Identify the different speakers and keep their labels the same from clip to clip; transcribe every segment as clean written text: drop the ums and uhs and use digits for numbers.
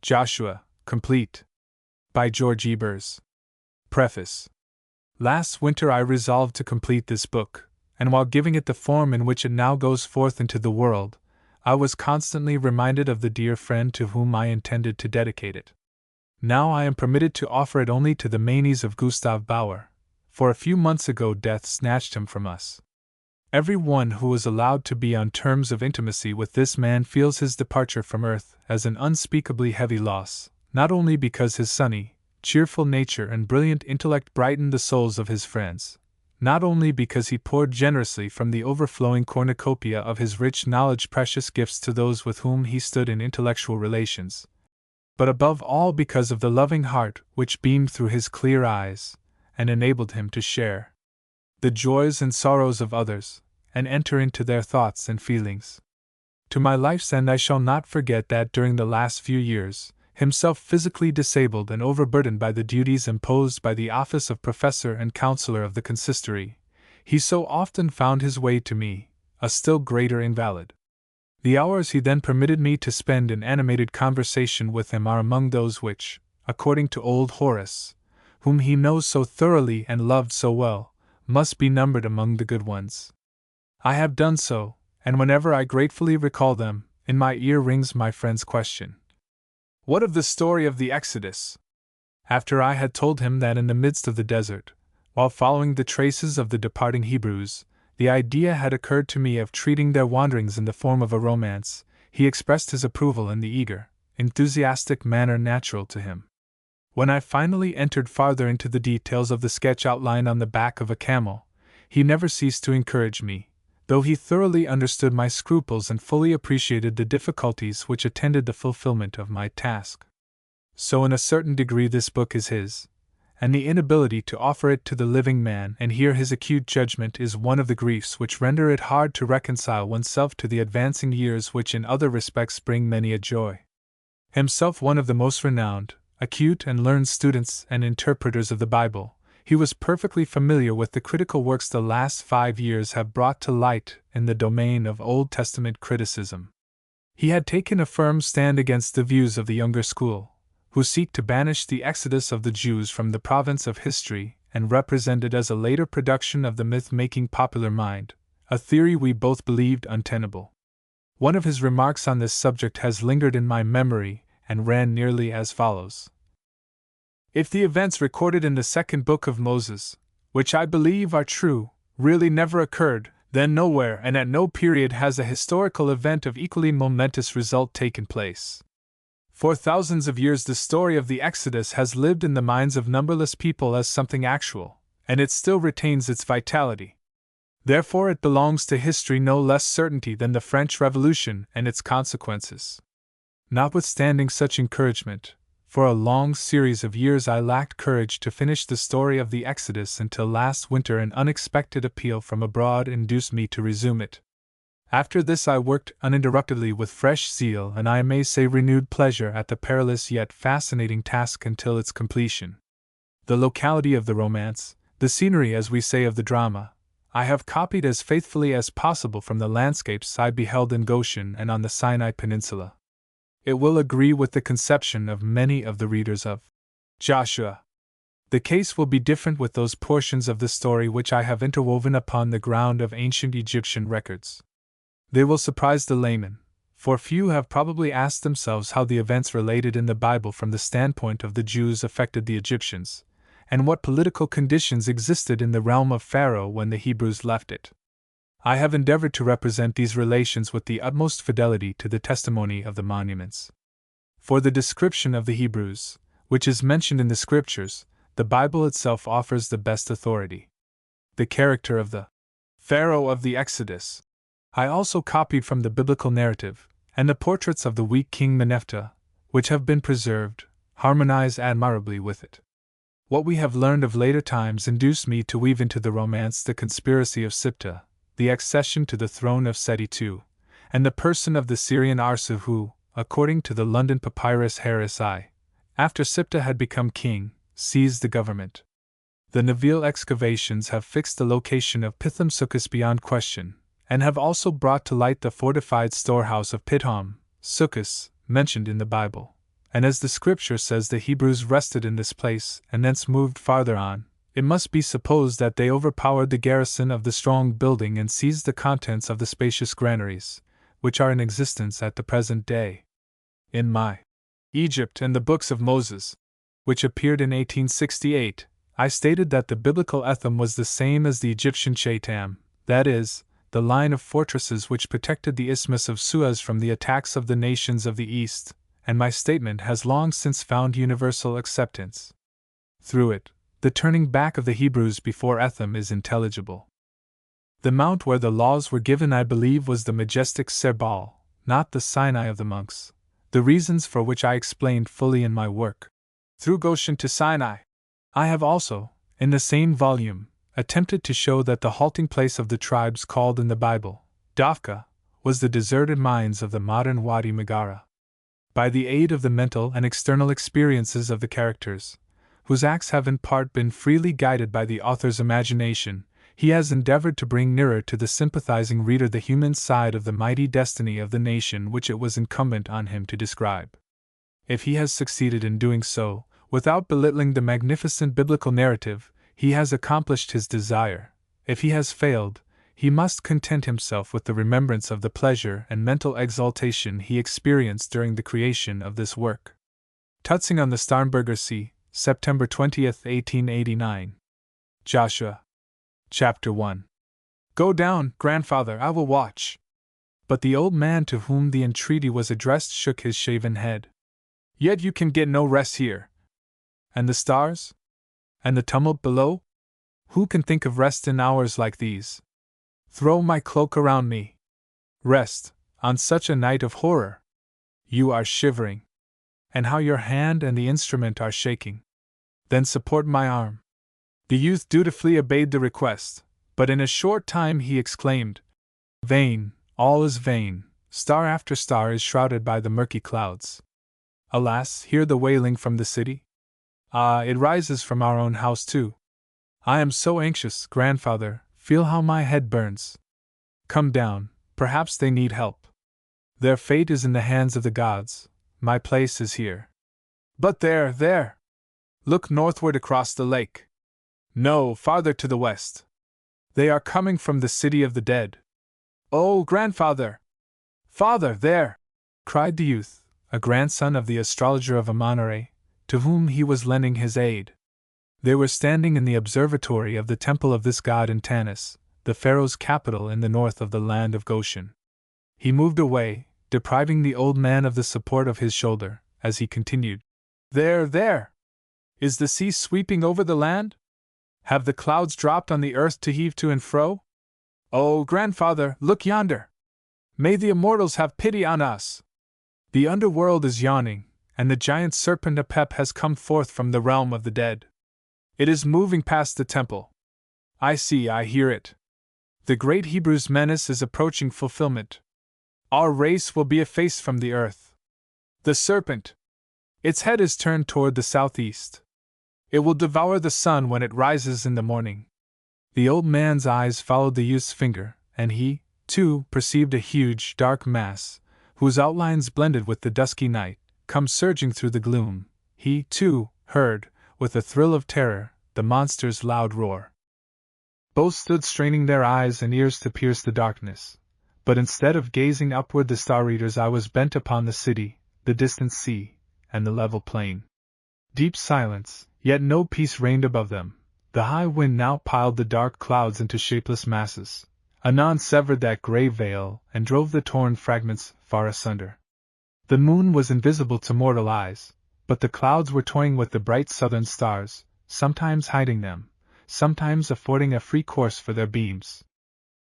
Speaker 1: Joshua, complete. By Georg Ebers. Preface. Last winter I resolved to complete this book, and while giving it the form in which it now goes forth into the world, I was constantly reminded of the dear friend to whom I intended to dedicate it. Now I am permitted to offer it only to the manes of Gustav Bauer, for a few months ago death snatched him from us. Every one who is allowed to be on terms of intimacy with this man feels his departure from earth as an unspeakably heavy loss, not only because his sunny, cheerful nature and brilliant intellect brightened the souls of his friends, not only because he poured generously from the overflowing cornucopia of his rich knowledge precious gifts to those with whom he stood in intellectual relations, but above all because of the loving heart which beamed through his clear eyes and enabled him to share the joys and sorrows of others, and enter into their thoughts and feelings. To my life's end I shall not forget that during the last few years, himself physically disabled and overburdened by the duties imposed by the office of professor and counselor of the consistory, he so often found his way to me, a still greater invalid. The hours he then permitted me to spend in animated conversation with him are among those which, according to old Horace, whom he knows so thoroughly and loved so well, must be numbered among the good ones. I have done so, and whenever I gratefully recall them, in my ear rings my friend's question: "What of the story of the Exodus?" After I had told him that in the midst of the desert, while following the traces of the departing Hebrews, the idea had occurred to me of treating their wanderings in the form of a romance, he expressed his approval in the eager, enthusiastic manner natural to him. When I finally entered farther into the details of the sketch outlined on the back of a camel, he never ceased to encourage me, though he thoroughly understood my scruples and fully appreciated the difficulties which attended the fulfillment of my task. So in a certain degree this book is his, and the inability to offer it to the living man and hear his acute judgment is one of the griefs which render it hard to reconcile oneself to the advancing years which in other respects bring many a joy. Himself one of the most renowned, acute and learned students and interpreters of the Bible, he was perfectly familiar with the critical works the last 5 years have brought to light in the domain of Old Testament criticism. He had taken a firm stand against the views of the younger school, who seek to banish the exodus of the Jews from the province of history and represent it as a later production of the myth-making popular mind, a theory we both believed untenable. One of his remarks on this subject has lingered in my memory and ran nearly as follows: "If the events recorded in the second book of Moses, which I believe are true, really never occurred, then nowhere and at no period has a historical event of equally momentous result taken place. For thousands of years the story of the Exodus has lived in the minds of numberless people as something actual, and it still retains its vitality. Therefore it belongs to history no less certainty than the French Revolution and its consequences." Notwithstanding such encouragement, for a long series of years I lacked courage to finish the story of the Exodus until last winter an unexpected appeal from abroad induced me to resume it. After this I worked uninterruptedly with fresh zeal and I may say renewed pleasure at the perilous yet fascinating task until its completion. The locality of the romance, the scenery as we say of the drama, I have copied as faithfully as possible from the landscapes I beheld in Goshen and on the Sinai Peninsula. It will agree with the conception of many of the readers of Joshua. The case will be different with those portions of the story which I have interwoven upon the ground of ancient Egyptian records. They will surprise the layman, for few have probably asked themselves how the events related in the Bible from the standpoint of the Jews affected the Egyptians, and what political conditions existed in the realm of Pharaoh when the Hebrews left it. I have endeavored to represent these relations with the utmost fidelity to the testimony of the monuments. For the description of the Hebrews, which is mentioned in the Scriptures, the Bible itself offers the best authority. The character of the Pharaoh of the Exodus I also copied from the biblical narrative, and the portraits of the weak King Menephtah, which have been preserved, harmonize admirably with it. What we have learned of later times induced me to weave into the romance the conspiracy of Siptah, the accession to the throne of Seti II, and the person of the Syrian Arsu who, according to the London papyrus Harris I, after Siptah had become king, seized the government. The Naville excavations have fixed the location of Pithom Sukkos beyond question, and have also brought to light the fortified storehouse of Pithom Sukkos, mentioned in the Bible, and as the scripture says the Hebrews rested in this place and thence moved farther on, it must be supposed that they overpowered the garrison of the strong building and seized the contents of the spacious granaries, which are in existence at the present day. In my Egypt and the Books of Moses, which appeared in 1868, I stated that the biblical Etham was the same as the Egyptian Chaitam, that is, the line of fortresses which protected the Isthmus of Suez from the attacks of the nations of the East, and my statement has long since found universal acceptance. Through it, the turning back of the Hebrews before Etham is intelligible. The mount where the laws were given, I believe, was the majestic Serbal, not the Sinai of the monks, the reasons for which I explained fully in my work, Through Goshen to Sinai. I have also, in the same volume, attempted to show that the halting place of the tribes called in the Bible, Dafka, was the deserted mines of the modern Wadi Megara. By the aid of the mental and external experiences of the characters, whose acts have in part been freely guided by the author's imagination, he has endeavored to bring nearer to the sympathizing reader the human side of the mighty destiny of the nation which it was incumbent on him to describe. If he has succeeded in doing so, without belittling the magnificent biblical narrative, he has accomplished his desire. If he has failed, he must content himself with the remembrance of the pleasure and mental exaltation he experienced during the creation of this work. Touching on the Starnberger See, September 20, 1889. Joshua. Chapter 1. Go down, grandfather, I will watch. But the old man to whom the entreaty was addressed shook his shaven head. Yet you can get no rest here. And the stars? And the tumult below? Who can think of rest in hours like these? Throw my cloak around me. Rest, on such a night of horror. You are shivering. And how your hand and the instrument are shaking. Then support my arm. The youth dutifully obeyed the request, but in a short time he exclaimed, Vain, all is vain, star after star is shrouded by the murky clouds. Alas, hear the wailing from the city? Ah, it rises from our own house too. I am so anxious, grandfather, feel how my head burns. Come down, perhaps they need help. Their fate is in the hands of the gods, my place is here. But there! Look northward across the lake. No, farther to the west. They are coming from the city of the dead. Oh, grandfather! Father, there! Cried the youth, a grandson of the astrologer of Amonare, to whom he was lending his aid. They were standing in the observatory of the temple of this god in Tanis, the pharaoh's capital in the north of the land of Goshen. He moved away, depriving the old man of the support of his shoulder, as he continued, There! Is the sea sweeping over the land? Have the clouds dropped on the earth to heave to and fro? Oh, grandfather, look yonder! May the immortals have pity on us! The underworld is yawning, and the giant serpent Apep has come forth from the realm of the dead. It is moving past the temple. I hear it. The great Hebrew's menace is approaching fulfillment. Our race will be effaced from the earth. The serpent! Its head is turned toward the southeast. It will devour the sun when it rises in the morning. The old man's eyes followed the youth's finger, and he, too, perceived a huge, dark mass, whose outlines blended with the dusky night, come surging through the gloom. He, too, heard, with a thrill of terror, the monster's loud roar. Both stood straining their eyes and ears to pierce the darkness, but instead of gazing upward the star-reader's eye was bent upon the city, the distant sea, and the level plain. Deep silence, yet no peace reigned above them. The high wind now piled the dark clouds into shapeless masses, anon severed that grey veil and drove the torn fragments far asunder. The moon was invisible to mortal eyes, but the clouds were toying with the bright southern stars, sometimes hiding them, sometimes affording a free course for their beams.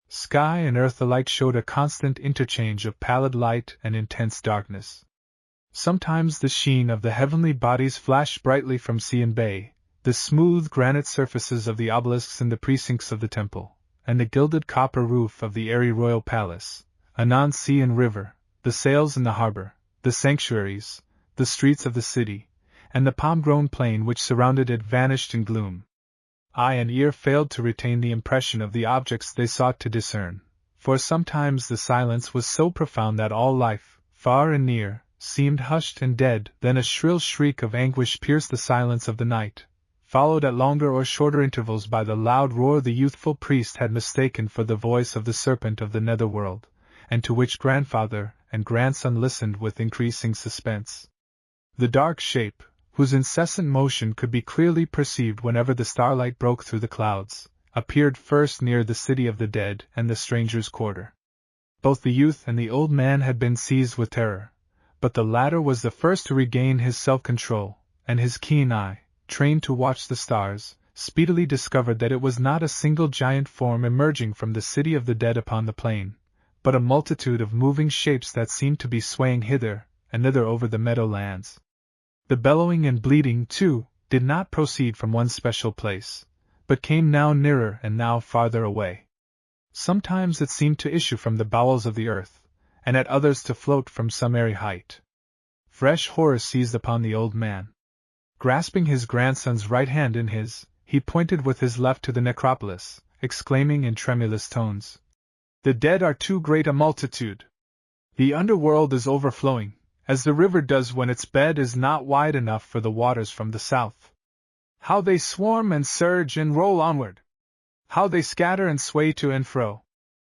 Speaker 1: Sky and earth alike showed a constant interchange of pallid light and intense darkness. Sometimes the sheen of the heavenly bodies flashed brightly from sea and bay, the smooth granite surfaces of the obelisks in the precincts of the temple, and the gilded copper roof of the airy royal palace, anon sea and river, the sails in the harbor, the sanctuaries, the streets of the city, and the palm-grown plain which surrounded it vanished in gloom. Eye and ear failed to retain the impression of the objects they sought to discern, for sometimes the silence was so profound that all life, far and near, seemed hushed and dead. Then a shrill shriek of anguish pierced the silence of the night, followed at longer or shorter intervals by the loud roar the youthful priest had mistaken for the voice of the serpent of the netherworld, and to which grandfather and grandson listened with increasing suspense. The dark shape, whose incessant motion could be clearly perceived whenever the starlight broke through the clouds, appeared first near the city of the dead and the stranger's quarter. Both the youth and the old man had been seized with terror, but the latter was the first to regain his self-control, and his keen eye, trained to watch the stars, speedily discovered that it was not a single giant form emerging from the city of the dead upon the plain, but a multitude of moving shapes that seemed to be swaying hither and thither over the meadowlands. The bellowing and bleating, too, did not proceed from one special place, but came now nearer and now farther away. Sometimes it seemed to issue from the bowels of the earth, and at others to float from some airy height. Fresh horror seized upon the old man. Grasping his grandson's right hand in his, he pointed with his left to the necropolis, exclaiming in tremulous tones, "The dead are too great a multitude. The underworld is overflowing, as the river does when its bed is not wide enough for the waters from the south. How they swarm and surge and roll onward! How they scatter and sway to and fro!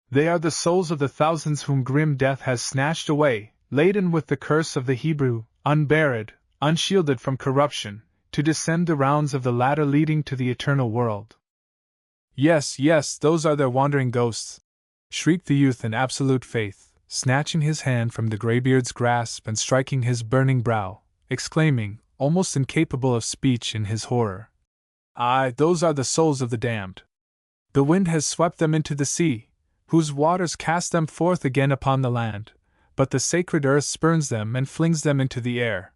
Speaker 1: They are the souls of the thousands whom grim death has snatched away, laden with the curse of the Hebrew, unburied, unshielded from corruption, to descend the rounds of the ladder leading to the eternal world." "Yes, yes, those are their wandering ghosts," shrieked the youth in absolute faith, snatching his hand from the graybeard's grasp and striking his burning brow, exclaiming, almost incapable of speech in his horror, "Aye, those are the souls of the damned. The wind has swept them into the sea, whose waters cast them forth again upon the land, but the sacred earth spurns them and flings them into the air.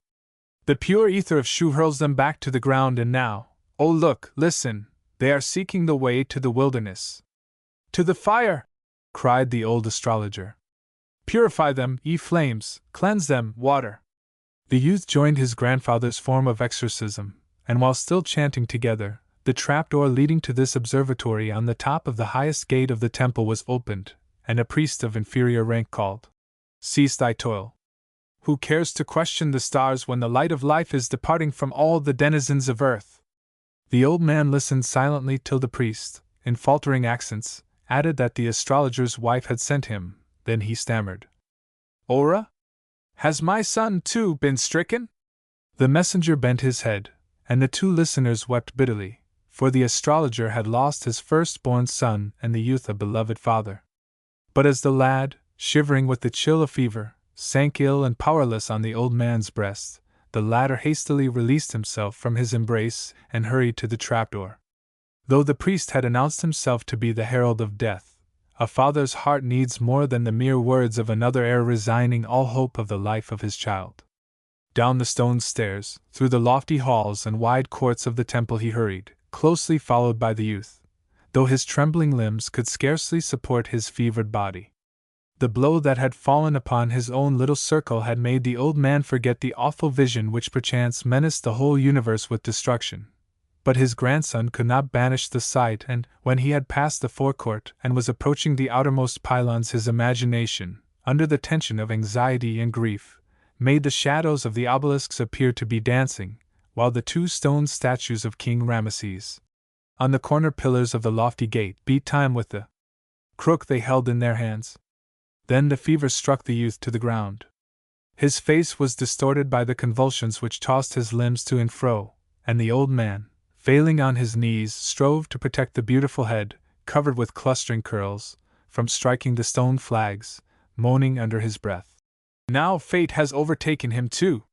Speaker 1: The pure ether of Shu hurls them back to the ground, and now, oh look, listen, they are seeking the way to the wilderness." "To the fire!" cried the old astrologer. "Purify them, ye flames, cleanse them, water!" The youth joined his grandfather's form of exorcism, and while still chanting together, the trapdoor leading to this observatory on the top of the highest gate of the temple was opened, and a priest of inferior rank called, "Cease thy toil. Who cares to question the stars when the light of life is departing from all the denizens of earth?" The old man listened silently till the priest, in faltering accents, added that the astrologer's wife had sent him. Then he stammered, "Ora? Has my son, too, been stricken?" The messenger bent his head, and the two listeners wept bitterly, for the astrologer had lost his firstborn son and the youth a beloved father. But as the lad, shivering with the chill of fever, sank ill and powerless on the old man's breast, the latter hastily released himself from his embrace and hurried to the trapdoor. Though the priest had announced himself to be the herald of death, a father's heart needs more than the mere words of another ere resigning all hope of the life of his child. Down the stone stairs, through the lofty halls and wide courts of the temple he hurried, closely followed by the youth, though his trembling limbs could scarcely support his fevered body. The blow that had fallen upon his own little circle had made the old man forget the awful vision which perchance menaced the whole universe with destruction. But his grandson could not banish the sight, and, when he had passed the forecourt and was approaching the outermost pylons, his imagination, under the tension of anxiety and grief, made the shadows of the obelisks appear to be dancing, while the two stone statues of King Ramesses, on the corner pillars of the lofty gate, beat time with the crook they held in their hands. Then the fever struck the youth to the ground. His face was distorted by the convulsions which tossed his limbs to and fro, and the old man, failing on his knees, strove to protect the beautiful head, covered with clustering curls, from striking the stone flags, moaning under his breath, "Now fate has overtaken him too!"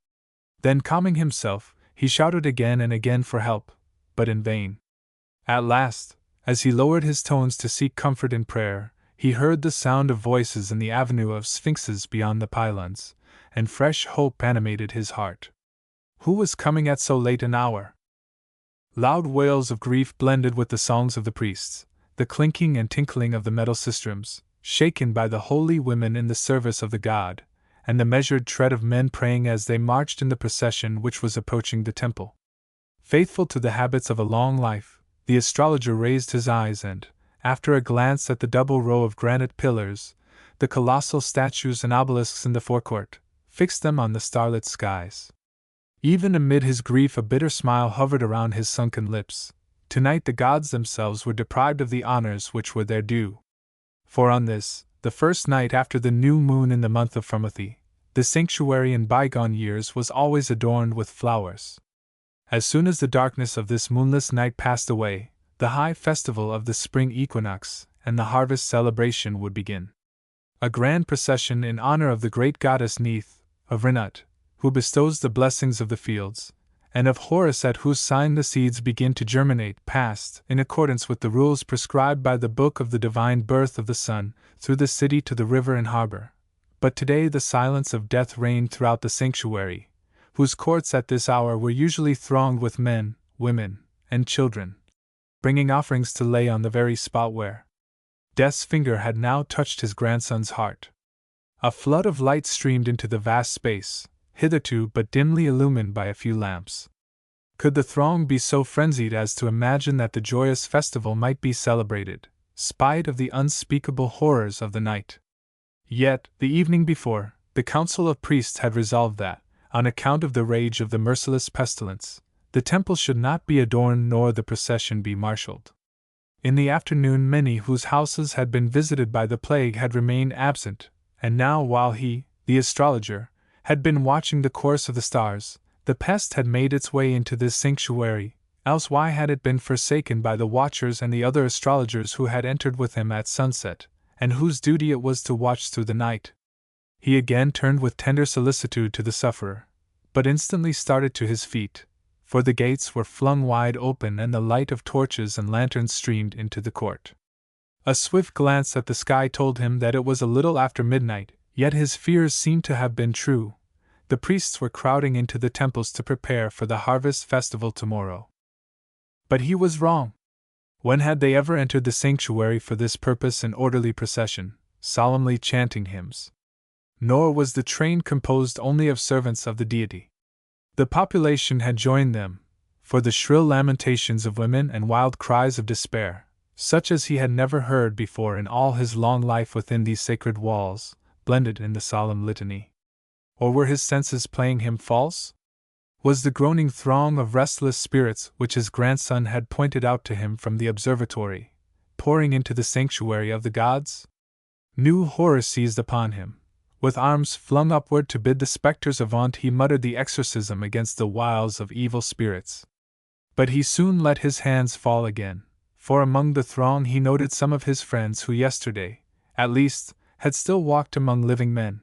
Speaker 1: Then, calming himself, he shouted again and again for help, but in vain. At last, as he lowered his tones to seek comfort in prayer, he heard the sound of voices in the avenue of sphinxes beyond the pylons, and fresh hope animated his heart. Who was coming at so late an hour? Loud wails of grief blended with the songs of the priests, the clinking and tinkling of the metal sistrums, shaken by the holy women in the service of the god, and the measured tread of men praying as they marched in the procession which was approaching the temple. Faithful to the habits of a long life, the astrologer raised his eyes and, after a glance at the double row of granite pillars, the colossal statues and obelisks in the forecourt, fixed them on the starlit skies. Even amid his grief, a bitter smile hovered around his sunken lips. Tonight the gods themselves were deprived of the honors which were their due. For on this, the first night after the new moon in the month of Pharmathi, the sanctuary in bygone years was always adorned with flowers. As soon as the darkness of this moonless night passed away, the high festival of the spring equinox and the harvest celebration would begin. A grand procession in honor of the great goddess Neith, of Rinut, who bestows the blessings of the fields, and of Horus, at whose sign the seeds begin to germinate, passed, in accordance with the rules prescribed by the book of the divine birth of the sun, through the city to the river and harbor. But today the silence of death reigned throughout the sanctuary, whose courts at this hour were usually thronged with men, women, and children, bringing offerings to lay on the very spot where Death's finger had now touched his grandson's heart. A flood of light streamed into the vast space, hitherto but dimly illumined by a few lamps. Could the throng be so frenzied as to imagine that the joyous festival might be celebrated, spite of the unspeakable horrors of the night? Yet, the evening before, the council of priests had resolved that, on account of the rage of the merciless pestilence, the temple should not be adorned nor the procession be marshaled. In the afternoon many whose houses had been visited by the plague had remained absent, and now while he, the astrologer, had been watching the course of the stars, the pest had made its way into this sanctuary, else why had it been forsaken by the watchers and the other astrologers who had entered with him at sunset, and whose duty it was to watch through the night? He again turned with tender solicitude to the sufferer, but instantly started to his feet, for the gates were flung wide open and the light of torches and lanterns streamed into the court. A swift glance at the sky told him that it was a little after midnight, yet his fears seemed to have been true. The priests were crowding into the temples to prepare for the harvest festival tomorrow. But he was wrong. When had they ever entered the sanctuary for this purpose in orderly procession, solemnly chanting hymns? Nor was the train composed only of servants of the deity. The population had joined them, for the shrill lamentations of women and wild cries of despair, such as he had never heard before in all his long life within these sacred walls, blended in the solemn litany. Or were his senses playing him false? Was the groaning throng of restless spirits which his grandson had pointed out to him from the observatory, pouring into the sanctuary of the gods? New horror seized upon him. With arms flung upward to bid the spectres avaunt, he muttered the exorcism against the wiles of evil spirits. But he soon let his hands fall again, for among the throng he noted some of his friends who yesterday, at least, had still walked among living men.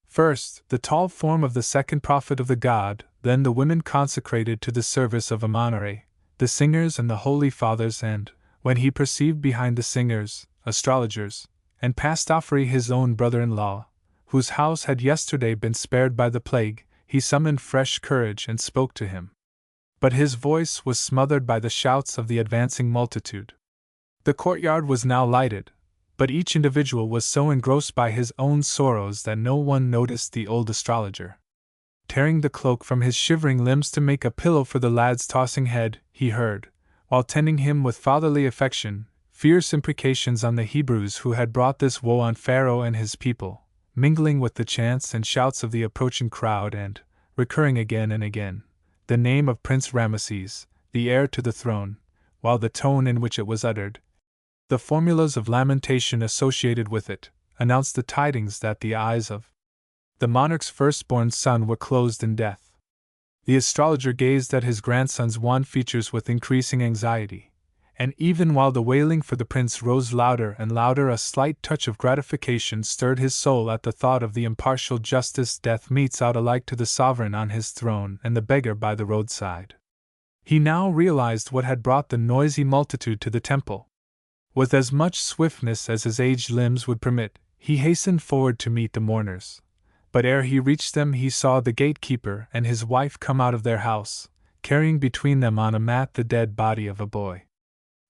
Speaker 1: First, the tall form of the second prophet of the god, then the women consecrated to the service of Amonare, the singers and the holy fathers, and, when he perceived behind the singers, astrologers, and past Offrey his own brother-in-law, whose house had yesterday been spared by the plague, he summoned fresh courage and spoke to him. But his voice was smothered by the shouts of the advancing multitude. The courtyard was now lighted, but each individual was so engrossed by his own sorrows that no one noticed the old astrologer. Tearing the cloak from his shivering limbs to make a pillow for the lad's tossing head, he heard, while tending him with fatherly affection, fierce imprecations on the Hebrews who had brought this woe on Pharaoh and his people, mingling with the chants and shouts of the approaching crowd and, recurring again and again, the name of Prince Ramesses, the heir to the throne, while the tone in which it was uttered, the formulas of lamentation associated with it, announced the tidings that the eyes of the monarch's firstborn son were closed in death. The astrologer gazed at his grandson's wan features with increasing anxiety, and even while the wailing for the prince rose louder and louder, a slight touch of gratification stirred his soul at the thought of the impartial justice death metes out alike to the sovereign on his throne and the beggar by the roadside. He now realized what had brought the noisy multitude to the temple. With as much swiftness as his aged limbs would permit, he hastened forward to meet the mourners. But ere he reached them, he saw the gatekeeper and his wife come out of their house, carrying between them on a mat the dead body of a boy.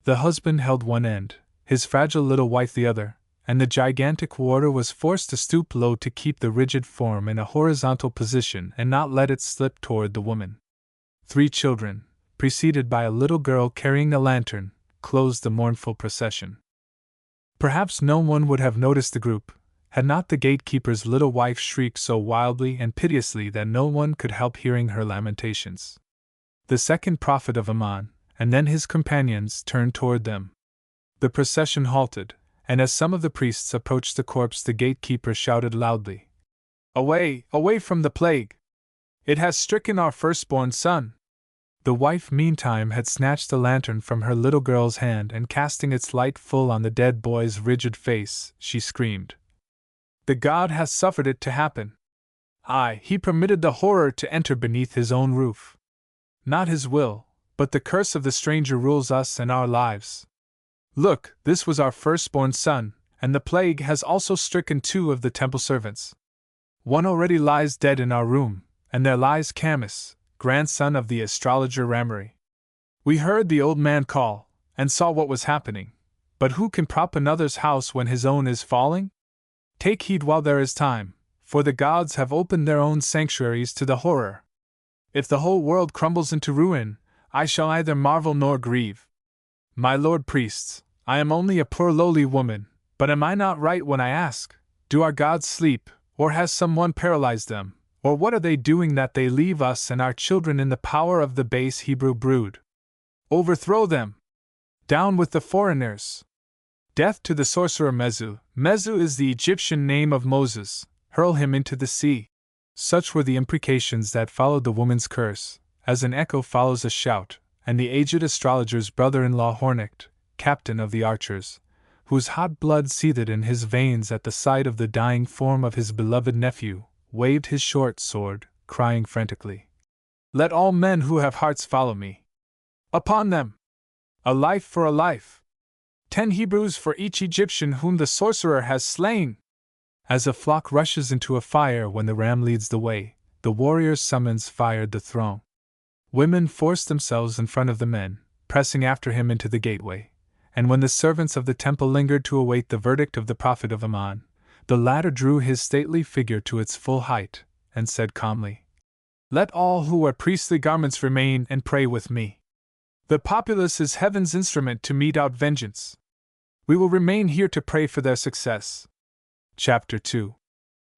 Speaker 1: The husband held one end, his fragile little wife the other, and the gigantic warder was forced to stoop low to keep the rigid form in a horizontal position and not let it slip toward the woman. 3 children, preceded by a little girl carrying a lantern, closed the mournful procession. Perhaps no one would have noticed the group, had not the gatekeeper's little wife shrieked so wildly and piteously that no one could help hearing her lamentations. The second prophet of Ammon, and then his companions, turned toward them. The procession halted, and as some of the priests approached the corpse, the gatekeeper shouted loudly, "Away, away from the plague! It has stricken our firstborn son!" The wife, meantime, had snatched the lantern from her little girl's hand, and casting its light full on the dead boy's rigid face, she screamed, "The god has suffered it to happen! Aye, he permitted the horror to enter beneath his own roof. Not his will, but the curse of the stranger rules us and our lives. Look, this was our firstborn son, and the plague has also stricken 2 of the temple servants. One already lies dead in our room, and there lies Camus, grandson of the astrologer Ramary. We heard the old man call, and saw what was happening, but who can prop another's house when his own is falling? Take heed while there is time, for the gods have opened their own sanctuaries to the horror. If the whole world crumbles into ruin, I shall neither marvel nor grieve. My lord priests, I am only a poor lowly woman, but am I not right when I ask, do our gods sleep, or has someone paralyzed them, or what are they doing that they leave us and our children in the power of the base Hebrew brood? Overthrow them! Down with the foreigners! Death to the sorcerer Mezu! Mezu is the Egyptian name of Moses. Hurl him into the sea!" Such were the imprecations that followed the woman's curse, as an echo follows a shout, and the aged astrologer's brother-in-law Hornecht, captain of the archers, whose hot blood seethed in his veins at the sight of the dying form of his beloved nephew, waved his short sword, crying frantically, "Let all men who have hearts follow me! Upon them! A life for a life! 10 Hebrews for each Egyptian whom the sorcerer has slain!" As a flock rushes into a fire when the ram leads the way, the warrior's summons fired the throng. Women forced themselves in front of the men, pressing after him into the gateway, and when the servants of the temple lingered to await the verdict of the prophet of Ammon, the latter drew his stately figure to its full height, and said calmly, "Let all who wear priestly garments remain and pray with me. The populace is heaven's instrument to mete out vengeance. We will remain here to pray for their success." Chapter 2.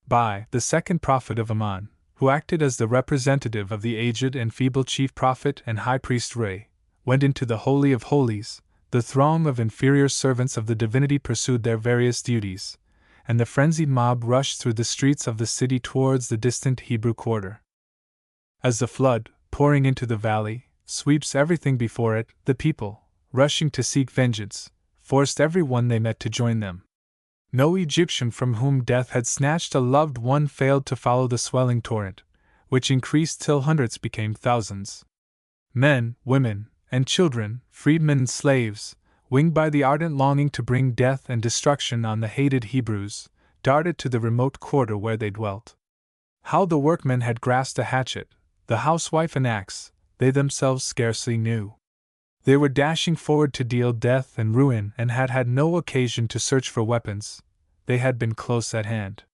Speaker 1: By the second prophet of Ammon, who acted as the representative of the aged and feeble chief prophet and high priest Re, went into the Holy of Holies, the throng of inferior servants of the divinity pursued their various duties, and the frenzied mob rushed through the streets of the city towards the distant Hebrew quarter. As the flood, pouring into the valley, sweeps everything before it, the people, rushing to seek vengeance, forced every one they met to join them. No Egyptian from whom death had snatched a loved one failed to follow the swelling torrent, which increased till hundreds became thousands. Men, women, and children, freedmen and slaves, winged by the ardent longing to bring death and destruction on the hated Hebrews, darted to the remote quarter where they dwelt. How the workmen had grasped a hatchet, the housewife an axe, they themselves scarcely knew. They were dashing forward to deal death and ruin and had had no occasion to search for weapons, they had been close at hand.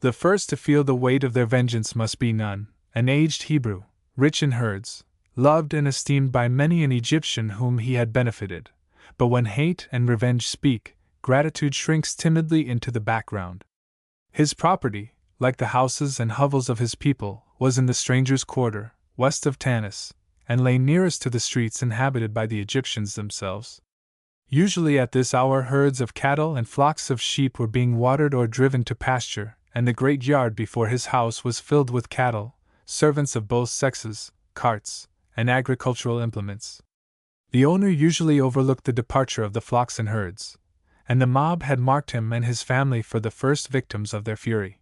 Speaker 1: The first to feel the weight of their vengeance must be Nun, an aged Hebrew, rich in herds, loved and esteemed by many an Egyptian whom he had benefited, but when hate and revenge speak, gratitude shrinks timidly into the background. His property, like the houses and hovels of his people, was in the strangers' quarter, west of Tanis, and lay nearest to the streets inhabited by the Egyptians themselves. Usually at this hour herds of cattle and flocks of sheep were being watered or driven to pasture, and the great yard before his house was filled with cattle, servants of both sexes, carts, and agricultural implements. The owner usually overlooked the departure of the flocks and herds, and the mob had marked him and his family for the first victims of their fury.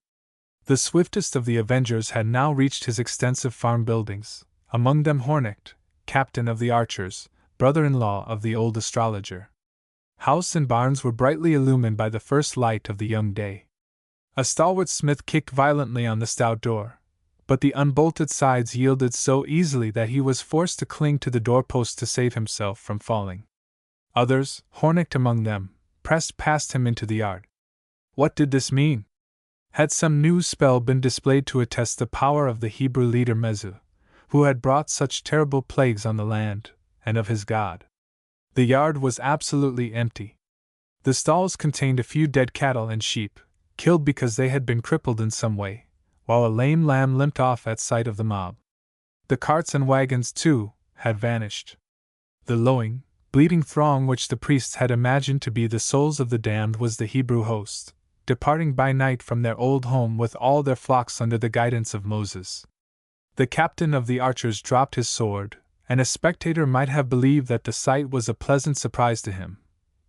Speaker 1: The swiftest of the avengers had now reached his extensive farm buildings, among them Hornecht, captain of the archers, brother-in-law of the old astrologer. House and barns were brightly illumined by the first light of the young day. A stalwart smith kicked violently on the stout door, but the unbolted sides yielded so easily that he was forced to cling to the doorpost to save himself from falling. Others, Hornecht among them, pressed past him into the yard. What did this mean? Had some new spell been displayed to attest the power of the Hebrew leader Mezu, who had brought such terrible plagues on the land, and of his God? The yard was absolutely empty. The stalls contained a few dead cattle and sheep, killed because they had been crippled in some way, while a lame lamb limped off at sight of the mob. The carts and wagons, too, had vanished. The lowing, bleating throng which the priests had imagined to be the souls of the damned was the Hebrew host, departing by night from their old home with all their flocks under the guidance of Moses. The captain of the archers dropped his sword, and a spectator might have believed that the sight was a pleasant surprise to him.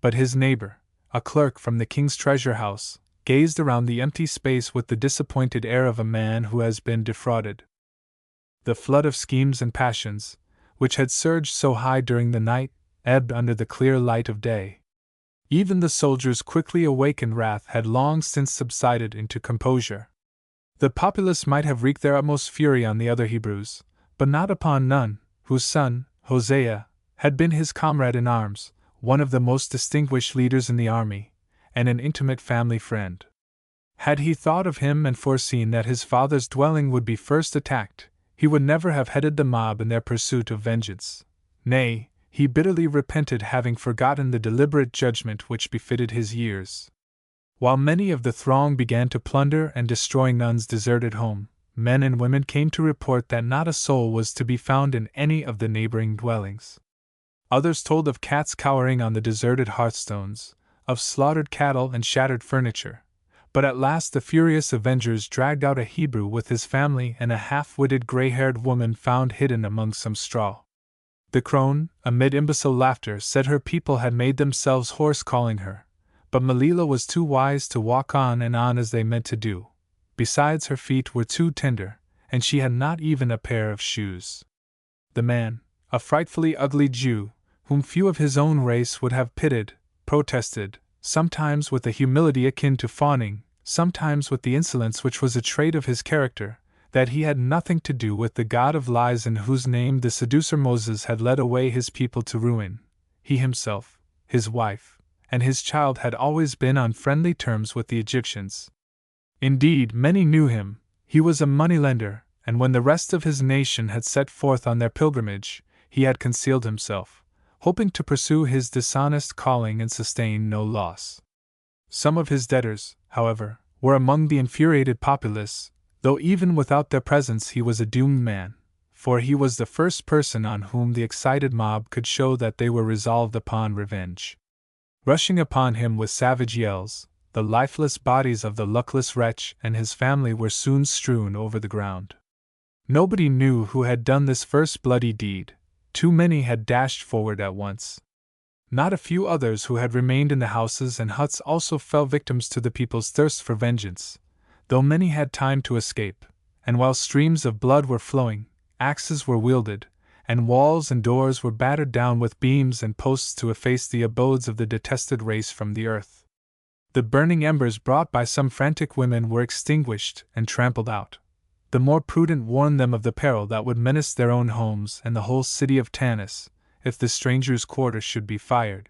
Speaker 1: But his neighbor, a clerk from the king's treasure house, gazed around the empty space with the disappointed air of a man who has been defrauded. The flood of schemes and passions, which had surged so high during the night, ebbed under the clear light of day. Even the soldiers' quickly awakened wrath had long since subsided into composure. The populace might have wreaked their utmost fury on the other Hebrews, but not upon Nun, whose son, Hosea, had been his comrade in arms, one of the most distinguished leaders in the army, and an intimate family friend. Had he thought of him and foreseen that his father's dwelling would be first attacked, he would never have headed the mob in their pursuit of vengeance. Nay, he bitterly repented having forgotten the deliberate judgment which befitted his years. While many of the throng began to plunder and destroy Nun's deserted home, men and women came to report that not a soul was to be found in any of the neighboring dwellings. Others told of cats cowering on the deserted hearthstones, of slaughtered cattle and shattered furniture. But at last the furious avengers dragged out a Hebrew with his family and a half-witted gray-haired woman found hidden among some straw. The crone, amid imbecile laughter, said her people had made themselves hoarse calling her, but Melila was too wise to walk on and on as they meant to do. Besides, her feet were too tender, and she had not even a pair of shoes. The man, a frightfully ugly Jew, whom few of his own race would have pitied, protested, sometimes with a humility akin to fawning, sometimes with the insolence which was a trait of his character, that he had nothing to do with the god of lies in whose name the seducer Moses had led away his people to ruin. He himself, his wife, and his child had always been on friendly terms with the Egyptians. Indeed, many knew him. He was a moneylender, and when the rest of his nation had set forth on their pilgrimage, he had concealed himself, hoping to pursue his dishonest calling and sustain no loss. Some of his debtors, however, were among the infuriated populace, though even without their presence he was a doomed man, for he was the first person on whom the excited mob could show that they were resolved upon revenge. Rushing upon him with savage yells, the lifeless bodies of the luckless wretch and his family were soon strewn over the ground. Nobody knew who had done this first bloody deed. Too many had dashed forward at once. Not a few others who had remained in the houses and huts also fell victims to the people's thirst for vengeance, though many had time to escape, and while streams of blood were flowing, axes were wielded, and walls and doors were battered down with beams and posts to efface the abodes of the detested race from the earth. The burning embers brought by some frantic women were extinguished and trampled out. The more prudent warned them of the peril that would menace their own homes and the whole city of Tanis, if the strangers' quarter should be fired.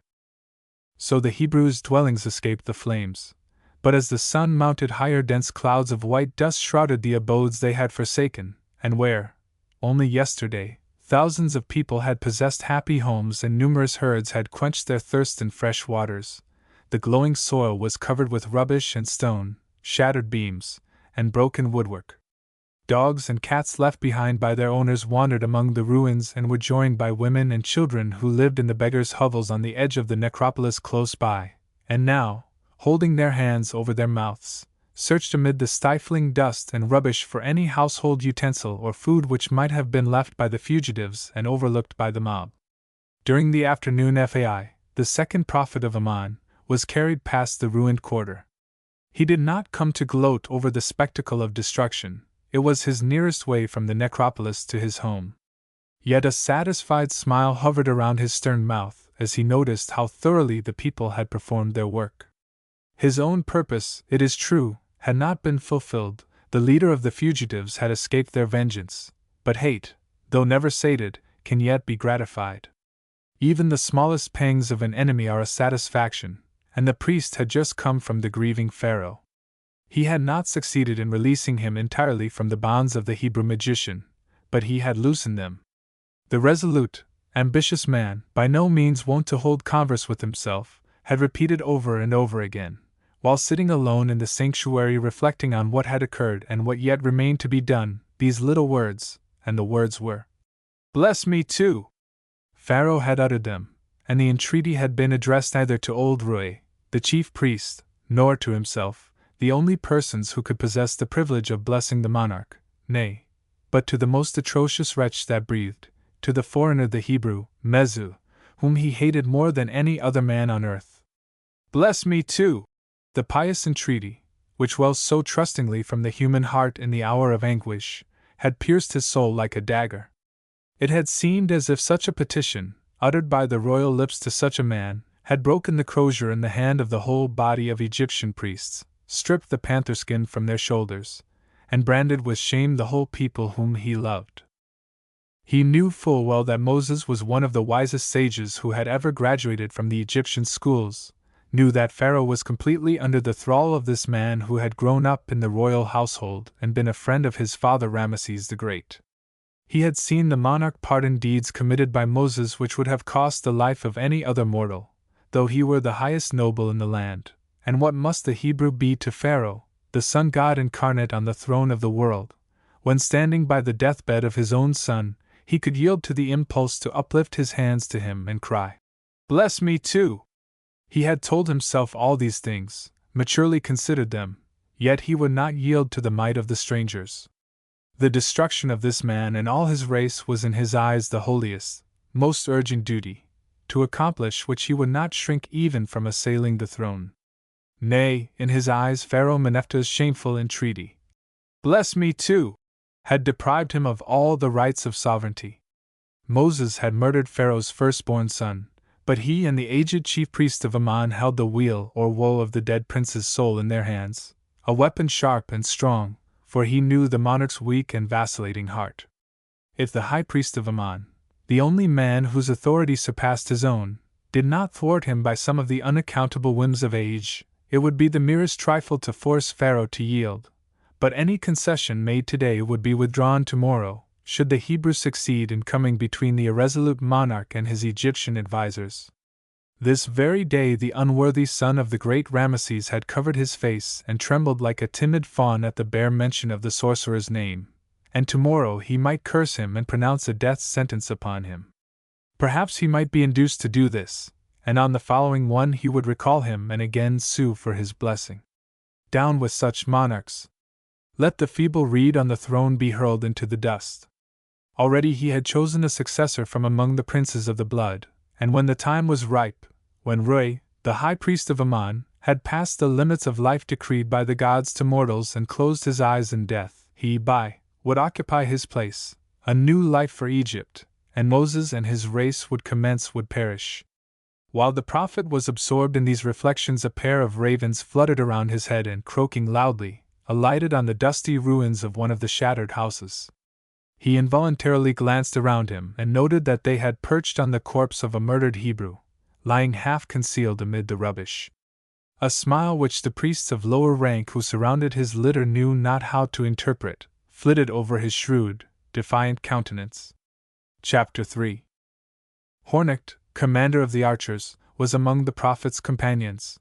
Speaker 1: So the Hebrews' dwellings escaped the flames, but as the sun mounted higher, dense clouds of white dust shrouded the abodes they had forsaken, and where, only yesterday, thousands of people had possessed happy homes and numerous herds had quenched their thirst in fresh waters. The glowing soil was covered with rubbish and stone, shattered beams, and broken woodwork. Dogs and cats left behind by their owners wandered among the ruins and were joined by women and children who lived in the beggars' hovels on the edge of the necropolis close by, and now, holding their hands over their mouths, searched amid the stifling dust and rubbish for any household utensil or food which might have been left by the fugitives and overlooked by the mob. During the afternoon, the second prophet of Ammon, was carried past the ruined quarter. He did not come to gloat over the spectacle of destruction. It was his nearest way from the necropolis to his home. Yet a satisfied smile hovered around his stern mouth as he noticed how thoroughly the people had performed their work. His own purpose, it is true, had not been fulfilled. The leader of the fugitives had escaped their vengeance, but hate, though never sated, can yet be gratified. Even the smallest pangs of an enemy are a satisfaction, and the priest had just come from the grieving Pharaoh. He had not succeeded in releasing him entirely from the bonds of the Hebrew magician, but he had loosened them. The resolute, ambitious man, by no means wont to hold converse with himself, had repeated over and over again, While sitting alone in the sanctuary reflecting on what had occurred and what yet remained to be done, these little words, and the words were, "Bless me too!" Pharaoh had uttered them, and the entreaty had been addressed neither to old Rui, the chief priest, nor to himself, the only persons who could possess the privilege of blessing the monarch, nay, but to the most atrocious wretch that breathed, to the foreigner the Hebrew, Mezu, whom he hated more than any other man on earth. "Bless me too!" The pious entreaty, which wells so trustingly from the human heart in the hour of anguish, had pierced his soul like a dagger. It had seemed as if such a petition, uttered by the royal lips to such a man, had broken the crozier in the hand of the whole body of Egyptian priests, stripped the panther skin from their shoulders, and branded with shame the whole people whom he loved. He knew full well that Moses was one of the wisest sages who had ever graduated from the Egyptian schools, knew that Pharaoh was completely under the thrall of this man who had grown up in the royal household and been a friend of his father Ramesses the Great. He had seen the monarch pardon deeds committed by Moses which would have cost the life of any other mortal, though he were the highest noble in the land, and what must the Hebrew be to Pharaoh, the sun god incarnate on the throne of the world, when standing by the deathbed of his own son, he could yield to the impulse to uplift his hands to him and cry, "Bless me too!" He had told himself all these things, maturely considered them, yet he would not yield to the might of the strangers. The destruction of this man and all his race was in his eyes the holiest, most urgent duty, to accomplish which he would not shrink even from assailing the throne. Nay, in his eyes Pharaoh Meneptah's shameful entreaty, "Bless me too!" had deprived him of all the rights of sovereignty. Moses had murdered Pharaoh's firstborn son, but he and the aged chief priest of Ammon held the weal or woe of the dead prince's soul in their hands, a weapon sharp and strong, for he knew the monarch's weak and vacillating heart. If the high priest of Ammon, the only man whose authority surpassed his own, did not thwart him by some of the unaccountable whims of age, it would be the merest trifle to force Pharaoh to yield, but any concession made today would be withdrawn tomorrow, should the Hebrew succeed in coming between the irresolute monarch and his Egyptian advisers. This very day the unworthy son of the great Ramesses had covered his face and trembled like a timid fawn at the bare mention of the sorcerer's name, and tomorrow he might curse him and pronounce a death sentence upon him. Perhaps he might be induced to do this, and on the following one he would recall him and again sue for his blessing. Down with such monarchs! Let the feeble reed on the throne be hurled into the dust. Already he had chosen a successor from among the princes of the blood, and when the time was ripe, when Rui, the high priest of Ammon, had passed the limits of life decreed by the gods to mortals and closed his eyes in death, he, would occupy his place, a new life for Egypt, and Moses and his race would perish. While the prophet was absorbed in these reflections, a pair of ravens fluttered around his head and, croaking loudly, alighted on the dusty ruins of one of the shattered houses. He involuntarily glanced around him and noted that they had perched on the corpse of a murdered Hebrew, lying half concealed amid the rubbish. A smile which the priests of lower rank who surrounded his litter knew not how to interpret, flitted over his shrewd, defiant countenance. Chapter 3. Hornecht, commander of the archers, was among the prophet's companions.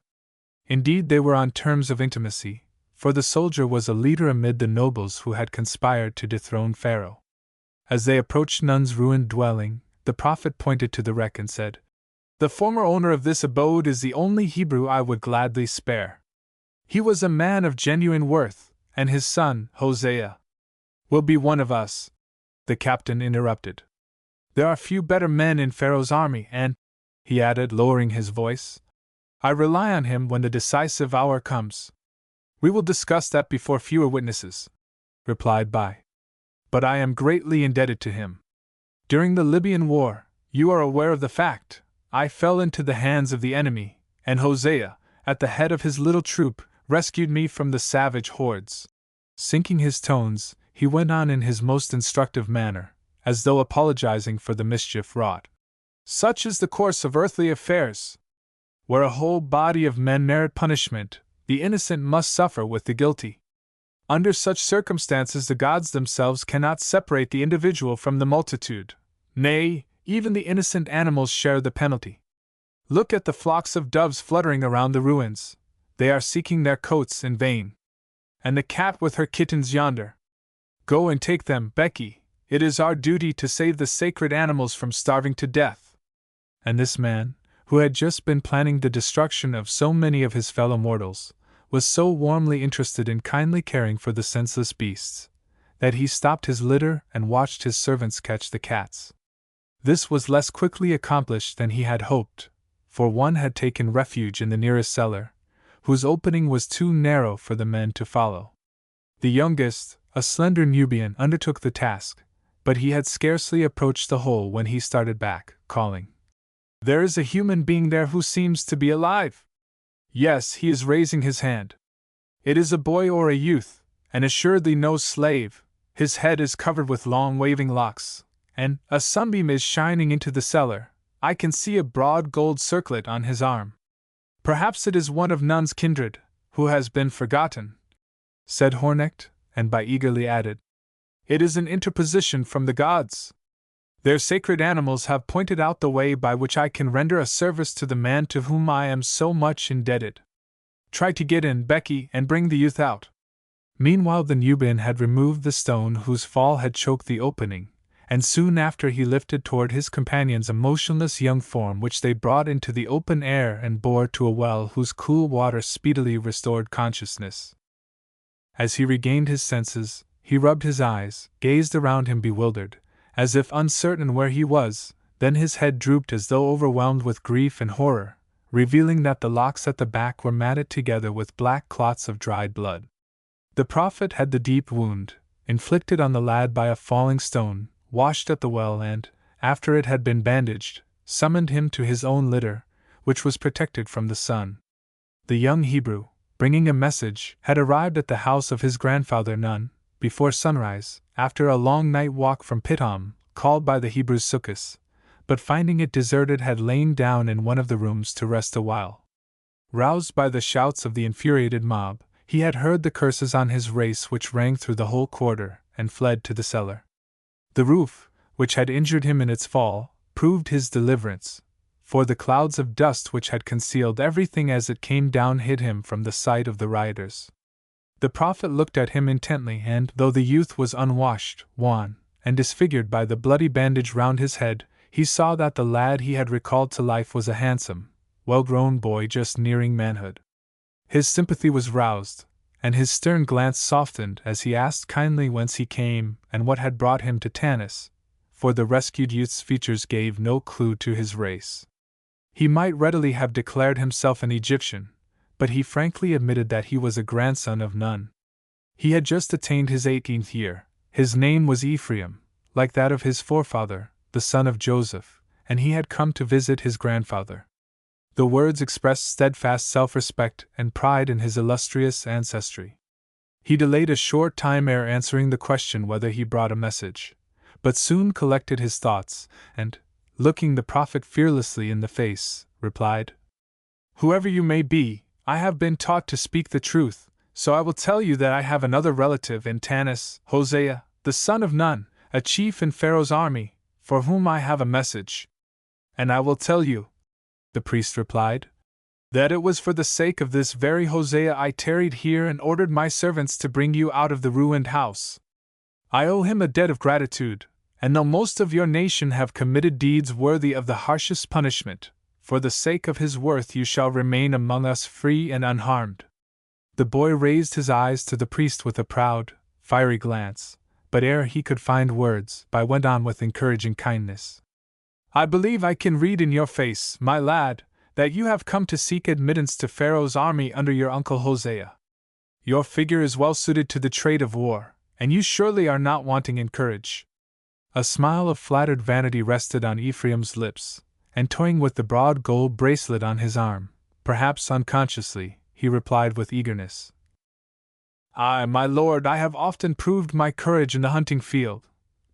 Speaker 1: Indeed, they were on terms of intimacy, for the soldier was a leader amid the nobles who had conspired to dethrone Pharaoh. As they approached Nun's ruined dwelling, the prophet pointed to the wreck and said, "The former owner of this abode is the only Hebrew I would gladly spare. He was a man of genuine worth, and his son, Hosea, will be one of us." The captain interrupted. "There are few better men in Pharaoh's army, and," he added, lowering his voice, "I rely on him when the decisive hour comes." "We will discuss that before fewer witnesses," replied Bai. "But I am greatly indebted to him. During the Libyan war, you are aware of the fact, I fell into the hands of the enemy, and Hosea, at the head of his little troop, rescued me from the savage hordes." Sinking his tones, he went on in his most instructive manner, as though apologizing for the mischief wrought. "Such is the course of earthly affairs. Where a whole body of men merit punishment, the innocent must suffer with the guilty. Under such circumstances the gods themselves cannot separate the individual from the multitude. Nay, even the innocent animals share the penalty. Look at the flocks of doves fluttering around the ruins. They are seeking their coats in vain. And the cat with her kittens yonder. Go and take them, Becky. It is our duty to save the sacred animals from starving to death. And this man, who had just been planning the destruction of so many of his fellow mortals, was so warmly interested in kindly caring for the senseless beasts, that he stopped his litter and watched his servants catch the cats. This was less quickly accomplished than he had hoped, for one had taken refuge in the nearest cellar, whose opening was too narrow for the men to follow. The youngest, a slender Nubian, undertook the task, but he had scarcely approached the hole when he started back, calling, "There is a human being there who seems to be alive." Yes, he is raising his hand. It is a boy or a youth, and assuredly no slave. His head is covered with long waving locks, and a sunbeam is shining into the cellar. I can see a broad gold circlet on his arm. Perhaps it is one of Nun's kindred, who has been forgotten, said Hornecht, and by eagerly added, "It is an interposition from the gods. Their sacred animals have pointed out the way by which I can render a service to the man to whom I am so much indebted. Try to get in, Becky, and bring the youth out." Meanwhile the Nubian had removed the stone whose fall had choked the opening, and soon after he lifted toward his companions a motionless young form which they brought into the open air and bore to a well whose cool water speedily restored consciousness. As he regained his senses, he rubbed his eyes, gazed around him bewildered, as if uncertain where he was, then his head drooped as though overwhelmed with grief and horror, revealing that the locks at the back were matted together with black clots of dried blood. The prophet had the deep wound, inflicted on the lad by a falling stone, washed at the well and, after it had been bandaged, summoned him to his own litter, which was protected from the sun. The young Hebrew, bringing a message, had arrived at the house of his grandfather Nun, before sunrise, after a long night walk from Pithom, called by the Hebrews Sukkos, but finding it deserted had lain down in one of the rooms to rest a while. Roused by the shouts of the infuriated mob, he had heard the curses on his race which rang through the whole quarter, and fled to the cellar. The roof, which had injured him in its fall, proved his deliverance, for the clouds of dust which had concealed everything as it came down hid him from the sight of the rioters. The prophet looked at him intently, and though the youth was unwashed, wan, and disfigured by the bloody bandage round his head, he saw that the lad he had recalled to life was a handsome, well-grown boy just nearing manhood. His sympathy was roused, and his stern glance softened as he asked kindly whence he came and what had brought him to Tanis, for the rescued youth's features gave no clue to his race. He might readily have declared himself an Egyptian, but he frankly admitted that he was a grandson of Nun. He had just attained his 18th year, his name was Ephraim, like that of his forefather, the son of Joseph, and he had come to visit his grandfather. The words expressed steadfast self-respect and pride in his illustrious ancestry. He delayed a short time ere answering the question whether he brought a message, but soon collected his thoughts, and, looking the prophet fearlessly in the face, replied, "Whoever you may be, I have been taught to speak the truth, so I will tell you that I have another relative in Tanis, Hosea, the son of Nun, a chief in Pharaoh's army, for whom I have a message. And I will tell you," the priest replied, "that it was for the sake of this very Hosea I tarried here and ordered my servants to bring you out of the ruined house. I owe him a debt of gratitude, and though most of your nation have committed deeds worthy of the harshest punishment, for the sake of his worth you shall remain among us free and unharmed." The boy raised his eyes to the priest with a proud, fiery glance, but ere he could find words, went on with encouraging kindness. "I believe I can read in your face, my lad, that you have come to seek admittance to Pharaoh's army under your uncle Hosea. Your figure is well suited to the trade of war, and you surely are not wanting in courage." A smile of flattered vanity rested on Ephraim's lips, and toying with the broad gold bracelet on his arm, perhaps unconsciously, he replied with eagerness, "Aye, my lord, I have often proved my courage in the hunting field,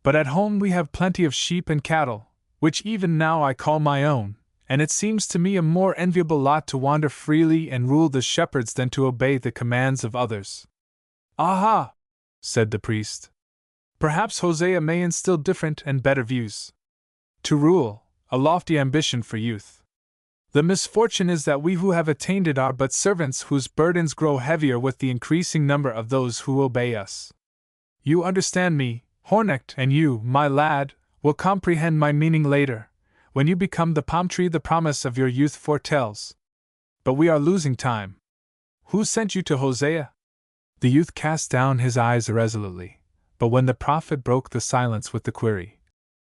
Speaker 1: but at home we have plenty of sheep and cattle, which even now I call my own, and it seems to me a more enviable lot to wander freely and rule the shepherds than to obey the commands of others." "Aha!" said the priest. "Perhaps Hosea may instill different and better views. To rule, a lofty ambition for youth. The misfortune is that we who have attained it are but servants whose burdens grow heavier with the increasing number of those who obey us. You understand me, Hornecht, and you, my lad, will comprehend my meaning later, when you become the palm tree the promise of your youth foretells. But we are losing time. Who sent you to Hosea? The youth cast down his eyes irresolutely, but when the prophet broke the silence with the query,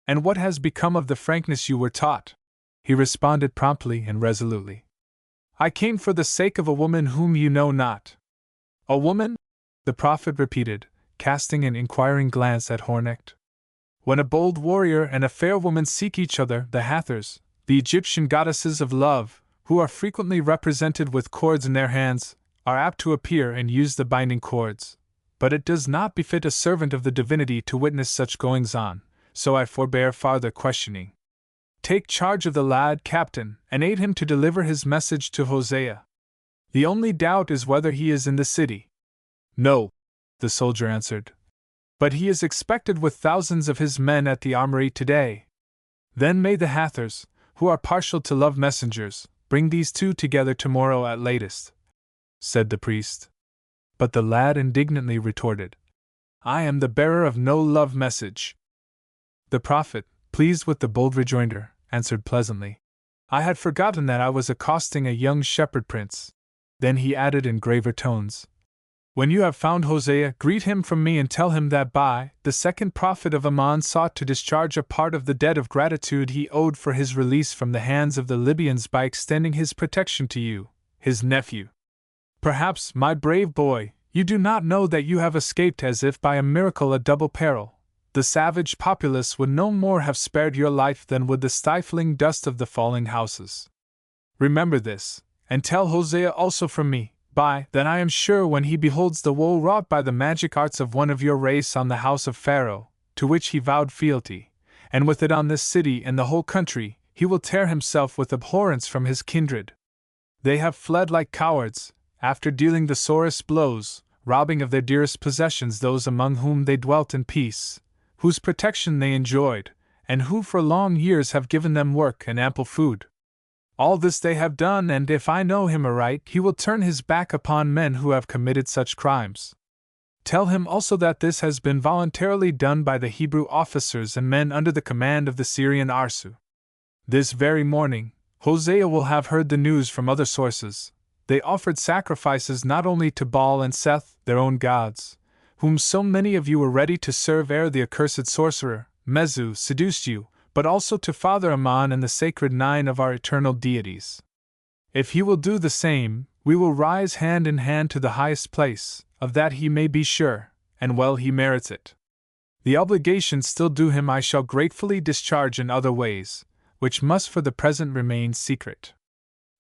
Speaker 1: "And what has become of the frankness you were taught?" he responded promptly and resolutely, "I came for the sake of a woman whom you know not." "A woman?" the prophet repeated, casting an inquiring glance at Hornecht. "When a bold warrior and a fair woman seek each other, the Hathors, the Egyptian goddesses of love, who are frequently represented with cords in their hands, are apt to appear and use the binding cords. But it does not befit a servant of the divinity to witness such goings-on, so I forbear farther questioning. Take charge of the lad, Captain, and aid him to deliver his message to Hosea. The only doubt is whether he is in the city." "No," the soldier answered. "But he is expected with thousands of his men at the armory today." "Then may the Hathors, who are partial to love messengers, bring these two together tomorrow at latest," said the priest. But the lad indignantly retorted, "I am the bearer of no love message." The prophet, pleased with the bold rejoinder, answered pleasantly, "I had forgotten that I was accosting a young shepherd prince." Then he added in graver tones, "When you have found Hosea, greet him from me and tell him that the second prophet of Ammon sought to discharge a part of the debt of gratitude he owed for his release from the hands of the Libyans by extending his protection to you, his nephew. Perhaps, my brave boy, you do not know that you have escaped as if by a miracle a double peril. The savage populace would no more have spared your life than would the stifling dust of the falling houses. Remember this, and tell Hosea also from me, then I am sure when he beholds the woe wrought by the magic arts of one of your race on the house of Pharaoh, to which he vowed fealty, and with it on this city and the whole country, he will tear himself with abhorrence from his kindred. They have fled like cowards, after dealing the sorest blows, robbing of their dearest possessions those among whom they dwelt in peace, whose protection they enjoyed, and who for long years have given them work and ample food. All this they have done, and if I know him aright, he will turn his back upon men who have committed such crimes. Tell him also that this has been voluntarily done by the Hebrew officers and men under the command of the Syrian Arsu. This very morning, Hosea will have heard the news from other sources. They offered sacrifices not only to Baal and Seth, their own gods, whom so many of you were ready to serve ere the accursed sorcerer, Mezu, seduced you, but also to Father Ammon and the sacred 9 of our eternal deities. If he will do the same, we will rise hand in hand to the highest place, of that he may be sure, and well he merits it. The obligations still due him I shall gratefully discharge in other ways, which must for the present remain secret.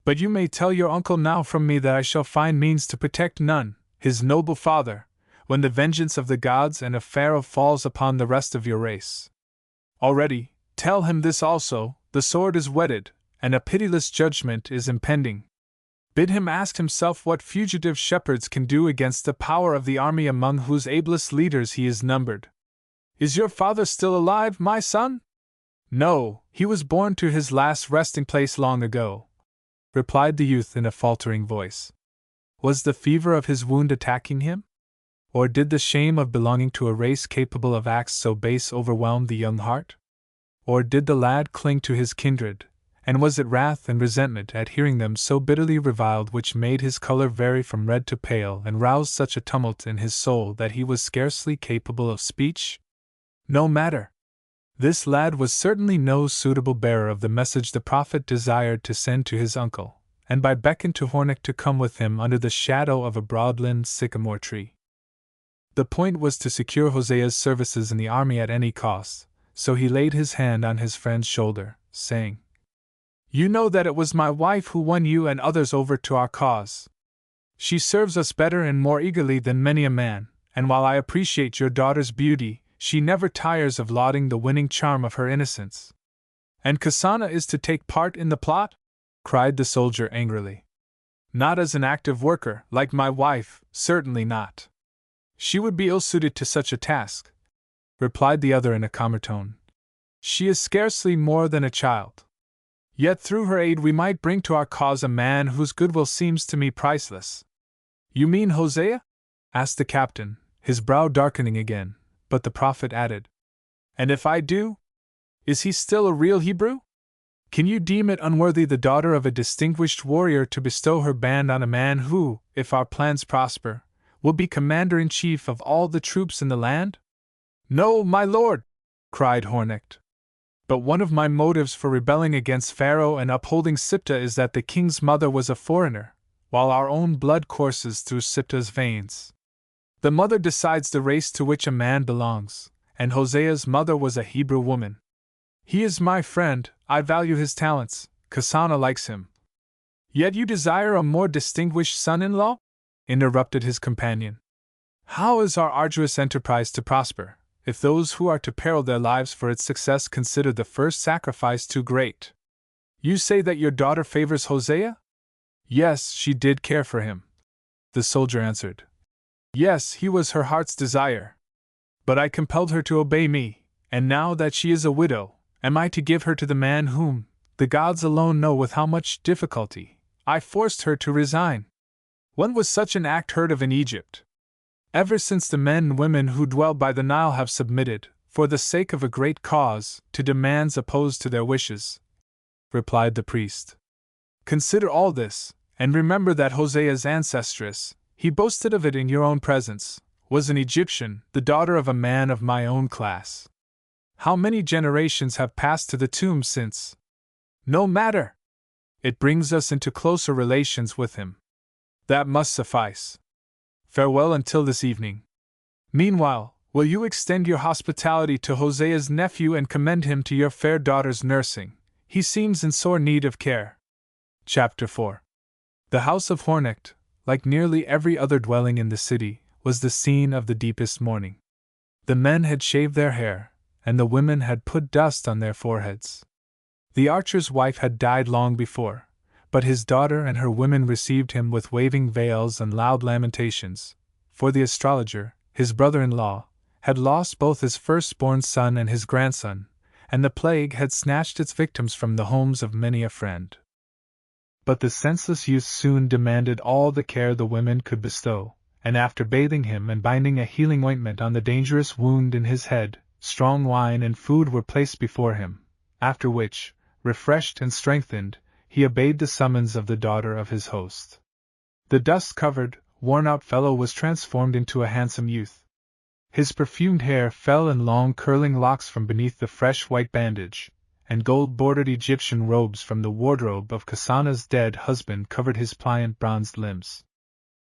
Speaker 1: But you may tell your uncle now from me that I shall find means to protect Nun, his noble father, when the vengeance of the gods and of Pharaoh falls upon the rest of your race. Already, tell him this also, the sword is whetted, and a pitiless judgment is impending. Bid him ask himself what fugitive shepherds can do against the power of the army among whose ablest leaders he is numbered. Is your father still alive, my son? No, he was borne to his last resting place long ago, replied the youth in a faltering voice. Was the fever of his wound attacking him? Or did the shame of belonging to a race capable of acts so base overwhelm the young heart? Or did the lad cling to his kindred, and was it wrath and resentment at hearing them so bitterly reviled which made his color vary from red to pale and roused such a tumult in his soul that he was scarcely capable of speech? No matter. This lad was certainly no suitable bearer of the message the prophet desired to send to his uncle, and by beckoned to Hornecht to come with him under the shadow of a broad-limbed sycamore tree. The point was to secure Hosea's services in the army at any cost, so he laid his hand on his friend's shoulder, saying, "You know that it was my wife who won you and others over to our cause. She serves us better and more eagerly than many a man, and while I appreciate your daughter's beauty, she never tires of lauding the winning charm of her innocence." "And Kasana is to take part in the plot?" cried the soldier angrily. "Not as an active worker, like my wife, certainly not. She would be ill-suited to such a task," replied the other in a calmer tone. "She is scarcely more than a child. Yet through her aid we might bring to our cause a man whose goodwill seems to me priceless." "You mean Hosea?" asked the captain, his brow darkening again, but the prophet added, "And if I do? Is he still a real Hebrew? Can you deem it unworthy the daughter of a distinguished warrior to bestow her band on a man who, if our plans prosper, will be commander-in-chief of all the troops in the land?" "No, my lord!" cried Hornecht. "But one of my motives for rebelling against Pharaoh and upholding Siptah is that the king's mother was a foreigner, while our own blood courses through Siptah's veins. The mother decides the race to which a man belongs, and Hosea's mother was a Hebrew woman. He is my friend, I value his talents, Kasana likes him." "Yet you desire a more distinguished son-in-law?" interrupted his companion. "How is our arduous enterprise to prosper, if those who are to peril their lives for its success consider the first sacrifice too great? You say that your daughter favors Hosea?" "Yes, she did care for him," the soldier answered. "Yes, he was her heart's desire. But I compelled her to obey me, and now that she is a widow, am I to give her to the man whom, the gods alone know with how much difficulty, I forced her to resign? When was such an act heard of in Egypt? Ever since the men and women who dwell by the Nile have submitted, for the sake of a great cause, to demands opposed to their wishes," replied the priest. "Consider all this, and remember that Hosea's ancestress, he boasted of it in your own presence, was an Egyptian, the daughter of a man of my own class. How many generations have passed to the tomb since? No matter! It brings us into closer relations with him. That must suffice. Farewell until this evening. Meanwhile, will you extend your hospitality to Hosea's nephew and commend him to your fair daughter's nursing? He seems in sore need of care." Chapter 4. The house of Hornecht, like nearly every other dwelling in the city, was the scene of the deepest mourning. The men had shaved their hair, and the women had put dust on their foreheads. The archer's wife had died long before, but his daughter and her women received him with waving veils and loud lamentations, for the astrologer, his brother-in-law, had lost both his firstborn son and his grandson, and the plague had snatched its victims from the homes of many a friend. But the senseless youth soon demanded all the care the women could bestow, and after bathing him and binding a healing ointment on the dangerous wound in his head, strong wine and food were placed before him, after which, refreshed and strengthened, he obeyed the summons of the daughter of his host. The dust-covered, worn-out fellow was transformed into a handsome youth. His perfumed hair fell in long curling locks from beneath the fresh white bandage, and gold-bordered Egyptian robes from the wardrobe of Kasana's dead husband covered his pliant bronzed limbs.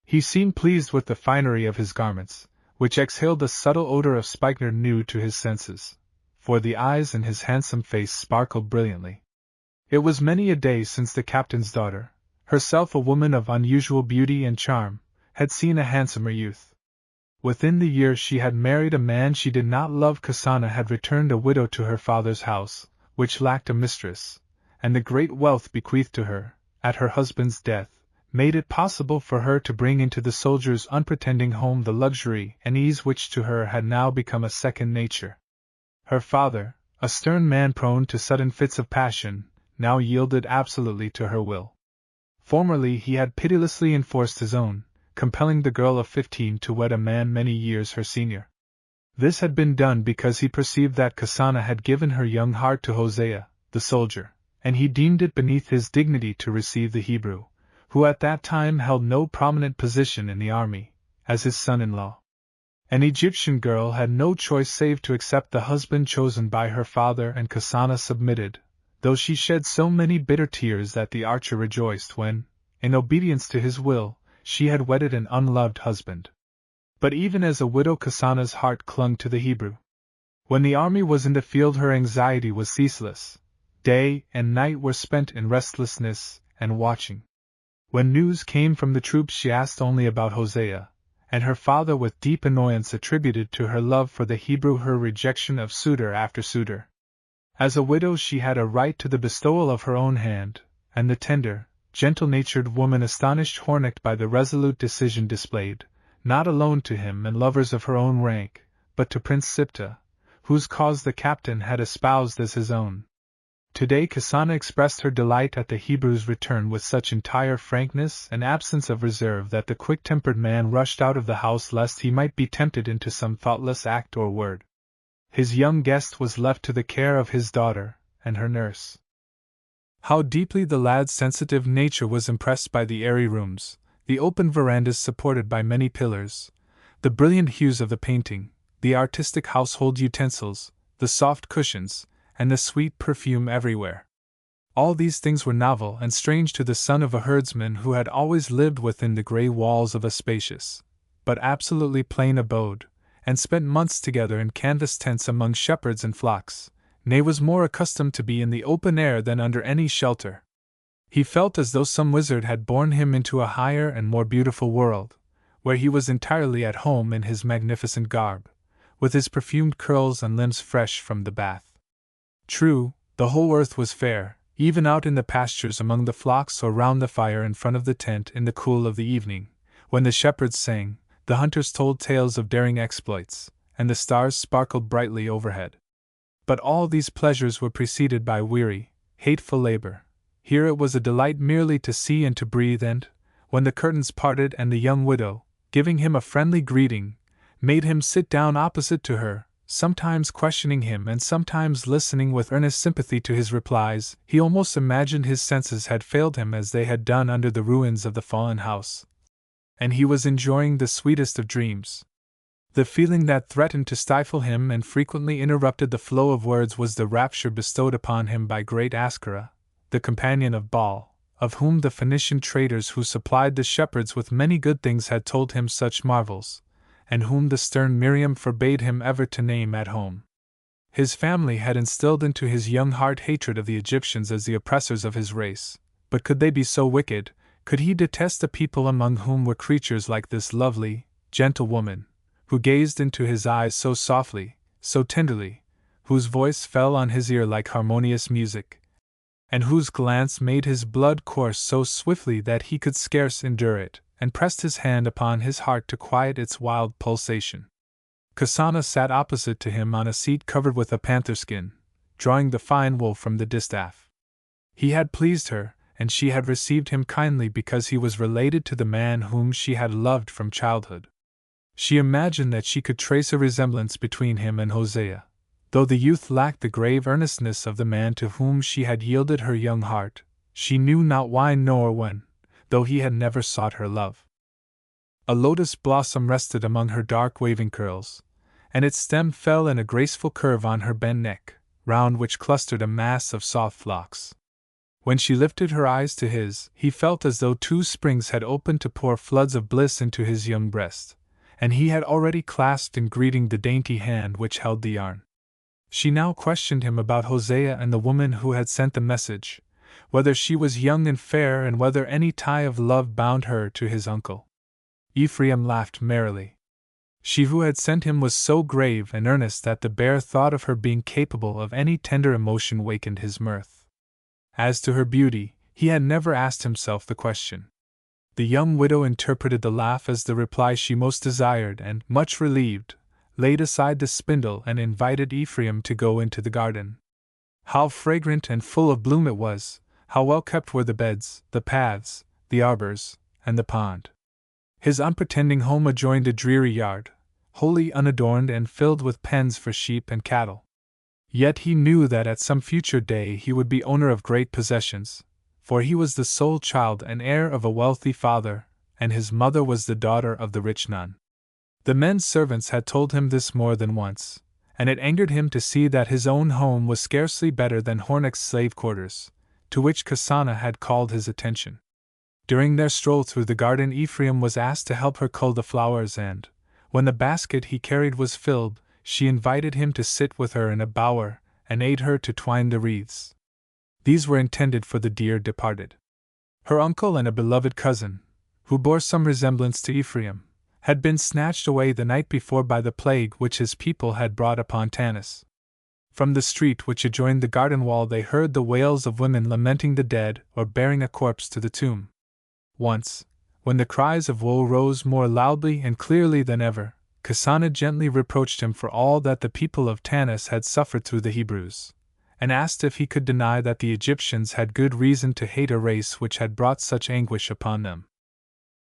Speaker 1: He seemed pleased with the finery of his garments, which exhaled a subtle odor of spikenard new to his senses, for the eyes in his handsome face sparkled brilliantly. It was many a day since the captain's daughter, herself a woman of unusual beauty and charm, had seen a handsomer youth. Within the year she had married a man she did not love. Kasana had returned a widow to her father's house, which lacked a mistress, and the great wealth bequeathed to her, at her husband's death, made it possible for her to bring into the soldier's unpretending home the luxury and ease which to her had now become a second nature. Her father, a stern man prone to sudden fits of passion, now yielded absolutely to her will. Formerly he had pitilessly enforced his own, compelling the girl of 15 to wed a man many years her senior. This had been done because he perceived that Kasana had given her young heart to Hosea, the soldier, and he deemed it beneath his dignity to receive the Hebrew, who at that time held no prominent position in the army, as his son-in-law. An Egyptian girl had no choice save to accept the husband chosen by her father, and Kasana submitted, though she shed so many bitter tears that the archer rejoiced when, in obedience to his will, she had wedded an unloved husband. But even as a widow Kasana's heart clung to the Hebrew. When the army was in the field her anxiety was ceaseless. Day and night were spent in restlessness and watching. When news came from the troops she asked only about Hosea, and her father with deep annoyance attributed to her love for the Hebrew her rejection of suitor after suitor. As a widow she had a right to the bestowal of her own hand, and the tender, gentle-natured woman astonished Hornecht by the resolute decision displayed, not alone to him and lovers of her own rank, but to Prince Siptah, whose cause the captain had espoused as his own. Today Kasana expressed her delight at the Hebrew's return with such entire frankness and absence of reserve that the quick-tempered man rushed out of the house lest he might be tempted into some thoughtless act or word. His young guest was left to the care of his daughter and her nurse. How deeply the lad's sensitive nature was impressed by the airy rooms, the open verandas supported by many pillars, the brilliant hues of the painting, the artistic household utensils, the soft cushions, and the sweet perfume everywhere. All these things were novel and strange to the son of a herdsman who had always lived within the grey walls of a spacious, but absolutely plain abode, and spent months together in canvas tents among shepherds and flocks, nay, was more accustomed to be in the open air than under any shelter. He felt as though some wizard had borne him into a higher and more beautiful world, where he was entirely at home in his magnificent garb, with his perfumed curls and limbs fresh from the bath. True, the whole earth was fair, even out in the pastures among the flocks or round the fire in front of the tent in the cool of the evening, when the shepherds sang, the hunters told tales of daring exploits, and the stars sparkled brightly overhead. But all these pleasures were preceded by weary, hateful labor. Here it was a delight merely to see and to breathe, and, when the curtains parted and the young widow, giving him a friendly greeting, made him sit down opposite to her, sometimes questioning him and sometimes listening with earnest sympathy to his replies, he almost imagined his senses had failed him as they had done under the ruins of the fallen house, and he was enjoying the sweetest of dreams. The feeling that threatened to stifle him and frequently interrupted the flow of words was the rapture bestowed upon him by great Ascara, the companion of Baal, of whom the Phoenician traders who supplied the shepherds with many good things had told him such marvels, and whom the stern Miriam forbade him ever to name at home. His family had instilled into his young heart hatred of the Egyptians as the oppressors of his race, but could they be so wicked? Could he detest a people among whom were creatures like this lovely, gentle woman, who gazed into his eyes so softly, so tenderly, whose voice fell on his ear like harmonious music, and whose glance made his blood course so swiftly that he could scarce endure it, and pressed his hand upon his heart to quiet its wild pulsation? Kasana sat opposite to him on a seat covered with a panther skin, drawing the fine wool from the distaff. He had pleased her, and she had received him kindly because he was related to the man whom she had loved from childhood. She imagined that she could trace a resemblance between him and Hosea, though the youth lacked the grave earnestness of the man to whom she had yielded her young heart. She knew not why nor when, though he had never sought her love. A lotus blossom rested among her dark waving curls, and its stem fell in a graceful curve on her bent neck, round which clustered a mass of soft locks. When she lifted her eyes to his, he felt as though two springs had opened to pour floods of bliss into his young breast, and he had already clasped in greeting the dainty hand which held the yarn. She now questioned him about Hosea and the woman who had sent the message, whether she was young and fair and whether any tie of love bound her to his uncle. Ephraim laughed merrily. She who had sent him was so grave and earnest that the bare thought of her being capable of any tender emotion wakened his mirth. As to her beauty, he had never asked himself the question. The young widow interpreted the laugh as the reply she most desired and, much relieved, laid aside the spindle and invited Ephraim to go into the garden. How fragrant and full of bloom it was! How well kept were the beds, the paths, the arbors, and the pond! His unpretending home adjoined a dreary yard, wholly unadorned and filled with pens for sheep and cattle. Yet he knew that at some future day he would be owner of great possessions, for he was the sole child and heir of a wealthy father, and his mother was the daughter of the rich nun. The men servants had told him this more than once, and it angered him to see that his own home was scarcely better than Hornek's slave quarters, to which Kasana had called his attention. During their stroll through the garden, Ephraim was asked to help her cull the flowers, and, when the basket he carried was filled, she invited him to sit with her in a bower and aid her to twine the wreaths. These were intended for the dear departed. Her uncle and a beloved cousin, who bore some resemblance to Ephraim, had been snatched away the night before by the plague which his people had brought upon Tanis. From the street which adjoined the garden wall they heard the wails of women lamenting the dead or bearing a corpse to the tomb. Once, when the cries of woe rose more loudly and clearly than ever, Kasana gently reproached him for all that the people of Tanis had suffered through the Hebrews, and asked if he could deny that the Egyptians had good reason to hate a race which had brought such anguish upon them.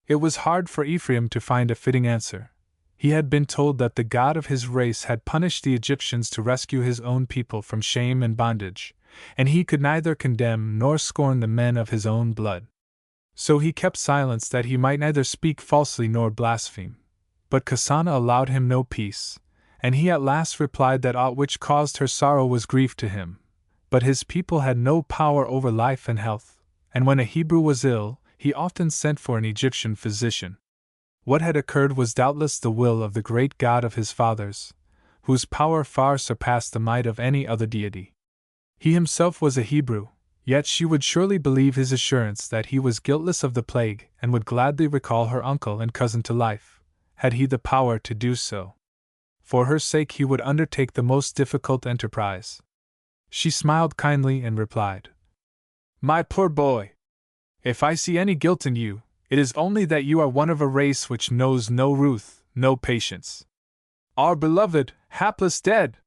Speaker 1: It was hard for Ephraim to find a fitting answer. He had been told that the God of his race had punished the Egyptians to rescue his own people from shame and bondage, and he could neither condemn nor scorn the men of his own blood. So he kept silence that he might neither speak falsely nor blaspheme. But Kasana allowed him no peace, and he at last replied that aught which caused her sorrow was grief to him. But his people had no power over life and health, and when a Hebrew was ill, he often sent for an Egyptian physician. What had occurred was doubtless the will of the great God of his fathers, whose power far surpassed the might of any other deity. He himself was a Hebrew, yet she would surely believe his assurance that he was guiltless of the plague and would gladly recall her uncle and cousin to life, had he the power to do so. For her sake he would undertake the most difficult enterprise. She smiled kindly and replied, "My poor boy! If I see any guilt in you, it is only that you are one of a race which knows no ruth, no patience. Our beloved, hapless dead!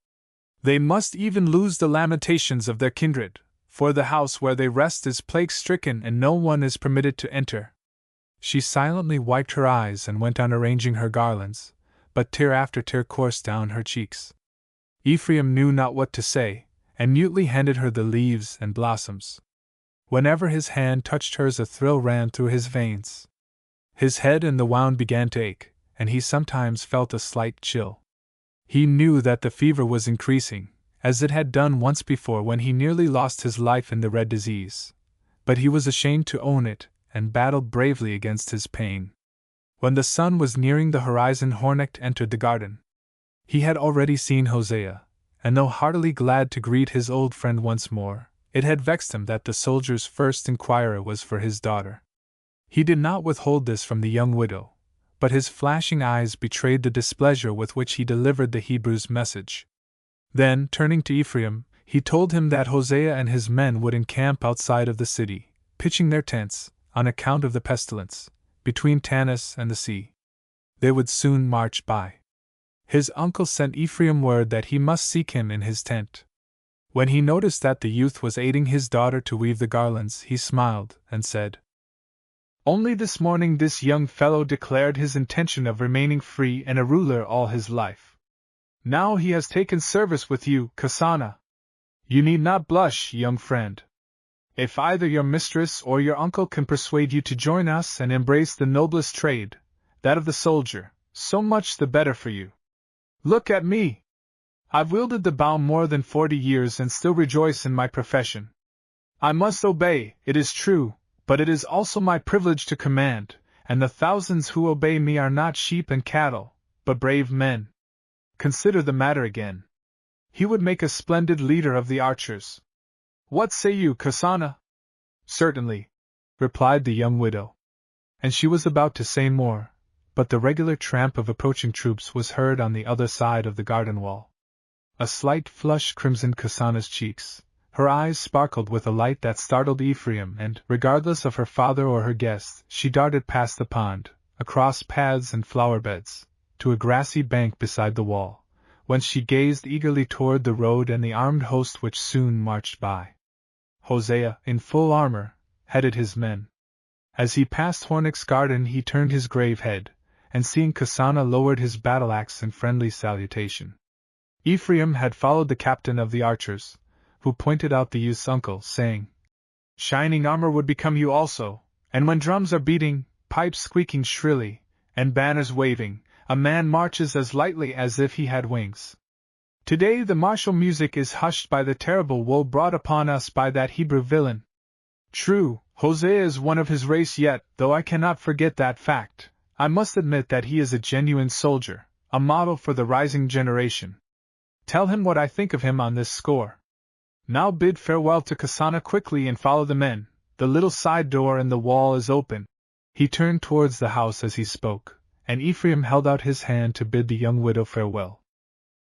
Speaker 1: They must even lose the lamentations of their kindred, for the house where they rest is plague-stricken and no one is permitted to enter." She silently wiped her eyes and went on arranging her garlands, but tear after tear coursed down her cheeks. Ephraim knew not what to say, and mutely handed her the leaves and blossoms. Whenever his hand touched hers a thrill ran through his veins. His head and the wound began to ache, and he sometimes felt a slight chill. He knew that the fever was increasing, as it had done once before when he nearly lost his life in the red disease, but he was ashamed to own it, and battled bravely against his pain. When the sun was nearing the horizon, Hornecht entered the garden. He had already seen Hosea, and though heartily glad to greet his old friend once more, it had vexed him that the soldier's first inquiry was for his daughter. He did not withhold this from the young widow, but his flashing eyes betrayed the displeasure with which he delivered the Hebrew's message. Then, turning to Ephraim, he told him that Hosea and his men would encamp outside of the city, pitching their tents, on account of the pestilence, between Tanis and the sea. They would soon march by. His uncle sent Ephraim word that he must seek him in his tent. When he noticed that the youth was aiding his daughter to weave the garlands, he smiled and said, "Only this morning this young fellow declared his intention of remaining free and a ruler all his life. Now he has taken service with you, Kasana. You need not blush, young friend. If either your mistress or your uncle can persuade you to join us and embrace the noblest trade, that of the soldier, so much the better for you. Look at me! I've wielded the bow more than 40 years and still rejoice in my profession. I must obey, it is true, but it is also my privilege to command, and the thousands who obey me are not sheep and cattle, but brave men. Consider the matter again. He would make a splendid leader of the archers. What say you, Kasana?" "Certainly," replied the young widow. And she was about to say more, but the regular tramp of approaching troops was heard on the other side of the garden wall. A slight flush crimsoned Kasana's cheeks. Her eyes sparkled with a light that startled Ephraim, and, regardless of her father or her guests, she darted past the pond, across paths and flower beds, to a grassy bank beside the wall, whence she gazed eagerly toward the road and the armed host which soon marched by. Hosea, in full armor, headed his men. As he passed Hornecht's garden he turned his grave head, and seeing Kasana lowered his battle-axe in friendly salutation. Ephraim had followed the captain of the archers, who pointed out the youth's uncle, saying, "Shining armor would become you also, and when drums are beating, pipes squeaking shrilly, and banners waving, a man marches as lightly as if he had wings. Today the martial music is hushed by the terrible woe brought upon us by that Hebrew villain. True, Hosea is one of his race yet, though I cannot forget that fact. I must admit that he is a genuine soldier, a model for the rising generation. Tell him what I think of him on this score. Now bid farewell to Kasana quickly and follow the men. The little side door in the wall is open." He turned towards the house as he spoke, and Ephraim held out his hand to bid the young widow farewell.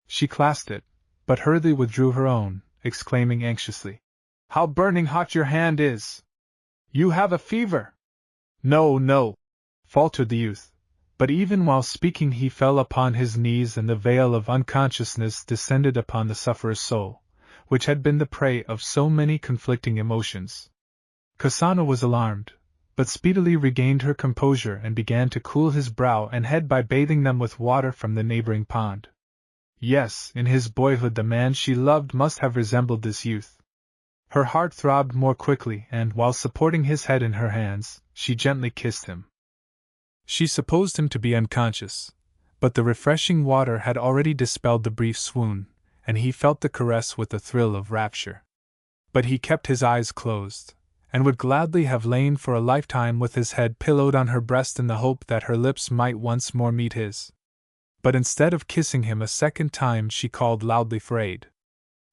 Speaker 1: She clasped it, but hurriedly withdrew her own, exclaiming anxiously, "How burning hot your hand is! You have a fever!" "No, no," faltered the youth, but even while speaking he fell upon his knees and the veil of unconsciousness descended upon the sufferer's soul, which had been the prey of so many conflicting emotions. Kasana was alarmed, but speedily regained her composure and began to cool his brow and head by bathing them with water from the neighboring pond. Yes, in his boyhood the man she loved must have resembled this youth. Her heart throbbed more quickly, and while supporting his head in her hands, she gently kissed him. She supposed him to be unconscious, but the refreshing water had already dispelled the brief swoon, and he felt the caress with a thrill of rapture. But he kept his eyes closed, and would gladly have lain for a lifetime with his head pillowed on her breast in the hope that her lips might once more meet his. But instead of kissing him a second time, she called loudly for aid.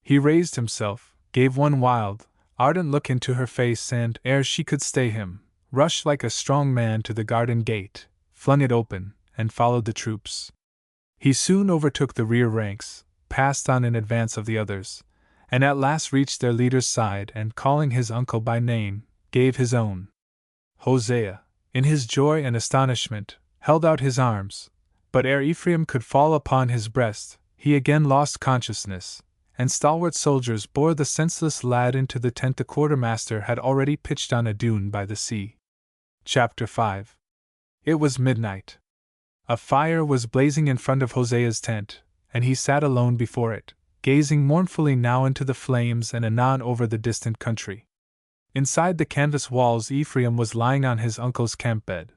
Speaker 1: He raised himself, gave one wild, ardent look into her face, and, ere she could stay him, rushed like a strong man to the garden gate, flung it open, and followed the troops. He soon overtook the rear ranks, passed on in advance of the others, and at last reached their leader's side and, calling his uncle by name, gave his own. Hosea, in his joy and astonishment, held out his arms, but ere Ephraim could fall upon his breast, he again lost consciousness, and stalwart soldiers bore the senseless lad into the tent the quartermaster had already pitched on a dune by the sea. Chapter 5. It was midnight. A fire was blazing in front of Hosea's tent, and he sat alone before it, gazing mournfully now into the flames and anon over the distant country. Inside the canvas walls Ephraim was lying on his uncle's camp bed.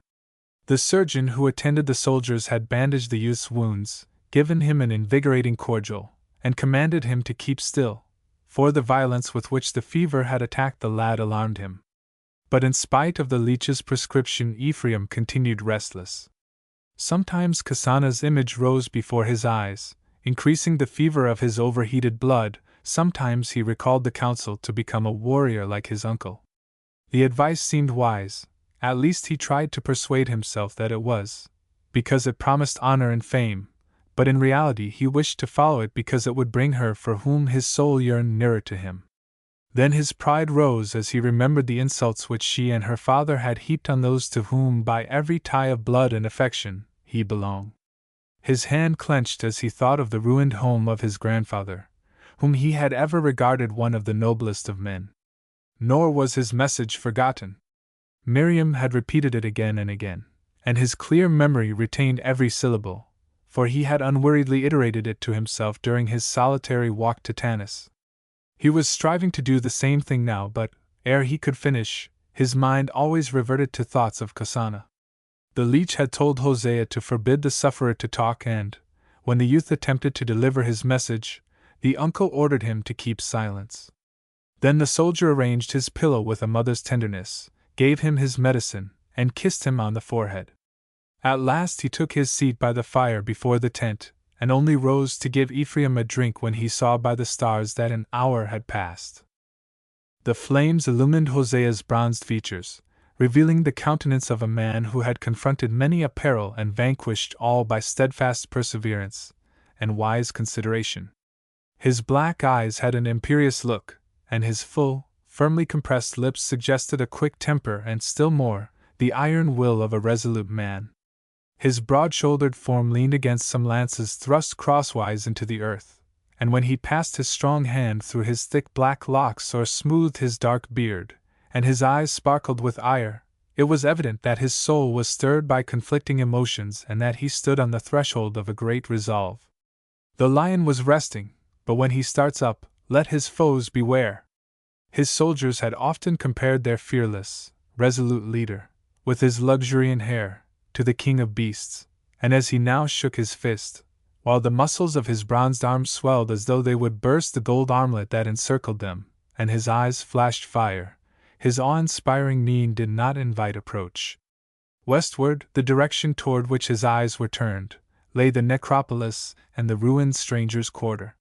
Speaker 1: The surgeon who attended the soldiers had bandaged the youth's wounds, given him an invigorating cordial, and commanded him to keep still, for the violence with which the fever had attacked the lad alarmed him. But in spite of the leech's prescription, Ephraim continued restless. Sometimes Kasana's image rose before his eyes, increasing the fever of his overheated blood. Sometimes he recalled the counsel to become a warrior like his uncle. The advice seemed wise, at least he tried to persuade himself that it was, because it promised honor and fame, but in reality he wished to follow it because it would bring her for whom his soul yearned nearer to him. Then his pride rose as he remembered the insults which she and her father had heaped on those to whom, by every tie of blood and affection, he belonged. His hand clenched as he thought of the ruined home of his grandfather, whom he had ever regarded one of the noblest of men. Nor was his message forgotten. Miriam had repeated it again and again, and his clear memory retained every syllable, for he had unweariedly iterated it to himself during his solitary walk to Tanis. He was striving to do the same thing now, but, ere he could finish, his mind always reverted to thoughts of Kasana. The leech had told Hosea to forbid the sufferer to talk, and, when the youth attempted to deliver his message, the uncle ordered him to keep silence. Then the soldier arranged his pillow with a mother's tenderness, gave him his medicine, and kissed him on the forehead. At last he took his seat by the fire before the tent, and only rose to give Ephraim a drink when he saw by the stars that an hour had passed. The flames illumined Hosea's bronzed features, revealing the countenance of a man who had confronted many a peril and vanquished all by steadfast perseverance and wise consideration. His black eyes had an imperious look, and his full, firmly compressed lips suggested a quick temper and, still more, the iron will of a resolute man. His broad-shouldered form leaned against some lances thrust crosswise into the earth, and when he passed his strong hand through his thick black locks or smoothed his dark beard, and his eyes sparkled with ire, it was evident that his soul was stirred by conflicting emotions and that he stood on the threshold of a great resolve. The lion was resting, but when he starts up, let his foes beware. His soldiers had often compared their fearless, resolute leader, with his luxuriant hair, to the king of beasts, and as he now shook his fist, while the muscles of his bronzed arms swelled as though they would burst the gold armlet that encircled them, and his eyes flashed fire, his awe-inspiring mien did not invite approach. Westward, the direction toward which his eyes were turned, lay the necropolis and the ruined strangers' quarter.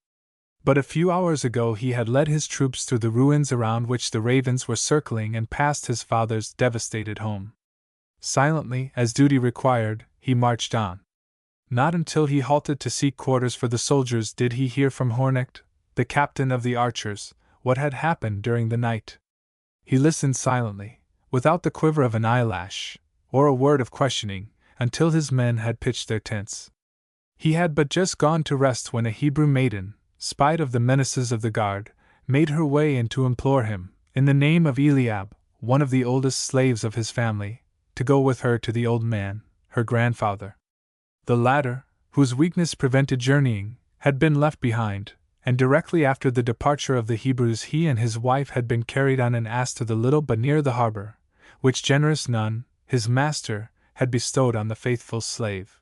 Speaker 1: But a few hours ago he had led his troops through the ruins around which the ravens were circling and past his father's devastated home. Silently, as duty required, he marched on. Not until he halted to seek quarters for the soldiers did he hear from Hornecht, the captain of the archers, what had happened during the night. He listened silently, without the quiver of an eyelash, or a word of questioning, until his men had pitched their tents. He had but just gone to rest when a Hebrew maiden, spite of the menaces of the guard, made her way in to implore him, in the name of Eliab, one of the oldest slaves of his family, to go with her to the old man, her grandfather. The latter, whose weakness prevented journeying, had been left behind, and directly after the departure of the Hebrews he and his wife had been carried on an ass to the little but near the harbor, which generous Nun, his master, had bestowed on the faithful slave.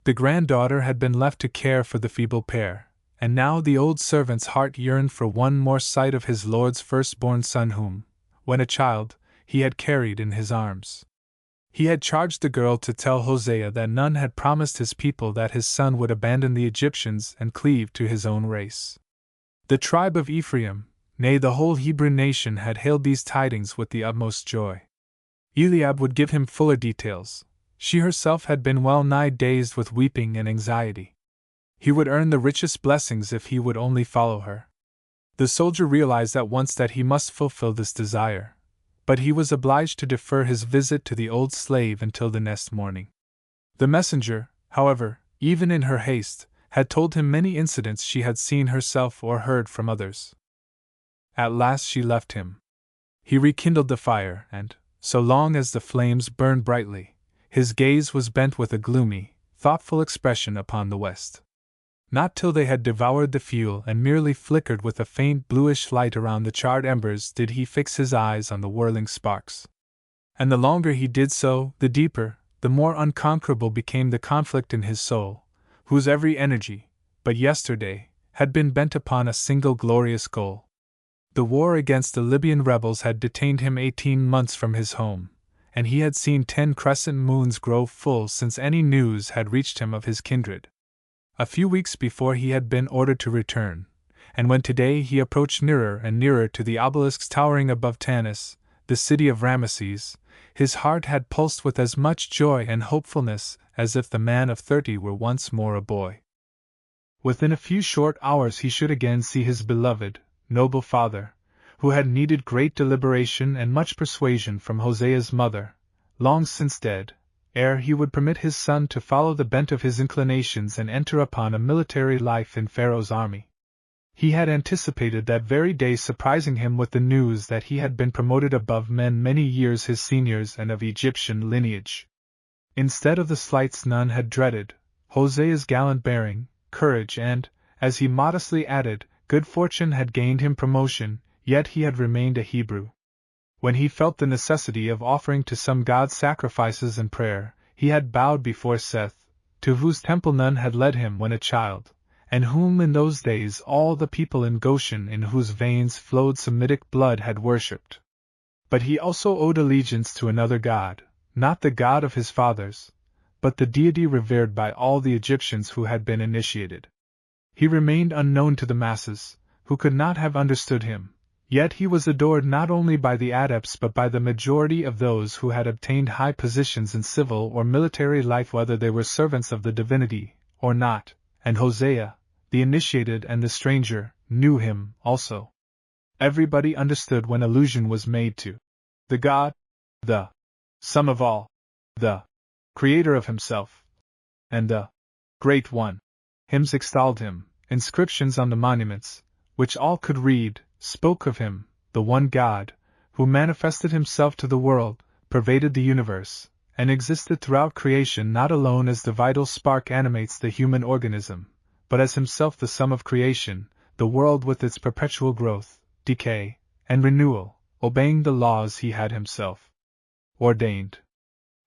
Speaker 1: The granddaughter had been left to care for the feeble pair, and now the old servant's heart yearned for one more sight of his lord's firstborn son whom, when a child, he had carried in his arms. He had charged the girl to tell Hosea that Nun had promised his people that his son would abandon the Egyptians and cleave to his own race. The tribe of Ephraim, nay the whole Hebrew nation, had hailed these tidings with the utmost joy. Eliab would give him fuller details. She herself had been well nigh dazed with weeping and anxiety. He would earn the richest blessings if he would only follow her. The soldier realized at once that he must fulfill this desire, but he was obliged to defer his visit to the old slave until the next morning. The messenger, however, even in her haste, had told him many incidents she had seen herself or heard from others. At last she left him. He rekindled the fire, and, so long as the flames burned brightly, his gaze was bent with a gloomy, thoughtful expression upon the west. Not till they had devoured the fuel and merely flickered with a faint bluish light around the charred embers did he fix his eyes on the whirling sparks. And the longer he did so, the deeper, the more unconquerable became the conflict in his soul, whose every energy, but yesterday, had been bent upon a single glorious goal. The war against the Libyan rebels had detained him 18 months from his home, and he had seen 10 crescent moons grow full since any news had reached him of his kindred. A few weeks before he had been ordered to return, and when today he approached nearer and nearer to the obelisks towering above Tanis, the city of Ramesses, his heart had pulsed with as much joy and hopefulness as if the man of 30 were once more a boy. Within a few short hours he should again see his beloved, noble father, who had needed great deliberation and much persuasion from Hosea's mother, long since dead, ere he would permit his son to follow the bent of his inclinations and enter upon a military life in Pharaoh's army. He had anticipated that very day, surprising him with the news that he had been promoted above men many years his seniors and of Egyptian lineage. Instead of the slights Nun had dreaded, Hosea's gallant bearing, courage and, as he modestly added, good fortune had gained him promotion, yet he had remained a Hebrew. When he felt the necessity of offering to some god sacrifices and prayer, he had bowed before Seth, to whose temple Nun had led him when a child, and whom in those days all the people in Goshen in whose veins flowed Semitic blood had worshipped. But he also owed allegiance to another god, not the god of his fathers, but the deity revered by all the Egyptians who had been initiated. He remained unknown to the masses, who could not have understood him. Yet he was adored not only by the adepts but by the majority of those who had obtained high positions in civil or military life, whether they were servants of the divinity or not, and Hosea, the initiated and the stranger, knew him also. Everybody understood when allusion was made to the God, the sum of all, the creator of himself, and the Great One. Hymns extolled him, inscriptions on the monuments, which all could read, spoke of him, the one God, who manifested himself to the world, pervaded the universe, and existed throughout creation not alone as the vital spark animates the human organism, but as himself the sum of creation, the world with its perpetual growth, decay, and renewal, obeying the laws he had himself ordained.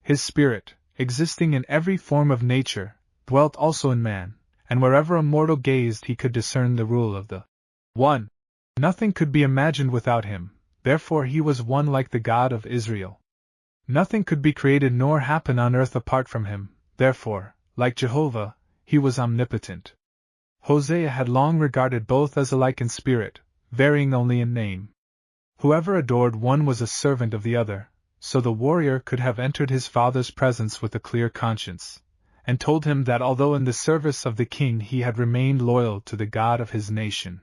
Speaker 1: His spirit, existing in every form of nature, dwelt also in man, and wherever a mortal gazed he could discern the rule of the One. Nothing could be imagined without him, therefore he was one like the God of Israel. Nothing could be created nor happen on earth apart from him, therefore, like Jehovah, he was omnipotent. Hosea had long regarded both as alike in spirit, varying only in name. Whoever adored one was a servant of the other, so the warrior could have entered his father's presence with a clear conscience, and told him that although in the service of the king he had remained loyal to the God of his nation.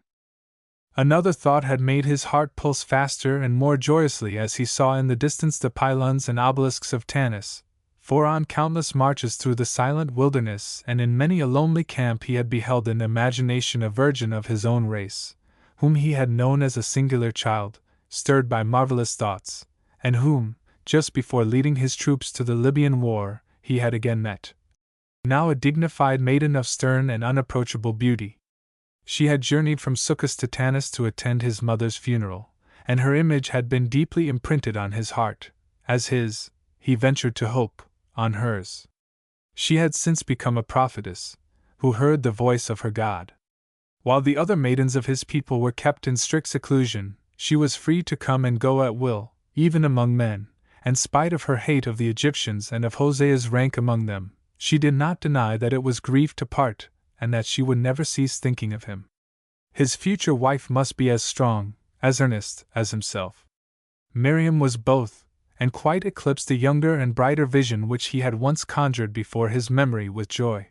Speaker 1: Another thought had made his heart pulse faster and more joyously as he saw in the distance the pylons and obelisks of Tanis, for on countless marches through the silent wilderness and in many a lonely camp he had beheld in imagination a virgin of his own race, whom he had known as a singular child, stirred by marvelous thoughts, and whom, just before leading his troops to the Libyan war, he had again met. Now a dignified maiden of stern and unapproachable beauty. She had journeyed from Sucos to Tanis to attend his mother's funeral, and her image had been deeply imprinted on his heart, as his, he ventured to hope, on hers. She had since become a prophetess, who heard the voice of her God. While the other maidens of his people were kept in strict seclusion, she was free to come and go at will, even among men, and spite of her hate of the Egyptians and of Hosea's rank among them, she did not deny that it was grief to part, and that she would never cease thinking of him. His future wife must be as strong, as earnest, as himself. Miriam was both, and quite eclipsed the younger and brighter vision which he had once conjured before his memory with joy.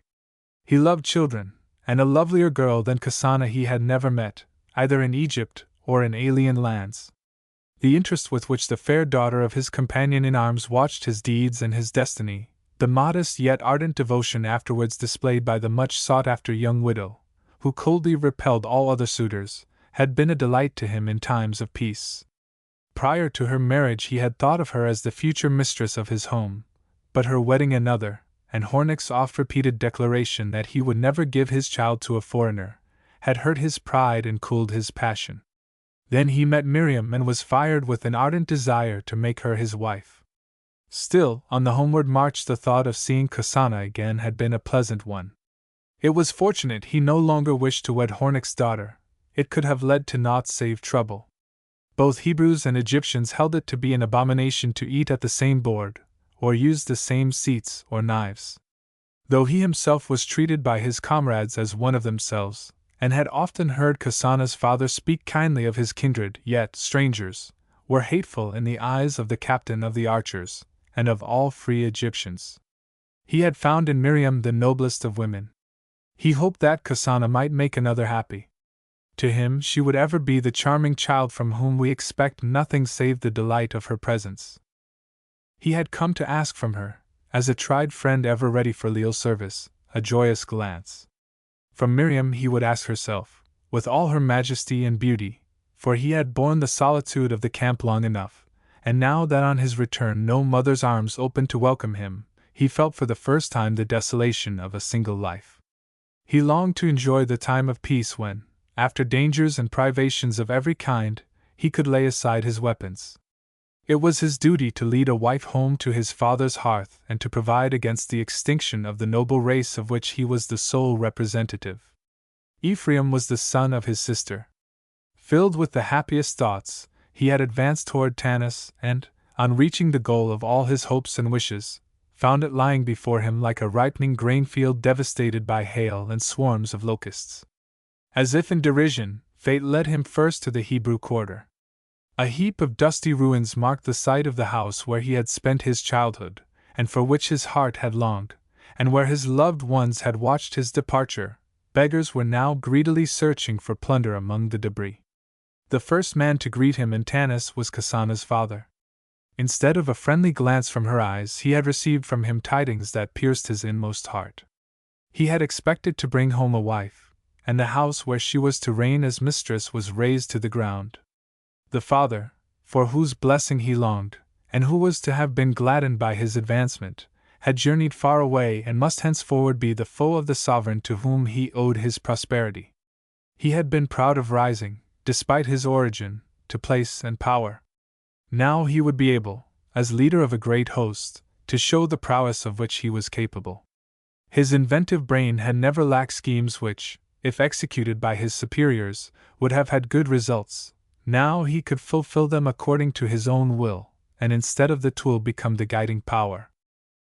Speaker 1: He loved children, and a lovelier girl than Kasana he had never met, either in Egypt or in alien lands. The interest with which the fair daughter of his companion in arms watched his deeds and his destiny, the modest yet ardent devotion afterwards displayed by the much sought-after young widow, who coldly repelled all other suitors, had been a delight to him in times of peace. Prior to her marriage he had thought of her as the future mistress of his home, but her wedding another, and Hornick's oft-repeated declaration that he would never give his child to a foreigner, had hurt his pride and cooled his passion. Then he met Miriam and was fired with an ardent desire to make her his wife. Still, on the homeward march the thought of seeing Kasana again had been a pleasant one. It was fortunate he no longer wished to wed Hornick's daughter. It could have led to naught save trouble. Both Hebrews and Egyptians held it to be an abomination to eat at the same board, or use the same seats or knives. Though he himself was treated by his comrades as one of themselves, and had often heard Kasana's father speak kindly of his kindred, yet strangers were hateful in the eyes of the captain of the archers, and of all free Egyptians. He had found in Miriam the noblest of women. He hoped that Kasana might make another happy. To him she would ever be the charming child from whom we expect nothing save the delight of her presence. He had come to ask from her, as a tried friend ever ready for leal service, a joyous glance. From Miriam he would ask herself, with all her majesty and beauty, for he had borne the solitude of the camp long enough, and now that on his return no mother's arms opened to welcome him, he felt for the first time the desolation of a single life. He longed to enjoy the time of peace when, after dangers and privations of every kind, he could lay aside his weapons. It was his duty to lead a wife home to his father's hearth and to provide against the extinction of the noble race of which he was the sole representative. Ephraim was the son of his sister. Filled with the happiest thoughts, he had advanced toward Tanis and, on reaching the goal of all his hopes and wishes, found it lying before him like a ripening grain field devastated by hail and swarms of locusts. As if in derision, fate led him first to the Hebrew quarter. A heap of dusty ruins marked the site of the house where he had spent his childhood, and for which his heart had longed, and where his loved ones had watched his departure. Beggars were now greedily searching for plunder among the debris. The first man to greet him in Tanis was Kasana's father. Instead of a friendly glance from her eyes, he had received from him tidings that pierced his inmost heart. He had expected to bring home a wife, and the house where she was to reign as mistress was razed to the ground. The father, for whose blessing he longed, and who was to have been gladdened by his advancement, had journeyed far away and must henceforward be the foe of the sovereign to whom he owed his prosperity. He had been proud of rising, despite his origin, to place and power. Now he would be able, as leader of a great host, to show the prowess of which he was capable. His inventive brain had never lacked schemes which, if executed by his superiors, would have had good results. Now he could fulfill them according to his own will, and instead of the tool become the guiding power.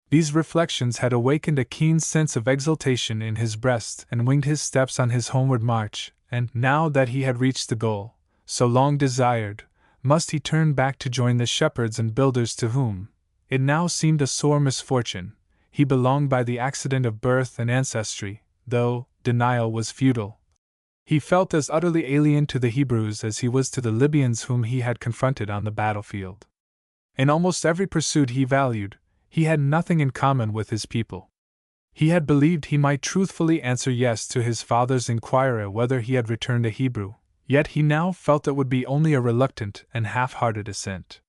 Speaker 1: These reflections had awakened a keen sense of exultation in his breast and winged his steps on his homeward march, and now that he had reached the goal, so long desired, must he turn back to join the shepherds and builders to whom, it now seemed a sore misfortune, he belonged by the accident of birth and ancestry, though denial was futile. He felt as utterly alien to the Hebrews as he was to the Libyans whom he had confronted on the battlefield. In almost every pursuit he valued, he had nothing in common with his people. He had believed he might truthfully answer yes to his father's inquiry whether he had returned a Hebrew, Yet he now felt it would be only a reluctant and half-hearted assent.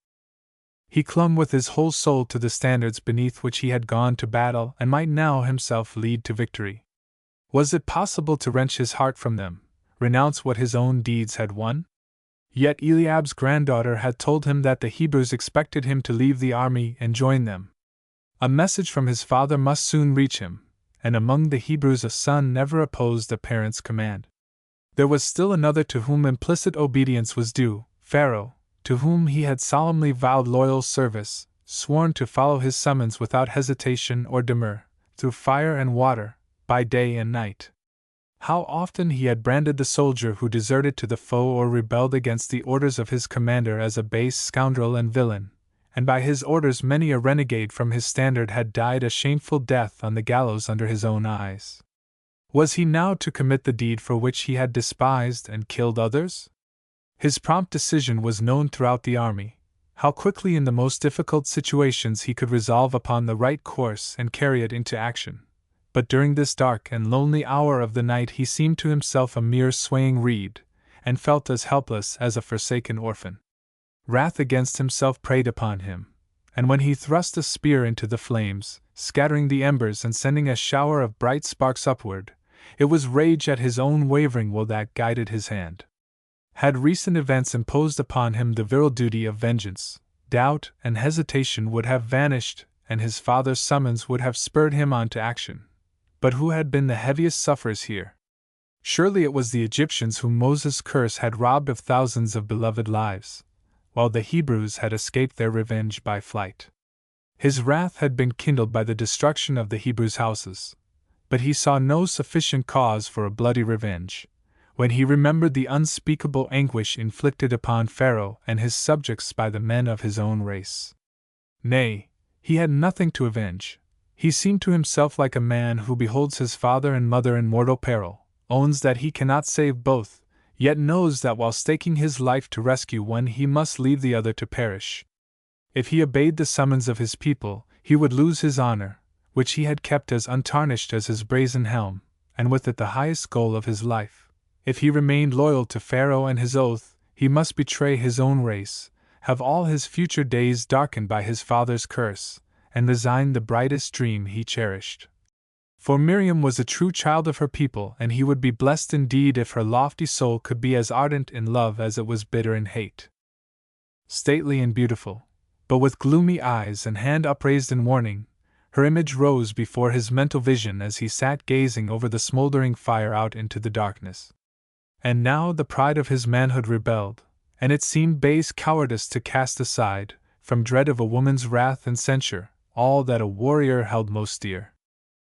Speaker 1: He clung with his whole soul to the standards beneath which he had gone to battle and might now himself lead to victory. Was it possible to wrench his heart from them, renounce what his own deeds had won? Yet Eliab's granddaughter had told him that the Hebrews expected him to leave the army and join them. A message from his father must soon reach him, and among the Hebrews a son never opposed a parent's command. There was still another to whom implicit obedience was due, Pharaoh, to whom he had solemnly vowed loyal service, sworn to follow his summons without hesitation or demur, through fire and water, by day and night. How often he had branded the soldier who deserted to the foe or rebelled against the orders of his commander as a base scoundrel and villain, and by his orders many a renegade from his standard had died a shameful death on the gallows under his own eyes. Was he now to commit the deed for which he had despised and killed others? His prompt decision was known throughout the army. How quickly in the most difficult situations he could resolve upon the right course and carry it into action. But during this dark and lonely hour of the night he seemed to himself a mere swaying reed, and felt as helpless as a forsaken orphan. Wrath against himself preyed upon him, and when he thrust a spear into the flames, scattering the embers and sending a shower of bright sparks upward, it was rage at his own wavering will that guided his hand. Had recent events imposed upon him the virile duty of vengeance, doubt and hesitation would have vanished, and his father's summons would have spurred him on to action. But who had been the heaviest sufferers here? Surely it was the Egyptians whom Moses' curse had robbed of thousands of beloved lives, while the Hebrews had escaped their revenge by flight. His wrath had been kindled by the destruction of the Hebrews' houses, but he saw no sufficient cause for a bloody revenge, when he remembered the unspeakable anguish inflicted upon Pharaoh and his subjects by the men of his own race. Nay, he had nothing to avenge. He seemed to himself like a man who beholds his father and mother in mortal peril, owns that he cannot save both, yet knows that while staking his life to rescue one he must leave the other to perish. If he obeyed the summons of his people, he would lose his honor, which he had kept as untarnished as his brazen helm, and with it the highest goal of his life. If he remained loyal to Pharaoh and his oath, he must betray his own race, have all his future days darkened by his father's curse, and resign the brightest dream he cherished. For Miriam was a true child of her people, and he would be blessed indeed if her lofty soul could be as ardent in love as it was bitter in hate. Stately and beautiful, but with gloomy eyes and hand upraised in warning, her image rose before his mental vision as he sat gazing over the smoldering fire out into the darkness. And now the pride of his manhood rebelled, and it seemed base cowardice to cast aside, from dread of a woman's wrath and censure, all that a warrior held most dear.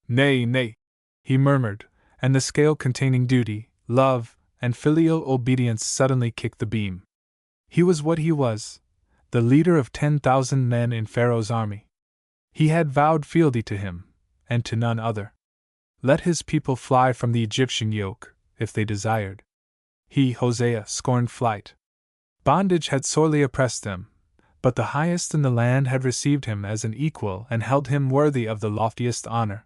Speaker 1: Nay, nay, he murmured, and the scale containing duty, love, and filial obedience suddenly kicked the beam. He was what he was, the leader of 10,000 men in Pharaoh's army. He had vowed fealty to him, and to none other. Let his people fly from the Egyptian yoke, if they desired. He, Hosea, scorned flight. Bondage had sorely oppressed them, but the highest in the land had received him as an equal and held him worthy of the loftiest honor.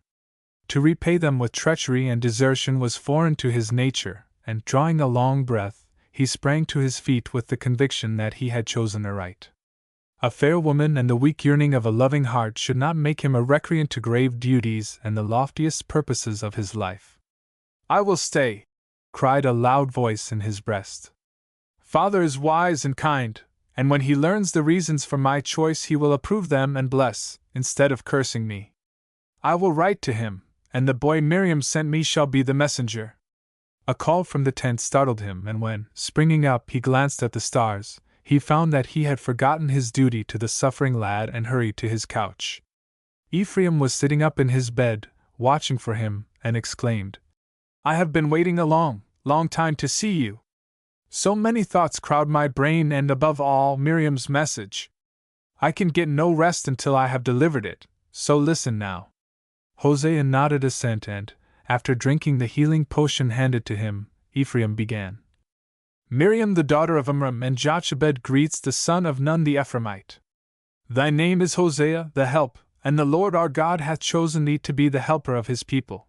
Speaker 1: To repay them with treachery and desertion was foreign to his nature, and drawing a long breath, he sprang to his feet with the conviction that he had chosen aright. A fair woman and the weak yearning of a loving heart should not make him a recreant to grave duties and the loftiest purposes of his life. "I will stay," cried a loud voice in his breast. "Father is wise and kind, and when he learns the reasons for my choice he will approve them and bless, instead of cursing me. I will write to him, and the boy Miriam sent me shall be the messenger." A call from the tent startled him, and when, springing up, he glanced at the stars, he found that he had forgotten his duty to the suffering lad and hurried to his couch. Ephraim was sitting up in his bed, watching for him, and exclaimed, "I have been waiting a long, long time to see you. So many thoughts crowd my brain, and above all, Miriam's message. I can get no rest until I have delivered it, so listen now." Hosea nodded assent, and, after drinking the healing potion handed to him, Ephraim began. "Miriam the daughter of Amram and Jochebed greets the son of Nun the Ephraimite. Thy name is Hosea, the help, and the Lord our God hath chosen thee to be the helper of his people.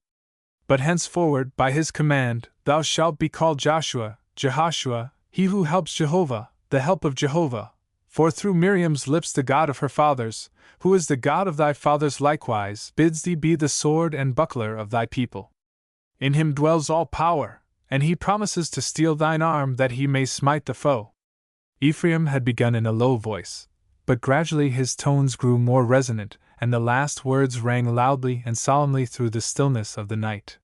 Speaker 1: But henceforward, by his command, thou shalt be called Joshua, Jehoshua, he who helps Jehovah, the help of Jehovah. For through Miriam's lips the God of her fathers, who is the God of thy fathers likewise, bids thee be the sword and buckler of thy people. In him dwells all power, and he promises to steel thine arm that he may smite the foe. Ephraim had begun in a low voice, but gradually his tones grew more resonant, and the last words rang loudly and solemnly through the stillness of the night.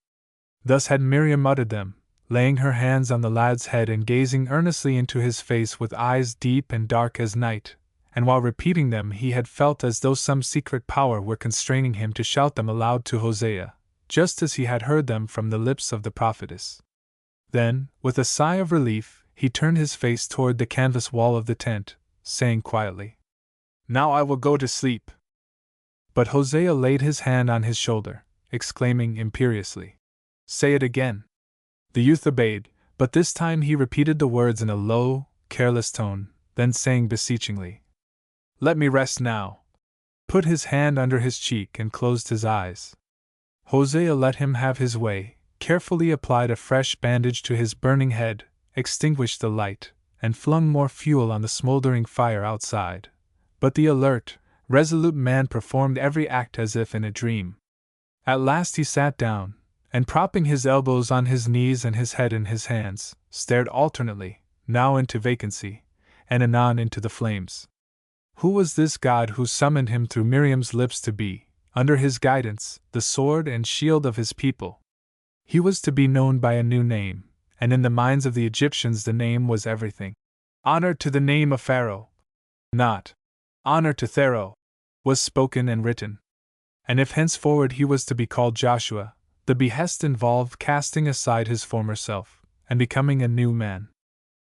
Speaker 1: Thus had Miriam uttered them, laying her hands on the lad's head and gazing earnestly into his face with eyes deep and dark as night, and while repeating them he had felt as though some secret power were constraining him to shout them aloud to Hosea, just as he had heard them from the lips of the prophetess. Then, with a sigh of relief, he turned his face toward the canvas wall of the tent, saying quietly, "Now I will go to sleep." But Hosea laid his hand on his shoulder, exclaiming imperiously, "Say it again." The youth obeyed, but this time he repeated the words in a low, careless tone, then saying beseechingly, "Let me rest now," put his hand under his cheek and closed his eyes. Hosea let him have his way, carefully applied a fresh bandage to his burning head, extinguished the light, and flung more fuel on the smoldering fire outside. But the alert, resolute man performed every act as if in a dream. At last he sat down, and propping his elbows on his knees and his head in his hands, stared alternately, now into vacancy, and anon into the flames. Who was this God who summoned him through Miriam's lips to be, under his guidance, the sword and shield of his people? He was to be known by a new name, and in the minds of the Egyptians the name was everything. Honor to the name of Pharaoh, not honor to Pharaoh, was spoken and written. And if henceforward he was to be called Joshua, the behest involved casting aside his former self, and becoming a new man.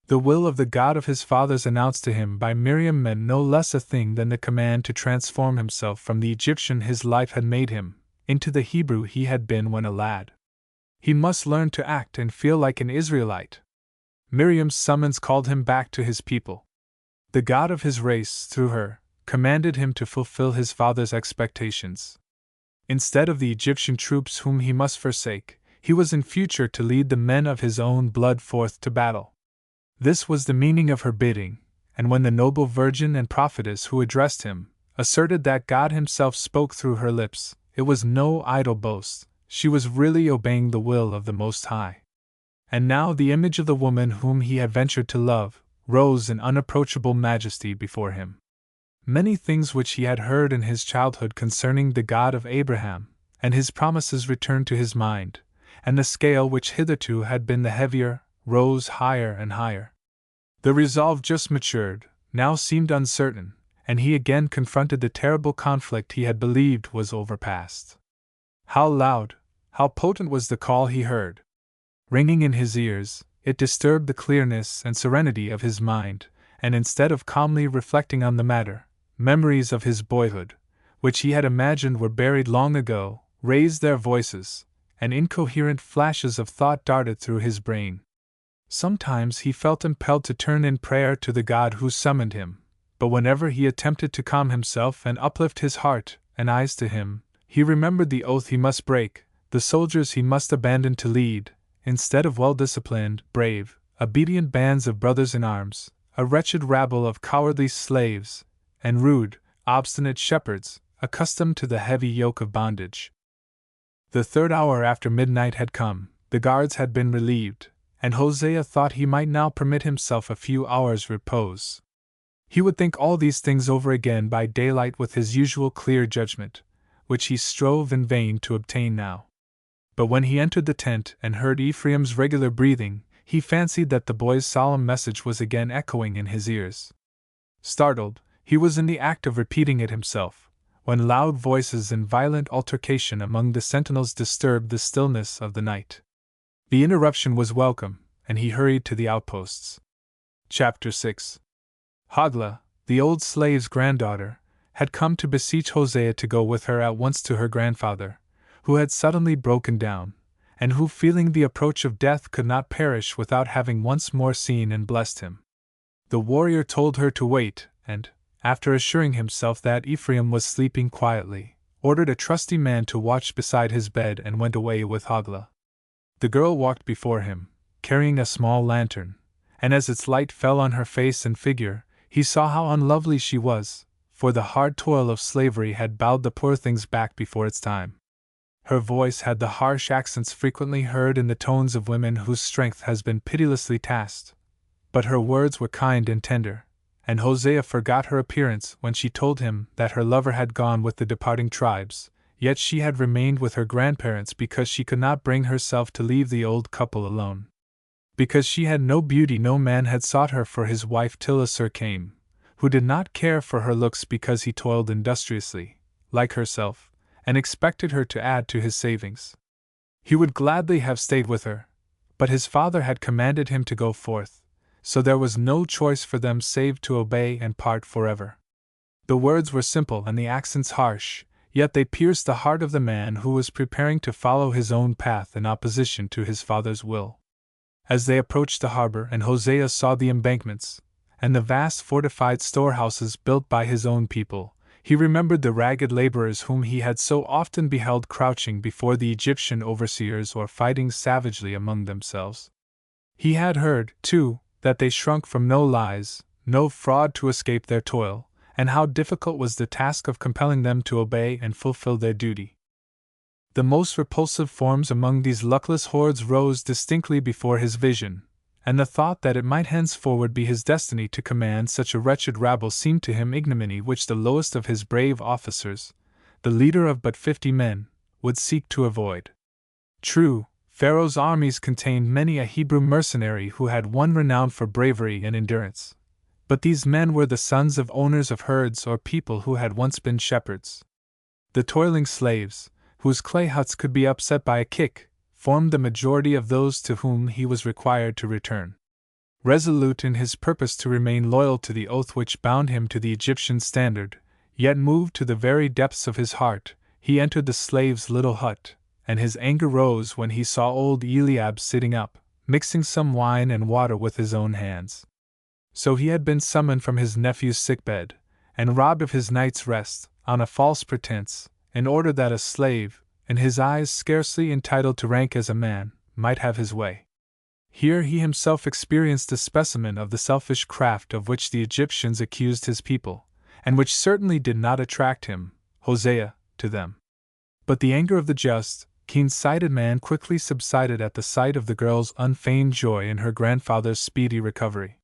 Speaker 1: The will of the God of his fathers announced to him by Miriam meant no less a thing than the command to transform himself from the Egyptian his life had made him, into the Hebrew he had been when a lad. He must learn to act and feel like an Israelite. Miriam's summons called him back to his people. The God of his race, through her, commanded him to fulfill his father's expectations. Instead of the Egyptian troops whom he must forsake, he was in future to lead the men of his own blood forth to battle. This was the meaning of her bidding, and when the noble virgin and prophetess who addressed him asserted that God himself spoke through her lips, it was no idle boast, she was really obeying the will of the Most High. And now the image of the woman whom he had ventured to love rose in unapproachable majesty before him. Many things which he had heard in his childhood concerning the God of Abraham and his promises returned to his mind, and the scale which hitherto had been the heavier rose higher and higher. The resolve just matured now seemed uncertain, and he again confronted the terrible conflict he had believed was overpast. How loud, how potent was the call he heard! Ringing in his ears, it disturbed the clearness and serenity of his mind, and instead of calmly reflecting on the matter, memories of his boyhood, which he had imagined were buried long ago, raised their voices, and incoherent flashes of thought darted through his brain. Sometimes he felt impelled to turn in prayer to the God who summoned him, but whenever he attempted to calm himself and uplift his heart and eyes to him, he remembered the oath he must break, the soldiers he must abandon to lead, instead of well-disciplined, brave, obedient bands of brothers in arms, a wretched rabble of cowardly slaves, and rude, obstinate shepherds, accustomed to the heavy yoke of bondage. The third hour after midnight had come, the guards had been relieved, and Hosea thought he might now permit himself a few hours' repose. He would think all these things over again by daylight with his usual clear judgment, which he strove in vain to obtain now. But when he entered the tent and heard Ephraim's regular breathing, he fancied that the boy's solemn message was again echoing in his ears. Startled, he was in the act of repeating it himself, when loud voices and violent altercation among the sentinels disturbed the stillness of the night. The interruption was welcome, and he hurried to the outposts. Chapter 6. Hogla, the old slave's granddaughter, had come to beseech Hosea to go with her at once to her grandfather, who had suddenly broken down, and who, feeling the approach of death, could not perish without having once more seen and blessed him. The warrior told her to wait, and, after assuring himself that Ephraim was sleeping quietly, ordered a trusty man to watch beside his bed and went away with Hogla. The girl walked before him, carrying a small lantern, and as its light fell on her face and figure, he saw how unlovely she was, for the hard toil of slavery had bowed the poor things back before its time. Her voice had the harsh accents frequently heard in the tones of women whose strength has been pitilessly tasked, but her words were kind and tender, and Hosea forgot her appearance when she told him that her lover had gone with the departing tribes, yet she had remained with her grandparents because she could not bring herself to leave the old couple alone. Because she had no beauty, no man had sought her for his wife till a Sir came, who did not care for her looks because he toiled industriously, like herself, and expected her to add to his savings. He would gladly have stayed with her, but his father had commanded him to go forth, so there was no choice for them save to obey and part forever. The words were simple and the accents harsh, yet they pierced the heart of the man who was preparing to follow his own path in opposition to his father's will. As they approached the harbor and Hosea saw the embankments, and the vast fortified storehouses built by his own people, he remembered the ragged laborers whom he had so often beheld crouching before the Egyptian overseers or fighting savagely among themselves. He had heard, too, that they shrunk from no lies, no fraud to escape their toil, and how difficult was the task of compelling them to obey and fulfill their duty. The most repulsive forms among these luckless hordes rose distinctly before his vision, and the thought that it might henceforward be his destiny to command such a wretched rabble seemed to him ignominy which the lowest of his brave officers, the leader of but 50 men, would seek to avoid. True, Pharaoh's armies contained many a Hebrew mercenary who had won renown for bravery and endurance, but these men were the sons of owners of herds or people who had once been shepherds. The toiling slaves, whose clay huts could be upset by a kick, formed the majority of those to whom he was required to return. Resolute in his purpose to remain loyal to the oath which bound him to the Egyptian standard, yet moved to the very depths of his heart, he entered the slave's little hut, and his anger rose when he saw old Eliab sitting up, mixing some wine and water with his own hands. So he had been summoned from his nephew's sickbed, and robbed of his night's rest, on a false pretense, in order that a slave, in his eyes scarcely entitled to rank as a man, might have his way. Here he himself experienced a specimen of the selfish craft of which the Egyptians accused his people, and which certainly did not attract him, Hosea, to them. But the anger of the just, keen-sighted man quickly subsided at the sight of the girl's unfeigned joy in her grandfather's speedy recovery.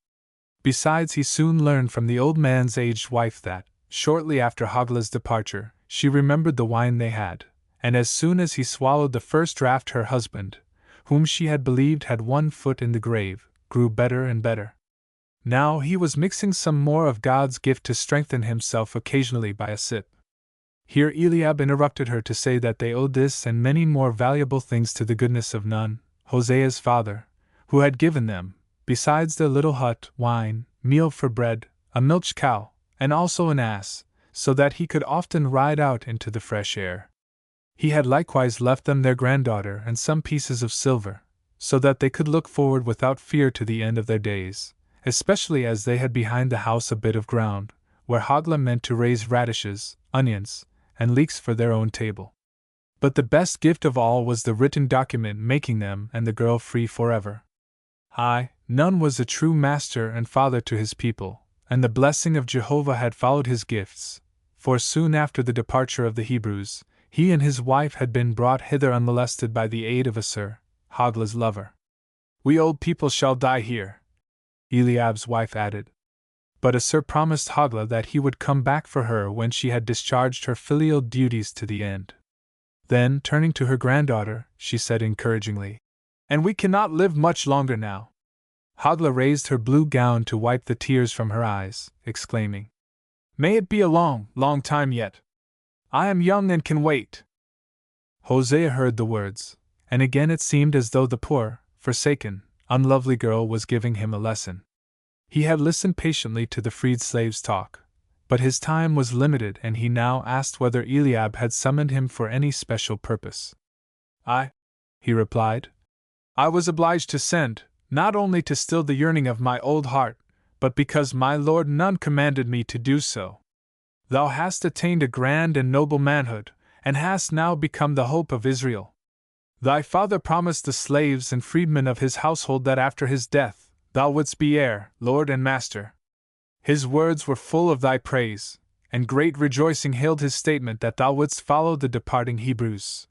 Speaker 1: Besides, he soon learned from the old man's aged wife that, shortly after Haglah's departure, she remembered the wine they had, and as soon as he swallowed the first draught, her husband, whom she had believed had one foot in the grave, grew better and better. Now he was mixing some more of God's gift to strengthen himself occasionally by a sip. Here Eliab interrupted her to say that they owed this and many more valuable things to the goodness of Nun, Hosea's father, who had given them, besides their little hut, wine, meal for bread, a milch cow, and also an ass, so that he could often ride out into the fresh air. He had likewise left them their granddaughter and some pieces of silver, so that they could look forward without fear to the end of their days, especially as they had behind the house a bit of ground, where Haglah meant to raise radishes, onions, and leeks for their own table. But the best gift of all was the written document making them and the girl free forever. Nun was a true master and father to his people, and the blessing of Jehovah had followed his gifts, for soon after the departure of the Hebrews, he and his wife had been brought hither unmolested by the aid of Assur, Haglah's lover. "We old people shall die here," Eliab's wife added. But Assur promised Haglah that he would come back for her when she had discharged her filial duties to the end. Then, turning to her granddaughter, she said encouragingly, "And we cannot live much longer now." Haglah raised her blue gown to wipe the tears from her eyes, exclaiming, "May it be a long, long time yet! I am young and can wait." Hosea heard the words, and again it seemed as though the poor, forsaken, unlovely girl was giving him a lesson. He had listened patiently to the freed slave's talk, but his time was limited and he now asked whether Eliab had summoned him for any special purpose. He replied. "I was obliged to send, not only to still the yearning of my old heart, but because my lord Nun commanded me to do so. Thou hast attained a grand and noble manhood, and hast now become the hope of Israel. Thy father promised the slaves and freedmen of his household that after his death, thou wouldst be heir, lord and master. His words were full of thy praise, and great rejoicing hailed his statement that thou wouldst follow the departing Hebrews.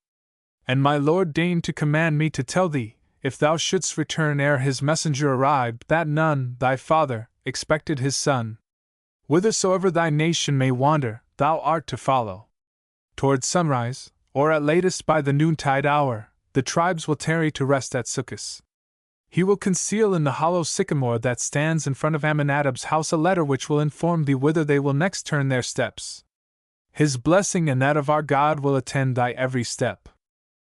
Speaker 1: And my lord deigned to command me to tell thee, if thou shouldst return ere his messenger arrived, that none, thy father, expected his son. Whithersoever thy nation may wander, thou art to follow. Toward sunrise, or at latest by the noontide hour, the tribes will tarry to rest at Succos. He will conceal in the hollow sycamore that stands in front of Amminadab's house a letter which will inform thee whither they will next turn their steps. His blessing and that of our God will attend thy every step.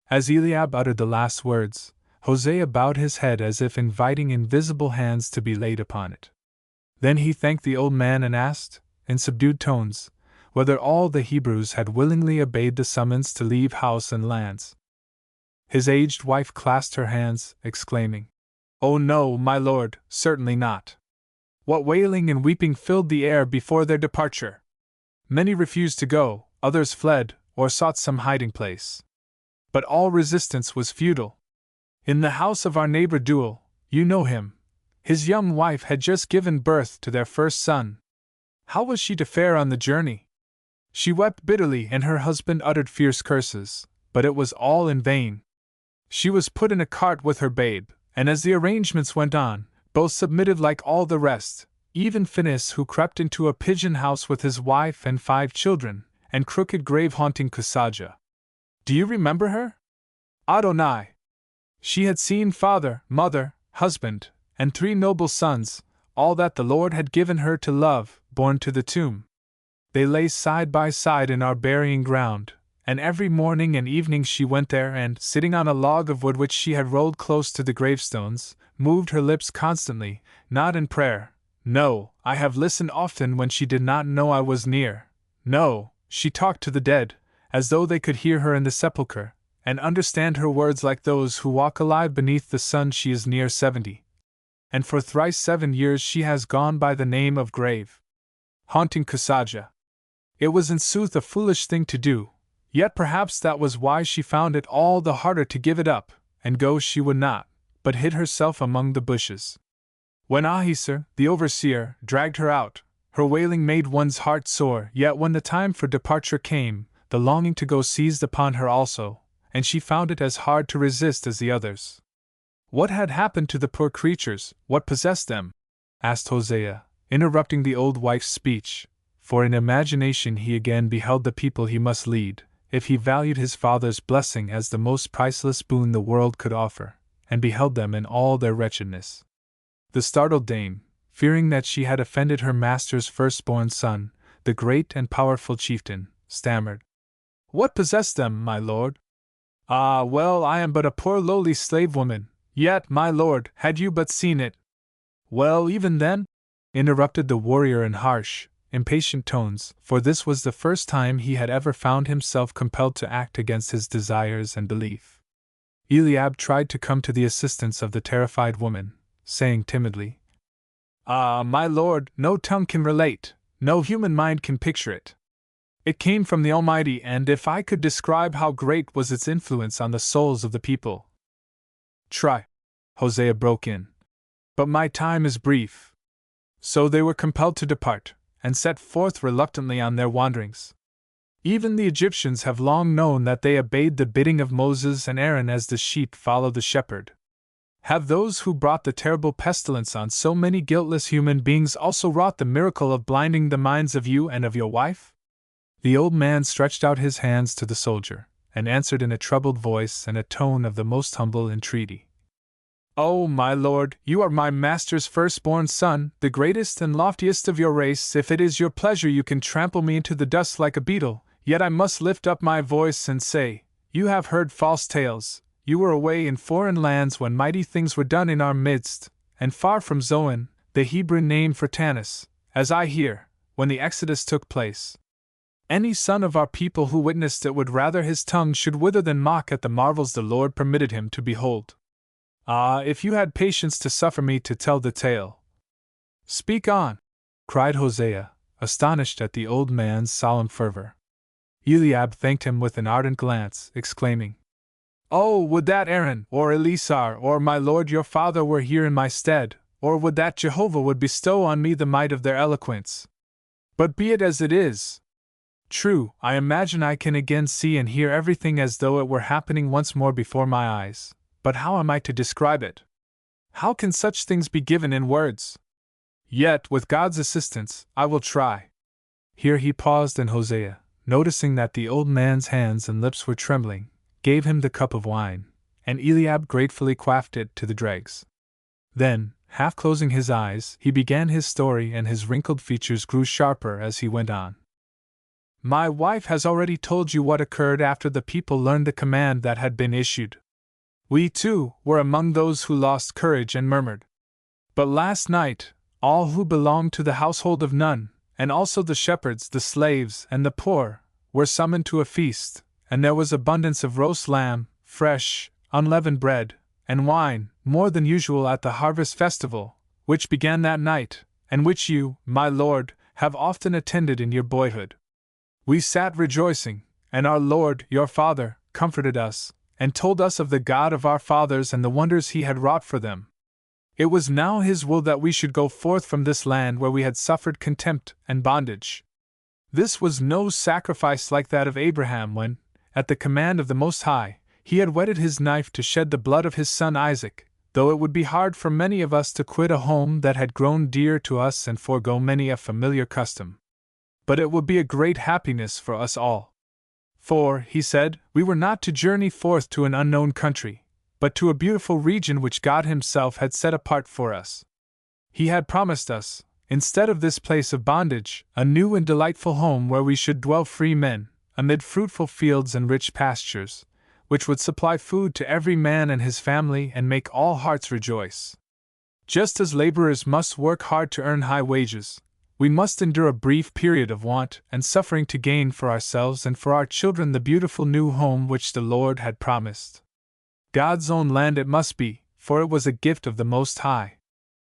Speaker 1: As Eliab uttered the last words, Hosea bowed his head as if inviting invisible hands to be laid upon it. Then he thanked the old man and asked, in subdued tones, whether all the Hebrews had willingly obeyed the summons to leave house and lands. His aged wife clasped her hands, exclaiming, "Oh no, my lord, certainly not." What wailing and weeping filled the air before their departure! Many refused to go, others fled, or sought some hiding place. But all resistance was futile. In the house of our neighbor Duel, you know him, his young wife had just given birth to their first son. How was she to fare on the journey? She wept bitterly and her husband uttered fierce curses, but it was all in vain. She was put in a cart with her babe, and as the arrangements went on, both submitted like all the rest, even Phinehas, who crept into a pigeon house with his wife and 5 children, and crooked grave-haunting Kusaja. Do you remember her? Adonai! She had seen father, mother, husband, and 3 noble sons, all that the Lord had given her to love, borne to the tomb. They lay side by side in our burying ground, and every morning and evening she went there and, sitting on a log of wood which she had rolled close to the gravestones, moved her lips constantly, not in prayer. No, I have listened often when she did not know I was near. No, she talked to the dead, as though they could hear her in the sepulchre, and understand her words like those who walk alive beneath the sun. She is near 70. And for thrice 7 years she has gone by the name of grave haunting Kusaja. It was in sooth a foolish thing to do, yet perhaps that was why she found it all the harder to give it up, and go she would not, but hid herself among the bushes. When Ahieser, the overseer, dragged her out, her wailing made one's heart sore, yet when the time for departure came, the longing to go seized upon her also, and she found it as hard to resist as the others. What had happened to the poor creatures, what possessed them? Asked Hosea, interrupting the old wife's speech, for in imagination he again beheld the people he must lead, if he valued his father's blessing as the most priceless boon the world could offer, and beheld them in all their wretchedness. The startled dame, fearing that she had offended her master's firstborn son, the great and powerful chieftain, stammered, "What possessed them, my lord?" "Ah, well, I am but a poor lowly slave woman, yet, my lord, had you but seen it—" "Well, even then?" interrupted the warrior in harsh, impatient tones, for this was the first time he had ever found himself compelled to act against his desires and belief. Eliab tried to come to the assistance of the terrified woman, saying timidly, "Ah, my lord, no tongue can relate, no human mind can picture it. It came from the Almighty, and if I could describe how great was its influence on the souls of the people—" "Try," Hosea broke in. "But my time is brief." So they were compelled to depart, and set forth reluctantly on their wanderings. Even the Egyptians have long known that they obeyed the bidding of Moses and Aaron as the sheep follow the shepherd. Have those who brought the terrible pestilence on so many guiltless human beings also wrought the miracle of blinding the minds of you and of your wife? The old man stretched out his hands to the soldier, and answered in a troubled voice and a tone of the most humble entreaty. "Oh, my lord, you are my master's firstborn son, the greatest and loftiest of your race. If it is your pleasure, you can trample me into the dust like a beetle, yet I must lift up my voice and say, you have heard false tales. You were away in foreign lands when mighty things were done in our midst, and far from Zoan, the Hebrew name for Tanis, as I hear, when the Exodus took place. Any son of our people who witnessed it would rather his tongue should wither than mock at the marvels the Lord permitted him to behold. Ah, if you had patience to suffer me to tell the tale." "Speak on," cried Hosea, astonished at the old man's solemn fervor. Eliab thanked him with an ardent glance, exclaiming, Oh, would that Aaron, or Eleazar, or my lord your father were here in my stead, or would that Jehovah would bestow on me the might of their eloquence! But be it as it is. True, I imagine I can again see and hear everything as though it were happening once more before my eyes, but how am I to describe it? How can such things be given in words? Yet, with God's assistance, I will try. Here he paused, and Hosea, noticing that the old man's hands and lips were trembling, gave him the cup of wine, and Eliab gratefully quaffed it to the dregs. Then, half closing his eyes, he began his story, and his wrinkled features grew sharper as he went on. My wife has already told you what occurred after the people learned the command that had been issued. We, too, were among those who lost courage and murmured. But last night, all who belonged to the household of Nun, and also the shepherds, the slaves, and the poor, were summoned to a feast, and there was abundance of roast lamb, fresh, unleavened bread, and wine, more than usual at the harvest festival, which began that night, and which you, my lord, have often attended in your boyhood. We sat rejoicing, and our lord, your father, comforted us, and told us of the God of our fathers and the wonders he had wrought for them. It was now his will that we should go forth from this land where we had suffered contempt and bondage. This was no sacrifice like that of Abraham when, at the command of the Most High, he had whetted his knife to shed the blood of his son Isaac, though it would be hard for many of us to quit a home that had grown dear to us and forego many a familiar custom. But it would be a great happiness for us all. For, he said, we were not to journey forth to an unknown country, but to a beautiful region which God himself had set apart for us. He had promised us, instead of this place of bondage, a new and delightful home where we should dwell free men, amid fruitful fields and rich pastures, which would supply food to every man and his family and make all hearts rejoice. Just as laborers must work hard to earn high wages, we must endure a brief period of want and suffering to gain for ourselves and for our children the beautiful new home which the Lord had promised. God's own land it must be, for it was a gift of the Most High.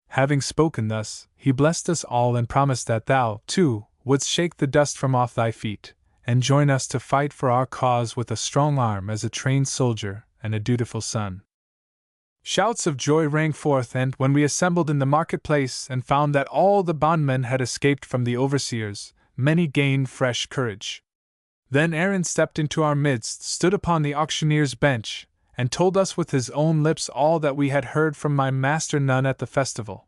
Speaker 1: Having spoken thus, he blessed us all and promised that thou, too, wouldst shake the dust from off thy feet, and join us to fight for our cause with a strong arm as a trained soldier and a dutiful son. Shouts of joy rang forth, and when we assembled in the marketplace and found that all the bondmen had escaped from the overseers, many gained fresh courage. Then Aaron stepped into our midst, stood upon the auctioneer's bench, and told us with his own lips all that we had heard from my master Nun at the festival.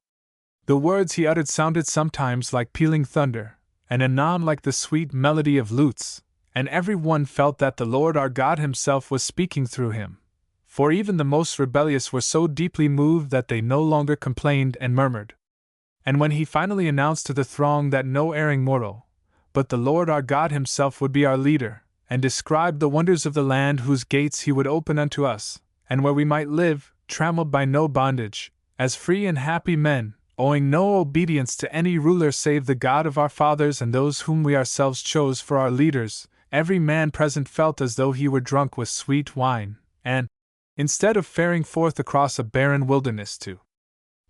Speaker 1: The words he uttered sounded sometimes like pealing thunder, and anon like the sweet melody of lutes, and every one felt that the Lord our God himself was speaking through him. For even the most rebellious were so deeply moved that they no longer complained and murmured. And when he finally announced to the throng that no erring mortal, but the Lord our God himself would be our leader, and described the wonders of the land whose gates he would open unto us, and where we might live, trammeled by no bondage, as free and happy men, owing no obedience to any ruler save the God of our fathers and those whom we ourselves chose for our leaders, every man present felt as though he were drunk with sweet wine, and, instead of faring forth across a barren wilderness to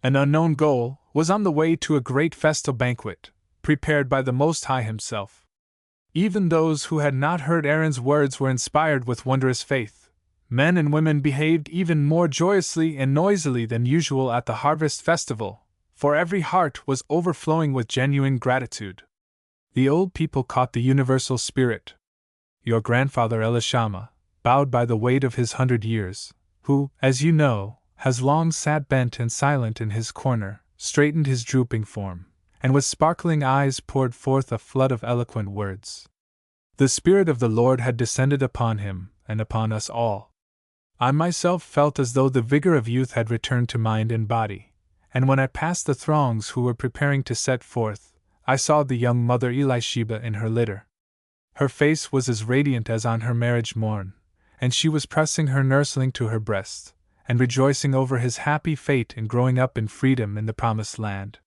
Speaker 1: an unknown goal, was on the way to a great festal banquet, prepared by the Most High himself. Even those who had not heard Aaron's words were inspired with wondrous faith. Men and women behaved even more joyously and noisily than usual at the harvest festival, for every heart was overflowing with genuine gratitude. The old people caught the universal spirit. Your grandfather Elishama, bowed by the weight of his 100 years, who, as you know, has long sat bent and silent in his corner, straightened his drooping form, and with sparkling eyes poured forth a flood of eloquent words. The Spirit of the Lord had descended upon him, and upon us all. I myself felt as though the vigor of youth had returned to mind and body, and when I passed the throngs who were preparing to set forth, I saw the young mother Elisheba in her litter. Her face was as radiant as on her marriage morn, and she was pressing her nursling to her breast, and rejoicing over his happy fate in growing up in freedom in the promised land.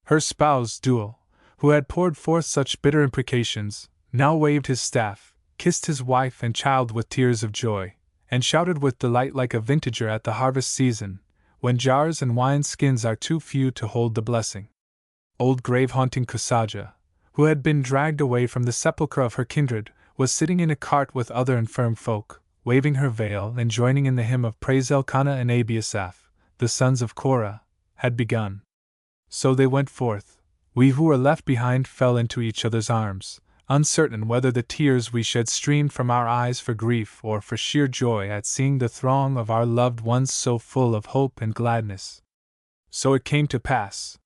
Speaker 1: Her spouse, Duel, who had poured forth such bitter imprecations, now waved his staff, kissed his wife and child with tears of joy, and shouted with delight like a vintager at the harvest season, when jars and wine skins are too few to hold the blessing. Old grave-haunting Kusaja, who had been dragged away from the sepulchre of her kindred, was sitting in a cart with other infirm folk, waving her veil and joining in the hymn of praise. Elkanah and Abiasaph, the sons of Korah, had begun. So they went forth. We who were left behind fell into each other's arms, uncertain whether the tears we shed streamed from our eyes for grief or for sheer joy at seeing the throng of our loved ones so full of hope and gladness. So it came to pass.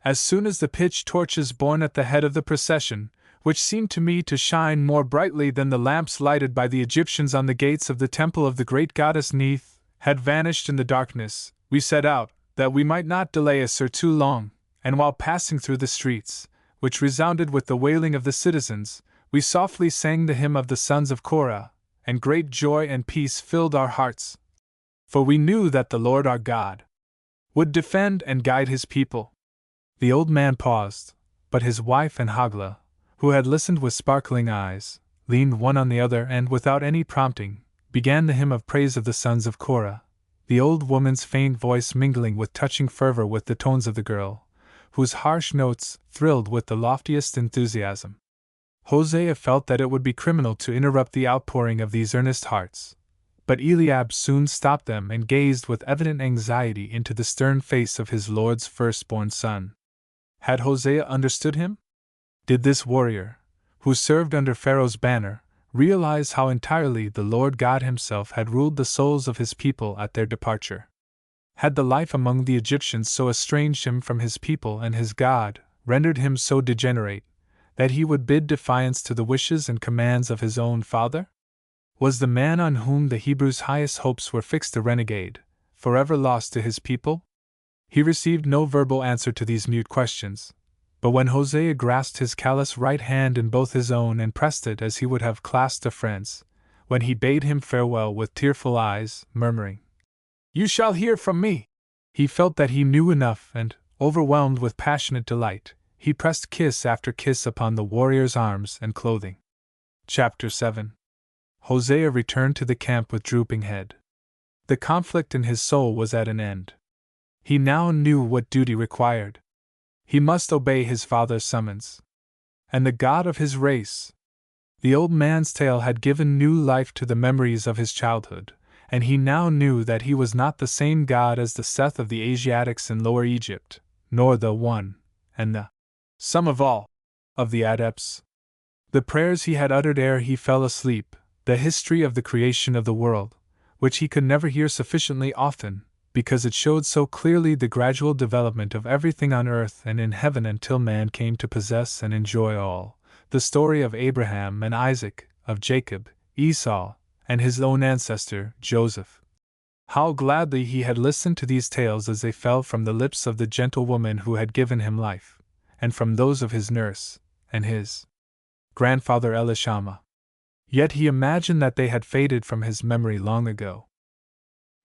Speaker 1: As soon as the pitch torches borne at the head of the procession, which seemed to me to shine more brightly than the lamps lighted by the Egyptians on the gates of the temple of the great goddess Neith, had vanished in the darkness, we set out, that we might not delay us too long, and while passing through the streets, which resounded with the wailing of the citizens, we softly sang the hymn of the sons of Korah, and great joy and peace filled our hearts. For we knew that the Lord our God would defend and guide his people. The old man paused, but his wife and Hagla, who had listened with sparkling eyes, leaned one on the other and, without any prompting, began the hymn of praise of the sons of Korah, the old woman's faint voice mingling with touching fervor with the tones of the girl, whose harsh notes thrilled with the loftiest enthusiasm. Hosea felt that it would be criminal to interrupt the outpouring of these earnest hearts, but Eliab soon stopped them and gazed with evident anxiety into the stern face of his lord's firstborn son. Had Hosea understood him? Did this warrior, who served under Pharaoh's banner, realize how entirely the Lord God himself had ruled the souls of his people at their departure? Had the life among the Egyptians so estranged him from his people and his God, rendered him so degenerate, that he would bid defiance to the wishes and commands of his own father? Was the man on whom the Hebrews' highest hopes were fixed a renegade, forever lost to his people? He received no verbal answer to these mute questions, but when Hosea grasped his callous right hand in both his own and pressed it as he would have clasped a friend's, when he bade him farewell with tearful eyes, murmuring, "You shall hear from me," he felt that he knew enough and, overwhelmed with passionate delight, he pressed kiss after kiss upon the warrior's arms and clothing. Chapter 7. Hosea returned to the camp with drooping head. The conflict in his soul was at an end. He now knew what duty required. He must obey his father's summons. And the God of his race. The old man's tale had given new life to the memories of his childhood, and he now knew that he was not the same God as the Seth of the Asiatics in Lower Egypt, nor the one, and the sum of all, of the adepts. The prayers he had uttered ere he fell asleep, the history of the creation of the world, which he could never hear sufficiently often, because it showed so clearly the gradual development of everything on earth and in heaven until man came to possess and enjoy all, the story of Abraham and Isaac, of Jacob, Esau, and his own ancestor, Joseph. How gladly he had listened to these tales as they fell from the lips of the gentle woman who had given him life, and from those of his nurse, and his grandfather Elishama. Yet he imagined that they had faded from his memory long ago.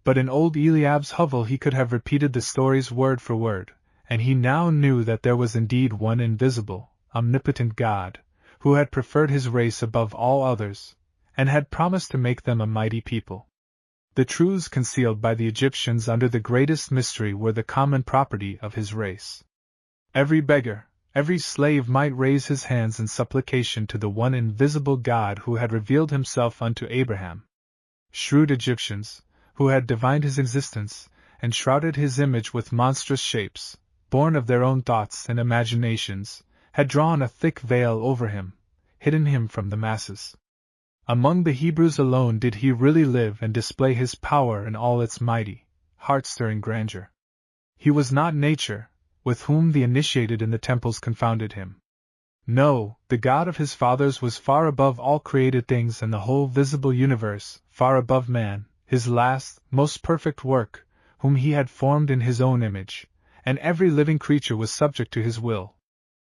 Speaker 1: But in old Eliab's hovel he could have repeated the stories word for word, and he now knew that there was indeed one invisible, omnipotent God, who had preferred his race above all others, and had promised to make them a mighty people. The truths concealed by the Egyptians under the greatest mystery were the common property of his race. Every beggar, every slave might raise his hands in supplication to the one invisible God who had revealed himself unto Abraham. Shrewd Egyptians, who had divined his existence, and shrouded his image with monstrous shapes, born of their own thoughts and imaginations, had drawn a thick veil over him, hidden him from the masses. Among the Hebrews alone did he really live and display his power in all its mighty, heart-stirring grandeur. He was not nature, with whom the initiated in the temples confounded him. No, the God of his fathers was far above all created things and the whole visible universe, far above man, his last, most perfect work, whom he had formed in his own image, and every living creature was subject to his will.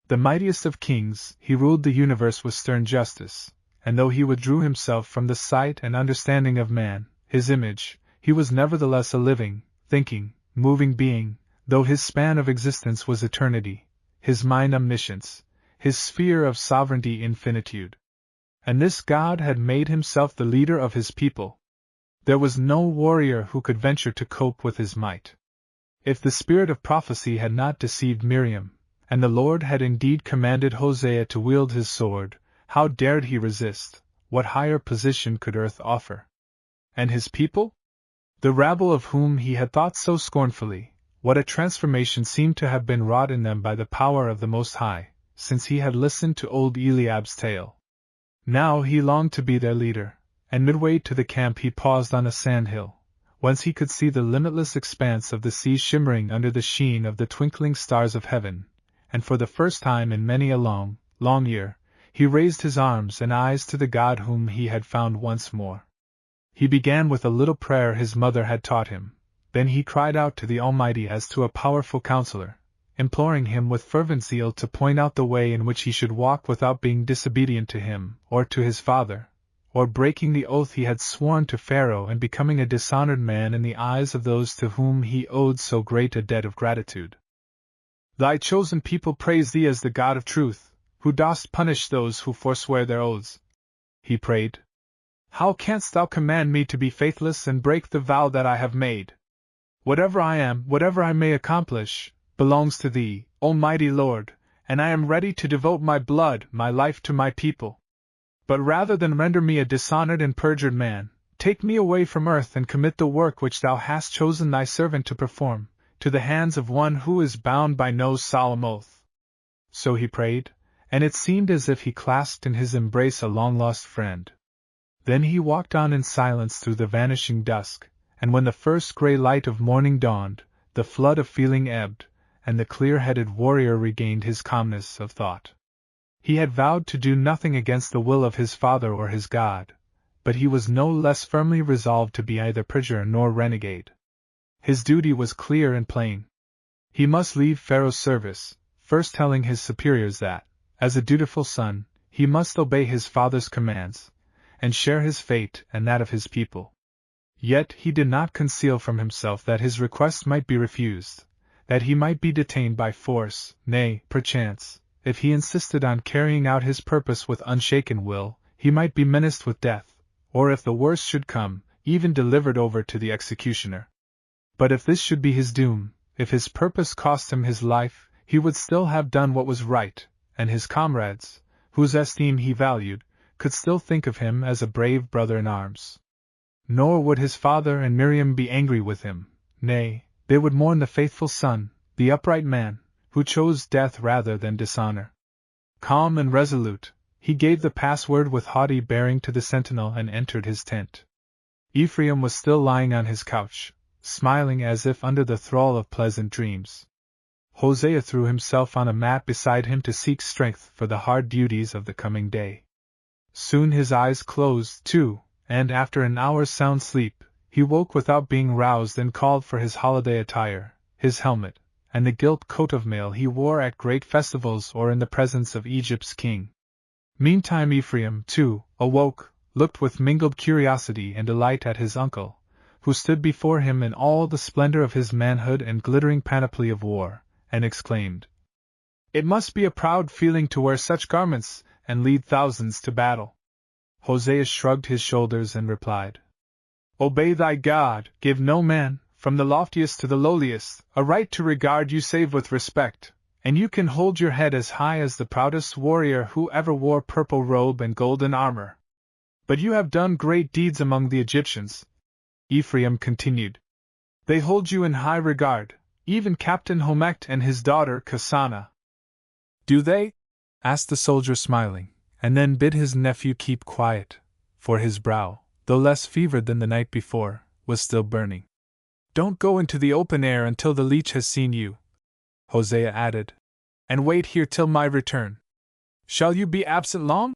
Speaker 1: The mightiest of kings, he ruled the universe with stern justice, and though he withdrew himself from the sight and understanding of man, his image, he was nevertheless a living, thinking, moving being, though his span of existence was eternity, his mind omniscience, his sphere of sovereignty infinitude. And this God had made himself the leader of his people. There was no warrior who could venture to cope with his might. If the spirit of prophecy had not deceived Miriam, and the Lord had indeed commanded Hosea to wield his sword, how dared he resist, what higher position could earth offer? And his people? The rabble of whom he had thought so scornfully, what a transformation seemed to have been wrought in them by the power of the Most High, since he had listened to old Eliab's tale. Now he longed to be their leader, and midway to the camp he paused on a sandhill, whence he could see the limitless expanse of the sea shimmering under the sheen of the twinkling stars of heaven, and for the first time in many a long, long year, he raised his arms and eyes to the God whom he had found once more. He began with a little prayer his mother had taught him, then he cried out to the Almighty as to a powerful counselor, imploring him with fervent zeal to point out the way in which he should walk without being disobedient to him, or to his father, or breaking the oath he had sworn to Pharaoh and becoming a dishonored man in the eyes of those to whom he owed so great a debt of gratitude. Thy chosen people praise thee as the God of truth, who dost punish those who forswear their oaths. He prayed. How canst thou command me to be faithless and break the vow that I have made? Whatever I am, whatever I may accomplish, belongs to thee, Almighty Lord, and I am ready to devote my blood, my life to my people. But rather than render me a dishonored and perjured man, take me away from earth and commit the work which thou hast chosen thy servant to perform, to the hands of one who is bound by no solemn oath. So he prayed, and it seemed as if he clasped in his embrace a long-lost friend. Then he walked on in silence through the vanishing dusk, and when the first grey light of morning dawned, the flood of feeling ebbed, and the clear-headed warrior regained his calmness of thought. He had vowed to do nothing against the will of his father or his God, but he was no less firmly resolved to be either perjurer nor renegade. His duty was clear and plain. He must leave Pharaoh's service, first telling his superiors that, as a dutiful son, he must obey his father's commands, and share his fate and that of his people. Yet he did not conceal from himself that his request might be refused, that he might be detained by force, nay, perchance, if he insisted on carrying out his purpose with unshaken will, he might be menaced with death, or if the worst should come, even delivered over to the executioner. But if this should be his doom, if his purpose cost him his life, he would still have done what was right, and his comrades, whose esteem he valued, could still think of him as a brave brother in arms. Nor would his father and Miriam be angry with him, nay, they would mourn the faithful son, the upright man, who chose death rather than dishonor. Calm and resolute, he gave the password with haughty bearing to the sentinel and entered his tent. Ephraim was still lying on his couch, smiling as if under the thrall of pleasant dreams. Hosea threw himself on a mat beside him to seek strength for the hard duties of the coming day. Soon his eyes closed, too, and after an hour's sound sleep, he woke without being roused and called for his holiday attire, his helmet, and the gilt coat of mail he wore at great festivals or in the presence of Egypt's king. Meantime Ephraim, too, awoke, looked with mingled curiosity and delight at his uncle, who stood before him in all the splendor of his manhood and glittering panoply of war, and exclaimed, "It must be a proud feeling to wear such garments and lead thousands to battle." Hosea shrugged his shoulders and replied, "Obey thy God, give no man, from the loftiest to the lowliest, a right to regard you save with respect, and you can hold your head as high as the proudest warrior who ever wore purple robe and golden armor. But you have done great deeds among the Egyptians," Ephraim continued. "They hold you in high regard, even Captain Homecht and his daughter Kasana." "Do they?" asked the soldier smiling, and then bid his nephew keep quiet, for his brow, though less fevered than the night before, was still burning. "Don't go into the open air until the leech has seen you," Hosea added, "and wait here till my return." "Shall you be absent long?"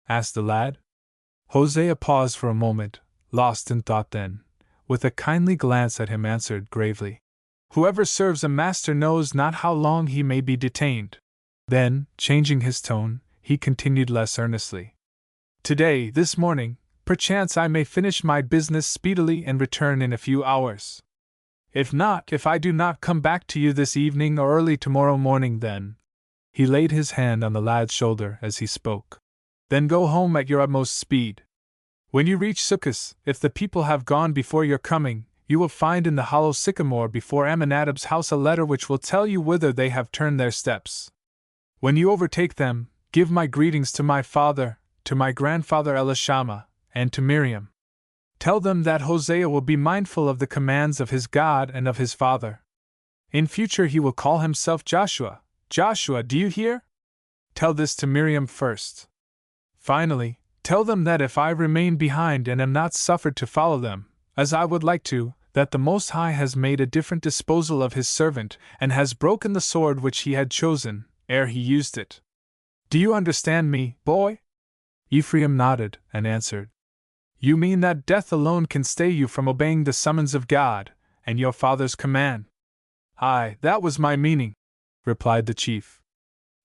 Speaker 1: asked the lad. Hosea paused for a moment, lost in thought, then, with a kindly glance at him, answered gravely, "Whoever serves a master knows not how long he may be detained." Then, changing his tone, he continued less earnestly, "Today, this morning, perchance I may finish my business speedily and return in a few hours. If I do not come back to you this evening or early tomorrow morning, then—" He laid his hand on the lad's shoulder as he spoke. "Then go home at your utmost speed. When you reach Succos, if the people have gone before your coming, you will find in the hollow sycamore before Amminadab's house a letter which will tell you whither they have turned their steps. When you overtake them, give my greetings to my father, to my grandfather Elishama, and to Miriam. Tell them that Hosea will be mindful of the commands of his God and of his father. In future he will call himself Joshua. Joshua, do you hear? Tell this to Miriam first. Finally, tell them that if I remain behind and am not suffered to follow them, as I would like to, that the Most High has made a different disposal of his servant, and has broken the sword which he had chosen, ere he used it. Do you understand me, boy? Ephraim nodded, and answered. You mean that death alone can stay you from obeying the summons of God, and your father's command? Aye, that was my meaning, replied the chief.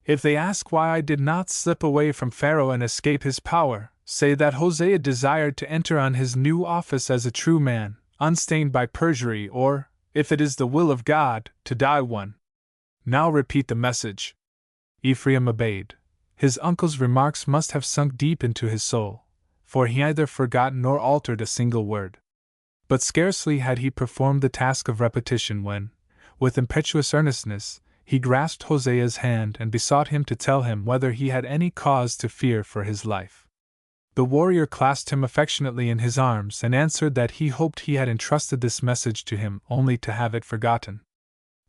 Speaker 1: If they ask why I did not slip away from Pharaoh and escape his power, say that Hosea desired to enter on his new office as a true man, unstained by perjury, or, if it is the will of God, to die one. Now repeat the message. Ephraim obeyed. His uncle's remarks must have sunk deep into his soul, for he neither forgot nor altered a single word. But scarcely had he performed the task of repetition when, with impetuous earnestness, he grasped Hosea's hand and besought him to tell him whether he had any cause to fear for his life. The warrior clasped him affectionately in his arms and answered that he hoped he had entrusted this message to him only to have it forgotten.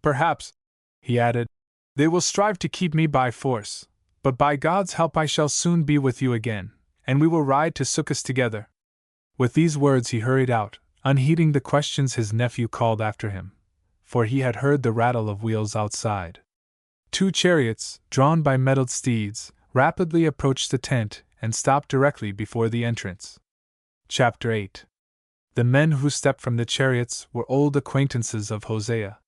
Speaker 1: Perhaps, he added, they will strive to keep me by force, but by God's help I shall soon be with you again, and we will ride to Succos together. With these words he hurried out, unheeding the questions his nephew called after him, for he had heard the rattle of wheels outside. 2 chariots, drawn by mettled steeds, rapidly approached the tent and stopped directly before the entrance. Chapter 8. The men who stepped from the chariots were old acquaintances of Hosea.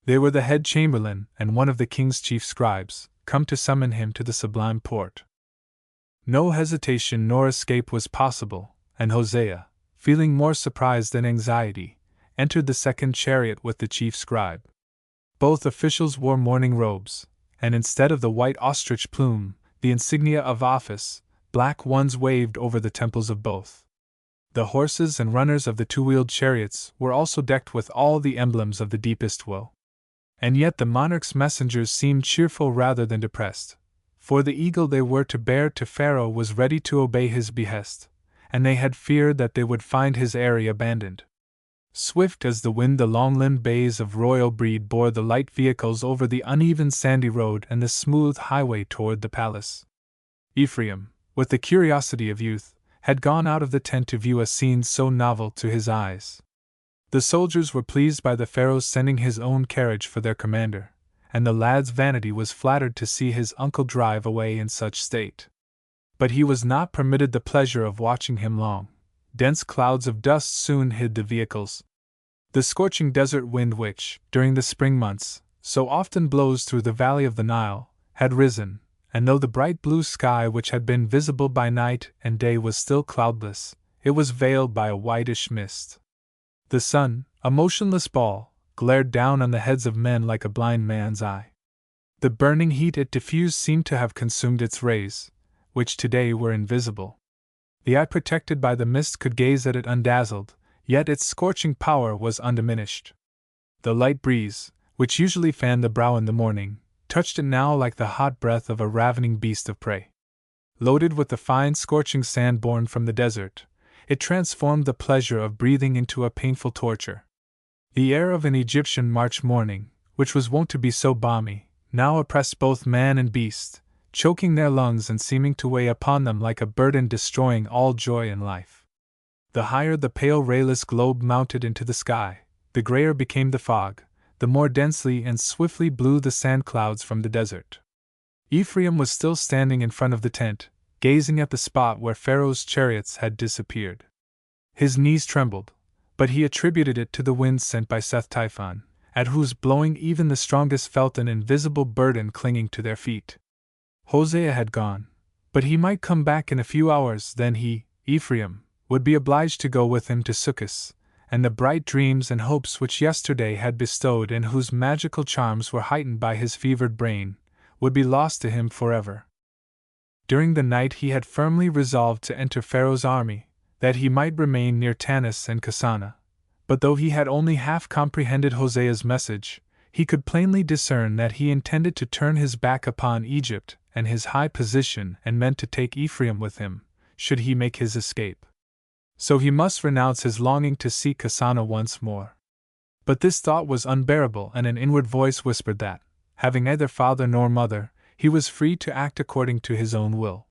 Speaker 1: They were the head chamberlain and one of the king's chief scribes, come to summon him to the sublime port. No hesitation nor escape was possible, and Hosea, feeling more surprise than anxiety, entered the second chariot with the chief scribe. Both officials wore mourning robes, and instead of the white ostrich plume, the insignia of office, black ones waved over the temples of both. The horses and runners of the 2-wheeled chariots were also decked with all the emblems of the deepest woe. And yet the monarch's messengers seemed cheerful rather than depressed, for the eagle they were to bear to Pharaoh was ready to obey his behest, and they had feared that they would find his eyrie abandoned. Swift as the wind the long-limbed bays of royal breed bore the light vehicles over the uneven sandy road and the smooth highway toward the palace. Ephraim, with the curiosity of youth, had gone out of the tent to view a scene so novel to his eyes. The soldiers were pleased by the Pharaoh's sending his own carriage for their commander, and the lad's vanity was flattered to see his uncle drive away in such state. But he was not permitted the pleasure of watching him long. Dense clouds of dust soon hid the vehicles. The scorching desert wind which, during the spring months, so often blows through the valley of the Nile, had risen, and though the bright blue sky which had been visible by night and day was still cloudless, it was veiled by a whitish mist. The sun, a motionless ball, glared down on the heads of men like a blind man's eye. The burning heat it diffused seemed to have consumed its rays, which today were invisible. The eye protected by the mist could gaze at it undazzled, yet its scorching power was undiminished. The light breeze, which usually fanned the brow in the morning, touched it now like the hot breath of a ravening beast of prey. Loaded with the fine scorching sand borne from the desert, it transformed the pleasure of breathing into a painful torture. The air of an Egyptian March morning, which was wont to be so balmy, now oppressed both man and beast, choking their lungs and seeming to weigh upon them like a burden destroying all joy in life. The higher the pale rayless globe mounted into the sky, the grayer became the fog, the more densely and swiftly blew the sand clouds from the desert. Ephraim was still standing in front of the tent, gazing at the spot where Pharaoh's chariots had disappeared. His knees trembled, but he attributed it to the wind sent by Seth Typhon, at whose blowing even the strongest felt an invisible burden clinging to their feet. Hosea had gone, but he might come back in a few hours. Then he, Ephraim, would be obliged to go with him to Succos, and the bright dreams and hopes which yesterday had bestowed and whose magical charms were heightened by his fevered brain, would be lost to him forever. During the night he had firmly resolved to enter Pharaoh's army, that he might remain near Tanis and Kasana, but though he had only half comprehended Hosea's message, he could plainly discern that he intended to turn his back upon Egypt and his high position, and meant to take Ephraim with him, should he make his escape. So he must renounce his longing to see Kasana once more. But this thought was unbearable, and an inward voice whispered that, having neither father nor mother, he was free to act according to his own will.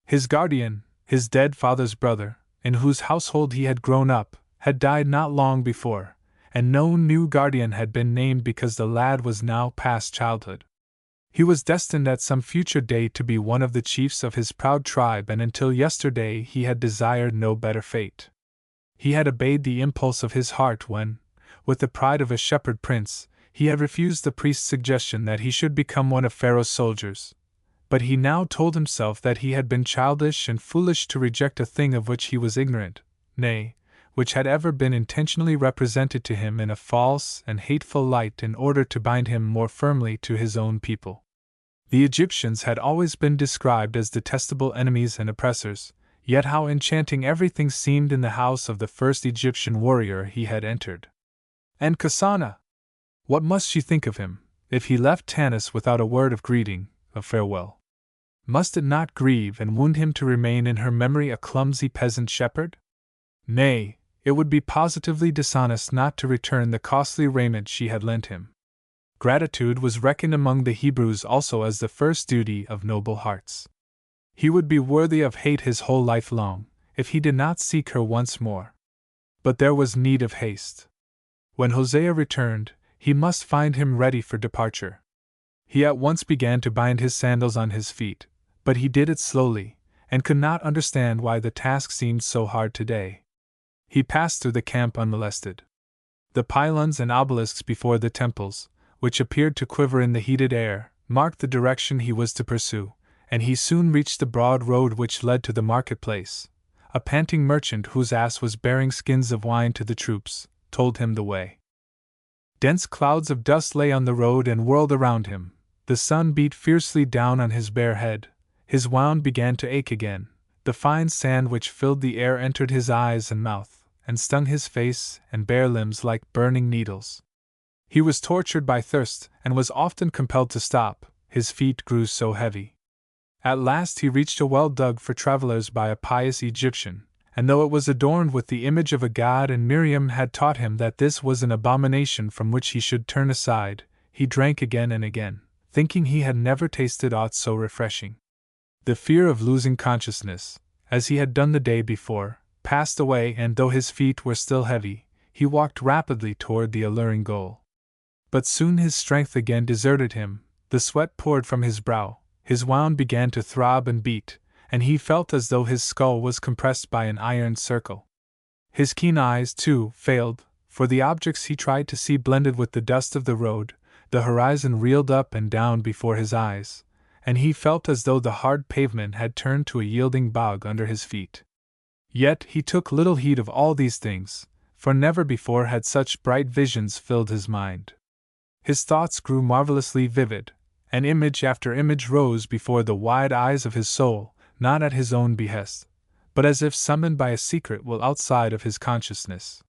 Speaker 1: His guardian, his dead father's brother, in whose household he had grown up, had died not long before, and no new guardian had been named because the lad was now past childhood. He was destined at some future day to be one of the chiefs of his proud tribe, and until yesterday he had desired no better fate. He had obeyed the impulse of his heart when, with the pride of a shepherd prince, he had refused the priest's suggestion that he should become one of Pharaoh's soldiers. But he now told himself that he had been childish and foolish to reject a thing of which he was ignorant, nay, which had ever been intentionally represented to him in a false and hateful light in order to bind him more firmly to his own people. The Egyptians had always been described as detestable enemies and oppressors, yet how enchanting everything seemed in the house of the first Egyptian warrior he had entered. And Kasana! What must she think of him, if he left Tanis without a word of greeting, of farewell? Must it not grieve and wound him to remain in her memory a clumsy peasant shepherd? Nay, it would be positively dishonest not to return the costly raiment she had lent him. Gratitude was reckoned among the Hebrews also as the first duty of noble hearts. He would be worthy of hate his whole life long, if he did not seek her once more. But there was need of haste. When Hosea returned, he must find him ready for departure. He at once began to bind his sandals on his feet, but he did it slowly, and could not understand why the task seemed so hard today. He passed through the camp unmolested. The pylons and obelisks before the temples, which appeared to quiver in the heated air, marked the direction he was to pursue, and he soon reached the broad road which led to the marketplace. A panting merchant whose ass was bearing skins of wine to the troops told him the way. Dense clouds of dust lay on the road and whirled around him. The sun beat fiercely down on his bare head. His wound began to ache again. The fine sand which filled the air entered his eyes and mouth, and stung his face and bare limbs like burning needles. He was tortured by thirst, and was often compelled to stop, his feet grew so heavy. At last he reached a well dug for travelers by a pious Egyptian, and though it was adorned with the image of a god and Miriam had taught him that this was an abomination from which he should turn aside, he drank again and again, thinking he had never tasted aught so refreshing. The fear of losing consciousness, as he had done the day before, passed away, and though his feet were still heavy, he walked rapidly toward the alluring goal. But soon his strength again deserted him, the sweat poured from his brow, his wound began to throb and beat, and he felt as though his skull was compressed by an iron circle. His keen eyes, too, failed, for the objects he tried to see blended with the dust of the road, the horizon reeled up and down before his eyes, and he felt as though the hard pavement had turned to a yielding bog under his feet. Yet he took little heed of all these things, for never before had such bright visions filled his mind. His thoughts grew marvelously vivid, and image after image rose before the wide eyes of his soul, not at his own behest, but as if summoned by a secret will outside of his consciousness.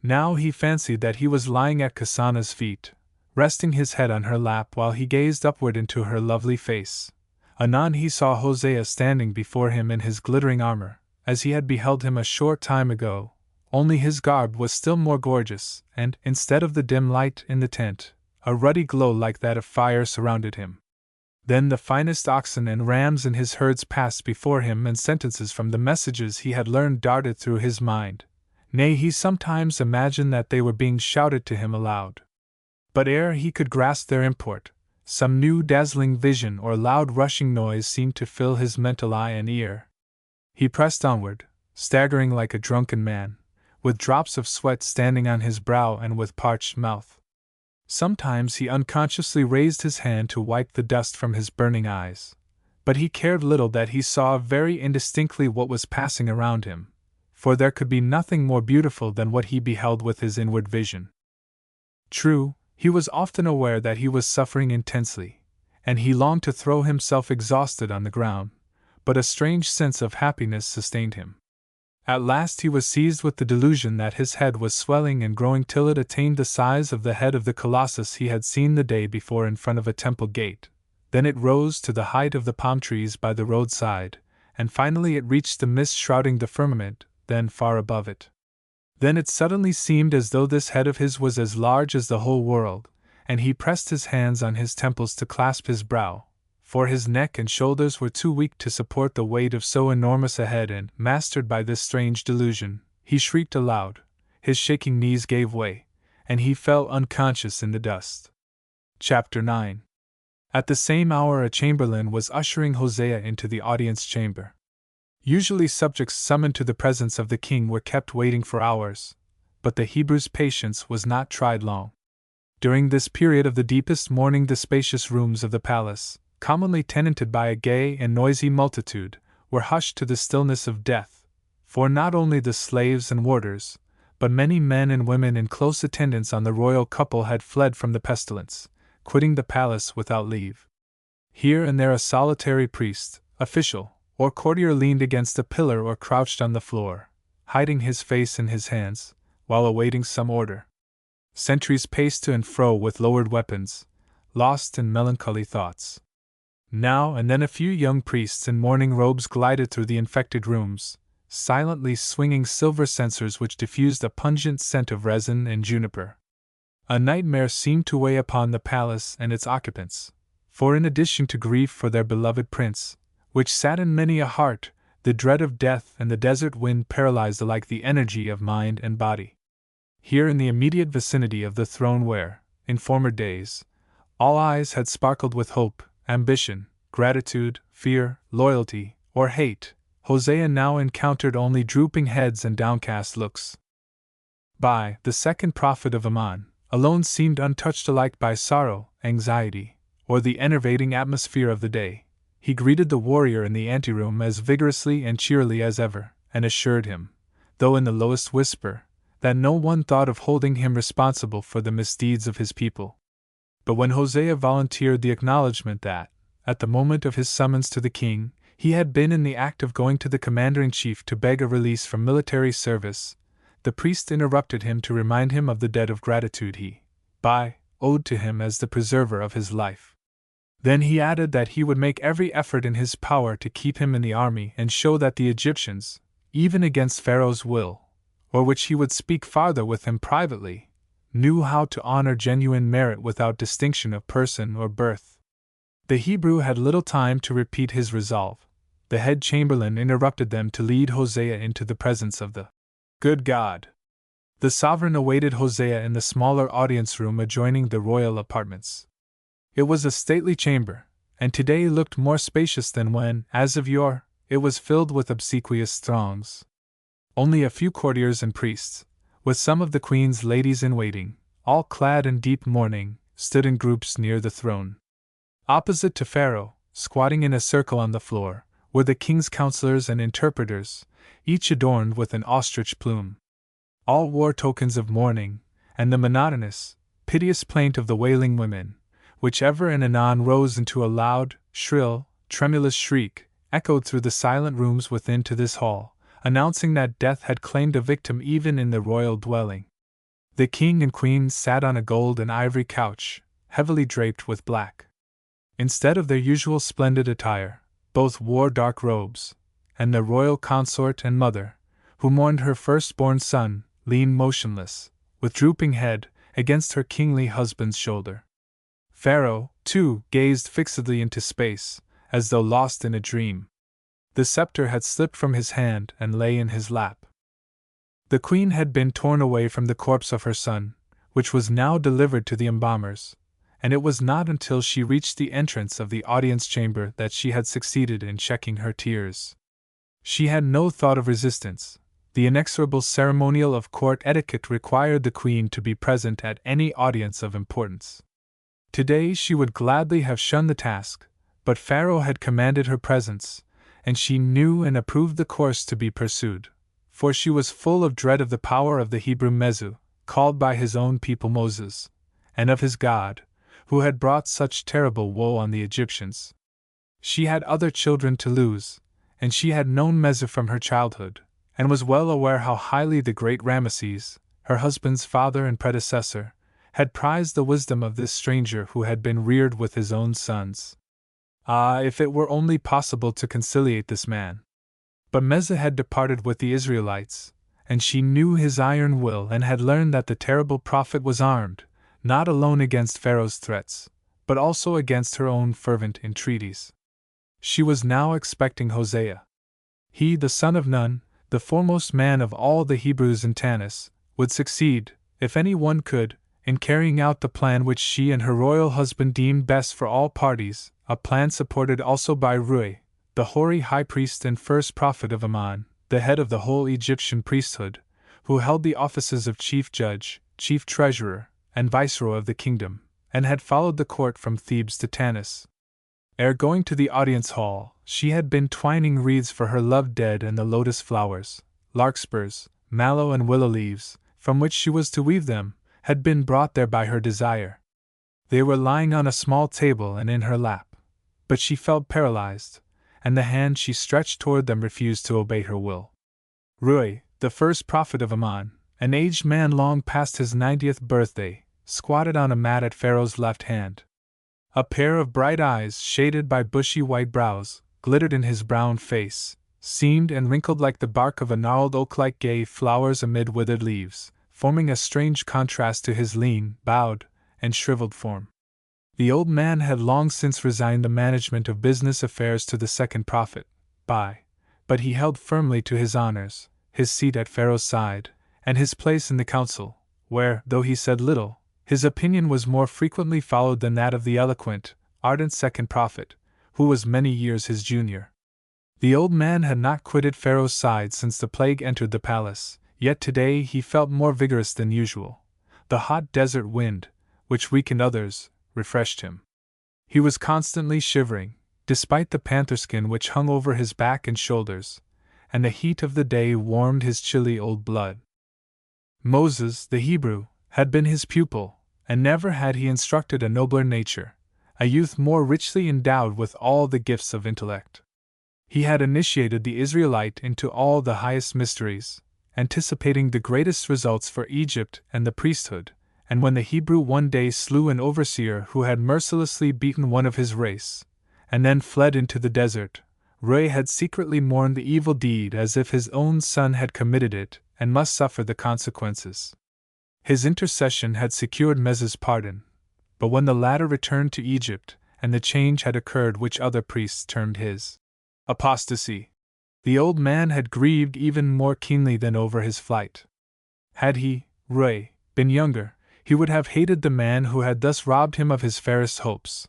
Speaker 1: Now he fancied that he was lying at Kasana's feet, resting his head on her lap while he gazed upward into her lovely face. Anon he saw Hosea standing before him in his glittering armor, as he had beheld him a short time ago, only his garb was still more gorgeous, and, instead of the dim light in the tent, a ruddy glow like that of fire surrounded him. Then the finest oxen and rams in his herds passed before him, and sentences from the messages he had learned darted through his mind. Nay, he sometimes imagined that they were being shouted to him aloud. But ere he could grasp their import, some new dazzling vision or loud rushing noise seemed to fill his mental eye and ear. He pressed onward, staggering like a drunken man, with drops of sweat standing on his brow and with parched mouth. Sometimes he unconsciously raised his hand to wipe the dust from his burning eyes, but he cared little that he saw very indistinctly what was passing around him, for there could be nothing more beautiful than what he beheld with his inward vision. True, he was often aware that he was suffering intensely, and he longed to throw himself exhausted on the ground, but a strange sense of happiness sustained him. At last he was seized with the delusion that his head was swelling and growing till it attained the size of the head of the colossus he had seen the day before in front of a temple gate, Then it rose to the height of the palm trees by the roadside, and finally it reached the mist shrouding the firmament, then far above it. Then it suddenly seemed as though this head of his was as large as the whole world, and he pressed his hands on his temples to clasp his brow, for his neck and shoulders were too weak to support the weight of so enormous a head, and, mastered by this strange delusion, he shrieked aloud, his shaking knees gave way, and he fell unconscious in the dust. Chapter 9. At the same hour a chamberlain was ushering Hosea into the audience chamber. Usually subjects summoned to the presence of the king were kept waiting for hours, but the Hebrew's patience was not tried long. During this period of the deepest mourning the spacious rooms of the palace, commonly tenanted by a gay and noisy multitude, were hushed to the stillness of death, for not only the slaves and warders, but many men and women in close attendance on the royal couple had fled from the pestilence, quitting the palace without leave. Here and there a solitary priest, official, or courtier leaned against a pillar or crouched on the floor, hiding his face in his hands, while awaiting some order. Sentries paced to and fro with lowered weapons, lost in melancholy thoughts. Now and then a few young priests in mourning robes glided through the infected rooms, silently swinging silver censers which diffused a pungent scent of resin and juniper. A nightmare seemed to weigh upon the palace and its occupants, for in addition to grief for their beloved prince, which sat in many a heart, the dread of death and the desert wind paralyzed alike the energy of mind and body. Here in the immediate vicinity of the throne where, in former days, all eyes had sparkled with hope, ambition, gratitude, fear, loyalty, or hate, Hosea now encountered only drooping heads and downcast looks. The second prophet of Ammon, alone seemed untouched alike by sorrow, anxiety, or the enervating atmosphere of the day. He greeted the warrior in the anteroom as vigorously and cheerily as ever, and assured him, though in the lowest whisper, that no one thought of holding him responsible for the misdeeds of his people. But when Hosea volunteered the acknowledgment that, at the moment of his summons to the king, he had been in the act of going to the commander-in-chief to beg a release from military service, the priest interrupted him to remind him of the debt of gratitude he, owed to him as the preserver of his life. Then he added that he would make every effort in his power to keep him in the army and show that the Egyptians, even against Pharaoh's will, or which he would speak farther with him privately, knew how to honor genuine merit without distinction of person or birth. The Hebrew had little time to repeat his resolve. The head chamberlain interrupted them to lead Hosea into the presence of the good God. The sovereign awaited Hosea in the smaller audience room adjoining the royal apartments. It was a stately chamber, and today looked more spacious than when, as of yore, it was filled with obsequious throngs. Only a few courtiers and priests, with some of the queen's ladies-in-waiting, all clad in deep mourning, stood in groups near the throne. Opposite to Pharaoh, squatting in a circle on the floor, were the king's counselors and interpreters, each adorned with an ostrich plume. All wore tokens of mourning, and the monotonous, piteous plaint of the wailing women, which ever and anon rose into a loud, shrill, tremulous shriek, echoed through the silent rooms within to this hall, announcing that death had claimed a victim even in the royal dwelling. The king and queen sat on a gold and ivory couch, heavily draped with black. Instead of their usual splendid attire, both wore dark robes, and the royal consort and mother, who mourned her firstborn son, leaned motionless, with drooping head, against her kingly husband's shoulder. Pharaoh, too, gazed fixedly into space, as though lost in a dream. The scepter had slipped from his hand and lay in his lap. The queen had been torn away from the corpse of her son, which was now delivered to the embalmers, and it was not until she reached the entrance of the audience chamber that she had succeeded in checking her tears. She had no thought of resistance. The inexorable ceremonial of court etiquette required the queen to be present at any audience of importance. Today she would gladly have shunned the task, but Pharaoh had commanded her presence, and she knew and approved the course to be pursued, for she was full of dread of the power of the Hebrew Mezu, called by his own people Moses, and of his God, who had brought such terrible woe on the Egyptians. She had other children to lose, and she had known Mezu from her childhood, and was well aware how highly the great Ramesses, her husband's father and predecessor, had prized the wisdom of this stranger who had been reared with his own sons. Ah, if it were only possible to conciliate this man! But Meza had departed with the Israelites, and she knew his iron will and had learned that the terrible prophet was armed, not alone against Pharaoh's threats, but also against her own fervent entreaties. She was now expecting Hosea. He, the son of Nun, the foremost man of all the Hebrews in Tanis, would succeed, if any one could, in carrying out the plan which she and her royal husband deemed best for all parties, a plan supported also by Rui, the hoary high priest and first prophet of Ammon, the head of the whole Egyptian priesthood, who held the offices of chief judge, chief treasurer, and viceroy of the kingdom, and had followed the court from Thebes to Tanis. Ere going to the audience hall, she had been twining wreaths for her loved dead and the lotus flowers, larkspurs, mallow and willow leaves, from which she was to weave them, had been brought there by her desire. They were lying on a small table and in her lap, but she felt paralyzed, and the hand she stretched toward them refused to obey her will. Rui, the first prophet of Ammon, an aged man long past his 90th birthday, squatted on a mat at Pharaoh's left hand. A pair of bright eyes, shaded by bushy white brows, glittered in his brown face, seamed and wrinkled like the bark of a gnarled oak like gay flowers amid withered leaves, forming a strange contrast to his lean, bowed, and shriveled form. The old man had long since resigned the management of business affairs to the second prophet, but he held firmly to his honors, his seat at Pharaoh's side, and his place in the council, where, though he said little, his opinion was more frequently followed than that of the eloquent, ardent second prophet, who was many years his junior. The old man had not quitted Pharaoh's side since the plague entered the palace, yet today he felt more vigorous than usual. The hot desert wind, which weakened others, refreshed him. He was constantly shivering, despite the panther-skin which hung over his back and shoulders, and the heat of the day warmed his chilly old blood. Moses, the Hebrew, had been his pupil, and never had he instructed a nobler nature, a youth more richly endowed with all the gifts of intellect. He had initiated the Israelite into all the highest mysteries, anticipating the greatest results for Egypt and the priesthood, and when the Hebrew one day slew an overseer who had mercilessly beaten one of his race, and then fled into the desert, Rui had secretly mourned the evil deed as if his own son had committed it and must suffer the consequences. His intercession had secured Meza's pardon, but when the latter returned to Egypt, and the change had occurred which other priests termed his apostasy, the old man had grieved even more keenly than over his flight. Had he, Rui, been younger, he would have hated the man who had thus robbed him of his fairest hopes.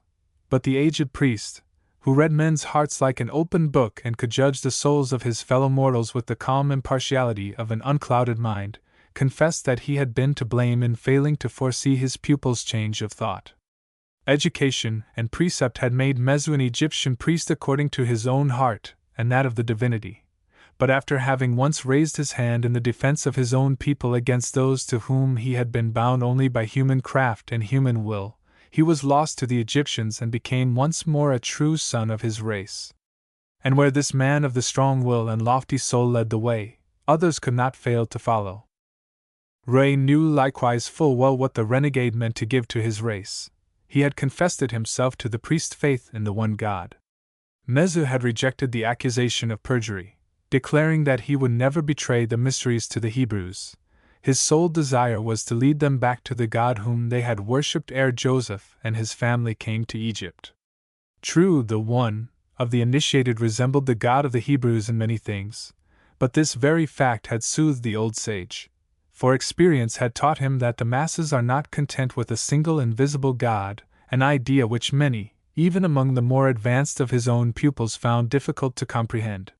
Speaker 1: But the aged priest, who read men's hearts like an open book and could judge the souls of his fellow mortals with the calm impartiality of an unclouded mind, confessed that he had been to blame in failing to foresee his pupil's change of thought. Education and precept had made Mezu an Egyptian priest according to his own heart and that of the divinity, but after having once raised his hand in the defense of his own people against those to whom he had been bound only by human craft and human will, he was lost to the Egyptians and became once more a true son of his race. And where this man of the strong will and lofty soul led the way, others could not fail to follow. Rui knew likewise full well what the renegade meant to give to his race. He had confessed it himself to the priest's faith in the one God. Mezu had rejected the accusation of perjury, declaring that he would never betray the mysteries to the Hebrews. His sole desire was to lead them back to the God whom they had worshipped ere Joseph and his family came to Egypt. True, the one of the initiated resembled the God of the Hebrews in many things, but this very fact had soothed the old sage, for experience had taught him that the masses are not content with a single invisible God, an idea which many, even among the more advanced of his own pupils, found difficult to comprehend.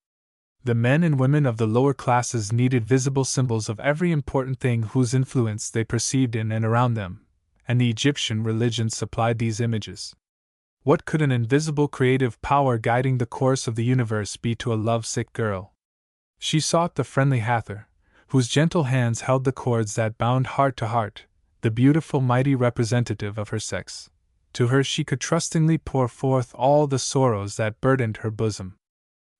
Speaker 1: The men and women of the lower classes needed visible symbols of every important thing whose influence they perceived in and around them, and the Egyptian religion supplied these images. What could an invisible creative power guiding the course of the universe be to a lovesick girl? She sought the friendly Hathor, whose gentle hands held the cords that bound heart to heart, the beautiful mighty representative of her sex. To her she could trustingly pour forth all the sorrows that burdened her bosom.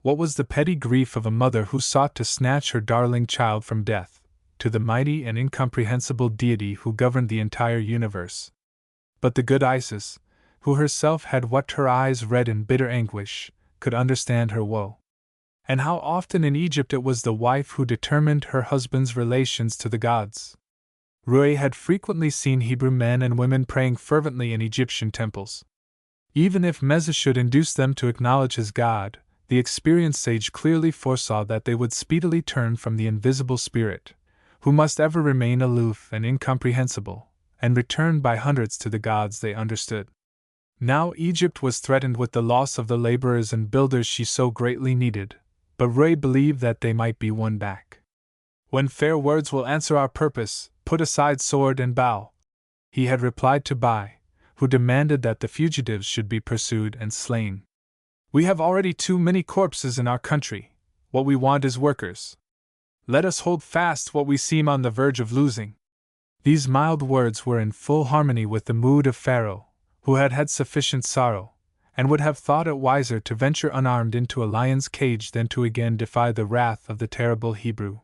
Speaker 1: What was the petty grief of a mother who sought to snatch her darling child from death, to the mighty and incomprehensible deity who governed the entire universe? But the good Isis, who herself had wept her eyes red in bitter anguish, could understand her woe. And how often in Egypt it was the wife who determined her husband's relations to the gods. Rui had frequently seen Hebrew men and women praying fervently in Egyptian temples. Even if Meza should induce them to acknowledge his God, the experienced sage clearly foresaw that they would speedily turn from the invisible spirit, who must ever remain aloof and incomprehensible, and return by hundreds to the gods they understood. Now Egypt was threatened with the loss of the laborers and builders she so greatly needed, but Rui believed that they might be won back. "When fair words will answer our purpose, put aside sword and bow," he had replied to Bai, who demanded that the fugitives should be pursued and slain. "We have already too many corpses in our country. What we want is workers. Let us hold fast what we seem on the verge of losing." These mild words were in full harmony with the mood of Pharaoh, who had had sufficient sorrow, and would have thought it wiser to venture unarmed into a lion's cage than to again defy the wrath of the terrible Hebrew.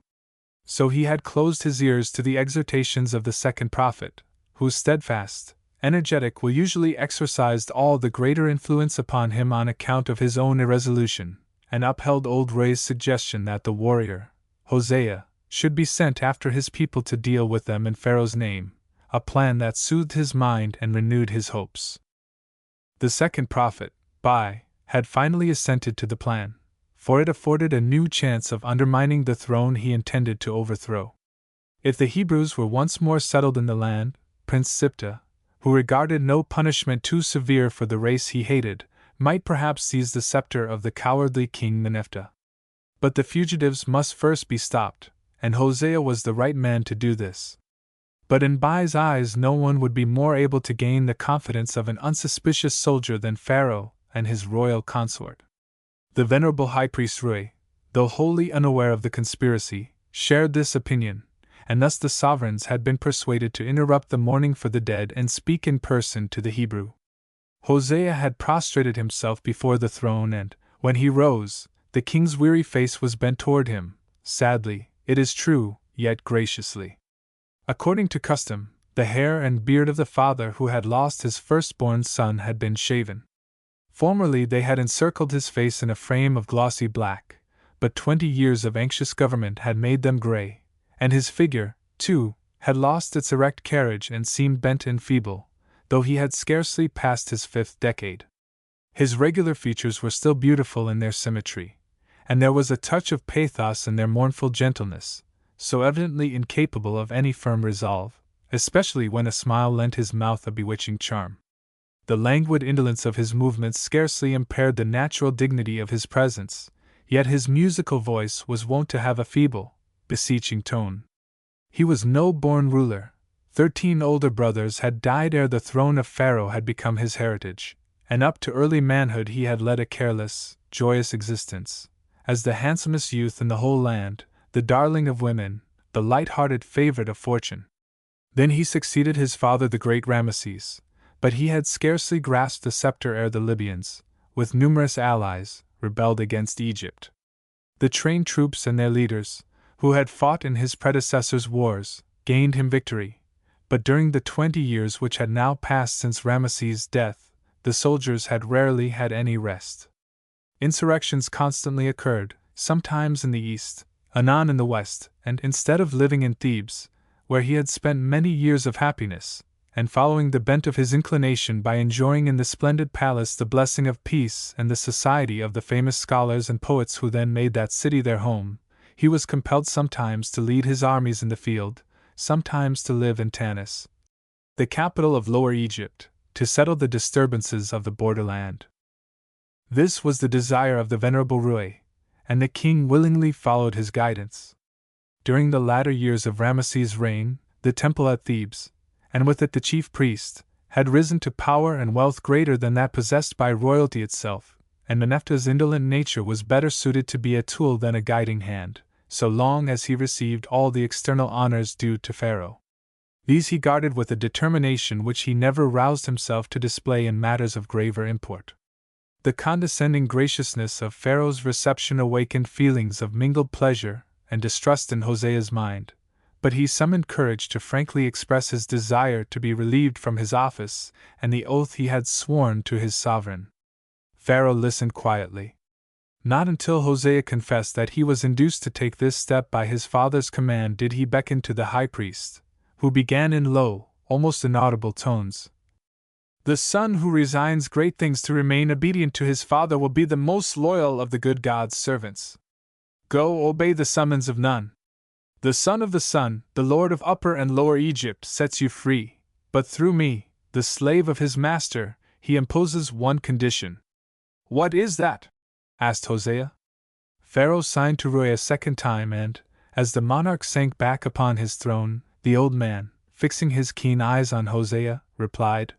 Speaker 1: So he had closed his ears to the exhortations of the second prophet, whose steadfast, energetic will usually exercised all the greater influence upon him on account of his own irresolution, and upheld old Ray's suggestion that the warrior, Hosea, should be sent after his people to deal with them in Pharaoh's name, a plan that soothed his mind and renewed his hopes. The second prophet, Bai, had finally assented to the plan, for it afforded a new chance of undermining the throne he intended to overthrow. If the Hebrews were once more settled in the land, Prince Siptah, who regarded no punishment too severe for the race he hated, might perhaps seize the scepter of the cowardly king Meneptah. But the fugitives must first be stopped, and Hosea was the right man to do this. But in Bai's eyes no one would be more able to gain the confidence of an unsuspicious soldier than Pharaoh and his royal consort. The venerable high priest Rui, though wholly unaware of the conspiracy, shared this opinion, and thus the sovereigns had been persuaded to interrupt the mourning for the dead and speak in person to the Hebrew. Hosea had prostrated himself before the throne, and, when he rose, the king's weary face was bent toward him, sadly, it is true, yet graciously. According to custom, the hair and beard of the father who had lost his firstborn son had been shaven. Formerly they had encircled his face in a frame of glossy black, but 20 years of anxious government had made them gray, and his figure, too, had lost its erect carriage and seemed bent and feeble, though he had scarcely passed his 5th decade. His regular features were still beautiful in their symmetry, and there was a touch of pathos in their mournful gentleness, so evidently incapable of any firm resolve, especially when a smile lent his mouth a bewitching charm. The languid indolence of his movements scarcely impaired the natural dignity of his presence, yet his musical voice was wont to have a feeble, beseeching tone. He was no born ruler. 13 older brothers had died ere the throne of Pharaoh had become his heritage, and up to early manhood he had led a careless, joyous existence, as the handsomest youth in the whole land, the darling of women, the light-hearted favorite of fortune. Then he succeeded his father the great Ramesses, but he had scarcely grasped the scepter ere the Libyans, with numerous allies, rebelled against Egypt. The trained troops and their leaders, who had fought in his predecessor's wars, gained him victory, but during the 20 years which had now passed since Ramesses' death, the soldiers had rarely had any rest. Insurrections constantly occurred, sometimes in the east, anon in the west, and instead of living in Thebes, where he had spent many years of happiness, and following the bent of his inclination by enjoying in the splendid palace the blessing of peace and the society of the famous scholars and poets who then made that city their home, he was compelled sometimes to lead his armies in the field, sometimes to live in Tanis, the capital of Lower Egypt, to settle the disturbances of the borderland. This was the desire of the venerable Rui, and the king willingly followed his guidance. During the latter years of Ramesses' reign, the temple at Thebes, and with it the chief priest, had risen to power and wealth greater than that possessed by royalty itself, and Meneptah's indolent nature was better suited to be a tool than a guiding hand, so long as he received all the external honors due to Pharaoh. These he guarded with a determination which he never roused himself to display in matters of graver import. The condescending graciousness of Pharaoh's reception awakened feelings of mingled pleasure and distrust in Hosea's mind, but he summoned courage to frankly express his desire to be relieved from his office and the oath he had sworn to his sovereign. Pharaoh listened quietly. Not until Hosea confessed that he was induced to take this step by his father's command did he beckon to the high priest, who began in low, almost inaudible tones. The son who resigns great things to remain obedient to his father will be the most loyal of the good God's servants. Go, obey the summons of Nun. The Son of the Sun, the Lord of Upper and Lower Egypt, sets you free, but through me, the slave of his master, he imposes one condition. What is that? Asked Hosea. Pharaoh signed to Rui a second time, and, as the monarch sank back upon his throne, the old man, fixing his keen eyes on Hosea, replied,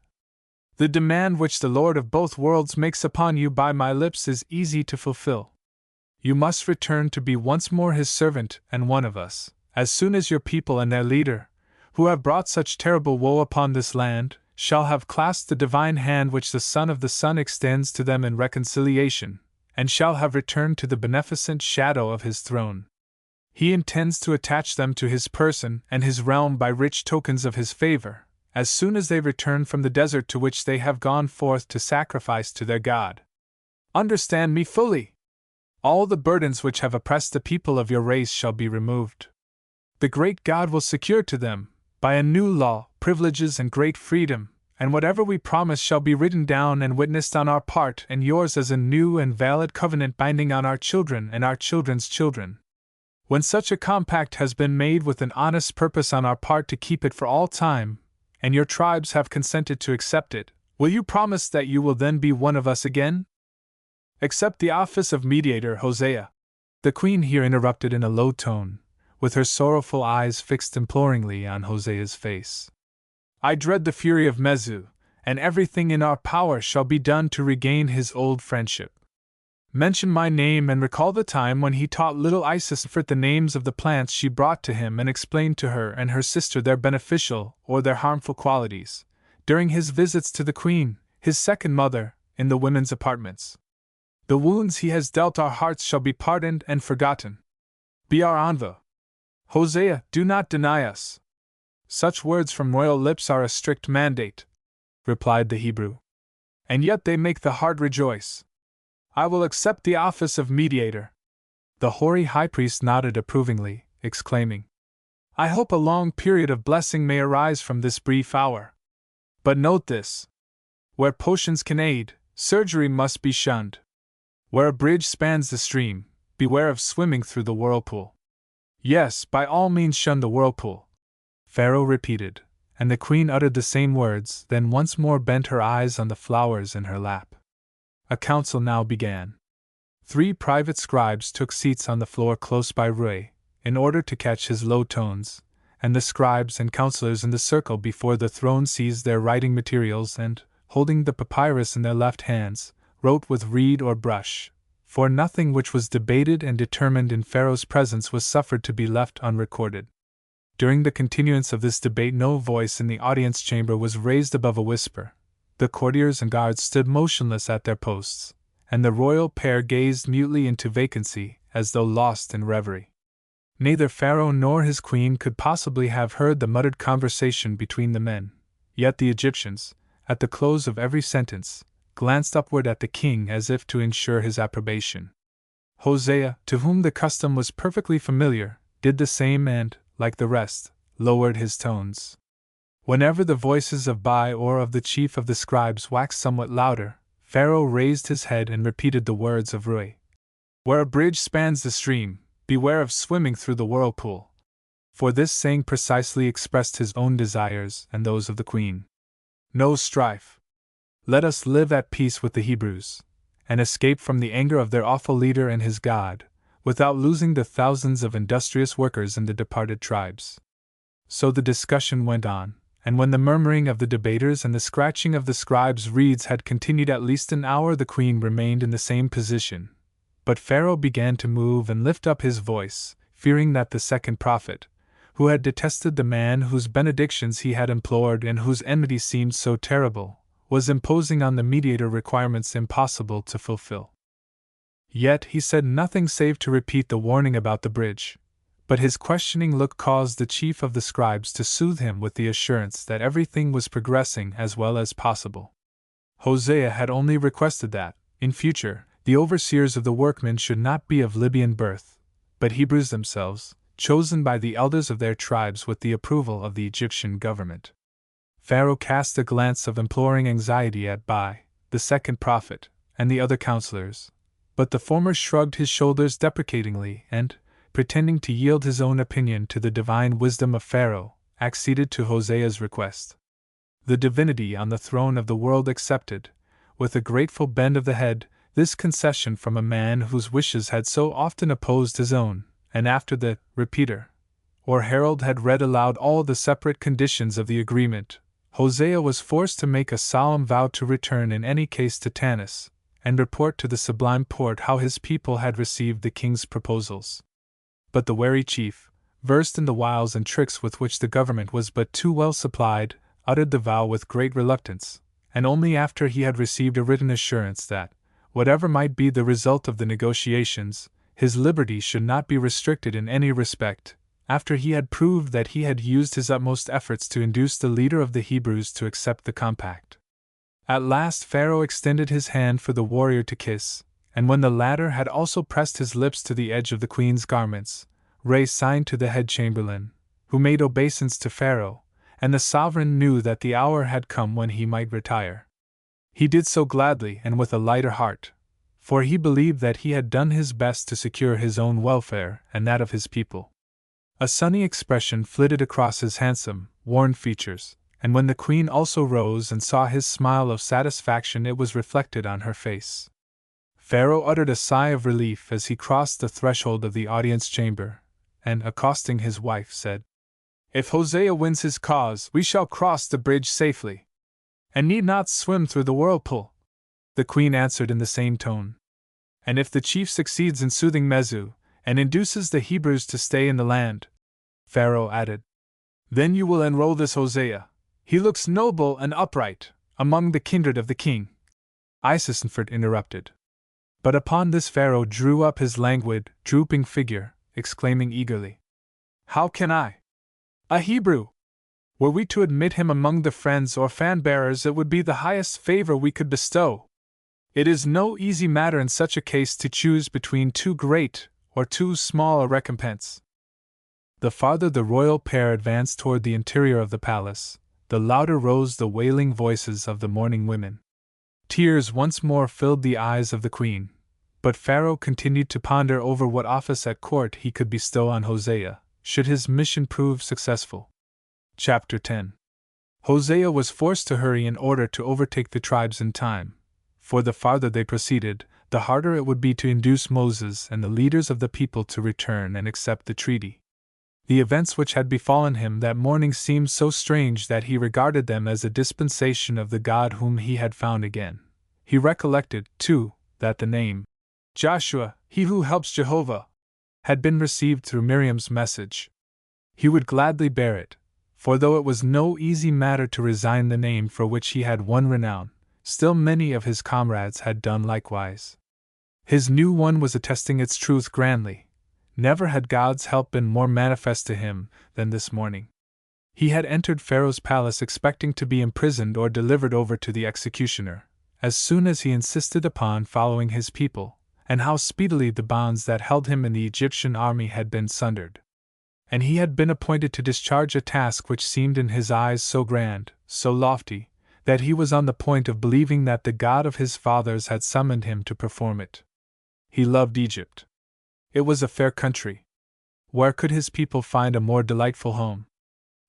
Speaker 1: The demand which the Lord of both worlds makes upon you by my lips is easy to fulfill. You must return to be once more his servant and one of us, as soon as your people and their leader, who have brought such terrible woe upon this land, shall have clasped the divine hand which the Son of the Sun extends to them in reconciliation, and shall have returned to the beneficent shadow of his throne. He intends to attach them to his person and his realm by rich tokens of his favor, as soon as they return from the desert to which they have gone forth to sacrifice to their God. Understand me fully. All the burdens which have oppressed the people of your race shall be removed. The great God will secure to them, by a new law, privileges and great freedom, and whatever we promise shall be written down and witnessed on our part and yours as a new and valid covenant binding on our children and our children's children. When such a compact has been made with an honest purpose on our part to keep it for all time, and your tribes have consented to accept it, will you promise that you will then be one of us again? Accept the office of mediator, Hosea. The queen here interrupted in a low tone, with her sorrowful eyes fixed imploringly on Hosea's face. I dread the fury of Mezu, and everything in our power shall be done to regain his old friendship. Mention my name and recall the time when he taught little Isis the names of the plants she brought to him and explained to her and her sister their beneficial or their harmful qualities, during his visits to the queen, his second mother, in the women's apartments. The wounds he has dealt our hearts shall be pardoned and forgotten. Be our envoy. Hosea, do not deny us. Such words from royal lips are a strict mandate, replied the Hebrew. And yet they make the heart rejoice. I will accept the office of mediator. The hoary high priest nodded approvingly, exclaiming, I hope a long period of blessing may arise from this brief hour. But note this. Where potions can aid, surgery must be shunned. Where a bridge spans the stream, beware of swimming through the whirlpool. Yes, by all means shun the whirlpool, Pharaoh repeated, and the queen uttered the same words, then once more bent her eyes on the flowers in her lap. A council now began. 3 private scribes took seats on the floor close by Rui, in order to catch his low tones, and the scribes and counselors in the circle before the throne seized their writing materials and, holding the papyrus in their left hands, wrote with reed or brush, for nothing which was debated and determined in Pharaoh's presence was suffered to be left unrecorded. During the continuance of this debate no voice in the audience chamber was raised above a whisper. The courtiers and guards stood motionless at their posts, and the royal pair gazed mutely into vacancy, as though lost in reverie. Neither Pharaoh nor his queen could possibly have heard the muttered conversation between the men, yet the Egyptians, at the close of every sentence, glanced upward at the king as if to ensure his approbation. Hosea, to whom the custom was perfectly familiar, did the same and, like the rest, lowered his tones. Whenever the voices of Bai or of the chief of the scribes waxed somewhat louder, Pharaoh raised his head and repeated the words of Rui. Where a bridge spans the stream, beware of swimming through the whirlpool. For this saying precisely expressed his own desires and those of the queen. No strife. Let us live at peace with the Hebrews, and escape from the anger of their awful leader and his God, without losing the thousands of industrious workers in the departed tribes. So the discussion went on, and when the murmuring of the debaters and the scratching of the scribes' reeds had continued at least an hour, the queen remained in the same position. But Pharaoh began to move and lift up his voice, fearing that the second prophet, who had detested the man whose benedictions he had implored and whose enmity seemed so terrible, was imposing on the mediator requirements impossible to fulfill. Yet he said nothing save to repeat the warning about the bridge, But his questioning look caused the chief of the scribes to soothe him with the assurance that everything was progressing as well as possible. Hosea had only requested that, in future, the overseers of the workmen should not be of Libyan birth, but Hebrews themselves, chosen by the elders of their tribes with the approval of the Egyptian government. Pharaoh cast a glance of imploring anxiety at Bai, the second prophet, and the other counselors, but the former shrugged his shoulders deprecatingly and, pretending to yield his own opinion to the divine wisdom of Pharaoh, acceded to Hosea's request. The divinity on the throne of the world accepted, with a grateful bend of the head, this concession from a man whose wishes had so often opposed his own, and after the repeater, or herald, had read aloud all the separate conditions of the agreement, Hosea was forced to make a solemn vow to return in any case to Tanis, and report to the Sublime Porte how his people had received the king's proposals. But the wary chief, versed in the wiles and tricks with which the government was but too well supplied, uttered the vow with great reluctance, and only after he had received a written assurance that, whatever might be the result of the negotiations, his liberty should not be restricted in any respect, after he had proved that he had used his utmost efforts to induce the leader of the Hebrews to accept the compact. At last Pharaoh extended his hand for the warrior to kiss, and when the latter had also pressed his lips to the edge of the queen's garments, Ray signed to the head chamberlain, who made obeisance to Pharaoh, and the sovereign knew that the hour had come when he might retire. He did so gladly and with a lighter heart, for he believed that he had done his best to secure his own welfare and that of his people. A sunny expression flitted across his handsome, worn features, and when the queen also rose and saw his smile of satisfaction, it was reflected on her face. Pharaoh uttered a sigh of relief as he crossed the threshold of the audience chamber, and, accosting his wife, said, "If Hosea wins his cause, we shall cross the bridge safely, and need not swim through the whirlpool." The queen answered in the same tone. "And if the chief succeeds in soothing Mezu, and induces the Hebrews to stay in the land," Pharaoh added, "then you will enroll this Hosea. He looks noble and upright, among the kindred of the king." Isisenfert interrupted. But upon this Pharaoh drew up his languid, drooping figure, exclaiming eagerly, "How can I? A Hebrew! Were we to admit him among the friends or fan-bearers, it would be the highest favor we could bestow. It is no easy matter in such a case to choose between too great or too small a recompense." The farther the royal pair advanced toward the interior of the palace, the louder rose the wailing voices of the mourning women. Tears once more filled the eyes of the queen, but Pharaoh continued to ponder over what office at court he could bestow on Hosea, should his mission prove successful. Chapter 10. Hosea was forced to hurry in order to overtake the tribes in time, for the farther they proceeded, the harder it would be to induce Moses and the leaders of the people to return and accept the treaty. The events which had befallen him that morning seemed so strange that he regarded them as a dispensation of the God whom he had found again. He recollected, too, that the name, Joshua, he who helps Jehovah, had been received through Miriam's message. He would gladly bear it, for though it was no easy matter to resign the name for which he had won renown, still many of his comrades had done likewise. His new one was attesting its truth grandly. Never had God's help been more manifest to him than this morning. He had entered Pharaoh's palace expecting to be imprisoned or delivered over to the executioner, as soon as he insisted upon following his people, and how speedily the bonds that held him in the Egyptian army had been sundered. And he had been appointed to discharge a task which seemed in his eyes so grand, so lofty, that he was on the point of believing that the God of his fathers had summoned him to perform it. He loved Egypt. It was a fair country. Where could his people find a more delightful home?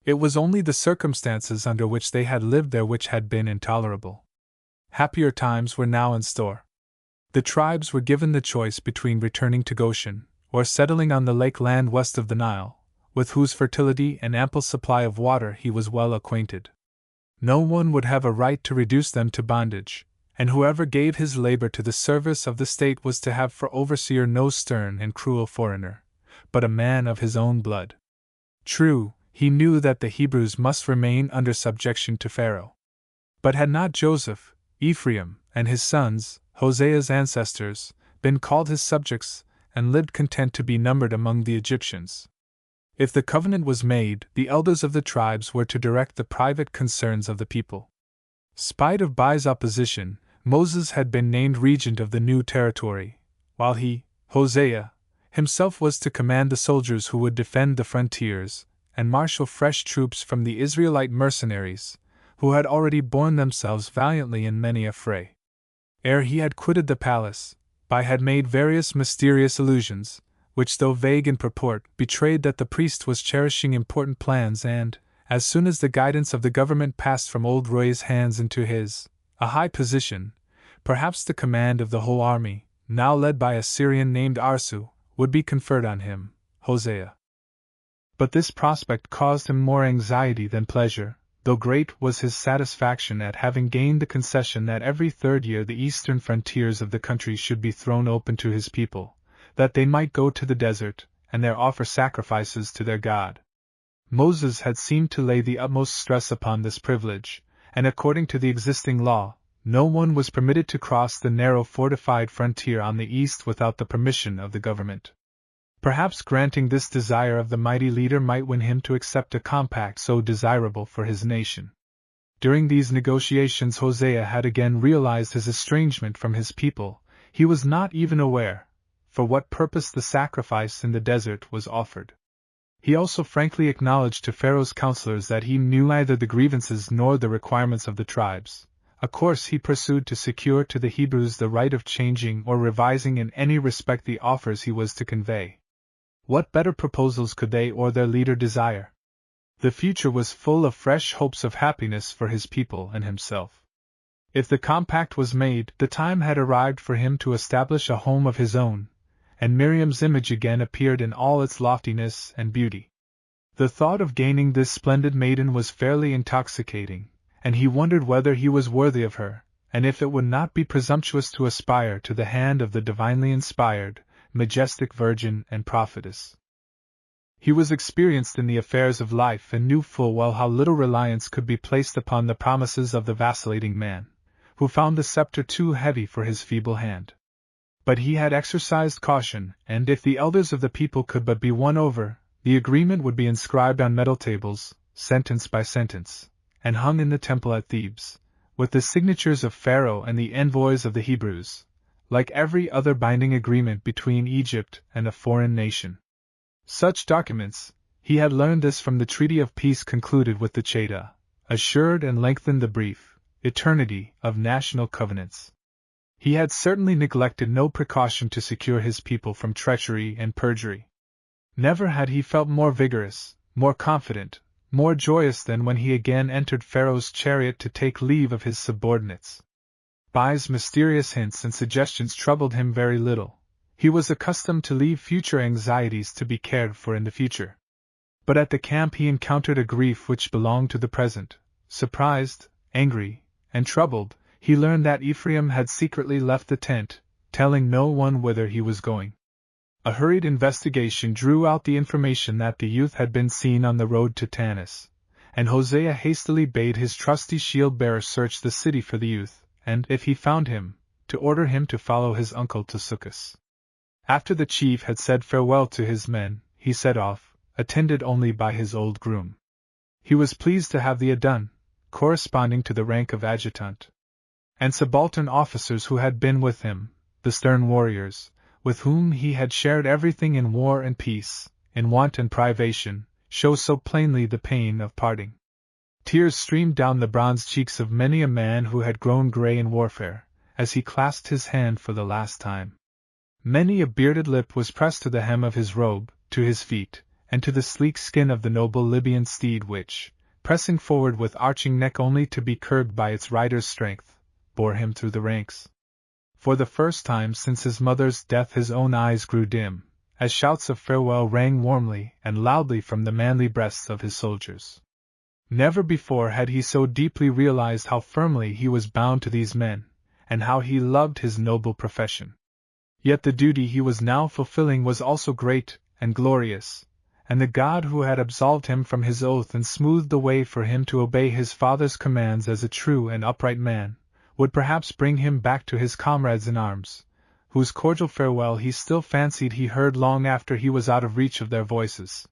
Speaker 1: It was only the circumstances under which they had lived there which had been intolerable. Happier times were now in store. The tribes were given the choice between returning to Goshen, or settling on the lake land west of the Nile, with whose fertility and ample supply of water he was well acquainted. No one would have a right to reduce them to bondage, and whoever gave his labor to the service of the state was to have for overseer no stern and cruel foreigner, but a man of his own blood. True, he knew that the Hebrews must remain under subjection to Pharaoh. But had not Joseph, Ephraim, and his sons, Hosea's ancestors, been called his subjects, and lived content to be numbered among the Egyptians? If the covenant was made, the elders of the tribes were to direct the private concerns of the people. Spite of Bai's opposition, Moses had been named regent of the new territory, while he, Hosea, himself was to command the soldiers who would defend the frontiers and marshal fresh troops from the Israelite mercenaries, who had already borne themselves valiantly in many a fray. Ere he had quitted the palace, Bai had made various mysterious allusions, which, though vague in purport, betrayed that the priest was cherishing important plans, and, as soon as the guidance of the government passed from old Roy's hands into his, a high position, perhaps the command of the whole army, now led by a Syrian named Arsu, would be conferred on him, Hosea. But this prospect caused him more anxiety than pleasure, though great was his satisfaction at having gained the concession that every third year the eastern frontiers of the country should be thrown open to his people, that they might go to the desert, and there offer sacrifices to their God. Moses had seemed to lay the utmost stress upon this privilege, and according to the existing law, no one was permitted to cross the narrow fortified frontier on the east without the permission of the government. Perhaps granting this desire of the mighty leader might win him to accept a compact so desirable for his nation. During these negotiations Hosea had again realized his estrangement from his people. He was not even aware for what purpose the sacrifice in the desert was offered. He also frankly acknowledged to Pharaoh's counselors that he knew neither the grievances nor the requirements of the tribes, a course he pursued to secure to the Hebrews the right of changing or revising in any respect the offers he was to convey. What better proposals could they or their leader desire? The future was full of fresh hopes of happiness for his people and himself. If the compact was made, the time had arrived for him to establish a home of his own, and Miriam's image again appeared in all its loftiness and beauty. The thought of gaining this splendid maiden was fairly intoxicating, and he wondered whether he was worthy of her, and if it would not be presumptuous to aspire to the hand of the divinely inspired, majestic virgin and prophetess. He was experienced in the affairs of life and knew full well how little reliance could be placed upon the promises of the vacillating man, who found the scepter too heavy for his feeble hand. But he had exercised caution, and if the elders of the people could but be won over, the agreement would be inscribed on metal tables, sentence by sentence, and hung in the temple at Thebes, with the signatures of Pharaoh and the envoys of the Hebrews, like every other binding agreement between Egypt and a foreign nation. Such documents, he had learned this from the treaty of peace concluded with the Cheta, assured and lengthened the brief eternity of national covenants. He had certainly neglected no precaution to secure his people from treachery and perjury. Never had he felt more vigorous, more confident, more joyous than when he again entered Pharaoh's chariot to take leave of his subordinates. Bai's mysterious hints and suggestions troubled him very little. He was accustomed to leave future anxieties to be cared for in the future. But at the camp he encountered a grief which belonged to the present. Surprised, angry, and troubled, he learned that Ephraim had secretly left the tent, telling no one whither he was going. A hurried investigation drew out the information that the youth had been seen on the road to Tanis, and Hosea hastily bade his trusty shield-bearer search the city for the youth, and, if he found him, to order him to follow his uncle to Succos. After the chief had said farewell to his men, he set off, attended only by his old groom. He was pleased to have the adun, corresponding to the rank of adjutant, and subaltern officers who had been with him, the stern warriors, with whom he had shared everything in war and peace, in want and privation, show so plainly the pain of parting. Tears streamed down the bronze cheeks of many a man who had grown gray in warfare, as he clasped his hand for the last time. Many a bearded lip was pressed to the hem of his robe, to his feet, and to the sleek skin of the noble Libyan steed which, pressing forward with arching neck only to be curbed by its rider's strength, bore him through the ranks. For the first time since his mother's death his own eyes grew dim, as shouts of farewell rang warmly and loudly from the manly breasts of his soldiers. Never before had he so deeply realized how firmly he was bound to these men, and how he loved his noble profession. Yet the duty he was now fulfilling was also great and glorious, and the God who had absolved him from his oath and smoothed the way for him to obey his father's commands as a true and upright man, would perhaps bring him back to his comrades in arms, whose cordial farewell he still fancied he heard long after he was out of reach of their voices.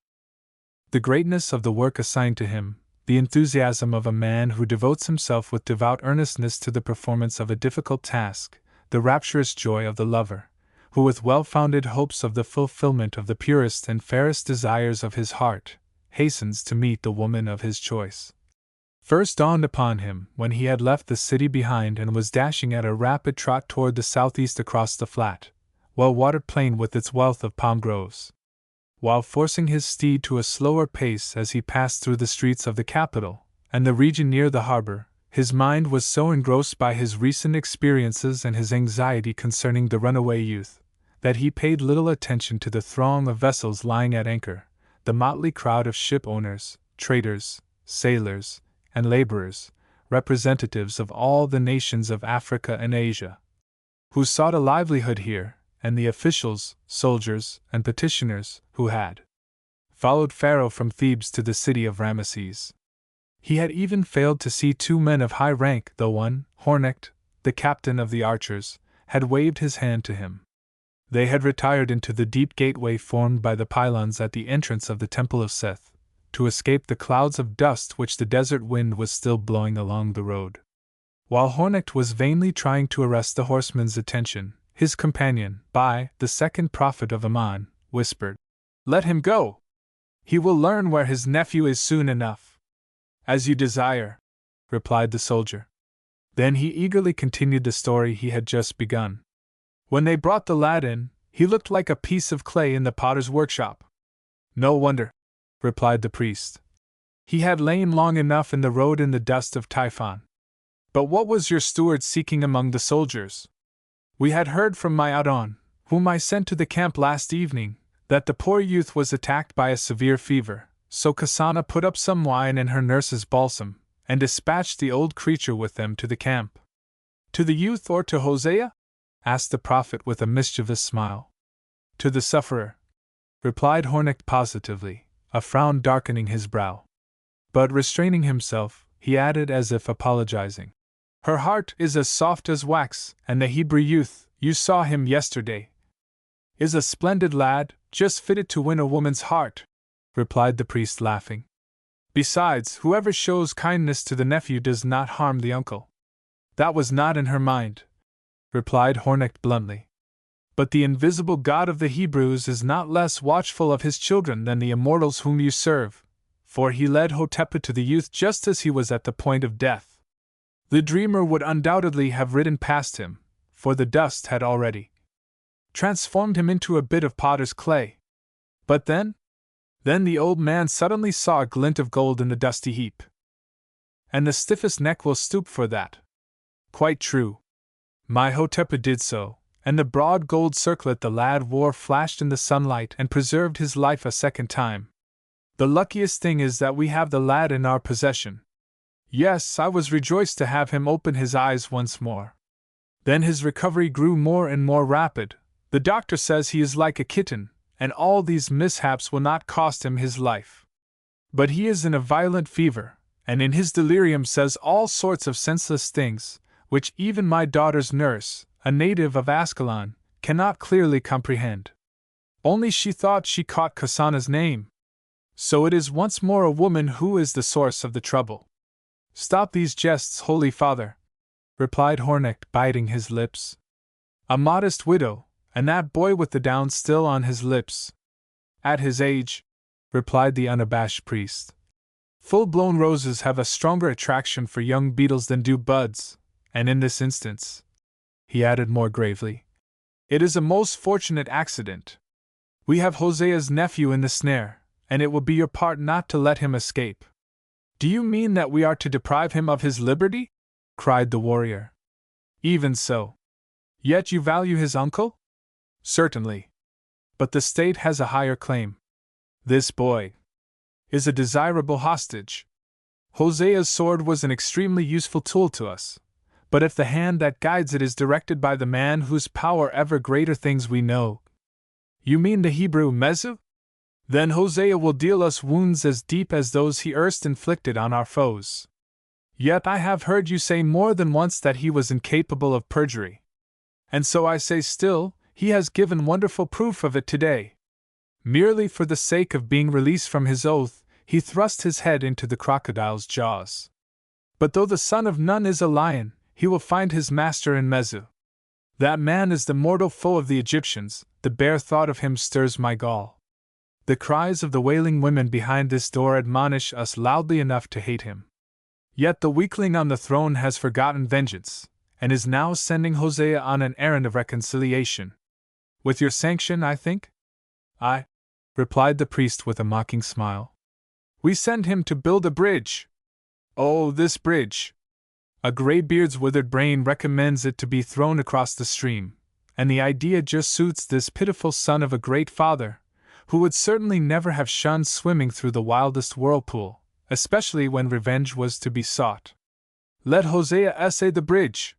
Speaker 1: The greatness of the work assigned to him, the enthusiasm of a man who devotes himself with devout earnestness to the performance of a difficult task, the rapturous joy of the lover, who with well-founded hopes of the fulfillment of the purest and fairest desires of his heart, hastens to meet the woman of his choice, first dawned upon him when he had left the city behind and was dashing at a rapid trot toward the southeast across the flat, well-watered plain with its wealth of palm groves. While forcing his steed to a slower pace as he passed through the streets of the capital and the region near the harbor, his mind was so engrossed by his recent experiences and his anxiety concerning the runaway youth, that he paid little attention to the throng of vessels lying at anchor, the motley crowd of ship owners, traders, sailors, and laborers, representatives of all the nations of Africa and Asia, who sought a livelihood here, and the officials, soldiers, and petitioners who had followed Pharaoh from Thebes to the city of Ramesses. He had even failed to see two men of high rank, though one, Hornecht, the captain of the archers, had waved his hand to him. They had retired into the deep gateway formed by the pylons at the entrance of the Temple of Seth, to escape the clouds of dust which the desert wind was still blowing along the road. While Hornecht was vainly trying to arrest the horseman's attention, his companion, Bai, the second prophet of Ammon, whispered, "Let him go! He will learn where his nephew is soon enough." "As you desire," replied the soldier. Then he eagerly continued the story he had just begun. When they brought the lad in, he looked like a piece of clay in the potter's workshop. "No wonder," replied the priest. "He had lain long enough in the road in the dust of Typhon. But what was your steward seeking among the soldiers?" "We had heard from my Adon, whom I sent to the camp last evening, that the poor youth was attacked by a severe fever, so Kasana put up some wine and her nurse's balsam, and dispatched the old creature with them to the camp." "To the youth or to Hosea?" asked the prophet with a mischievous smile. "To the sufferer," replied Hornecht positively, a frown darkening his brow. But restraining himself, he added as if apologizing, "Her heart is as soft as wax, and the Hebrew youth, you saw him yesterday, is a splendid lad, just fitted to win a woman's heart," replied the priest laughing. "Besides, whoever shows kindness to the nephew does not harm the uncle." "That was not in her mind," replied Hornecht bluntly. "But the invisible God of the Hebrews is not less watchful of his children than the immortals whom you serve, for he led Hotepa to the youth just as he was at the point of death. The dreamer would undoubtedly have ridden past him, for the dust had already transformed him into a bit of potter's clay. But then the old man suddenly saw a glint of gold in the dusty heap. And the stiffest neck will stoop for that." "Quite true. My Hotepa did so, and the broad gold circlet the lad wore flashed in the sunlight and preserved his life a second time. The luckiest thing is that we have the lad in our possession." "Yes, I was rejoiced to have him open his eyes once more. Then his recovery grew more and more rapid. The doctor says he is like a kitten, and all these mishaps will not cost him his life. But he is in a violent fever, and in his delirium says all sorts of senseless things, which even my daughter's nurse, a native of Ascalon, cannot clearly comprehend. Only she thought she caught Kasana's name. So it is once more a woman who is the source of the trouble." "Stop these jests, Holy Father," replied Hornecht, biting his lips. "A modest widow, and that boy with the down still on his lips." "At his age," replied the unabashed priest. "Full-blown roses have a stronger attraction for young beetles than do buds, and in this instance," he added more gravely, "it is a most fortunate accident. We have Hosea's nephew in the snare, and it will be your part not to let him escape." "Do you mean that we are to deprive him of his liberty?" cried the warrior. "Even so. Yet you value his uncle?" "Certainly. But the state has a higher claim. This boy is a desirable hostage. Hosea's sword was an extremely useful tool to us, but if the hand that guides it is directed by the man whose power ever greater things we know—" "You mean the Hebrew Mezu? Then Hosea will deal us wounds as deep as those he erst inflicted on our foes. Yet I have heard you say more than once that he was incapable of perjury. And so I say still, he has given wonderful proof of it today." Merely for the sake of being released from his oath, he thrust his head into the crocodile's jaws. But though the son of Nun is a lion, he will find his master in Mezu. That man is the mortal foe of the Egyptians, the bare thought of him stirs my gall. The cries of the wailing women behind this door admonish us loudly enough to hate him. Yet the weakling on the throne has forgotten vengeance, and is now sending Hosea on an errand of reconciliation. With your sanction, I think? Aye, replied the priest with a mocking smile. We send him to build a bridge. Oh, this bridge! A graybeard's withered brain recommends it to be thrown across the stream, and the idea just suits this pitiful son of a great father, who would certainly never have shunned swimming through the wildest whirlpool, especially when revenge was to be sought. Let Hosea essay the bridge.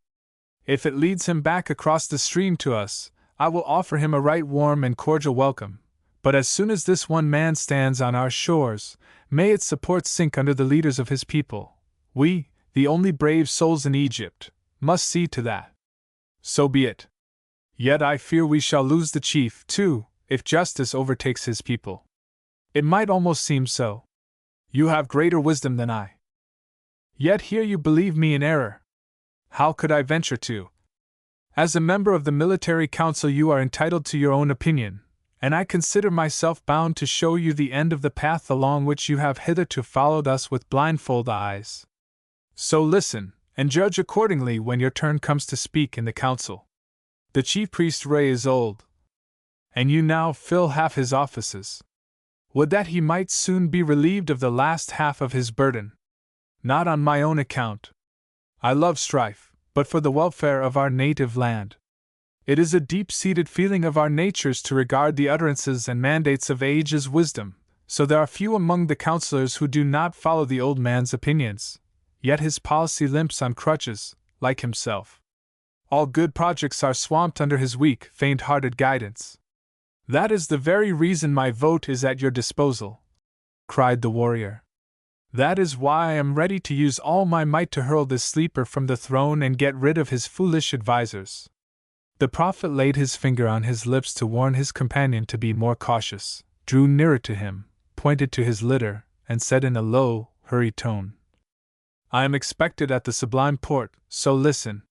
Speaker 1: If it leads him back across the stream to us, I will offer him a right warm and cordial welcome, but as soon as this one man stands on our shores, may its support sink under the leaders of his people. We, the only brave souls in Egypt, must see to that. So be it. Yet I fear we shall lose the chief, too, if justice overtakes his people. It might almost seem so. You have greater wisdom than I. Yet here you believe me in error. How could I venture to? As a member of the military council, you are entitled to your own opinion, and I consider myself bound to show you the end of the path along which you have hitherto followed us with blindfold eyes. So listen, and judge accordingly when your turn comes to speak in the council. The chief priest Ray is old, and you now fill half his offices. Would that he might soon be relieved of the last half of his burden. Not on my own account. I love strife, but for the welfare of our native land. It is a deep-seated feeling of our natures to regard the utterances and mandates of age as wisdom, so there are few among the councillors who do not follow the old man's opinions. Yet his policy limps on crutches, like himself. All good projects are swamped under his weak, faint-hearted guidance. That is the very reason my vote is at your disposal, cried the warrior. That is why I am ready to use all my might to hurl this sleeper from the throne and get rid of his foolish advisers. The prophet laid his finger on his lips to warn his companion to be more cautious, drew nearer to him, pointed to his litter, and said in a low, hurried tone, I am expected at the Sublime Port, so listen.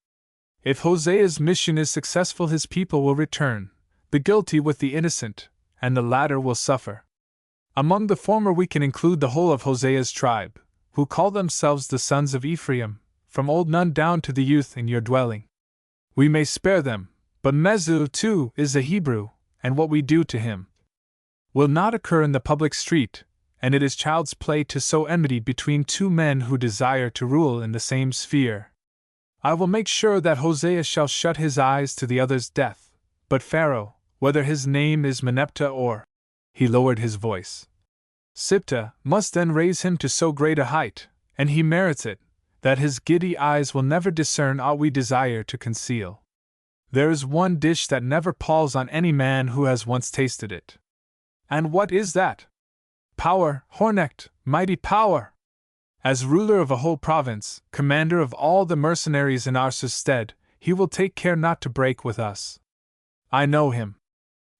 Speaker 1: If Hosea's mission is successful, his people will return, the guilty with the innocent, and the latter will suffer. Among the former we can include the whole of Hosea's tribe, who call themselves the sons of Ephraim, from old Nun down to the youth in your dwelling. We may spare them, but Mezu, too, is a Hebrew, and what we do to him will not occur in the public street, and it is child's play to sow enmity between two men who desire to rule in the same sphere. I will make sure that Hosea shall shut his eyes to the other's death, but Pharaoh, whether his name is Meneptah or, he lowered his voice, Siptah, must then raise him to so great a height, and he merits it, that his giddy eyes will never discern aught we desire to conceal. There is one dish that never palls on any man who has once tasted it. And what is that? Power, Hornecht, mighty power! As ruler of a whole province, commander of all the mercenaries in our stead, he will take care not to break with us. I know him.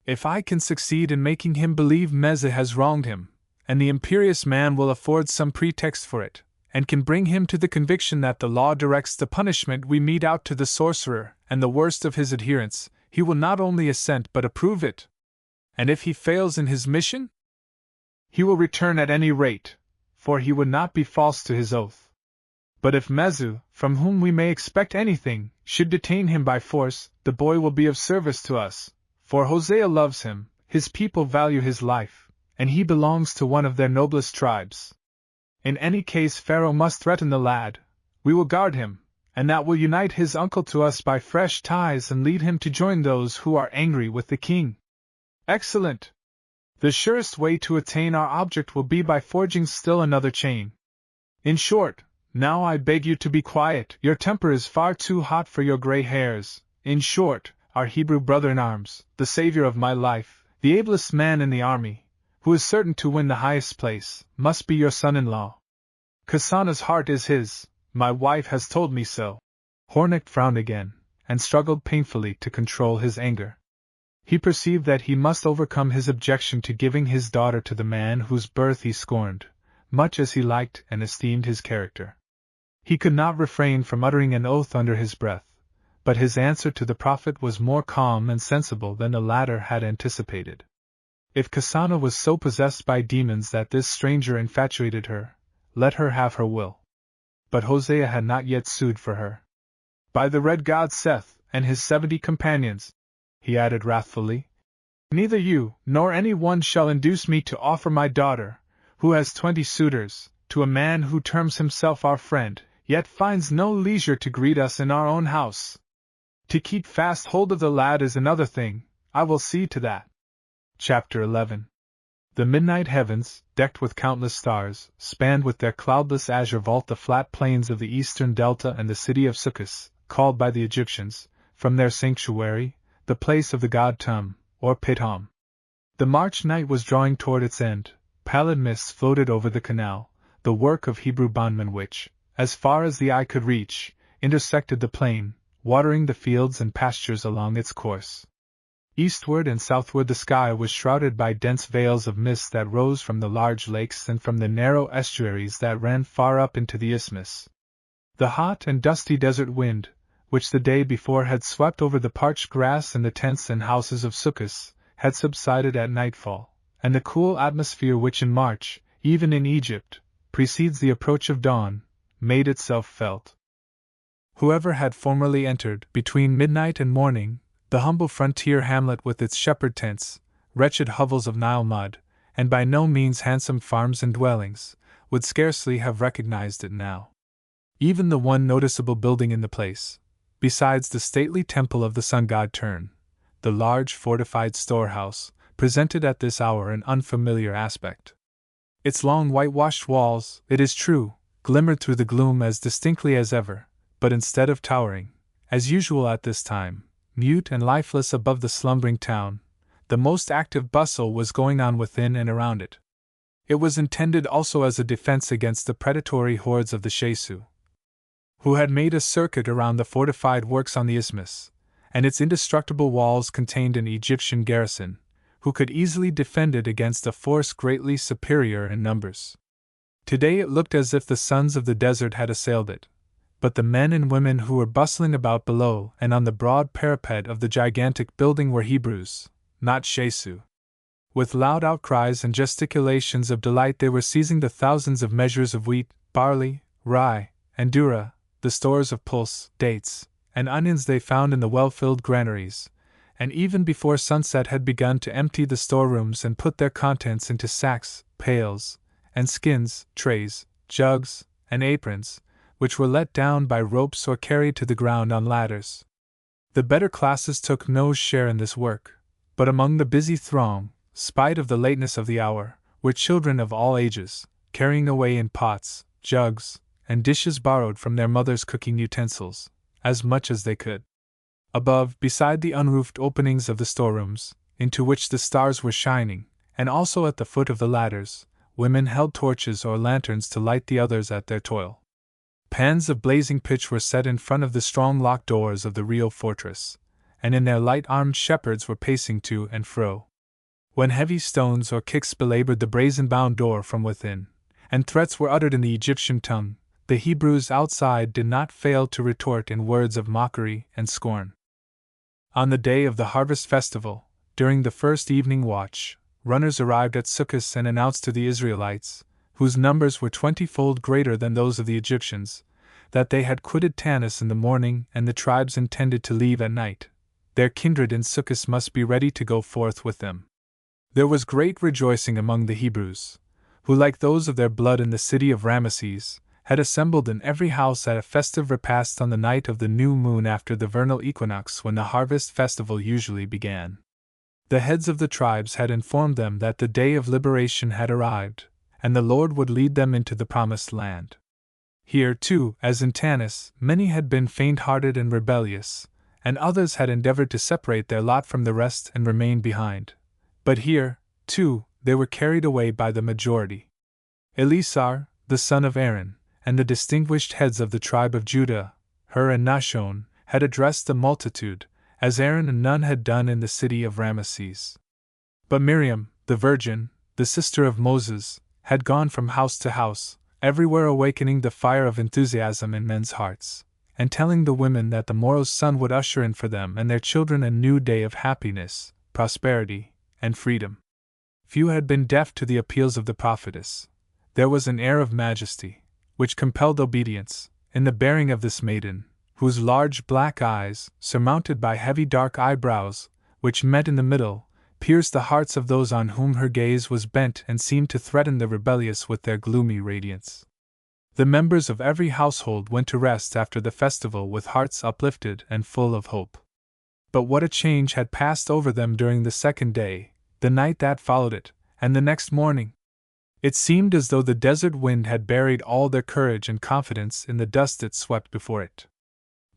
Speaker 1: If I can succeed in making him believe Mezu has wronged him, and the imperious man will afford some pretext for it, and can bring him to the conviction that the law directs the punishment we mete out to the sorcerer and the worst of his adherents, he will not only assent but approve it. And if he fails in his mission? He will return at any rate, for he would not be false to his oath. But if Mezu, from whom we may expect anything, should detain him by force, the boy will be of service to us, for Hosea loves him, his people value his life, and he belongs to one of their noblest tribes. In any case Pharaoh must threaten the lad, we will guard him, and that will unite his uncle to us by fresh ties and lead him to join those who are angry with the king. Excellent! The surest way to attain our object will be by forging still another chain. In short, now I beg you to be quiet, your temper is far too hot for your grey hairs. In short, our Hebrew brother-in-arms, the savior of my life, the ablest man in the army, who is certain to win the highest place, must be your son-in-law. Kasana's heart is his, my wife has told me so. Hornecht frowned again, and struggled painfully to control his anger. He perceived that he must overcome his objection to giving his daughter to the man whose birth he scorned, much as he liked and esteemed his character. He could not refrain from uttering an oath under his breath, but his answer to the prophet was more calm and sensible than the latter had anticipated. If Kasana was so possessed by demons that this stranger infatuated her, let her have her will. But Hosea had not yet sued for her. By the red god Seth and his 70 companions, he added wrathfully, neither you nor any one shall induce me to offer my daughter, who has 20 suitors, to a man who terms himself our friend, yet finds no leisure to greet us in our own house. To keep fast hold of the lad is another thing, I will see to that. Chapter 11. The midnight heavens, decked with countless stars, spanned with their cloudless azure vault the flat plains of the eastern delta and the city of Succos, called by the Egyptians, from their sanctuary, the place of the god Tum, or Pithom. The March night was drawing toward its end. Pallid mists floated over the canal, the work of Hebrew bondmen which, as far as the eye could reach, intersected the plain, watering the fields and pastures along its course. Eastward and southward the sky was shrouded by dense veils of mist that rose from the large lakes and from the narrow estuaries that ran far up into the isthmus. The hot and dusty desert wind, which the day before had swept over the parched grass and the tents and houses of Succos, had subsided at nightfall, and the cool atmosphere which in March, even in Egypt, precedes the approach of dawn, made itself felt. Whoever had formerly entered, between midnight and morning, the humble frontier hamlet with its shepherd tents, wretched hovels of Nile mud, and by no means handsome farms and dwellings, would scarcely have recognized it now. Even the one noticeable building in the place, besides the stately temple of the sun god Turn, the large fortified storehouse, presented at this hour an unfamiliar aspect. Its long whitewashed walls, it is true, glimmered through the gloom as distinctly as ever, but instead of towering, as usual at this time, mute and lifeless above the slumbering town, the most active bustle was going on within and around it. It was intended also as a defense against the predatory hordes of the Shesu, who had made a circuit around the fortified works on the isthmus, and its indestructible walls contained an Egyptian garrison, who could easily defend it against a force greatly superior in numbers. Today it looked as if the sons of the desert had assailed it, but the men and women who were bustling about below and on the broad parapet of the gigantic building were Hebrews, not Shesu. With loud outcries and gesticulations of delight they were seizing the thousands of measures of wheat, barley, rye, and durra, the stores of pulse, dates, and onions they found in the well-filled granaries, and even before sunset had begun to empty the storerooms and put their contents into sacks, pails, and skins, trays, jugs, and aprons, which were let down by ropes or carried to the ground on ladders. The better classes took no share in this work, but among the busy throng, spite of the lateness of the hour, were children of all ages, carrying away in pots, jugs, and dishes borrowed from their mothers' cooking utensils, as much as they could. Above, beside the unroofed openings of the storerooms, into which the stars were shining, and also at the foot of the ladders, women held torches or lanterns to light the others at their toil. Pans of blazing pitch were set in front of the strong locked doors of the real fortress, and in their light armed shepherds were pacing to and fro. When heavy stones or kicks belabored the brazen-bound door from within, and threats were uttered in the Egyptian tongue, the Hebrews outside did not fail to retort in words of mockery and scorn. On the day of the harvest festival, during the first evening watch, runners arrived at Succos and announced to the Israelites, whose numbers were 20-fold greater than those of the Egyptians, that they had quitted Tanis in the morning and the tribes intended to leave at night. Their kindred in Succos must be ready to go forth with them. There was great rejoicing among the Hebrews, who, like those of their blood in the city of Ramesses, had assembled in every house at a festive repast on the night of the new moon after the vernal equinox when the harvest festival usually began. The heads of the tribes had informed them that the day of liberation had arrived, and the Lord would lead them into the promised land. Here, too, as in Tanis, many had been faint-hearted and rebellious, and others had endeavored to separate their lot from the rest and remain behind. But here, too, they were carried away by the majority. Eleazar, the son of Aaron, and the distinguished heads of the tribe of Judah, Hur and Nahshon, had addressed the multitude, as Aaron and Nun had done in the city of Ramesses. But Miriam, the virgin, the sister of Moses, had gone from house to house, everywhere awakening the fire of enthusiasm in men's hearts, and telling the women that the morrow's sun would usher in for them and their children a new day of happiness, prosperity, and freedom. Few had been deaf to the appeals of the prophetess. There was an air of majesty, which compelled obedience, in the bearing of this maiden, whose large black eyes, surmounted by heavy dark eyebrows, which met in the middle, pierced the hearts of those on whom her gaze was bent and seemed to threaten the rebellious with their gloomy radiance. The members of every household went to rest after the festival with hearts uplifted and full of hope. But what a change had passed over them during the second day, the night that followed it, and the next morning! It seemed as though the desert wind had buried all their courage and confidence in the dust it swept before it.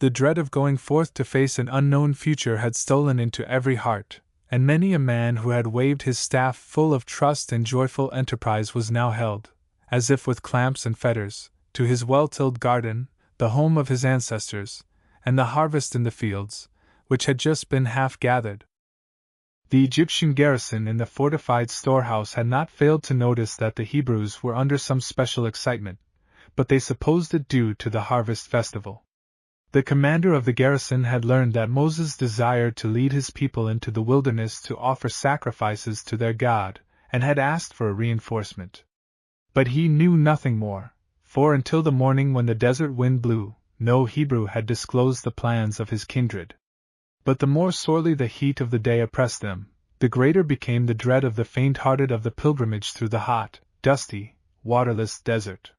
Speaker 1: The dread of going forth to face an unknown future had stolen into every heart, and many a man who had waved his staff full of trust and joyful enterprise was now held, as if with clamps and fetters, to his well-tilled garden, the home of his ancestors, and the harvest in the fields, which had just been half gathered. The Egyptian garrison in the fortified storehouse had not failed to notice that the Hebrews were under some special excitement, but they supposed it due to the harvest festival. The commander of the garrison had learned that Moses desired to lead his people into the wilderness to offer sacrifices to their God, and had asked for a reinforcement. But he knew nothing more, for until the morning when the desert wind blew, no Hebrew had disclosed the plans of his kindred. But the more sorely the heat of the day oppressed them, the greater became the dread of the faint-hearted of the pilgrimage through the hot, dusty, waterless desert.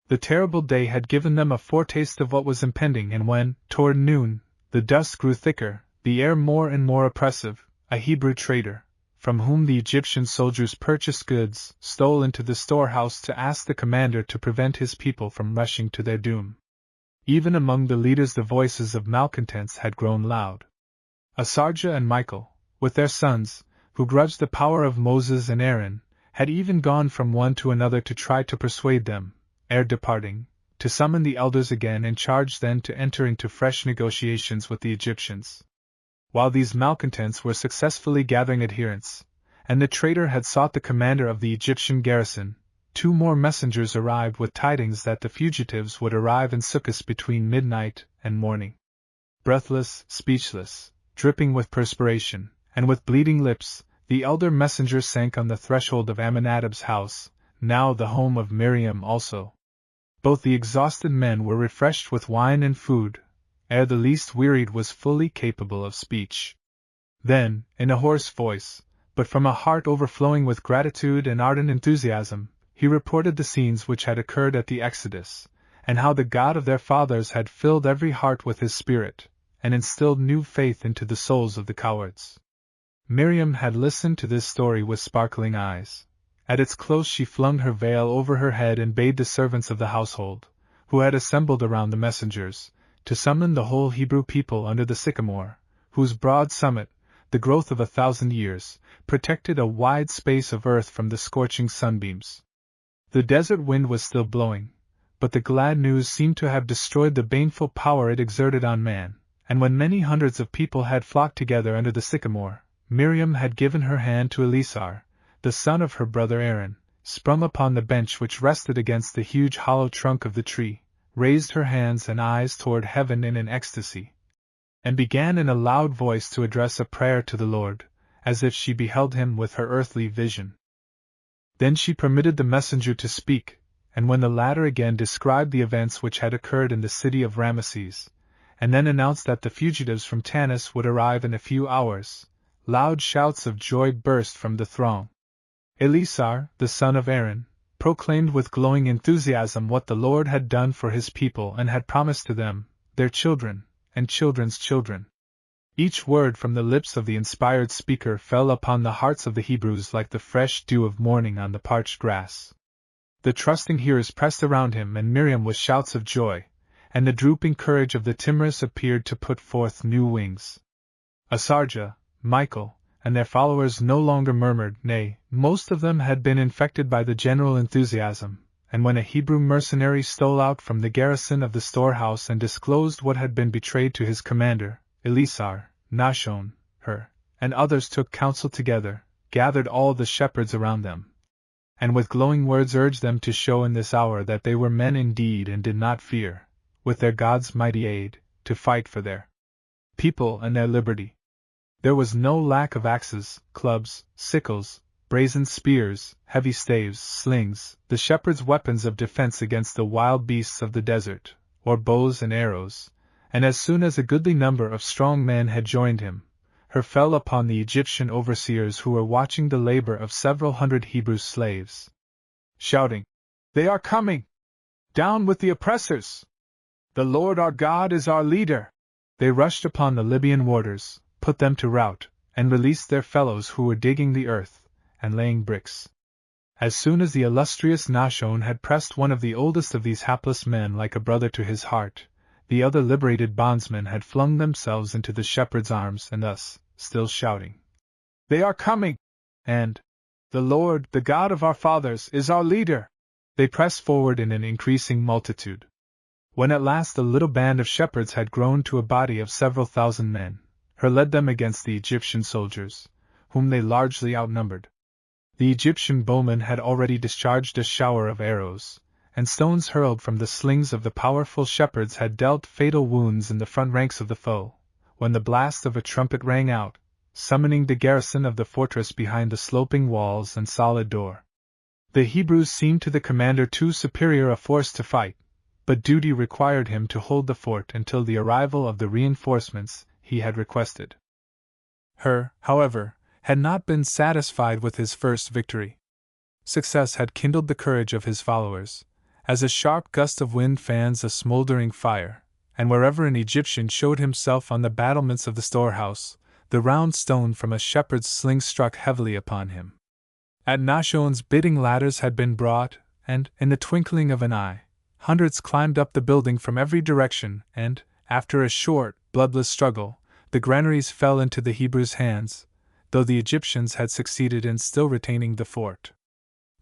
Speaker 1: The terrible day had given them a foretaste of what was impending, and when, toward noon, the dust grew thicker, the air more and more oppressive, a Hebrew trader, from whom the Egyptian soldiers purchased goods, stole into the storehouse to ask the commander to prevent his people from rushing to their doom. Even among the leaders the voices of malcontents had grown loud. Asarja and Michael, with their sons, who grudged the power of Moses and Aaron, had even gone from one to another to try to persuade them, ere departing, to summon the elders again and charge them to enter into fresh negotiations with the Egyptians. While these malcontents were successfully gathering adherents, and the traitor had sought the commander of the Egyptian garrison, 2 more messengers arrived with tidings that the fugitives would arrive in Succos between midnight and morning. Breathless, speechless, dripping with perspiration, and with bleeding lips, the elder messenger sank on the threshold of Amminadab's house, now the home of Miriam also. Both the exhausted men were refreshed with wine and food, ere the least wearied was fully capable of speech. Then, in a hoarse voice, but from a heart overflowing with gratitude and ardent enthusiasm, he reported the scenes which had occurred at the Exodus, and how the God of their fathers had filled every heart with his Spirit, and instilled new faith into the souls of the cowards. Miriam had listened to this story with sparkling eyes. At its close she flung her veil over her head and bade the servants of the household, who had assembled around the messengers, to summon the whole Hebrew people under the sycamore, whose broad summit, the growth of 1,000 years, protected a wide space of earth from the scorching sunbeams. The desert wind was still blowing, but the glad news seemed to have destroyed the baneful power it exerted on man, and when many hundreds of people had flocked together under the sycamore, Miriam had given her hand to Eleazar, the son of her brother Aaron, sprung upon the bench which rested against the huge hollow trunk of the tree, raised her hands and eyes toward heaven in an ecstasy, and began in a loud voice to address a prayer to the Lord, as if she beheld him with her earthly vision. Then she permitted the messenger to speak, and when the latter again described the events which had occurred in the city of Ramesses, and then announced that the fugitives from Tanis would arrive in a few hours, loud shouts of joy burst from the throng. Eleazar, the son of Aaron, proclaimed with glowing enthusiasm what the Lord had done for his people and had promised to them, their children, and children's children. Each word from the lips of the inspired speaker fell upon the hearts of the Hebrews like the fresh dew of morning on the parched grass. The trusting hearers pressed around him and Miriam with shouts of joy, and the drooping courage of the timorous appeared to put forth new wings. Asarja, Michael, and their followers no longer murmured, nay, most of them had been infected by the general enthusiasm, and when a Hebrew mercenary stole out from the garrison of the storehouse and disclosed what had been betrayed to his commander, Eleazar, Nahshon, her, and others took counsel together, gathered all the shepherds around them, and with glowing words urged them to show in this hour that they were men indeed and did not fear, with their God's mighty aid, to fight for their people and their liberty. There was no lack of axes, clubs, sickles, brazen spears, heavy staves, slings, the shepherd's weapons of defense against the wild beasts of the desert, or bows and arrows, and as soon as a goodly number of strong men had joined him, her fell upon the Egyptian overseers who were watching the labor of several hundred Hebrew slaves, shouting, "They are coming! Down with the oppressors! The Lord our God is our leader!" They rushed upon the Libyan warders, put them to rout, and released their fellows who were digging the earth, and laying bricks. As soon as the illustrious Nahshon had pressed one of the oldest of these hapless men like a brother to his heart, the other liberated bondsmen had flung themselves into the shepherd's arms and thus, still shouting, "They are coming!" and "The Lord, the God of our fathers, is our leader!" they pressed forward in an increasing multitude. When at last the little band of shepherds had grown to a body of several thousand men, her led them against the Egyptian soldiers, whom they largely outnumbered. The Egyptian bowmen had already discharged a shower of arrows, and stones hurled from the slings of the powerful shepherds had dealt fatal wounds in the front ranks of the foe, when the blast of a trumpet rang out, summoning the garrison of the fortress behind the sloping walls and solid door. The Hebrews seemed to the commander too superior a force to fight, but duty required him to hold the fort until the arrival of the reinforcements he had requested. Her, however, had not been satisfied with his first victory. Success had kindled the courage of his followers, as a sharp gust of wind fans a smoldering fire, and wherever an Egyptian showed himself on the battlements of the storehouse, the round stone from a shepherd's sling struck heavily upon him. At Nahshon's bidding ladders had been brought, and, in the twinkling of an eye, hundreds climbed up the building from every direction, and, after a short, bloodless struggle, the granaries fell into the Hebrews' hands, though the Egyptians had succeeded in still retaining the fort.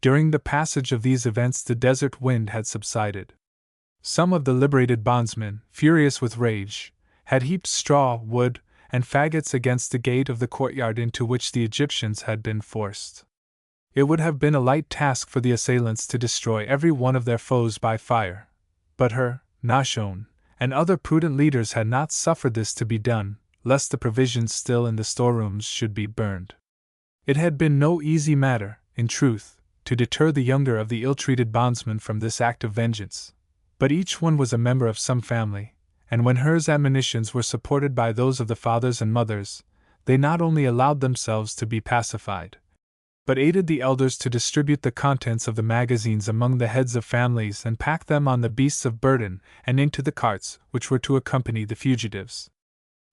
Speaker 1: During the passage of these events the desert wind had subsided. Some of the liberated bondsmen, furious with rage, had heaped straw, wood, and faggots against the gate of the courtyard into which the Egyptians had been forced. It would have been a light task for the assailants to destroy every one of their foes by fire, but her, Nahshon, and other prudent leaders had not suffered this to be done, lest the provisions still in the storerooms should be burned. It had been no easy matter, in truth, to deter the younger of the ill-treated bondsmen from this act of vengeance, but each one was a member of some family, and when her's admonitions were supported by those of the fathers and mothers, they not only allowed themselves to be pacified, but aided the elders to distribute the contents of the magazines among the heads of families and pack them on the beasts of burden and into the carts which were to accompany the fugitives.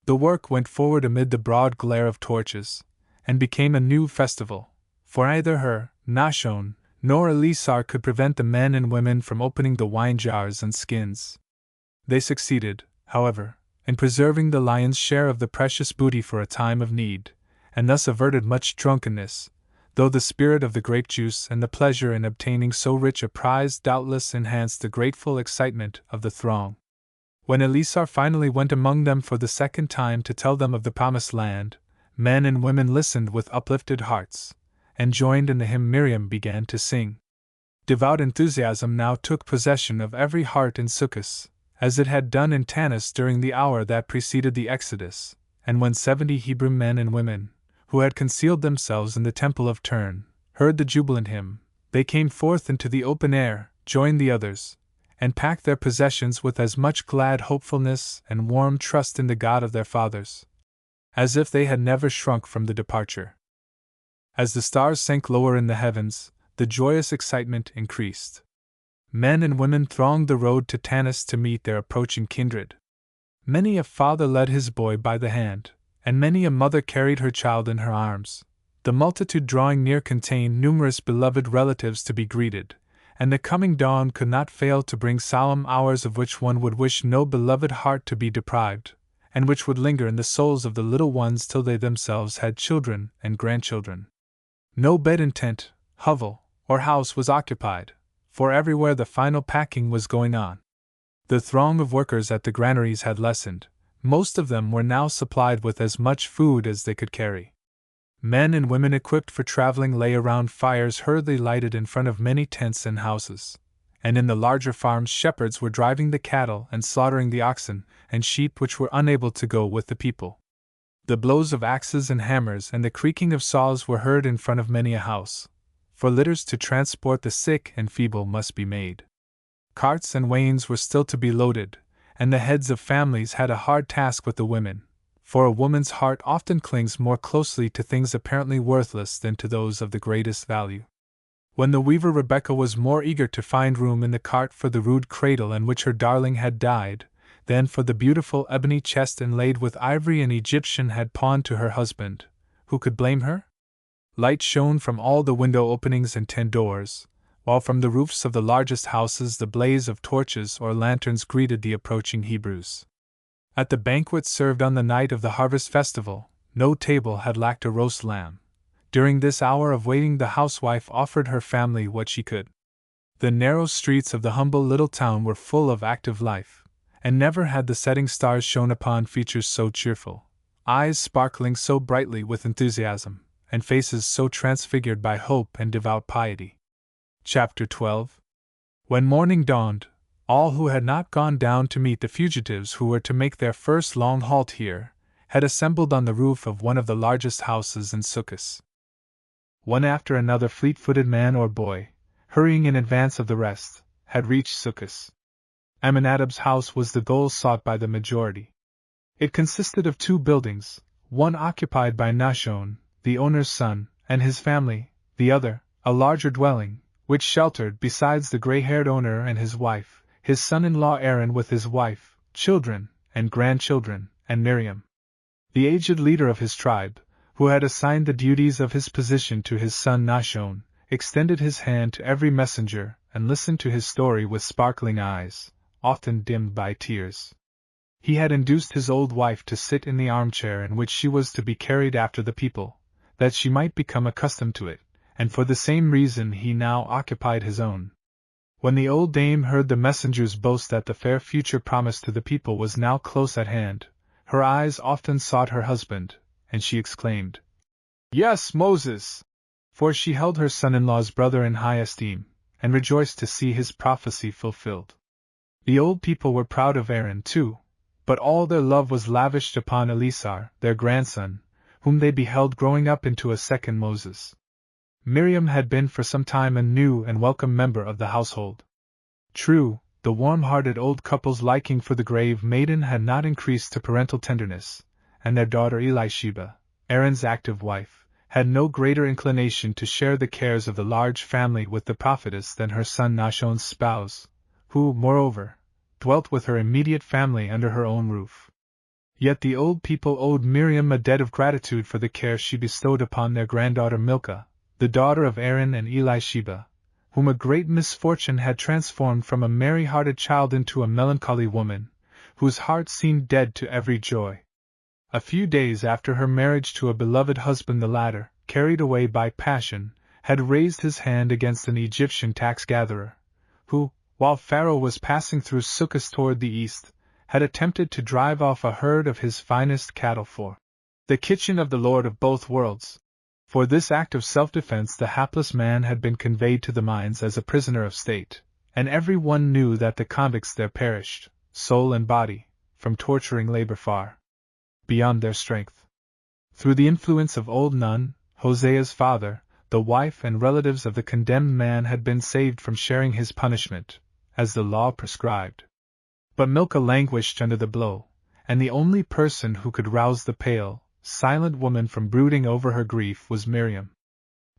Speaker 1: The work went forward amid the broad glare of torches, and became a new festival, for neither her, Nahshon, nor Elisar could prevent the men and women from opening the wine jars and skins. They succeeded, however, in preserving the lion's share of the precious booty for a time of need, and thus averted much drunkenness, though the spirit of the grape juice and the pleasure in obtaining so rich a prize doubtless enhanced the grateful excitement of the throng. When Elisar finally went among them for the second time to tell them of the promised land, men and women listened with uplifted hearts, and joined in the hymn Miriam began to sing. Devout enthusiasm now took possession of every heart in Succos, as it had done in Tanis during the hour that preceded the Exodus, and when 70 Hebrew men and women, who had concealed themselves in the temple of Turn, heard the jubilant hymn, they came forth into the open air, joined the others, and packed their possessions with as much glad hopefulness and warm trust in the God of their fathers, as if they had never shrunk from the departure. As the stars sank lower in the heavens, the joyous excitement increased. Men and women thronged the road to Tanis to meet their approaching kindred. Many a father led his boy by the hand, and many a mother carried her child in her arms. The multitude drawing near contained numerous beloved relatives to be greeted, and the coming dawn could not fail to bring solemn hours of which one would wish no beloved heart to be deprived, and which would linger in the souls of the little ones till they themselves had children and grandchildren. No bed in tent, hovel, or house was occupied, for everywhere the final packing was going on. The throng of workers at the granaries had lessened, Most of them were now supplied with as much food as they could carry. Men and women equipped for traveling lay around fires hurriedly lighted in front of many tents and houses, and in the larger farms shepherds were driving the cattle and slaughtering the oxen and sheep which were unable to go with the people. The blows of axes and hammers and the creaking of saws were heard in front of many a house, for litters to transport the sick and feeble must be made. Carts and wains were still to be loaded, and the heads of families had a hard task with the women, for a woman's heart often clings more closely to things apparently worthless than to those of the greatest value. When the weaver Rebecca was more eager to find room in the cart for the rude cradle in which her darling had died, than for the beautiful ebony chest inlaid with ivory an Egyptian had pawned to her husband, who could blame her? Light shone from all the window openings and tent doors, while from the roofs of the largest houses the blaze of torches or lanterns greeted the approaching Hebrews. At the banquet served on the night of the harvest festival, no table had lacked a roast lamb. During this hour of waiting the housewife offered her family what she could. The narrow streets of the humble little town were full of active life, and never had the setting stars shone upon features so cheerful, eyes sparkling so brightly with enthusiasm, and faces so transfigured by hope and devout piety. Chapter 12. When morning dawned, all who had not gone down to meet the fugitives who were to make their first long halt here, had assembled on the roof of one of the largest houses in Succos. One after another fleet-footed man or boy, hurrying in advance of the rest, had reached Succos. Aminadab's house was the goal sought by the majority. It consisted of 2 buildings, one occupied by Nahshon, the owner's son, and his family, the other, a larger dwelling, which sheltered, besides the gray-haired owner and his wife, his son-in-law Aaron with his wife, children, and grandchildren, and Miriam. The aged leader of his tribe, who had assigned the duties of his position to his son Nahshon, extended his hand to every messenger and listened to his story with sparkling eyes, often dimmed by tears. He had induced his old wife to sit in the armchair in which she was to be carried after the people, that she might become accustomed to it, and for the same reason he now occupied his own. When the old dame heard the messengers boast that the fair future promised to the people was now close at hand, her eyes often sought her husband, and she exclaimed, "Yes, Moses!" For she held her son-in-law's brother in high esteem, and rejoiced to see his prophecy fulfilled. The old people were proud of Aaron too, but all their love was lavished upon Eleazar, their grandson, whom they beheld growing up into a second Moses. Miriam had been for some time a new and welcome member of the household. True, the warm-hearted old couple's liking for the grave maiden had not increased to parental tenderness, and their daughter Elisheba, Aaron's active wife, had no greater inclination to share the cares of the large family with the prophetess than her son Nahshon's spouse, who, moreover, dwelt with her immediate family under her own roof. Yet the old people owed Miriam a debt of gratitude for the care she bestowed upon their granddaughter Milcah, the daughter of Aaron and Elisheba, whom a great misfortune had transformed from a merry-hearted child into a melancholy woman, whose heart seemed dead to every joy. A few days after her marriage to a beloved husband, the latter, carried away by passion, had raised his hand against an Egyptian tax-gatherer, who, while Pharaoh was passing through Succos toward the east, had attempted to drive off a herd of his finest cattle for the kitchen of the Lord of both worlds. For this act of self-defense the hapless man had been conveyed to the mines as a prisoner of state, and every one knew that the convicts there perished, soul and body, from torturing labor far beyond their strength. Through the influence of old Nun, Hosea's father, the wife and relatives of the condemned man had been saved from sharing his punishment, as the law prescribed. But Milcah languished under the blow, and the only person who could rouse the pale, silent woman from brooding over her grief was Miriam.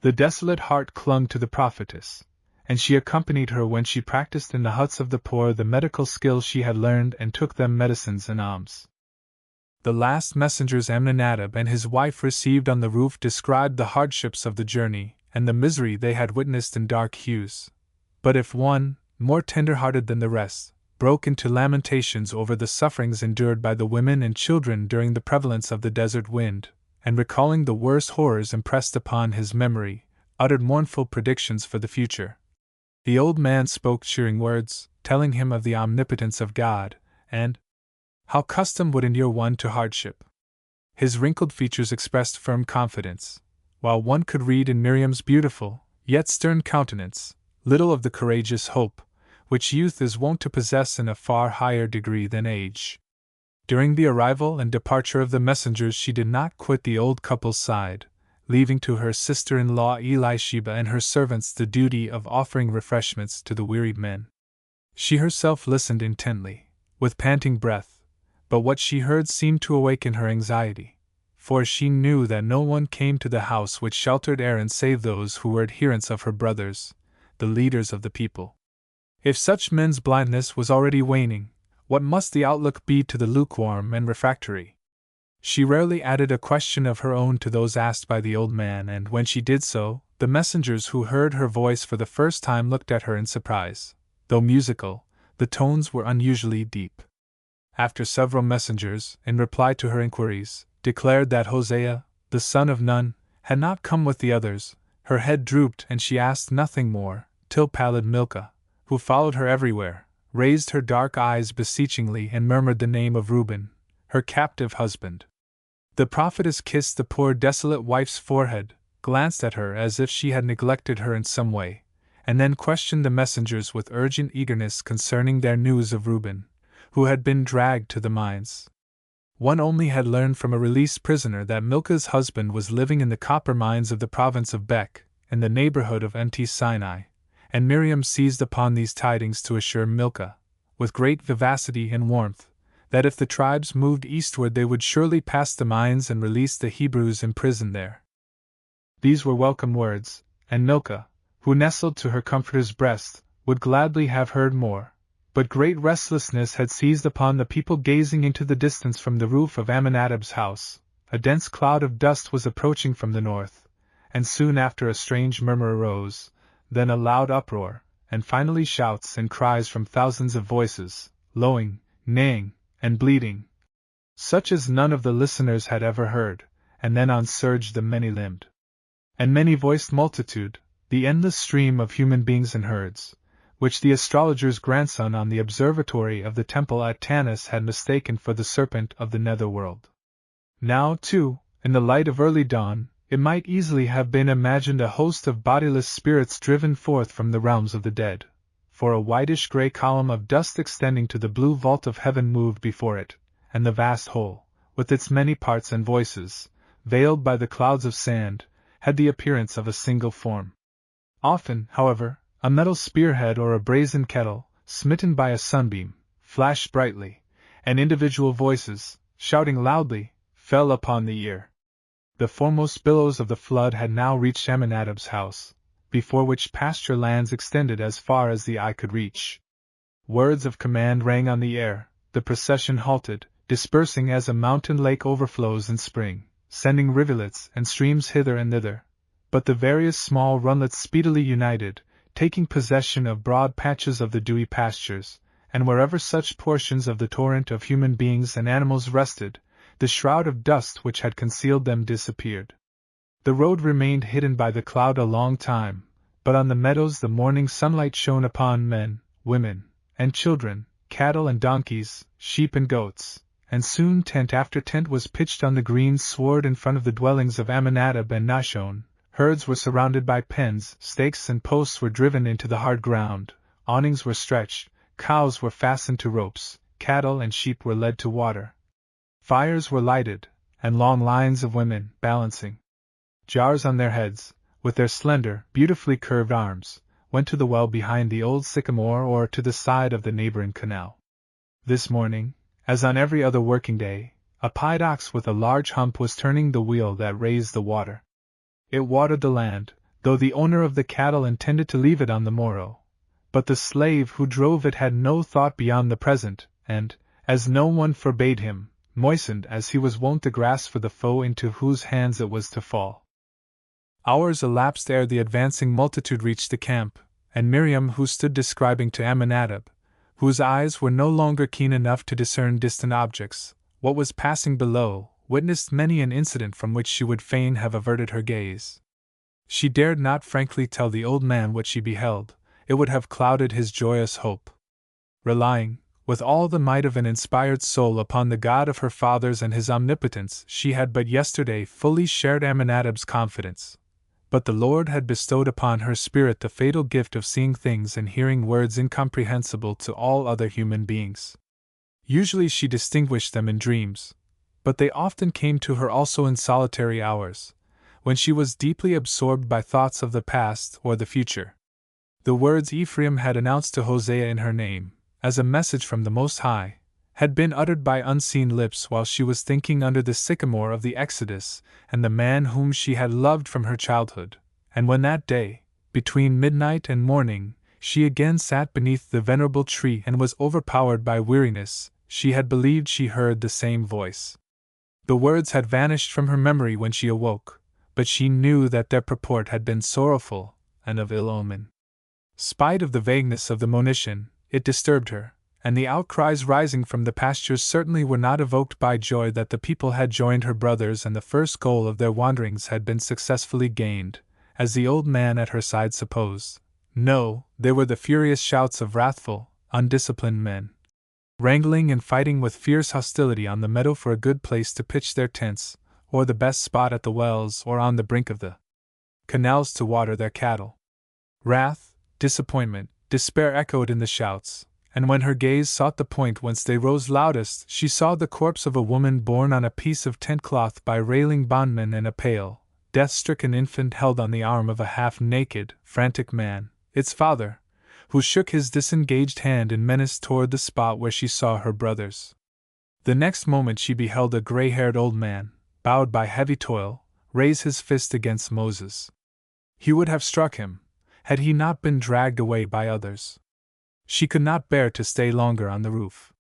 Speaker 1: The desolate heart clung to the prophetess, and she accompanied her when she practiced in the huts of the poor the medical skill she had learned and took them medicines and alms. The last messengers Amminadab and his wife received on the roof described the hardships of the journey and the misery they had witnessed in dark hues. But if one, more tender-hearted than the rest, broke into lamentations over the sufferings endured by the women and children during the prevalence of the desert wind, and recalling the worst horrors impressed upon his memory, uttered mournful predictions for the future, the old man spoke cheering words, telling him of the omnipotence of God, and How custom would endure one to hardship! His wrinkled features expressed firm confidence, while one could read in Miriam's beautiful, yet stern countenance, little of the courageous hope, which youth is wont to possess in a far higher degree than age. During the arrival and departure of the messengers she did not quit the old couple's side, leaving to her sister-in-law Elisheba and her servants the duty of offering refreshments to the wearied men. She herself listened intently, with panting breath, but what she heard seemed to awaken her anxiety, for she knew that no one came to the house which sheltered Aaron save those who were adherents of her brothers, the leaders of the people. If such men's blindness was already waning, what must the outlook be to the lukewarm and refractory? She rarely added a question of her own to those asked by the old man, and when she did so, the messengers who heard her voice for the first time looked at her in surprise. Though musical, the tones were unusually deep. After several messengers, in reply to her inquiries, declared that Hosea, the son of Nun, had not come with the others, her head drooped and she asked nothing more, till pallid Milcah, who followed her everywhere, raised her dark eyes beseechingly and murmured the name of Reuben, her captive husband. The prophetess kissed the poor desolate wife's forehead, glanced at her as if she had neglected her in some way, and then questioned the messengers with urgent eagerness concerning their news of Reuben, who had been dragged to the mines. One only had learned from a released prisoner that Milcah's husband was living in the copper mines of the province of Bek, in the neighborhood of Mt Sinai, and Miriam seized upon these tidings to assure Milcah, with great vivacity and warmth, that if the tribes moved eastward they would surely pass the mines and release the Hebrews imprisoned there. These were welcome words, and Milcah, who nestled to her comforter's breast, would gladly have heard more, but great restlessness had seized upon the people gazing into the distance from the roof of Amminadab's house. A dense cloud of dust was approaching from the north, and soon after a strange murmur arose, then a loud uproar, and finally shouts and cries from thousands of voices, lowing, neighing, and bleating, such as none of the listeners had ever heard, and then on surged the many-limbed and many-voiced multitude, the endless stream of human beings and herds, which the astrologer's grandson on the observatory of the temple at Tanis had mistaken for the serpent of the netherworld. Now, too, in the light of early dawn, it might easily have been imagined a host of bodiless spirits driven forth from the realms of the dead, for a whitish-gray column of dust extending to the blue vault of heaven moved before it, and the vast whole, with its many parts and voices, veiled by the clouds of sand, had the appearance of a single form. Often, however, a metal spearhead or a brazen kettle, smitten by a sunbeam, flashed brightly, and individual voices, shouting loudly, fell upon the ear. The foremost billows of the flood had now reached Amminadab's house, before which pasture lands extended as far as the eye could reach. Words of command rang on the air, the procession halted, dispersing as a mountain lake overflows in spring, sending rivulets and streams hither and thither, but the various small runlets speedily united, taking possession of broad patches of the dewy pastures, and wherever such portions of the torrent of human beings and animals rested, the shroud of dust which had concealed them disappeared. The road remained hidden by the cloud a long time, but on the meadows the morning sunlight shone upon men, women, and children, cattle and donkeys, sheep and goats, and soon tent after tent was pitched on the green sward in front of the dwellings of Amminadab and Nahshon. Herds were surrounded by pens, stakes and posts were driven into the hard ground, awnings were stretched, cows were fastened to ropes, cattle and sheep were led to water. Fires were lighted, and long lines of women, balancing jars on their heads, with their slender, beautifully curved arms, went to the well behind the old sycamore or to the side of the neighboring canal. This morning, as on every other working day, a pied ox with a large hump was turning the wheel that raised the water. It watered the land, though the owner of the cattle intended to leave it on the morrow, but the slave who drove it had no thought beyond the present, and, as no one forbade him, moistened as he was wont the grass for the foe into whose hands it was to fall. Hours elapsed ere the advancing multitude reached the camp, and Miriam, who stood describing to Amminadab, whose eyes were no longer keen enough to discern distant objects, what was passing below, witnessed many an incident from which she would fain have averted her gaze. She dared not frankly tell the old man what she beheld, it would have clouded his joyous hope. Relying, With all the might of an inspired soul upon the God of her fathers and his omnipotence, she had but yesterday fully shared Amminadab's confidence. But the Lord had bestowed upon her spirit the fatal gift of seeing things and hearing words incomprehensible to all other human beings. Usually she distinguished them in dreams, but they often came to her also in solitary hours, when she was deeply absorbed by thoughts of the past or the future. The words Ephraim had announced to Hosea in her name, as a message from the Most High, had been uttered by unseen lips while she was thinking under the sycamore of the Exodus and the man whom she had loved from her childhood, and when that day, between midnight and morning, she again sat beneath the venerable tree and was overpowered by weariness, she had believed she heard the same voice. The words had vanished from her memory when she awoke, but she knew that their purport had been sorrowful and of ill omen. Spite of the vagueness of the monition, it disturbed her, and the outcries rising from the pastures certainly were not evoked by joy that the people had joined her brothers and the first goal of their wanderings had been successfully gained, as the old man at her side supposed. No, they were the furious shouts of wrathful, undisciplined men, wrangling and fighting with fierce hostility on the meadow for a good place to pitch their tents, or the best spot at the wells or on the brink of the canals to water their cattle. Wrath, disappointment, despair echoed in the shouts, and when her gaze sought the point whence they rose loudest, she saw the corpse of a woman borne on a piece of tent cloth by railing bondmen and a pale, death-stricken infant held on the arm of a half-naked, frantic man, its father, who shook his disengaged hand in menace toward the spot where she saw her brothers. The next moment she beheld a gray-haired old man, bowed by heavy toil, raise his fist against Moses. He would have struck him, had he not been dragged away by others. She could not bear to stay longer on the roof.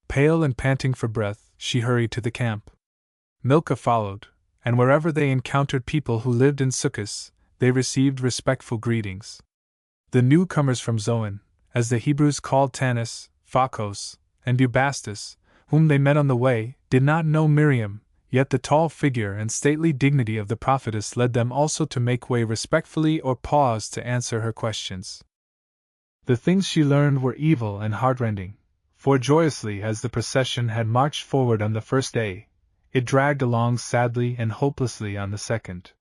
Speaker 1: Pale and panting for breath, she hurried to the camp. Milcah followed, and wherever they encountered people who lived in Succos, they received respectful greetings. The newcomers from Zoan, as the Hebrews called Tanis, Phacos, and Bubastis, whom they met on the way, did not know Miriam, yet the tall figure and stately dignity of the prophetess led them also to make way respectfully or pause to answer her questions. The things she learned were evil and heartrending, for joyously as the procession had marched forward on the first day, it dragged along sadly and hopelessly on the second.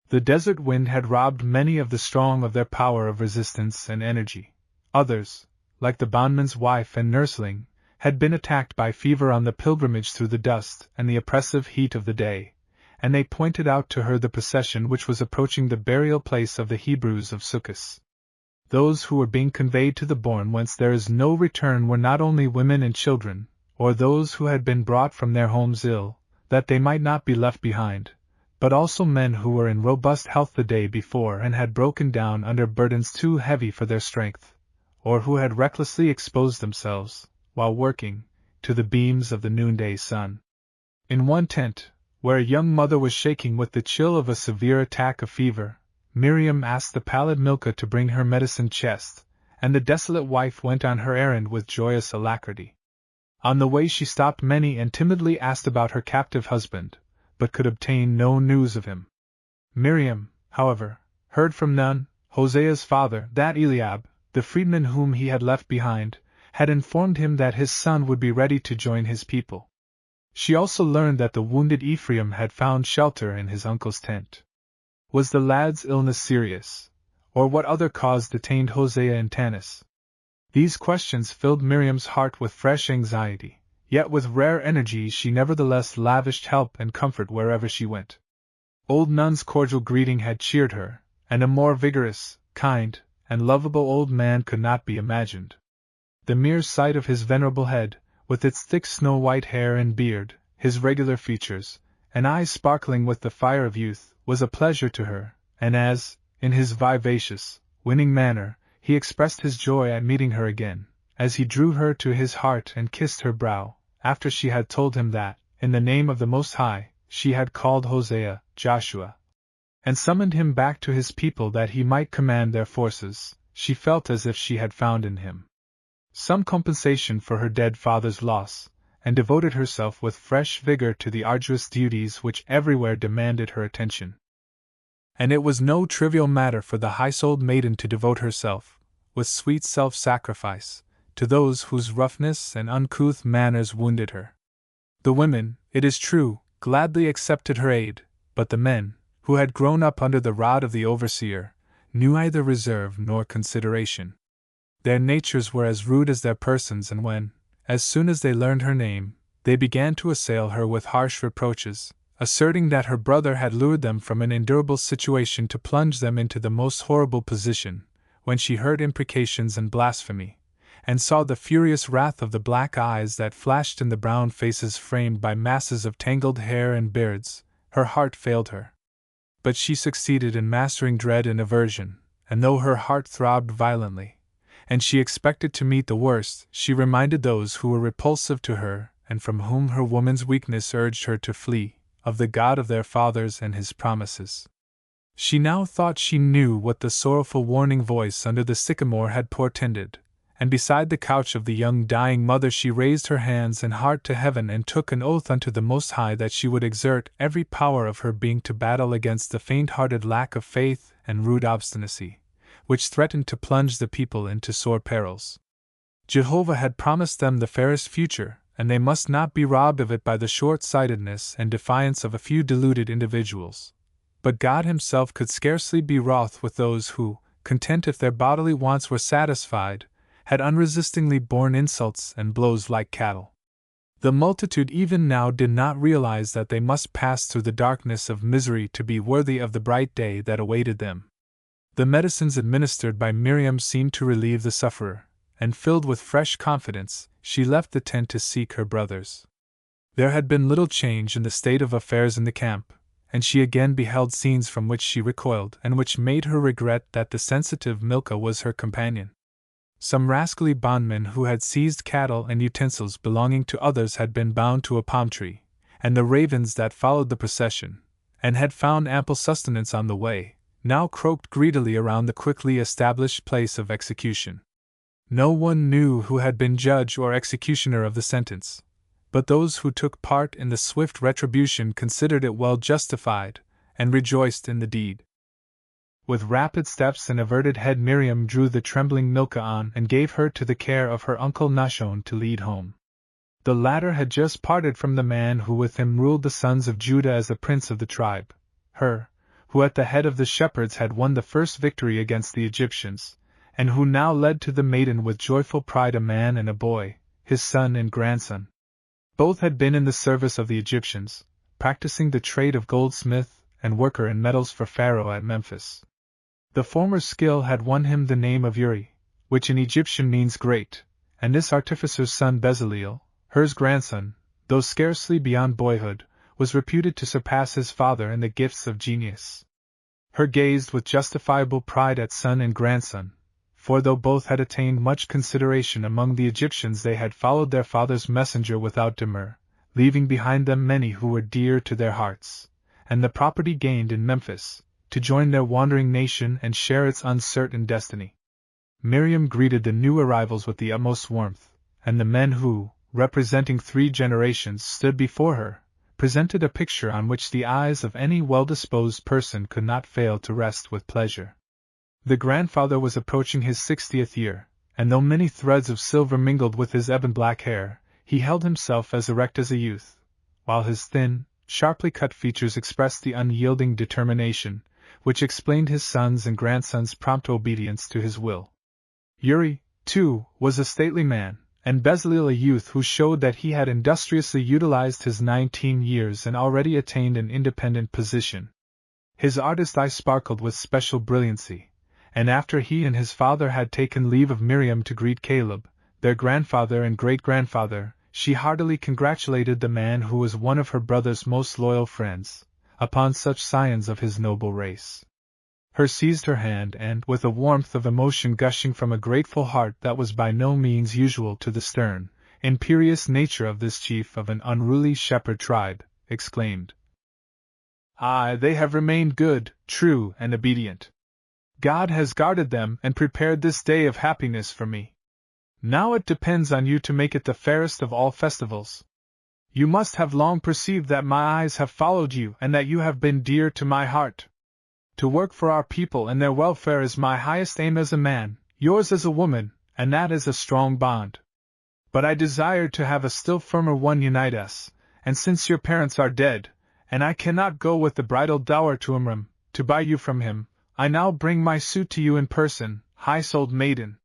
Speaker 1: The desert wind had robbed many of the strong of their power of resistance and energy. Others, like the bondman's wife and nursling, had been attacked by fever on the pilgrimage through the dust and the oppressive heat of the day, and they pointed out to her the procession which was approaching the burial place of the Hebrews of Succos. Those who were being conveyed to the bourne whence there is no return were not only women and children, or those who had been brought from their homes ill, that they might not be left behind, but also men who were in robust health the day before and had broken down under burdens too heavy for their strength, or who had recklessly exposed themselves, while working, to the beams of the noonday sun. In one tent, where a young mother was shaking with the chill of a severe attack of fever, Miriam asked the pallid Milcah to bring her medicine chest, and the desolate wife went on her errand with joyous alacrity. On the way she stopped many and timidly asked about her captive husband, but could obtain no news of him. Miriam, however, heard from none. Hosea's father, that Eliab, the freedman whom he had left behind, had informed him that his son would be ready to join his people. She also learned that the wounded Ephraim had found shelter in his uncle's tent. Was the lad's illness serious, or what other cause detained Hosea in Tanis? These questions filled Miriam's heart with fresh anxiety, yet with rare energy she nevertheless lavished help and comfort wherever she went. Old Nun's cordial greeting had cheered her, and a more vigorous, kind, and lovable old man could not be imagined. The mere sight of his venerable head, with its thick snow-white hair and beard, his regular features, and eyes sparkling with the fire of youth, was a pleasure to her, and as, in his vivacious, winning manner, he expressed his joy at meeting her again, as he drew her to his heart and kissed her brow, after she had told him that, in the name of the Most High, she had called Hosea, Joshua, and summoned him back to his people that he might command their forces, she felt as if she had found in him some compensation for her dead father's loss, and devoted herself with fresh vigor to the arduous duties which everywhere demanded her attention. And it was no trivial matter for the high-souled maiden to devote herself, with sweet self-sacrifice, to those whose roughness and uncouth manners wounded her. The women, it is true, gladly accepted her aid, but the men, who had grown up under the rod of the overseer, knew neither reserve nor consideration. Their natures were as rude as their persons, and when, as soon as they learned her name, they began to assail her with harsh reproaches, asserting that her brother had lured them from an endurable situation to plunge them into the most horrible position, when she heard imprecations and blasphemy, and saw the furious wrath of the black eyes that flashed in the brown faces framed by masses of tangled hair and beards, her heart failed her. But she succeeded in mastering dread and aversion, and though her heart throbbed violently, and she expected to meet the worst, she reminded those who were repulsive to her, and from whom her woman's weakness urged her to flee, of the God of their fathers and his promises. She now thought she knew what the sorrowful warning voice under the sycamore had portended, and beside the couch of the young dying mother she raised her hands and heart to heaven and took an oath unto the Most High that she would exert every power of her being to battle against the faint-hearted lack of faith and rude obstinacy, which threatened to plunge the people into sore perils. Jehovah had promised them the fairest future, and they must not be robbed of it by the short-sightedness and defiance of a few deluded individuals. But God himself could scarcely be wroth with those who, content if their bodily wants were satisfied, had unresistingly borne insults and blows like cattle. The multitude even now did not realize that they must pass through the darkness of misery to be worthy of the bright day that awaited them. The medicines administered by Miriam seemed to relieve the sufferer, and filled with fresh confidence, she left the tent to seek her brothers. There had been little change in the state of affairs in the camp, and she again beheld scenes from which she recoiled and which made her regret that the sensitive Milcah was her companion. Some rascally bondmen who had seized cattle and utensils belonging to others had been bound to a palm tree, and the ravens that followed the procession, and had found ample sustenance on the way, now croaked greedily around the quickly established place of execution. No one knew who had been judge or executioner of the sentence, but those who took part in the swift retribution considered it well justified, and rejoiced in the deed. With rapid steps and averted head Miriam drew the trembling Milcah on and gave her to the care of her uncle Nahshon to lead home. The latter had just parted from the man who with him ruled the sons of Judah as the prince of the tribe, her, who at the head of the shepherds had won the first victory against the Egyptians, and who now led to the maiden with joyful pride a man and a boy, his son and grandson. Both had been in the service of the Egyptians, practicing the trade of goldsmith and worker in metals for Pharaoh at Memphis. The former's skill had won him the name of Uri, which in Egyptian means great, and this artificer's son Bezaleel, hers grandson, though scarcely beyond boyhood, was reputed to surpass his father in the gifts of genius. Her gazed with justifiable pride at son and grandson, for though both had attained much consideration among the Egyptians they had followed their father's messenger without demur, leaving behind them many who were dear to their hearts, and the property gained in Memphis, to join their wandering nation and share its uncertain destiny. Miriam greeted the new arrivals with the utmost warmth, and the men who, representing 3 generations, stood before her, presented a picture on which the eyes of any well-disposed person could not fail to rest with pleasure. The grandfather was approaching his 60th year, and though many threads of silver mingled with his ebon black hair, he held himself as erect as a youth, while his thin, sharply cut features expressed the unyielding determination, which explained his sons' and grandsons' prompt obedience to his will. Uri, too, was a stately man, and Bezaleel a youth who showed that he had industriously utilized his 19 years and already attained an independent position. His artist eye sparkled with special brilliancy, and after he and his father had taken leave of Miriam to greet Caleb, their grandfather and great-grandfather, she heartily congratulated the man who was one of her brother's most loyal friends, upon such scions of his noble race. Her seized her hand and, with a warmth of emotion gushing from a grateful heart that was by no means usual to the stern, imperious nature of this chief of an unruly shepherd tribe, exclaimed, "Aye, they have remained good, true, and obedient. God has guarded them and prepared this day of happiness for me. Now it depends on you to make it the fairest of all festivals. You must have long perceived that my eyes have followed you and that you have been dear to my heart. To work for our people and their welfare is my highest aim as a man, yours as a woman, and that is a strong bond. But I desire to have a still firmer one unite us, and since your parents are dead, and I cannot go with the bridal dower to Imram, to buy you from him, I now bring my suit to you in person, high-souled maiden.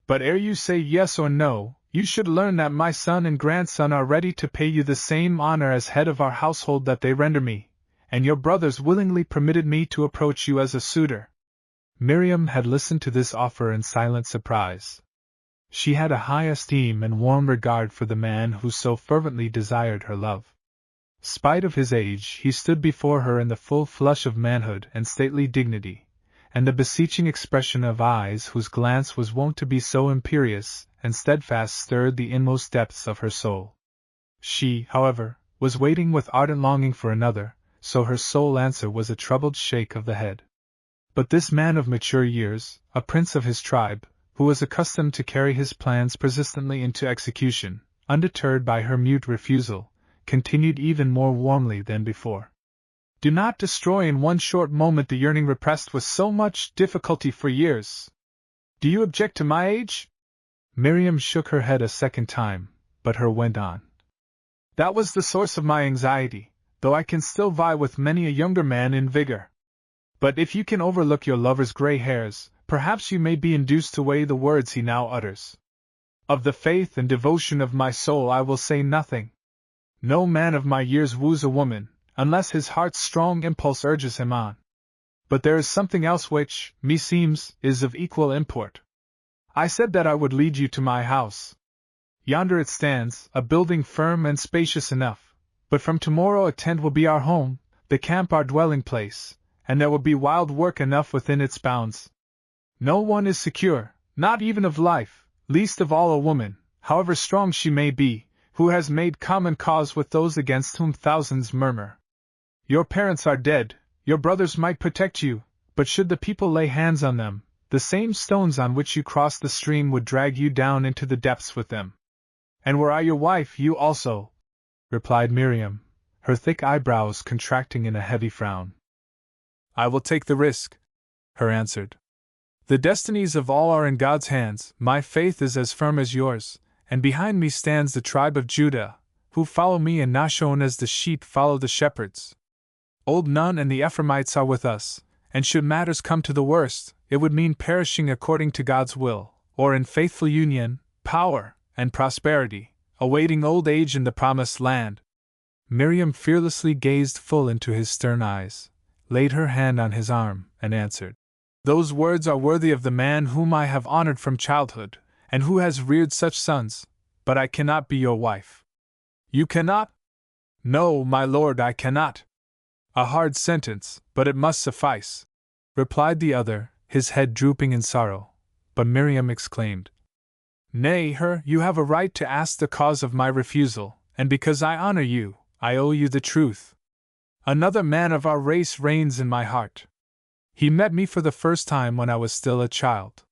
Speaker 1: But ere you say yes or no, you should learn that my son and grandson are ready to pay you the same honor as head of our household that they render me, and your brothers willingly permitted me to approach you as a suitor. Miriam had listened to this offer in silent surprise. She had a high esteem and warm regard for the man who so fervently desired her love. Spite of his age, he stood before her in the full flush of manhood and stately dignity, and the beseeching expression of eyes whose glance was wont to be so imperious and steadfast stirred the inmost depths of her soul. She, however, was waiting with ardent longing for another, so her sole answer was a troubled shake of the head. But this man of mature years, a prince of his tribe, who was accustomed to carry his plans persistently into execution, undeterred by her mute refusal, continued even more warmly than before. Do not destroy in one short moment the yearning repressed with so much difficulty for years. Do you object to my age? Miriam shook her head a second time, but her went on. That was the source of my anxiety, though I can still vie with many a younger man in vigor. But if you can overlook your lover's gray hairs, perhaps you may be induced to weigh the words he now utters. Of the faith and devotion of my soul I will say nothing. No man of my years woos a woman, unless his heart's strong impulse urges him on. But there is something else which, meseems, is of equal import. I said that I would lead you to my house. Yonder it stands, a building firm and spacious enough, but from tomorrow a tent will be our home, the camp our dwelling place, and there will be wild work enough within its bounds. No one is secure, not even of life, least of all a woman, however strong she may be, who has made common cause with those against whom thousands murmur. Your parents are dead, your brothers might protect you, but should the people lay hands on them, the same stones on which you crossed the stream would drag you down into the depths with them. And were I your wife, you also, replied Miriam, her thick eyebrows contracting in a heavy frown. I will take the risk, her answered. The destinies of all are in God's hands, my faith is as firm as yours, and behind me stands the tribe of Judah, who follow me and Nashon as the sheep follow the shepherds. Old Nun and the Ephraimites are with us, and should matters come to the worst, it would mean perishing according to God's will, or in faithful union, power, and prosperity, awaiting old age in the promised land. Miriam fearlessly gazed full into his stern eyes, laid her hand on his arm, and answered, Those words are worthy of the man whom I have honored from childhood, and who has reared such sons, but I cannot be your wife. You cannot? No, my lord, I cannot. A hard sentence, but it must suffice, replied the other, his head drooping in sorrow. But Miriam exclaimed, Nay, you have a right to ask the cause of my refusal, and because I honor you, I owe you the truth. Another man of our race reigns in my heart. He met me for the first time when I was still a child.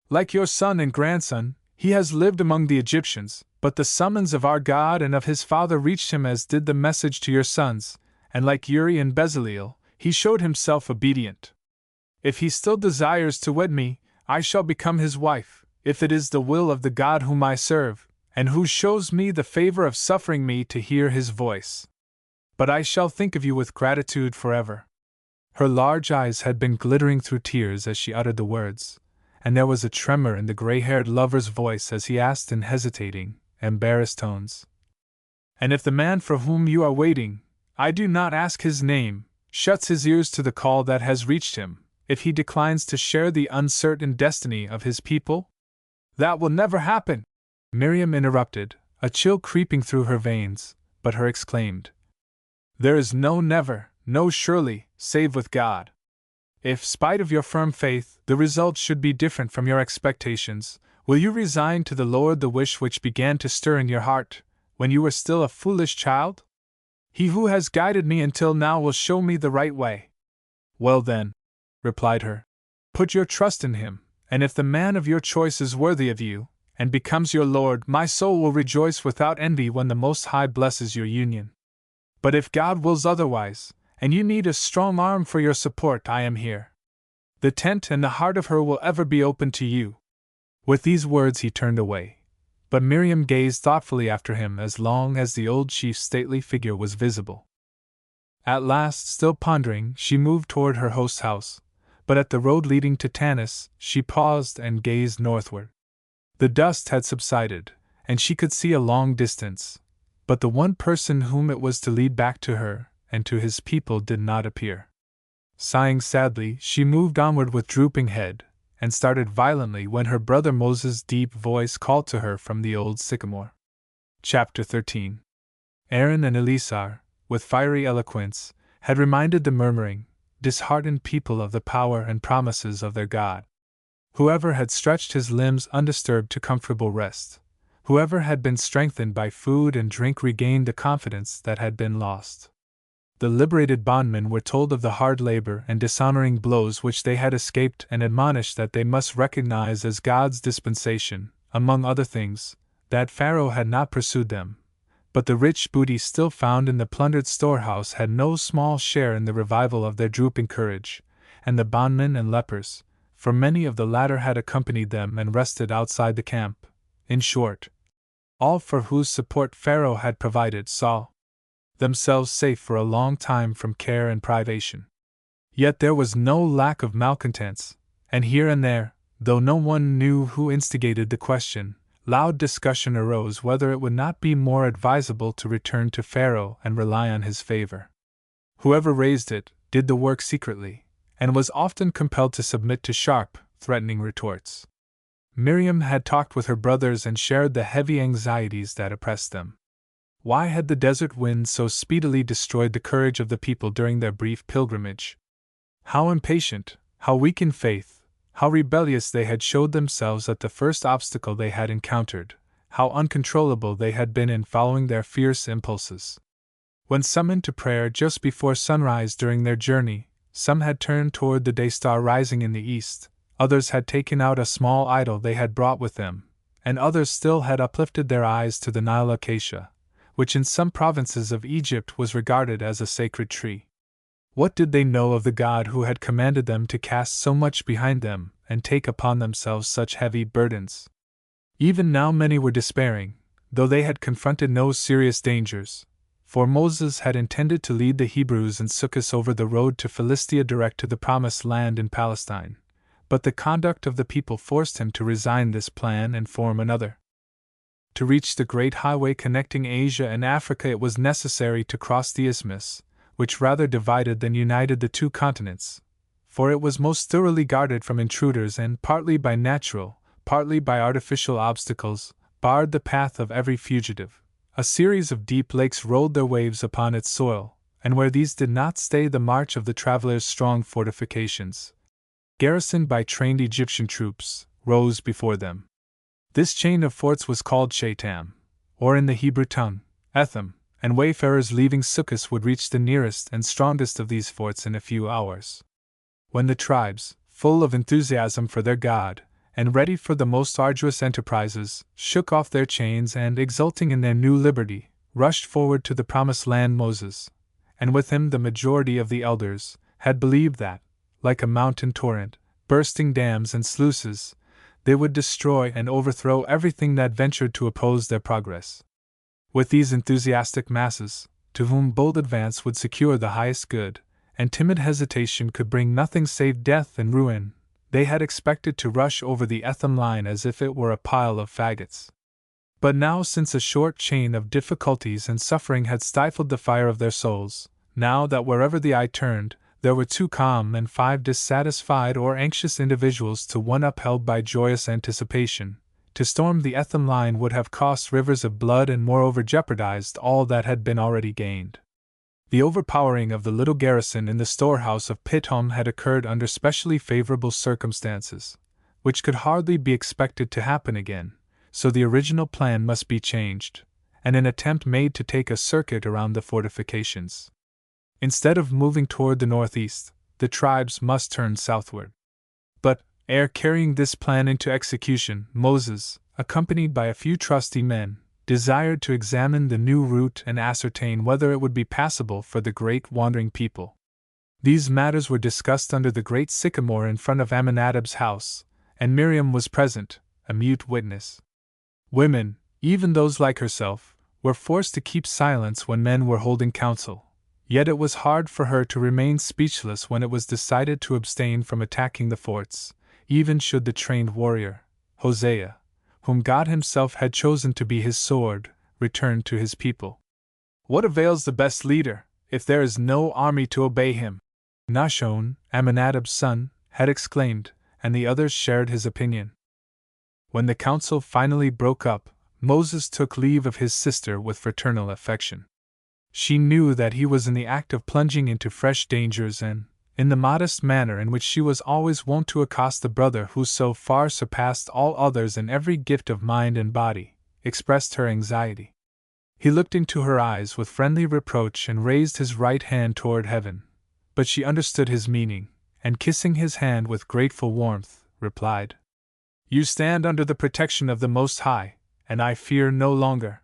Speaker 1: Like your son and grandson, he has lived among the Egyptians, but the summons of our God and of his father reached him as did the message to your sons, and like Uri and Bezaleel, he showed himself obedient. If he still desires to wed me, I shall become his wife, if it is the will of the God whom I serve, and who shows me the favor of suffering me to hear his voice. But I shall think of you with gratitude forever. Her large eyes had been glittering through tears as she uttered the words, and there was a tremor in the gray-haired lover's voice as he asked in hesitating, embarrassed tones, And if the man for whom you are waiting, I do not ask his name, shuts his ears to the call that has reached him, if he declines to share the uncertain destiny of his people? That will never happen, Miriam interrupted, a chill creeping through her veins, but her exclaimed, There is no never, no surely, save with God. If, spite of your firm faith, the result should be different from your expectations, will you resign to the Lord the wish which began to stir in your heart, when you were still a foolish child? He who has guided me until now will show me the right way. Well then, replied her, put your trust in him, and if the man of your choice is worthy of you, and becomes your lord, my soul will rejoice without envy when the Most High blesses your union. But if God wills otherwise, and you need a strong arm for your support, I am here. The tent and the heart of her will ever be open to you. With these words he turned away, but Miriam gazed thoughtfully after him as long as the old chief's stately figure was visible. At last, still pondering, she moved toward her host's house, but at the road leading to Tanis, she paused and gazed northward. The dust had subsided, and she could see a long distance, but the one person whom it was to lead back to her and to his people did not appear. Sighing sadly, she moved onward with drooping head, and started violently when her brother Moses' deep voice called to her from the old sycamore. Chapter 13. Aaron and Eleazar, with fiery eloquence, had reminded the murmuring, disheartened people of the power and promises of their God. Whoever had stretched his limbs undisturbed to comfortable rest, whoever had been strengthened by food and drink regained the confidence that had been lost. The liberated bondmen were told of the hard labor and dishonoring blows which they had escaped and admonished that they must recognize as God's dispensation, among other things, that Pharaoh had not pursued them, but the rich booty still found in the plundered storehouse had no small share in the revival of their drooping courage, and the bondmen and lepers, for many of the latter had accompanied them and rested outside the camp, in short, all for whose support Pharaoh had provided saw themselves safe for a long time from care and privation. Yet there was no lack of malcontents, and here and there, though no one knew who instigated the question, loud discussion arose whether it would not be more advisable to return to Pharaoh and rely on his favor. Whoever raised it did the work secretly, and was often compelled to submit to sharp, threatening retorts. Miriam had talked with her brothers and shared the heavy anxieties that oppressed them. Why had the desert wind so speedily destroyed the courage of the people during their brief pilgrimage? How impatient, how weak in faith, how rebellious they had showed themselves at the first obstacle they had encountered, how uncontrollable they had been in following their fierce impulses. When summoned to prayer just before sunrise during their journey, some had turned toward the day star rising in the east, others had taken out a small idol they had brought with them, and others still had uplifted their eyes to the Nile acacia, which in some provinces of Egypt was regarded as a sacred tree. What did they know of the God who had commanded them to cast so much behind them and take upon themselves such heavy burdens? Even now many were despairing, though they had confronted no serious dangers, for Moses had intended to lead the Hebrews and Succos over the road to Philistia direct to the Promised Land in Palestine, but the conduct of the people forced him to resign this plan and form another. To reach the great highway connecting Asia and Africa it was necessary to cross the isthmus, which rather divided than united the two continents, for it was most thoroughly guarded from intruders and, partly by natural, partly by artificial obstacles, barred the path of every fugitive. A series of deep lakes rolled their waves upon its soil, and where these did not stay the march of the travelers, strong fortifications, garrisoned by trained Egyptian troops, rose before them. This chain of forts was called Shaitam, or in the Hebrew tongue, Etham, and wayfarers leaving Succos would reach the nearest and strongest of these forts in a few hours. When the tribes, full of enthusiasm for their God, and ready for the most arduous enterprises, shook off their chains and, exulting in their new liberty, rushed forward to the Promised Land, Moses, and with him the majority of the elders, had believed that, like a mountain torrent, bursting dams and sluices, they would destroy and overthrow everything that ventured to oppose their progress. With these enthusiastic masses, to whom bold advance would secure the highest good, and timid hesitation could bring nothing save death and ruin, they had expected to rush over the Etham line as if it were a pile of faggots. But now, since a short chain of difficulties and suffering had stifled the fire of their souls, now that wherever the eye turned, there were 2 calm and 5 dissatisfied or anxious individuals to 1 upheld by joyous anticipation, to storm the Etham line would have cost rivers of blood and moreover jeopardized all that had been already gained. The overpowering of the little garrison in the storehouse of Pithom had occurred under specially favorable circumstances, which could hardly be expected to happen again, so the original plan must be changed, and an attempt made to take a circuit around the fortifications. Instead of moving toward the northeast, the tribes must turn southward. But, ere carrying this plan into execution, Moses, accompanied by a few trusty men, desired to examine the new route and ascertain whether it would be passable for the great wandering people. These matters were discussed under the great sycamore in front of Amminadab's house, and Miriam was present, a mute witness. Women, even those like herself, were forced to keep silence when men were holding council, yet it was hard for her to remain speechless when it was decided to abstain from attacking the forts, even should the trained warrior, Hosea, whom God himself had chosen to be his sword, return to his people. What avails the best leader, if there is no army to obey him? Nahshon, Amminadab's son, had exclaimed, and the others shared his opinion. When the council finally broke up, Moses took leave of his sister with fraternal affection. She knew that he was in the act of plunging into fresh dangers and, in the modest manner in which she was always wont to accost the brother who so far surpassed all others in every gift of mind and body, expressed her anxiety. He looked into her eyes with friendly reproach and raised his right hand toward heaven, but she understood his meaning, and kissing his hand with grateful warmth, replied, "You stand under the protection of the Most High, and I fear no longer."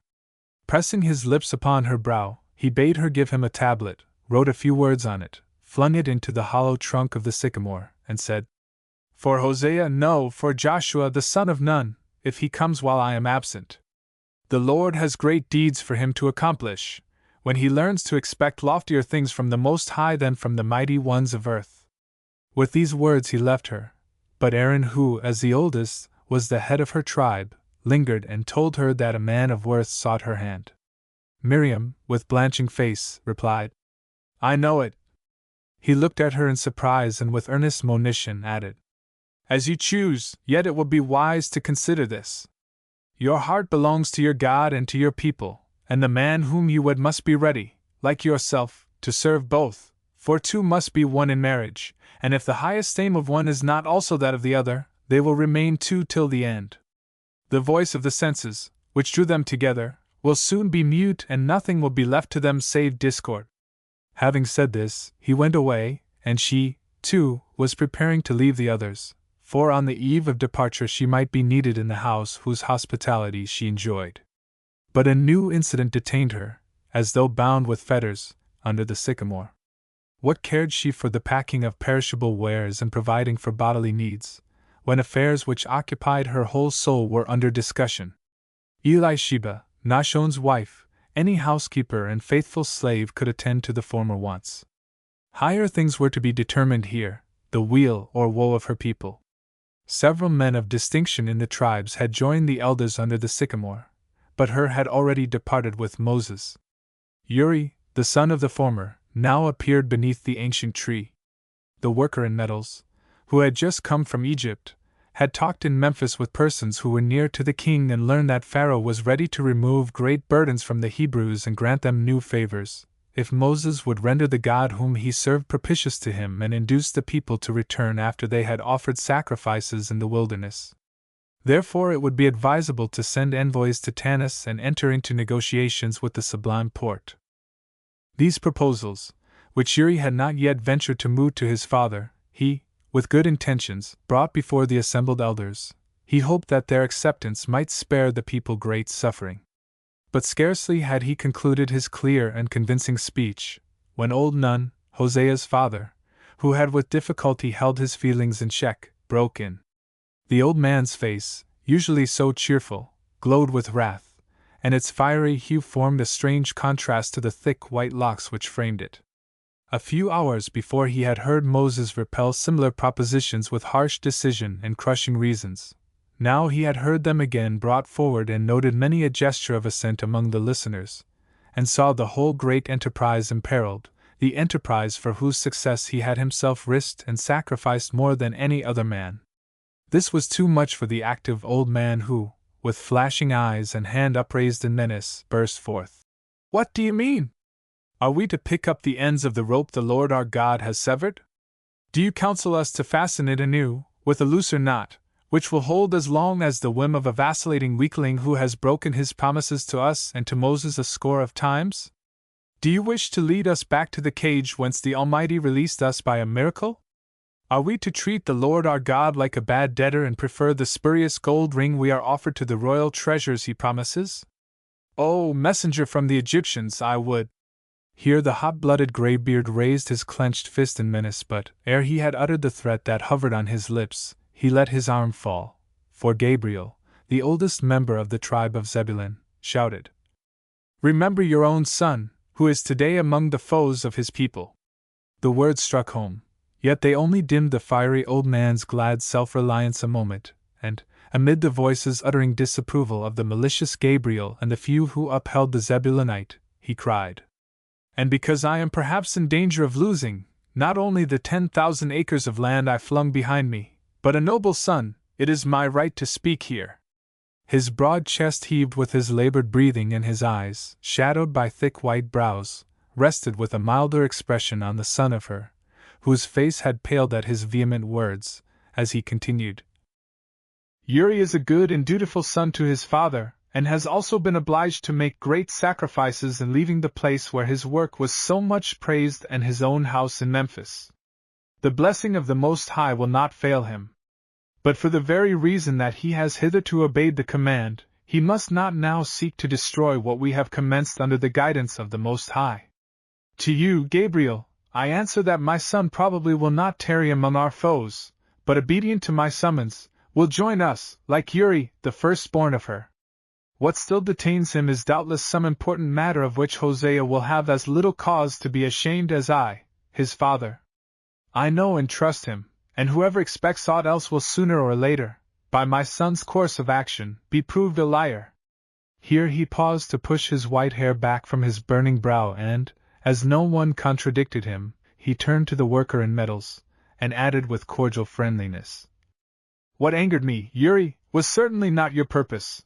Speaker 1: Pressing his lips upon her brow, he bade her give him a tablet, wrote a few words on it, flung it into the hollow trunk of the sycamore, and said, "For Hosea, no, for Joshua the son of Nun, if he comes while I am absent. The Lord has great deeds for him to accomplish, when he learns to expect loftier things from the Most High than from the mighty ones of earth." With these words he left her, but Aaron, who, as the oldest, was the head of her tribe, lingered and told her that a man of worth sought her hand. Miriam, with blanching face, replied, "I know it." He looked at her in surprise and with earnest monition added, "As you choose, yet it will be wise to consider this. Your heart belongs to your God and to your people, and the man whom you wed must be ready, like yourself, to serve both, for two must be one in marriage, and if the highest aim of one is not also that of the other, they will remain two till the end. The voice of the senses, which drew them together, will soon be mute and nothing will be left to them save discord." Having said this, he went away, and she, too, was preparing to leave the others, for on the eve of departure she might be needed in the house whose hospitality she enjoyed. But a new incident detained her, as though bound with fetters, under the sycamore. What cared she for the packing of perishable wares and providing for bodily needs, when affairs which occupied her whole soul were under discussion? Elisheba, Nahshon's wife, any housekeeper and faithful slave could attend to the former wants. Higher things were to be determined here, the weal or woe of her people. Several men of distinction in the tribes had joined the elders under the sycamore, but Hur had already departed with Moses. Uri, the son of the former, now appeared beneath the ancient tree. The worker in metals, who had just come from Egypt, had talked in Memphis with persons who were near to the king and learned that Pharaoh was ready to remove great burdens from the Hebrews and grant them new favors, if Moses would render the God whom he served propitious to him and induce the people to return after they had offered sacrifices in the wilderness. Therefore it would be advisable to send envoys to Tanis and enter into negotiations with the Sublime Porte. These proposals, which Uri had not yet ventured to move to his father, he, with good intentions, brought before the assembled elders. He hoped that their acceptance might spare the people great suffering. But scarcely had he concluded his clear and convincing speech, when old Nun, Hosea's father, who had with difficulty held his feelings in check, broke in. The old man's face, usually so cheerful, glowed with wrath, and its fiery hue formed a strange contrast to the thick white locks which framed it. A few hours before he had heard Moses repel similar propositions with harsh decision and crushing reasons. Now he had heard them again brought forward and noted many a gesture of assent among the listeners, and saw the whole great enterprise imperiled, the enterprise for whose success he had himself risked and sacrificed more than any other man. This was too much for the active old man who, with flashing eyes and hand upraised in menace, burst forth. "What do you mean? Are we to pick up the ends of the rope the Lord our God has severed? Do you counsel us to fasten it anew, with a looser knot, which will hold as long as the whim of a vacillating weakling who has broken his promises to us and to Moses a score of times? Do you wish to lead us back to the cage whence the Almighty released us by a miracle? Are we to treat the Lord our God like a bad debtor and prefer the spurious gold ring we are offered to the royal treasures he promises? O messenger from the Egyptians, I would—" Here the hot-blooded graybeard raised his clenched fist in menace, but, ere he had uttered the threat that hovered on his lips, he let his arm fall, for Gabriel, the oldest member of the tribe of Zebulun, shouted, "Remember your own son, who is today among the foes of his people." The words struck home, yet they only dimmed the fiery old man's glad self-reliance a moment, and, amid the voices uttering disapproval of the malicious Gabriel and the few who upheld the Zebulunite, he cried, "And because I am perhaps in danger of losing, not only the 10,000 acres of land I flung behind me, but a noble son, it is my right to speak here." His broad chest heaved with his labored breathing, and his eyes, shadowed by thick white brows, rested with a milder expression on the son of her, whose face had paled at his vehement words, as he continued, "Uri is a good and dutiful son to his father, and has also been obliged to make great sacrifices in leaving the place where his work was so much praised and his own house in Memphis. The blessing of the Most High will not fail him. But for the very reason that he has hitherto obeyed the command, he must not now seek to destroy what we have commenced under the guidance of the Most High. To you, Gabriel, I answer that my son probably will not tarry among our foes, but obedient to my summons, will join us, like Uri, the firstborn of her. What still detains him is doubtless some important matter of which Hosea will have as little cause to be ashamed as I, his father. I know and trust him, and whoever expects aught else will sooner or later, by my son's course of action, be proved a liar." Here he paused to push his white hair back from his burning brow and, as no one contradicted him, he turned to the worker in metals, and added with cordial friendliness, "What angered me, Uri, was certainly not your purpose.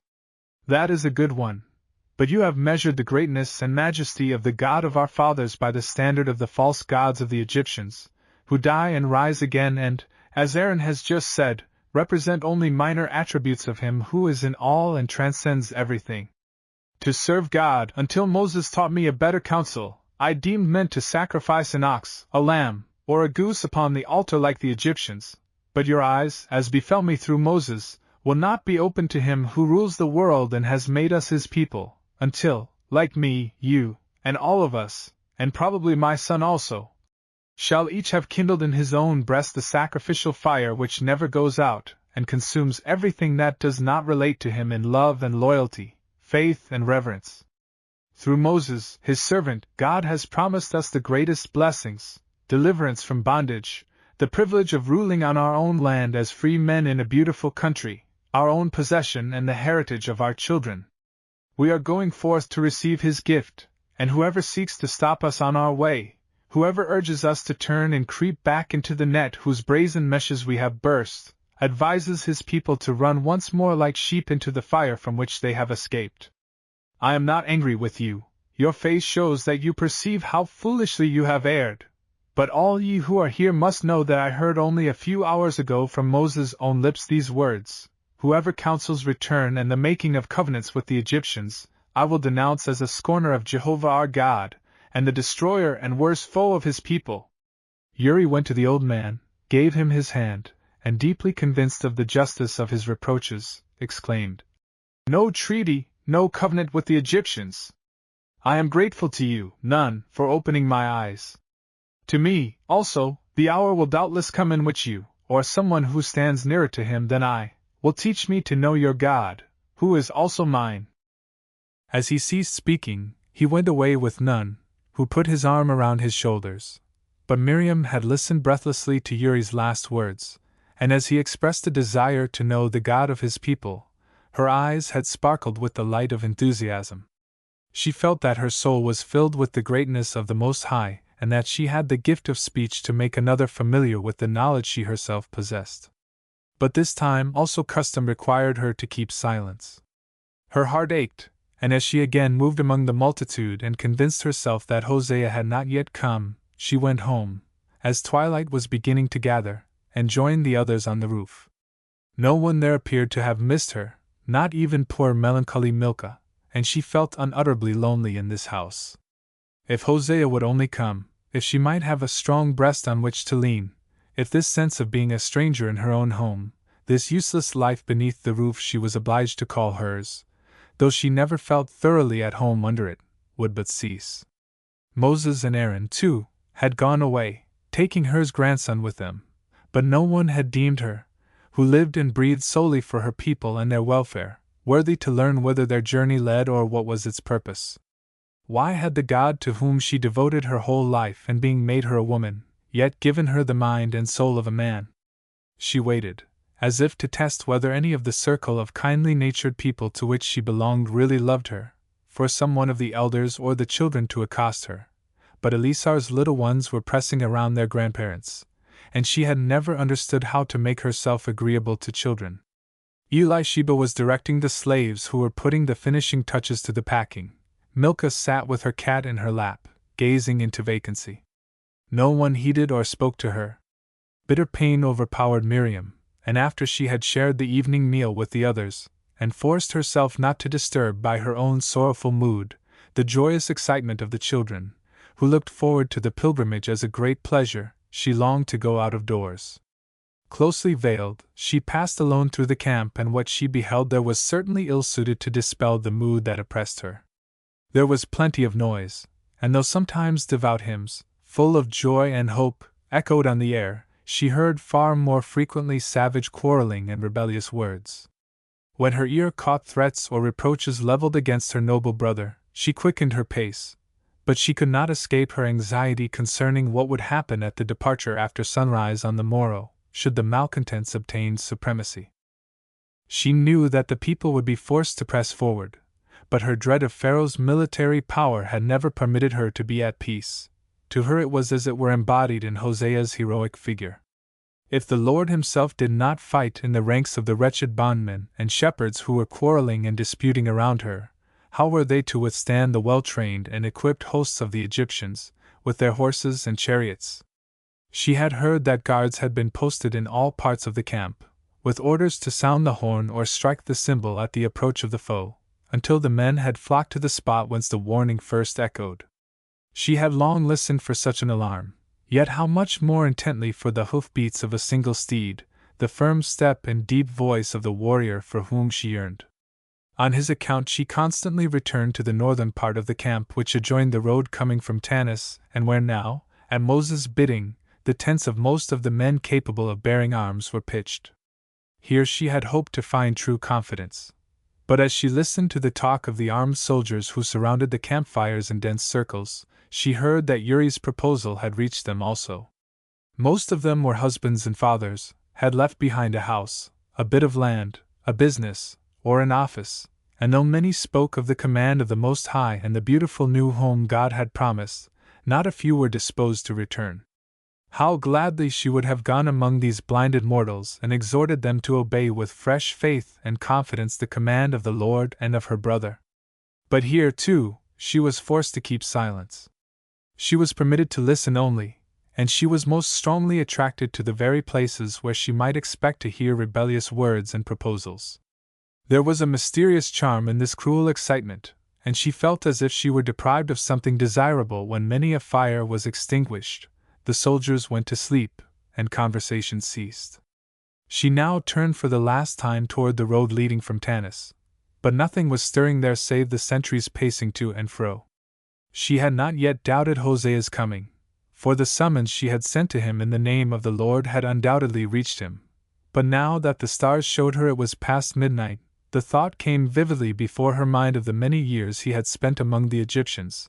Speaker 1: That is a good one, but you have measured the greatness and majesty of the God of our fathers by the standard of the false gods of the Egyptians, who die and rise again and, as Aaron has just said, represent only minor attributes of him who is in all and transcends everything. To serve God, until Moses taught me a better counsel, I deemed meant to sacrifice an ox, a lamb, or a goose upon the altar like the Egyptians, but your eyes, as befell me through Moses, will not be open to him who rules the world and has made us his people, until, like me, you, and all of us, and probably my son also, shall each have kindled in his own breast the sacrificial fire which never goes out, and consumes everything that does not relate to him in love and loyalty, faith and reverence. Through Moses, his servant, God has promised us the greatest blessings, deliverance from bondage, the privilege of ruling on our own land as free men in a beautiful country, our own possession and the heritage of our children. We are going forth to receive his gift, and whoever seeks to stop us on our way, whoever urges us to turn and creep back into the net whose brazen meshes we have burst, advises his people to run once more like sheep into the fire from which they have escaped. I am not angry with you, your face shows that you perceive how foolishly you have erred, but all ye who are here must know that I heard only a few hours ago from Moses' own lips these words, "Whoever counsels return and the making of covenants with the Egyptians, I will denounce as a scorner of Jehovah our God, and the destroyer and worst foe of his people." Uri went to the old man, gave him his hand, and deeply convinced of the justice of his reproaches, exclaimed, "No treaty, no covenant with the Egyptians! I am grateful to you, Nun, for opening my eyes. To me, also, the hour will doubtless come in which you, or someone who stands nearer to him than I, will teach me to know your God, who is also mine." As he ceased speaking, he went away with Nun, who put his arm around his shoulders. But Miriam had listened breathlessly to Uri's last words, and as he expressed a desire to know the God of his people, her eyes had sparkled with the light of enthusiasm. She felt that her soul was filled with the greatness of the Most High, and that she had the gift of speech to make another familiar with the knowledge she herself possessed. But this time also custom required her to keep silence. Her heart ached, and as she again moved among the multitude and convinced herself that Hosea had not yet come, she went home, as twilight was beginning to gather, and joined the others on the roof. No one there appeared to have missed her, not even poor melancholy Milcah, and she felt unutterably lonely in this house. If Hosea would only come, if she might have a strong breast on which to lean, if this sense of being a stranger in her own home, this useless life beneath the roof she was obliged to call hers, though she never felt thoroughly at home under it, would but cease. Moses and Aaron, too, had gone away, taking Hur's grandson with them, but no one had deemed her, who lived and breathed solely for her people and their welfare, worthy to learn whither their journey led or what was its purpose. Why had the God to whom she devoted her whole life and being made her a woman, yet given her the mind and soul of a man? She waited, as if to test whether any of the circle of kindly-natured people to which she belonged really loved her, for some one of the elders or the children to accost her. But Elisar's little ones were pressing around their grandparents, and she had never understood how to make herself agreeable to children. Elisheba was directing the slaves who were putting the finishing touches to the packing. Milcah sat with her cat in her lap, gazing into vacancy. No one heeded or spoke to her. Bitter pain overpowered Miriam, and after she had shared the evening meal with the others, and forced herself not to disturb by her own sorrowful mood the joyous excitement of the children, who looked forward to the pilgrimage as a great pleasure, she longed to go out of doors. Closely veiled, she passed alone through the camp, and what she beheld there was certainly ill-suited to dispel the mood that oppressed her. There was plenty of noise, and though sometimes devout hymns, full of joy and hope, echoed on the air, she heard far more frequently savage quarreling and rebellious words. When her ear caught threats or reproaches leveled against her noble brother, she quickened her pace, but she could not escape her anxiety concerning what would happen at the departure after sunrise on the morrow, should the malcontents obtain supremacy. She knew that the people would be forced to press forward, but her dread of Pharaoh's military power had never permitted her to be at peace. To her it was as it were embodied in Hosea's heroic figure. If the Lord himself did not fight in the ranks of the wretched bondmen and shepherds who were quarreling and disputing around her, how were they to withstand the well-trained and equipped hosts of the Egyptians, with their horses and chariots? She had heard that guards had been posted in all parts of the camp, with orders to sound the horn or strike the cymbal at the approach of the foe, until the men had flocked to the spot whence the warning first echoed. She had long listened for such an alarm, yet how much more intently for the hoof-beats of a single steed, the firm step and deep voice of the warrior for whom she yearned. On his account she constantly returned to the northern part of the camp which adjoined the road coming from Tanis, and where now, at Moses' bidding, the tents of most of the men capable of bearing arms were pitched. Here she had hoped to find true confidence. But as she listened to the talk of the armed soldiers who surrounded the campfires in dense circles, she heard that Uri's proposal had reached them also. Most of them were husbands and fathers, had left behind a house, a bit of land, a business, or an office, and though many spoke of the command of the Most High and the beautiful new home God had promised, not a few were disposed to return. How gladly she would have gone among these blinded mortals and exhorted them to obey with fresh faith and confidence the command of the Lord and of her brother. But here, too, she was forced to keep silence. She was permitted to listen only, and she was most strongly attracted to the very places where she might expect to hear rebellious words and proposals. There was a mysterious charm in this cruel excitement, and she felt as if she were deprived of something desirable when many a fire was extinguished, the soldiers went to sleep, and conversation ceased. She now turned for the last time toward the road leading from Tanis, but nothing was stirring there save the sentries pacing to and fro. She had not yet doubted Hosea's coming, for the summons she had sent to him in the name of the Lord had undoubtedly reached him. But now that the stars showed her it was past midnight, the thought came vividly before her mind of the many years he had spent among the Egyptians,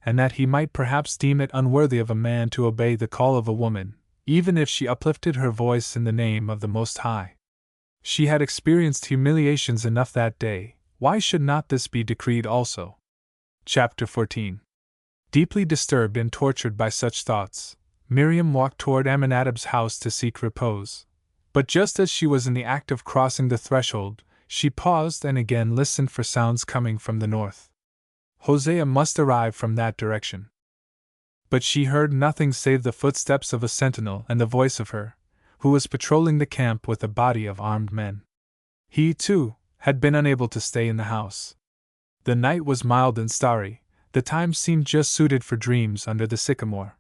Speaker 1: and that he might perhaps deem it unworthy of a man to obey the call of a woman, even if she uplifted her voice in the name of the Most High. She had experienced humiliations enough that day, why should not this be decreed also? Chapter 14. Deeply disturbed and tortured by such thoughts, Miriam walked toward Amminadab's house to seek repose. But just as she was in the act of crossing the threshold, she paused and again listened for sounds coming from the north. Hosea must arrive from that direction. But she heard nothing save the footsteps of a sentinel and the voice of her, who was patrolling the camp with a body of armed men. He, too, had been unable to stay in the house. The night was mild and starry, the time seemed just suited for dreams under the sycamore.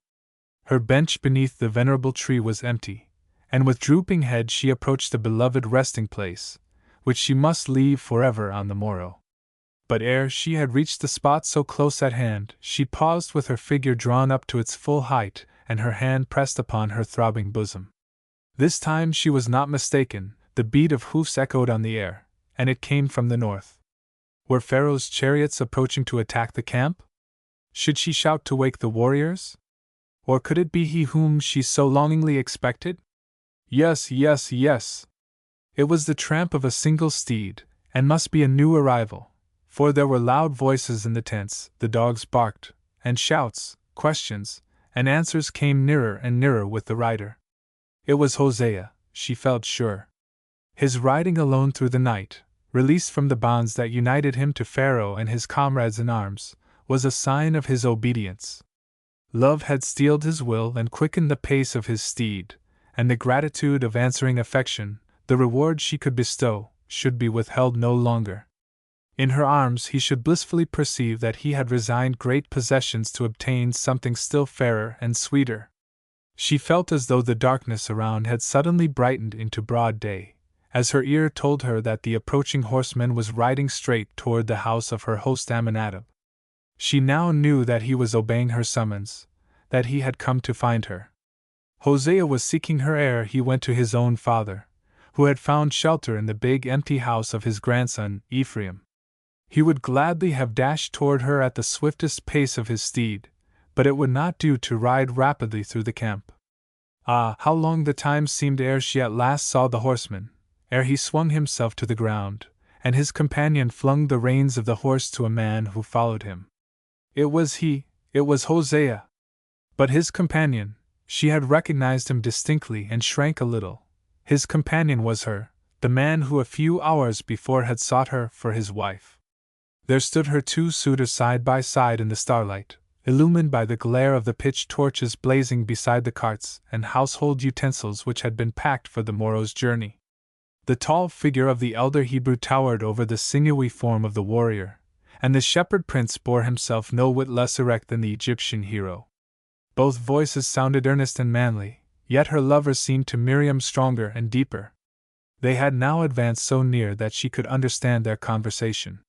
Speaker 1: Her bench beneath the venerable tree was empty, and with drooping head she approached the beloved resting place, which she must leave forever on the morrow. But ere she had reached the spot so close at hand, she paused with her figure drawn up to its full height and her hand pressed upon her throbbing bosom. This time she was not mistaken, the beat of hoofs echoed on the air, and it came from the north. Were Pharaoh's chariots approaching to attack the camp? Should she shout to wake the warriors? Or could it be he whom she so longingly expected? Yes, yes, yes! It was the tramp of a single steed, and must be a new arrival, for there were loud voices in the tents, the dogs barked, and shouts, questions, and answers came nearer and nearer with the rider. It was Hosea, she felt sure. His riding alone through the night, released from the bonds that united him to Pharaoh and his comrades in arms, was a sign of his obedience. Love had steeled his will and quickened the pace of his steed, and the gratitude of answering affection, the reward she could bestow, should be withheld no longer. In her arms he should blissfully perceive that he had resigned great possessions to obtain something still fairer and sweeter. She felt as though the darkness around had suddenly brightened into broad day, as her ear told her that the approaching horseman was riding straight toward the house of her host Amminadab. She now knew that he was obeying her summons, that he had come to find her. Hosea was seeking her ere he went to his own father, who had found shelter in the big empty house of his grandson, Ephraim. He would gladly have dashed toward her at the swiftest pace of his steed, but it would not do to ride rapidly through the camp. Ah, how long the time seemed ere she at last saw the horseman, ere he swung himself to the ground, and his companion flung the reins of the horse to a man who followed him. It was he, it was Hosea. But his companion, she had recognized him distinctly and shrank a little. His companion was the man who a few hours before had sought her for his wife. There stood her two suitors side by side in the starlight, illumined by the glare of the pitch torches blazing beside the carts and household utensils which had been packed for the morrow's journey. The tall figure of the elder Hebrew towered over the sinewy form of the warrior, and the shepherd prince bore himself no whit less erect than the Egyptian hero. Both voices sounded earnest and manly, yet her lover seemed to Miriam stronger and deeper. They had now advanced so near that she could understand their conversation.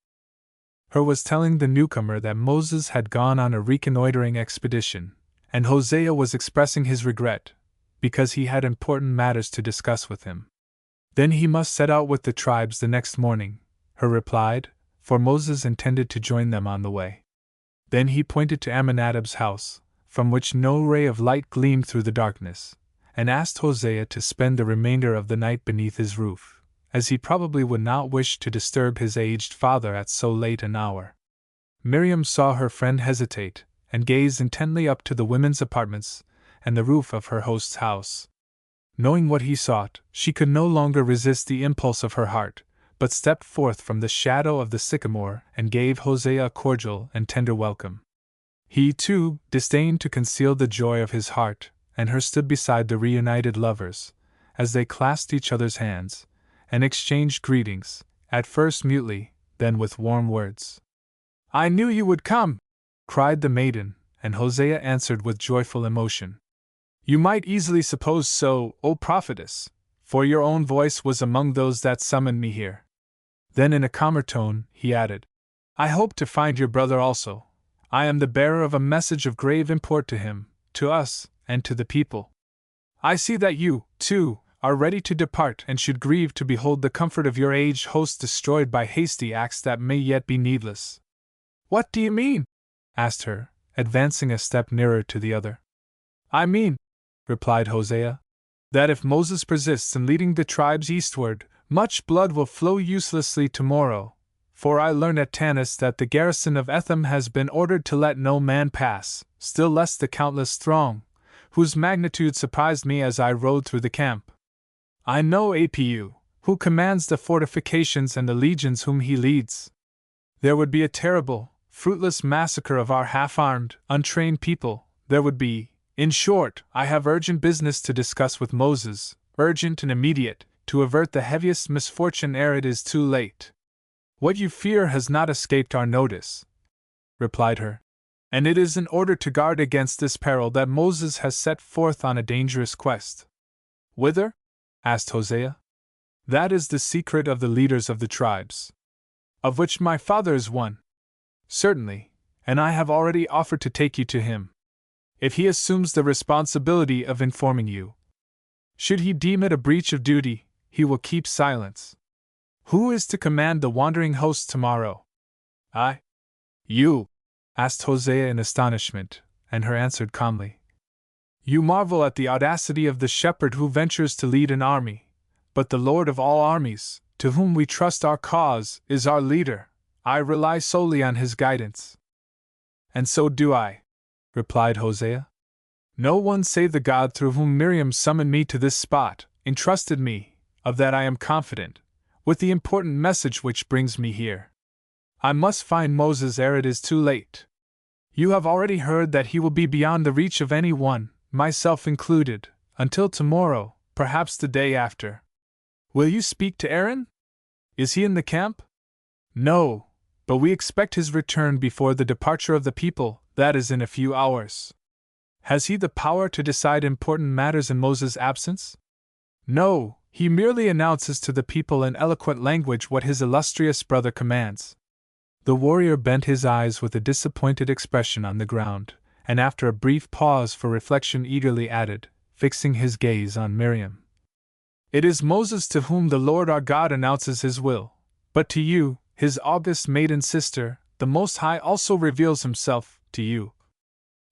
Speaker 1: Her was telling the newcomer that Moses had gone on a reconnoitering expedition, and Hosea was expressing his regret, because he had important matters to discuss with him. Then he must set out with the tribes the next morning, her replied, for Moses intended to join them on the way. Then he pointed to Amminadab's house, from which no ray of light gleamed through the darkness, and asked Hosea to spend the remainder of the night beneath his roof, as he probably would not wish to disturb his aged father at so late an hour. Miriam saw her friend hesitate, and gaze intently up to the women's apartments and the roof of her host's house. Knowing what he sought, she could no longer resist the impulse of her heart, but stepped forth from the shadow of the sycamore and gave Hosea a cordial and tender welcome. He, too, disdained to conceal the joy of his heart, and her stood beside the reunited lovers, as they clasped each other's hands, and exchanged greetings, at first mutely, then with warm words. "I knew you would come!" cried the maiden, and Hosea answered with joyful emotion. "You might easily suppose so, O prophetess, for your own voice was among those that summoned me here." Then in a calmer tone, he added, "I hope to find your brother also. I am the bearer of a message of grave import to him, to us, and to the people. I see that you, too, are ready to depart and should grieve to behold the comfort of your aged host destroyed by hasty acts that may yet be needless." "What do you mean?" asked her, advancing a step nearer to the other. "I mean," replied Hosea, "that if Moses persists in leading the tribes eastward, much blood will flow uselessly tomorrow, for I learn at Tanis that the garrison of Etham has been ordered to let no man pass, still less the countless throng, whose magnitude surprised me as I rode through the camp. I know Apu, who commands the fortifications and the legions whom he leads. There would be a terrible, fruitless massacre of our half-armed, untrained people, there would be. In short, I have urgent business to discuss with Moses, urgent and immediate, to avert the heaviest misfortune ere it is too late." "What you fear has not escaped our notice," replied her, "and it is in order to guard against this peril that Moses has set forth on a dangerous quest." "Whither?" asked Hosea. "That is the secret of the leaders of the tribes." "Of which my father is one." "Certainly, and I have already offered to take you to him. If he assumes the responsibility of informing you, should he deem it a breach of duty, he will keep silence. Who is to command the wandering host tomorrow? I? You? Asked Hosea in astonishment, and her answered calmly. You marvel at the audacity of the shepherd who ventures to lead an army, but the Lord of all armies, to whom we trust our cause, is our leader. I rely solely on his guidance. And so do I, replied Hosea. No one save the God through whom Miriam summoned me to this spot entrusted me, of that I am confident, with the important message which brings me here. I must find Moses ere it is too late. You have already heard that he will be beyond the reach of any one, myself included, until tomorrow, perhaps the day after. Will you speak to Aaron? Is he in the camp? No, but we expect his return before the departure of the people, that is in a few hours. Has he the power to decide important matters in Moses' absence? No, he merely announces to the people in eloquent language what his illustrious brother commands. The warrior bent his eyes with a disappointed expression on the ground, and after a brief pause for reflection eagerly added, fixing his gaze on Miriam. It is Moses to whom the Lord our God announces his will, but to you, his august maiden sister, the Most High also reveals himself to you.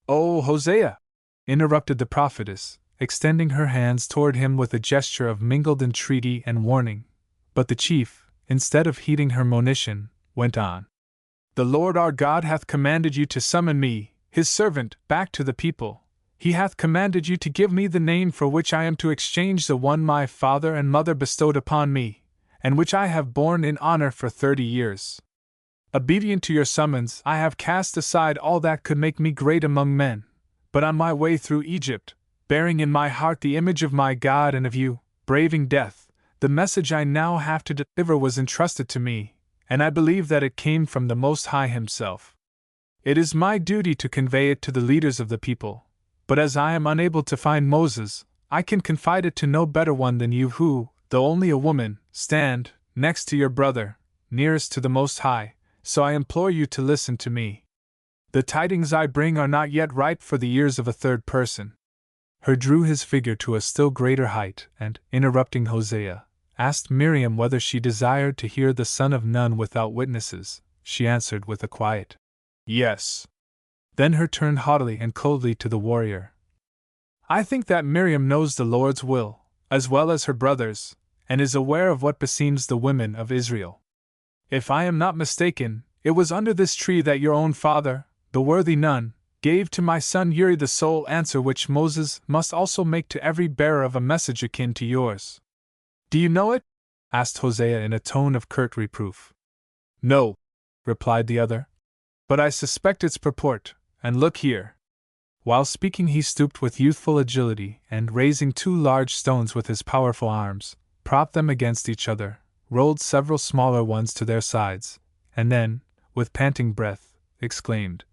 Speaker 1: Oh, Hosea! Interrupted the prophetess, extending her hands toward him with a gesture of mingled entreaty and warning. But the chief, instead of heeding her monition, went on. The Lord our God hath commanded you to summon me, his servant, back to the people. He hath commanded you to give me the name for which I am to exchange the one my father and mother bestowed upon me, and which I have borne in honor for 30 years. Obedient to your summons, I have cast aside all that could make me great among men, but on my way through Egypt, bearing in my heart the image of my God and of you, braving death, the message I now have to deliver was entrusted to me, and I believe that it came from the Most High himself. It is my duty to convey it to the leaders of the people, but as I am unable to find Moses, I can confide it to no better one than you who, though only a woman, stand, next to your brother, nearest to the Most High, so I implore you to listen to me. The tidings I bring are not yet ripe for the ears of a third person. Her drew his figure to a still greater height, and, interrupting Hosea, asked Miriam whether she desired to hear the son of Nun without witnesses. She answered with a quiet, yes. Then her turned haughtily and coldly to the warrior. I think that Miriam knows the Lord's will, as well as her brothers, and is aware of what beseems the women of Israel. If I am not mistaken, it was under this tree that your own father, the worthy Nun, gave to my son Uri the sole answer which Moses must also make to every bearer of a message akin to yours. Do you know it? Asked Hosea in a tone of curt reproof. No, replied the other, but I suspect its purport, and look here. While speaking he stooped with youthful agility and, raising 2 large stones with his powerful arms, propped them against each other, rolled several smaller ones to their sides, and then, with panting breath, exclaimed,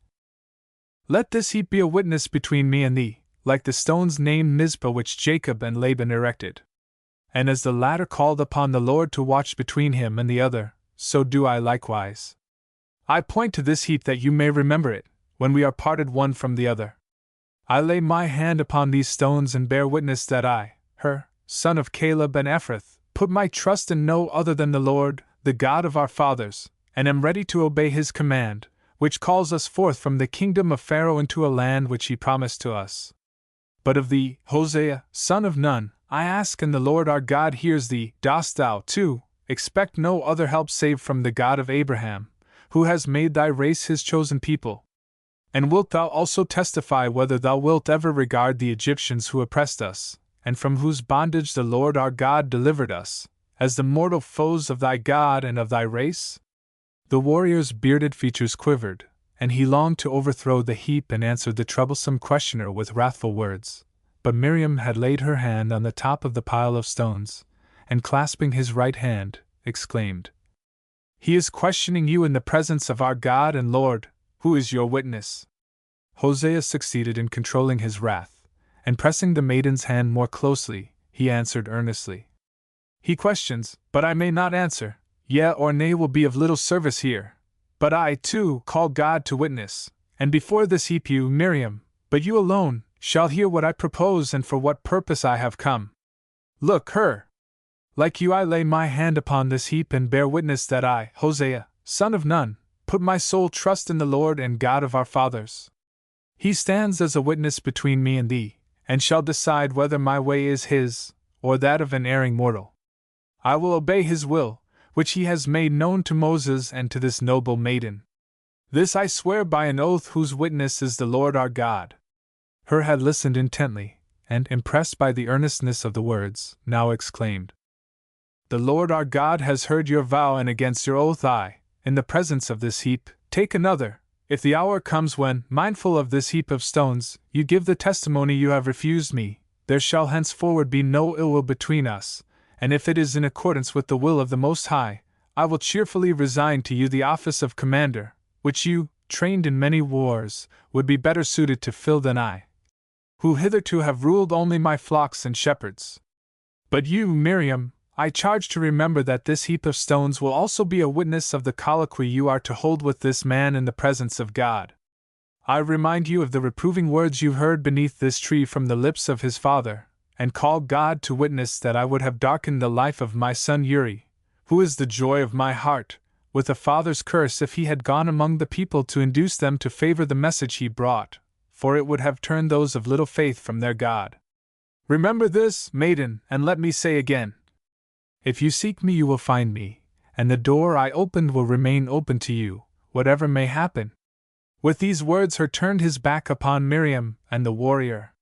Speaker 1: Let this heap be a witness between me and thee, like the stones named Mizpah which Jacob and Laban erected. And as the latter called upon the Lord to watch between him and the other, so do I likewise. I point to this heap that you may remember it, when we are parted one from the other. I lay my hand upon these stones and bear witness that I, her, son of Caleb and Ephrath, put my trust in no other than the Lord, the God of our fathers, and am ready to obey his command, which calls us forth from the kingdom of Pharaoh into a land which he promised to us. But of thee, Hosea, son of Nun, I ask, and the Lord our God hears thee, dost thou, too, expect no other help save from the God of Abraham, who has made thy race his chosen people? And wilt thou also testify whether thou wilt ever regard the Egyptians who oppressed us, and from whose bondage the Lord our God delivered us, as the mortal foes of thy God and of thy race? The warrior's bearded features quivered, and he longed to overthrow the heap and answer the troublesome questioner with wrathful words. But Miriam had laid her hand on the top of the pile of stones, and clasping his right hand, exclaimed, He is questioning you in the presence of our God and Lord, who is your witness. Hosea succeeded in controlling his wrath, and pressing the maiden's hand more closely, he answered earnestly. He questions, but I may not answer. Yea or nay will be of little service here. But I, too, call God to witness, and before this heap you, Miriam, but you alone, shall hear what I propose and for what purpose I have come. Look, her! Like you, I lay my hand upon this heap and bear witness that I, Hosea, son of Nun, put my sole trust in the Lord and God of our fathers. He stands as a witness between me and thee, and shall decide whether my way is his, or that of an erring mortal. I will obey his will, which he has made known to Moses and to this noble maiden. This I swear by an oath whose witness is the Lord our God. Hur had listened intently, and, impressed by the earnestness of the words, now exclaimed, The Lord our God has heard your vow, and against your oath I, in the presence of this heap, take another. If the hour comes when, mindful of this heap of stones, you give the testimony you have refused me, there shall henceforward be no ill will between us, and if it is in accordance with the will of the Most High, I will cheerfully resign to you the office of commander, which you, trained in many wars, would be better suited to fill than I, who hitherto have ruled only my flocks and shepherds. But you, Miriam, I charge to remember that this heap of stones will also be a witness of the colloquy you are to hold with this man in the presence of God. I remind you of the reproving words you heard beneath this tree from the lips of his father, and call God to witness that I would have darkened the life of my son Uri, who is the joy of my heart, with a father's curse if he had gone among the people to induce them to favor the message he brought, for it would have turned those of little faith from their God. Remember this, maiden, and let me say again, if you seek me you will find me, and the door I opened will remain open to you, whatever may happen. With these words Hur turned his back upon Miriam and the warrior.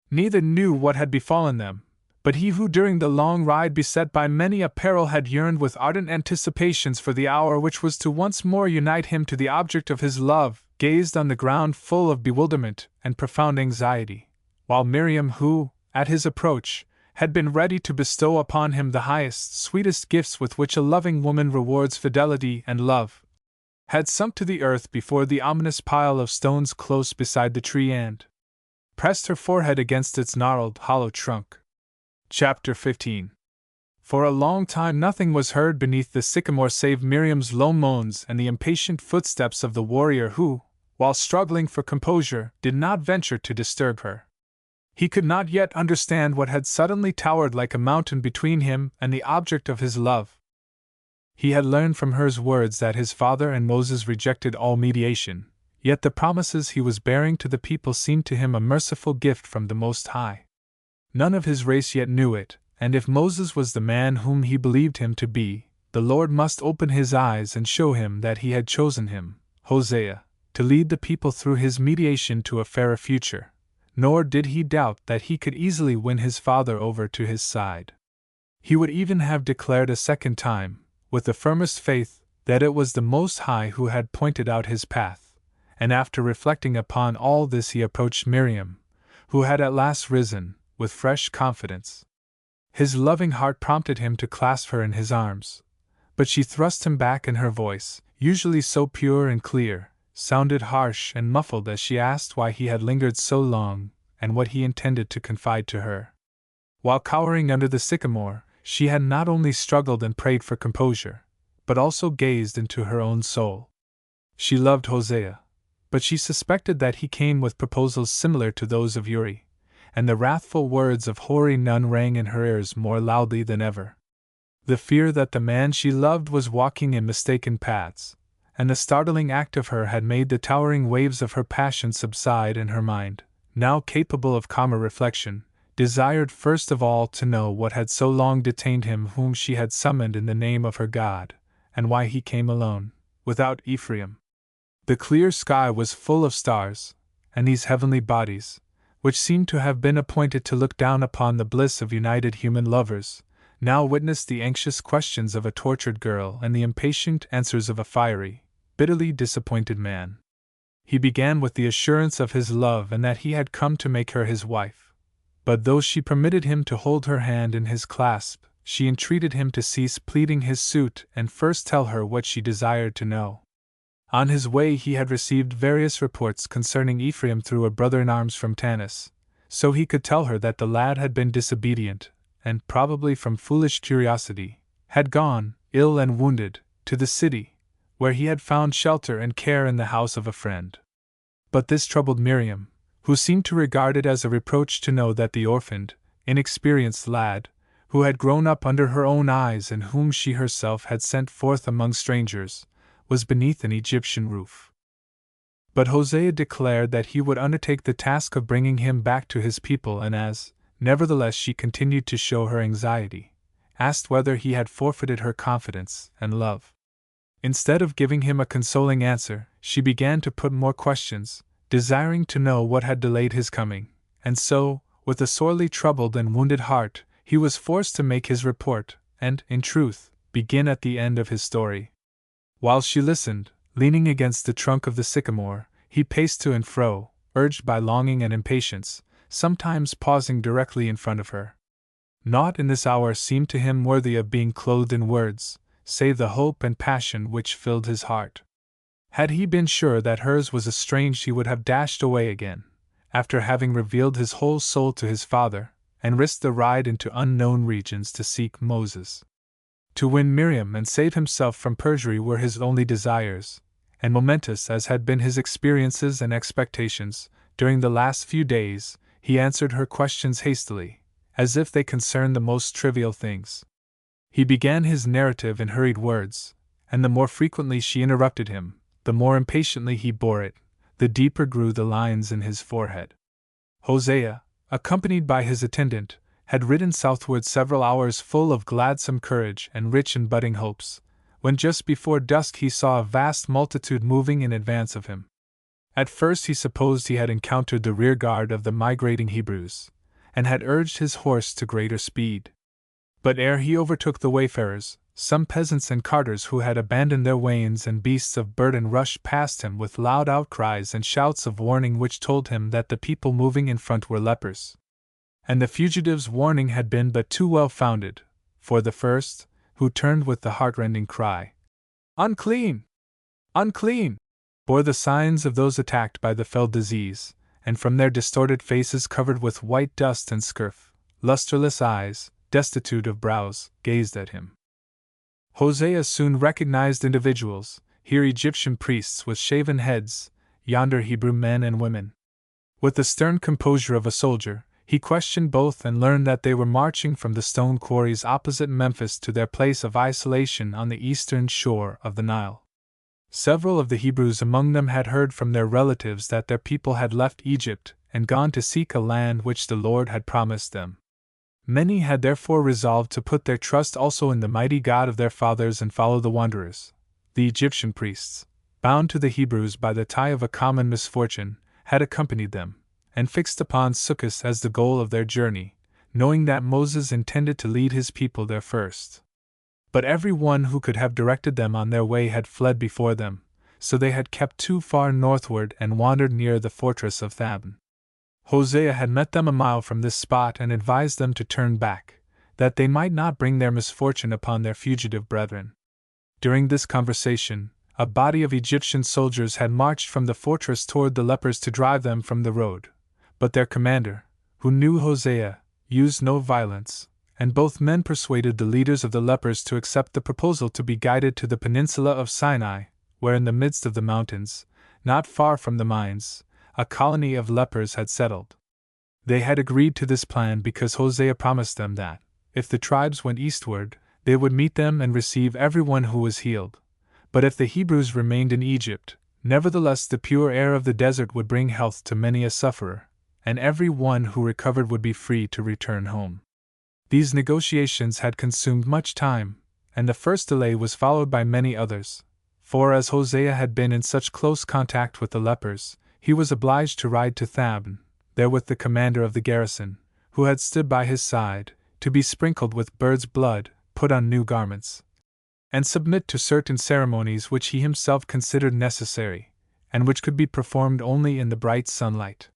Speaker 1: Neither knew what had befallen them, but he who during the long ride beset by many a peril had yearned with ardent anticipations for the hour which was to once more unite him to the object of his love, gazed on the ground full of bewilderment and profound anxiety, while Miriam, who, at his approach, had been ready to bestow upon him the highest, sweetest gifts with which a loving woman rewards fidelity and love, had sunk to the earth before the ominous pile of stones close beside the tree and pressed her forehead against its gnarled, hollow trunk. Chapter 15. For a long time nothing was heard beneath the sycamore save Miriam's low moans and the impatient footsteps of the warrior who, while struggling for composure, did not venture to disturb her. He could not yet understand what had suddenly towered like a mountain between him and the object of his love. He had learned from Hur's words that his father and Moses rejected all mediation, yet the promises he was bearing to the people seemed to him a merciful gift from the Most High. None of his race yet knew it, and if Moses was the man whom he believed him to be, the Lord must open his eyes and show him that he had chosen him, Hosea, to lead the people through his mediation to a fairer future. Nor did he doubt that he could easily win his father over to his side. He would even have declared a second time, with the firmest faith, that it was the Most High who had pointed out his path, and after reflecting upon all this he approached Miriam, who had at last risen, with fresh confidence. His loving heart prompted him to clasp her in his arms, but she thrust him back, and her voice, usually so pure and clear, sounded harsh and muffled as she asked why he had lingered so long, and what he intended to confide to her. While cowering under the sycamore, she had not only struggled and prayed for composure, but also gazed into her own soul. She loved Hosea, but she suspected that he came with proposals similar to those of Uri, and the wrathful words of hoary Nun rang in her ears more loudly than ever. The fear that the man she loved was walking in mistaken paths, and the startling act of her had made the towering waves of her passion subside, and her mind, now capable of calmer reflection, desired first of all to know what had so long detained him whom she had summoned in the name of her God, and why he came alone, without Ephraim. The clear sky was full of stars, and these heavenly bodies, which seemed to have been appointed to look down upon the bliss of united human lovers, now witnessed the anxious questions of a tortured girl and the impatient answers of a fiery, bitterly disappointed man. He began with the assurance of his love and that he had come to make her his wife. But though she permitted him to hold her hand in his clasp, she entreated him to cease pleading his suit and first tell her what she desired to know. On his way he had received various reports concerning Ephraim through a brother-in-arms from Tanis, so he could tell her that the lad had been disobedient, and, probably from foolish curiosity, had gone, ill and wounded, to the city, where he had found shelter and care in the house of a friend. But this troubled Miriam, who seemed to regard it as a reproach to know that the orphaned, inexperienced lad, who had grown up under her own eyes and whom she herself had sent forth among strangers, was beneath an Egyptian roof. But Hosea declared that he would undertake the task of bringing him back to his people, and as, nevertheless, she continued to show her anxiety, asked whether he had forfeited her confidence and love. Instead of giving him a consoling answer, she began to put more questions, desiring to know what had delayed his coming, and so, with a sorely troubled and wounded heart, he was forced to make his report, and, in truth, begin at the end of his story. While she listened, leaning against the trunk of the sycamore, he paced to and fro, urged by longing and impatience, sometimes pausing directly in front of her. Naught in this hour seemed to him worthy of being clothed in words, save the hope and passion which filled his heart. Had he been sure that hers was estranged, he would have dashed away again, after having revealed his whole soul to his father, and risked the ride into unknown regions to seek Moses. To win Miriam and save himself from perjury were his only desires, and momentous as had been his experiences and expectations, during the last few days, he answered her questions hastily, as if they concerned the most trivial things. He began his narrative in hurried words, and the more frequently she interrupted him, the more impatiently he bore it, the deeper grew the lines in his forehead. Hosea, accompanied by his attendant, had ridden southward several hours full of gladsome courage and rich in budding hopes, when just before dusk he saw a vast multitude moving in advance of him. At first he supposed he had encountered the rear guard of the migrating Hebrews, and had urged his horse to greater speed. But ere he overtook the wayfarers, some peasants and carters who had abandoned their wains and beasts of burden rushed past him with loud outcries and shouts of warning which told him that the people moving in front were lepers. And the fugitive's warning had been but too well founded, for the first, who turned with the heartrending cry, "Unclean! Unclean!" bore the signs of those attacked by the fell disease, and from their distorted faces covered with white dust and scurf, lusterless eyes, destitute of brows, gazed at him. Hosea soon recognized individuals, here Egyptian priests with shaven heads, yonder Hebrew men and women. With the stern composure of a soldier, he questioned both and learned that they were marching from the stone quarries opposite Memphis to their place of isolation on the eastern shore of the Nile. Several of the Hebrews among them had heard from their relatives that their people had left Egypt and gone to seek a land which the Lord had promised them. Many had therefore resolved to put their trust also in the mighty God of their fathers and follow the wanderers. The Egyptian priests, bound to the Hebrews by the tie of a common misfortune, had accompanied them, and fixed upon Succos as the goal of their journey, knowing that Moses intended to lead his people there first. But every one who could have directed them on their way had fled before them, so they had kept too far northward and wandered near the fortress of Thabn. Hosea had met them a mile from this spot and advised them to turn back, that they might not bring their misfortune upon their fugitive brethren. During this conversation, a body of Egyptian soldiers had marched from the fortress toward the lepers to drive them from the road, but their commander, who knew Hosea, used no violence, and both men persuaded the leaders of the lepers to accept the proposal to be guided to the peninsula of Sinai, where in the midst of the mountains, not far from the mines, a colony of lepers had settled. They had agreed to this plan because Hosea promised them that, if the tribes went eastward, they would meet them and receive everyone who was healed. But if the Hebrews remained in Egypt, nevertheless the pure air of the desert would bring health to many a sufferer, and every one who recovered would be free to return home. These negotiations had consumed much time, and the first delay was followed by many others, for as Hosea had been in such close contact with the lepers, he was obliged to ride to Thabn, there with the commander of the garrison, who had stood by his side, to be sprinkled with bird's blood, put on new garments, and submit to certain ceremonies which he himself considered necessary, and which could be performed only in the bright sunlight.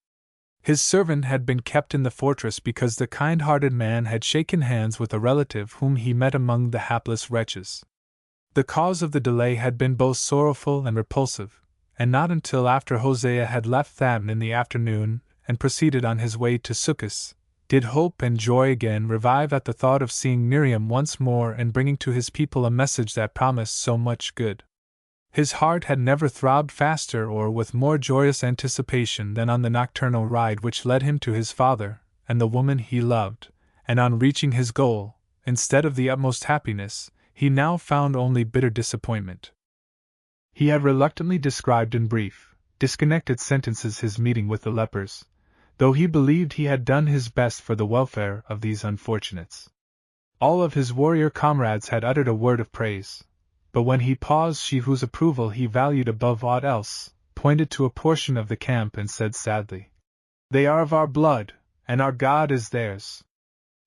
Speaker 1: His servant had been kept in the fortress because the kind-hearted man had shaken hands with a relative whom he met among the hapless wretches. The cause of the delay had been both sorrowful and repulsive, and not until after Hosea had left Thabn in the afternoon and proceeded on his way to Succos, did hope and joy again revive at the thought of seeing Miriam once more and bringing to his people a message that promised so much good. His heart had never throbbed faster or with more joyous anticipation than on the nocturnal ride which led him to his father and the woman he loved, and on reaching his goal, instead of the utmost happiness, he now found only bitter disappointment. He had reluctantly described in brief, disconnected sentences his meeting with the lepers, though he believed he had done his best for the welfare of these unfortunates. All of his warrior comrades had uttered a word of praise, but when he paused, she whose approval he valued above aught else, pointed to a portion of the camp and said sadly, "They are of our blood, and our God is theirs."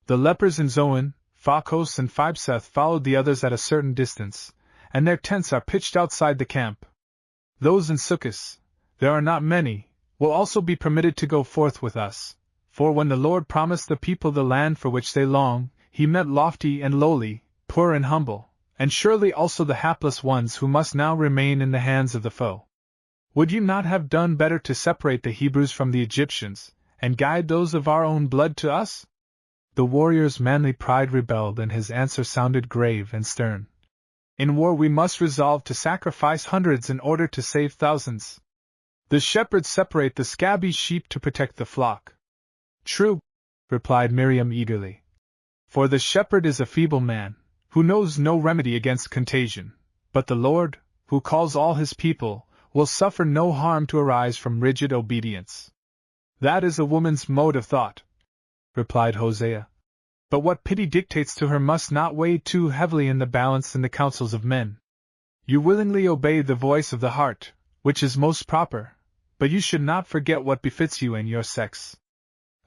Speaker 1: The lepers in Zoan, Phakos and Phibseth followed the others at a certain distance, and their tents are pitched outside the camp. Those in Sukkos, there are not many, will also be permitted to go forth with us, for when the Lord promised the people the land for which they long, he meant lofty and lowly, poor and humble, and surely also the hapless ones who must now remain in the hands of the foe. Would you not have done better to separate the Hebrews from the Egyptians, and guide those of our own blood to us? The warrior's manly pride rebelled, and his answer sounded grave and stern. In war we must resolve to sacrifice hundreds in order to save thousands. The shepherds separate the scabby sheep to protect the flock. True, replied Miriam eagerly. For the shepherd is a feeble man, who knows no remedy against contagion, but the Lord, who calls all his people, will suffer no harm to arise from rigid obedience. That is a woman's mode of thought, replied Hosea. But what pity dictates to her must not weigh too heavily in the balance in the counsels of men. You willingly obey the voice of the heart, which is most proper, but you should not forget what befits you and your sex.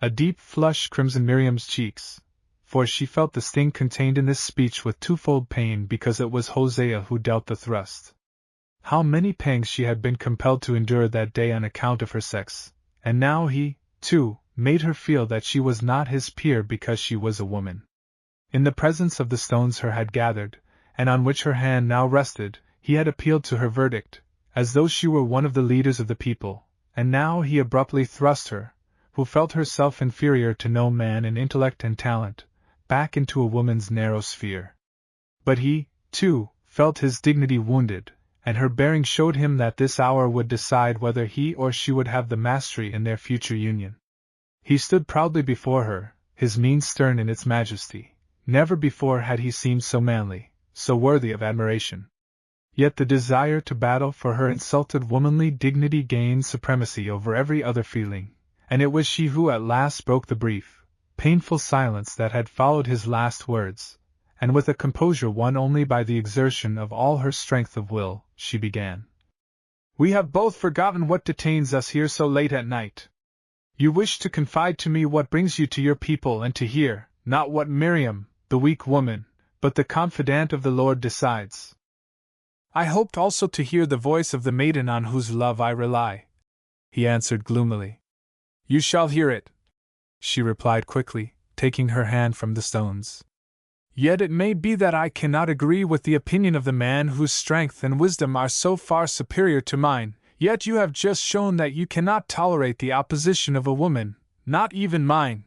Speaker 1: A deep flush crimsoned Miriam's cheeks, for she felt the sting contained in this speech with twofold pain because it was Hosea who dealt the thrust. How many pangs she had been compelled to endure that day on account of her sex, and now he, too, made her feel that she was not his peer because she was a woman. In the presence of the stones her had gathered, and on which her hand now rested, he had appealed to her verdict, as though she were one of the leaders of the people, and now he abruptly thrust her, who felt herself inferior to no man in intellect and talent, back into a woman's narrow sphere. But he, too, felt his dignity wounded, and her bearing showed him that this hour would decide whether he or she would have the mastery in their future union. He stood proudly before her, his mien stern in its majesty. Never before had he seemed so manly, so worthy of admiration. Yet the desire to battle for her insulted womanly dignity gained supremacy over every other feeling, and it was she who at last broke the brief, painful silence that had followed his last words, and with a composure won only by the exertion of all her strength of will, she began. "We have both forgotten what detains us here so late at night. You wish to confide to me what brings you to your people and to hear, not what Miriam, the weak woman, but the confidant of the Lord decides." "I hoped also to hear the voice of the maiden on whose love I rely," he answered gloomily. "You shall hear it," she replied quickly, taking her hand from the stones. "Yet it may be that I cannot agree with the opinion of the man whose strength and wisdom are so far superior to mine. Yet you have just shown that you cannot tolerate the opposition of a woman, not even mine."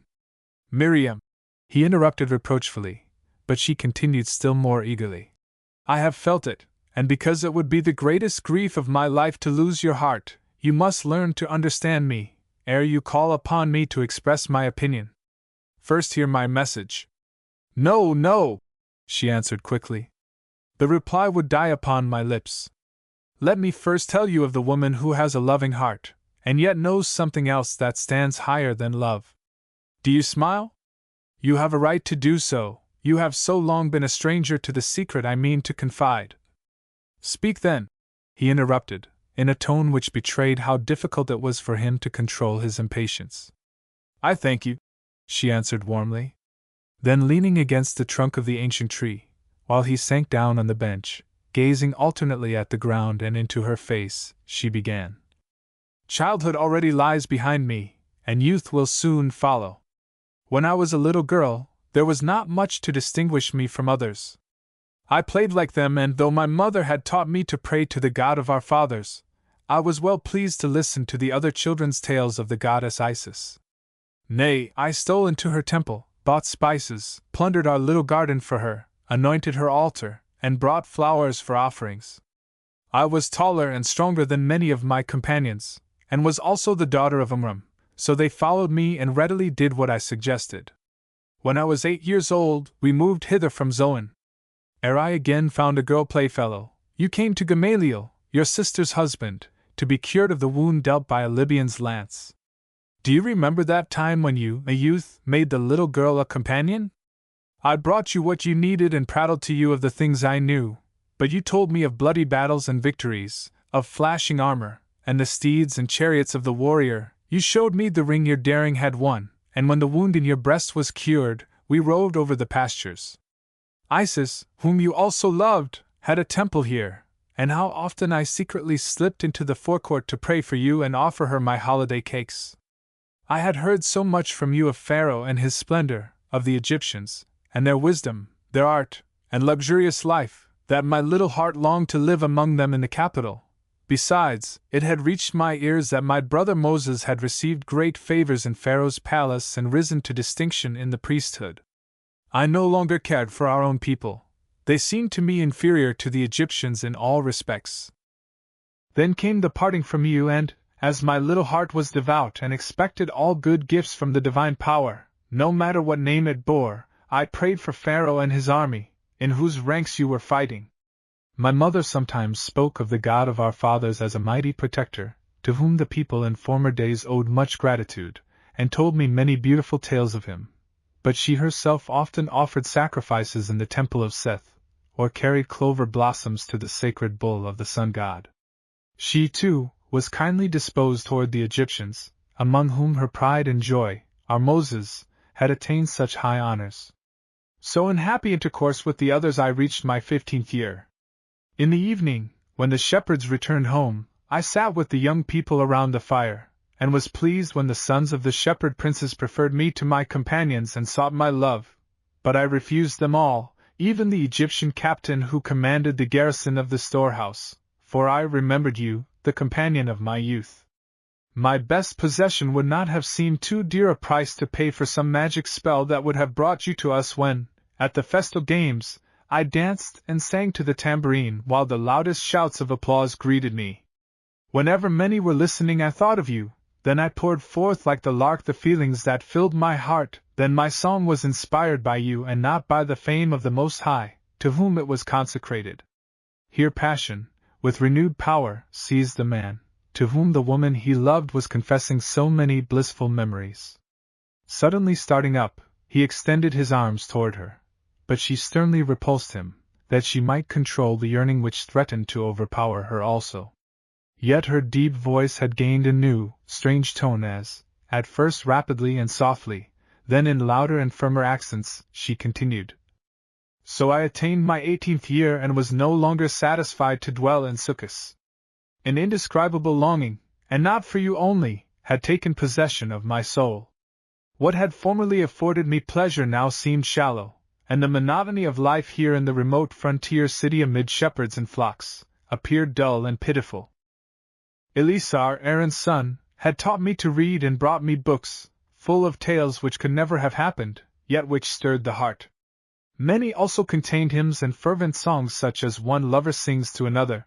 Speaker 1: "Miriam," he interrupted reproachfully, but she continued still more eagerly. "I have felt it, and because it would be the greatest grief of my life to lose your heart, you must learn to understand me, ere you call upon me to express my opinion. First hear my message." "No, no," she answered quickly. "The reply would die upon my lips. Let me first tell you of the woman who has a loving heart, and yet knows something else that stands higher than love. Do you smile? You have a right to do so, you have so long been a stranger to the secret I mean to confide." "Speak then," he interrupted, in a tone which betrayed how difficult it was for him to control his impatience. "I thank you," she answered warmly. Then, leaning against the trunk of the ancient tree, while he sank down on the bench, gazing alternately at the ground and into her face, she began. "Childhood already lies behind me, and youth will soon follow. When I was a little girl, there was not much to distinguish me from others. I played like them, and though my mother had taught me to pray to the God of our fathers, I was well pleased to listen to the other children's tales of the goddess Isis. Nay, I stole into her temple, bought spices, plundered our little garden for her, anointed her altar, and brought flowers for offerings. I was taller and stronger than many of my companions, and was also the daughter of Amram, so they followed me and readily did what I suggested. When I was 8 years old, we moved hither from Zoan. Ere I again found a girl playfellow, you came to Gamaliel, your sister's husband, to be cured of the wound dealt by a Libyan's lance. Do you remember that time when you, a youth, made the little girl a companion? I brought you what you needed and prattled to you of the things I knew, but you told me of bloody battles and victories, of flashing armor, and the steeds and chariots of the warrior. You showed me the ring your daring had won, and when the wound in your breast was cured, we roved over the pastures. Isis, whom you also loved, had a temple here, and how often I secretly slipped into the forecourt to pray for you and offer her my holiday cakes. I had heard so much from you of Pharaoh and his splendor, of the Egyptians, and their wisdom, their art, and luxurious life, that my little heart longed to live among them in the capital. Besides, it had reached my ears that my brother Moses had received great favors in Pharaoh's palace and risen to distinction in the priesthood. I no longer cared for our own people. They seemed to me inferior to the Egyptians in all respects. Then came the parting from you, and, as my little heart was devout and expected all good gifts from the divine power, no matter what name it bore, I prayed for Pharaoh and his army, in whose ranks you were fighting. My mother sometimes spoke of the God of our fathers as a mighty protector, to whom the people in former days owed much gratitude, and told me many beautiful tales of him. But she herself often offered sacrifices in the temple of Seth, or carried clover blossoms to the sacred bull of the sun god. She, too, was kindly disposed toward the Egyptians, among whom her pride and joy, our Moses, had attained such high honors. So in happy intercourse with the others I reached my 15th year. In the evening, when the shepherds returned home, I sat with the young people around the fire, and was pleased when the sons of the shepherd princes preferred me to my companions and sought my love. But I refused them all, even the Egyptian captain who commanded the garrison of the storehouse, for I remembered you, the companion of my youth. My best possession would not have seemed too dear a price to pay for some magic spell that would have brought you to us when, at the festal games, I danced and sang to the tambourine while the loudest shouts of applause greeted me. Whenever many were listening I thought of you, then I poured forth like the lark the feelings that filled my heart, then my song was inspired by you and not by the fame of the Most High, to whom it was consecrated. Here passion, with renewed power, seized the man, to whom the woman he loved was confessing so many blissful memories. Suddenly starting up, he extended his arms toward her. But she sternly repulsed him, that she might control the yearning which threatened to overpower her also. Yet her deep voice had gained a new, strange tone as, at first rapidly and softly, then in louder and firmer accents, she continued. So I attained my 18th year and was no longer satisfied to dwell in Succos. An indescribable longing, and not for you only, had taken possession of my soul. What had formerly afforded me pleasure now seemed shallow, and the monotony of life here in the remote frontier city amid shepherds and flocks appeared dull and pitiful. Eleazar, Aaron's son, had taught me to read and brought me books, full of tales which could never have happened, yet which stirred the heart. Many also contained hymns and fervent songs such as one lover sings to another.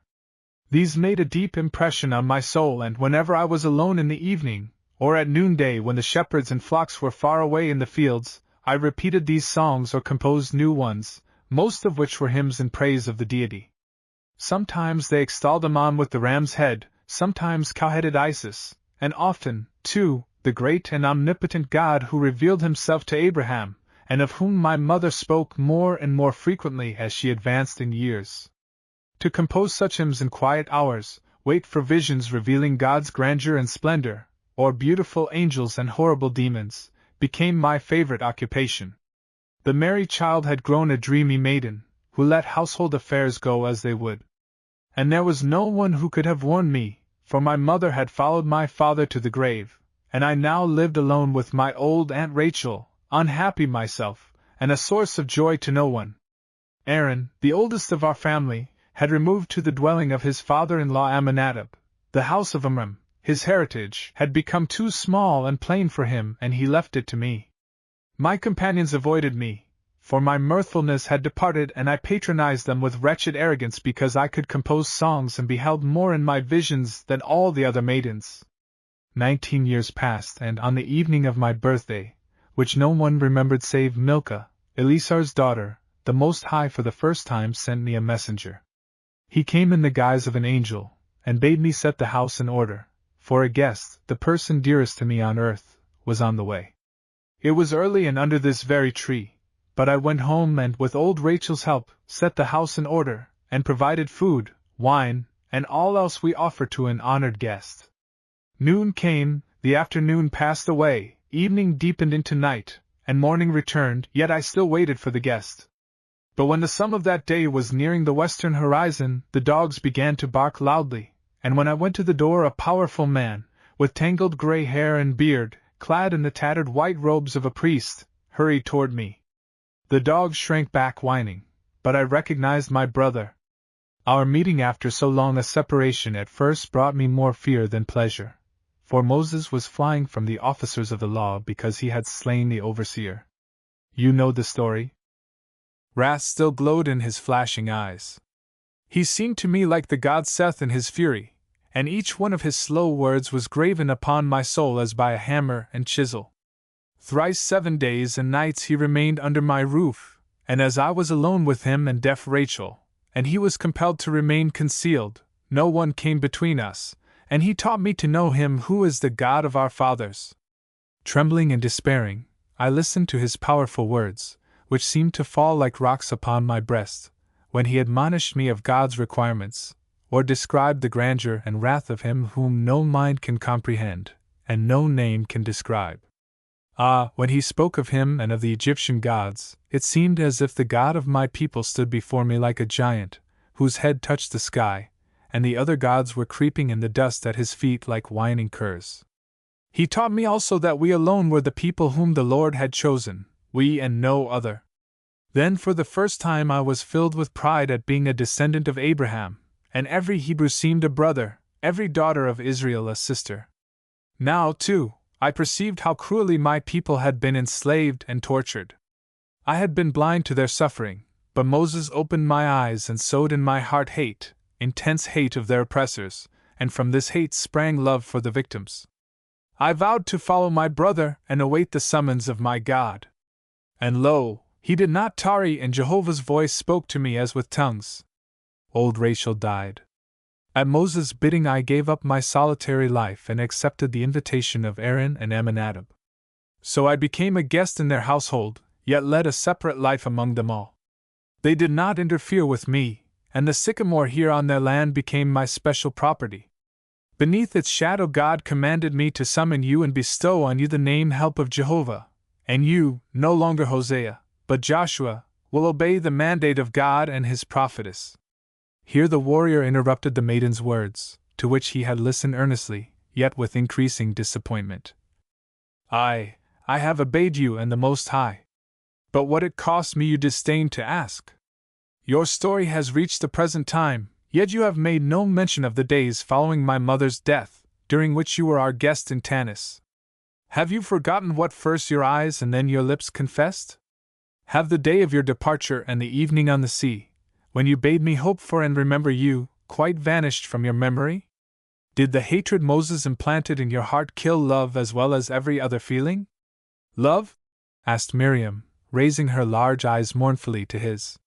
Speaker 1: These made a deep impression on my soul, and whenever I was alone in the evening, or at noonday when the shepherds and flocks were far away in the fields, I repeated these songs or composed new ones, most of which were hymns in praise of the deity. Sometimes they extolled Ammon with the ram's head, sometimes cow-headed Isis, and often, too, the great and omnipotent God who revealed himself to Abraham, and of whom my mother spoke more and more frequently as she advanced in years. To compose such hymns in quiet hours, wait for visions revealing God's grandeur and splendor, or beautiful angels and horrible demons, became my favorite occupation. The merry child had grown a dreamy maiden, who let household affairs go as they would. And there was no one who could have warned me, for my mother had followed my father to the grave, and I now lived alone with my old Aunt Rachel, unhappy myself, and a source of joy to no one. Aaron, the oldest of our family, had removed to the dwelling of his father-in-law Amminadab, the house of Amram. His heritage had become too small and plain for him, and he left it to me. My companions avoided me, for my mirthfulness had departed, and I patronized them with wretched arrogance because I could compose songs and beheld more in my visions than all the other maidens. 19 years passed, and on the evening of my birthday, which no one remembered save Milcah, Eleazar's daughter, the Most High for the first time sent me a messenger. He came in the guise of an angel, and bade me set the house in order, for a guest, the person dearest to me on earth, was on the way. It was early and under this very tree, but I went home and, with old Rachel's help, set the house in order, and provided food, wine, and all else we offer to an honored guest. Noon came, the afternoon passed away, evening deepened into night, and morning returned, yet I still waited for the guest. But when the sun of that day was nearing the western horizon, the dogs began to bark loudly, and when I went to the door a powerful man, with tangled gray hair and beard, clad in the tattered white robes of a priest, hurried toward me. The dogs shrank back whining, but I recognized my brother. Our meeting after so long a separation at first brought me more fear than pleasure, for Moses was flying from the officers of the law because he had slain the overseer. You know the story? Wrath still glowed in his flashing eyes. He seemed to me like the god Seth in his fury, and each one of his slow words was graven upon my soul as by a hammer and chisel. Thrice 7 days and nights he remained under my roof, and as I was alone with him and deaf Rachel, and he was compelled to remain concealed, no one came between us, and he taught me to know him who is the God of our fathers. Trembling and despairing, I listened to his powerful words, which seemed to fall like rocks upon my breast, when he admonished me of God's requirements, or described the grandeur and wrath of him whom no mind can comprehend, and no name can describe. Ah, when he spoke of him and of the Egyptian gods, it seemed as if the God of my people stood before me like a giant, whose head touched the sky, and the other gods were creeping in the dust at his feet like whining curs. He taught me also that we alone were the people whom the Lord had chosen, we and no other. Then for the first time I was filled with pride at being a descendant of Abraham, and every Hebrew seemed a brother, every daughter of Israel a sister. Now, too, I perceived how cruelly my people had been enslaved and tortured. I had been blind to their suffering, but Moses opened my eyes and sowed in my heart hate, intense hate of their oppressors, and from this hate sprang love for the victims. I vowed to follow my brother and await the summons of my God. And lo, he did not tarry, and Jehovah's voice spoke to me as with tongues. Old Rachel died. At Moses' bidding I gave up my solitary life and accepted the invitation of Aaron and Amminadab. So I became a guest in their household, yet led a separate life among them all. They did not interfere with me, and the sycamore here on their land became my special property. Beneath its shadow God commanded me to summon you and bestow on you the name Help of Jehovah, and you, no longer Hosea, but Joshua, will obey the mandate of God and his prophetess. Here the warrior interrupted the maiden's words, to which he had listened earnestly, yet with increasing disappointment. I have obeyed you and the Most High. But what it cost me you disdain to ask. Your story has reached the present time, yet you have made no mention of the days following my mother's death, during which you were our guest in Tanis. Have you forgotten what first your eyes and then your lips confessed? Have the day of your departure and the evening on the sea, when you bade me hope for and remember you, quite vanished from your memory? Did the hatred Moses implanted in your heart kill love as well as every other feeling? Love? Asked Miriam, raising her large eyes mournfully to his.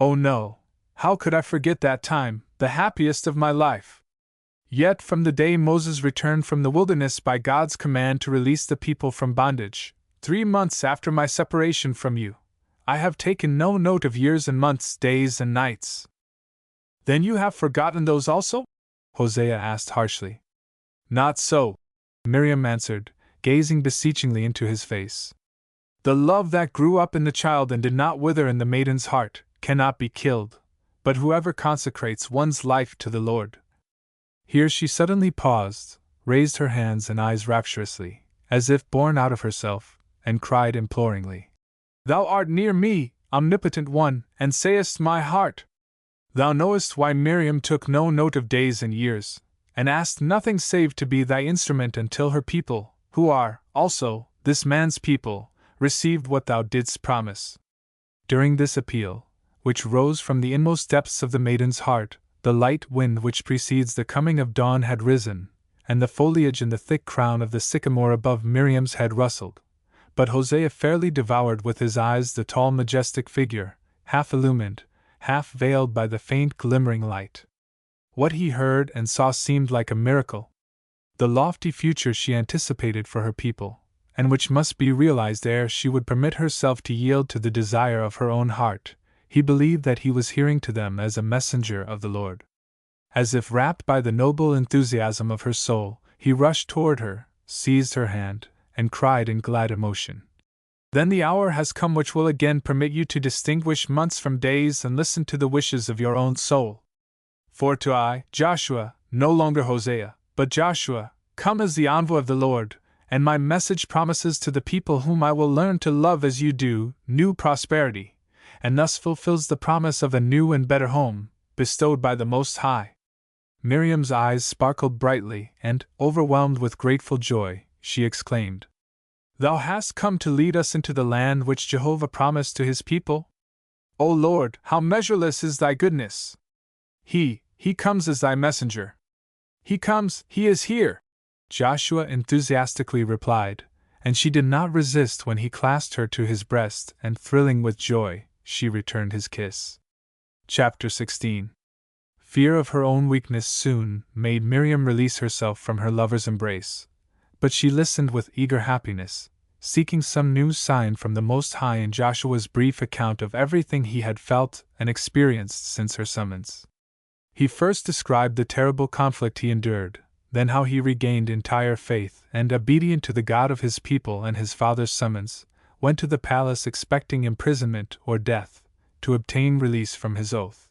Speaker 1: Oh no, how could I forget that time, the happiest of my life? Yet from the day Moses returned from the wilderness by God's command to release the people from bondage, 3 months after my separation from you, I have taken no note of years and months, days and nights. Then you have forgotten those also? Hosea asked harshly. Not so, Miriam answered, gazing beseechingly into his face. The love that grew up in the child and did not wither in the maiden's heart cannot be killed, but whoever consecrates one's life to the Lord. Here she suddenly paused, raised her hands and eyes rapturously, as if born out of herself, and cried imploringly, Thou art near me, omnipotent one, and sayest my heart. Thou knowest why Miriam took no note of days and years, and asked nothing save to be thy instrument until her people, who are, also, this man's people, received what thou didst promise. During this appeal, which rose from the inmost depths of the maiden's heart, the light wind which precedes the coming of dawn had risen, and the foliage in the thick crown of the sycamore above Miriam's head rustled, But Hosea fairly devoured with his eyes the tall majestic figure, half illumined, half veiled by the faint glimmering light. What he heard and saw seemed like a miracle. The lofty future she anticipated for her people, and which must be realized ere she would permit herself to yield to the desire of her own heart, he believed that he was hearing to them as a messenger of the Lord. As if rapt by the noble enthusiasm of her soul, he rushed toward her, seized her hand, and cried in glad emotion, "Then the hour has come which will again permit you to distinguish months from days and listen to the wishes of your own soul. For to I, Joshua, no longer Hosea, but Joshua, come as the envoy of the Lord, and my message promises to the people whom I will learn to love as you do, new prosperity, and thus fulfills the promise of a new and better home, bestowed by the Most High." Miriam's eyes sparkled brightly, and, overwhelmed with grateful joy, she exclaimed, "Thou hast come to lead us into the land which Jehovah promised to his people? O Lord, how measureless is thy goodness! He comes as thy messenger. He comes, he is here!" Joshua enthusiastically replied, and she did not resist when he clasped her to his breast, and thrilling with joy, she returned his kiss. Chapter 16. Fear of her own weakness soon made Miriam release herself from her lover's embrace, but she listened with eager happiness, seeking some new sign from the Most High in Joshua's brief account of everything he had felt and experienced since her summons. He first described the terrible conflict he endured, then how he regained entire faith and, obedient to the God of his people and his father's summons, went to the palace expecting imprisonment or death, to obtain release from his oath.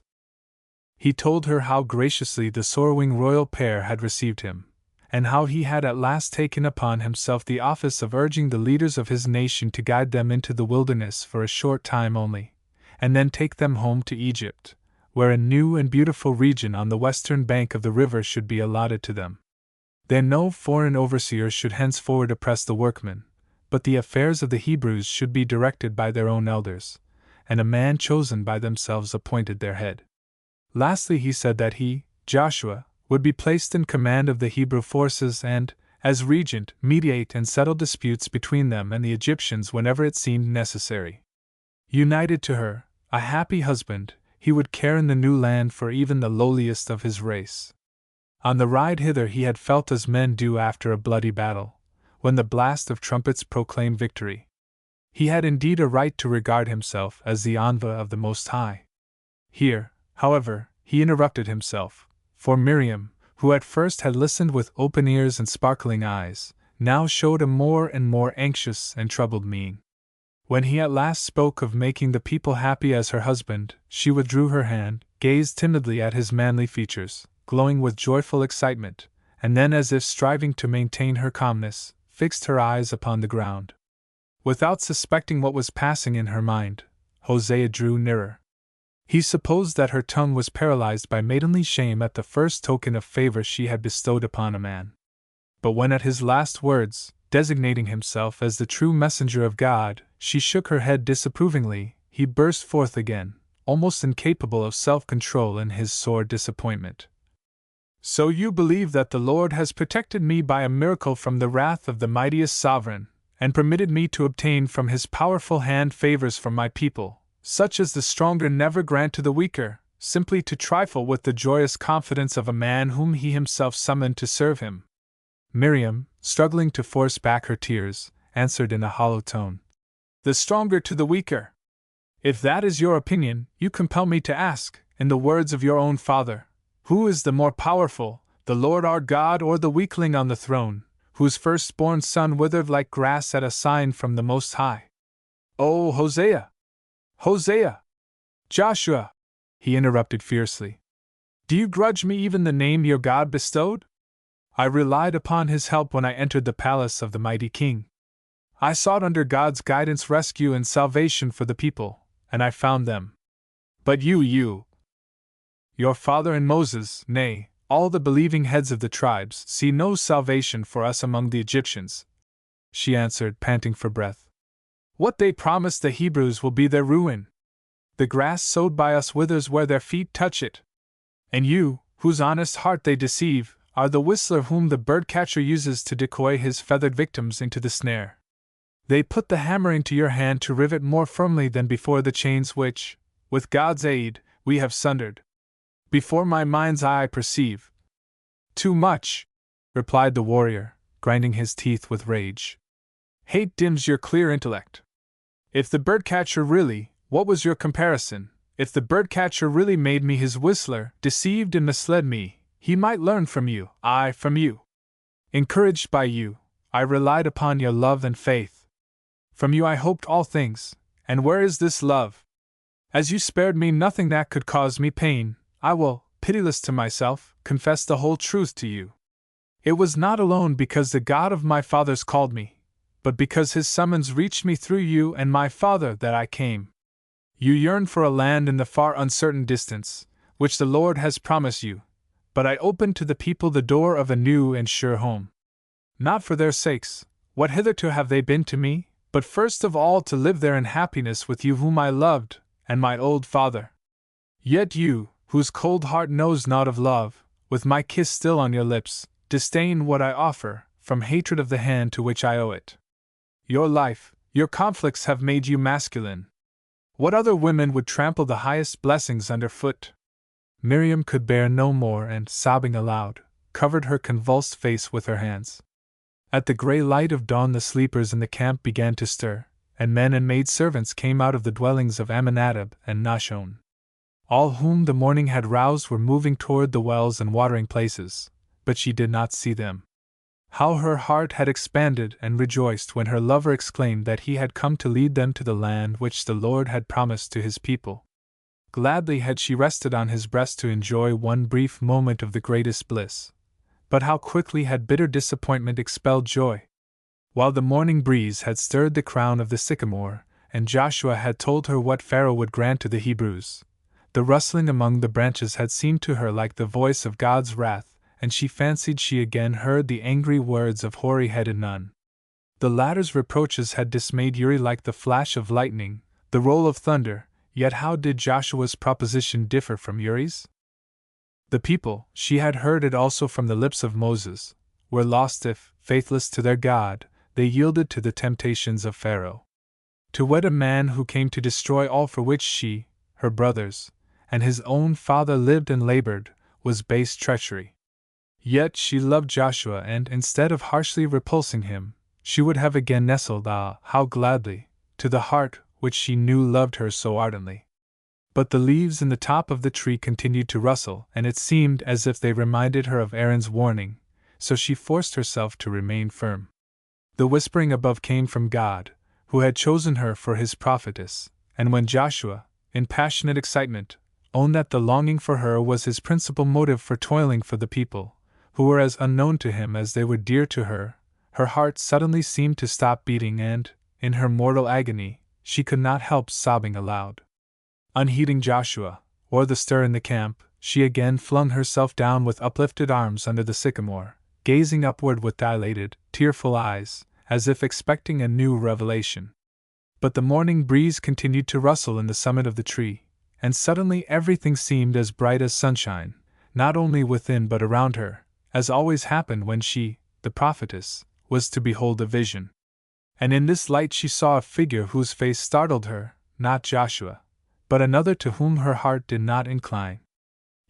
Speaker 1: He told her how graciously the sorrowing royal pair had received him, and how he had at last taken upon himself the office of urging the leaders of his nation to guide them into the wilderness for a short time only, and then take them home to Egypt, where a new and beautiful region on the western bank of the river should be allotted to them. Then no foreign overseers should henceforward oppress the workmen, but the affairs of the Hebrews should be directed by their own elders, and a man chosen by themselves appointed their head. Lastly, he said that he, Joshua, would be placed in command of the Hebrew forces and, as regent, mediate and settle disputes between them and the Egyptians whenever it seemed necessary. United to her, a happy husband, he would care in the new land for even the lowliest of his race. On the ride hither he had felt as men do after a bloody battle, when the blast of trumpets proclaimed victory. He had indeed a right to regard himself as the envoy of the Most High. Here, however, he interrupted himself, for Miriam, who at first had listened with open ears and sparkling eyes, now showed a more and more anxious and troubled mien. When he at last spoke of making the people happy as her husband, she withdrew her hand, gazed timidly at his manly features, glowing with joyful excitement, and then, as if striving to maintain her calmness, fixed her eyes upon the ground. Without suspecting what was passing in her mind, Hosea drew nearer. He supposed that her tongue was paralyzed by maidenly shame at the first token of favor she had bestowed upon a man. But when at his last words, designating himself as the true messenger of God, she shook her head disapprovingly, he burst forth again, almost incapable of self-control in his sore disappointment. "So you believe that the Lord has protected me by a miracle from the wrath of the mightiest sovereign, and permitted me to obtain from his powerful hand favors from my people, such as the stronger never grant to the weaker, simply to trifle with the joyous confidence of a man whom he himself summoned to serve him." Miriam, struggling to force back her tears, answered in a hollow tone, "The stronger to the weaker. If that is your opinion, you compel me to ask, in the words of your own father, who is the more powerful, the Lord our God or the weakling on the throne, whose firstborn son withered like grass at a sign from the Most High?" "Oh, Hosea! Hosea! Joshua!" he interrupted fiercely. "Do you grudge me even the name your God bestowed? I relied upon his help when I entered the palace of the mighty king. I sought under God's guidance rescue and salvation for the people, and I found them. But you, your father and Moses, nay, all the believing heads of the tribes, see no salvation for us among the Egyptians," she answered, panting for breath. "What they promised the Hebrews will be their ruin. The grass sowed by us withers where their feet touch it. And you, whose honest heart they deceive, are the whistler whom the birdcatcher uses to decoy his feathered victims into the snare. They put the hammer into your hand to rivet more firmly than before the chains which, with God's aid, we have sundered. Before my mind's eye I perceive. Too much, replied the warrior, grinding his teeth with rage. Hate dims your clear intellect. If the birdcatcher really, what was your comparison? If the birdcatcher really made me his whistler, deceived and misled me, he might learn from you, I from you. Encouraged by you, I relied upon your love and faith. From you I hoped all things, and where is this love? As you spared me nothing that could cause me pain, I will, pitiless to myself, confess the whole truth to you. It was not alone because the God of my fathers called me, but because his summons reached me through you and my father that I came. You yearn for a land in the far uncertain distance, which the Lord has promised you, but I opened to the people the door of a new and sure home. Not for their sakes, what hitherto have they been to me, but first of all to live there in happiness with you whom I loved, and my old father. Yet you, whose cold heart knows naught of love, with my kiss still on your lips, disdain what I offer, from hatred of the hand to which I owe it. Your life, your conflicts have made you masculine. What other women would trample the highest blessings underfoot? Miriam could bear no more and, sobbing aloud, covered her convulsed face with her hands. At the grey light of dawn the sleepers in the camp began to stir, and men and maidservants came out of the dwellings of Amminadab and Nahshon. All whom the morning had roused were moving toward the wells and watering places, but she did not see them. How her heart had expanded and rejoiced when her lover exclaimed that he had come to lead them to the land which the Lord had promised to his people. Gladly had she rested on his breast to enjoy one brief moment of the greatest bliss. But how quickly had bitter disappointment expelled joy! While the morning breeze had stirred the crown of the sycamore, and Joshua had told her what Pharaoh would grant to the Hebrews, the rustling among the branches had seemed to her like the voice of God's wrath, and she fancied she again heard the angry words of hoary-headed Nun. The latter's reproaches had dismayed Uri like the flash of lightning, the roll of thunder, yet how did Joshua's proposition differ from Uri's? The people, she had heard it also from the lips of Moses, were lost if, faithless to their God, they yielded to the temptations of Pharaoh. To wed a man who came to destroy all for which she, her brothers, and his own father lived and labored, was base treachery. Yet she loved Joshua, and instead of harshly repulsing him, she would have again nestled, how gladly, to the heart which she knew loved her so ardently. But the leaves in the top of the tree continued to rustle, and it seemed as if they reminded her of Aaron's warning, so she forced herself to remain firm. The whispering above came from God, who had chosen her for his prophetess, and when Joshua, in passionate excitement, owned that the longing for her was his principal motive for toiling for the people, who were as unknown to him as they were dear to her, her heart suddenly seemed to stop beating and, in her mortal agony, she could not help sobbing aloud. Unheeding Joshua, or the stir in the camp, she again flung herself down with uplifted arms under the sycamore, gazing upward with dilated, tearful eyes, as if expecting a new revelation. But the morning breeze continued to rustle in the summit of the tree, and suddenly everything seemed as bright as sunshine, not only within but around her, as always happened when she, the prophetess, was to behold a vision. And in this light she saw a figure whose face startled her, not Joshua, but another to whom her heart did not incline.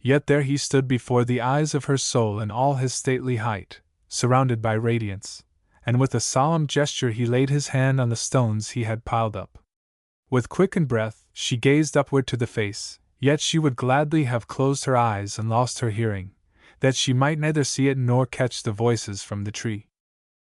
Speaker 1: Yet there he stood before the eyes of her soul in all his stately height, surrounded by radiance, and with a solemn gesture he laid his hand on the stones he had piled up. With quickened breath, she gazed upward to the face, yet she would gladly have closed her eyes and lost her hearing, that she might neither see it nor catch the voices from the tree.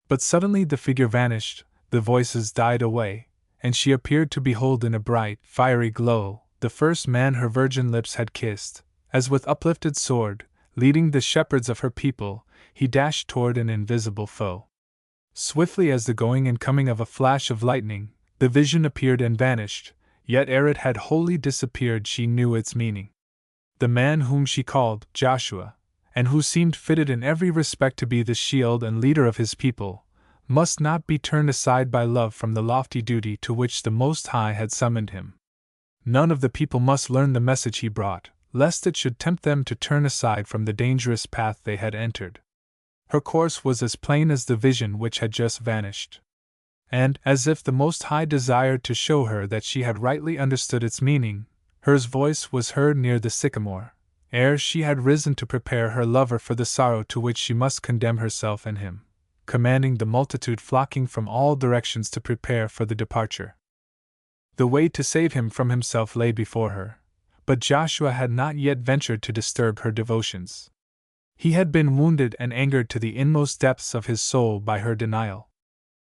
Speaker 1: But suddenly the figure vanished, the voices died away, and she appeared to behold in a bright, fiery glow the first man her virgin lips had kissed, as with uplifted sword, leading the shepherds of her people, he dashed toward an invisible foe. Swiftly as the going and coming of a flash of lightning, the vision appeared and vanished, yet ere it had wholly disappeared she knew its meaning. The man whom she called Joshua, and who seemed fitted in every respect to be the shield and leader of his people, must not be turned aside by love from the lofty duty to which the Most High had summoned him. None of the people must learn the message he brought, lest it should tempt them to turn aside from the dangerous path they had entered. Her course was as plain as the vision which had just vanished. and, as if the Most High desired to show her that she had rightly understood its meaning, her voice was heard near the sycamore, ere she had risen to prepare her lover for the sorrow to which she must condemn herself and him, commanding the multitude flocking from all directions to prepare for the departure. The way to save him from himself lay before her, but Joshua had not yet ventured to disturb her devotions. He had been wounded and angered to the inmost depths of his soul by her denial.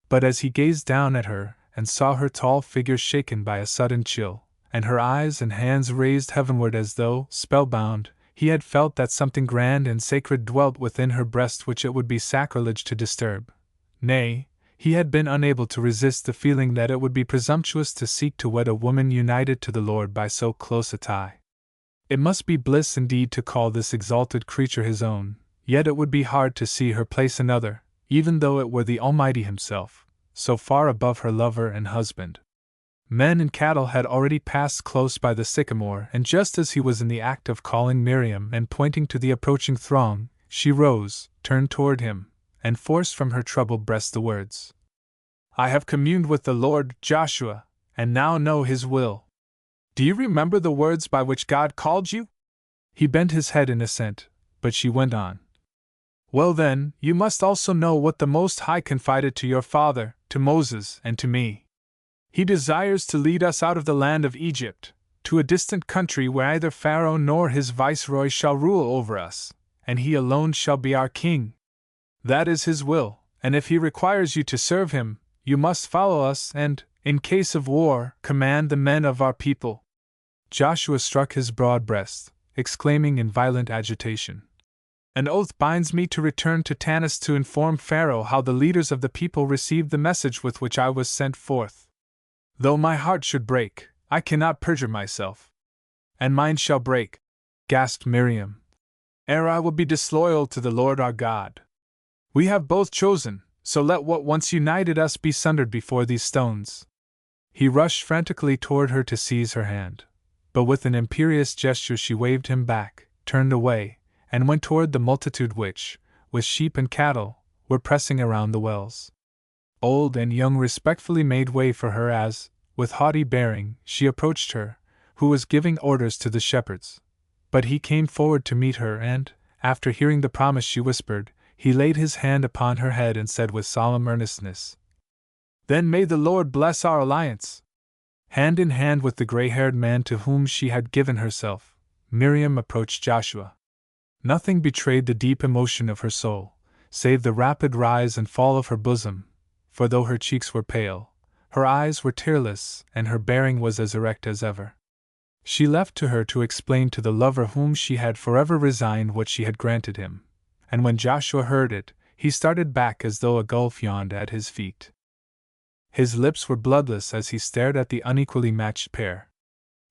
Speaker 1: But as he gazed down at her and saw her tall figure shaken by a sudden chill, and her eyes and hands raised heavenward as though spellbound, he had felt that something grand and sacred dwelt within her breast which it would be sacrilege to disturb. Nay, he had been unable to resist the feeling that it would be presumptuous to seek to wed a woman united to the Lord by so close a tie. It must be bliss indeed to call this exalted creature his own, yet it would be hard to see her place another, even though it were the Almighty Himself, so far above her lover and husband. Men and cattle had already passed close by the sycamore, and just as he was in the act of calling Miriam and pointing to the approaching throng, she rose, turned toward him, and forced from her troubled breast the words, "I have communed with the Lord, Joshua, and now know His will. Do you remember the words by which God called you?" He bent his head in assent, but she went on. "Well then, you must also know what the Most High confided to your father, to Moses, and to me. He desires to lead us out of the land of Egypt, to a distant country where neither Pharaoh nor his viceroy shall rule over us, and he alone shall be our king. That is His will, and if He requires you to serve Him, you must follow us and, in case of war, command the men of our people." Joshua struck his broad breast, exclaiming in violent agitation, "An oath binds me to return to Tanis to inform Pharaoh how the leaders of the people received the message with which I was sent forth. Though my heart should break, I cannot perjure myself." "And mine shall break," gasped Miriam, "ere I will be disloyal to the Lord our God. We have both chosen, so let what once united us be sundered before these stones." He rushed frantically toward her to seize her hand, but with an imperious gesture she waved him back, turned away, and went toward the multitude which, with sheep and cattle, were pressing around the wells. Old and young respectfully made way for her as, with haughty bearing, she approached her, who was giving orders to the shepherds. But he came forward to meet her and, after hearing the promise she whispered, he laid his hand upon her head and said with solemn earnestness, "Then may the Lord bless our alliance." Hand in hand with the gray-haired man to whom she had given herself, Miriam approached Joshua. Nothing betrayed the deep emotion of her soul, save the rapid rise and fall of her bosom, for though her cheeks were pale, her eyes were tearless, and her bearing was as erect as ever. She left to her to explain to the lover whom she had forever resigned what she had granted him, and when Joshua heard it, he started back as though a gulf yawned at his feet. His lips were bloodless as he stared at the unequally matched pair.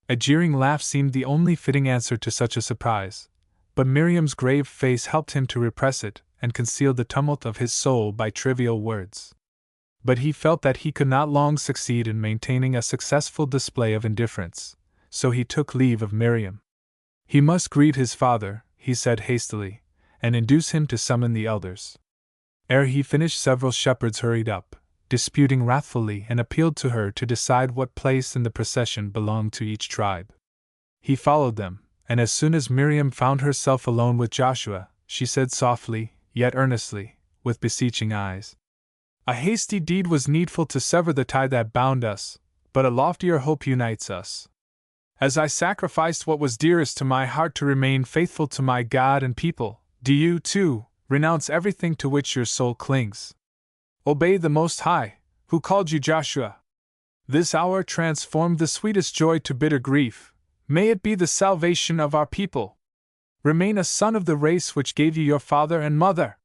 Speaker 1: A jeering laugh seemed the only fitting answer to such a surprise, but Miriam's grave face helped him to repress it and conceal the tumult of his soul by trivial words. But he felt that he could not long succeed in maintaining a successful display of indifference, so he took leave of Miriam. He must greet his father, he said hastily, and induce him to summon the elders. Ere he finished, several shepherds hurried up, disputing wrathfully, and appealed to her to decide what place in the procession belonged to each tribe. He followed them, and as soon as Miriam found herself alone with Joshua, she said softly, yet earnestly, with beseeching eyes, "A hasty deed was needful to sever the tie that bound us, but a loftier hope unites us. As I sacrificed what was dearest to my heart to remain faithful to my God and people, do you, too, renounce everything to which your soul clings. Obey the Most High, who called you Joshua. This hour transformed the sweetest joy to bitter grief. May it be the salvation of our people. Remain a son of the race which gave you your father and mother.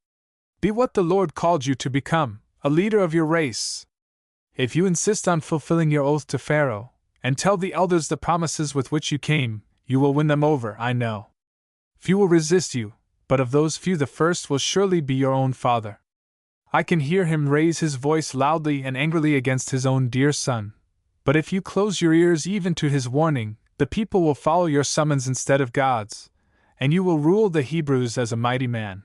Speaker 1: Be what the Lord called you to become, a leader of your race. If you insist on fulfilling your oath to Pharaoh, and tell the elders the promises with which you came, you will win them over, I know. Few will resist you, but of those few the first will surely be your own father. I can hear him raise his voice loudly and angrily against his own dear son. But if you close your ears even to his warning, the people will follow your summons instead of God's, and you will rule the Hebrews as a mighty man.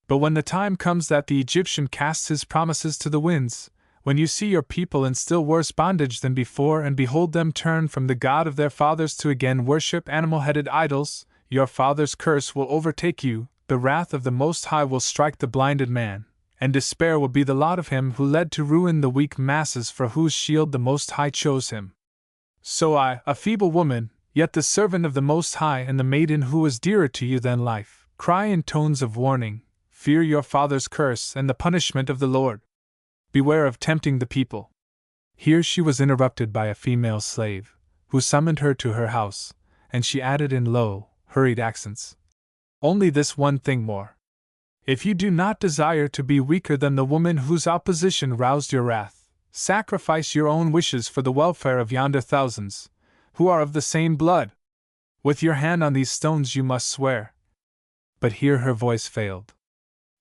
Speaker 1: But when the time comes that the Egyptian casts his promises to the winds, when you see your people in still worse bondage than before and behold them turn from the God of their fathers to again worship animal-headed idols, your father's curse will overtake you, the wrath of the Most High will strike the blinded man, and despair will be the lot of him who led to ruin the weak masses for whose shield the Most High chose him. So I, a feeble woman, yet the servant of the Most High and the maiden who is dearer to you than life, cry in tones of warning, fear your father's curse and the punishment of the Lord. Beware of tempting the people. Here she was interrupted by a female slave, who summoned her to her house, and she added in low, hurried accents, only this one thing more. If you do not desire to be weaker than the woman whose opposition roused your wrath, sacrifice your own wishes for the welfare of yonder thousands, who are of the same blood. With your hand on these stones you must swear. But here her voice failed.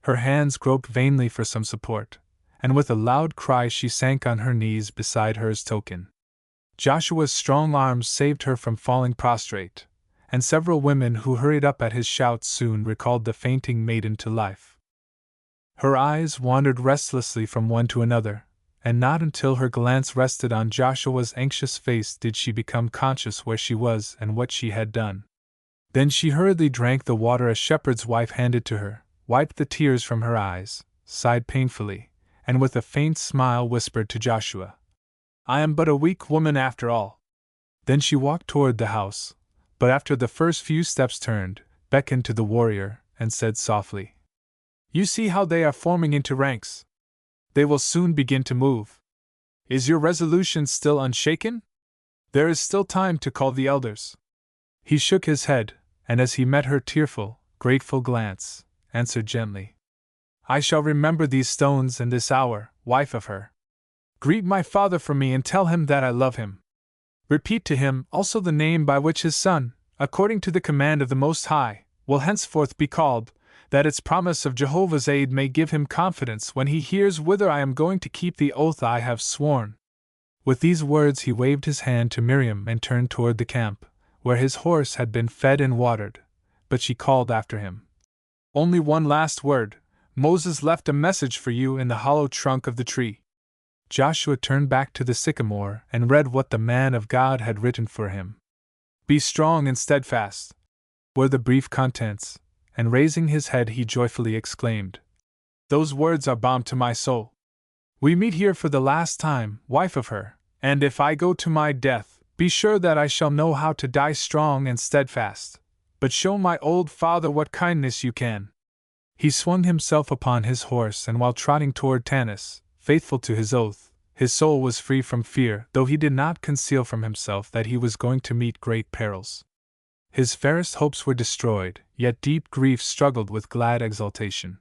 Speaker 1: Her hands groped vainly for some support, and with a loud cry she sank on her knees beside her's token. Joshua's strong arms saved her from falling prostrate, and several women who hurried up at his shouts soon recalled the fainting maiden to life. Her eyes wandered restlessly from one to another, and not until her glance rested on Joshua's anxious face did she become conscious where she was and what she had done. Then she hurriedly drank the water a shepherd's wife handed to her, wiped the tears from her eyes, sighed painfully, and with a faint smile whispered to Joshua, I am but a weak woman after all. Then she walked toward the house, but after the first few steps turned, beckoned to the warrior, and said softly, You see how they are forming into ranks. They will soon begin to move. Is your resolution still unshaken? There is still time to call the elders. He shook his head, and as he met her tearful, grateful glance, answered gently, I shall remember these stones and this hour, wife of her. Greet my father for me and tell him that I love him. Repeat to him also the name by which his son, according to the command of the Most High, will henceforth be called, that its promise of Jehovah's aid may give him confidence when he hears whither I am going to keep the oath I have sworn. With these words he waved his hand to Miriam and turned toward the camp, where his horse had been fed and watered, but she called after him, Only one last word. Moses left a message for you in the hollow trunk of the tree. Joshua turned back to the sycamore and read what the man of God had written for him. Be strong and steadfast, were the brief contents, and raising his head he joyfully exclaimed, Those words are balm to my soul. We meet here for the last time, wife of her, and if I go to my death, be sure that I shall know how to die strong and steadfast. But show my old father what kindness you can. He swung himself upon his horse, and while trotting toward Tanis, faithful to his oath, his soul was free from fear, though he did not conceal from himself that he was going to meet great perils. His fairest hopes were destroyed, yet deep grief struggled with glad exultation.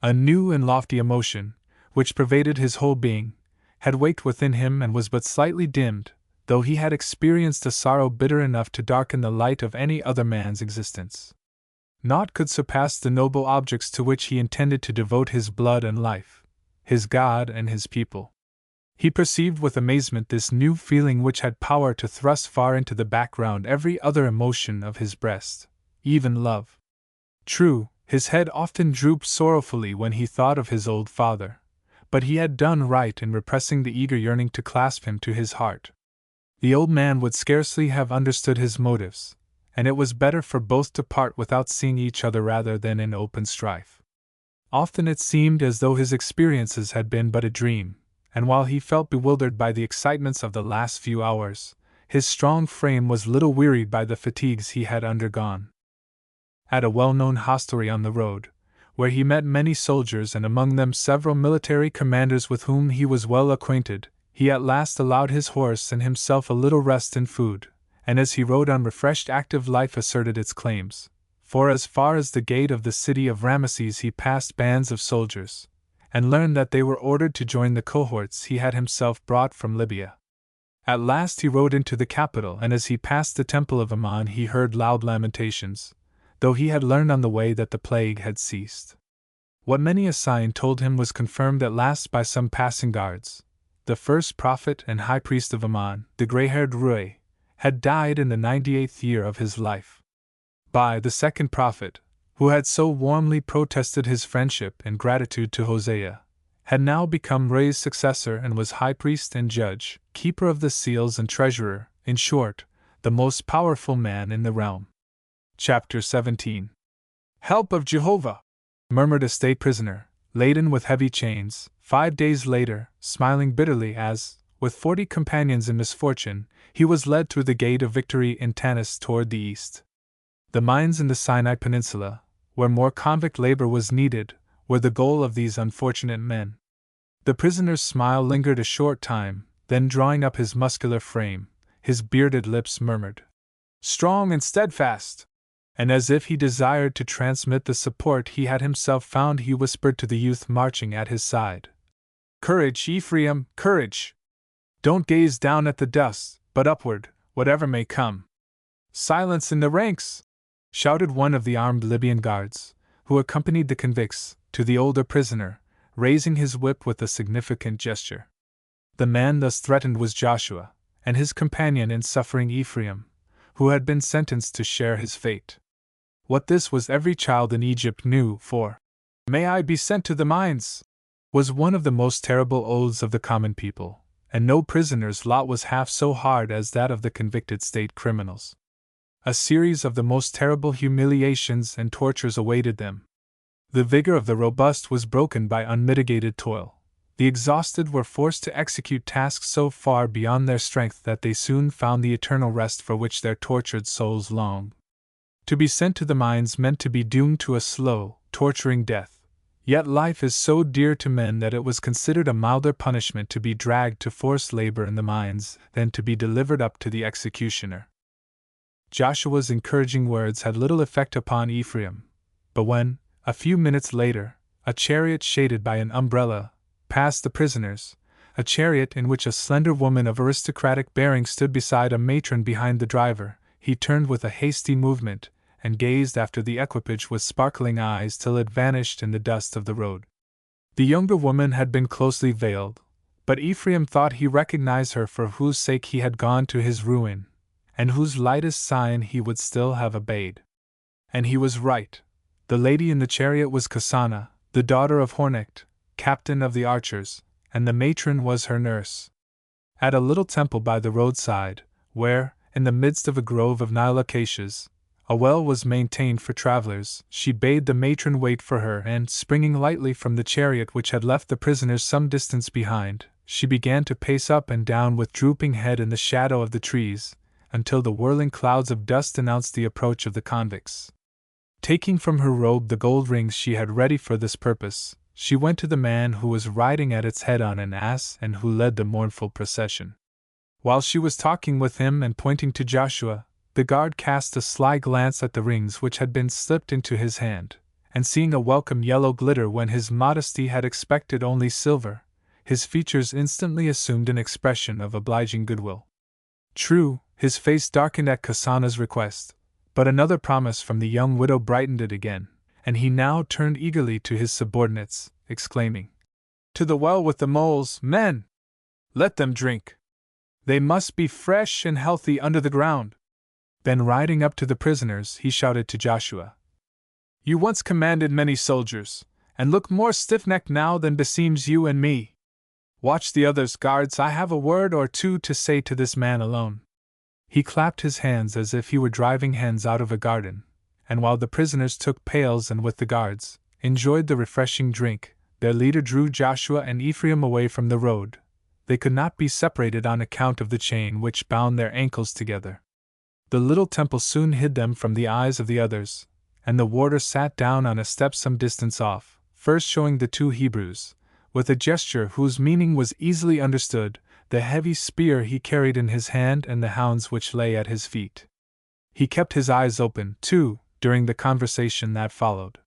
Speaker 1: A new and lofty emotion, which pervaded his whole being, had waked within him and was but slightly dimmed, though he had experienced a sorrow bitter enough to darken the light of any other man's existence. Naught could surpass the noble objects to which he intended to devote his blood and life, his God and his people. He perceived with amazement this new feeling which had power to thrust far into the background every other emotion of his breast, even love. True, his head often drooped sorrowfully when he thought of his old father, but he had done right in repressing the eager yearning to clasp him to his heart. The old man would scarcely have understood his motives, and it was better for both to part without seeing each other rather than in open strife. Often it seemed as though his experiences had been but a dream, and while he felt bewildered by the excitements of the last few hours, his strong frame was little wearied by the fatigues he had undergone. At a well-known hostelry on the road, where he met many soldiers and among them several military commanders with whom he was well acquainted, he at last allowed his horse and himself a little rest and food, and as he rode on refreshed active life asserted its claims, for as far as the gate of the city of Ramesses he passed bands of soldiers, and learned that they were ordered to join the cohorts he had himself brought from Libya. At last he rode into the capital, and as he passed the temple of Ammon he heard loud lamentations, though he had learned on the way that the plague had ceased. What many a sign told him was confirmed at last by some passing guards. The first prophet and high priest of Ammon, the grey-haired Rui, had died in the 98th year of his life. By the second prophet, who had so warmly protested his friendship and gratitude to Hosea, had now become Ray's successor and was high priest and judge, keeper of the seals and treasurer, in short, the most powerful man in the realm. Chapter 17. Help of Jehovah! Murmured a state prisoner, laden with heavy chains, 5 days later, smiling bitterly as, with 40 companions in misfortune, he was led through the gate of victory in Tanis toward the east. The mines in the Sinai Peninsula, where more convict labor was needed, were the goal of these unfortunate men. The prisoner's smile lingered a short time, then drawing up his muscular frame, his bearded lips murmured, "Strong and steadfast!" And as if he desired to transmit the support he had himself found, he whispered to the youth marching at his side, "Courage, Ephraim, courage! Don't gaze down at the dust, but upward, whatever may come." "Silence in the ranks!" shouted one of the armed Libyan guards, who accompanied the convicts, to the older prisoner, raising his whip with a significant gesture. The man thus threatened was Joshua, and his companion in suffering Ephraim, who had been sentenced to share his fate. What this was every child in Egypt knew, for "May I be sent to the mines!" was one of the most terrible oaths of the common people, and no prisoner's lot was half so hard as that of the convicted state criminals. A series of the most terrible humiliations and tortures awaited them. The vigor of the robust was broken by unmitigated toil. The exhausted were forced to execute tasks so far beyond their strength that they soon found the eternal rest for which their tortured souls longed. To be sent to the mines meant to be doomed to a slow, torturing death, yet life is so dear to men that it was considered a milder punishment to be dragged to forced labor in the mines than to be delivered up to the executioner. Joshua's encouraging words had little effect upon Ephraim, but when, a few minutes later, a chariot shaded by an umbrella passed the prisoners, a chariot in which a slender woman of aristocratic bearing stood beside a matron behind the driver, he turned with a hasty movement and gazed after the equipage with sparkling eyes till it vanished in the dust of the road. The younger woman had been closely veiled, but Ephraim thought he recognized her, for whose sake he had gone to his ruin, and whose lightest sign he would still have obeyed. And he was right. The lady in the chariot was Kasana, the daughter of Hornecht, captain of the archers, and the matron was her nurse. At a little temple by the roadside, where, in the midst of a grove of Nile acacias, a well was maintained for travelers, she bade the matron wait for her, and, springing lightly from the chariot which had left the prisoners some distance behind, she began to pace up and down with drooping head in the shadow of the trees, until the whirling clouds of dust announced the approach of the convicts. Taking from her robe the gold rings she had ready for this purpose, she went to the man who was riding at its head on an ass and who led the mournful procession. While she was talking with him and pointing to Joshua, the guard cast a sly glance at the rings which had been slipped into his hand, and seeing a welcome yellow glitter when his modesty had expected only silver, his features instantly assumed an expression of obliging goodwill. True, his face darkened at Kasana's request, but another promise from the young widow brightened it again, and he now turned eagerly to his subordinates, exclaiming, "To the well with the moles, men! Let them drink! They must be fresh and healthy under the ground." Then riding up to the prisoners, he shouted to Joshua, "You once commanded many soldiers, and look more stiff-necked now than beseems you and me. Watch the others, guards, I have a word or two to say to this man alone." He clapped his hands as if he were driving hens out of a garden, and while the prisoners took pails and with the guards enjoyed the refreshing drink, their leader drew Joshua and Ephraim away from the road. They could not be separated on account of the chain which bound their ankles together. The little temple soon hid them from the eyes of the others, and the warder sat down on a step some distance off, first showing the two Hebrews, with a gesture whose meaning was easily understood, the heavy spear he carried in his hand and the hounds which lay at his feet. He kept his eyes open, too, during the conversation that followed.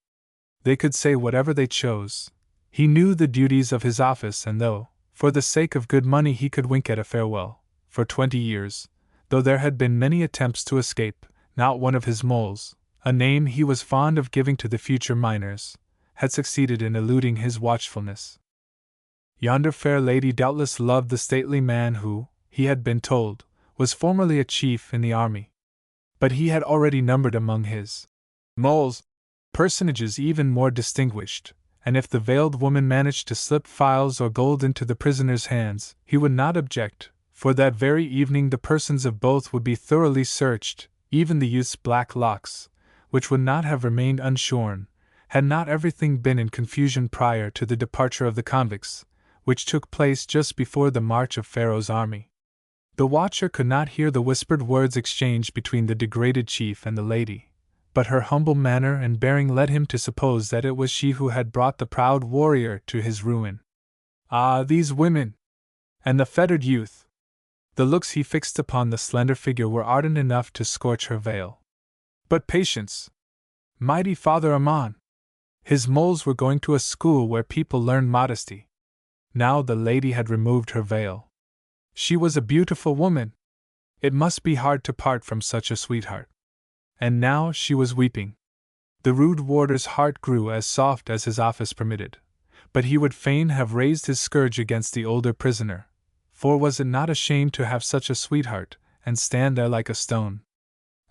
Speaker 1: They could say whatever they chose. He knew the duties of his office, and though, for the sake of good money, he could wink at a farewell, for 20 years, though there had been many attempts to escape, not one of his moles, a name he was fond of giving to the future miners, had succeeded in eluding his watchfulness. Yonder fair lady doubtless loved the stately man who, he had been told, was formerly a chief in the army. But he had already numbered among his moles personages even more distinguished, and if the veiled woman managed to slip files or gold into the prisoner's hands, he would not object, for that very evening the persons of both would be thoroughly searched, even the youth's black locks, which would not have remained unshorn, had not everything been in confusion prior to the departure of the convicts, which took place just before the march of Pharaoh's army. The watcher could not hear the whispered words exchanged between the degraded chief and the lady, but her humble manner and bearing led him to suppose that it was she who had brought the proud warrior to his ruin. Ah, these women! And the fettered youth! The looks he fixed upon the slender figure were ardent enough to scorch her veil. But patience! Mighty Father Amon! His moles were going to a school where people learned modesty. Now the lady had removed her veil. She was a beautiful woman. It must be hard to part from such a sweetheart. And now she was weeping. The rude warder's heart grew as soft as his office permitted, but he would fain have raised his scourge against the older prisoner, for was it not a shame to have such a sweetheart, and stand there like a stone?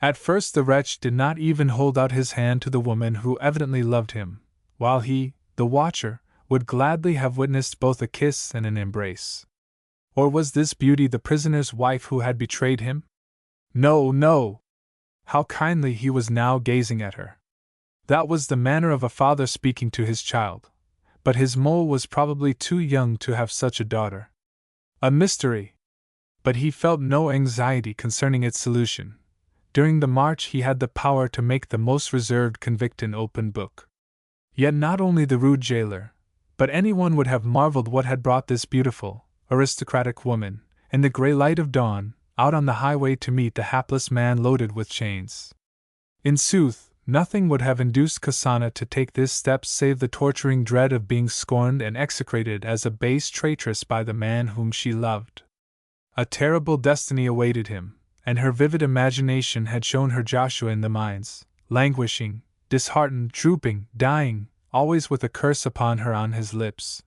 Speaker 1: At first the wretch did not even hold out his hand to the woman who evidently loved him, while he, the watcher, would gladly have witnessed both a kiss and an embrace. Or was this beauty the prisoner's wife who had betrayed him? No, no! How kindly he was now gazing at her! That was the manner of a father speaking to his child, but his mole was probably too young to have such a daughter. A mystery! But he felt no anxiety concerning its solution. During the march he had the power to make the most reserved convict an open book. Yet not only the rude jailer, but anyone would have marveled what had brought this beautiful, aristocratic woman, in the grey light of dawn, out on the highway to meet the hapless man loaded with chains. In sooth, nothing would have induced Kasana to take this step save the torturing dread of being scorned and execrated as a base traitress by the man whom she loved. A terrible destiny awaited him, and her vivid imagination had shown her Joshua in the mines, languishing, disheartened, drooping, dying, always with a curse upon her on his lips.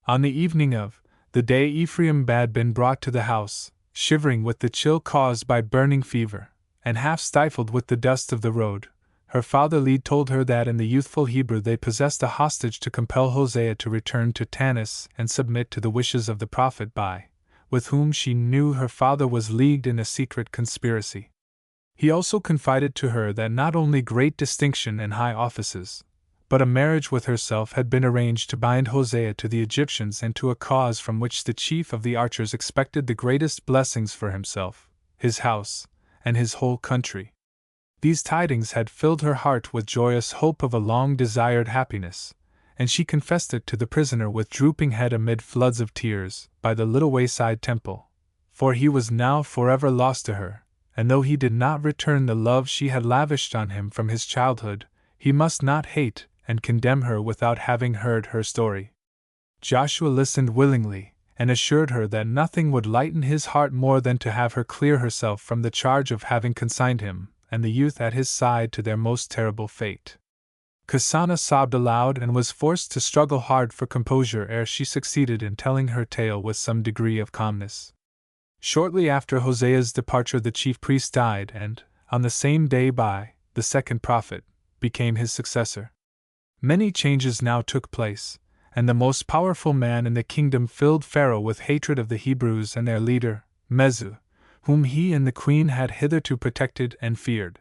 Speaker 1: On the evening of the day Ephraim had been brought to the house, shivering with the chill caused by burning fever, and half stifled with the dust of the road, her father Lead told her that in the youthful Hebrew they possessed a hostage to compel Hosea to return to Tanis and submit to the wishes of the prophet Bai, with whom she knew her father was leagued in a secret conspiracy. He also confided to her that not only great distinction and high offices, but a marriage with herself had been arranged to bind Hosea to the Egyptians and to a cause from which the chief of the archers expected the greatest blessings for himself, his house, and his whole country. These tidings had filled her heart with joyous hope of a long-desired happiness, and she confessed it to the prisoner with drooping head amid floods of tears, by the little wayside temple, for he was now forever lost to her, and though he did not return the love she had lavished on him from his childhood, he must not hate and condemn her without having heard her story. Joshua listened willingly, and assured her that nothing would lighten his heart more than to have her clear herself from the charge of having consigned him, and the youth at his side, to their most terrible fate. Kasana sobbed aloud and was forced to struggle hard for composure ere she succeeded in telling her tale with some degree of calmness. Shortly after Hosea's departure the chief priest died and, on the same day Bai, the second prophet, became his successor. Many changes now took place, and the most powerful man in the kingdom filled Pharaoh with hatred of the Hebrews and their leader, Mezu, whom he and the queen had hitherto protected and feared.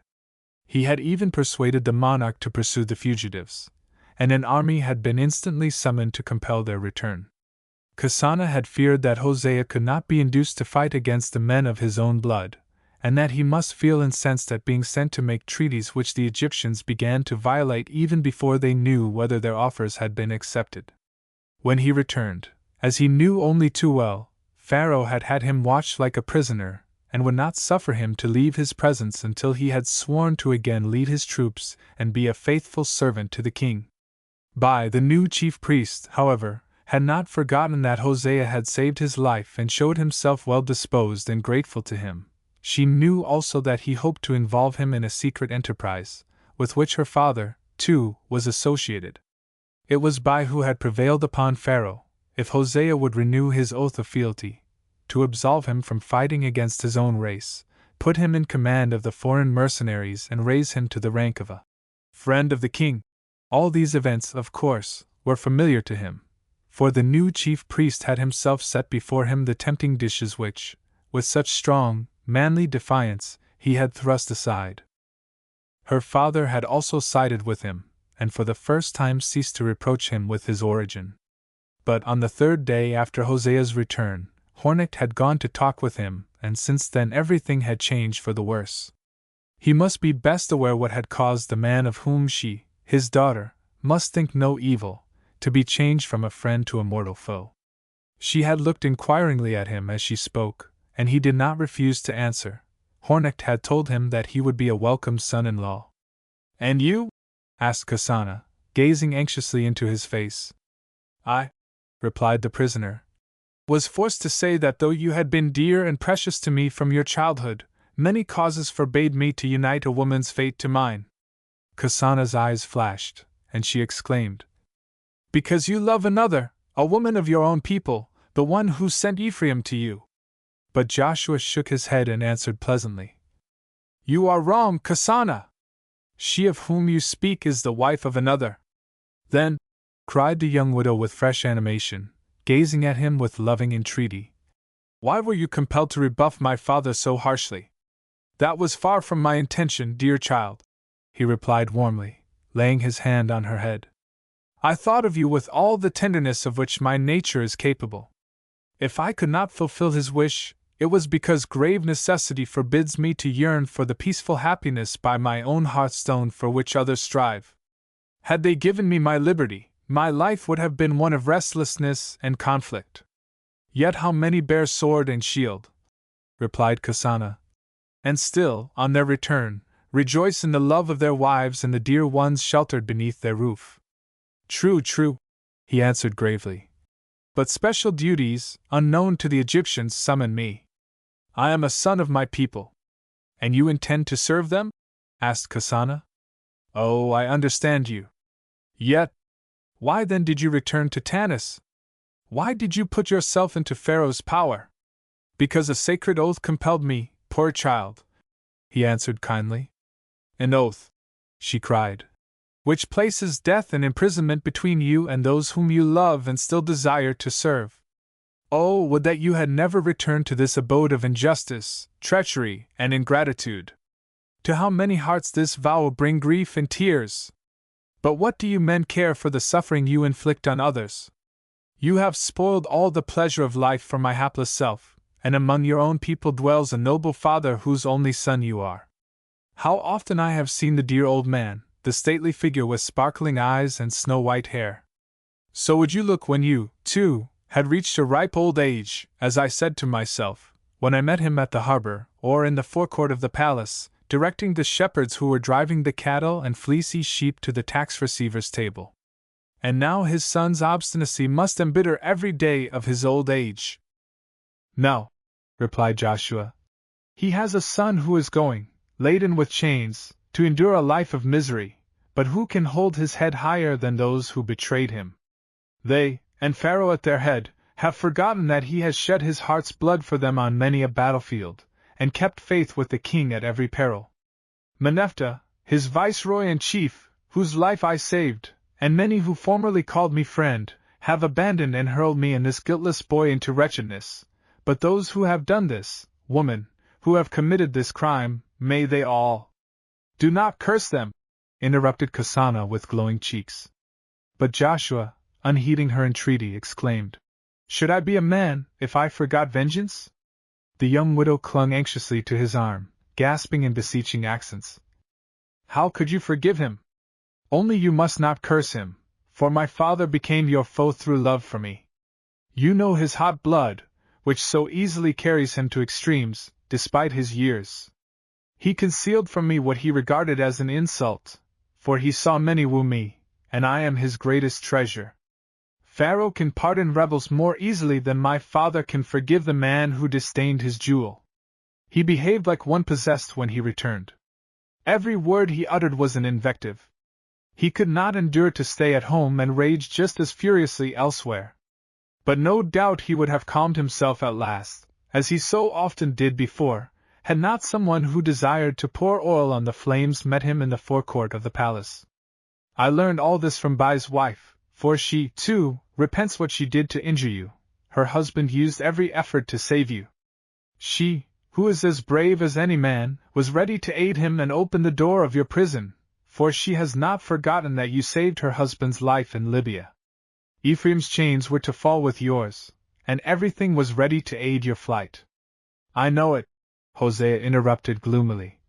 Speaker 1: He had even persuaded the monarch to pursue the fugitives, and an army had been instantly summoned to compel their return. Kasana had feared that Hosea could not be induced to fight against the men of his own blood, and that he must feel incensed at being sent to make treaties which the Egyptians began to violate even before they knew whether their offers had been accepted. When he returned, as he knew only too well, Pharaoh had had him watched like a prisoner, and would not suffer him to leave his presence until he had sworn to again lead his troops and be a faithful servant to the king. Bai, the new chief priest, however, had not forgotten that Hosea had saved his life and showed himself well disposed and grateful to him. She knew also that he hoped to involve him in a secret enterprise, with which her father, too, was associated. It was Bai who had prevailed upon Pharaoh, if Hosea would renew his oath of fealty, to absolve him from fighting against his own race, put him in command of the foreign mercenaries and raise him to the rank of a friend of the king. All these events, of course, were familiar to him, for the new chief priest had himself set before him the tempting dishes which, with such strong, manly defiance, he had thrust aside. Her father had also sided with him, and for the first time ceased to reproach him with his origin. But on the third day after Hosea's return, Hornecht had gone to talk with him, and since then everything had changed for the worse. He must be best aware what had caused the man of whom she, his daughter, must think no evil, to be changed from a friend to a mortal foe. She had looked inquiringly at him as she spoke, and he did not refuse to answer. Hornecht had told him that he would be a welcome son-in-law. "And you?" asked Kasana, gazing anxiously into his face. "I," replied the prisoner, "was forced to say that though you had been dear and precious to me from your childhood, many causes forbade me to unite a woman's fate to mine." Kasana's eyes flashed, and she exclaimed, "Because you love another, a woman of your own people, the one who sent Ephraim to you." But Joshua shook his head and answered pleasantly, "You are wrong, Kasana. She of whom you speak is the wife of another." "Then," cried the young widow with fresh animation, gazing at him with loving entreaty, "why were you compelled to rebuff my father so harshly?" "That was far from my intention, dear child," he replied warmly, laying his hand on her head. "I thought of you with all the tenderness of which my nature is capable. If I could not fulfill his wish, it was because grave necessity forbids me to yearn for the peaceful happiness by my own hearthstone for which others strive. Had they given me my liberty, my life would have been one of restlessness and conflict. Yet how many bear sword and shield," replied Kasana, "and still, on their return, rejoice in the love of their wives and the dear ones sheltered beneath their roof." "True, true," he answered gravely. "But special duties, unknown to the Egyptians, summon me. I am a son of my people." "And you intend to serve them?" asked Kasana. "Oh, I understand you. Yet, why then did you return to Tanis? Why did you put yourself into Pharaoh's power?" "Because a sacred oath compelled me, poor child," he answered kindly. "An oath," she cried, "which places death and imprisonment between you and those whom you love and still desire to serve. Oh, would that you had never returned to this abode of injustice, treachery, and ingratitude! To how many hearts this vow will bring grief and tears! But what do you men care for the suffering you inflict on others? You have spoiled all the pleasure of life for my hapless self, and among your own people dwells a noble father whose only son you are. How often I have seen the dear old man, the stately figure with sparkling eyes and snow-white hair. So would you look when you, too, had reached a ripe old age, as I said to myself, when I met him at the harbor, or in the forecourt of the palace, directing the shepherds who were driving the cattle and fleecy sheep to the tax receiver's table. And now his son's obstinacy must embitter every day of his old age." "No," replied Joshua. "He has a son who is going, laden with chains, to endure a life of misery, but who can hold his head higher than those who betrayed him? They, and Pharaoh at their head, have forgotten that he has shed his heart's blood for them on many a battlefield, and kept faith with the king at every peril. Meneptah, his viceroy and chief, whose life I saved, and many who formerly called me friend, have abandoned and hurled me and this guiltless boy into wretchedness. But those who have done this, woman, who have committed this crime, may they all—" "Do not curse them," interrupted Kasana with glowing cheeks. But Joshua, unheeding her entreaty, exclaimed, "Should I be a man if I forgot vengeance?" The young widow clung anxiously to his arm, gasping in beseeching accents. "How could you forgive him? Only you must not curse him, for my father became your foe through love for me. You know his hot blood, which so easily carries him to extremes, despite his years. He concealed from me what he regarded as an insult, for he saw many woo me, and I am his greatest treasure. Pharaoh can pardon rebels more easily than my father can forgive the man who disdained his jewel. He behaved like one possessed when he returned. Every word he uttered was an invective. He could not endure to stay at home and raged just as furiously elsewhere. But no doubt he would have calmed himself at last, as he so often did before, had not someone who desired to pour oil on the flames met him in the forecourt of the palace. I learned all this from Bai's wife, for she, too, repents what she did to injure you. Her husband used every effort to save you. She, who is as brave as any man, was ready to aid him and open the door of your prison, for she has not forgotten that you saved her husband's life in Libya. Ephraim's chains were to fall with yours, and everything was ready to aid your flight. I know it, Hosea interrupted gloomily.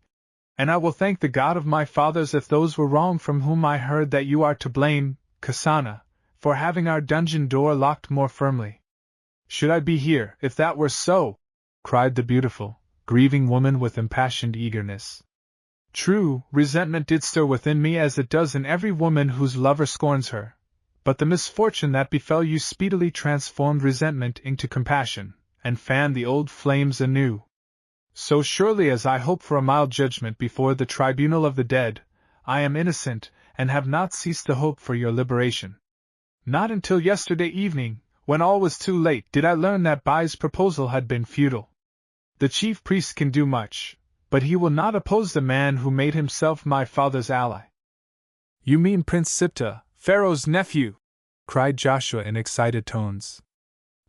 Speaker 1: And I will thank the God of my fathers if those were wrong from whom I heard that you are to blame, Kasana, for having our dungeon door locked more firmly. Should I be here, if that were so? Cried the beautiful, grieving woman with impassioned eagerness. True, resentment did stir within me as it does in every woman whose lover scorns her, but the misfortune that befell you speedily transformed resentment into compassion, and fanned the old flames anew. So surely as I hope for a mild judgment before the tribunal of the dead, I am innocent, and have not ceased to hope for your liberation. Not until yesterday evening, when all was too late, did I learn that Bai's proposal had been futile. The chief priest can do much, but he will not oppose the man who made himself my father's ally. You mean Prince Siptah, Pharaoh's nephew? Cried Joshua in excited tones.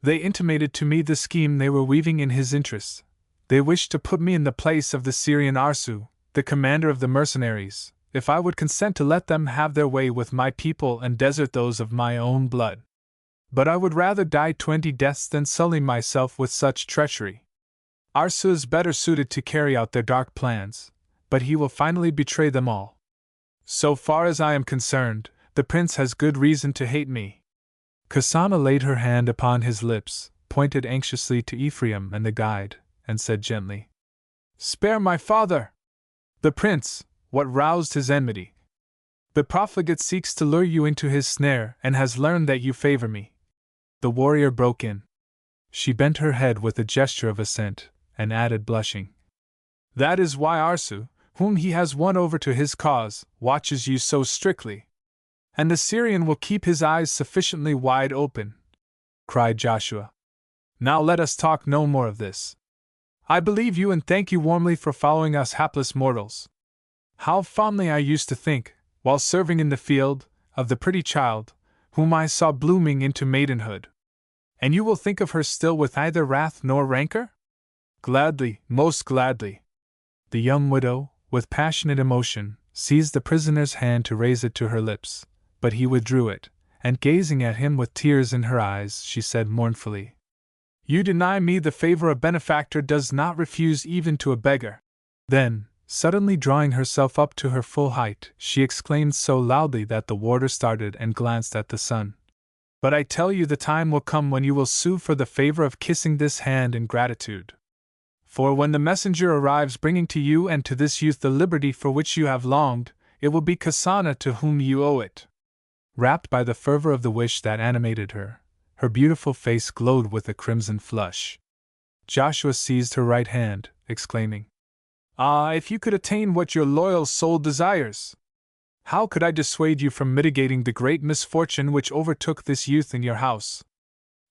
Speaker 1: They intimated to me the scheme they were weaving in his interests. They wished to put me in the place of the Syrian Arsu, the commander of the mercenaries, if I would consent to let them have their way with my people and desert those of my own blood. But I would rather die 20 deaths than sully myself with such treachery. Arsu is better suited to carry out their dark plans, but he will finally betray them all. So far as I am concerned, the prince has good reason to hate me. Kasana laid her hand upon his lips, pointed anxiously to Ephraim and the guide, and said gently, Spare my father! The prince, what roused his enmity? The profligate seeks to lure you into his snare and has learned that you favor me. The warrior broke in. She bent her head with a gesture of assent, and added blushing, That is why Arsu, whom he has won over to his cause, watches you so strictly. And the Syrian will keep his eyes sufficiently wide open, cried Joshua. Now let us talk no more of this. I believe you and thank you warmly for following us hapless mortals. How fondly I used to think, while serving in the field, of the pretty child, whom I saw blooming into maidenhood. And you will think of her still with neither wrath nor rancor? Gladly, most gladly. The young widow, with passionate emotion, seized the prisoner's hand to raise it to her lips, but he withdrew it, and gazing at him with tears in her eyes, she said mournfully, You deny me the favor a benefactor does not refuse even to a beggar. Then, suddenly drawing herself up to her full height, she exclaimed so loudly that the warder started and glanced at the sun. But I tell you the time will come when you will sue for the favor of kissing this hand in gratitude. For when the messenger arrives bringing to you and to this youth the liberty for which you have longed, it will be Kasana to whom you owe it. Rapt by the fervor of the wish that animated her, her beautiful face glowed with a crimson flush. Joshua seized her right hand, exclaiming, Ah, if you could attain what your loyal soul desires! How could I dissuade you from mitigating the great misfortune which overtook this youth in your house?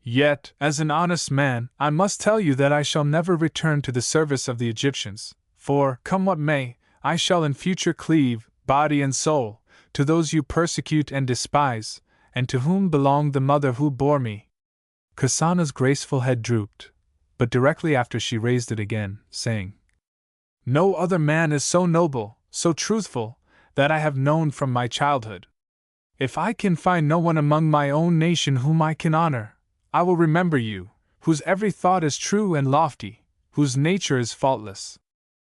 Speaker 1: Yet, as an honest man, I must tell you that I shall never return to the service of the Egyptians, for, come what may, I shall in future cleave, body and soul, to those you persecute and despise, and to whom belonged the mother who bore me. Kasana's graceful head drooped, but directly after she raised it again, saying, No other man is so noble, so truthful, that I have known from my childhood. If I can find no one among my own nation whom I can honor, I will remember you, whose every thought is true and lofty, whose nature is faultless.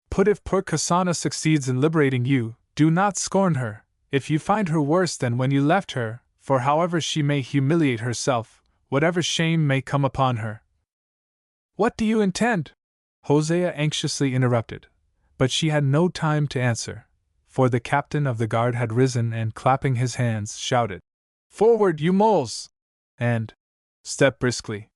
Speaker 1: But if poor Kasana succeeds in liberating you, do not scorn her, if you find her worse than when you left her, for however she may humiliate herself, whatever shame may come upon her. What do you intend? Hosea anxiously interrupted, but she had no time to answer, for the captain of the guard had risen and, clapping his hands, shouted, Forward, you moles! And step briskly.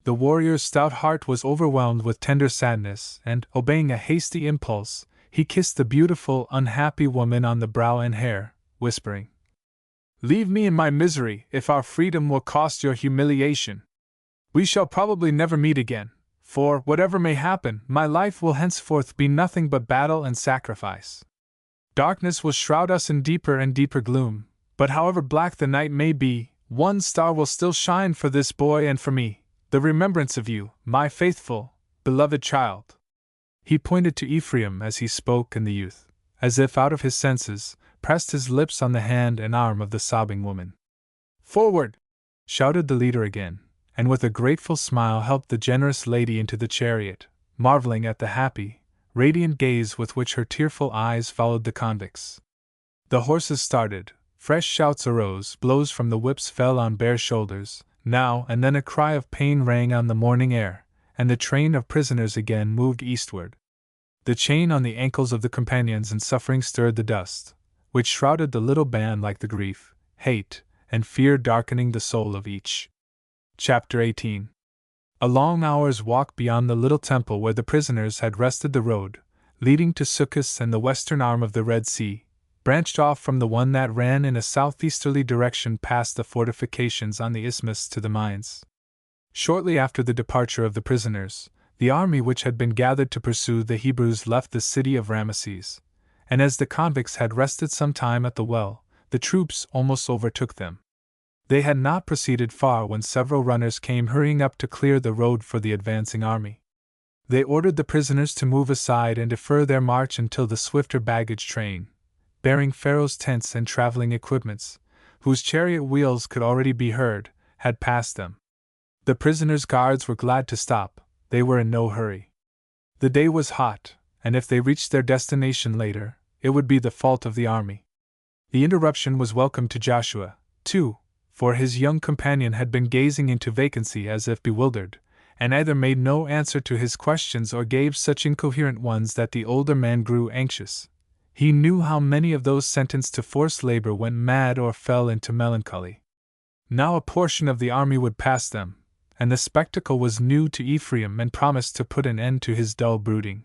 Speaker 1: The warrior's stout heart was overwhelmed with tender sadness, and, obeying a hasty impulse, he kissed the beautiful, unhappy woman on the brow and hair, whispering, Leave me in my misery if our freedom will cost your humiliation. We shall probably never meet again, for, whatever may happen, my life will henceforth be nothing but battle and sacrifice. Darkness will shroud us in deeper and deeper gloom, but however black the night may be, one star will still shine for this boy and for me, the remembrance of you, my faithful, beloved child." He pointed to Ephraim as he spoke, and the youth, as if out of his senses, pressed his lips on the hand and arm of the sobbing woman. "Forward!" shouted the leader again, and with a grateful smile helped the generous lady into the chariot, marveling at the happy, radiant gaze with which her tearful eyes followed the convicts. The horses started, fresh shouts arose, blows from the whips fell on bare shoulders, now and then a cry of pain rang on the morning air, and the train of prisoners again moved eastward. The chain on the ankles of the companions in suffering stirred the dust, which shrouded the little band like the grief, hate, and fear darkening the soul of each. Chapter 18. A long hour's walk beyond the little temple where the prisoners had rested, the road, leading to Succos and the western arm of the Red Sea, branched off from the one that ran in a southeasterly direction past the fortifications on the isthmus to the mines. Shortly after the departure of the prisoners, the army which had been gathered to pursue the Hebrews left the city of Ramesses, and as the convicts had rested some time at the well, the troops almost overtook them. They had not proceeded far when several runners came hurrying up to clear the road for the advancing army. They ordered the prisoners to move aside and defer their march until the swifter baggage train, bearing Pharaoh's tents and traveling equipments, whose chariot wheels could already be heard, had passed them. The prisoners' guards were glad to stop, they were in no hurry. The day was hot, and if they reached their destination later, it would be the fault of the army. The interruption was welcome to Joshua, too, for his young companion had been gazing into vacancy as if bewildered, and either made no answer to his questions or gave such incoherent ones that the older man grew anxious. He knew how many of those sentenced to forced labor went mad or fell into melancholy. Now a portion of the army would pass them, and the spectacle was new to Ephraim and promised to put an end to his dull brooding.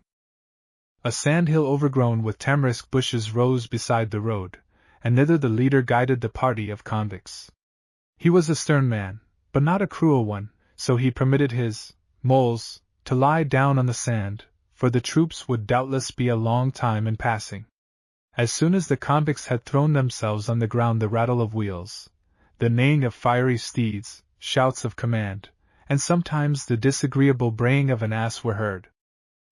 Speaker 1: A sandhill overgrown with tamarisk bushes rose beside the road, and thither the leader guided the party of convicts. He was a stern man, but not a cruel one, so he permitted his moles to lie down on the sand, for the troops would doubtless be a long time in passing. As soon as the convicts had thrown themselves on the ground, the rattle of wheels, the neighing of fiery steeds, shouts of command, and sometimes the disagreeable braying of an ass were heard.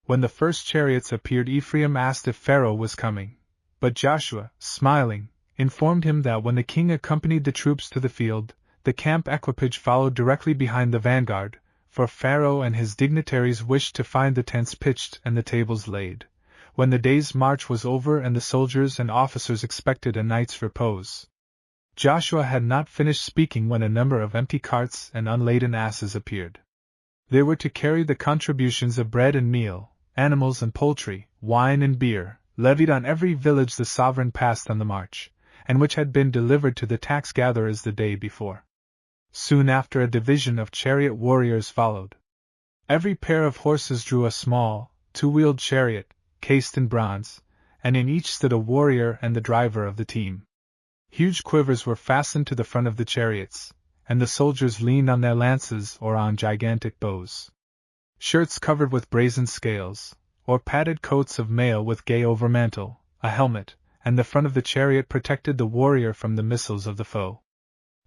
Speaker 1: When the first chariots appeared, Ephraim asked if Pharaoh was coming, but Joshua, smiling, informed him that when the king accompanied the troops to the field, the camp equipage followed directly behind the vanguard, for Pharaoh and his dignitaries wished to find the tents pitched and the tables laid, when the day's march was over and the soldiers and officers expected a night's repose. Joshua had not finished speaking when a number of empty carts and unladen asses appeared. They were to carry the contributions of bread and meal, animals and poultry, wine and beer, levied on every village the sovereign passed on the march, and which had been delivered to the tax-gatherers the day before. Soon after, a division of chariot warriors followed. Every pair of horses drew a small, two-wheeled chariot, cased in bronze, and in each stood a warrior and the driver of the team. Huge quivers were fastened to the front of the chariots, and the soldiers leaned on their lances or on gigantic bows. Shirts covered with brazen scales, or padded coats of mail with gay overmantle, a helmet, and the front of the chariot protected the warrior from the missiles of the foe.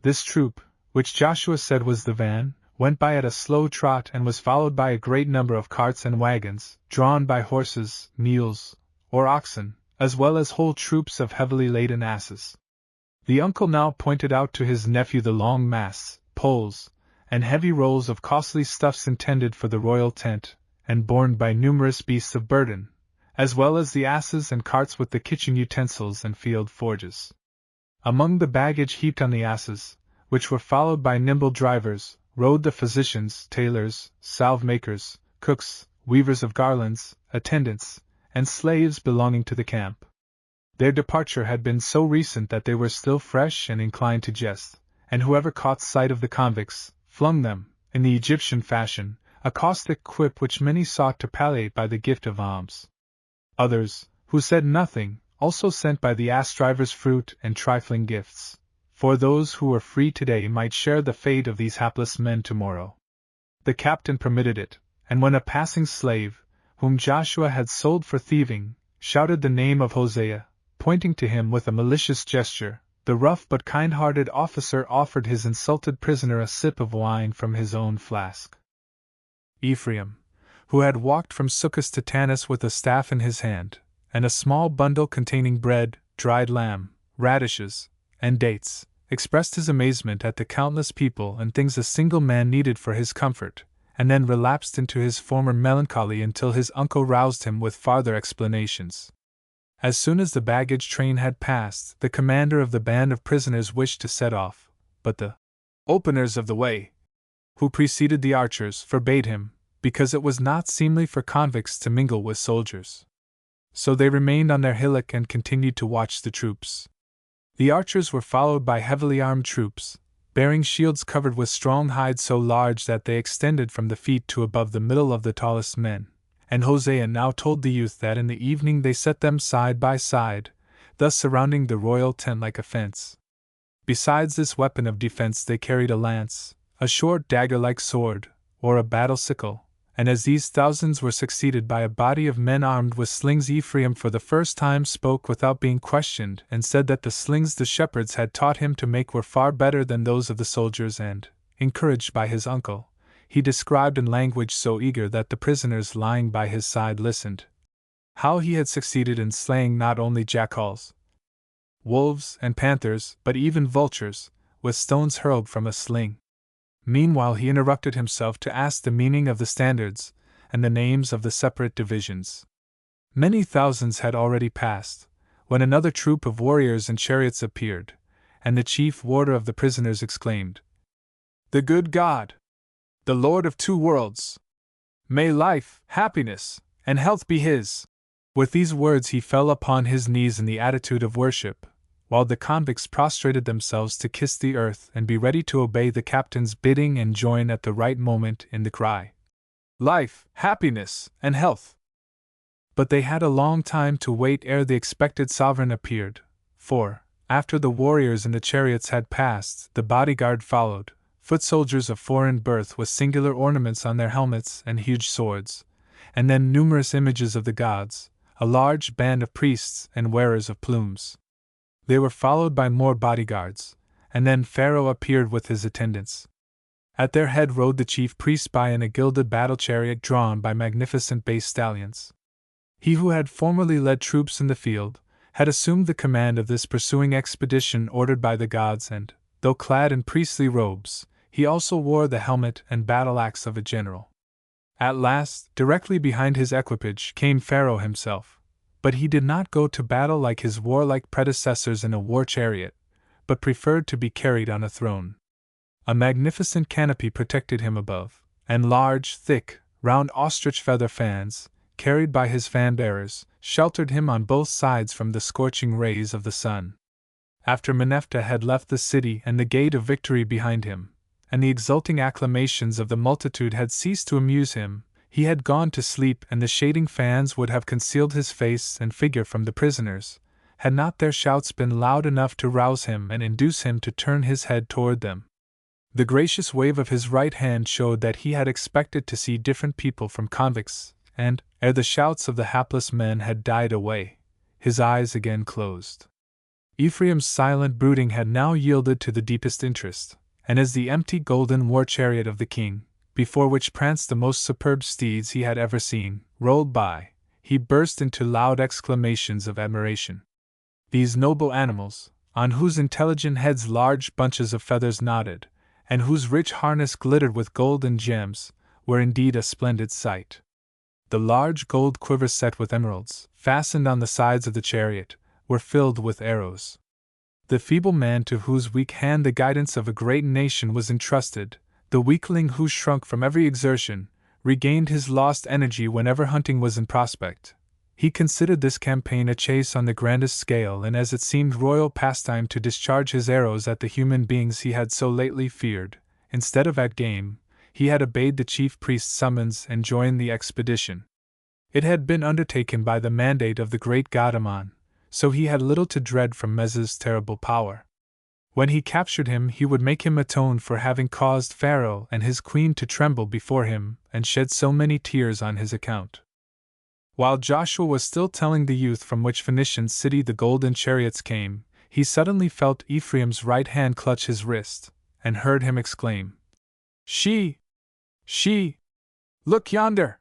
Speaker 1: This troop, which Joshua said was the van, went by at a slow trot and was followed by a great number of carts and wagons, drawn by horses, mules, or oxen, as well as whole troops of heavily laden asses. The uncle now pointed out to his nephew the long masts, poles, and heavy rolls of costly stuffs intended for the royal tent, and borne by numerous beasts of burden, as well as the asses and carts with the kitchen utensils and field forges. Among the baggage heaped on the asses, which were followed by nimble drivers, rode the physicians, tailors, salve-makers, cooks, weavers of garlands, attendants, and slaves belonging to the camp. Their departure had been so recent that they were still fresh and inclined to jest, and whoever caught sight of the convicts, flung them, in the Egyptian fashion, a caustic quip which many sought to palliate by the gift of alms. Others, who said nothing, also sent by the ass-drivers fruit and trifling gifts, for those who were free today might share the fate of these hapless men tomorrow. The captain permitted it, and when a passing slave, whom Joshua had sold for thieving, shouted the name of Hosea, pointing to him with a malicious gesture, the rough but kind-hearted officer offered his insulted prisoner a sip of wine from his own flask. Ephraim, who had walked from Succos to Tanis with a staff in his hand, and a small bundle containing bread, dried lamb, radishes, and dates, expressed his amazement at the countless people and things a single man needed for his comfort, and then relapsed into his former melancholy until his uncle roused him with farther explanations. As soon as the baggage train had passed, the commander of the band of prisoners wished to set off, but the openers of the way, who preceded the archers, forbade him, because it was not seemly for convicts to mingle with soldiers. So they remained on their hillock and continued to watch the troops. The archers were followed by heavily armed troops, bearing shields covered with strong hides so large that they extended from the feet to above the middle of the tallest men, and Hosea now told the youth that in the evening they set them side by side, thus surrounding the royal tent like a fence. Besides this weapon of defense they carried a lance, a short dagger-like sword, or a battle sickle, and as these thousands were succeeded by a body of men armed with slings, Ephraim for the first time spoke without being questioned, and said that the slings the shepherds had taught him to make were far better than those of the soldiers, and, encouraged by his uncle, he described in language so eager that the prisoners lying by his side listened, how he had succeeded in slaying not only jackals, wolves, and panthers, but even vultures, with stones hurled from a sling. Meanwhile he interrupted himself to ask the meaning of the standards and the names of the separate divisions. Many thousands had already passed, when another troop of warriors in chariots appeared, and the chief warder of the prisoners exclaimed, "The good God! The Lord of two worlds! May life, happiness, and health be his!" With these words he fell upon his knees in the attitude of worship, while the convicts prostrated themselves to kiss the earth and be ready to obey the captain's bidding and join at the right moment in the cry, "Life, happiness, and health!" But they had a long time to wait ere the expected sovereign appeared, for, after the warriors in the chariots had passed, the bodyguard followed, foot soldiers of foreign birth with singular ornaments on their helmets and huge swords, and then numerous images of the gods, a large band of priests and wearers of plumes. They were followed by more bodyguards, and then Pharaoh appeared with his attendants. At their head rode the chief priest in a gilded battle chariot drawn by magnificent bay stallions. He who had formerly led troops in the field had assumed the command of this pursuing expedition ordered by the gods, and, though clad in priestly robes, he also wore the helmet and battle-axe of a general. At last, directly behind his equipage came Pharaoh himself, but he did not go to battle like his warlike predecessors in a war chariot, but preferred to be carried on a throne. A magnificent canopy protected him above, and large, thick, round ostrich feather fans, carried by his fan-bearers, sheltered him on both sides from the scorching rays of the sun. After Meneptah had left the city and the gate of victory behind him, and the exulting acclamations of the multitude had ceased to amuse him, he had gone to sleep, and the shading fans would have concealed his face and figure from the prisoners, had not their shouts been loud enough to rouse him and induce him to turn his head toward them. The gracious wave of his right hand showed that he had expected to see different people from convicts, and, ere the shouts of the hapless men had died away, his eyes again closed. Ephraim's silent brooding had now yielded to the deepest interest, and as the empty golden war chariot of the king, before which pranced the most superb steeds he had ever seen, rolled by, he burst into loud exclamations of admiration. These noble animals, on whose intelligent heads large bunches of feathers nodded, and whose rich harness glittered with gold and gems, were indeed a splendid sight. The large gold quivers set with emeralds, fastened on the sides of the chariot, were filled with arrows. The feeble man to whose weak hand the guidance of a great nation was entrusted, the weakling who shrunk from every exertion, regained his lost energy whenever hunting was in prospect. He considered this campaign a chase on the grandest scale, and as it seemed royal pastime to discharge his arrows at the human beings he had so lately feared, instead of at game, he had obeyed the chief priest's summons and joined the expedition. It had been undertaken by the mandate of the great god Ammon, so he had little to dread from Mez's terrible power. When he captured him, he would make him atone for having caused Pharaoh and his queen to tremble before him and shed so many tears on his account. While Joshua was still telling the youth from which Phoenician city the golden chariots came, he suddenly felt Ephraim's right hand clutch his wrist, and heard him exclaim, She! She! Look yonder!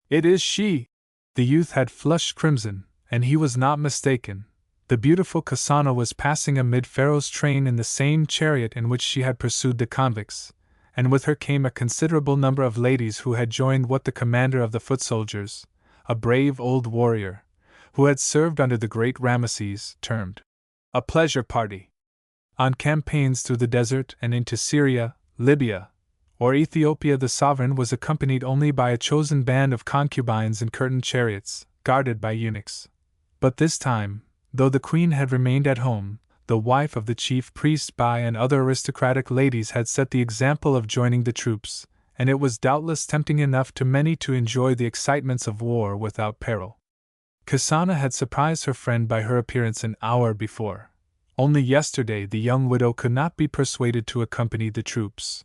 Speaker 1: It is she! The youth had flushed crimson, and he was not mistaken. The beautiful Kasana was passing amid Pharaoh's train in the same chariot in which she had pursued the convicts, and with her came a considerable number of ladies who had joined what the commander of the foot soldiers, a brave old warrior, who had served under the great Ramesses, termed a pleasure party. On campaigns through the desert and into Syria, Libya, or Ethiopia, the sovereign was accompanied only by a chosen band of concubines in curtained chariots, guarded by eunuchs. But this time, though the queen had remained at home, the wife of the chief priest Bai and other aristocratic ladies had set the example of joining the troops, and it was doubtless tempting enough to many to enjoy the excitements of war without peril. Kasana had surprised her friend by her appearance an hour before. Only yesterday the young widow could not be persuaded to accompany the troops.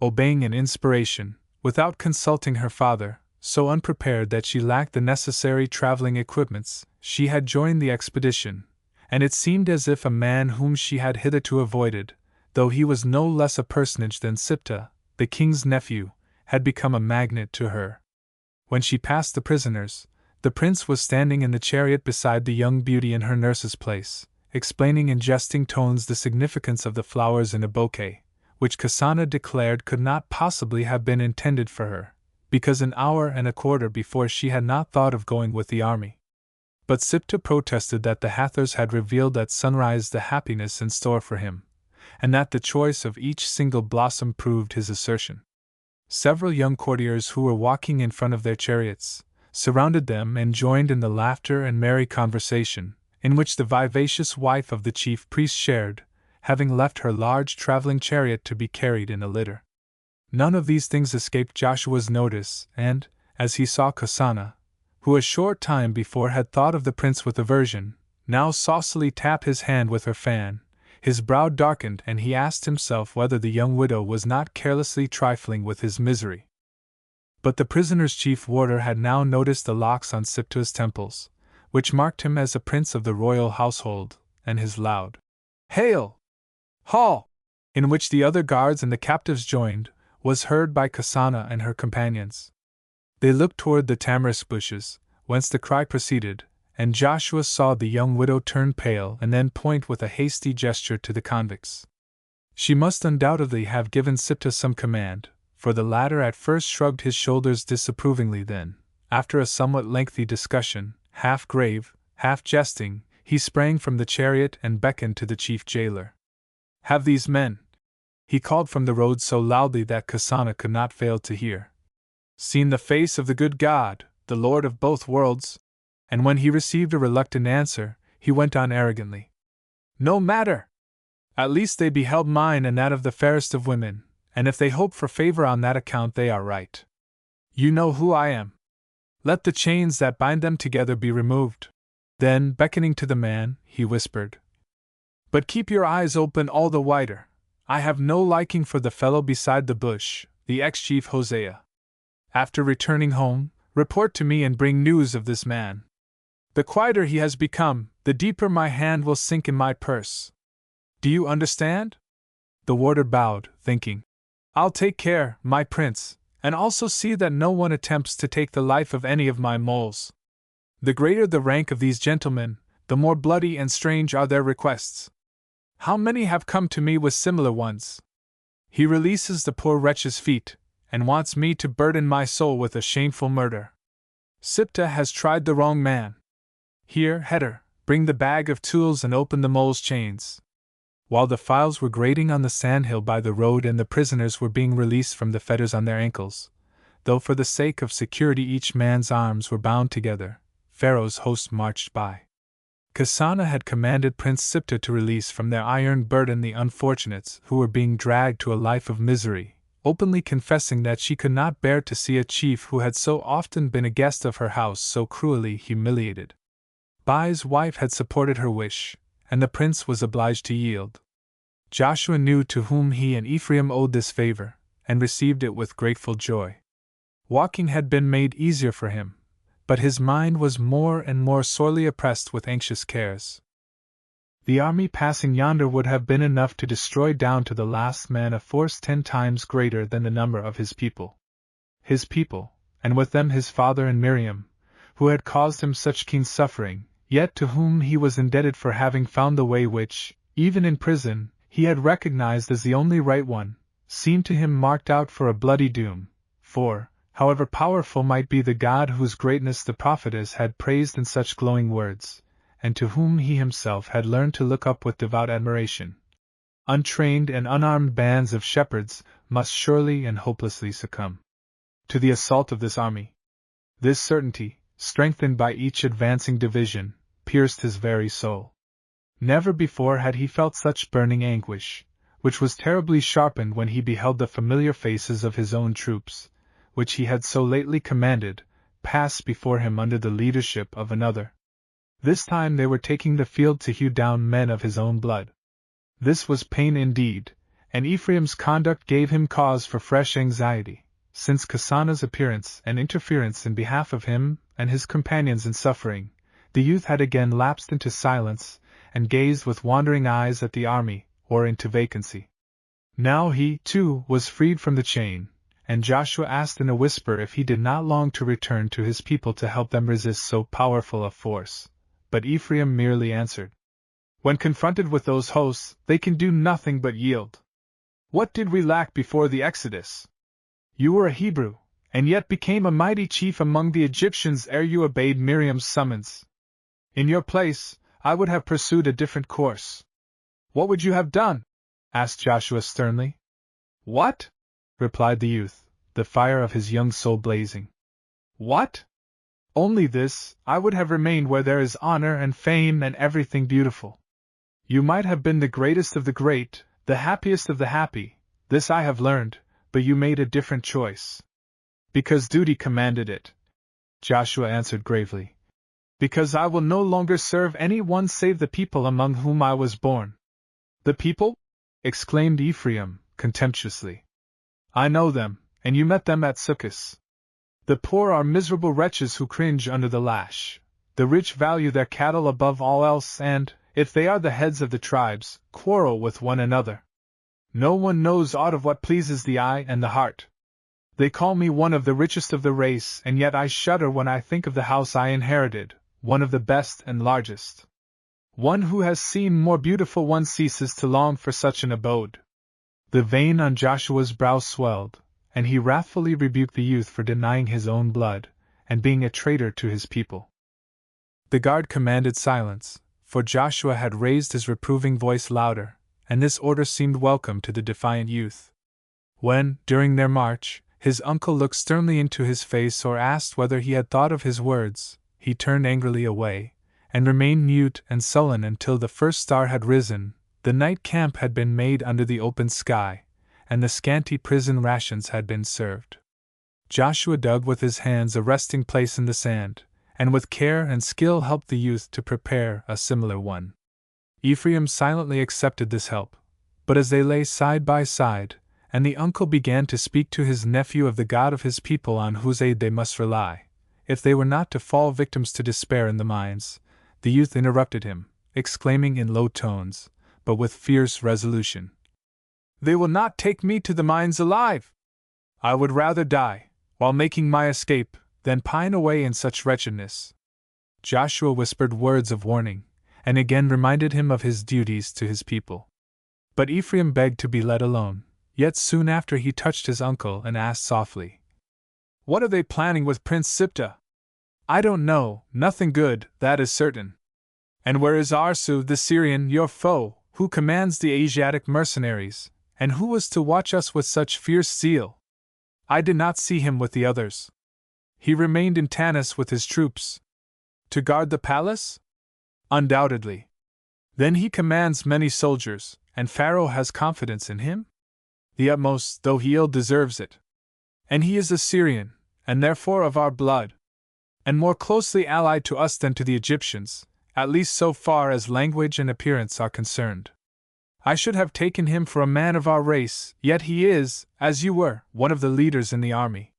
Speaker 1: Obeying an inspiration, without consulting her father, so unprepared that she lacked the necessary traveling equipments, she had joined the expedition, and it seemed as if a man whom she had hitherto avoided, though he was no less a personage than Siptah, the king's nephew, had become a magnet to her. When she passed the prisoners, the prince was standing in the chariot beside the young beauty in her nurse's place, explaining in jesting tones the significance of the flowers in a bouquet, which Kasana declared could not possibly have been intended for her, because an hour and a quarter before she had not thought of going with the army. But Siptah protested that the Hathors had revealed at sunrise the happiness in store for him, and that the choice of each single blossom proved his assertion. Several young courtiers who were walking in front of their chariots surrounded them and joined in the laughter and merry conversation, in which the vivacious wife of the chief priest shared, having left her large traveling chariot to be carried in a litter. None of these things escaped Joshua's notice, and, as he saw Kasana, who a short time before had thought of the prince with aversion, now saucily tap his hand with her fan, his brow darkened and he asked himself whether the young widow was not carelessly trifling with his misery. But the prisoner's chief warder had now noticed the locks on Siptah's temples, which marked him as a prince of the royal household, and his loud "Hail! Halt!" in which the other guards and the captives joined, was heard by Kasana and her companions. They looked toward the tamarisk bushes, whence the cry proceeded, and Joshua saw the young widow turn pale and then point with a hasty gesture to the convicts. She must undoubtedly have given Siptah some command, for the latter at first shrugged his shoulders disapprovingly. Then, after a somewhat lengthy discussion, half grave, half jesting, he sprang from the chariot and beckoned to the chief jailer. "Have these men," he called from the road so loudly that Kasana could not fail to hear, "seen the face of the good God, the Lord of both worlds?" And when he received a reluctant answer, he went on arrogantly, "No matter! At least they beheld mine and that of the fairest of women, and if they hope for favor on that account they are right. You know who I am. Let the chains that bind them together be removed." Then, beckoning to the man, he whispered, "But keep your eyes open all the wider. I have no liking for the fellow beside the bush, the ex-chief Hosea. After returning home, report to me and bring news of this man. The quieter he has become, the deeper my hand will sink in my purse. Do you understand?" The warder bowed, thinking, "I'll take care, my prince, and also see that no one attempts to take the life of any of my moles. The greater the rank of these gentlemen, the more bloody and strange are their requests. How many have come to me with similar ones? He releases the poor wretch's feet, and wants me to burden my soul with a shameful murder. Siptah has tried the wrong man. Here, Header, bring the bag of tools and open the mole's chains." While the files were grating on the sandhill by the road and the prisoners were being released from the fetters on their ankles, though for the sake of security each man's arms were bound together, Pharaoh's host marched by. Kasana had commanded Prince Siptah to release from their iron burden the unfortunates who were being dragged to a life of misery, openly confessing that she could not bear to see a chief who had so often been a guest of her house so cruelly humiliated. Bai's wife had supported her wish, and the prince was obliged to yield. Joshua knew to whom he and Ephraim owed this favor, and received it with grateful joy. Walking had been made easier for him, but his mind was more and more sorely oppressed with anxious cares. The army passing yonder would have been enough to destroy down to the last man a force 10 times greater than the number of his people. His people, and with them his father and Miriam, who had caused him such keen suffering, yet to whom he was indebted for having found the way which, even in prison, he had recognized as the only right one, seemed to him marked out for a bloody doom, for, however powerful might be the God whose greatness the prophetess had praised in such glowing words, and to whom he himself had learned to look up with devout admiration, untrained and unarmed bands of shepherds must surely and hopelessly succumb to the assault of this army. This certainty, strengthened by each advancing division, pierced his very soul. Never before had he felt such burning anguish, which was terribly sharpened when he beheld the familiar faces of his own troops, which he had so lately commanded, pass before him under the leadership of another. This time they were taking the field to hew down men of his own blood. This was pain indeed, and Ephraim's conduct gave him cause for fresh anxiety, since Kasana's appearance and interference in behalf of him and his companions in suffering. The youth had again lapsed into silence, and gazed with wandering eyes at the army, or into vacancy. Now he, too, was freed from the chain, and Joshua asked in a whisper if he did not long to return to his people to help them resist so powerful a force. But Ephraim merely answered, "When confronted with those hosts, they can do nothing but yield. What did we lack before the Exodus? You were a Hebrew, and yet became a mighty chief among the Egyptians ere you obeyed Miriam's summons. In your place, I would have pursued a different course." "What would you have done?" asked Joshua sternly. "What?" replied the youth, the fire of his young soul blazing. "What? Only this: I would have remained where there is honor and fame and everything beautiful. You might have been the greatest of the great, the happiest of the happy, this I have learned, but you made a different choice." "Because duty commanded it," Joshua answered gravely. "Because I will no longer serve any one save the people among whom I was born." "The people?" exclaimed Ephraim, contemptuously. "I know them, and you met them at Sukkot. The poor are miserable wretches who cringe under the lash. The rich value their cattle above all else and, if they are the heads of the tribes, quarrel with one another. No one knows aught of what pleases the eye and the heart. They call me one of the richest of the race, and yet I shudder when I think of the house I inherited, one of the best and largest. One who has seen more beautiful one ceases to long for such an abode." The vein on Joshua's brow swelled, and he wrathfully rebuked the youth for denying his own blood, and being a traitor to his people. The guard commanded silence, for Joshua had raised his reproving voice louder, and this order seemed welcome to the defiant youth. When, during their march, his uncle looked sternly into his face or asked whether he had thought of his words, he turned angrily away, and remained mute and sullen until the first star had risen, the night camp had been made under the open sky, and the scanty prison rations had been served. Joshua dug with his hands a resting place in the sand, and with care and skill helped the youth to prepare a similar one. Ephraim silently accepted this help, but as they lay side by side, and the uncle began to speak to his nephew of the God of his people on whose aid they must rely, if they were not to fall victims to despair in the mines, the youth interrupted him, exclaiming in low tones, but with fierce resolution, "They will not take me to the mines alive! I would rather die, while making my escape, than pine away in such wretchedness." Joshua whispered words of warning, and again reminded him of his duties to his people. But Ephraim begged to be let alone, yet soon after he touched his uncle and asked softly, "What are they planning with Prince Siptah?" "I don't know, nothing good, that is certain." "And where is Arsu the Syrian, your foe, who commands the Asiatic mercenaries, and who was to watch us with such fierce zeal?" "I did not see him with the others." "He remained in Tanis with his troops." "To guard the palace?" "Undoubtedly." "Then he commands many soldiers, and Pharaoh has confidence in him?" "The utmost, though he ill deserves it." "And he is a Syrian, and therefore of our blood, and more closely allied to us than to the Egyptians, at least so far as language and appearance are concerned. I should have taken him for a man of our race, yet he is, as you were, one of the leaders in the army."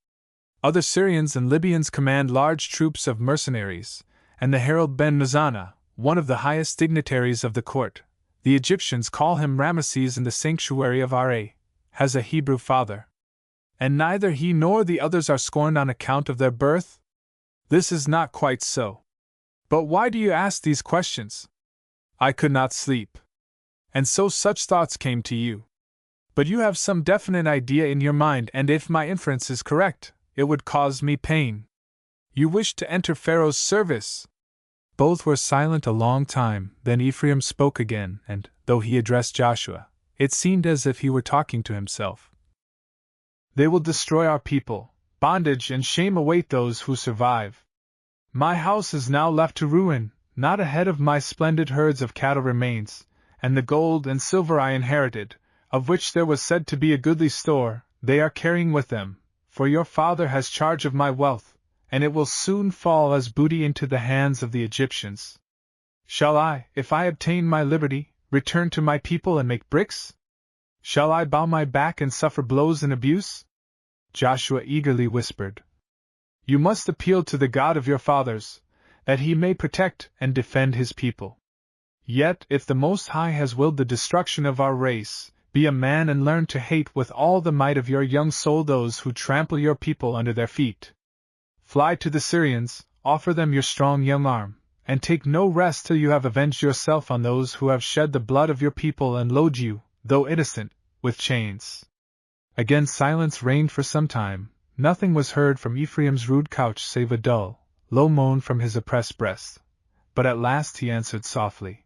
Speaker 1: Other Syrians and Libyans command large troops of mercenaries, and the herald Ben Nazana, one of the highest dignitaries of the court, the Egyptians call him Ramesses in the sanctuary of Ra, has a Hebrew father. And neither he nor the others are scorned on account of their birth? This is not quite so. But why do you ask these questions? I could not sleep. And so such thoughts came to you. But you have some definite idea in your mind, and if my inference is correct, it would cause me pain. You wish to enter Pharaoh's service. Both were silent a long time, then Ephraim spoke again, and, though he addressed Joshua, it seemed as if he were talking to himself. They will destroy our people. Bondage and shame await those who survive. My house is now left to ruin, not a head of my splendid herds of cattle remains, and the gold and silver I inherited, of which there was said to be a goodly store, they are carrying with them, for your father has charge of my wealth, and it will soon fall as booty into the hands of the Egyptians. Shall I, if I obtain my liberty, return to my people and make bricks? Shall I bow my back and suffer blows and abuse? Joshua eagerly whispered. You must appeal to the God of your fathers, that he may protect and defend his people. Yet, if the Most High has willed the destruction of our race, be a man and learn to hate with all the might of your young soul those who trample your people under their feet. Fly to the Syrians, offer them your strong young arm, and take no rest till you have avenged yourself on those who have shed the blood of your people and load you, though innocent, with chains. Again silence reigned for some time. Nothing was heard from Ephraim's rude couch save a dull, low moan from his oppressed breast. But at last he answered softly.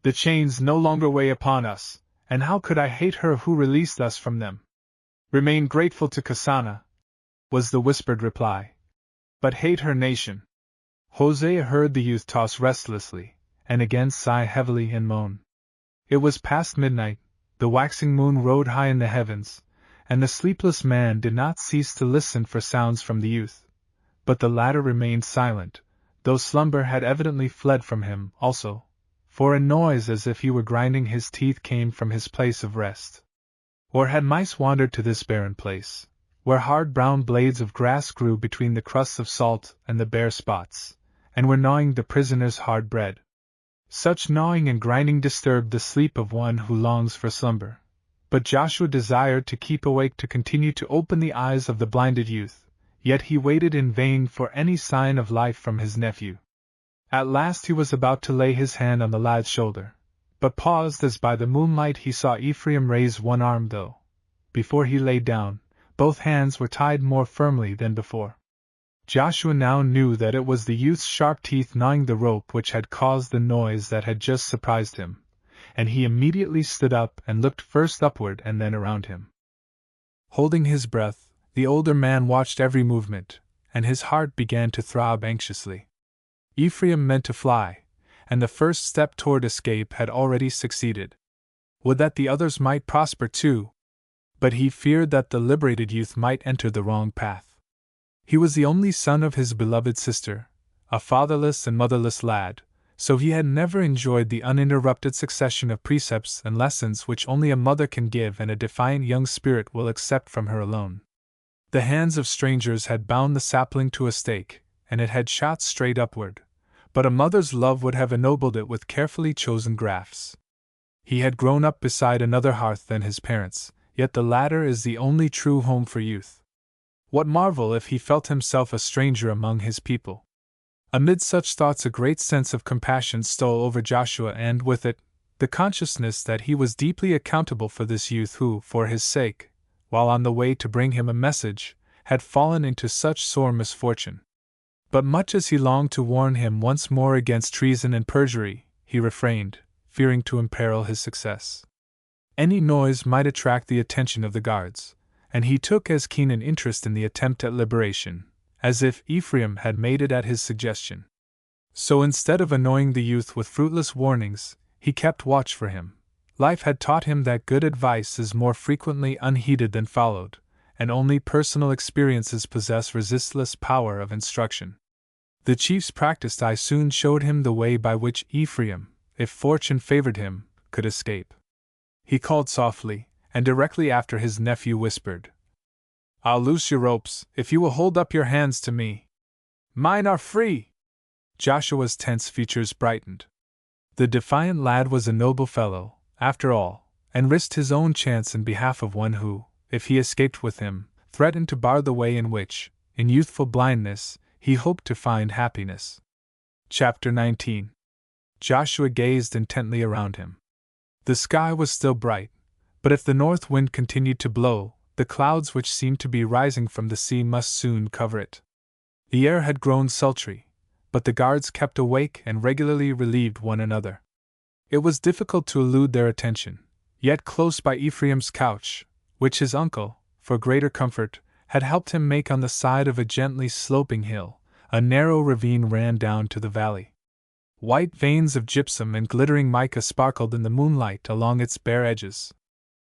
Speaker 1: The chains no longer weigh upon us, and how could I hate her who released us from them? Remain grateful to Kasana, was the whispered reply. But hate her nation. Hosea heard the youth toss restlessly, and again sigh heavily and moan. It was past midnight, the waxing moon rode high in the heavens, and the sleepless man did not cease to listen for sounds from the youth. But the latter remained silent, though slumber had evidently fled from him also, for a noise as if he were grinding his teeth came from his place of rest. Or had mice wandered to this barren place, where hard brown blades of grass grew between the crusts of salt and the bare spots, and were gnawing the prisoner's hard bread? Such gnawing and grinding disturbed the sleep of one who longs for slumber. But Joshua desired to keep awake to continue to open the eyes of the blinded youth, yet he waited in vain for any sign of life from his nephew. At last he was about to lay his hand on the lad's shoulder, but paused as by the moonlight he saw Ephraim raise one arm though, before he lay down, both hands were tied more firmly than before. Joshua now knew that it was the youth's sharp teeth gnawing the rope which had caused the noise that had just surprised him, and he immediately stood up and looked first upward and then around him. Holding his breath, the older man watched every movement, and his heart began to throb anxiously. Ephraim meant to fly, and the first step toward escape had already succeeded. Would that the others might prosper too, but he feared that the liberated youth might enter the wrong path. He was the only son of his beloved sister, a fatherless and motherless lad, so he had never enjoyed the uninterrupted succession of precepts and lessons which only a mother can give and a defiant young spirit will accept from her alone. The hands of strangers had bound the sapling to a stake, and it had shot straight upward, but a mother's love would have ennobled it with carefully chosen grafts. He had grown up beside another hearth than his parents, yet the latter is the only true home for youth. What marvel if he felt himself a stranger among his people? Amid such thoughts a great sense of compassion stole over Joshua, and with it, the consciousness that he was deeply accountable for this youth who, for his sake, while on the way to bring him a message, had fallen into such sore misfortune. But much as he longed to warn him once more against treason and perjury, he refrained, fearing to imperil his success. Any noise might attract the attention of the guards, and he took as keen an interest in the attempt at liberation, as if Ephraim had made it at his suggestion. So instead of annoying the youth with fruitless warnings, he kept watch for him. Life had taught him that good advice is more frequently unheeded than followed, and only personal experiences possess resistless power of instruction. The chief's practiced eye soon showed him the way by which Ephraim, if fortune favored him, could escape. He called softly, and directly after his nephew whispered, I'll loose your ropes if you will hold up your hands to me. Mine are free! Joshua's tense features brightened. The defiant lad was a noble fellow, after all, and risked his own chance in behalf of one who, if he escaped with him, threatened to bar the way in which, in youthful blindness, he hoped to find happiness. Chapter 19. Joshua gazed intently around him. The sky was still bright, but if the north wind continued to blow, the clouds which seemed to be rising from the sea must soon cover it. The air had grown sultry, but the guards kept awake and regularly relieved one another. It was difficult to elude their attention, yet close by Ephraim's couch, which his uncle, for greater comfort, had helped him make on the side of a gently sloping hill, a narrow ravine ran down to the valley. White veins of gypsum and glittering mica sparkled in the moonlight along its bare edges.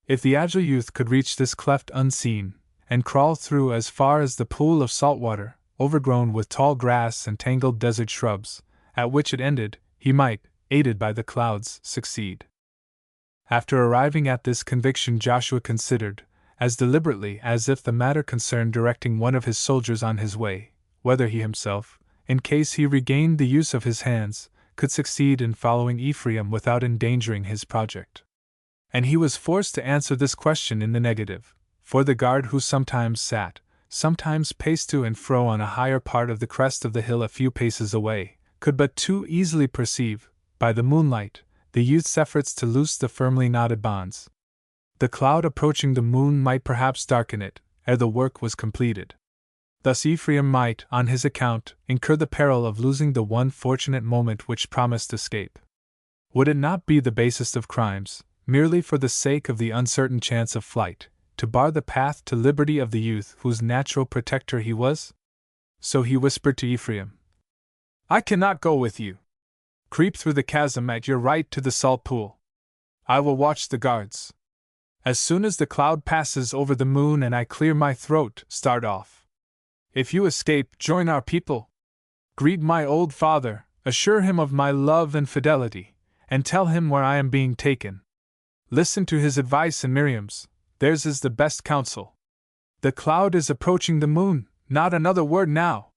Speaker 1: If the agile youth could reach this cleft unseen, and crawl through as far as the pool of salt water, overgrown with tall grass and tangled desert shrubs, at which it ended, he might, aided by the clouds, succeed. After arriving at this conviction, Joshua considered, as deliberately as if the matter concerned directing one of his soldiers on his way, whether he himself, in case he regained the use of his hands, could succeed in following Ephraim without endangering his project. And he was forced to answer this question in the negative, for the guard who sometimes sat, sometimes paced to and fro on a higher part of the crest of the hill a few paces away, could but too easily perceive, by the moonlight, the youth's efforts to loose the firmly knotted bonds. The cloud approaching the moon might perhaps darken it, ere the work was completed. Thus Ephraim might, on his account, incur the peril of losing the one fortunate moment which promised escape. Would it not be the basest of crimes, merely for the sake of the uncertain chance of flight, to bar the path to liberty of the youth whose natural protector he was? So he whispered to Ephraim, "I cannot go with you. Creep through the chasm at your right to the salt pool. I will watch the guards. As soon as the cloud passes over the moon and I clear my throat, start off. If you escape, join our people. Greet my old father, assure him of my love and fidelity, and tell him where I am being taken. Listen to his advice and Miriam's, theirs is the best counsel. The cloud is approaching the moon, not another word now."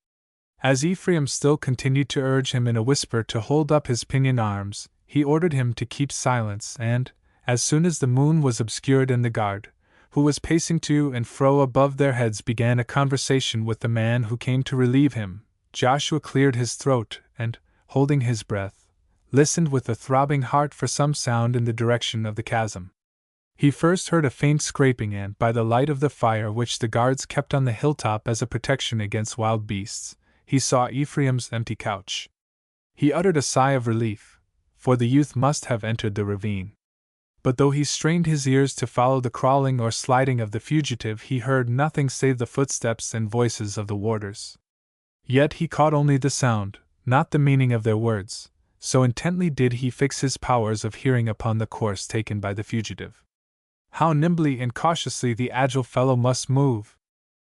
Speaker 1: As Ephraim still continued to urge him in a whisper to hold up his pinioned arms, he ordered him to keep silence and, as soon as the moon was obscured and the guard, who was pacing to and fro above their heads, began a conversation with the man who came to relieve him, Joshua cleared his throat and, holding his breath, listened with a throbbing heart for some sound in the direction of the chasm. He first heard a faint scraping and, by the light of the fire which the guards kept on the hilltop as a protection against wild beasts, he saw Ephraim's empty couch. He uttered a sigh of relief, for the youth must have entered the ravine. But though he strained his ears to follow the crawling or sliding of the fugitive, he heard nothing save the footsteps and voices of the warders. Yet he caught only the sound, not the meaning of their words, so intently did he fix his powers of hearing upon the course taken by the fugitive. How nimbly and cautiously the agile fellow must move!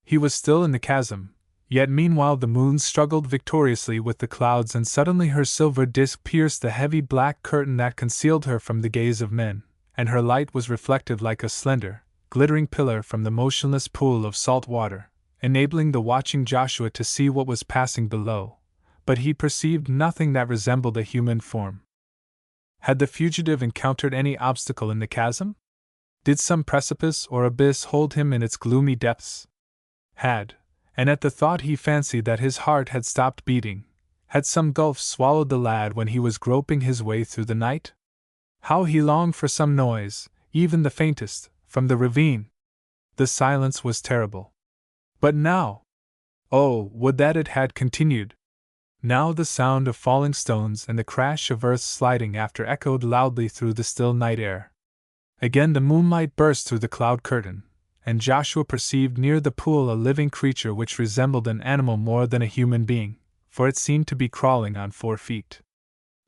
Speaker 1: He was still in the chasm, yet meanwhile the moon struggled victoriously with the clouds, and suddenly her silver disk pierced the heavy black curtain that concealed her from the gaze of men, and her light was reflected like a slender, glittering pillar from the motionless pool of salt water, enabling the watching Joshua to see what was passing below, but he perceived nothing that resembled a human form. Had the fugitive encountered any obstacle in the chasm? Did some precipice or abyss hold him in its gloomy depths? And at the thought he fancied that his heart had stopped beating. Had some gulf swallowed the lad when he was groping his way through the night? How he longed for some noise, even the faintest, from the ravine! The silence was terrible. But now! Oh, would that it had continued! Now the sound of falling stones and the crash of earth sliding after echoed loudly through the still night air. Again the moonlight burst through the cloud curtain, and Joshua perceived near the pool a living creature which resembled an animal more than a human being, for it seemed to be crawling on 4 feet.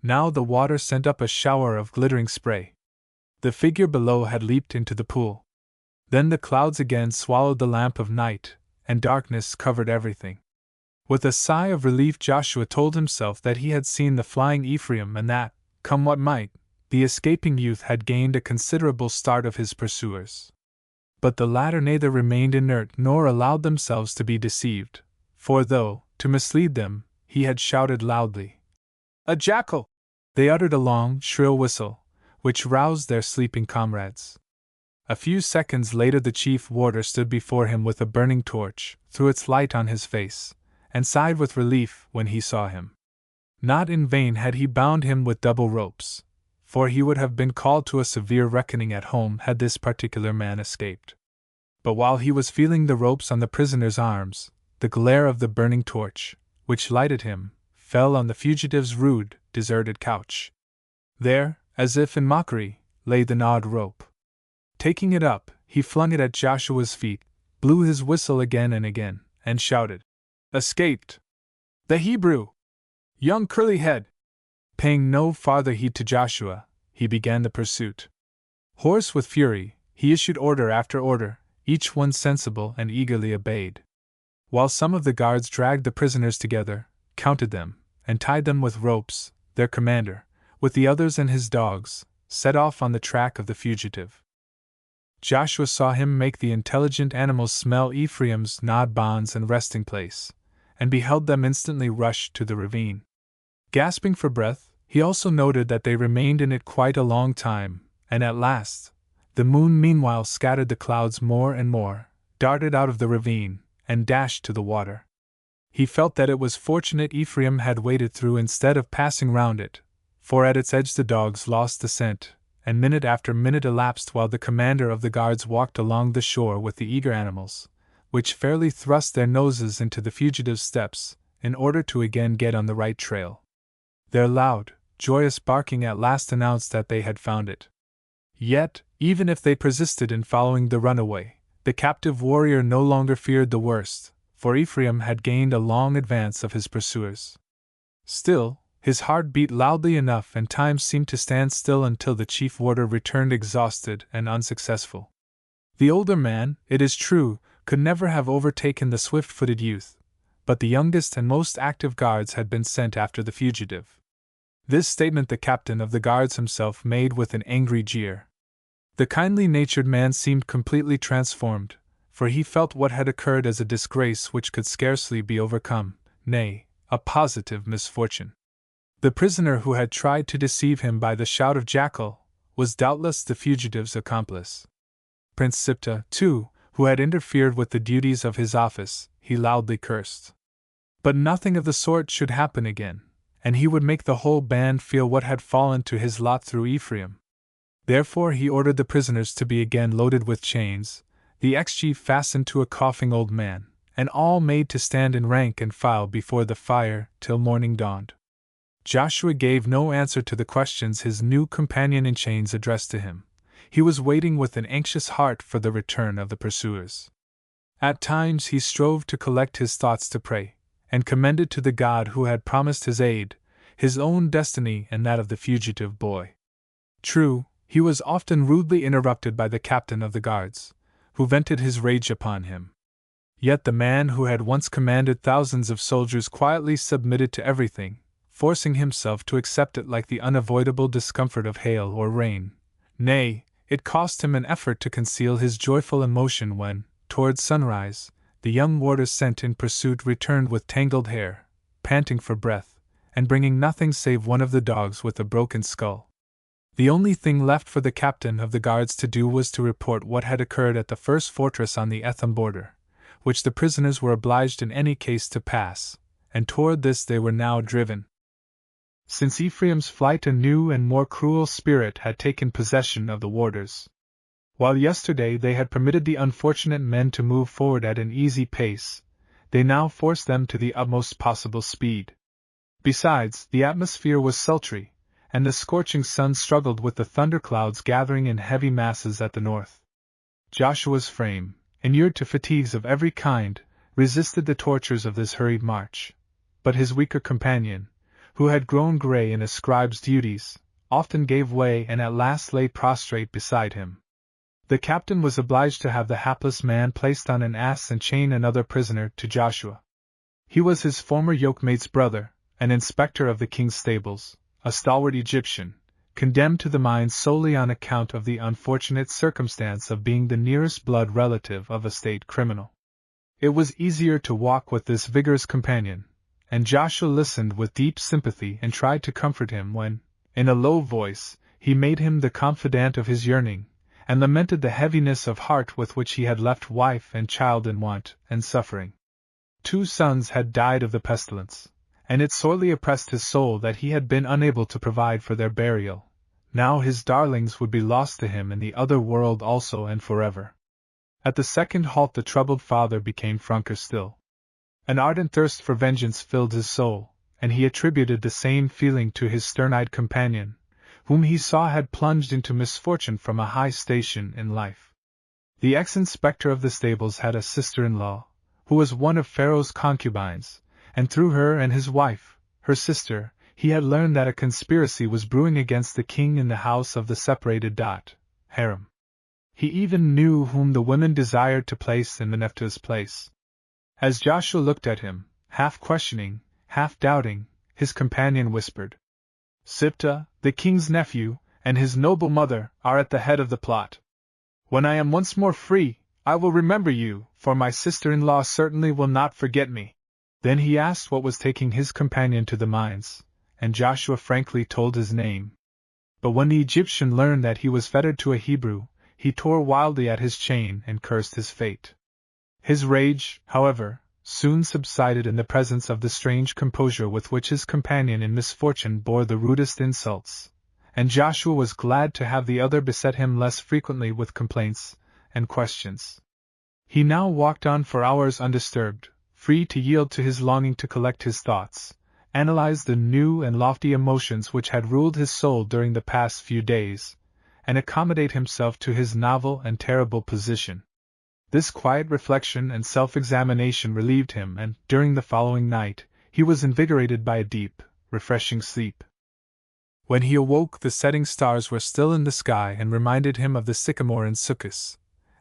Speaker 1: Now the water sent up a shower of glittering spray. The figure below had leaped into the pool. Then the clouds again swallowed the lamp of night, and darkness covered everything. With a sigh of relief Joshua told himself that he had seen the flying Ephraim, and that, come what might, the escaping youth had gained a considerable start of his pursuers. but the latter neither remained inert nor allowed themselves to be deceived, for though, to mislead them, he had shouted loudly, "A jackal!" they uttered a long, shrill whistle, which roused their sleeping comrades. A few seconds later the chief warder stood before him with a burning torch, threw its light on his face, and sighed with relief when he saw him. Not in vain had he bound him with double ropes, for he would have been called to a severe reckoning at home had this particular man escaped. But while he was feeling the ropes on the prisoner's arms, the glare of the burning torch, which lighted him, fell on the fugitive's rude, deserted couch. There, as if in mockery, lay the gnawed rope. Taking it up, he flung it at Joshua's feet, blew his whistle again and again, and shouted, "Escaped! The Hebrew! Young curly head!" Paying no farther heed to Joshua, he began the pursuit. Hoarse with fury, he issued order after order, each one sensible and eagerly obeyed. While some of the guards dragged the prisoners together, counted them, and tied them with ropes, their commander, with the others and his dogs, set off on the track of the fugitive. Joshua saw him make the intelligent animals smell Ephraim's gnawed bonds and resting place, and beheld them instantly rush to the ravine. Gasping for breath, he also noted that they remained in it quite a long time, and at last, the moon meanwhile scattered the clouds more and more, darted out of the ravine, and dashed to the water. He felt that it was fortunate Ephraim had waded through instead of passing round it, for at its edge the dogs lost the scent, and minute after minute elapsed while the commander of the guards walked along the shore with the eager animals, which fairly thrust their noses into the fugitive's steps, in order to again get on the right trail. Their loud, joyous barking at last announced that they had found it. Yet, even if they persisted in following the runaway, the captive warrior no longer feared the worst, for Ephraim had gained a long advance of his pursuers. Still, his heart beat loudly enough and time seemed to stand still until the chief warder returned exhausted and unsuccessful. The older man, it is true, could never have overtaken the swift-footed youth, but the youngest and most active guards had been sent after the fugitive. This statement the captain of the guards himself made with an angry jeer. The kindly-natured man seemed completely transformed, for he felt what had occurred as a disgrace which could scarcely be overcome, nay, a positive misfortune. The prisoner who had tried to deceive him by the shout of jackal was doubtless the fugitive's accomplice. Prince Siptah, too, who had interfered with the duties of his office, he loudly cursed. But nothing of the sort should happen again, and he would make the whole band feel what had fallen to his lot through Ephraim. Therefore he ordered the prisoners to be again loaded with chains, the ex-chief fastened to a coughing old man, and all made to stand in rank and file before the fire till morning dawned. Joshua gave no answer to the questions his new companion in chains addressed to him. He was waiting with an anxious heart for the return of the pursuers. At times he strove to collect his thoughts to pray, and commended to the God who had promised his aid, his own destiny and that of the fugitive boy. True, he was often rudely interrupted by the captain of the guards, who vented his rage upon him. Yet the man who had once commanded thousands of soldiers quietly submitted to everything, forcing himself to accept it like the unavoidable discomfort of hail or rain. Nay, it cost him an effort to conceal his joyful emotion when, towards sunrise, the young warder sent in pursuit returned with tangled hair, panting for breath, and bringing nothing save one of the dogs with a broken skull. The only thing left for the captain of the guards to do was to report what had occurred at the first fortress on the Etham border, which the prisoners were obliged in any case to pass, and toward this they were now driven. Since Ephraim's flight a new and more cruel spirit had taken possession of the warders. While yesterday they had permitted the unfortunate men to move forward at an easy pace, they now forced them to the utmost possible speed. Besides, the atmosphere was sultry, and the scorching sun struggled with the thunderclouds gathering in heavy masses at the north. Joshua's frame, inured to fatigues of every kind, resisted the tortures of this hurried march, but his weaker companion, who had grown gray in a scribe's duties, often gave way and at last lay prostrate beside him. The captain was obliged to have the hapless man placed on an ass and chain another prisoner to Joshua. He was his former yokemate's brother, an inspector of the king's stables, a stalwart Egyptian, condemned to the mines solely on account of the unfortunate circumstance of being the nearest blood relative of a state criminal. It was easier to walk with this vigorous companion, and Joshua listened with deep sympathy and tried to comfort him when, in a low voice, he made him the confidant of his yearning, and lamented the heaviness of heart with which he had left wife and child in want and suffering. 2 sons had died of the pestilence, and it sorely oppressed his soul that he had been unable to provide for their burial. Now his darlings would be lost to him in the other world also and forever. At the second halt the troubled father became franker still. An ardent thirst for vengeance filled his soul, and he attributed the same feeling to his stern-eyed companion, whom he saw had plunged into misfortune from a high station in life. The ex-inspector of the stables had a sister-in-law, who was one of Pharaoh's concubines, and through her and his wife, her sister, he had learned that a conspiracy was brewing against the king in the house of the separated harem. He even knew whom the women desired to place in the Nephthah's place. As Joshua looked at him, half questioning, half doubting, his companion whispered, "Siptah, the king's nephew, and his noble mother, are at the head of the plot. When I am once more free, I will remember you, for my sister-in-law certainly will not forget me." Then he asked what was taking his companion to the mines, and Joshua frankly told his name. But when the Egyptian learned that he was fettered to a Hebrew, he tore wildly at his chain and cursed his fate. His rage, however, soon subsided in the presence of the strange composure with which his companion in misfortune bore the rudest insults, and Joshua was glad to have the other beset him less frequently with complaints and questions. He now walked on for hours undisturbed, free to yield to his longing to collect his thoughts, analyze the new and lofty emotions which had ruled his soul during the past few days, and accommodate himself to his novel and terrible position. This quiet reflection and self-examination relieved him, and, during the following night, he was invigorated by a deep, refreshing sleep. When he awoke, the setting stars were still in the sky and reminded him of the sycamore in Sukkot,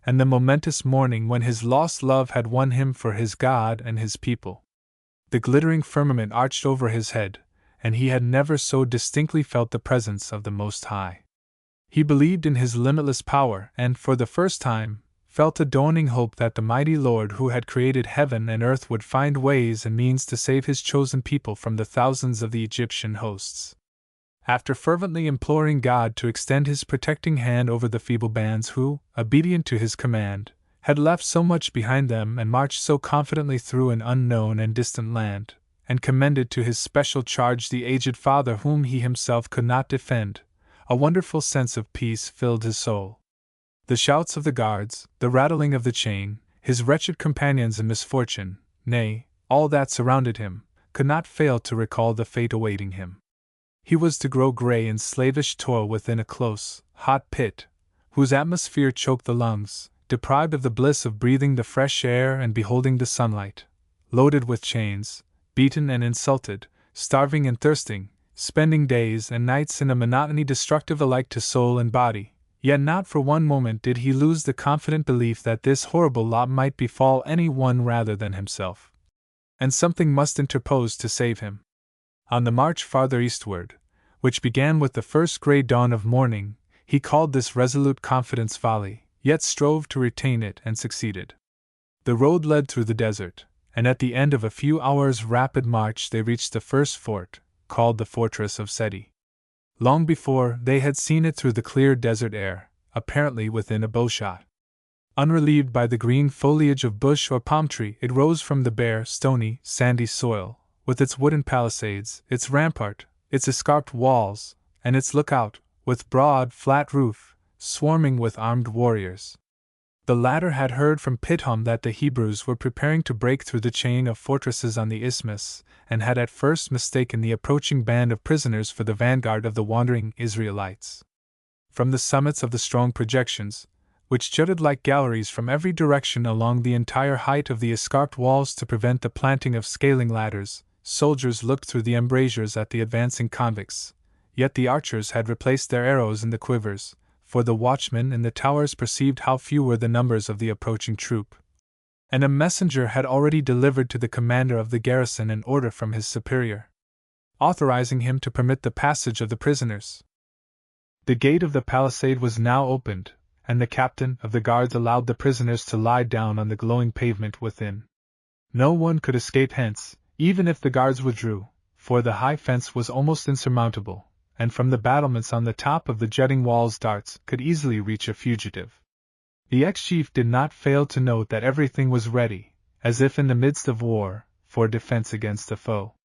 Speaker 1: and the momentous morning when his lost love had won him for his God and his people. The glittering firmament arched over his head, and he had never so distinctly felt the presence of the Most High. He believed in his limitless power and, for the first time, felt a dawning hope that the mighty Lord who had created heaven and earth would find ways and means to save his chosen people from the thousands of the Egyptian hosts. After fervently imploring God to extend his protecting hand over the feeble bands who, obedient to his command, had left so much behind them and marched so confidently through an unknown and distant land, and commended to his special charge the aged father whom he himself could not defend, a wonderful sense of peace filled his soul. The shouts of the guards, the rattling of the chain, his wretched companions in misfortune, nay, all that surrounded him, could not fail to recall the fate awaiting him. He was to grow gray in slavish toil within a close, hot pit, whose atmosphere choked the lungs, deprived of the bliss of breathing the fresh air and beholding the sunlight, loaded with chains, beaten and insulted, starving and thirsting, spending days and nights in a monotony destructive alike to soul and body, yet not for one moment did he lose the confident belief that this horrible lot might befall any one rather than himself. And something must interpose to save him. On the march farther eastward, which began with the first grey dawn of morning, he called this resolute confidence folly, yet strove to retain it and succeeded. The road led through the desert, and at the end of a few hours' rapid march they reached the first fort, called the Fortress of Seti. Long before, they had seen it through the clear desert air, apparently within a bowshot. Unrelieved by the green foliage of bush or palm tree, it rose from the bare, stony, sandy soil, with its wooden palisades, its rampart, its escarped walls, and its lookout, with broad, flat roof, swarming with armed warriors. The latter had heard from Pithom that the Hebrews were preparing to break through the chain of fortresses on the isthmus, and had at first mistaken the approaching band of prisoners for the vanguard of the wandering Israelites. From the summits of the strong projections, which jutted like galleries from every direction along the entire height of the escarped walls to prevent the planting of scaling ladders, soldiers looked through the embrasures at the advancing convicts, yet the archers had replaced their arrows in the quivers, for the watchmen in the towers perceived how few were the numbers of the approaching troop, and a messenger had already delivered to the commander of the garrison an order from his superior, authorizing him to permit the passage of the prisoners. The gate of the palisade was now opened, and the captain of the guards allowed the prisoners to lie down on the glowing pavement within. No one could escape hence, even if the guards withdrew, for the high fence was almost insurmountable, and from the battlements on the top of the jutting walls darts could easily reach a fugitive. The ex-chief did not fail to note that everything was ready, as if in the midst of war, for defense against a foe.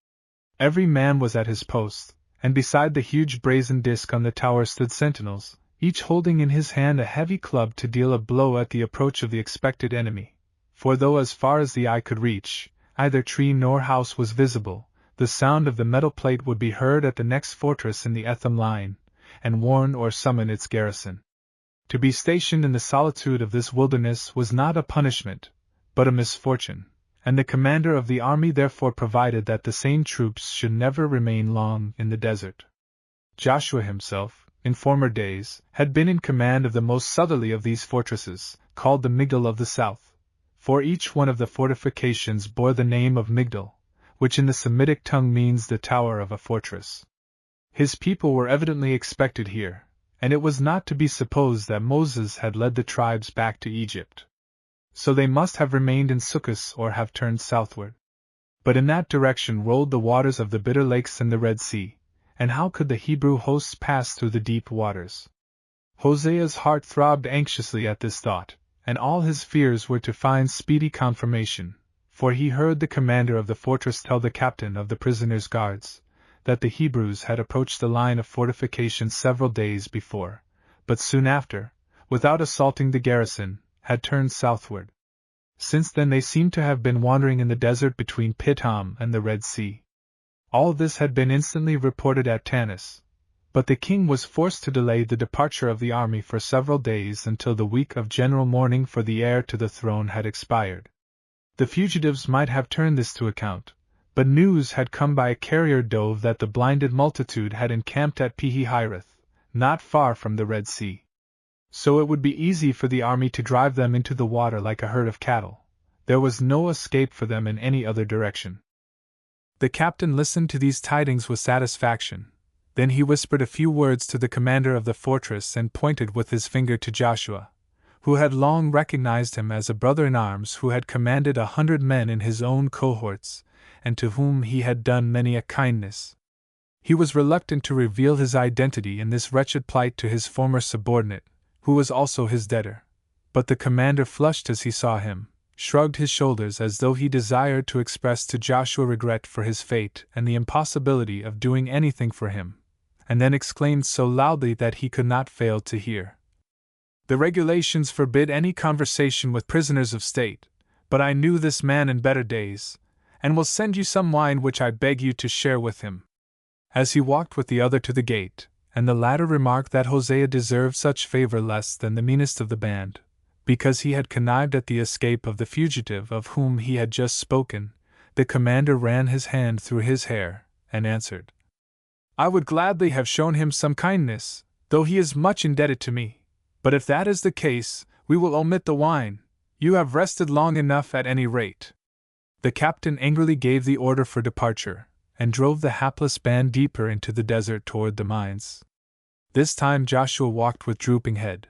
Speaker 1: Every man was at his post, and beside the huge brazen disc on the tower stood sentinels, each holding in his hand a heavy club to deal a blow at the approach of the expected enemy. For though as far as the eye could reach, neither tree nor house was visible, the sound of the metal plate would be heard at the next fortress in the Etham line, and warn or summon its garrison. To be stationed in the solitude of this wilderness was not a punishment, but a misfortune, and the commander of the army therefore provided that the same troops should never remain long in the desert. Joshua himself, in former days, had been in command of the most southerly of these fortresses, called the Migdol of the South, for each one of the fortifications bore the name of Migdol, which in the Semitic tongue means the tower of a fortress. His people were evidently expected here, and it was not to be supposed that Moses had led the tribes back to Egypt. So they must have remained in Succos or have turned southward. But in that direction rolled the waters of the Bitter Lakes and the Red Sea, and how could the Hebrew hosts pass through the deep waters? Hosea's heart throbbed anxiously at this thought, and all his fears were to find speedy confirmation, for he heard the commander of the fortress tell the captain of the prisoners' guards that the Hebrews had approached the line of fortifications several days before, but soon after, without assaulting the garrison, had turned southward. Since then they seemed to have been wandering in the desert between Pithom and the Red Sea. All this had been instantly reported at Tanis, but the king was forced to delay the departure of the army for several days until the week of general mourning for the heir to the throne had expired. The fugitives might have turned this to account, but news had come by a carrier dove that the blinded multitude had encamped at Pi-Hahireth, not far from the Red Sea. So it would be easy for the army to drive them into the water like a herd of cattle. There was no escape for them in any other direction. The captain listened to these tidings with satisfaction. Then he whispered a few words to the commander of the fortress and pointed with his finger to Joshua, who had long recognized him as a brother-in-arms who had commanded 100 men in his own cohorts, and to whom he had done many a kindness. He was reluctant to reveal his identity in this wretched plight to his former subordinate, who was also his debtor, but the commander flushed as he saw him, shrugged his shoulders as though he desired to express to Joshua regret for his fate and the impossibility of doing anything for him, and then exclaimed so loudly that he could not fail to hear. "The regulations forbid any conversation with prisoners of state, but I knew this man in better days, and will send you some wine which I beg you to share with him." As he walked with the other to the gate, and the latter remarked that Hosea deserved such favor less than the meanest of the band, because he had connived at the escape of the fugitive of whom he had just spoken, the commander ran his hand through his hair, and answered, "I would gladly have shown him some kindness, though he is much indebted to me. But if that is the case, we will omit the wine. You have rested long enough at any rate." The captain angrily gave the order for departure, and drove the hapless band deeper into the desert toward the mines. This time Joshua walked with drooping head.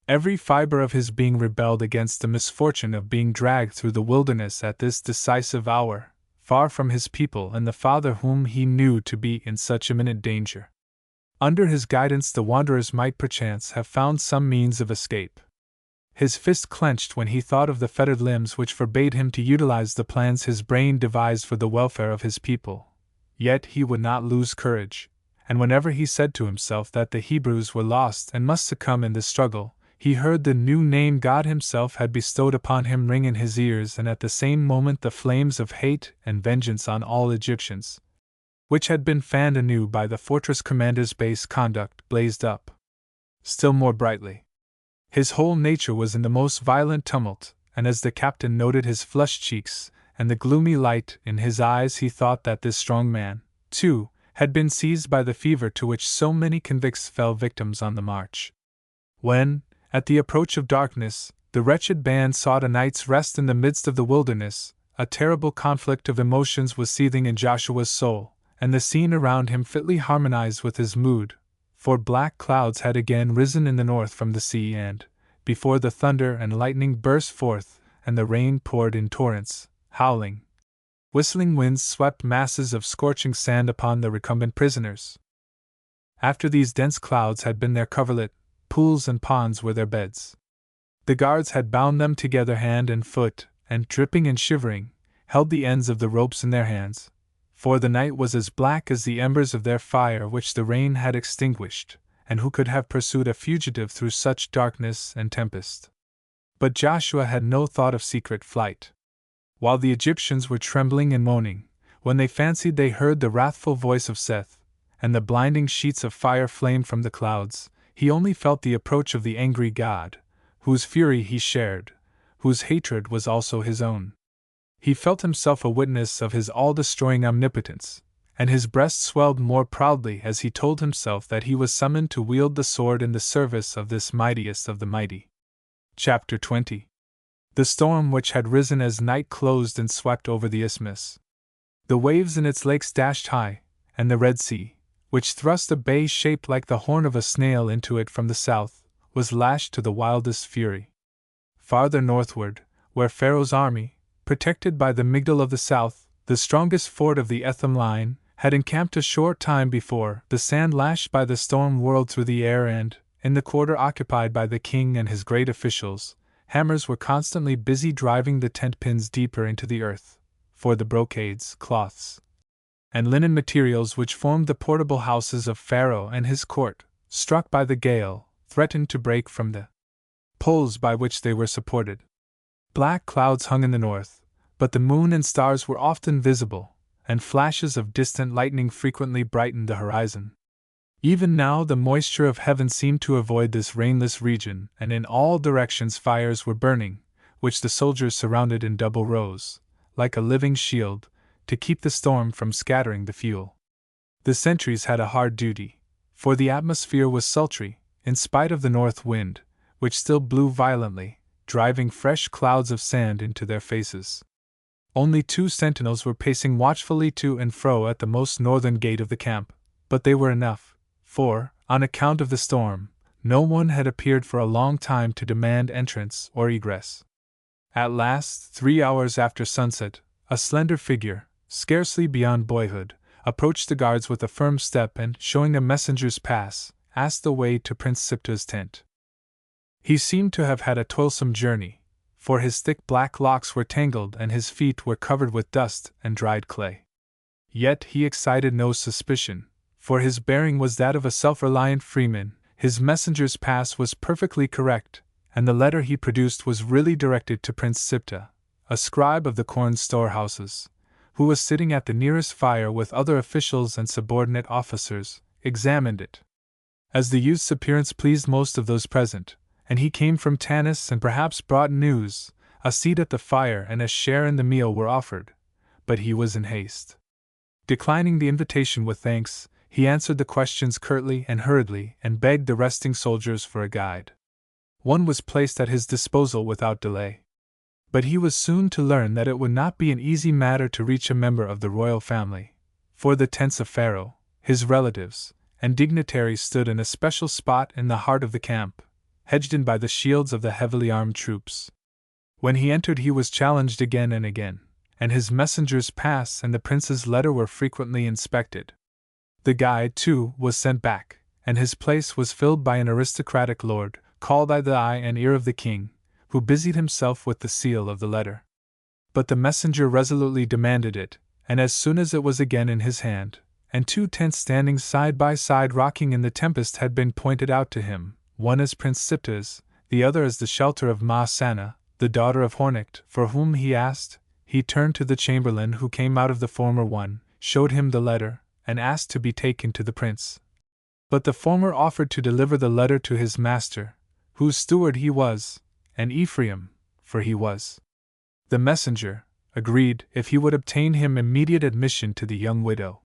Speaker 1: Every fiber of his being rebelled against the misfortune of being dragged through the wilderness at this decisive hour, far from his people and the father whom he knew to be in such imminent danger. Under his guidance the wanderers might perchance have found some means of escape. His fist clenched when he thought of the fettered limbs which forbade him to utilize the plans his brain devised for the welfare of his people. Yet he would not lose courage, and whenever he said to himself that the Hebrews were lost and must succumb in this struggle, he heard the new name God himself had bestowed upon him ring in his ears, and at the same moment the flames of hate and vengeance on all Egyptians, which had been fanned anew by the fortress commander's base conduct, blazed up still more brightly. His whole nature was in the most violent tumult, and as the captain noted his flushed cheeks and the gloomy light in his eyes, he thought that this strong man, too, had been seized by the fever to which so many convicts fell victims on the march. When, at the approach of darkness, the wretched band sought a night's rest in the midst of the wilderness, a terrible conflict of emotions was seething in Joshua's soul, and the scene around him fitly harmonized with his mood, for black clouds had again risen in the north from the sea, and, before the thunder and lightning burst forth and the rain poured in torrents, howling, whistling winds swept masses of scorching sand upon the recumbent prisoners. After these dense clouds had been their coverlet, pools and ponds were their beds. The guards had bound them together hand and foot, and, dripping and shivering, held the ends of the ropes in their hands, for the night was as black as the embers of their fire which the rain had extinguished, and who could have pursued a fugitive through such darkness and tempest? But Joshua had no thought of secret flight. While the Egyptians were trembling and moaning, when they fancied they heard the wrathful voice of Seth, and the blinding sheets of fire flamed from the clouds, he only felt the approach of the angry God, whose fury he shared, whose hatred was also his own. He felt himself a witness of his all-destroying omnipotence, and his breast swelled more proudly as he told himself that he was summoned to wield the sword in the service of this mightiest of the mighty. Chapter 20. The storm which had risen as night closed and swept over the isthmus. The waves in its lakes dashed high, and the Red Sea, which thrust a bay shaped like the horn of a snail into it from the south, was lashed to the wildest fury. Farther northward, where Pharaoh's army, protected by the Migdol of the south, the strongest fort of the Etham line, had encamped a short time before, the sand lashed by the storm whirled through the air, and, in the quarter occupied by the king and his great officials, hammers were constantly busy driving the tent pins deeper into the earth, for the brocades, cloths, and linen materials which formed the portable houses of Pharaoh and his court, struck by the gale, threatened to break from the poles by which they were supported. Black clouds hung in the north, but the moon and stars were often visible, and flashes of distant lightning frequently brightened the horizon. Even now the moisture of heaven seemed to avoid this rainless region, and in all directions fires were burning, which the soldiers surrounded in double rows, like a living shield, to keep the storm from scattering the fuel. The sentries had a hard duty, for the atmosphere was sultry, in spite of the north wind, which still blew violently, driving fresh clouds of sand into their faces. Only 2 sentinels were pacing watchfully to and fro at the most northern gate of the camp, but they were enough, for, on account of the storm, no one had appeared for a long time to demand entrance or egress. At last, 3 hours after sunset, a slender figure, scarcely beyond boyhood, approached the guards with a firm step and, showing a messenger's pass, asked the way to Prince Siptah's tent. He seemed to have had a toilsome journey, for his thick black locks were tangled and his feet were covered with dust and dried clay. Yet he excited no suspicion, for his bearing was that of a self-reliant freeman, his messenger's pass was perfectly correct, and the letter he produced was really directed to Prince Siptah, a scribe of the corn storehouses, who was sitting at the nearest fire with other officials and subordinate officers, examined it. As the youth's appearance pleased most of those present, and he came from Tanis and perhaps brought news, a seat at the fire and a share in the meal were offered, but he was in haste. Declining the invitation with thanks, he answered the questions curtly and hurriedly and begged the resting soldiers for a guide. One was placed at his disposal without delay. But he was soon to learn that it would not be an easy matter to reach a member of the royal family, for the tents of Pharaoh, his relatives, and dignitaries stood in a special spot in the heart of the camp, hedged in by the shields of the heavily armed troops. When he entered he was challenged again and again, and his messenger's pass and the prince's letter were frequently inspected. The guide, too, was sent back, and his place was filled by an aristocratic lord, called by the eye and ear of the king, who busied himself with the seal of the letter. But the messenger resolutely demanded it, and as soon as it was again in his hand, and 2 tents standing side by side rocking in the tempest had been pointed out to him, one as Prince Siptah's, the other as the shelter of Ma Sana, the daughter of Hornecht, for whom he asked, he turned to the chamberlain who came out of the former one, showed him the letter, and asked to be taken to the prince. But the former offered to deliver the letter to his master, whose steward he was, and Ephraim, for he was. The messenger agreed if he would obtain him immediate admission to the young widow.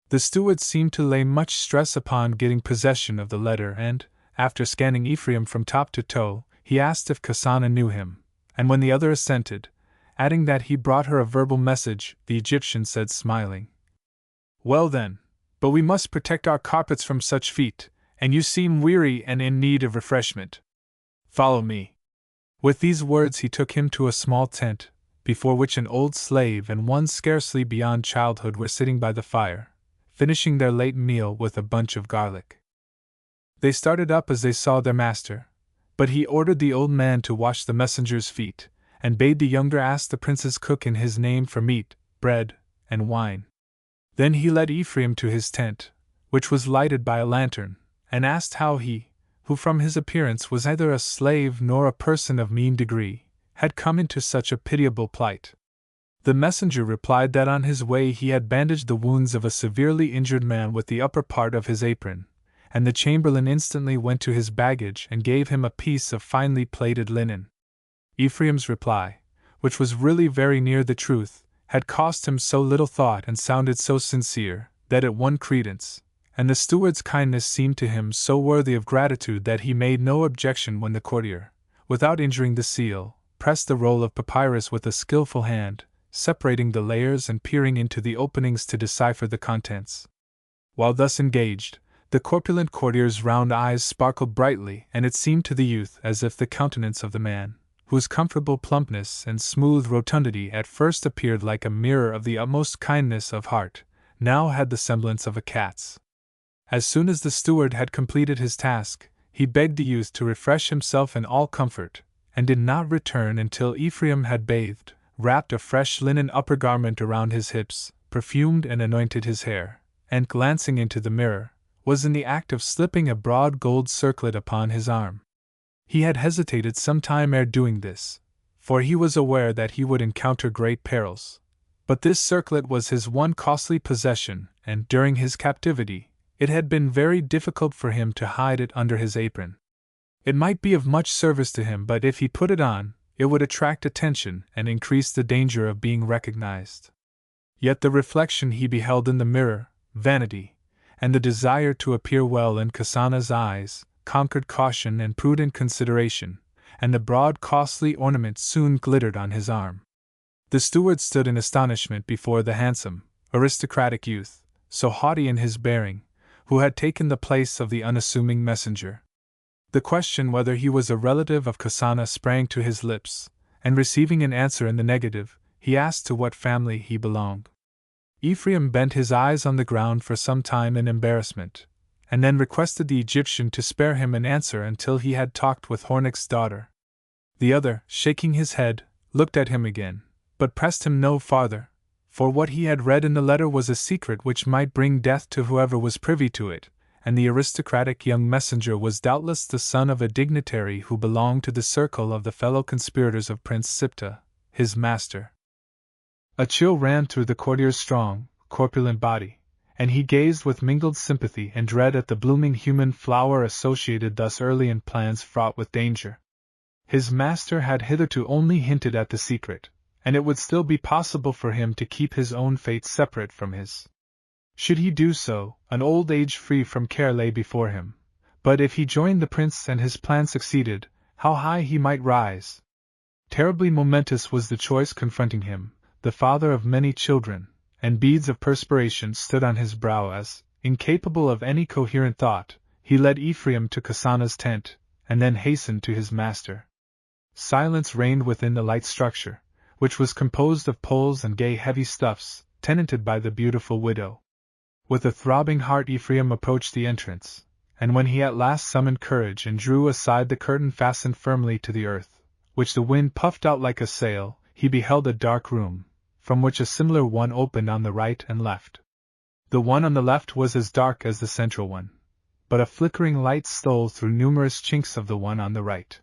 Speaker 1: The steward seemed to lay much stress upon getting possession of the letter, and, after scanning Ephraim from top to toe, he asked if Kasana knew him, and when the other assented, adding that he brought her a verbal message, the Egyptian said smiling, "Well then, but we must protect our carpets from such feet, and you seem weary and in need of refreshment. Follow me." With these words he took him to a small tent, before which an old slave and one scarcely beyond childhood were sitting by the fire, finishing their late meal with a bunch of garlic. They started up as they saw their master, but he ordered the old man to wash the messenger's feet, and bade the younger ask the prince's cook in his name for meat, bread, and wine. Then he led Ephraim to his tent, which was lighted by a lantern, and asked how he, who from his appearance was neither a slave nor a person of mean degree, had come into such a pitiable plight. The messenger replied that on his way he had bandaged the wounds of a severely injured man with the upper part of his apron, and the chamberlain instantly went to his baggage and gave him a piece of finely plaited linen. Ephraim's reply, which was really very near the truth, had cost him so little thought and sounded so sincere, that it won credence, and the steward's kindness seemed to him so worthy of gratitude that he made no objection when the courtier, without injuring the seal, pressed the roll of papyrus with a skillful hand, separating the layers and peering into the openings to decipher the contents. While thus engaged, the corpulent courtier's round eyes sparkled brightly, and it seemed to the youth as if the countenance of the man, whose comfortable plumpness and smooth rotundity at first appeared like a mirror of the utmost kindness of heart, now had the semblance of a cat's. As soon as the steward had completed his task, he begged the youth to refresh himself in all comfort, and did not return until Ephraim had bathed, wrapped a fresh linen upper garment around his hips, perfumed and anointed his hair, and glancing into the mirror, was in the act of slipping a broad gold circlet upon his arm. He had hesitated some time ere doing this, for he was aware that he would encounter great perils. But this circlet was his one costly possession, and during his captivity, it had been very difficult for him to hide it under his apron. It might be of much service to him, but if he put it on, it would attract attention and increase the danger of being recognized. Yet the reflection he beheld in the mirror, vanity, and the desire to appear well in Kasana's eyes, conquered caution and prudent consideration, and the broad costly ornament soon glittered on his arm. The steward stood in astonishment before the handsome, aristocratic youth, so haughty in his bearing, who had taken the place of the unassuming messenger. The question whether he was a relative of Kasana sprang to his lips, and receiving an answer in the negative, he asked to what family he belonged. Ephraim bent his eyes on the ground for some time in embarrassment, and then requested the Egyptian to spare him an answer until he had talked with Hornik's daughter. The other, shaking his head, looked at him again, but pressed him no farther, for what he had read in the letter was a secret which might bring death to whoever was privy to it, and the aristocratic young messenger was doubtless the son of a dignitary who belonged to the circle of the fellow conspirators of Prince Siptah, his master. A chill ran through the courtier's strong, corpulent body, and he gazed with mingled sympathy and dread at the blooming human flower associated thus early in plans fraught with danger. His master had hitherto only hinted at the secret, and it would still be possible for him to keep his own fate separate from his. Should he do so, an old age free from care lay before him, but if he joined the prince and his plan succeeded, how high he might rise! Terribly momentous was the choice confronting him, the father of many children, and beads of perspiration stood on his brow as, incapable of any coherent thought, he led Ephraim to Kasana's tent, and then hastened to his master. Silence reigned within the light structure, which was composed of poles and gay heavy stuffs, tenanted by the beautiful widow. With a throbbing heart Ephraim approached the entrance, and when he at last summoned courage and drew aside the curtain fastened firmly to the earth, which the wind puffed out like a sail, he beheld a dark room, from which a similar one opened on the right and left. The one on the left was as dark as the central one, but a flickering light stole through numerous chinks of the one on the right.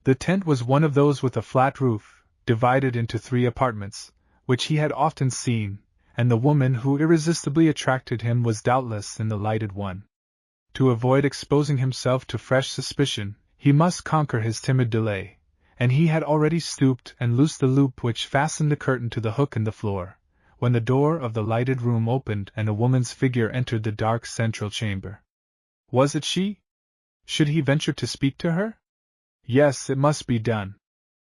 Speaker 1: The tent was one of those with a flat roof, divided into 3 apartments, which he had often seen, and the woman who irresistibly attracted him was doubtless in the lighted one. To avoid exposing himself to fresh suspicion, he must conquer his timid delay, and he had already stooped and loosed the loop which fastened the curtain to the hook in the floor, when the door of the lighted room opened and a woman's figure entered the dark central chamber. Was it she? Should he venture to speak to her? Yes, it must be done.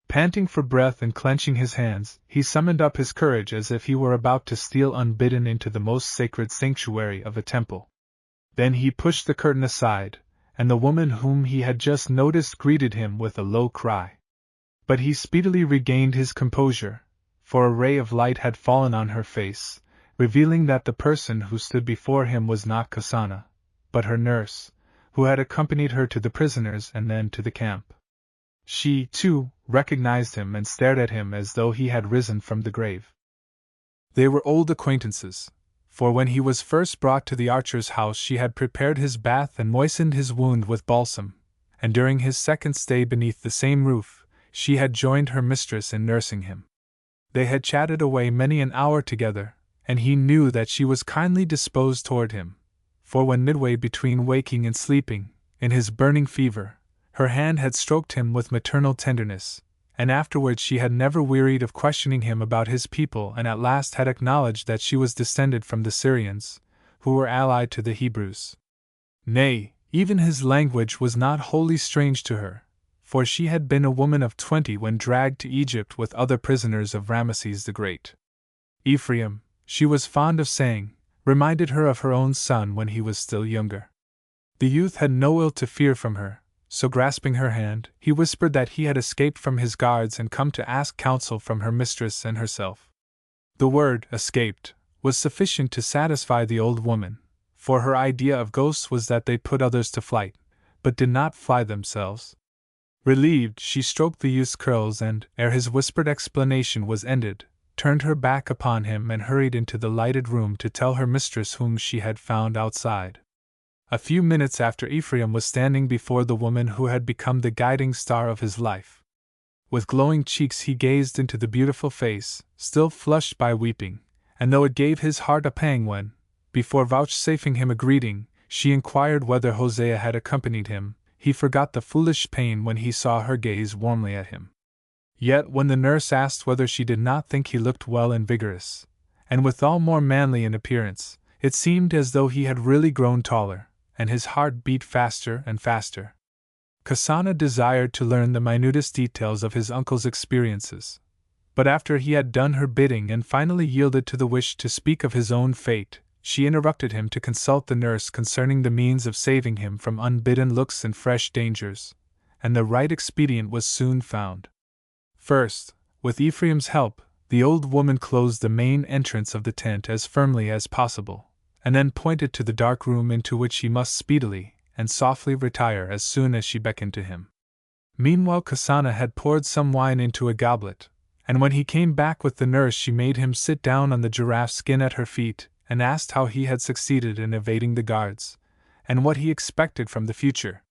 Speaker 1: Panting for breath and clenching his hands, he summoned up his courage as if he were about to steal unbidden into the most sacred sanctuary of a temple. Then he pushed the curtain aside, and the woman whom he had just noticed greeted him with a low cry. But he speedily regained his composure, for a ray of light had fallen on her face, revealing that the person who stood before him was not Kasana, but her nurse, who had accompanied her to the prisoners and then to the camp. She, too, recognized him and stared at him as though he had risen from the grave. They were old acquaintances, for when he was first brought to the archer's house she had prepared his bath and moistened his wound with balsam, and during his second stay beneath the same roof, she had joined her mistress in nursing him. They had chatted away many an hour together, and he knew that she was kindly disposed toward him, for when midway between waking and sleeping, in his burning fever, her hand had stroked him with maternal tenderness, and afterwards she had never wearied of questioning him about his people and at last had acknowledged that she was descended from the Syrians, who were allied to the Hebrews. Nay, even his language was not wholly strange to her, for she had been a woman of 20 when dragged to Egypt with other prisoners of Ramesses the Great. Ephraim, she was fond of saying, reminded her of her own son when he was still younger. The youth had no ill to fear from her, so grasping her hand, he whispered that he had escaped from his guards and come to ask counsel from her mistress and herself. The word, escaped, was sufficient to satisfy the old woman, for her idea of ghosts was that they put others to flight, but did not fly themselves. Relieved, she stroked the youth's curls and, ere his whispered explanation was ended, turned her back upon him and hurried into the lighted room to tell her mistress whom she had found outside. A few minutes after, Ephraim was standing before the woman who had become the guiding star of his life. With glowing cheeks he gazed into the beautiful face, still flushed by weeping, and though it gave his heart a pang when, before vouchsafing him a greeting, she inquired whether Hosea had accompanied him, he forgot the foolish pain when he saw her gaze warmly at him. Yet when the nurse asked whether she did not think he looked well and vigorous, and withal more manly in appearance, it seemed as though he had really grown taller, and his heart beat faster and faster. Kasana desired to learn the minutest details of his uncle's experiences, but after he had done her bidding and finally yielded to the wish to speak of his own fate, she interrupted him to consult the nurse concerning the means of saving him from unbidden looks and fresh dangers, and the right expedient was soon found. First, with Ephraim's help, the old woman closed the main entrance of the tent as firmly as possible, and then pointed to the dark room into which he must speedily and softly retire as soon as she beckoned to him. Meanwhile Kasana had poured some wine into a goblet, and when he came back with the nurse she made him sit down on the giraffe skin at her feet and asked how he had succeeded in evading the guards, and what he expected from the future.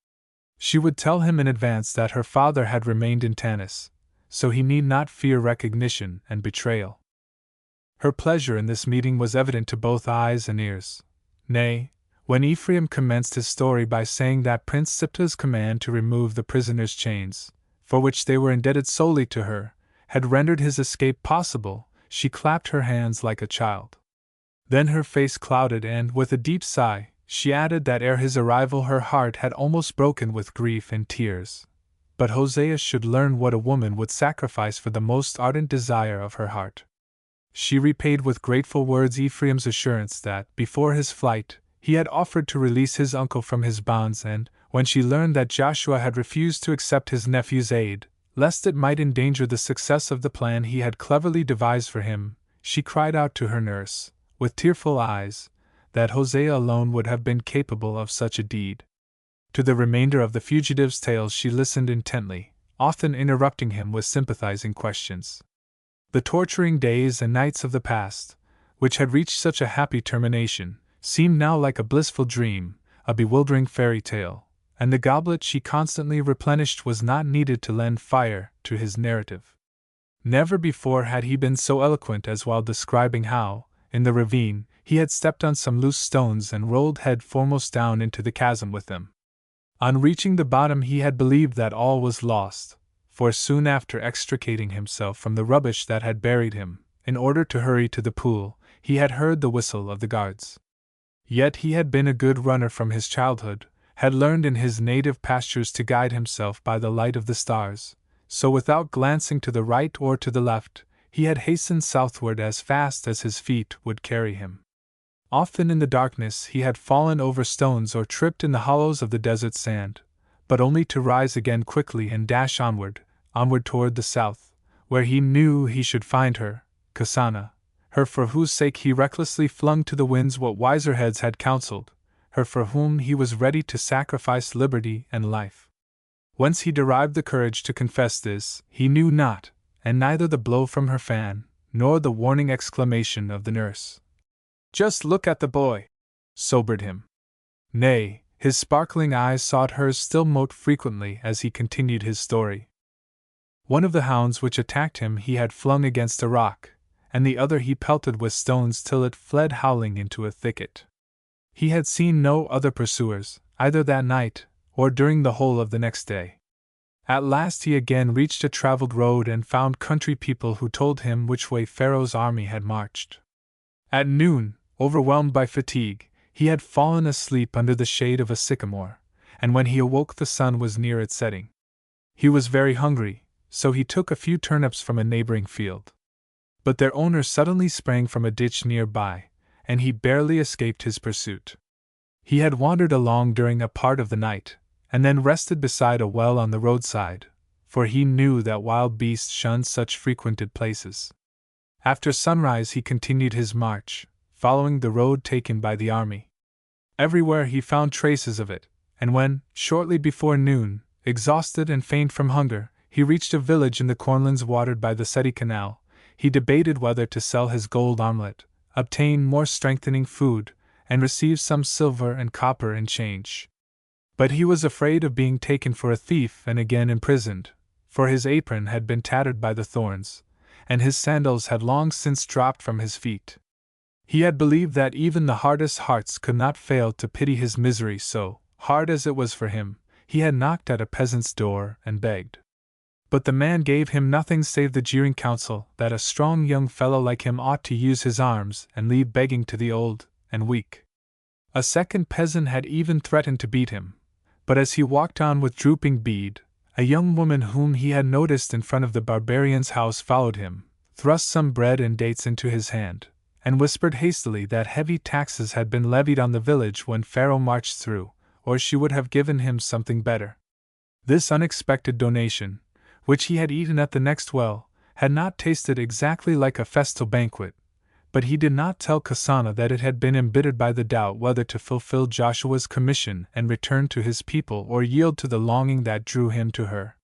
Speaker 1: She would tell him in advance that her father had remained in Tanis, so he need not fear recognition and betrayal. Her pleasure in this meeting was evident to both eyes and ears. Nay, when Ephraim commenced his story by saying that Prince Siptah's command to remove the prisoners' chains, for which they were indebted solely to her, had rendered his escape possible, she clapped her hands like a child. Then her face clouded and, with a deep sigh, she added that ere his arrival her heart had almost broken with grief and tears. But Hosea should learn what a woman would sacrifice for the most ardent desire of her heart. She repaid with grateful words Ephraim's assurance that, before his flight, he had offered to release his uncle from his bonds, and, when she learned that Joshua had refused to accept his nephew's aid, lest it might endanger the success of the plan he had cleverly devised for him, she cried out to her nurse, with tearful eyes, that Hosea alone would have been capable of such a deed. To the remainder of the fugitive's tales she listened intently, often interrupting him with sympathizing questions. The torturing days and nights of the past, which had reached such a happy termination, seemed now like a blissful dream, a bewildering fairy tale, and the goblet she constantly replenished was not needed to lend fire to his narrative. Never before had he been so eloquent as while describing how, in the ravine, he had stepped on some loose stones and rolled head foremost down into the chasm with them. On reaching the bottom he had believed that all was lost, for soon after extricating himself from the rubbish that had buried him, in order to hurry to the pool, he had heard the whistle of the guards. Yet he had been a good runner from his childhood, had learned in his native pastures to guide himself by the light of the stars, so without glancing to the right or to the left, he had hastened southward as fast as his feet would carry him. Often in the darkness he had fallen over stones or tripped in the hollows of the desert sand, but only to rise again quickly and dash onward toward the south, where he knew he should find her, Kasana, her for whose sake he recklessly flung to the winds what wiser heads had counseled, her for whom he was ready to sacrifice liberty and life. Whence he derived the courage to confess this, he knew not, and neither the blow from her fan, nor the warning exclamation of the nurse, "Just look at the boy," sobered him. Nay, his sparkling eyes sought hers still more frequently as he continued his story. One of the hounds which attacked him he had flung against a rock, and the other he pelted with stones till it fled howling into a thicket. He had seen no other pursuers, either that night, or during the whole of the next day. At last he again reached a traveled road and found country people who told him which way Pharaoh's army had marched. At noon, overwhelmed by fatigue, he had fallen asleep under the shade of a sycamore, and when he awoke the sun was near its setting. He was very hungry, so he took a few turnips from a neighboring field. But their owner suddenly sprang from a ditch near by, and he barely escaped his pursuit. He had wandered along during a part of the night, and then rested beside a well on the roadside, for he knew that wild beasts shunned such frequented places. After sunrise he continued his march, following the road taken by the army. Everywhere he found traces of it, and when, shortly before noon, exhausted and faint from hunger, he reached a village in the cornlands watered by the Seti Canal, he debated whether to sell his gold armlet, obtain more strengthening food, and receive some silver and copper in change. But he was afraid of being taken for a thief and again imprisoned, for his apron had been tattered by the thorns, and his sandals had long since dropped from his feet. He had believed that even the hardest hearts could not fail to pity his misery, so, hard as it was for him, he had knocked at a peasant's door and begged. But the man gave him nothing save the jeering counsel that a strong young fellow like him ought to use his arms and leave begging to the old and weak. A second peasant had even threatened to beat him, but as he walked on with drooping bead, a young woman whom he had noticed in front of the barbarian's house followed him, thrust some bread and dates into his hand, and whispered hastily that heavy taxes had been levied on the village when Pharaoh marched through, or she would have given him something better. This unexpected donation, which he had eaten at the next well, had not tasted exactly like a festal banquet, but he did not tell Kasana that it had been embittered by the doubt whether to fulfill Joshua's commission and return to his people or yield to the longing that drew him to her.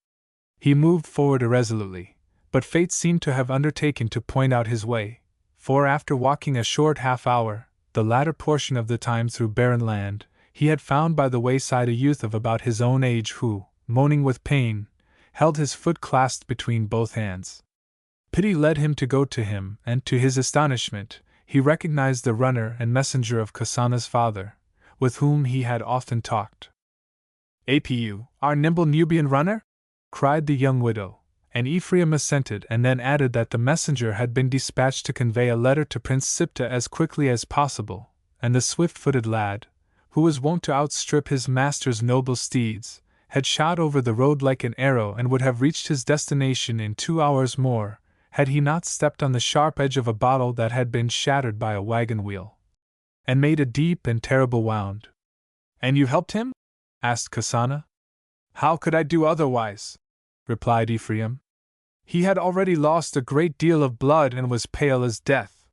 Speaker 1: He moved forward irresolutely, but fate seemed to have undertaken to point out his way, for after walking a short half-hour, the latter portion of the time through barren land, he had found by the wayside a youth of about his own age who, moaning with pain, held his foot clasped between both hands. Pity led him to go to him, and to his astonishment, he recognized the runner and messenger of Kasana's father, with whom he had often talked. "Apu, our nimble Nubian runner?" cried the young widow, and Ephraim assented and then added that the messenger had been dispatched to convey a letter to Prince Siptah as quickly as possible, and the swift-footed lad, who was wont to outstrip his master's noble steeds, had shot over the road like an arrow and would have reached his destination in 2 hours more, had he not stepped on the sharp edge of a bottle that had been shattered by a wagon wheel, and made a deep and terrible wound. "And you helped him?" asked Kasana. "How could I do otherwise?" replied Ephraim. "He had already lost a great deal of blood and was pale as death.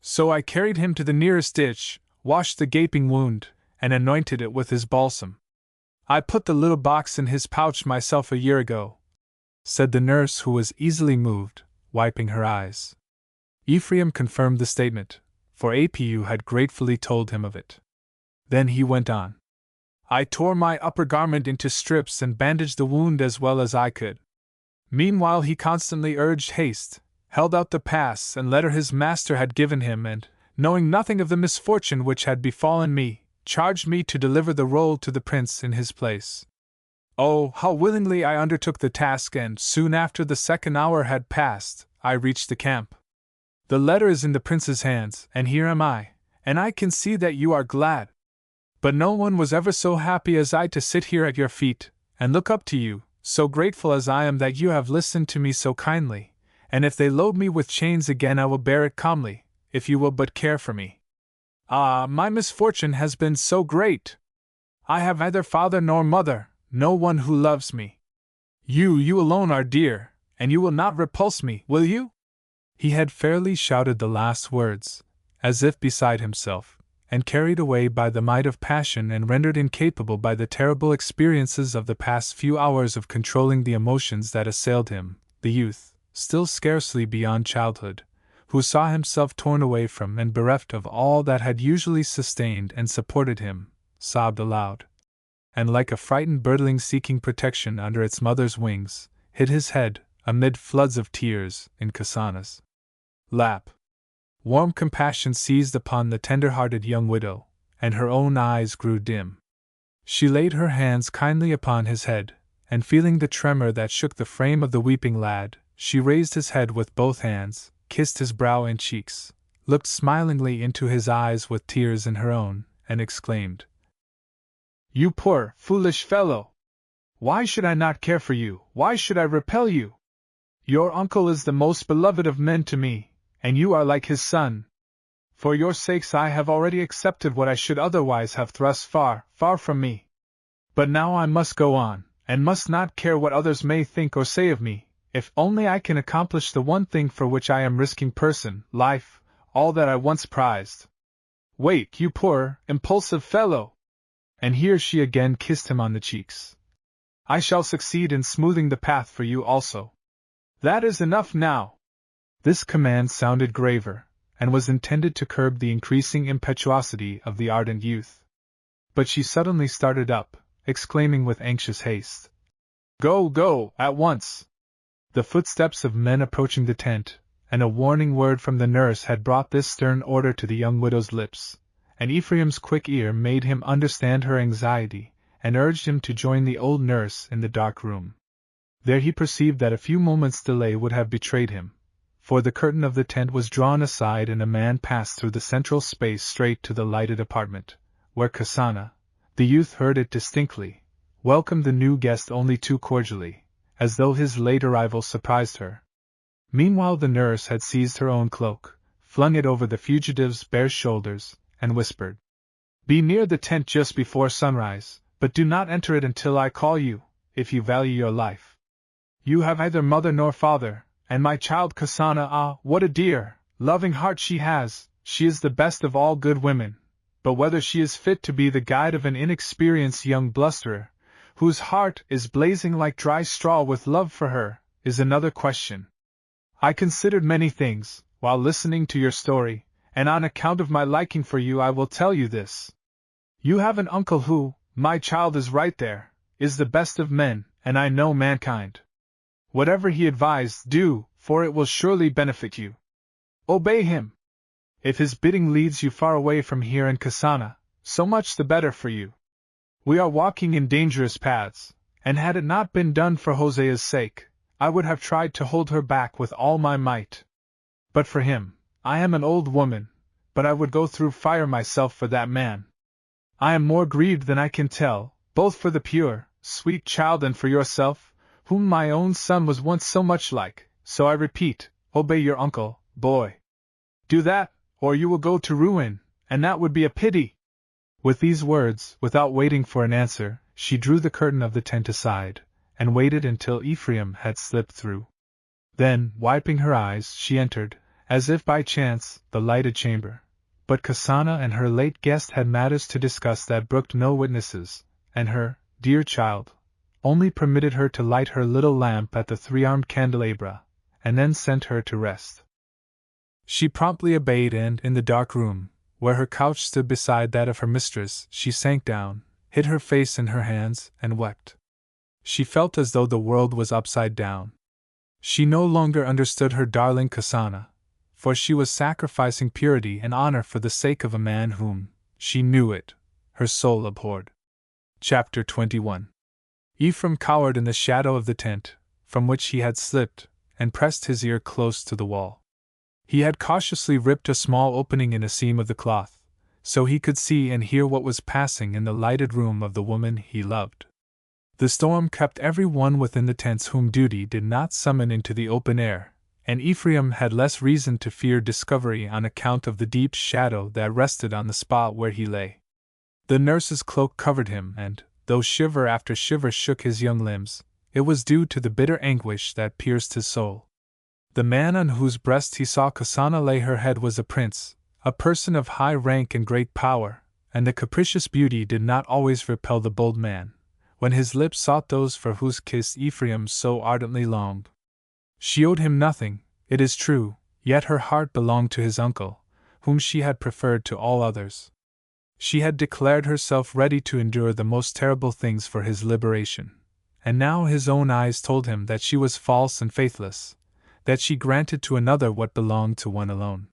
Speaker 1: So I carried him to the nearest ditch, washed the gaping wound, and anointed it with his balsam. I put the little box in his pouch myself a year ago," said the nurse, who was easily moved, wiping her eyes. Ephraim confirmed the statement, for Apu had gratefully told him of it. Then he went on. "I tore my upper garment into strips and bandaged the wound as well as I could. Meanwhile he constantly urged haste, held out the pass and letter his master had given him and, knowing nothing of the misfortune which had befallen me, charged me to deliver the roll to the prince in his place. Oh, how willingly I undertook the task, and soon after the second hour had passed, I reached the camp. The letter is in the prince's hands, and here am I, and I can see that you are glad. But no one was ever so happy as I to sit here at your feet, and look up to you, so grateful as I am that you have listened to me so kindly, and if they load me with chains again I will bear it calmly, if you will but care for me. Ah, my misfortune has been so great! I have neither father nor mother, no one who loves me. You alone are dear, and you will not repulse me, will you?" He had fairly shouted the last words, as if beside himself, and carried away by the might of passion and rendered incapable by the terrible experiences of the past few hours of controlling the emotions that assailed him. The youth, still scarcely beyond childhood, who saw himself torn away from and bereft of all that had usually sustained and supported him, sobbed aloud, and like a frightened birdling seeking protection under its mother's wings, hid his head, amid floods of tears, in Kasana's lap. Warm compassion seized upon the tender-hearted young widow, and her own eyes grew dim. She laid her hands kindly upon his head, and feeling the tremor that shook the frame of the weeping lad, she raised his head with both hands, kissed his brow and cheeks, looked smilingly into his eyes with tears in her own, and exclaimed, "You poor, foolish fellow! Why should I not care for you? Why should I repel you? Your uncle is the most beloved of men to me, and you are like his son. For your sakes I have already accepted what I should otherwise have thrust far, far from me. But now I must go on, and must not care what others may think or say of me, if only I can accomplish the one thing for which I am risking person, life, all that I once prized. Wait, you poor, impulsive fellow!" And here she again kissed him on the cheeks. "I shall succeed in smoothing the path for you also. That is enough now." This command sounded graver, and was intended to curb the increasing impetuosity of the ardent youth. But she suddenly started up, exclaiming with anxious haste, "Go, go, at once!" The footsteps of men approaching the tent, and a warning word from the nurse had brought this stern order to the young widow's lips, and Ephraim's quick ear made him understand her anxiety, and urged him to join the old nurse in the dark room. There he perceived that a few moments' delay would have betrayed him, for the curtain of the tent was drawn aside and a man passed through the central space straight to the lighted apartment, where Kasana, the youth heard it distinctly, welcomed the new guest only too cordially, as though his late arrival surprised her. Meanwhile the nurse had seized her own cloak, flung it over the fugitive's bare shoulders, and whispered, "Be near the tent just before sunrise, but do not enter it until I call you, if you value your life. You have neither mother nor father, and my child Kasana, ah, what a dear, loving heart she has, she is the best of all good women, but whether she is fit to be the guide of an inexperienced young blusterer, whose heart is blazing like dry straw with love for her, is another question. I considered many things, while listening to your story, and on account of my liking for you I will tell you this. You have an uncle who, my child is right there, is the best of men, and I know mankind. Whatever he advised, do, for it will surely benefit you. Obey him. If his bidding leads you far away from here and Kasana, so much the better for you. We are walking in dangerous paths, and had it not been done for Hosea's sake, I would have tried to hold her back with all my might. But for him, I am an old woman, but I would go through fire myself for that man. I am more grieved than I can tell, both for the pure, sweet child and for yourself, whom my own son was once so much like, so I repeat, obey your uncle, boy. Do that, or you will go to ruin, and that would be a pity." With these words, without waiting for an answer, she drew the curtain of the tent aside, and waited until Ephraim had slipped through. Then, wiping her eyes, she entered, as if by chance, the lighted chamber. But Kasana and her late guest had matters to discuss that brooked no witnesses, and her, dear child, only permitted her to light her little lamp at the three-armed candelabra, and then sent her to rest. She promptly obeyed, and, in the dark room, where her couch stood beside that of her mistress, she sank down, hid her face in her hands, and wept. She felt as though the world was upside down. She no longer understood her darling Kasana, for she was sacrificing purity and honor for the sake of a man whom, she knew it, her soul abhorred. Chapter 21. Ephraim cowered in the shadow of the tent, from which he had slipped, and pressed his ear close to the wall. He had cautiously ripped a small opening in a seam of the cloth, so he could see and hear what was passing in the lighted room of the woman he loved. The storm kept every one within the tents whom duty did not summon into the open air, and Ephraim had less reason to fear discovery on account of the deep shadow that rested on the spot where he lay. The nurse's cloak covered him, and, though shiver after shiver shook his young limbs, it was due to the bitter anguish that pierced his soul. The man on whose breast he saw Kasana lay her head was a prince, a person of high rank and great power, and the capricious beauty did not always repel the bold man, when his lips sought those for whose kiss Ephraim so ardently longed. She owed him nothing, it is true, yet her heart belonged to his uncle, whom she had preferred to all others. She had declared herself ready to endure the most terrible things for his liberation, and now his own eyes told him that she was false and faithless, that she granted to another what belonged to one alone.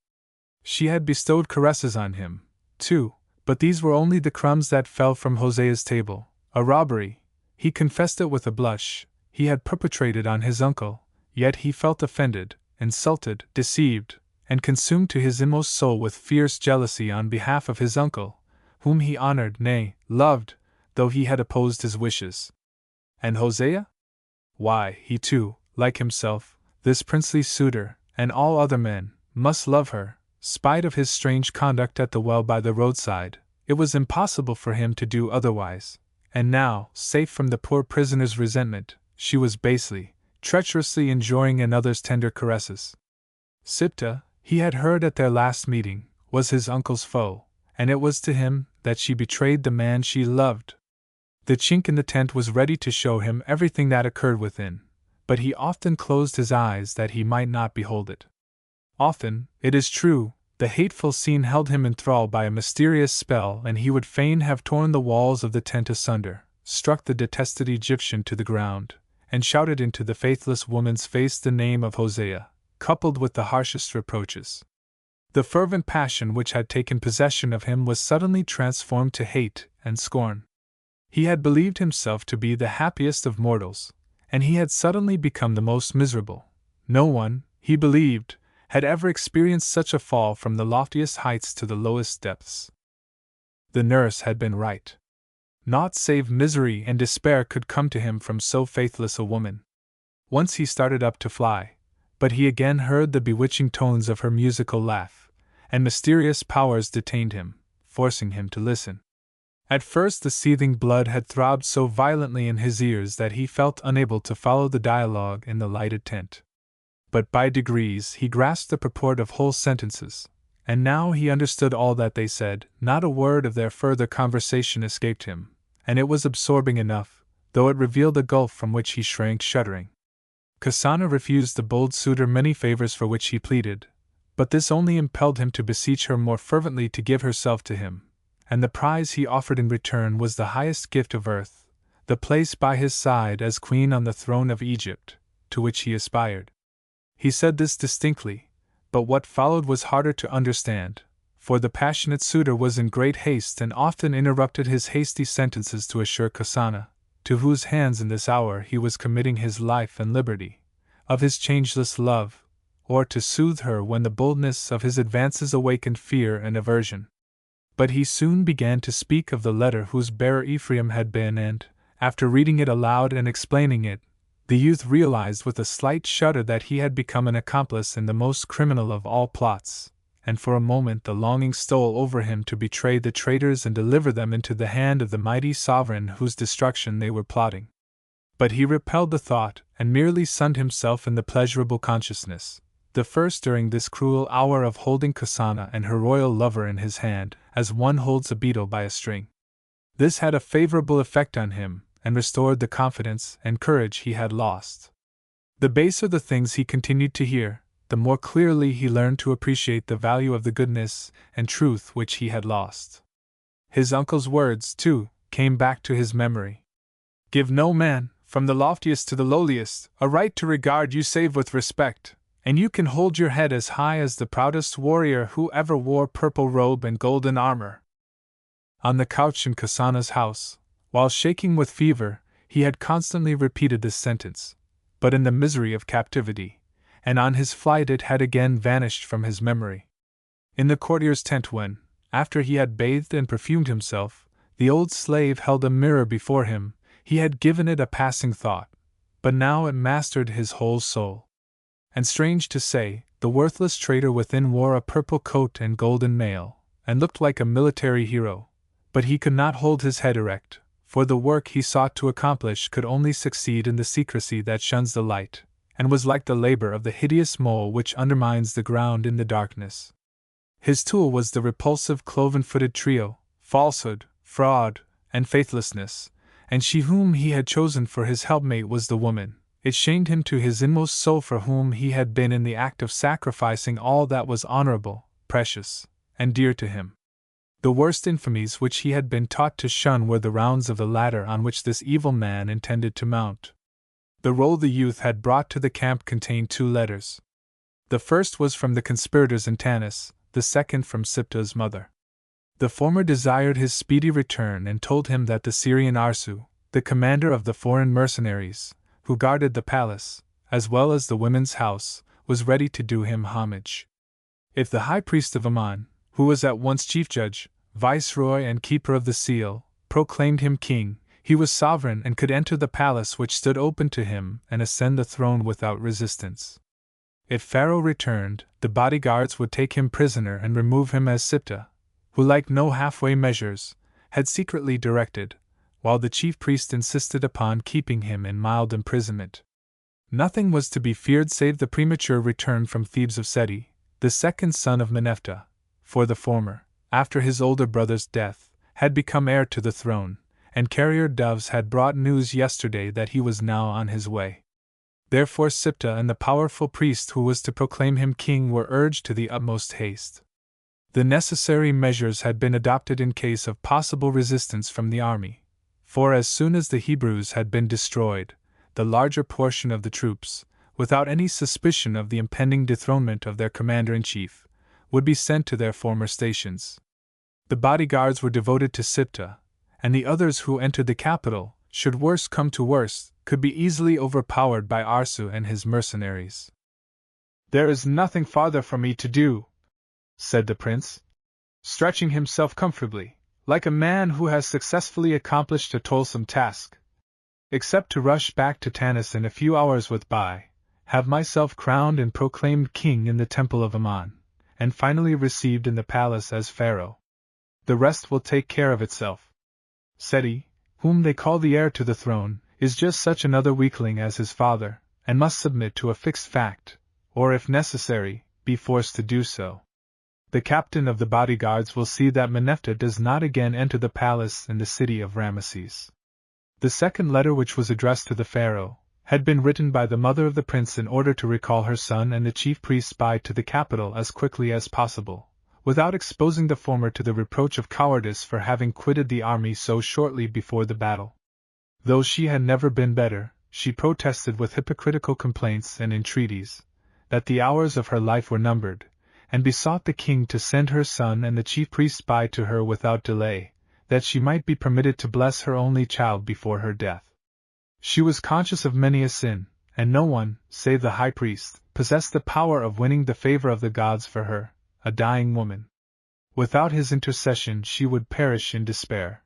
Speaker 1: She had bestowed caresses on him, too, but these were only the crumbs that fell from Hosea's table, a robbery, he confessed it with a blush, he had perpetrated on his uncle, yet he felt offended, insulted, deceived, and consumed to his inmost soul with fierce jealousy on behalf of his uncle, whom he honored, nay, loved, though he had opposed his wishes. And Hosea? Why, he too, like himself, this princely suitor, and all other men, must love her, spite of his strange conduct at the well by the roadside. It was impossible for him to do otherwise, and now, safe from the poor prisoner's resentment, she was basely, treacherously enjoying another's tender caresses. Siptah, he had heard at their last meeting, was his uncle's foe, and it was to him that she betrayed the man she loved. The chink in the tent was ready to show him everything that occurred within, but he often closed his eyes that he might not behold it. Often, it is true, the hateful scene held him enthralled by a mysterious spell, and he would fain have torn the walls of the tent asunder, struck the detested Egyptian to the ground, and shouted into the faithless woman's face the name of Hosea, coupled with the harshest reproaches. The fervent passion which had taken possession of him was suddenly transformed to hate and scorn. He had believed himself to be the happiest of mortals, and he had suddenly become the most miserable. No one, he believed, had ever experienced such a fall from the loftiest heights to the lowest depths. The nurse had been right. Naught save misery and despair could come to him from so faithless a woman. Once he started up to fly, but he again heard the bewitching tones of her musical laugh, and mysterious powers detained him, forcing him to listen. At first the seething blood had throbbed so violently in his ears that he felt unable to follow the dialogue in the lighted tent. But by degrees he grasped the purport of whole sentences, and now he understood all that they said. Not a word of their further conversation escaped him, and it was absorbing enough, though it revealed a gulf from which he shrank shuddering. Kasana refused the bold suitor many favors for which he pleaded, but this only impelled him to beseech her more fervently to give herself to him, and the prize he offered in return was the highest gift of earth, the place by his side as queen on the throne of Egypt, to which he aspired. He said this distinctly, but what followed was harder to understand, for the passionate suitor was in great haste and often interrupted his hasty sentences to assure Kasana, to whose hands in this hour he was committing his life and liberty, of his changeless love, or to soothe her when the boldness of his advances awakened fear and aversion. But he soon began to speak of the letter whose bearer Ephraim had been, and, after reading it aloud and explaining it, the youth realized with a slight shudder that he had become an accomplice in the most criminal of all plots, and for a moment the longing stole over him to betray the traitors and deliver them into the hand of the mighty sovereign whose destruction they were plotting. But he repelled the thought, and merely sunned himself in the pleasurable consciousness, the first during this cruel hour, of holding Kasana and her royal lover in his hand, as one holds a beetle by a string. This had a favorable effect on him, and restored the confidence and courage he had lost. The baser the things he continued to hear, the more clearly he learned to appreciate the value of the goodness and truth which he had lost. His uncle's words, too, came back to his memory. Give no man, from the loftiest to the lowliest, a right to regard you save with respect, and you can hold your head as high as the proudest warrior who ever wore purple robe and golden armor. On the couch in Kasana's house, while shaking with fever, he had constantly repeated this sentence, but in the misery of captivity, and on his flight it had again vanished from his memory. In the courtier's tent, when, after he had bathed and perfumed himself, the old slave held a mirror before him, he had given it a passing thought, but now it mastered his whole soul. and strange to say, the worthless traitor within wore a purple coat and golden mail, and looked like a military hero, but he could not hold his head erect, for the work he sought to accomplish could only succeed in the secrecy that shuns the light, and was like the labor of the hideous mole which undermines the ground in the darkness. His tool was the repulsive cloven-footed trio, falsehood, fraud, and faithlessness, and she whom he had chosen for his helpmate was the woman. It shamed him to his inmost soul for whom he had been in the act of sacrificing all that was honorable, precious, and dear to him. The worst infamies which he had been taught to shun were the rounds of the ladder on which this evil man intended to mount. The roll the youth had brought to the camp contained 2 letters. The first was from the conspirators in Tanis, the second from Siptah's mother. The former desired his speedy return and told him that the Syrian Arsu, the commander of the foreign mercenaries, who guarded the palace, as well as the women's house, was ready to do him homage. If the high priest of Ammon, who was at once chief judge, viceroy and keeper of the seal, proclaimed him king, he was sovereign and could enter the palace which stood open to him and ascend the throne without resistance. If Pharaoh returned, the bodyguards would take him prisoner and remove him as Siptah, who liked no halfway measures, had secretly directed, while the chief priest insisted upon keeping him in mild imprisonment. Nothing was to be feared save the premature return from Thebes of Seti, the second son of Meneptah, for the former, after his older brother's death, had become heir to the throne, and carrier doves had brought news yesterday that he was now on his way. Therefore Siptah and the powerful priest who was to proclaim him king were urged to the utmost haste. The necessary measures had been adopted in case of possible resistance from the army, for as soon as the Hebrews had been destroyed, the larger portion of the troops, without any suspicion of the impending dethronement of their commander-in-chief, would be sent to their former stations. The bodyguards were devoted to Siptah, and the others who entered the capital, should worst come to worst, could be easily overpowered by Arsu and his mercenaries. "There is nothing farther for me to do," said the prince, stretching himself comfortably, like a man who has successfully accomplished a toilsome task, "except to rush back to Tanis in a few hours with Bai, have myself crowned and proclaimed king in the temple of Ammon, and finally received in the palace as pharaoh. The rest will take care of itself. Seti, whom they call the heir to the throne, is just such another weakling as his father, and must submit to a fixed fact, or if necessary, be forced to do so. The captain of the bodyguards will see that Meneptah does not again enter the palace in the city of Ramesses." The second letter, which was addressed to the pharaoh, had been written by the mother of the prince in order to recall her son and the chief priest Bai to the capital as quickly as possible, without exposing the former to the reproach of cowardice for having quitted the army so shortly before the battle. Though she had never been better, she protested with hypocritical complaints and entreaties that the hours of her life were numbered, and besought the king to send her son and the chief priest Bai to her without delay, that she might be permitted to bless her only child before her death. She was conscious of many a sin, and no one, save the high priest, possessed the power of winning the favor of the gods for her, a dying woman. Without his intercession she would perish in despair.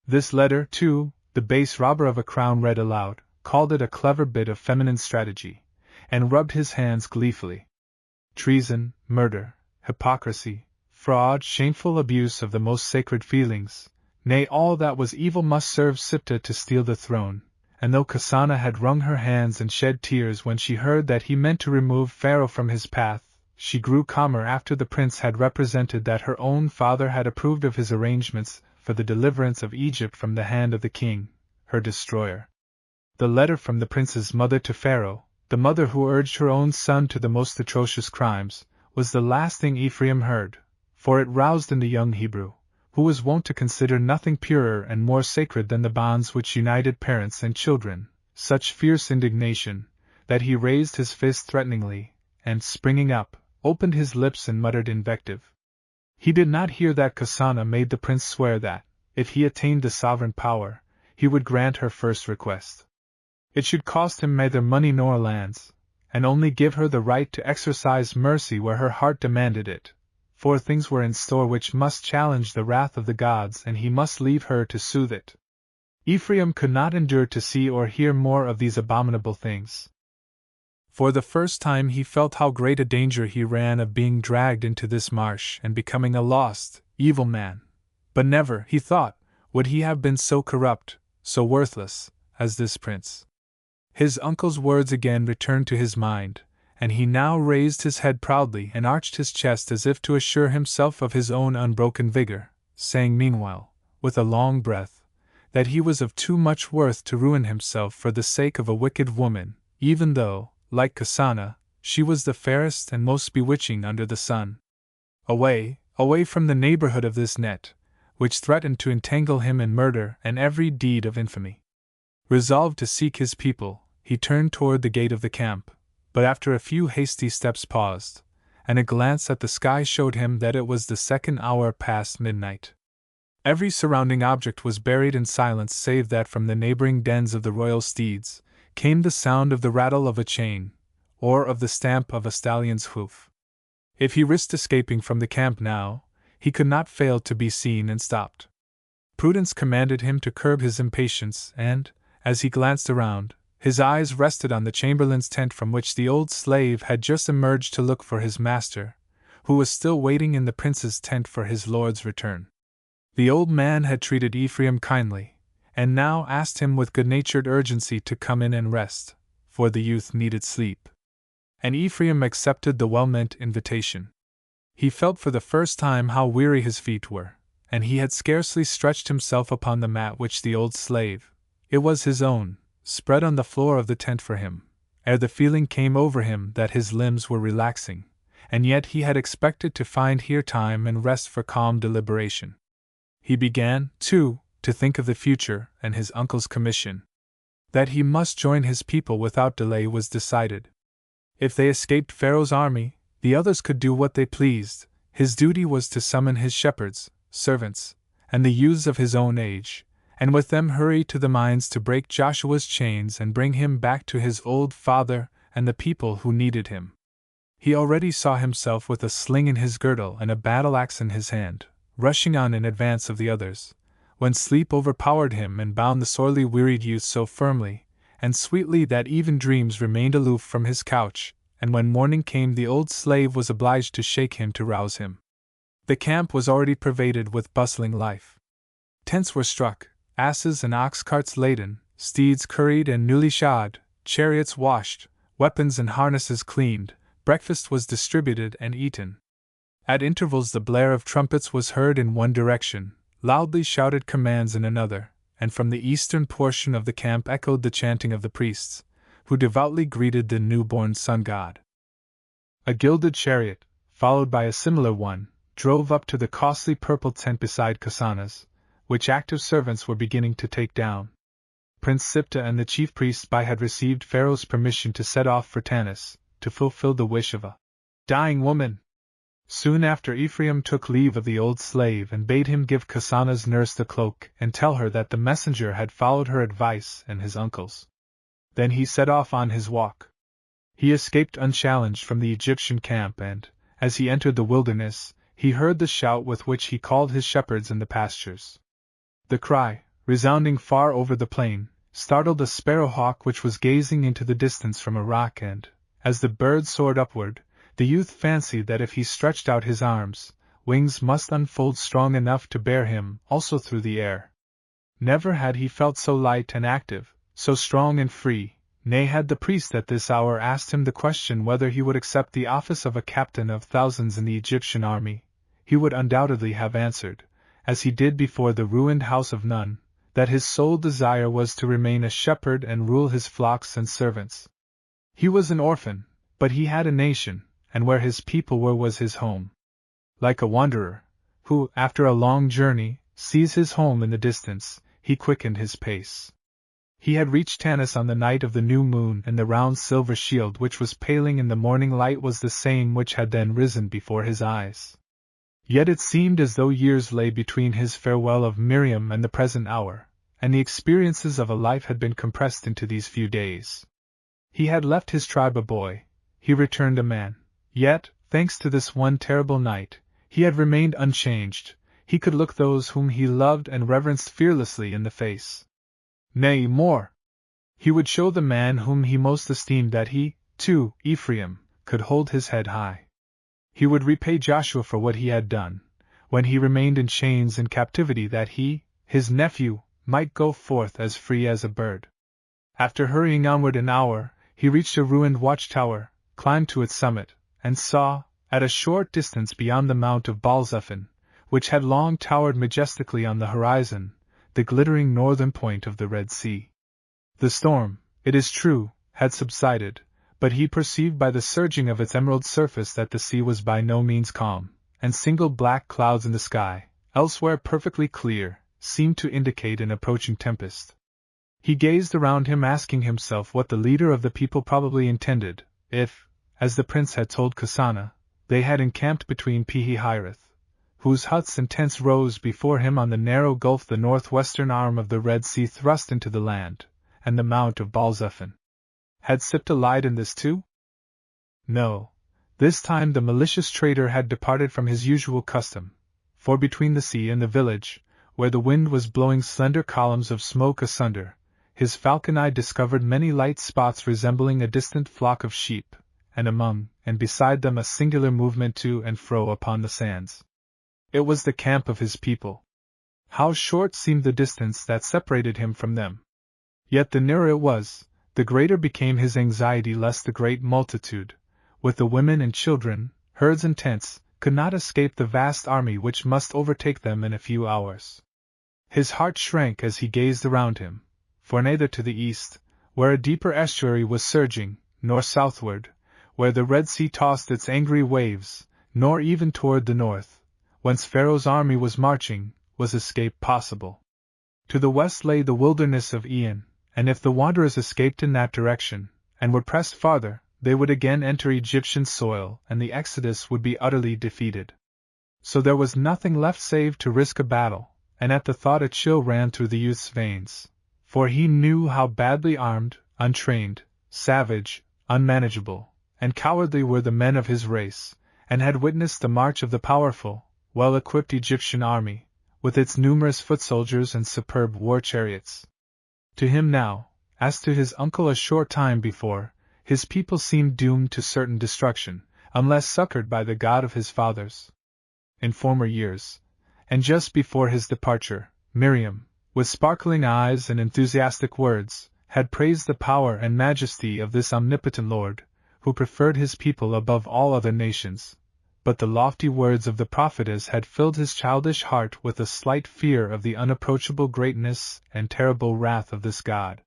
Speaker 1: This letter, too, the base robber of a crown read aloud, called it a clever bit of feminine strategy, and rubbed his hands gleefully. Treason, murder, hypocrisy, fraud, shameful abuse of the most sacred feelings, nay, all that was evil must serve Siptah to steal the throne, and though Kasana had wrung her hands and shed tears when she heard that he meant to remove Pharaoh from his path, she grew calmer after the prince had represented that her own father had approved of his arrangements for the deliverance of Egypt from the hand of the king, her destroyer. The letter from the prince's mother to Pharaoh, the mother who urged her own son to the most atrocious crimes, was the last thing Ephraim heard, for it roused in the young Hebrew, who was wont to consider nothing purer and more sacred than the bonds which united parents and children, such fierce indignation, that he raised his fist threateningly, and, springing up, opened his lips and muttered invective. He did not hear that Kasana made the prince swear that, if he attained the sovereign power, he would grant her first request. It should cost him neither money nor lands, and only give her the right to exercise mercy where her heart demanded it, for things were in store which must challenge the wrath of the gods and he must leave her to soothe it. Ephraim could not endure to see or hear more of these abominable things. For the first time he felt how great a danger he ran of being dragged into this marsh and becoming a lost, evil man. But never, he thought, would he have been so corrupt, so worthless, as this prince. His uncle's words again returned to his mind, and he now raised his head proudly and arched his chest as if to assure himself of his own unbroken vigor, saying meanwhile, with a long breath, that he was of too much worth to ruin himself for the sake of a wicked woman, even though, like Kasana, she was the fairest and most bewitching under the sun. Away, away from the neighborhood of this net, which threatened to entangle him in murder and every deed of infamy. Resolved to seek his people, he turned toward the gate of the camp, but after a few hasty steps paused, and a glance at the sky showed him that it was the 2nd hour past midnight. Every surrounding object was buried in silence save that from the neighboring dens of the royal steeds came the sound of the rattle of a chain, or of the stamp of a stallion's hoof. If he risked escaping from the camp now, he could not fail to be seen and stopped. Prudence commanded him to curb his impatience, and, as he glanced around, his eyes rested on the chamberlain's tent from which the old slave had just emerged to look for his master, who was still waiting in the prince's tent for his lord's return. The old man had treated Ephraim kindly, and now asked him with good-natured urgency to come in and rest, for the youth needed sleep. And Ephraim accepted the well-meant invitation. He felt for the first time how weary his feet were, and he had scarcely stretched himself upon the mat which the old slave, it was his own, spread on the floor of the tent for him, ere the feeling came over him that his limbs were relaxing, and yet he had expected to find here time and rest for calm deliberation. He began, too, to think of the future and his uncle's commission. That he must join his people without delay was decided. If they escaped Pharaoh's army, the others could do what they pleased. His duty was to summon his shepherds, servants, and the youths of his own age, and with them hurry to the mines to break Joshua's chains and bring him back to his old father and the people who needed him. He already saw himself with a sling in his girdle and a battle-axe in his hand, rushing on in advance of the others, when sleep overpowered him and bound the sorely wearied youth so firmly and sweetly that even dreams remained aloof from his couch, and when morning came the old slave was obliged to shake him to rouse him. The camp was already pervaded with bustling life. Tents were struck, asses and ox carts laden, steeds curried and newly shod, chariots washed, weapons and harnesses cleaned, breakfast was distributed and eaten. At intervals the blare of trumpets was heard in one direction, loudly shouted commands in another, and from the eastern portion of the camp echoed the chanting of the priests, who devoutly greeted the newborn sun-god. A gilded chariot, followed by a similar one, drove up to the costly purple tent beside Kasana's, which active servants were beginning to take down. Prince Siptah and the chief priest had received Pharaoh's permission to set off for Tanis, to fulfill the wish of a dying woman. Soon after Ephraim took leave of the old slave and bade him give Kasana's nurse the cloak and tell her that the messenger had followed her advice and his uncle's. Then he set off on his walk. He escaped unchallenged from the Egyptian camp and, as he entered the wilderness, he heard the shout with which he called his shepherds in the pastures. The cry, resounding far over the plain, startled a sparrowhawk which was gazing into the distance from a rock and, as the bird soared upward, the youth fancied that if he stretched out his arms, wings must unfold strong enough to bear him also through the air. Never had he felt so light and active, so strong and free, nay had the priest at this hour asked him the question whether he would accept the office of a captain of thousands in the Egyptian army, he would undoubtedly have answered, as he did before the ruined house of Nun, that his sole desire was to remain a shepherd and rule his flocks and servants. He was an orphan, but he had a nation, and where his people were was his home. Like a wanderer, who, after a long journey, sees his home in the distance, he quickened his pace. He had reached Tanis on the night of the new moon, and the round silver shield which was paling in the morning light was the same which had then risen before his eyes. Yet it seemed as though years lay between his farewell of Miriam and the present hour, and the experiences of a life had been compressed into these few days. He had left his tribe a boy, he returned a man. Yet, thanks to this one terrible night, he had remained unchanged. He could look those whom he loved and reverenced fearlessly in the face. Nay, more. He would show the man whom he most esteemed that he, too, Ephraim could hold his head high. He would repay Joshua for what he had done, when he remained in chains in captivity, that he, his nephew, might go forth as free as a bird. After hurrying onward an hour, he reached a ruined watchtower, climbed to its summit, and saw, at a short distance beyond the Mount of Baal-zephon, which had long towered majestically on the horizon, the glittering northern point of the Red Sea. The storm, it is true, had subsided, but he perceived by the surging of its emerald surface that the sea was by no means calm, and single black clouds in the sky, elsewhere perfectly clear, seemed to indicate an approaching tempest. He gazed around him, asking himself what the leader of the people probably intended, if, as the prince had told Kasana, they had encamped between Pi-hahiroth, whose huts and tents rose before him on the narrow gulf, the northwestern arm of the Red Sea thrust into the land, and the Mount of Baal-zephon. Had sipped a light in this too? No. This time the malicious traitor had departed from his usual custom, for between the sea and the village, where the wind was blowing slender columns of smoke asunder, his falcon eye discovered many light spots resembling a distant flock of sheep, and among and beside them a singular movement to and fro upon the sands. It was the camp of his people. How short seemed the distance that separated him from them! Yet the nearer it was, the greater became his anxiety lest the great multitude, with the women and children, herds and tents, could not escape the vast army which must overtake them in a few hours. His heart shrank as he gazed around him, for neither to the east, where a deeper estuary was surging, nor southward, where the Red Sea tossed its angry waves, nor even toward the north, whence Pharaoh's army was marching, was escape possible. To the west lay the wilderness of En, and if the wanderers escaped in that direction, and were pressed farther, they would again enter Egyptian soil, and the exodus would be utterly defeated. So there was nothing left save to risk a battle, and at the thought a chill ran through the youth's veins, for he knew how badly armed, untrained, savage, unmanageable, and cowardly were the men of his race, and had witnessed the march of the powerful, well-equipped Egyptian army, with its numerous foot soldiers and superb war chariots. To him now, as to his uncle a short time before, his people seemed doomed to certain destruction, unless succored by the God of his fathers. In former years, and just before his departure, Miriam, with sparkling eyes and enthusiastic words, had praised the power and majesty of this omnipotent Lord, who preferred his people above all other nations. But the lofty words of the prophetess had filled his childish heart with a slight fear of the unapproachable greatness and terrible wrath of this God.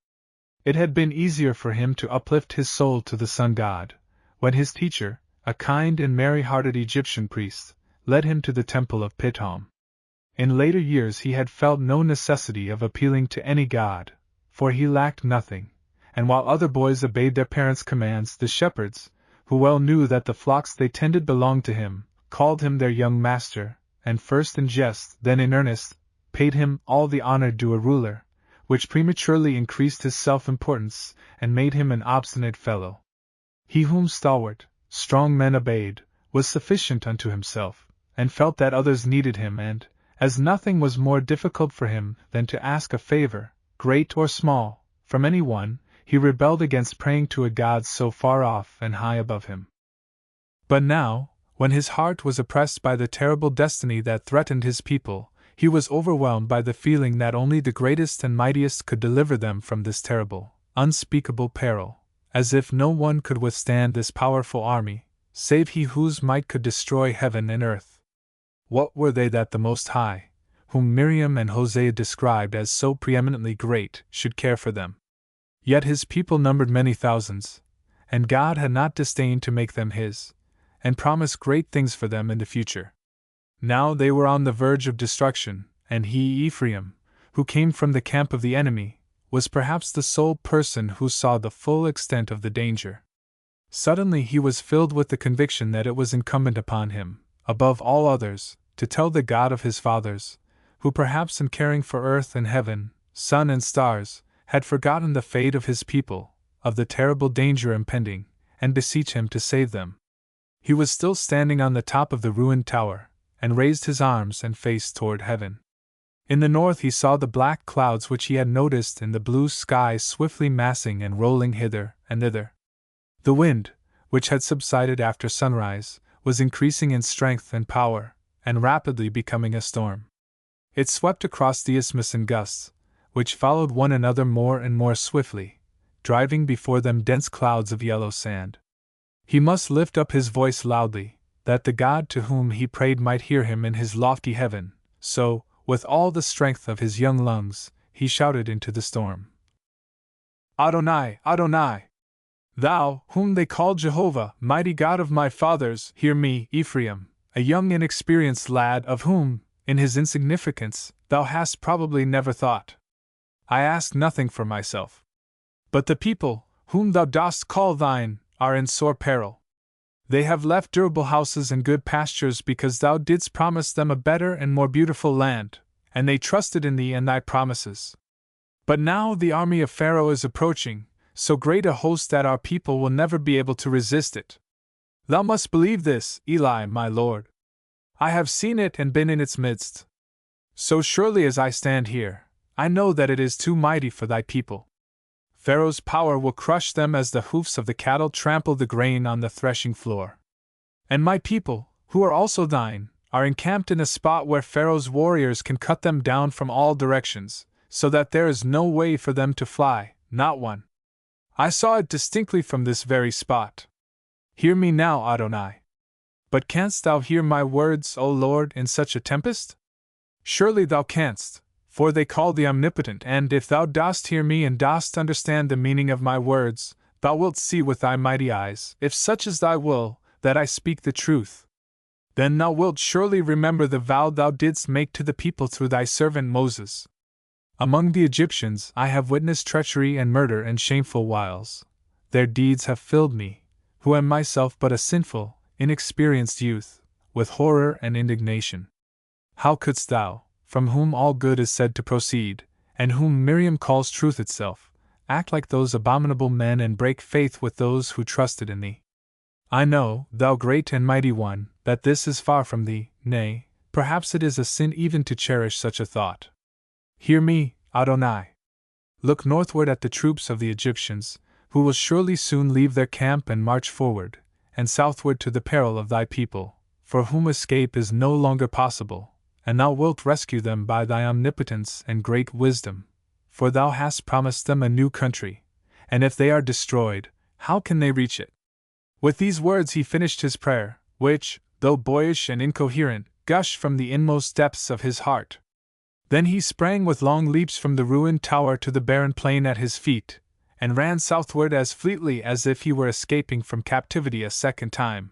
Speaker 1: It had been easier for him to uplift his soul to the sun god, when his teacher, a kind and merry-hearted Egyptian priest, led him to the temple of Pithom. In later years he had felt no necessity of appealing to any god, for he lacked nothing, and while other boys obeyed their parents' commands, the shepherds, who well knew that the flocks they tended belonged to him, called him their young master, and first in jest, then in earnest, paid him all the honor due a ruler, which prematurely increased his self-importance and made him an obstinate fellow. He whom stalwart, strong men obeyed, was sufficient unto himself, and felt that others needed him, and, as nothing was more difficult for him than to ask a favor, great or small, from any one, he rebelled against praying to a God so far off and high above him. But now, when his heart was oppressed by the terrible destiny that threatened his people, he was overwhelmed by the feeling that only the greatest and mightiest could deliver them from this terrible, unspeakable peril, as if no one could withstand this powerful army, save he whose might could destroy heaven and earth. What were they that the Most High, whom Miriam and Hosea described as so preeminently great, should care for them? Yet his people numbered many thousands, and God had not disdained to make them his, and promised great things for them in the future. Now they were on the verge of destruction, and he, Ephraim, who came from the camp of the enemy, was perhaps the sole person who saw the full extent of the danger. Suddenly he was filled with the conviction that it was incumbent upon him, above all others, to tell the God of his fathers, who perhaps in caring for earth and heaven, sun and stars, had forgotten the fate of his people, of the terrible danger impending, and beseech him to save them. He was still standing on the top of the ruined tower, and raised his arms and face toward heaven. In the north he saw the black clouds which he had noticed in the blue sky swiftly massing and rolling hither and thither. The wind, which had subsided after sunrise, was increasing in strength and power, and rapidly becoming a storm. It swept across the isthmus in gusts, which followed one another more and more swiftly, driving before them dense clouds of yellow sand. He must lift up his voice loudly, that the God to whom he prayed might hear him in his lofty heaven, so, with all the strength of his young lungs, he shouted into the storm. Adonai, Adonai! Thou, whom they call Jehovah, mighty God of my fathers, hear me, Ephraim, a young inexperienced lad of whom, in his insignificance, thou hast probably never thought. I ask nothing for myself. But the people, whom thou dost call thine, are in sore peril. They have left durable houses and good pastures because thou didst promise them a better and more beautiful land, and they trusted in thee and thy promises. But now the army of Pharaoh is approaching, so great a host that our people will never be able to resist it. Thou must believe this, Eli, my lord. I have seen it and been in its midst. So surely as I stand here, I know that it is too mighty for thy people. Pharaoh's power will crush them as the hoofs of the cattle trample the grain on the threshing floor. And my people, who are also thine, are encamped in a spot where Pharaoh's warriors can cut them down from all directions, so that there is no way for them to fly, not one. I saw it distinctly from this very spot. Hear me now, Adonai. But canst thou hear my words, O Lord, in such a tempest? Surely thou canst, for they call thee omnipotent, and if thou dost hear me and dost understand the meaning of my words, thou wilt see with thy mighty eyes, if such is thy will, that I speak the truth. Then thou wilt surely remember the vow thou didst make to the people through thy servant Moses. Among the Egyptians I have witnessed treachery and murder and shameful wiles. Their deeds have filled me, who am myself but a sinful, inexperienced youth, with horror and indignation. How couldst thou, from whom all good is said to proceed, and whom Miriam calls truth itself, act like those abominable men and break faith with those who trusted in thee? I know, thou great and mighty one, that this is far from thee, nay, perhaps it is a sin even to cherish such a thought. Hear me, Adonai. Look northward at the troops of the Egyptians, who will surely soon leave their camp and march forward, and southward to the peril of thy people, for whom escape is no longer possible, and thou wilt rescue them by thy omnipotence and great wisdom, for thou hast promised them a new country, and if they are destroyed, how can they reach it? With these words he finished his prayer, which, though boyish and incoherent, gushed from the inmost depths of his heart. Then he sprang with long leaps from the ruined tower to the barren plain at his feet, and ran southward as fleetly as if he were escaping from captivity a second time.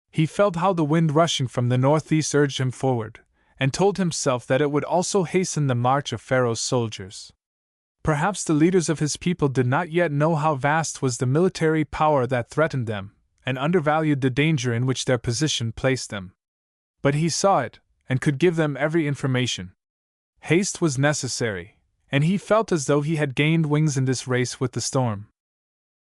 Speaker 1: He felt how the wind rushing from the northeast urged him forward, and told himself that it would also hasten the march of Pharaoh's soldiers. Perhaps the leaders of his people did not yet know how vast was the military power that threatened them, and undervalued the danger in which their position placed them. But he saw it, and could give them every information. Haste was necessary, and he felt as though he had gained wings in this race with the storm.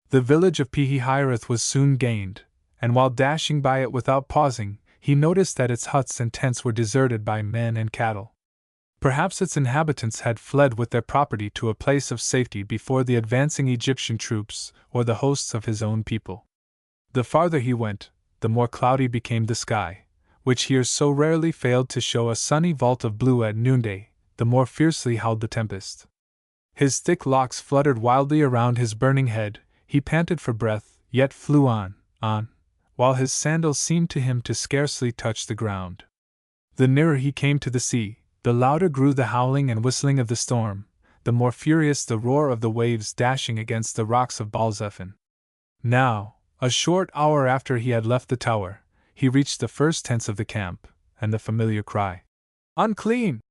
Speaker 1: The village of Pi-hahiroth was soon gained, and while dashing by it without pausing, he noticed that its huts and tents were deserted by men and cattle. Perhaps its inhabitants had fled with their property to a place of safety before the advancing Egyptian troops or the hosts of his own people. The farther he went, the more cloudy became the sky, which here so rarely failed to show a sunny vault of blue at noonday, the more fiercely howled the tempest. His thick locks fluttered wildly around his burning head, he panted for breath, yet flew on, while his sandals seemed to him to scarcely touch the ground. The nearer he came to the sea, the louder grew the howling and whistling of the storm, the more furious the roar of the waves dashing against the rocks of Baal-zephon. Now, a short hour after he had left the tower, he reached the first tents of the camp, and the familiar cry, "Unclean!"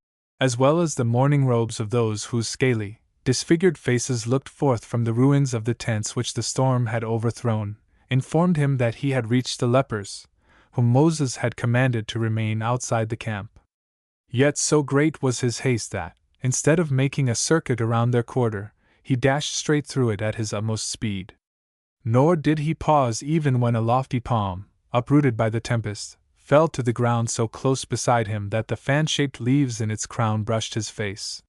Speaker 1: as well as the mourning robes of those whose scaly, disfigured faces looked forth from the ruins of the tents which the storm had overthrown, informed him that he had reached the lepers, whom Moses had commanded to remain outside the camp. Yet so great was his haste that, instead of making a circuit around their quarter, he dashed straight through it at his utmost speed. Nor did he pause even when a lofty palm, uprooted by the tempest, fell to the ground so close beside him that the fan-shaped leaves in its crown brushed his face.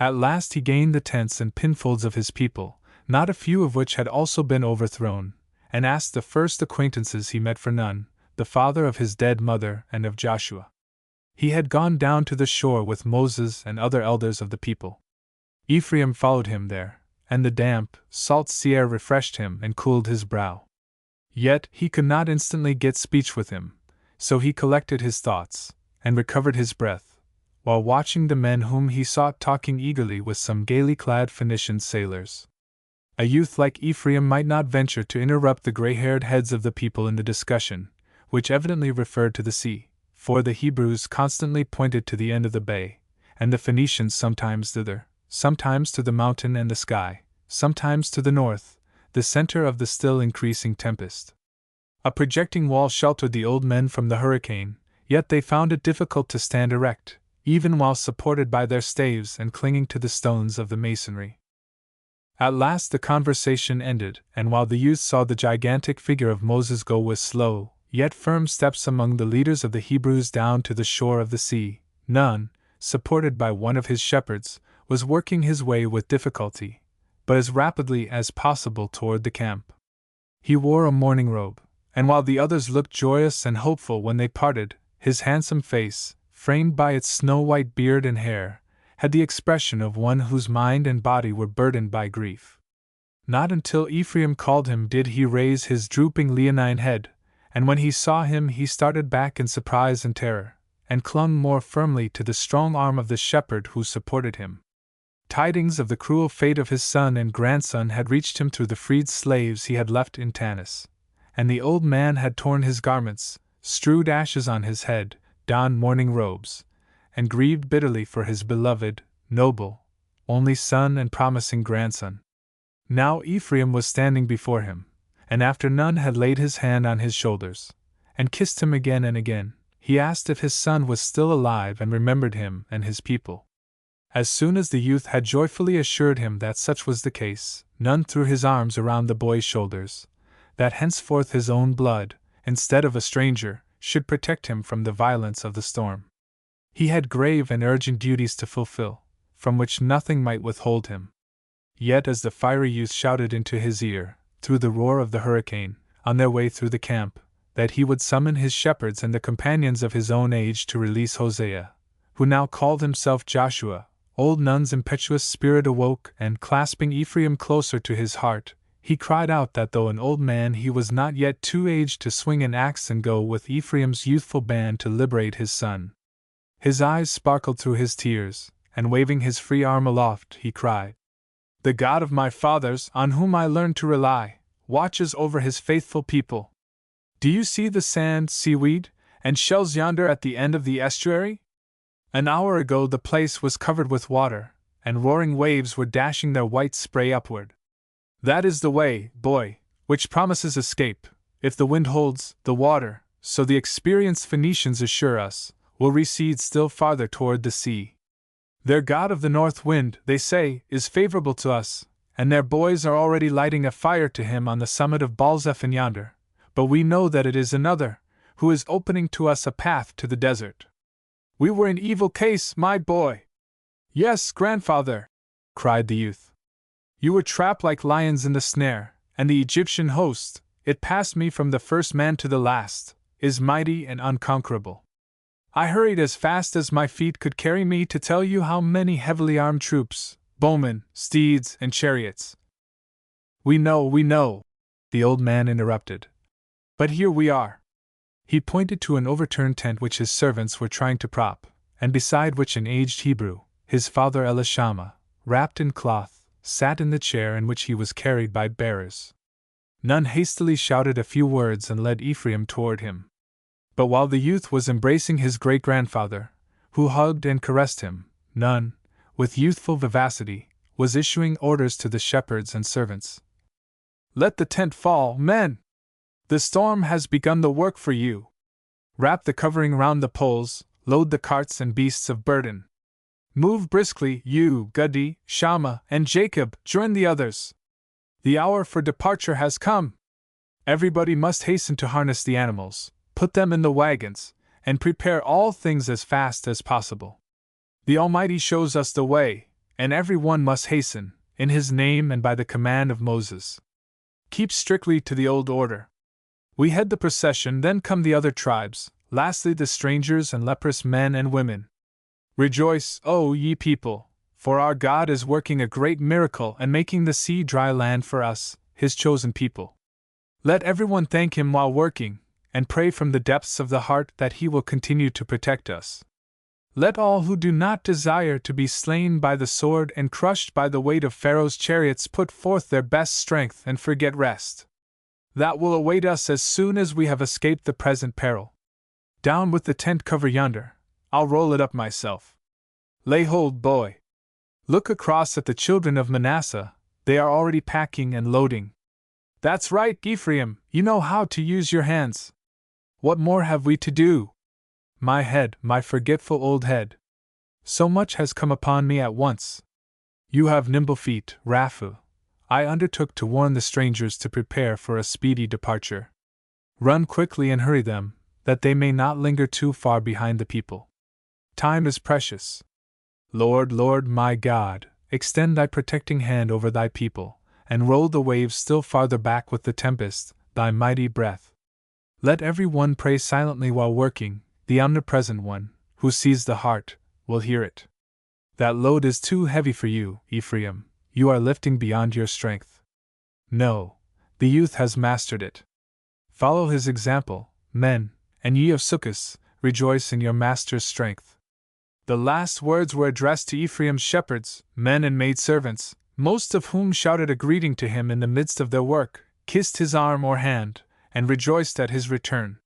Speaker 1: At last he gained the tents and pinfolds of his people, not a few of which had also been overthrown, and asked the first acquaintances he met for Nun, the father of his dead mother and of Joshua. He had gone down to the shore with Moses and other elders of the people. Ephraim followed him there, and the damp, salt sea air refreshed him and cooled his brow. Yet he could not instantly get speech with him, so he collected his thoughts, and recovered his breath, while watching the men whom he sought talking eagerly with some gaily clad Phoenician sailors. A youth like Ephraim might not venture to interrupt the gray-haired heads of the people in the discussion, which evidently referred to the sea, for the Hebrews constantly pointed to the end of the bay, and the Phoenicians sometimes thither, sometimes to the mountain and the sky, sometimes to the north, the center of the still increasing tempest. A projecting wall sheltered the old men from the hurricane, yet they found it difficult to stand erect, even while supported by their staves and clinging to the stones of the masonry. At last the conversation ended, and while the youth saw the gigantic figure of Moses go with slow, yet firm steps among the leaders of the Hebrews down to the shore of the sea, Nun, supported by one of his shepherds, was working his way with difficulty, but as rapidly as possible toward the camp. He wore a mourning robe, and while the others looked joyous and hopeful when they parted, his handsome face, framed by its snow-white beard and hair, had the expression of one whose mind and body were burdened by grief. Not until Ephraim called him did he raise his drooping leonine head, and when he saw him he started back in surprise and terror, and clung more firmly to the strong arm of the shepherd who supported him. Tidings of the cruel fate of his son and grandson had reached him through the freed slaves he had left in Tanis, and the old man had torn his garments, strewed ashes on his head, donned mourning robes, and grieved bitterly for his beloved, noble, only son and promising grandson. Now Ephraim was standing before him, and after Nun had laid his hand on his shoulders, and kissed him again and again, he asked if his son was still alive and remembered him and his people. As soon as the youth had joyfully assured him that such was the case, Nun threw his arms around the boy's shoulders, that henceforth his own blood, instead of a stranger, should protect him from the violence of the storm. He had grave and urgent duties to fulfill, from which nothing might withhold him. Yet as the fiery youth shouted into his ear, through the roar of the hurricane, on their way through the camp, that he would summon his shepherds and the companions of his own age to release Hosea, who now called himself Joshua, old Nun's impetuous spirit awoke, and clasping Ephraim closer to his heart, he cried out that though an old man he was not yet too aged to swing an axe and go with Ephraim's youthful band to liberate his son. His eyes sparkled through his tears, and waving his free arm aloft, he cried, "The God of my fathers, on whom I learned to rely, watches over his faithful people. Do you see the sand, seaweed, and shells yonder at the end of the estuary? An hour ago the place was covered with water, and roaring waves were dashing their white spray upward. That is the way, boy, which promises escape, if the wind holds. The water, so the experienced Phoenicians assure us, will recede still farther toward the sea. Their god of the north wind, they say, is favorable to us, and their boys are already lighting a fire to him on the summit of Baal-zephon yonder, but we know that it is another, who is opening to us a path to the desert. We were in evil case, my boy." "Yes, grandfather," cried the youth. "You were trapped like lions in the snare, and the Egyptian host, it passed me from the first man to the last, is mighty and unconquerable. I hurried as fast as my feet could carry me to tell you how many heavily armed troops, bowmen, steeds, and chariots." We know," the old man interrupted. "But here we are." He pointed to an overturned tent which his servants were trying to prop, and beside which an aged Hebrew, his father Elishama, wrapped in cloth, sat in the chair in which he was carried by bearers. Nun hastily shouted a few words and led Ephraim toward him. But while the youth was embracing his great-grandfather, who hugged and caressed him, Nun, with youthful vivacity, was issuing orders to the shepherds and servants. "Let the tent fall, men! The storm has begun the work for you. Wrap the covering round the poles, load the carts and beasts of burden. Move briskly, you, Gadi, Shammah, and Jacob, join the others. The hour for departure has come. Everybody must hasten to harness the animals, put them in the wagons, and prepare all things as fast as possible. The Almighty shows us the way, and every one must hasten, in His name and by the command of Moses. Keep strictly to the old order. We head the procession, then come the other tribes, lastly the strangers and leprous men and women. Rejoice, O ye people, for our God is working a great miracle and making the sea dry land for us, his chosen people. Let everyone thank him while working, and pray from the depths of the heart that he will continue to protect us. Let all who do not desire to be slain by the sword and crushed by the weight of Pharaoh's chariots put forth their best strength and forget rest. That will await us as soon as we have escaped the present peril. Down with the tent cover yonder, I'll roll it up myself. Lay hold, boy. Look across at the children of Manasseh, they are already packing and loading. That's right, Ephraim, you know how to use your hands. What more have we to do? My head, my forgetful old head. So much has come upon me at once. You have nimble feet, Raphael. I undertook to warn the strangers to prepare for a speedy departure. Run quickly and hurry them, that they may not linger too far behind the people. Time is precious. Lord, Lord my God, extend thy protecting hand over thy people, and roll the waves still farther back with the tempest, thy mighty breath. Let every one pray silently while working. The omnipresent one, who sees the heart, will hear it. That load is too heavy for you, Ephraim, you are lifting beyond your strength. No, the youth has mastered it. Follow his example, men, and ye of Succos, rejoice in your master's strength. The last words were addressed to Ephraim's shepherds, men and maidservants, most of whom shouted a greeting to him in the midst of their work, kissed his arm or hand, and rejoiced at his return.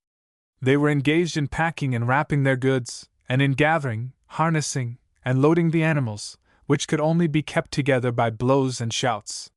Speaker 1: They were engaged in packing and wrapping their goods, and in gathering, harnessing, and loading the animals, which could only be kept together by blows and shouts.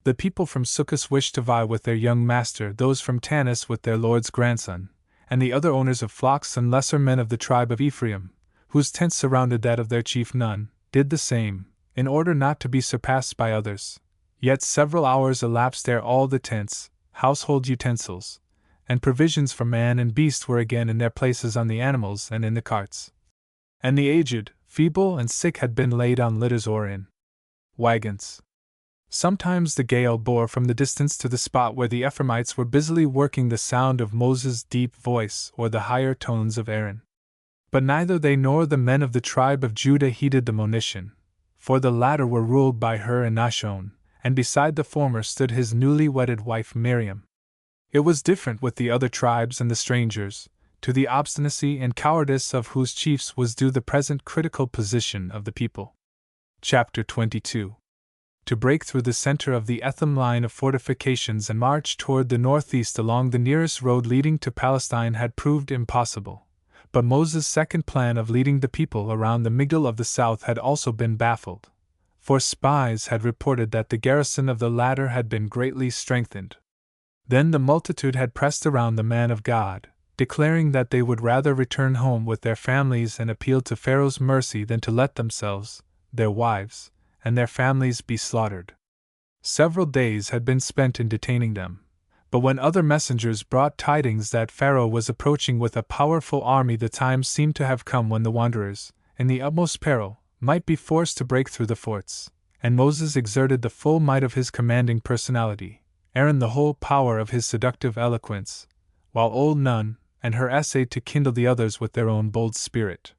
Speaker 1: The people from Succos wished to vie with their young master, those from Tanis with their lord's grandson, and the other owners of flocks and lesser men of the tribe of Ephraim, whose tents surrounded that of their chief Nun, did the same, in order not to be surpassed by others. Yet several hours elapsed ere all the tents, household utensils, and provisions for man and beast were again in their places on the animals and in the carts. And the aged, feeble, and sick had been laid on litters or in wagons. Sometimes the gale bore from the distance to the spot where the Ephraimites were busily working the sound of Moses' deep voice or the higher tones of Aaron. But neither they nor the men of the tribe of Judah heeded the monition, for the latter were ruled by Hur and Nashon, and beside the former stood his newly wedded wife Miriam. It was different with the other tribes and the strangers, to the obstinacy and cowardice of whose chiefs was due the present critical position of the people. Chapter 22. To break through the center of the Etham line of fortifications and march toward the northeast along the nearest road leading to Palestine had proved impossible, but Moses' second plan of leading the people around the Migdal of the south had also been baffled, for spies had reported that the garrison of the latter had been greatly strengthened. Then the multitude had pressed around the man of God, declaring that they would rather return home with their families and appeal to Pharaoh's mercy than to let themselves, their wives, and their families be slaughtered. Several days had been spent in detaining them, but when other messengers brought tidings that Pharaoh was approaching with a powerful army, the time seemed to have come when the wanderers, in the utmost peril, might be forced to break through the forts, and Moses exerted the full might of his commanding personality, Aaron the whole power of his seductive eloquence, while old Nun and her essayed to kindle the others with their own bold spirit.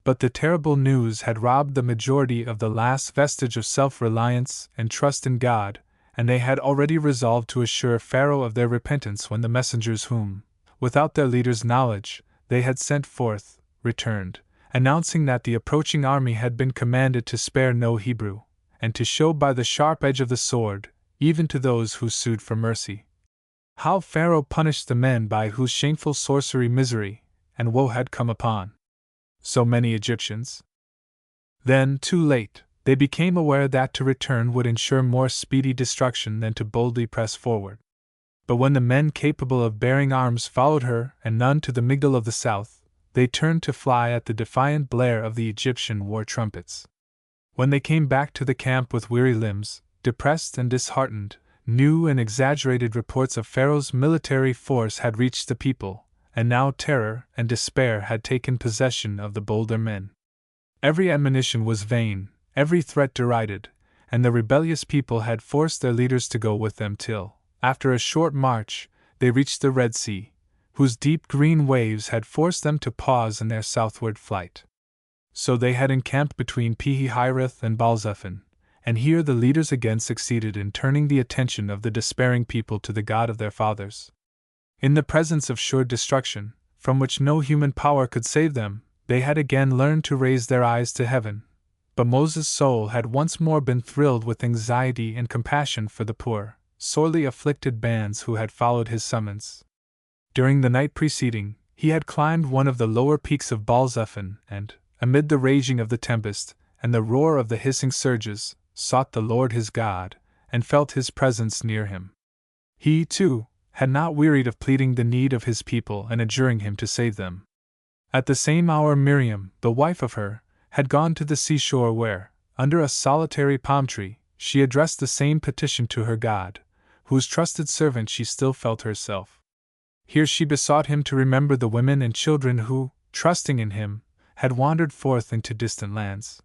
Speaker 1: But the terrible news had robbed the majority of the last vestige of self-reliance and trust in God, and they had already resolved to assure Pharaoh of their repentance when the messengers whom, without their leader's knowledge, they had sent forth, returned, announcing that the approaching army had been commanded to spare no Hebrew, and to show by the sharp edge of the sword, even to those who sued for mercy. How Pharaoh punished the men by whose shameful sorcery misery and woe had come upon so many Egyptians. Then, too late, they became aware that to return would ensure more speedy destruction than to boldly press forward. But when the men capable of bearing arms followed her and none to the Migdal of the south, they turned to fly at the defiant blare of the Egyptian war trumpets. When they came back to the camp with weary limbs, depressed and disheartened, new and exaggerated reports of Pharaoh's military force had reached the people, and now terror and despair had taken possession of the bolder men. Every admonition was vain, every threat derided, and the rebellious people had forced their leaders to go with them till, After a short march, they reached the Red Sea, whose deep green waves had forced them to pause in their southward flight. So they had encamped between Pi-hahiroth and Baal-zephon, and here the leaders again succeeded in turning the attention of the despairing people to the God of their fathers. In the presence of sure destruction, from which no human power could save them, they had again learned to raise their eyes to heaven. But Moses' soul had once more been thrilled with anxiety and compassion for the poor, sorely afflicted bands who had followed his summons. During the night preceding, he had climbed one of the lower peaks of Baal-zephon and, amid the raging of the tempest and the roar of the hissing surges, sought the Lord his God, and felt his presence near him. He, too, had not wearied of pleading the need of his people and adjuring him to save them. At the same hour Miriam, the wife of Hur, had gone to the seashore where, under a solitary palm tree, she addressed the same petition to her God, whose trusted servant she still felt herself. Here she besought him to remember the women and children who, trusting in him, had wandered forth into distant lands.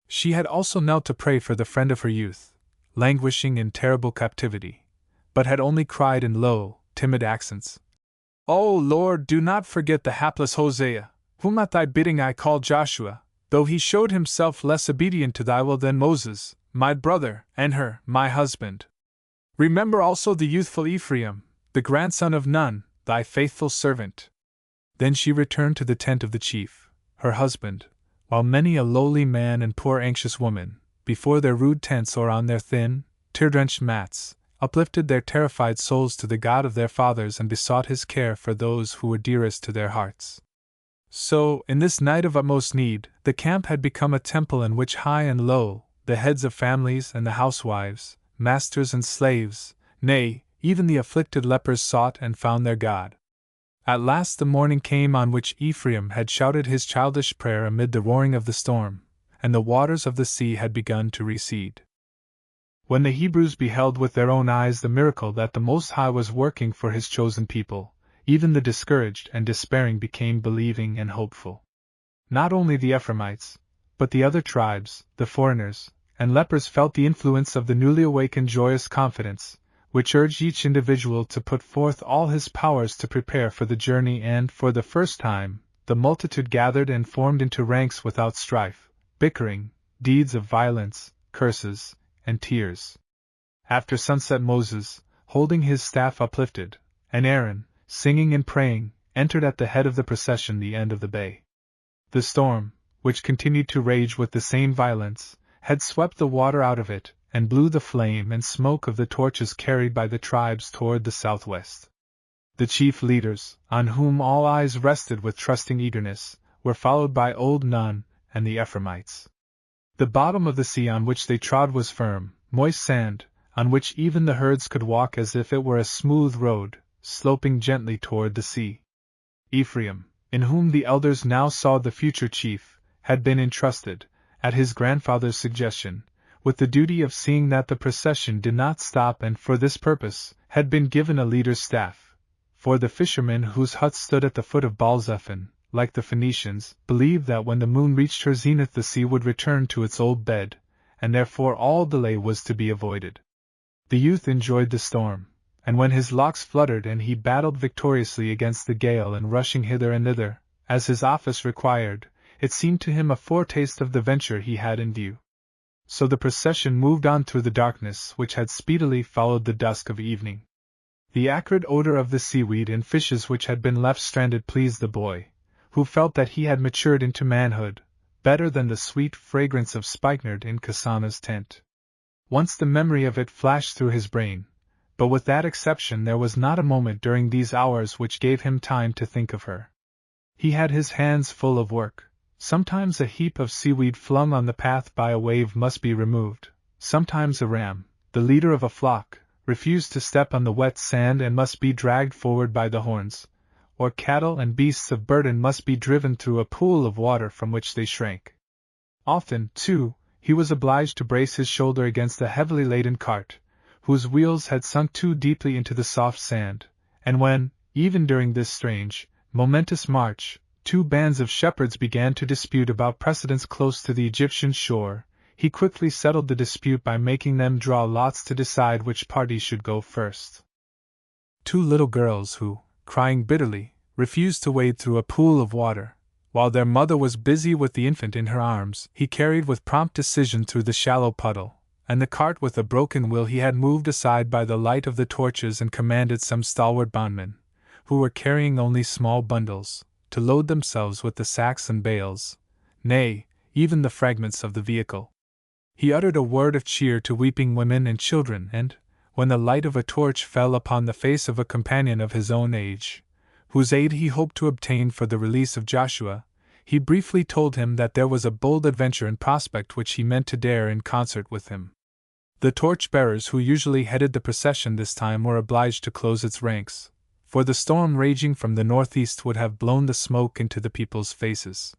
Speaker 1: She had also knelt to pray for the friend of her youth, languishing in terrible captivity, but had only cried in low, timid accents, "O Lord, do not forget the hapless Hosea, whom at thy bidding I called Joshua, though he showed himself less obedient to thy will than Moses, my brother, and Hur, my husband. Remember also the youthful Ephraim, the grandson of Nun, thy faithful servant." Then she returned to the tent of the chief, her husband, while many a lowly man and poor anxious woman, before their rude tents or on their thin, tear-drenched mats, uplifted their terrified souls to the God of their fathers and besought his care for those who were dearest to their hearts. So, in this night of utmost need, the camp had become a temple in which high and low, the heads of families and the housewives, masters and slaves, nay, even the afflicted lepers sought and found their God. At last the morning came on which Ephraim had shouted his childish prayer amid the roaring of the storm, and the waters of the sea had begun to recede. When the Hebrews beheld with their own eyes the miracle that the Most High was working for his chosen people, even the discouraged and despairing became believing and hopeful. Not only the Ephraimites, but the other tribes, the foreigners, and lepers felt the influence of the newly awakened joyous confidence, which urged each individual to put forth all his powers to prepare for the journey, and, for the first time, the multitude gathered and formed into ranks without strife, bickering, deeds of violence, curses, and tears. After sunset Moses, holding his staff uplifted, and Aaron, singing and praying, entered at the head of the procession the end of the bay. The storm, which continued to rage with the same violence, had swept the water out of it, and blew the flame and smoke of the torches carried by the tribes toward the southwest. The chief leaders, on whom all eyes rested with trusting eagerness, were followed by old Nun and the Ephraimites. The bottom of the sea on which they trod was firm, moist sand, on which even the herds could walk as if it were a smooth road, sloping gently toward the sea. Ephraim, in whom the elders now saw the future chief, had been entrusted, at his grandfather's suggestion, with the duty of seeing that the procession did not stop, and for this purpose had been given a leader's staff. For the fishermen whose huts stood at the foot of Baal-zephon, like the Phoenicians, believed that when the moon reached her zenith the sea would return to its old bed, and therefore all delay was to be avoided. The youth enjoyed the storm, and when his locks fluttered and he battled victoriously against the gale and rushing hither and thither, as his office required, it seemed to him a foretaste of the venture he had in view. So the procession moved on through the darkness which had speedily followed the dusk of evening. The acrid odor of the seaweed and fishes which had been left stranded pleased the boy, who felt that he had matured into manhood, better than the sweet fragrance of spikenard in Kasana's tent. Once the memory of it flashed through his brain, but with that exception there was not a moment during these hours which gave him time to think of her. He had his hands full of work. Sometimes a heap of seaweed flung on the path by a wave must be removed, sometimes a ram, the leader of a flock, refused to step on the wet sand and must be dragged forward by the horns, or cattle and beasts of burden must be driven through a pool of water from which they shrank. Often, too, he was obliged to brace his shoulder against a heavily laden cart, whose wheels had sunk too deeply into the soft sand, and when, even during this strange, momentous march, two bands of shepherds began to dispute about precedence close to the Egyptian shore, he quickly settled the dispute by making them draw lots to decide which party should go first. Two little girls who, crying bitterly, refused to wade through a pool of water, while their mother was busy with the infant in her arms, he carried with prompt decision through the shallow puddle, and the cart with a broken wheel he had moved aside by the light of the torches and commanded some stalwart bondmen, who were carrying only small bundles, to load themselves with the sacks and bales, nay, even the fragments of the vehicle. He uttered a word of cheer to weeping women and children, and, when the light of a torch fell upon the face of a companion of his own age, whose aid he hoped to obtain for the release of Joshua, he briefly told him that there was a bold adventure in prospect which he meant to dare in concert with him. The torch-bearers who usually headed the procession this time were obliged to close its ranks, for the storm raging from the northeast would have blown the smoke into the people's faces.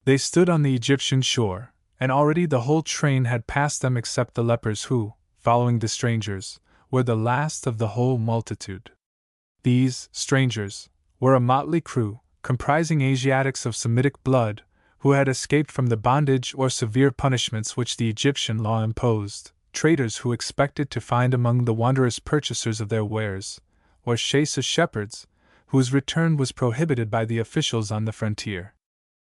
Speaker 1: They stood on the Egyptian shore, and already the whole train had passed them except the lepers who, following the strangers, were the last of the whole multitude. These strangers were a motley crew, comprising Asiatics of Semitic blood, who had escaped from the bondage or severe punishments which the Egyptian law imposed, traders who expected to find among the wanderers purchasers of their wares, or Shaisa shepherds, whose return was prohibited by the officials on the frontier.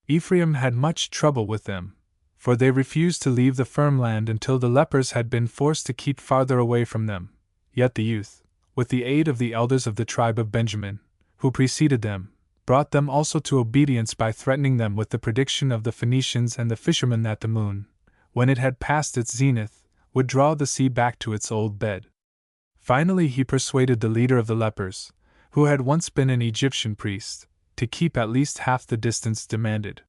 Speaker 1: Ephraim had much trouble with them, for they refused to leave the firm land until the lepers had been forced to keep farther away from them. Yet the youth, with the aid of the elders of the tribe of Benjamin, who preceded them, brought them also to obedience by threatening them with the prediction of the Phoenicians and the fishermen that the moon, when it had passed its zenith, would draw the sea back to its old bed. Finally he persuaded the leader of the lepers, who had once been an Egyptian priest, to keep at least half the distance demanded.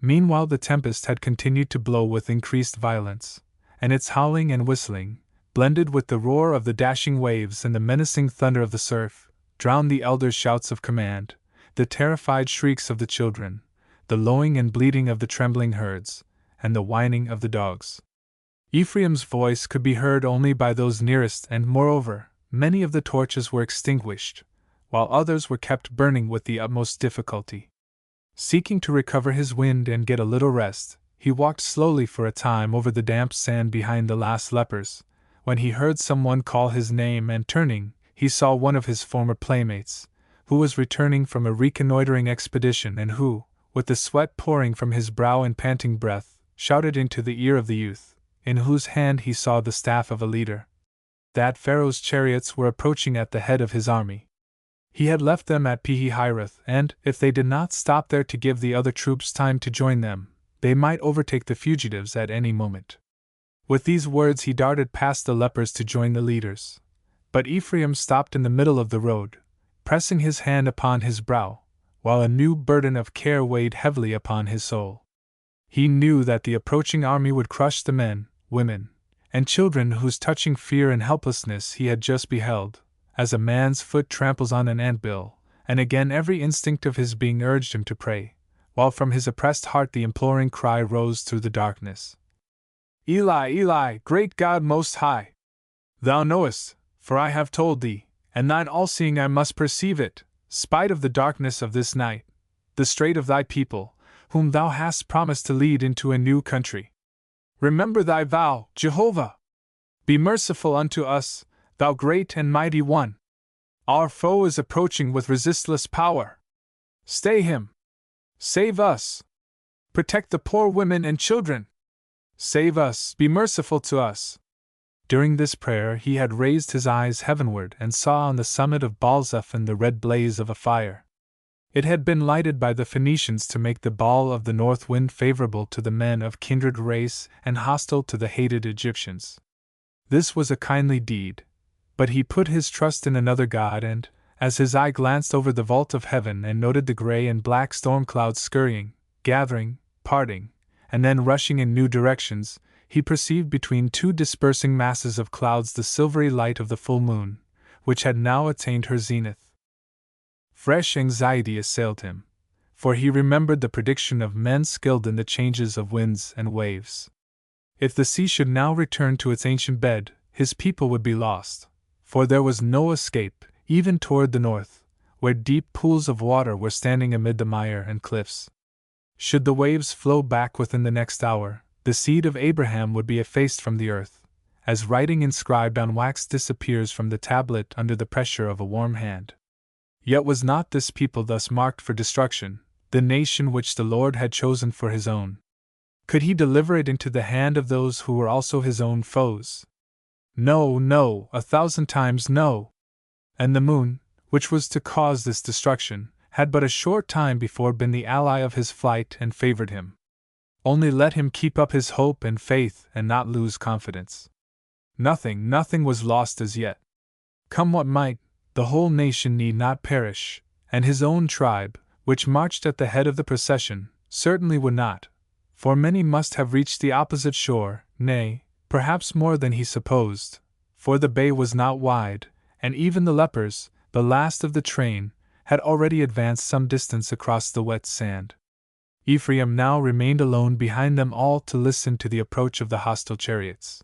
Speaker 1: Meanwhile the tempest had continued to blow with increased violence, and its howling and whistling, blended with the roar of the dashing waves and the menacing thunder of the surf, drowned the elders' shouts of command, the terrified shrieks of the children, the lowing and bleating of the trembling herds, and the whining of the dogs. Ephraim's voice could be heard only by those nearest, and moreover, many of the torches were extinguished, while others were kept burning with the utmost difficulty. Seeking to recover his wind and get a little rest, he walked slowly for a time over the damp sand behind the last lepers, when he heard someone call his name, and turning, he saw one of his former playmates, who was returning from a reconnoitering expedition and who, with the sweat pouring from his brow and panting breath, shouted into the ear of the youth, in whose hand he saw the staff of a leader, that Pharaoh's chariots were approaching at the head of his army. He had left them at Pi-hahiroth, and, if they did not stop there to give the other troops time to join them, they might overtake the fugitives at any moment. With these words he darted past the lepers to join the leaders. But Ephraim stopped in the middle of the road, pressing his hand upon his brow, while a new burden of care weighed heavily upon his soul. He knew that the approaching army would crush the men, women, and children whose touching fear and helplessness he had just beheld, as a man's foot tramples on an ant-bill, and again every instinct of his being urged him to pray, while from his oppressed heart the imploring cry rose through the darkness. Eli, Eli, great God most high! Thou knowest, for I have told thee, and thine all-seeing eye must perceive it, spite of the darkness of this night, the strait of thy people, whom thou hast promised to lead into a new country. Remember thy vow, Jehovah! Be merciful unto us, thou great and mighty one! Our foe is approaching with resistless power. Stay him! Save us! Protect the poor women and children! Save us, be merciful to us! During this prayer he had raised his eyes heavenward and saw on the summit of Baal-zephon the red blaze of a fire. It had been lighted by the Phoenicians to make the ball of the north wind favorable to the men of kindred race and hostile to the hated Egyptians. This was a kindly deed, but he put his trust in another god, and, as his eye glanced over the vault of heaven and noted the gray and black storm clouds scurrying, gathering, parting, and then rushing in new directions, he perceived between two dispersing masses of clouds the silvery light of the full moon, which had now attained her zenith. Fresh anxiety assailed him, for he remembered the prediction of men skilled in the changes of winds and waves. If the sea should now return to its ancient bed, his people would be lost, for there was no escape, even toward the north, where deep pools of water were standing amid the mire and cliffs. Should the waves flow back within the next hour, The seed of Abraham would be effaced from the earth, as writing inscribed on wax disappears from the tablet under the pressure of a warm hand. Yet was not this people thus marked for destruction, the nation which the Lord had chosen for his own? Could he deliver it into the hand of those who were also his own foes? No, no, 1,000 times no! And the moon, which was to cause this destruction, had but a short time before been the ally of his flight and favored him. Only let him keep up his hope and faith and not lose confidence. Nothing was lost as yet. Come what might, the whole nation need not perish, and his own tribe, which marched at the head of the procession, certainly would not, for many must have reached the opposite shore, nay, perhaps more than he supposed, for the bay was not wide, and even the lepers, the last of the train, had already advanced some distance across the wet sand. Ephraim now remained alone behind them all to listen to the approach of the hostile chariots.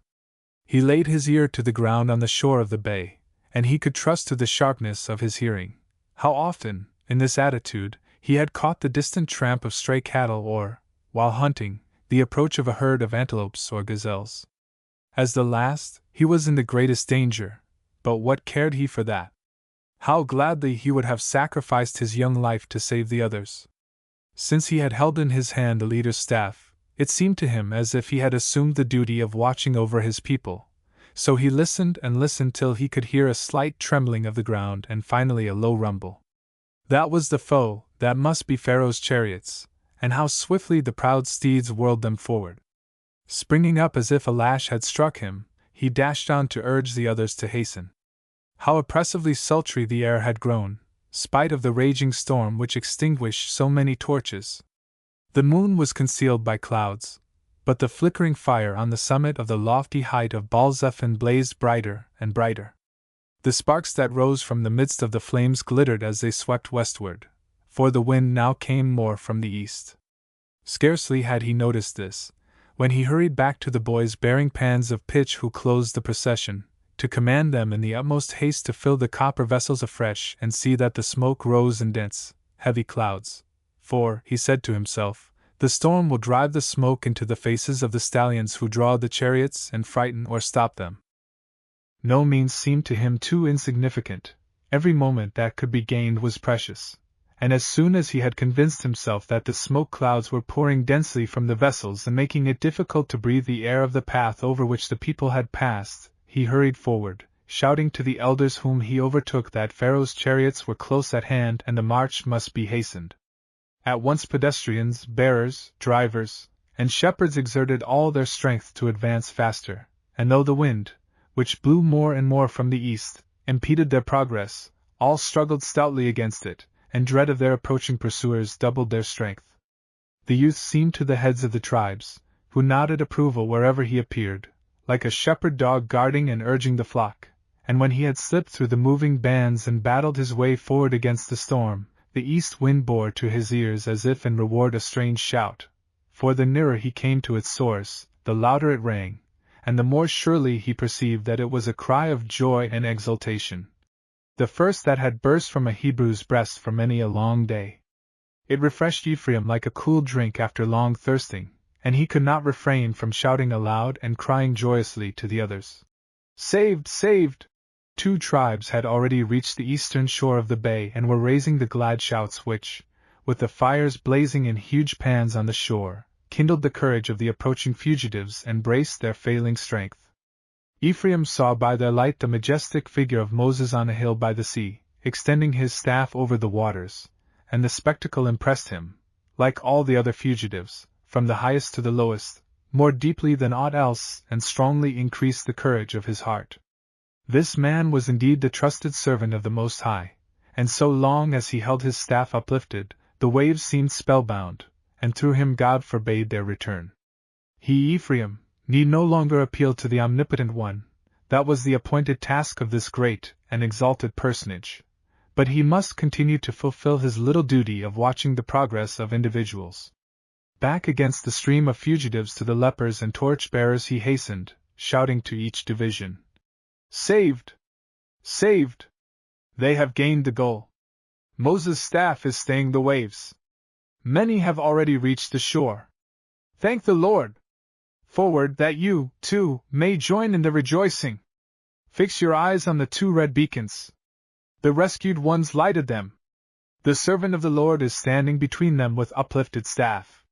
Speaker 1: He laid his ear to the ground on the shore of the bay, and he could trust to the sharpness of his hearing. How often, in this attitude, he had caught the distant tramp of stray cattle or, while hunting, the approach of a herd of antelopes or gazelles. As the last, he was in the greatest danger, but what cared he for that? How gladly he would have sacrificed his young life to save the others. Since he had held in his hand the leader's staff, it seemed to him as if he had assumed the duty of watching over his people, so he listened and listened till he could hear a slight trembling of the ground and finally a low rumble. That was the foe, that must be Pharaoh's chariots, and how swiftly the proud steeds whirled them forward. Springing up as if a lash had struck him, he dashed on to urge the others to hasten. How oppressively sultry the air had grown, spite of the raging storm which extinguished so many torches. The moon was concealed by clouds, but the flickering fire on the summit of the lofty height of Baal-zephon blazed brighter and brighter. The sparks that rose from the midst of the flames glittered as they swept westward, for the wind now came more from the east. Scarcely had he noticed this, when he hurried back to the boys bearing pans of pitch who closed the procession, to command them in the utmost haste to fill the copper vessels afresh and see that the smoke rose in dense, heavy clouds. For, he said to himself, the storm will drive the smoke into the faces of the stallions who draw the chariots and frighten or stop them. No means seemed to him too insignificant, every moment that could be gained was precious, and as soon as he had convinced himself that the smoke clouds were pouring densely from the vessels and making it difficult to breathe the air of the path over which the people had passed, he hurried forward, shouting to the elders whom he overtook that Pharaoh's chariots were close at hand and the march must be hastened. At once pedestrians, bearers, drivers, and shepherds exerted all their strength to advance faster, and though the wind, which blew more and more from the east, impeded their progress, all struggled stoutly against it, and dread of their approaching pursuers doubled their strength. The youth seemed to the heads of the tribes, who nodded approval wherever he appeared, like a shepherd dog guarding and urging the flock, and when he had slipped through the moving bands and battled his way forward against the storm, the east wind bore to his ears as if in reward a strange shout, for the nearer he came to its source, the louder it rang, and the more surely he perceived that it was a cry of joy and exultation, the first that had burst from a Hebrew's breast for many a long day. It refreshed Ephraim like a cool drink after long thirsting, and he could not refrain from shouting aloud and crying joyously to the others. Saved! Saved! 2 tribes had already reached the eastern shore of the bay and were raising the glad shouts which, with the fires blazing in huge pans on the shore, kindled the courage of the approaching fugitives and braced their failing strength. Ephraim saw by their light the majestic figure of Moses on a hill by the sea, extending his staff over the waters, and the spectacle impressed him, like all the other fugitives, from the highest to the lowest, more deeply than aught else and strongly increased the courage of his heart. This man was indeed the trusted servant of the Most High, and so long as he held his staff uplifted, the waves seemed spellbound, and through him God forbade their return. He, Ephraim, need no longer appeal to the Omnipotent One, that was the appointed task of this great and exalted personage, but he must continue to fulfill his little duty of watching the progress of individuals. Back against the stream of fugitives to the lepers and torch-bearers he hastened, shouting to each division, Saved! Saved! They have gained the goal. Moses' staff is staying the waves. Many have already reached the shore. Thank the Lord! forward, that you, too, may join in the rejoicing. Fix your eyes on the two red beacons. The rescued ones lighted them. The servant of the Lord is standing between them with uplifted staff.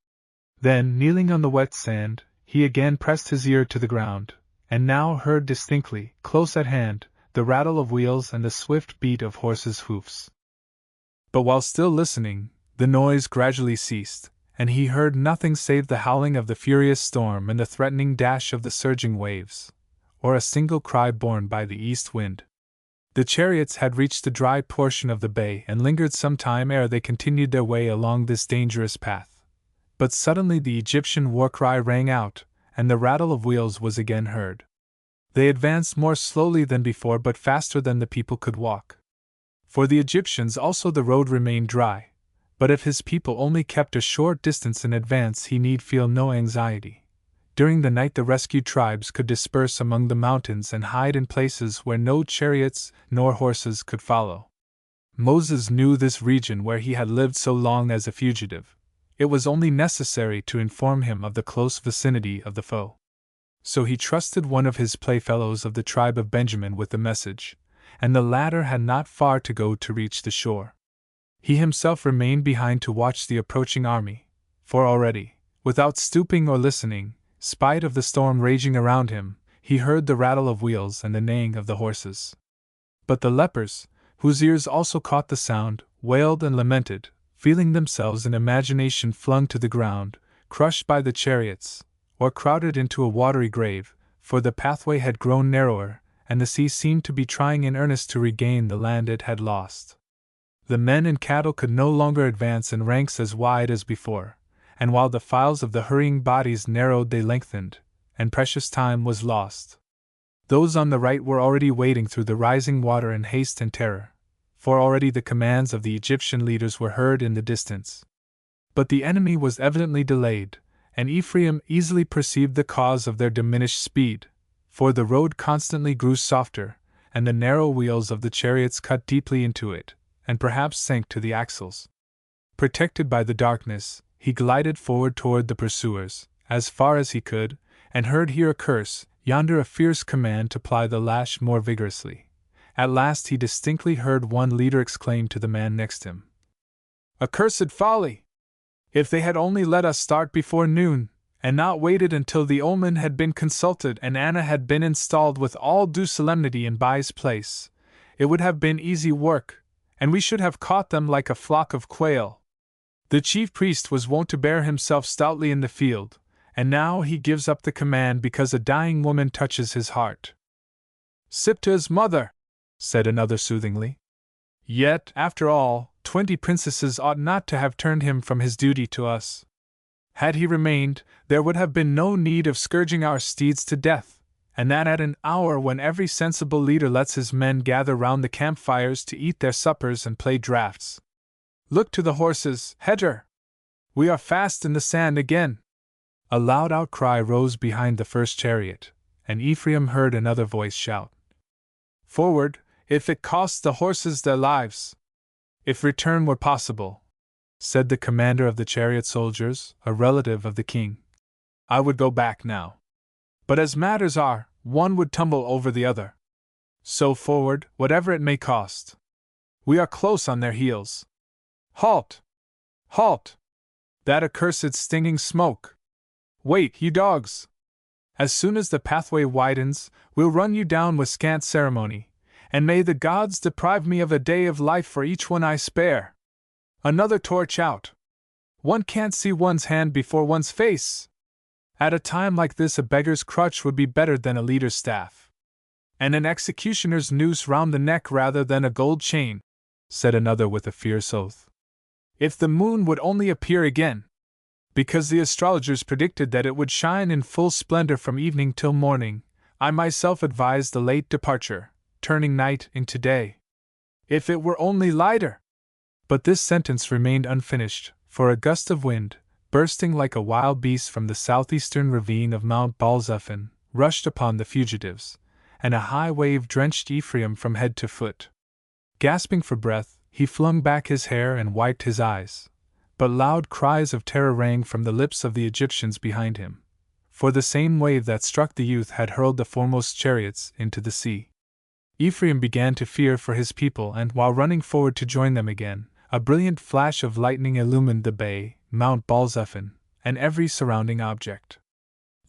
Speaker 1: Then, kneeling on the wet sand, he again pressed his ear to the ground, and now heard distinctly, close at hand, the rattle of wheels and the swift beat of horses' hoofs. But while still listening, the noise gradually ceased, and he heard nothing save the howling of the furious storm and the threatening dash of the surging waves, or a single cry borne by the east wind. The chariots had reached the dry portion of the bay and lingered some time ere they continued their way along this dangerous path. But suddenly the Egyptian war cry rang out, and the rattle of wheels was again heard. They advanced more slowly than before, but faster than the people could walk. For the Egyptians also the road remained dry, but if his people only kept a short distance in advance he need feel no anxiety. During the night the rescued tribes could disperse among the mountains and hide in places where no chariots nor horses could follow. Moses knew this region where he had lived so long as a fugitive. It was only necessary to inform him of the close vicinity of the foe. So he trusted one of his playfellows of the tribe of Benjamin with the message, and the latter had not far to go to reach the shore. He himself remained behind to watch the approaching army, for already, without stooping or listening, spite of the storm raging around him, he heard the rattle of wheels and the neighing of the horses. But the lepers, whose ears also caught the sound, wailed and lamented, feeling themselves in imagination flung to the ground, crushed by the chariots, or crowded into a watery grave, for the pathway had grown narrower, and the sea seemed to be trying in earnest to regain the land it had lost. The men and cattle could no longer advance in ranks as wide as before, and while the files of the hurrying bodies narrowed they lengthened, and precious time was lost. Those on the right were already wading through the rising water in haste and terror, for already the commands of the Egyptian leaders were heard in the distance. But the enemy was evidently delayed, and Ephraim easily perceived the cause of their diminished speed, for the road constantly grew softer, and the narrow wheels of the chariots cut deeply into it, and perhaps sank to the axles. Protected by the darkness, he glided forward toward the pursuers, as far as he could, and heard here a curse, yonder a fierce command to ply the lash more vigorously. At last he distinctly heard one leader exclaim to the man next him, "Accursed folly! If they had only let us start before noon, and not waited until the omen had been consulted and Anna had been installed with all due solemnity in Bai's place, it would have been easy work, and we should have caught them like a flock of quail. The chief priest was wont to bear himself stoutly in the field, and now he gives up the command because a dying woman touches his heart." "Siptah's mother," said another soothingly. "Yet, after all, 20 princesses ought not to have turned him from his duty to us. Had he remained, there would have been no need of scourging our steeds to death, and that at an hour when every sensible leader lets his men gather round the campfires to eat their suppers and play draughts. Look to the horses, Hedger! We are fast in the sand again." A loud outcry rose behind the first chariot, and Ephraim heard another voice shout, "Forward, if it costs the horses their lives!" "If return were possible," said the commander of the chariot soldiers, a relative of the king, "I would go back now. But as matters are, one would tumble over the other. So forward, whatever it may cost. We are close on their heels. Halt! Halt! That accursed stinging smoke! Wait, you dogs! As soon as the pathway widens, we'll run you down with scant ceremony, and may the gods deprive me of a day of life for each one I spare! Another torch out! One can't see one's hand before one's face! At a time like this a beggar's crutch would be better than a leader's staff. And an executioner's noose round the neck rather than a gold chain," said another with a fierce oath. "If the moon would only appear again! Because the astrologers predicted that it would shine in full splendor from evening till morning, I myself advised the late departure, turning night into day. If it were only lighter!" But this sentence remained unfinished, for a gust of wind, bursting like a wild beast from the southeastern ravine of Mount Balzaphin, rushed upon the fugitives, and a high wave drenched Ephraim from head to foot. Gasping for breath, he flung back his hair and wiped his eyes, but loud cries of terror rang from the lips of the Egyptians behind him. for the same wave that struck the youth had hurled the foremost chariots into the sea. Ephraim began to fear for his people, and while running forward to join them again, a brilliant flash of lightning illumined the bay, Mount Baal-zephon, and every surrounding object.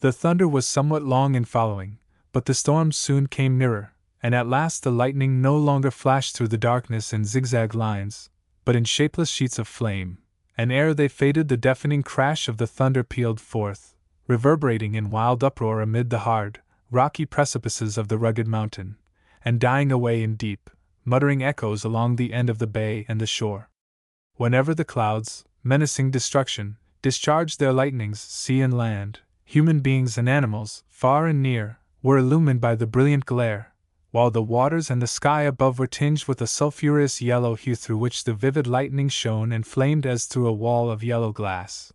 Speaker 1: The thunder was somewhat long in following, but the storm soon came nearer, and at last the lightning no longer flashed through the darkness in zigzag lines, but in shapeless sheets of flame, and ere they faded the deafening crash of the thunder pealed forth, reverberating in wild uproar amid the hard, rocky precipices of the rugged mountain, and dying away in deep, muttering echoes along the end of the bay and the shore. Whenever the clouds, menacing destruction, discharged their lightnings, sea and land, human beings and animals, far and near, were illumined by the brilliant glare, while the waters and the sky above were tinged with a sulphurous yellow hue through which the vivid lightning shone and flamed as through a wall of yellow glass.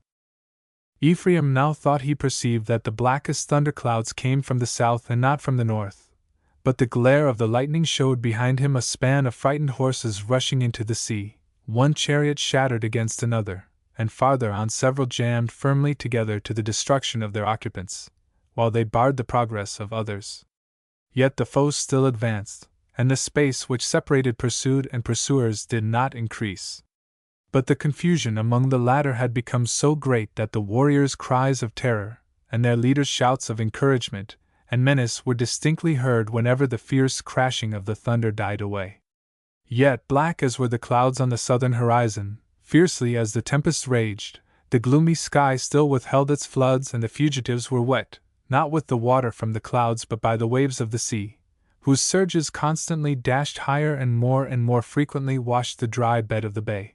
Speaker 1: Ephraim now thought he perceived that the blackest thunderclouds came from the south and not from the north, but the glare of the lightning showed behind him a span of frightened horses rushing into the sea, one chariot shattered against another, and farther on several jammed firmly together to the destruction of their occupants, while they barred the progress of others. Yet the foe still advanced, and the space which separated pursued and pursuers did not increase. But the confusion among the latter had become so great that the warriors' cries of terror, and their leaders' shouts of encouragement and menace were distinctly heard whenever the fierce crashing of the thunder died away. Yet, black as were the clouds on the southern horizon, fiercely as the tempest raged, the gloomy sky still withheld its floods, and the fugitives were wet, not with the water from the clouds but by the waves of the sea, whose surges constantly dashed higher and more frequently washed the dry bed of the bay.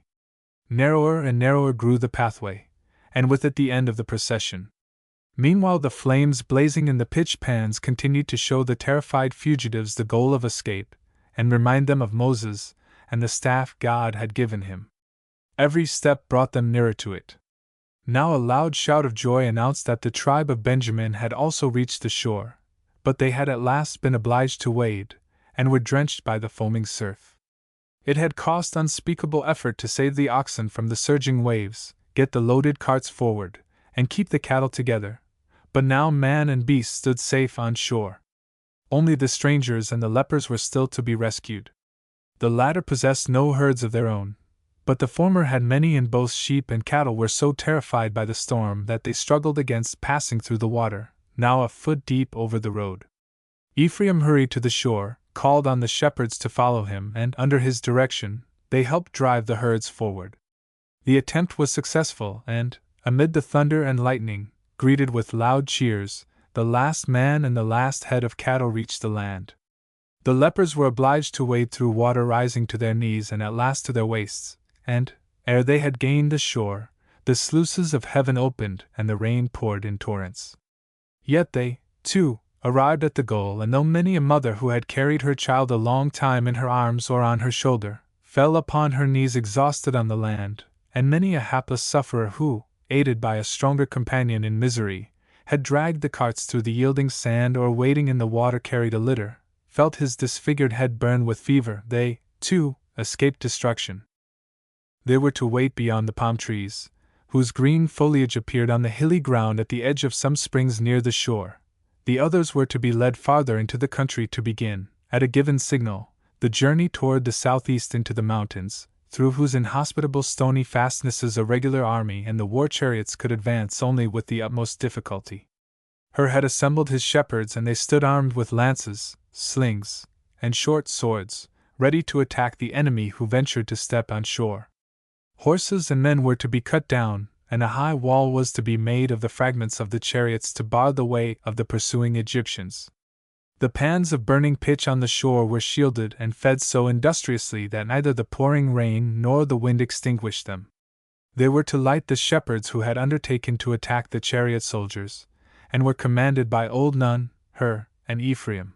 Speaker 1: Narrower and narrower grew the pathway, and with it the end of the procession. Meanwhile the flames blazing in the pitch pans continued to show the terrified fugitives the goal of escape, and remind them of Moses and the staff God had given him. Every step brought them nearer to it. Now a loud shout of joy announced that the tribe of Benjamin had also reached the shore, but they had at last been obliged to wade, and were drenched by the foaming surf. It had cost unspeakable effort to save the oxen from the surging waves, get the loaded carts forward, and keep the cattle together, but now man and beast stood safe on shore. Only the strangers and the lepers were still to be rescued. The latter possessed no herds of their own, but the former had many, and both sheep and cattle were so terrified by the storm that they struggled against passing through the water, now a foot deep over the road. Ephraim hurried to the shore, called on the shepherds to follow him, and under his direction, they helped drive the herds forward. The attempt was successful, and, amid the thunder and lightning, greeted with loud cheers, the last man and the last head of cattle reached the land. The lepers were obliged to wade through water rising to their knees and at last to their waists, and, ere they had gained the shore, the sluices of heaven opened and the rain poured in torrents. Yet they, too, arrived at the goal, and though many a mother who had carried her child a long time in her arms or on her shoulder, fell upon her knees exhausted on the land, and many a hapless sufferer who, aided by a stronger companion in misery, had dragged the carts through the yielding sand or wading in the water carried a litter, felt his disfigured head burn with fever, they, too, escaped destruction. They were to wait beyond the palm trees, whose green foliage appeared on the hilly ground at the edge of some springs near the shore. The others were to be led farther into the country to begin, at a given signal, the journey toward the southeast into the mountains, through whose inhospitable stony fastnesses a regular army and the war chariots could advance only with the utmost difficulty. Hur had assembled his shepherds, and they stood armed with lances, slings, and short swords, ready to attack the enemy who ventured to step on shore. Horses and men were to be cut down, and a high wall was to be made of the fragments of the chariots to bar the way of the pursuing Egyptians. The pans of burning pitch on the shore were shielded and fed so industriously that neither the pouring rain nor the wind extinguished them. They were to light the shepherds who had undertaken to attack the chariot soldiers, and were commanded by old Nun, Hur, and Ephraim.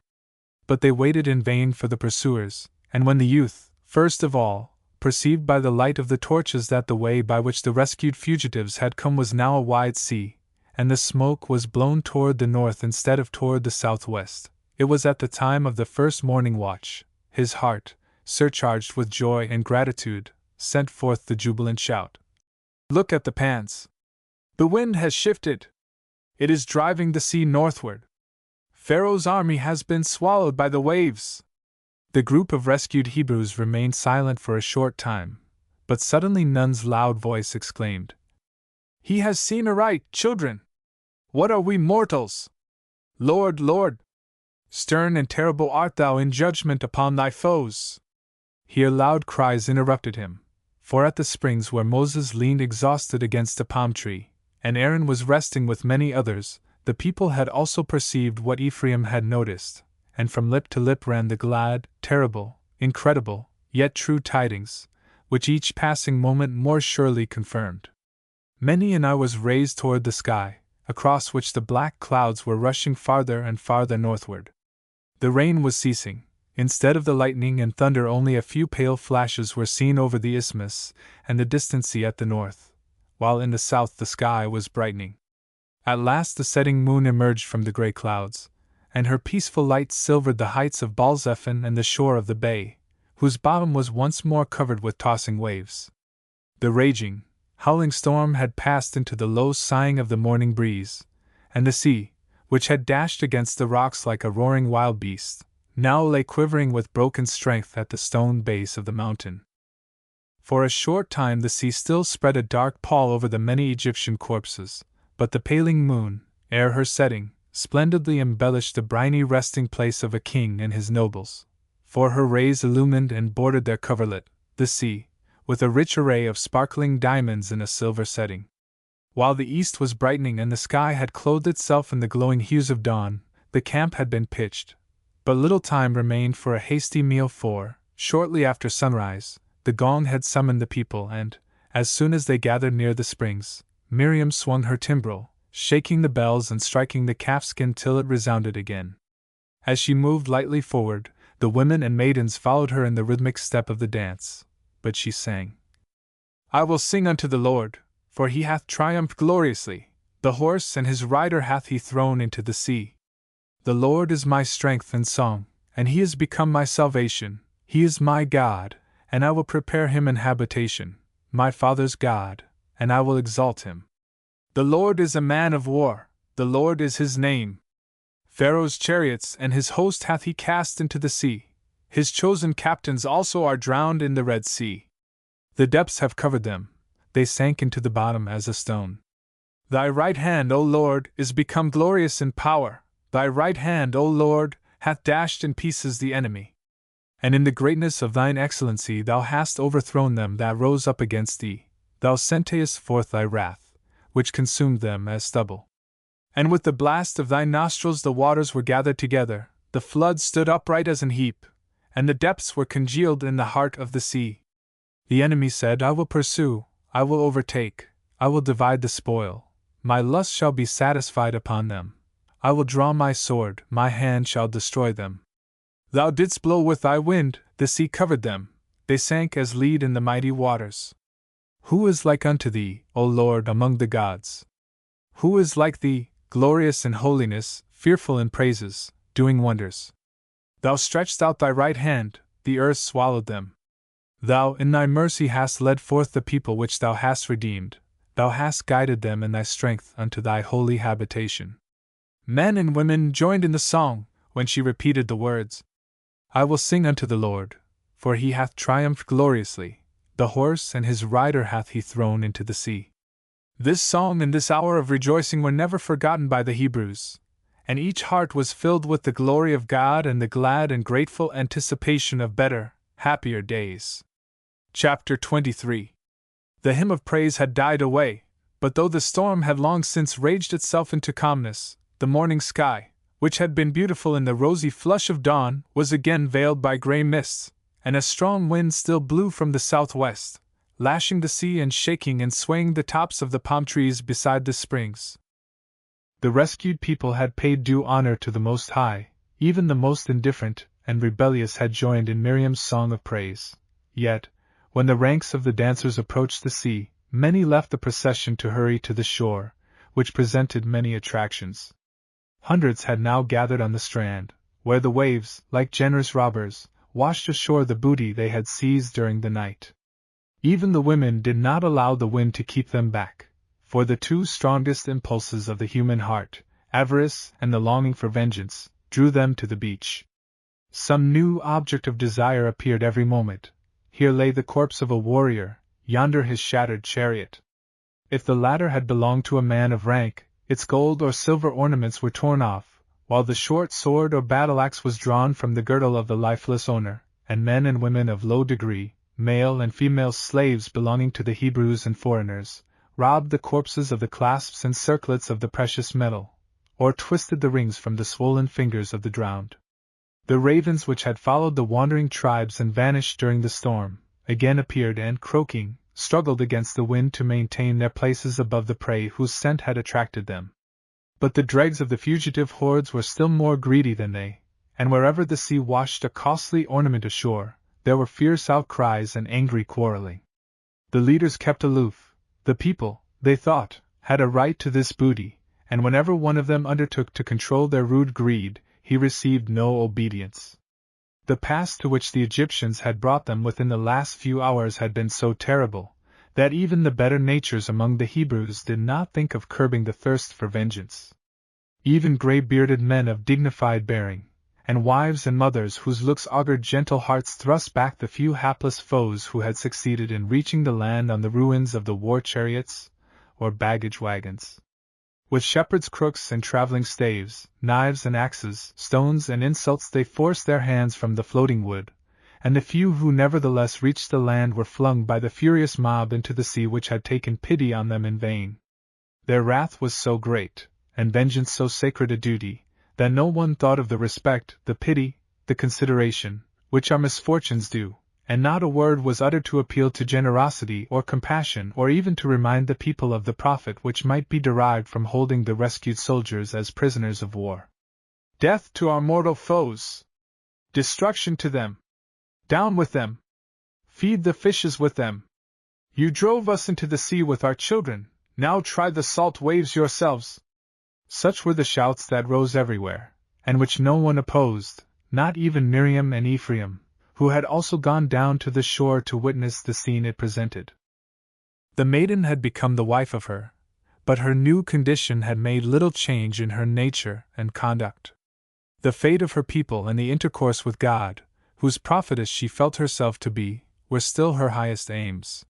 Speaker 1: But they waited in vain for the pursuers, and when the youth, first of all, perceived by the light of the torches that the way by which the rescued fugitives had come was now a wide sea, and the smoke was blown toward the north instead of toward the southwest, it was at the time of the first morning watch, his heart, surcharged with joy and gratitude, sent forth the jubilant shout. "Look at the pans! The wind has shifted! It is driving the sea northward. Pharaoh's army has been swallowed by the waves. The group of rescued Hebrews remained silent for a short time, but suddenly Nun's loud voice exclaimed, "He has seen aright, children! What are we mortals? Lord, Lord! Stern and terrible art thou in judgment upon thy foes." Here loud cries interrupted him, for at the springs where Moses leaned exhausted against a palm tree, and Aaron was resting with many others, the people had also perceived what Ephraim had noticed, and from lip to lip ran the glad, terrible, incredible, yet true tidings, which each passing moment more surely confirmed. Many an eye was raised toward the sky, across which the black clouds were rushing farther and farther northward. The rain was ceasing. Instead of the lightning and thunder, only a few pale flashes were seen over the isthmus and the distant sea at the north, while in the south the sky was brightening. At last the setting moon emerged from the gray clouds, and her peaceful light silvered the heights of Baal-zephon and the shore of the bay, whose bottom was once more covered with tossing waves. The raging, howling storm had passed into the low sighing of the morning breeze, and the sea, which had dashed against the rocks like a roaring wild beast, now lay quivering with broken strength at the stone base of the mountain. For a short time the sea still spread a dark pall over the many Egyptian corpses, but the paling moon, ere her setting, splendidly embellished the briny resting place of a king and his nobles, for her rays illumined and bordered their coverlet, the sea, with a rich array of sparkling diamonds in a silver setting. While the east was brightening and the sky had clothed itself in the glowing hues of dawn, the camp had been pitched, but little time remained for a hasty meal, for, shortly after sunrise, the gong had summoned the people, and, as soon as they gathered near the springs, Miriam swung her timbrel, shaking the bells and striking the calfskin till it resounded again. As she moved lightly forward, the women and maidens followed her in the rhythmic step of the dance, but she sang, "I will sing unto the Lord, for he hath triumphed gloriously, the horse and his rider hath he thrown into the sea. The Lord is my strength and song, and he is become my salvation. He is my God, and I will prepare him an habitation, my father's God, and I will exalt him. The Lord is a man of war, the Lord is his name. Pharaoh's chariots and his host hath he cast into the sea. His chosen captains also are drowned in the Red Sea. The depths have covered them, they sank into the bottom as a stone. Thy right hand, O Lord, is become glorious in power. Thy right hand, O Lord, hath dashed in pieces the enemy. And in the greatness of thine excellency thou hast overthrown them that rose up against thee. Thou sentest forth thy wrath, which consumed them as stubble. And with the blast of thy nostrils the waters were gathered together, the flood stood upright as an heap, and the depths were congealed in the heart of the sea. The enemy said, I will pursue, I will overtake, I will divide the spoil, my lust shall be satisfied upon them. I will draw my sword, my hand shall destroy them. Thou didst blow with thy wind, the sea covered them, they sank as lead in the mighty waters. Who is like unto thee, O Lord, among the gods? Who is like thee, glorious in holiness, fearful in praises, doing wonders? Thou stretched out thy right hand, the earth swallowed them. Thou in thy mercy hast led forth the people which thou hast redeemed, thou hast guided them in thy strength unto thy holy habitation. Men and women joined in the song, when she repeated the words, I will sing unto the Lord, for he hath triumphed gloriously, the horse and his rider hath he thrown into the sea. This song and this hour of rejoicing were never forgotten by the Hebrews, and each heart was filled with the glory of God and the glad and grateful anticipation of better, happier days. Chapter 23. The hymn of praise had died away, but though the storm had long since raged itself into calmness, the morning sky, which had been beautiful in the rosy flush of dawn, was again veiled by grey mists, and a strong wind still blew from the southwest, lashing the sea and shaking and swaying the tops of the palm trees beside the springs. The rescued people had paid due honor to the Most High, even the most indifferent and rebellious had joined in Miriam's song of praise. Yet, when the ranks of the dancers approached the sea, many left the procession to hurry to the shore, which presented many attractions. Hundreds had now gathered on the strand, where the waves, like generous robbers, washed ashore the booty they had seized during the night. Even the women did not allow the wind to keep them back, for the two strongest impulses of the human heart, avarice and the longing for vengeance, drew them to the beach. Some new object of desire appeared every moment. Here lay the corpse of a warrior, yonder his shattered chariot. If the latter had belonged to a man of rank, its gold or silver ornaments were torn off, while the short sword or battle-axe was drawn from the girdle of the lifeless owner, and men and women of low degree, male and female slaves belonging to the Hebrews and foreigners, robbed the corpses of the clasps and circlets of the precious metal, or twisted the rings from the swollen fingers of the drowned. The ravens which had followed the wandering tribes and vanished during the storm, again appeared and, croaking, struggled against the wind to maintain their places above the prey whose scent had attracted them. But the dregs of the fugitive hordes were still more greedy than they, and wherever the sea washed a costly ornament ashore, there were fierce outcries and angry quarreling. The leaders kept aloof. The people, they thought, had a right to this booty, and whenever one of them undertook to control their rude greed, he received no obedience. The pass to which the Egyptians had brought them within the last few hours had been so terrible, that even the better natures among the Hebrews did not think of curbing the thirst for vengeance. Even gray-bearded men of dignified bearing, and wives and mothers whose looks augured gentle hearts thrust back the few hapless foes who had succeeded in reaching the land on the ruins of the war chariots, or baggage wagons. With shepherds' crooks and traveling staves, knives and axes, stones and insults they forced their hands from the floating wood, and the few who nevertheless reached the land were flung by the furious mob into the sea which had taken pity on them in vain. Their wrath was so great, and vengeance so sacred a duty, that no one thought of the respect, the pity, the consideration, which our misfortunes do, and not a word was uttered to appeal to generosity or compassion or even to remind the people of the profit which might be derived from holding the rescued soldiers as prisoners of war. Death to our mortal foes! Destruction to them! Down with them! Feed the fishes with them! You drove us into the sea with our children, now try the salt waves yourselves! Such were the shouts that rose everywhere, and which no one opposed, not even Miriam and Ephraim, who had also gone down to the shore to witness the scene it presented. The maiden had become the wife of her, but her new condition had made little change in her nature and conduct. The fate of her people and the intercourse with God, whose prophetess she felt herself to be, were still her highest aims.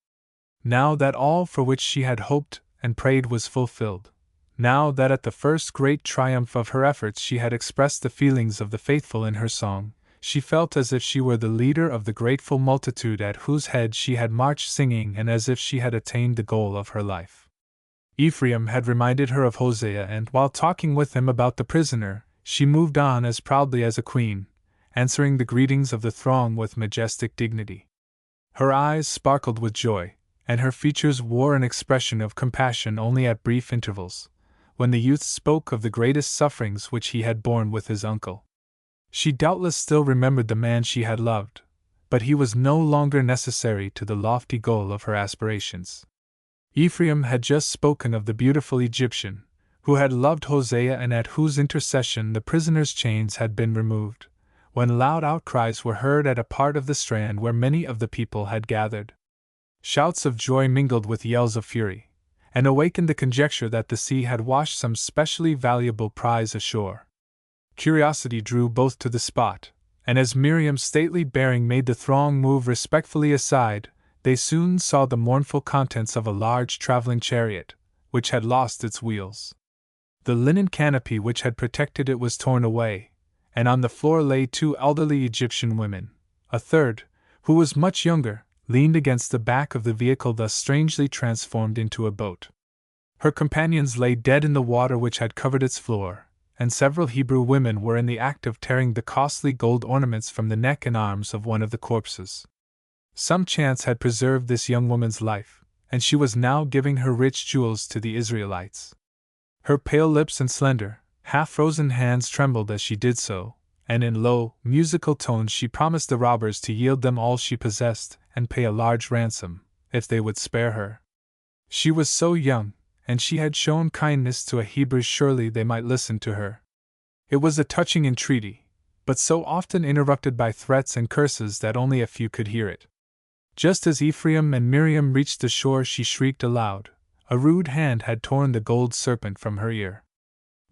Speaker 1: Now that all for which she had hoped and prayed was fulfilled, now that at the first great triumph of her efforts she had expressed the feelings of the faithful in her song, she felt as if she were the leader of the grateful multitude at whose head she had marched singing and as if she had attained the goal of her life. Ephraim had reminded her of Hosea and, while talking with him about the prisoner, she moved on as proudly as a queen, answering the greetings of the throng with majestic dignity. Her eyes sparkled with joy, and her features wore an expression of compassion only at brief intervals, when the youth spoke of the greatest sufferings which he had borne with his uncle. She doubtless still remembered the man she had loved, but he was no longer necessary to the lofty goal of her aspirations. Ephraim had just spoken of the beautiful Egyptian, who had loved Hosea and at whose intercession the prisoner's chains had been removed, when loud outcries were heard at a part of the strand where many of the people had gathered. Shouts of joy mingled with yells of fury, and awakened the conjecture that the sea had washed some specially valuable prize ashore. Curiosity drew both to the spot, and as Miriam's stately bearing made the throng move respectfully aside, they soon saw the mournful contents of a large traveling chariot, which had lost its wheels. The linen canopy which had protected it was torn away, and on the floor lay two elderly Egyptian women. A third, who was much younger, leaned against the back of the vehicle thus strangely transformed into a boat. Her companions lay dead in the water which had covered its floor, and several Hebrew women were in the act of tearing the costly gold ornaments from the neck and arms of one of the corpses. Some chance had preserved this young woman's life, and she was now giving her rich jewels to the Israelites. Her pale lips and slender, half-frozen hands trembled as she did so, and in low, musical tones she promised the robbers to yield them all she possessed and pay a large ransom, if they would spare her. She was so young, and she had shown kindness to a Hebrew, surely they might listen to her. It was a touching entreaty, but so often interrupted by threats and curses that only a few could hear it. Just as Ephraim and Miriam reached the shore she shrieked aloud, A rude hand had torn the gold serpent from her ear.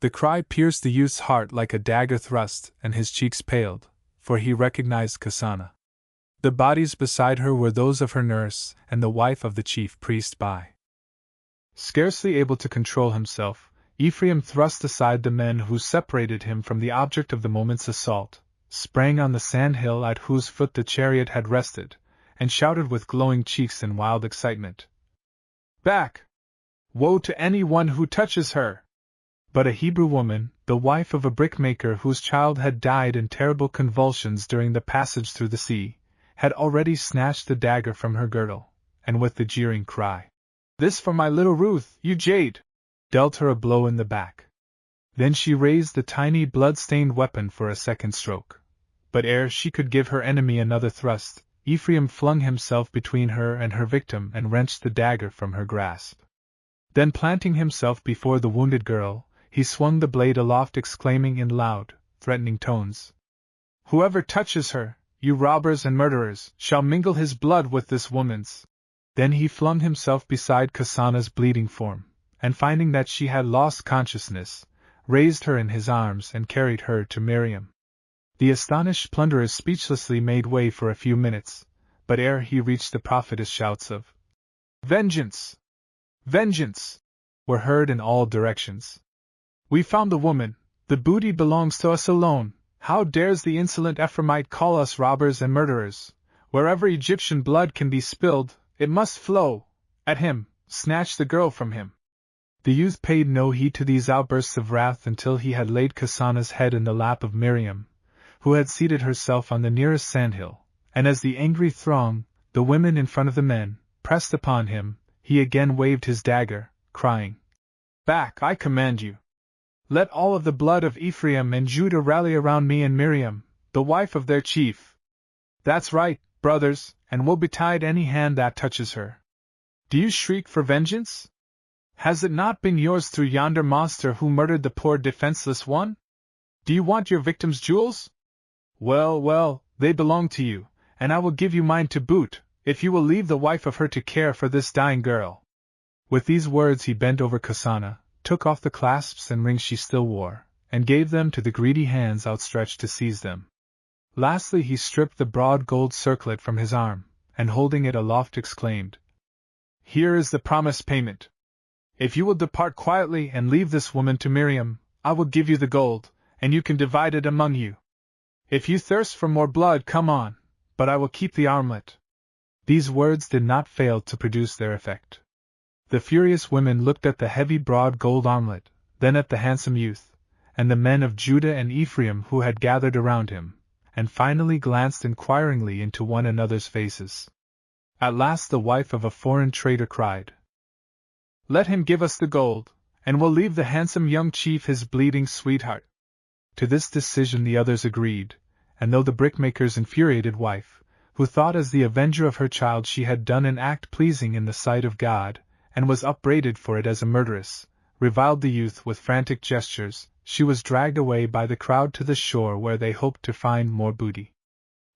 Speaker 1: The cry pierced the youth's heart like a dagger thrust, and his cheeks paled, for he recognized Kasana. The bodies beside her were those of her nurse and the wife of the chief priest by. Scarcely able to control himself, Ephraim thrust aside the men who separated him from the object of the moment's assault, sprang on the sandhill at whose foot the chariot had rested, and shouted with glowing cheeks in wild excitement. "Back! Woe to any one who touches her!" But a Hebrew woman, the wife of a brickmaker whose child had died in terrible convulsions during the passage through the sea, had already snatched the dagger from her girdle, and with the jeering cry, "This for my little Ruth, you jade!" dealt her a blow in the back. Then she raised the tiny blood-stained weapon for a second stroke. But ere she could give her enemy another thrust, Ephraim flung himself between her and her victim and wrenched the dagger from her grasp. Then planting himself before the wounded girl, he swung the blade aloft, exclaiming in loud, threatening tones, "Whoever touches her, you robbers and murderers, shall mingle his blood with this woman's." Then he flung himself beside Kasana's bleeding form, and finding that she had lost consciousness, raised her in his arms and carried her to Miriam. The astonished plunderers speechlessly made way for a few minutes, but ere he reached the prophetess shouts of "Vengeance! Vengeance!" were heard in all directions. "We found the woman, the booty belongs to us alone. How dares the insolent Ephraimite call us robbers and murderers? Wherever Egyptian blood can be spilled, it must flow. At him, snatch the girl from him." The youth paid no heed to these outbursts of wrath until he had laid Kasana's head in the lap of Miriam, who had seated herself on the nearest sandhill, and as the angry throng, the women in front of the men, pressed upon him, he again waved his dagger, crying, "Back, I command you! Let all of the blood of Ephraim and Judah rally around me and Miriam, the wife of their chief. That's right, brothers, and woe betide any hand that touches her. Do you shriek for vengeance? Has it not been yours through yonder monster who murdered the poor defenseless one? Do you want your victim's jewels? Well, well, they belong to you, and I will give you mine to boot, if you will leave the wife of her to care for this dying girl." With these words he bent over Kasana, took off the clasps and rings she still wore, and gave them to the greedy hands outstretched to seize them. Lastly he stripped the broad gold circlet from his arm, and holding it aloft exclaimed, "Here is the promised payment. If you will depart quietly and leave this woman to Miriam, I will give you the gold, and you can divide it among you. If you thirst for more blood, come on, but I will keep the armlet." These words did not fail to produce their effect. The furious women looked at the heavy broad gold armlet, then at the handsome youth, and the men of Judah and Ephraim who had gathered around him, and finally glanced inquiringly into one another's faces. At last the wife of a foreign trader cried, "Let him give us the gold, and we'll leave the handsome young chief his bleeding sweetheart." To this decision the others agreed, and though the brickmaker's infuriated wife, who thought as the avenger of her child she had done an act pleasing in the sight of God, and was upbraided for it as a murderess, reviled the youth with frantic gestures, she was dragged away by the crowd to the shore where they hoped to find more booty.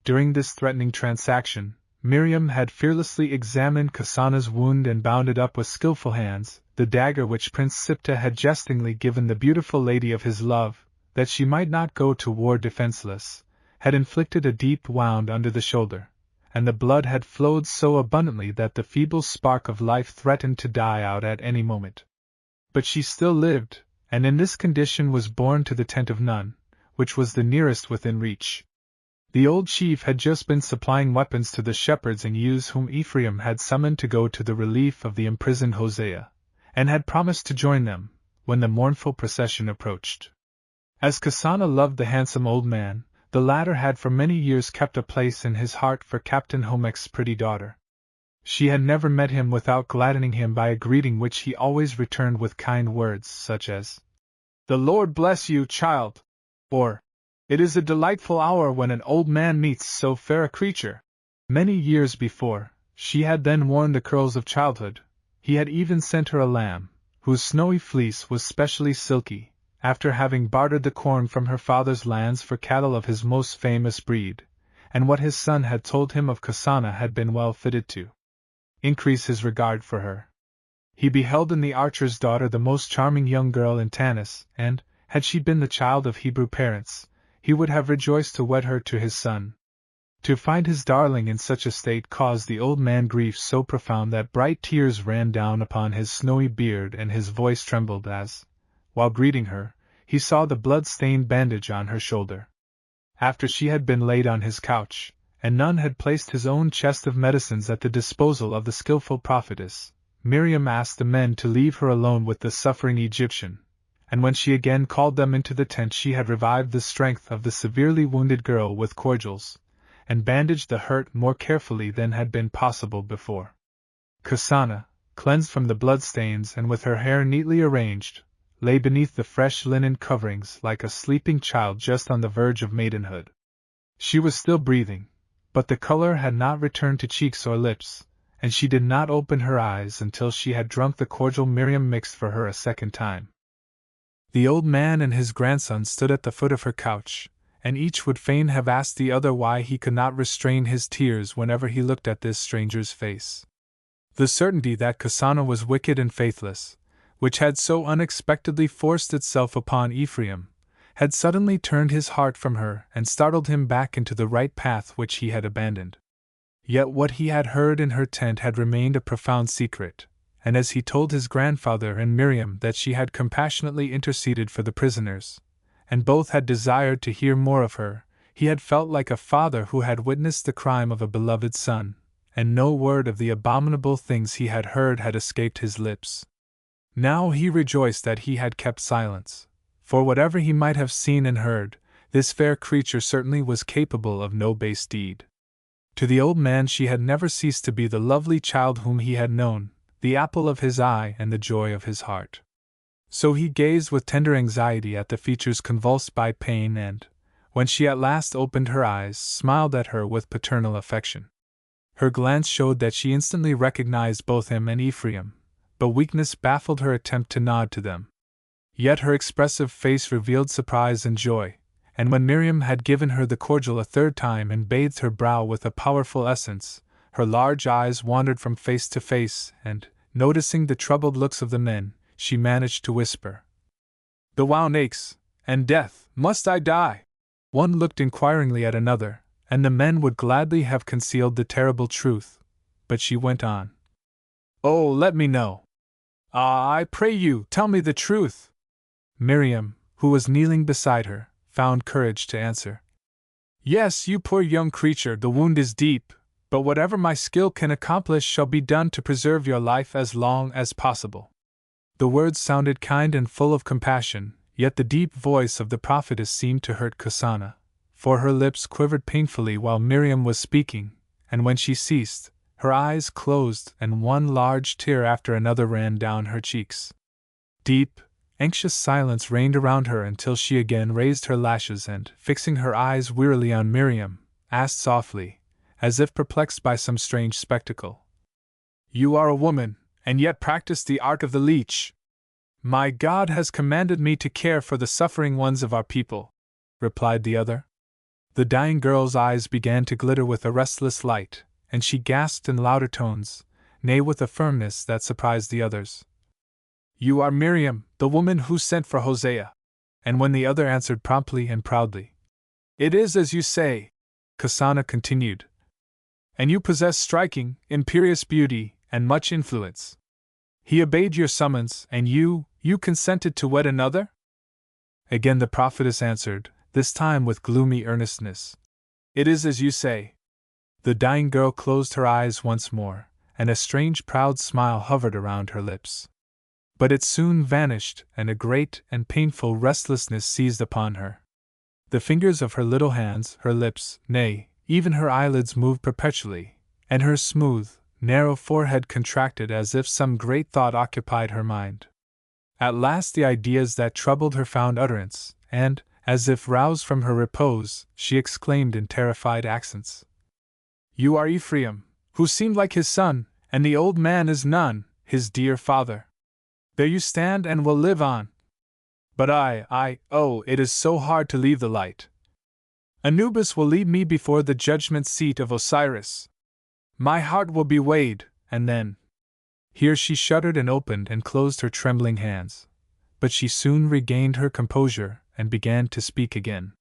Speaker 1: During this threatening transaction, Miriam had fearlessly examined Kasana's wound and bound it up with skillful hands, the dagger which Prince Siptah had jestingly given the beautiful lady of his love, that she might not go to war defenseless, had inflicted a deep wound under the shoulder, and the blood had flowed so abundantly that the feeble spark of life threatened to die out at any moment. But she still lived, and in this condition was borne to the tent of Nun, which was the nearest within reach. The old chief had just been supplying weapons to the shepherds and youths whom Ephraim had summoned to go to the relief of the imprisoned Hosea, and had promised to join them, when the mournful procession approached. As Kasana loved the handsome old man, the latter had for many years kept a place in his heart for Captain Homek's pretty daughter. She had never met him without gladdening him by a greeting which he always returned with kind words such as, "The Lord bless you, child," or, "It is a delightful hour when an old man meets so fair a creature." Many years before, she had then worn the curls of childhood. He had even sent her a lamb, whose snowy fleece was specially silky, after having bartered the corn from her father's lands for cattle of his most famous breed, and what his son had told him of Kasana had been well fitted to increase his regard for her. He beheld in the archer's daughter the most charming young girl in Tanis, and, had she been the child of Hebrew parents, he would have rejoiced to wed her to his son. To find his darling in such a state caused the old man grief so profound that bright tears ran down upon his snowy beard and his voice trembled as, while greeting her, he saw the blood-stained bandage on her shoulder. After she had been laid on his couch, and none had placed his own chest of medicines at the disposal of the skillful prophetess, Miriam asked the men to leave her alone with the suffering Egyptian, and when she again called them into the tent she had revived the strength of the severely wounded girl with cordials, and bandaged the hurt more carefully than had been possible before. Kasana, cleansed from the bloodstains and with her hair neatly arranged, lay beneath the fresh linen coverings like a sleeping child just on the verge of maidenhood. She was still breathing, but the color had not returned to cheeks or lips, and she did not open her eyes until she had drunk the cordial Miriam mixed for her a second time. The old man and his grandson stood at the foot of her couch, and each would fain have asked the other why he could not restrain his tears whenever he looked at this stranger's face. The certainty that Kasana was wicked and faithless, which had so unexpectedly forced itself upon Ephraim, had suddenly turned his heart from her and startled him back into the right path which he had abandoned. Yet what he had heard in her tent had remained a profound secret, and as he told his grandfather and Miriam that she had compassionately interceded for the prisoners, and both had desired to hear more of her, he had felt like a father who had witnessed the crime of a beloved son, and no word of the abominable things he had heard had escaped his lips. Now he rejoiced that he had kept silence, for whatever he might have seen and heard, this fair creature certainly was capable of no base deed. To the old man she had never ceased to be the lovely child whom he had known, the apple of his eye and the joy of his heart. So he gazed with tender anxiety at the features convulsed by pain and, when she at last opened her eyes, smiled at her with paternal affection. Her glance showed that she instantly recognized both him and Ephraim, but weakness baffled her attempt to nod to them. Yet her expressive face revealed surprise and joy, and when Miriam had given her the cordial a third time and bathed her brow with a powerful essence, her large eyes wandered from face to face and, noticing the troubled looks of the men, she managed to whisper, "The wound aches, and death, must I die?" One looked inquiringly at another, and the men would gladly have concealed the terrible truth, but she went on. "Oh, let me know. Ah, I pray you, tell me the truth." Miriam, who was kneeling beside her, found courage to answer. "Yes, you poor young creature, the wound is deep, but whatever my skill can accomplish shall be done to preserve your life as long as possible." The words sounded kind and full of compassion, yet the deep voice of the prophetess seemed to hurt Kasana, for her lips quivered painfully while Miriam was speaking, and when she ceased, her eyes closed and one large tear after another ran down her cheeks. Deep, anxious silence reigned around her until she again raised her lashes and, fixing her eyes wearily on Miriam, asked softly, as if perplexed by some strange spectacle, "You are a woman, and yet practice the art of the leech." "My God has commanded me to care for the suffering ones of our people," replied the other. The dying girl's eyes began to glitter with a restless light, and she gasped in louder tones, nay with a firmness that surprised the others, "You are Miriam, the woman who sent for Hosea." And when the other answered promptly and proudly, "It is as you say," Kasana continued, "and you possess striking, imperious beauty, and much influence. He obeyed your summons, and you consented to wed another?" Again the prophetess answered, this time with gloomy earnestness, "It is as you say." The dying girl closed her eyes once more, and a strange proud smile hovered around her lips. But it soon vanished, and a great and painful restlessness seized upon her. The fingers of her little hands, her lips, nay, even her eyelids moved perpetually, and her smooth, narrow forehead contracted as if some great thought occupied her mind. At last the ideas that troubled her found utterance, and, as if roused from her repose, she exclaimed in terrified accents, "You are Ephraim, who seemed like his son, and the old man is none, his dear father. There you stand and will live on. But oh, it is so hard to leave the light. Anubis will lead me before the judgment seat of Osiris. My heart will be weighed, and then..." Here she shuddered and opened and closed her trembling hands. But she soon regained her composure and began to speak again.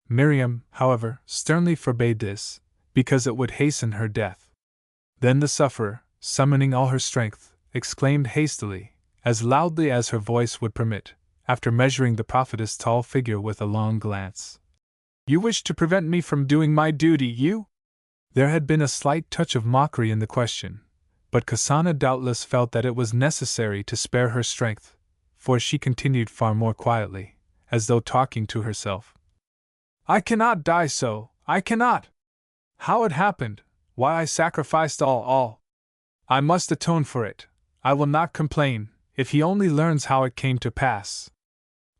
Speaker 1: Miriam, however, sternly forbade this, because it would hasten her death. Then the sufferer, summoning all her strength, exclaimed hastily, as loudly as her voice would permit, after measuring the prophetess' tall figure with a long glance. "You wish to prevent me from doing my duty, you?" There had been a slight touch of mockery in the question, but Kasana doubtless felt that it was necessary to spare her strength, for she continued far more quietly, as though talking to herself. "I cannot die so, I cannot! How it happened, why I sacrificed all. I must atone for it, I will not complain, if he only learns how it came to pass.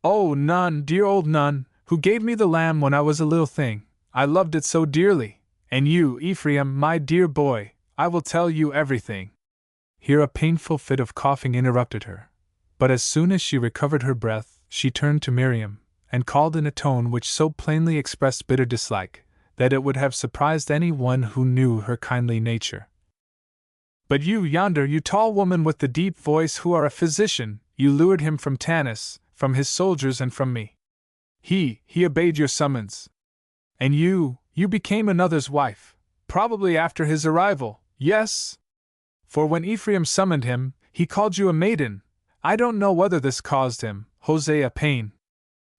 Speaker 1: Oh, nun, dear old nun, who gave me the lamb when I was a little thing, I loved it so dearly, and you, Ephraim, my dear boy, I will tell you everything." Here a painful fit of coughing interrupted her, but as soon as she recovered her breath, she turned to Miriam, and called in a tone which so plainly expressed bitter dislike, that it would have surprised any one who knew her kindly nature. "But you yonder, you tall woman with the deep voice who are a physician, you lured him from Tanis, from his soldiers and from me. He obeyed your summons. And you became another's wife, probably after his arrival, yes? For when Ephraim summoned him, he called you a maiden. I don't know whether this caused him, Hosea, pain.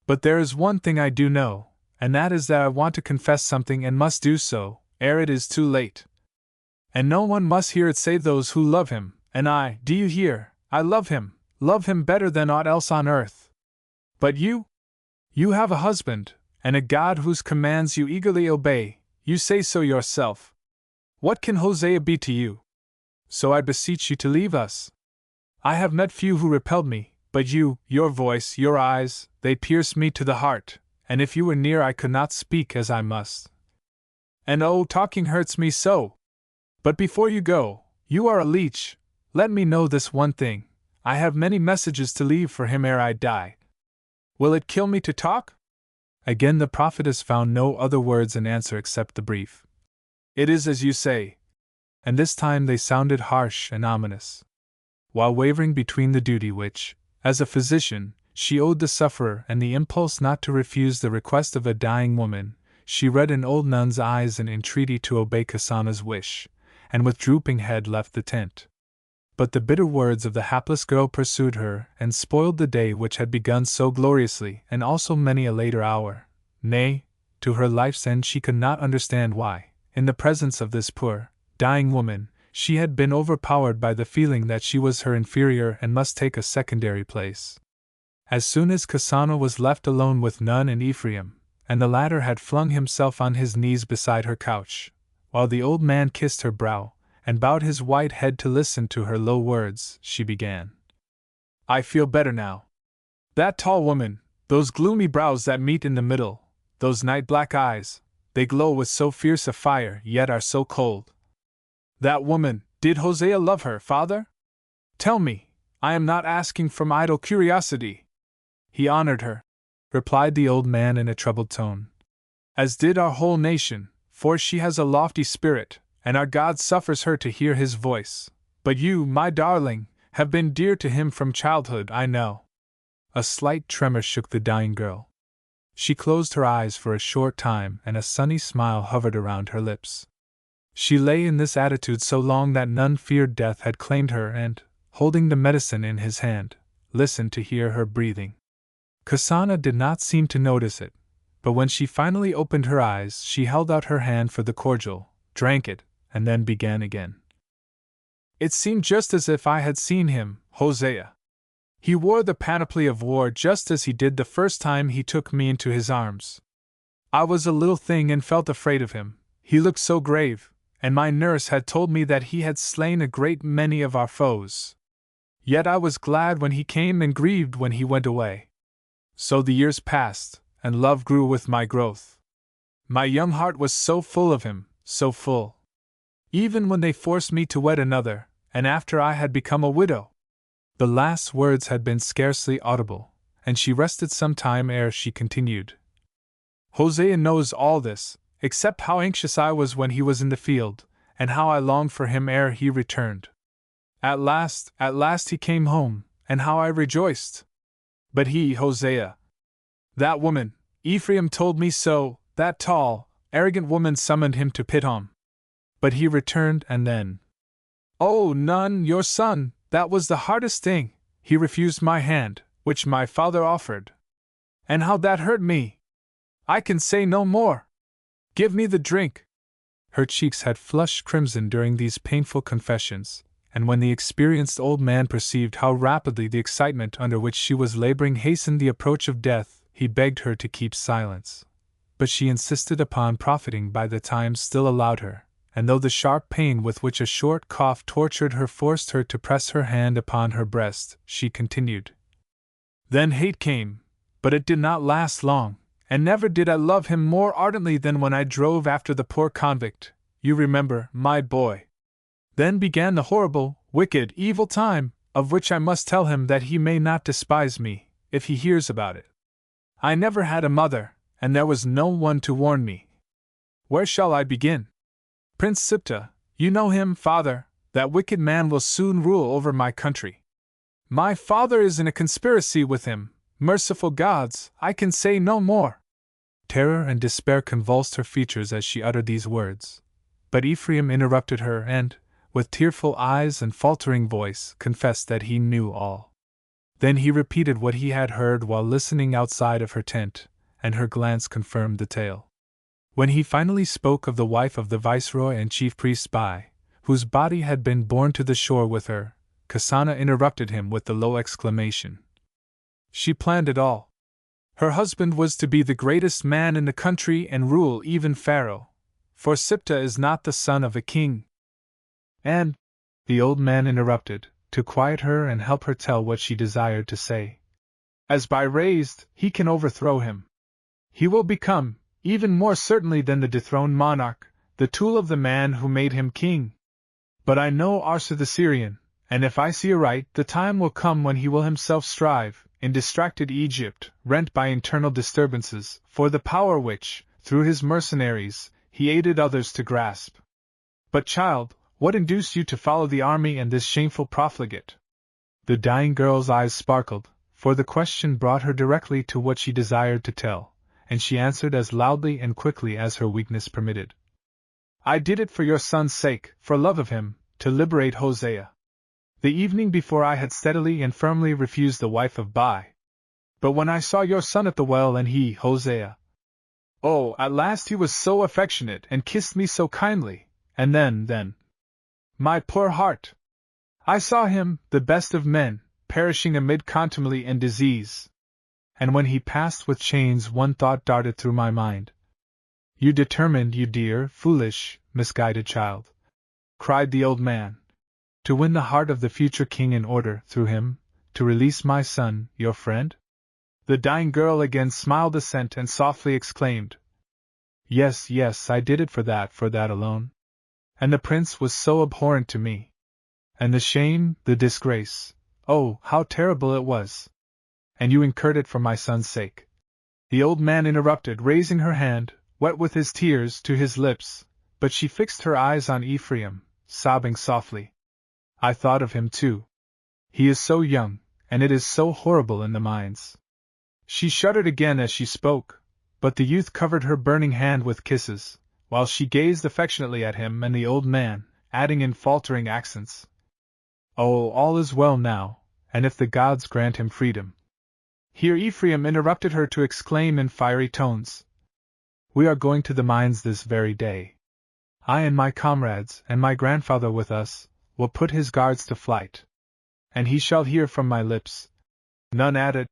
Speaker 1: But there is one thing I do know, and that is that I want to confess something and must do so, ere it is too late. And no one must hear it save those who love him, and I, do you hear, I love him better than aught else on earth. But you have a husband, and a God whose commands you eagerly obey, you say so yourself. What can Hosea be to you? So I beseech you to leave us. I have met few who repelled me, but you, your voice, your eyes, they pierced me to the heart, and if you were near I could not speak as I must. And oh, talking hurts me so! But before you go, you are a leech, let me know this one thing, I have many messages to leave for him ere I die. Will it kill me to talk?" Again the prophetess found no other words in answer except the brief, "It is as you say." And this time they sounded harsh and ominous. While wavering between the duty which, as a physician, she owed the sufferer and the impulse not to refuse the request of a dying woman, she read an old nun's eyes an entreaty to obey Kasana's wish, and with drooping head left the tent. But the bitter words of the hapless girl pursued her and spoiled the day which had begun so gloriously, and also many a later hour. Nay, to her life's end she could not understand why, in the presence of this poor, dying woman, she had been overpowered by the feeling that she was her inferior and must take a secondary place. As soon as Kasana was left alone with Nun and Ephraim, and the latter had flung himself on his knees beside her couch, while the old man kissed her brow, and bowed his white head to listen to her low words, she began. "I feel better now. That tall woman, those gloomy brows that meet in the middle, those night-black eyes, they glow with so fierce a fire yet are so cold. That woman, did Hosea love her, father? Tell me, I am not asking from idle curiosity." "He honored her," replied the old man in a troubled tone. "As did our whole nation, for she has a lofty spirit, and our God suffers her to hear his voice. But you, my darling, have been dear to him from childhood, I know." A slight tremor shook the dying girl. She closed her eyes for a short time and a sunny smile hovered around her lips. She lay in this attitude so long that Nun feared death had claimed her and, holding the medicine in his hand, listened to hear her breathing. Kasana did not seem to notice it, but when she finally opened her eyes she held out her hand for the cordial, drank it, and then began again. "It seemed just as if I had seen him, Hosea. He wore the panoply of war just as he did the first time he took me into his arms. I was a little thing and felt afraid of him, he looked so grave, and my nurse had told me that he had slain a great many of our foes. Yet I was glad when he came and grieved when he went away. So the years passed, and love grew with my growth. My young heart was so full of him, so full. Even when they forced me to wed another, and after I had become a widow." The last words had been scarcely audible, and she rested some time ere she continued. "Hosea knows all this, except how anxious I was when he was in the field, and how I longed for him ere he returned. At last he came home, and how I rejoiced! But he, Hosea, that woman, Ephraim told me so, that tall, arrogant woman summoned him to Pithom. But he returned, and then, oh, Nun, your son, that was the hardest thing, he refused my hand, which my father offered. And how that hurt me! I can say no more. Give me the drink. Her cheeks had flushed crimson during these painful confessions, and when the experienced old man perceived how rapidly the excitement under which she was laboring hastened the approach of death, he begged her to keep silence. But she insisted upon profiting by the time still allowed her, and though the sharp pain with which a short cough tortured her forced her to press her hand upon her breast, she continued. Then hate came, but it did not last long, and never did I love him more ardently than when I drove after the poor convict, you remember, my boy. Then began the horrible, wicked, evil time, of which I must tell him that he may not despise me, if he hears about it. I never had a mother, and there was no one to warn me. Where shall I begin? Prince Siptah, you know him, father, that wicked man will soon rule over my country. My father is in a conspiracy with him, merciful gods, I can say no more. Terror and despair convulsed her features as she uttered these words. But Ephraim interrupted her and, with tearful eyes and faltering voice, confessed that he knew all. Then he repeated what he had heard while listening outside of her tent, and her glance confirmed the tale. When he finally spoke of the wife of the viceroy and chief priest Bai, whose body had been borne to the shore with her, Kasana interrupted him with the low exclamation. She planned it all. Her husband was to be the greatest man in the country and rule even Pharaoh, for Siptah is not the son of a king. And, the old man interrupted, to quiet her and help her tell what she desired to say. As Bai raised, he can overthrow him. He will become, even more certainly than the dethroned monarch, the tool of the man who made him king. But I know Asa the Syrian, and if I see aright, the time will come when he will himself strive, in distracted Egypt, rent by internal disturbances, for the power which, through his mercenaries, he aided others to grasp. But child, what induced you to follow the army and this shameful profligate? The dying girl's eyes sparkled, for the question brought her directly to what she desired to tell, and she answered as loudly and quickly as her weakness permitted. I did it for your son's sake, for love of him, to liberate Hosea. The evening before I had steadily and firmly refused the wife of Bai. But when I saw your son at the well and he, Hosea, oh, at last he was so affectionate and kissed me so kindly, and then, my poor heart! I saw him, the best of men, perishing amid contumely and disease. And when he passed with chains, one thought darted through my mind. You determined, you dear, foolish, misguided child, cried the old man, to win the heart of the future king in order, through him, to release my son, your friend? The dying girl again smiled assent and softly exclaimed, Yes, I did it for that alone. And the prince was so abhorrent to me. And the shame, the disgrace, oh, how terrible it was! And you incurred it for my son's sake. The old man interrupted, raising her hand, wet with his tears, to his lips, but she fixed her eyes on Ephraim, sobbing softly. I thought of him too. He is so young, and it is so horrible in the mines. She shuddered again as she spoke, but the youth covered her burning hand with kisses, while she gazed affectionately at him and the old man, adding in faltering accents, Oh, all is well now, and if the gods grant him freedom. Here Ephraim interrupted her to exclaim in fiery tones, We are going to the mines this very day. I and my comrades, and my grandfather with us, will put his guards to flight. And he shall hear from my lips. None added,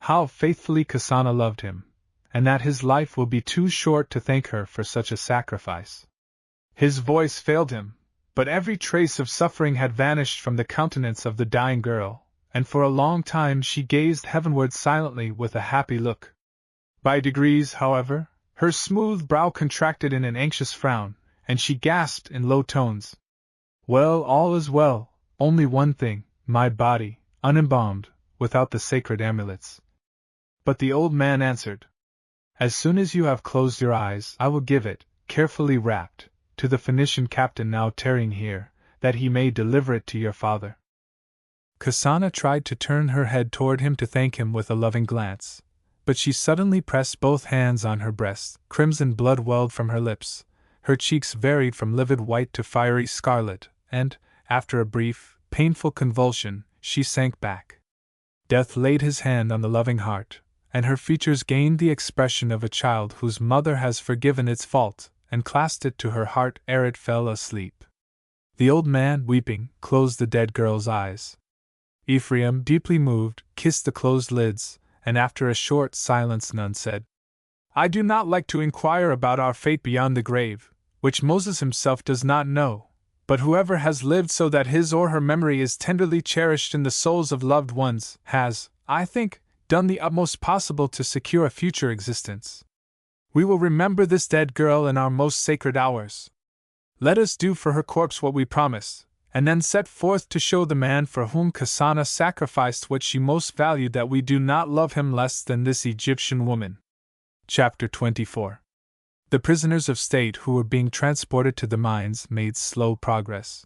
Speaker 1: how faithfully Kasana loved him, and that his life will be too short to thank her for such a sacrifice. His voice failed him, but every trace of suffering had vanished from the countenance of the dying girl, and for a long time she gazed heavenward silently with a happy look. By degrees, however, her smooth brow contracted in an anxious frown, and she gasped in low tones, Well, all is well, only one thing, my body, unembalmed, without the sacred amulets. But the old man answered, As soon as you have closed your eyes, I will give it, carefully wrapped, to the Phoenician captain now tarrying here, that he may deliver it to your father." Kasana tried to turn her head toward him to thank him with a loving glance, but she suddenly pressed both hands on her breast, crimson blood welled from her lips, her cheeks varied from livid white to fiery scarlet, and, after a brief, painful convulsion, she sank back. Death laid his hand on the loving heart, and her features gained the expression of a child whose mother has forgiven its fault, and clasped it to her heart ere it fell asleep. The old man, weeping, closed the dead girl's eyes. Ephraim, deeply moved, kissed the closed lids, and after a short silence Nun said, "I do not like to inquire about our fate beyond the grave, which Moses himself does not know, but whoever has lived so that his or her memory is tenderly cherished in the souls of loved ones has, I think, done the utmost possible to secure a future existence. We will remember this dead girl in our most sacred hours. Let us do for her corpse what we promised, and then set forth to show the man for whom Kasana sacrificed what she most valued that we do not love him less than this Egyptian woman." Chapter 24. The prisoners of state who were being transported to the mines made slow progress.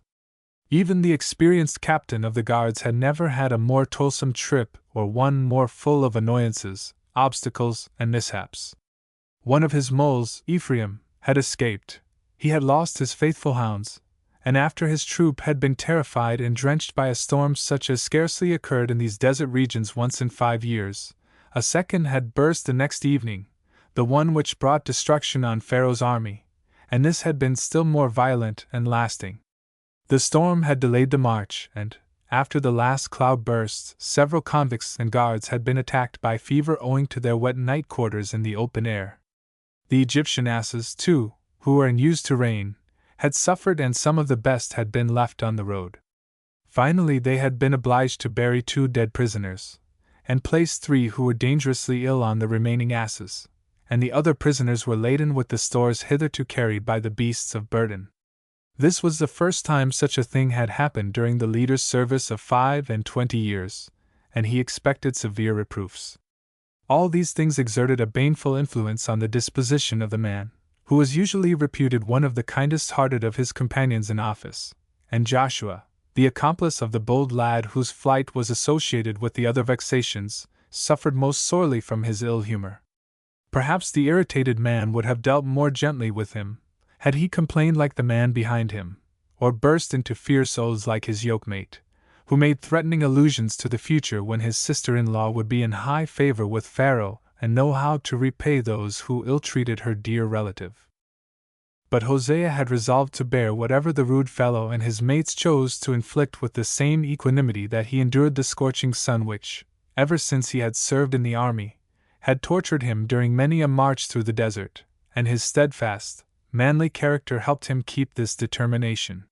Speaker 1: Even the experienced captain of the guards had never had a more toilsome trip or one more full of annoyances, obstacles, and mishaps. One of his moles, Ephraim, had escaped. He had lost his faithful hounds, and after his troop had been terrified and drenched by a storm such as scarcely occurred in these desert regions once in 5 years, a second had burst the next evening, the one which brought destruction on Pharaoh's army, and this had been still more violent and lasting. The storm had delayed the march, and, after the last cloud burst, several convicts and guards had been attacked by fever owing to their wet night quarters in the open air. The Egyptian asses, too, who were unused to rain, had suffered, and some of the best had been left on the road. Finally, they had been obliged to bury 2 dead prisoners, and place 3 who were dangerously ill on the remaining asses, and the other prisoners were laden with the stores hitherto carried by the beasts of burden. This was the first time such a thing had happened during the leader's service of 25 years, and he expected severe reproofs. All these things exerted a baneful influence on the disposition of the man, who was usually reputed one of the kindest-hearted of his companions in office, and Joshua, the accomplice of the bold lad whose flight was associated with the other vexations, suffered most sorely from his ill humor. Perhaps the irritated man would have dealt more gently with him, had he complained like the man behind him, or burst into fierce oaths like his yoke-mate, who made threatening allusions to the future when his sister-in-law would be in high favor with Pharaoh and know how to repay those who ill-treated her dear relative. But Hosea had resolved to bear whatever the rude fellow and his mates chose to inflict with the same equanimity that he endured the scorching sun which, ever since he had served in the army, had tortured him during many a march through the desert, and his steadfast, manly character helped him keep this determination.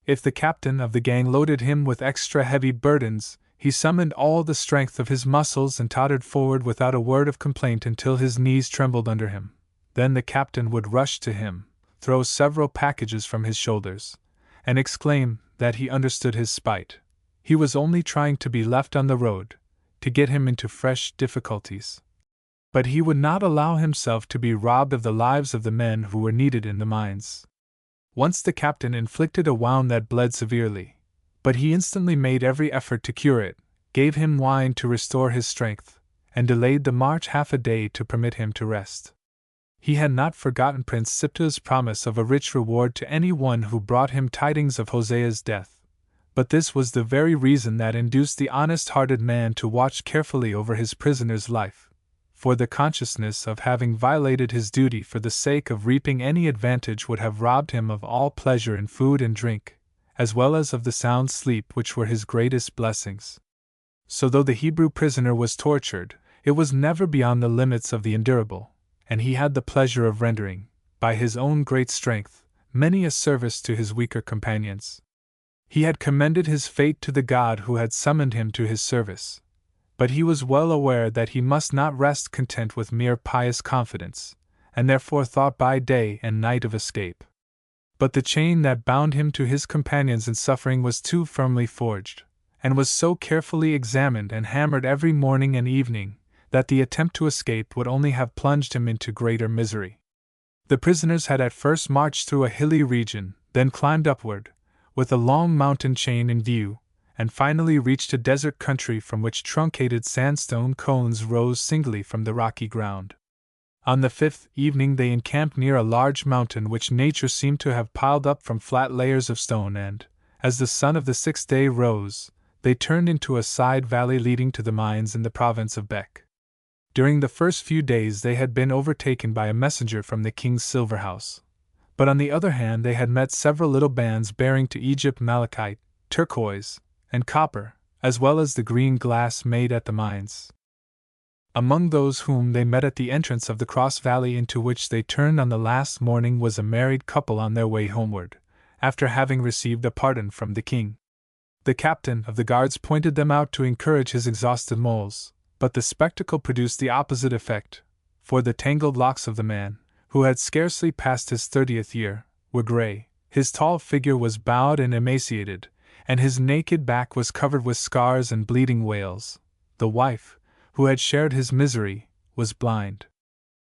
Speaker 1: If the captain of the gang loaded him with extra heavy burdens, he summoned all the strength of his muscles and tottered forward without a word of complaint until his knees trembled under him. Then the captain would rush to him, throw several packages from his shoulders, and exclaim that he understood his spite. He was only trying to be left on the road, to get him into fresh difficulties. But he would not allow himself to be robbed of the lives of the men who were needed in the mines. Once the captain inflicted a wound that bled severely, but he instantly made every effort to cure it, gave him wine to restore his strength, and delayed the march half a day to permit him to rest. He had not forgotten Prince Siptah's promise of a rich reward to any one who brought him tidings of Hosea's death, but this was the very reason that induced the honest-hearted man to watch carefully over his prisoner's life, for the consciousness of having violated his duty for the sake of reaping any advantage would have robbed him of all pleasure in food and drink, as well as of the sound sleep which were his greatest blessings. So though the Hebrew prisoner was tortured, it was never beyond the limits of the endurable, and he had the pleasure of rendering, by his own great strength, many a service to his weaker companions. He had commended his fate to the God who had summoned him to his service, but he was well aware that he must not rest content with mere pious confidence, and therefore thought by day and night of escape. But the chain that bound him to his companions in suffering was too firmly forged, and was so carefully examined and hammered every morning and evening, that the attempt to escape would only have plunged him into greater misery. The prisoners had at first marched through a hilly region, then climbed upward, with a long mountain chain in view, and finally reached a desert country from which truncated sandstone cones rose singly from the rocky ground. On the 5th evening they encamped near a large mountain which nature seemed to have piled up from flat layers of stone, and, as the sun of the 6th day rose, they turned into a side valley leading to the mines in the province of Bec. During the first few days they had been overtaken by a messenger from the king's silver house. But on the other hand they had met several little bands bearing to Egypt malachite, turquoise, and copper, as well as the green glass made at the mines. Among those whom they met at the entrance of the cross valley into which they turned on the last morning was a married couple on their way homeward, after having received a pardon from the king. The captain of the guards pointed them out to encourage his exhausted moles, but the spectacle produced the opposite effect, for the tangled locks of the man, who had scarcely passed his 30th year, were gray, his tall figure was bowed and emaciated, and his naked back was covered with scars and bleeding wales. The wife, who had shared his misery, was blind.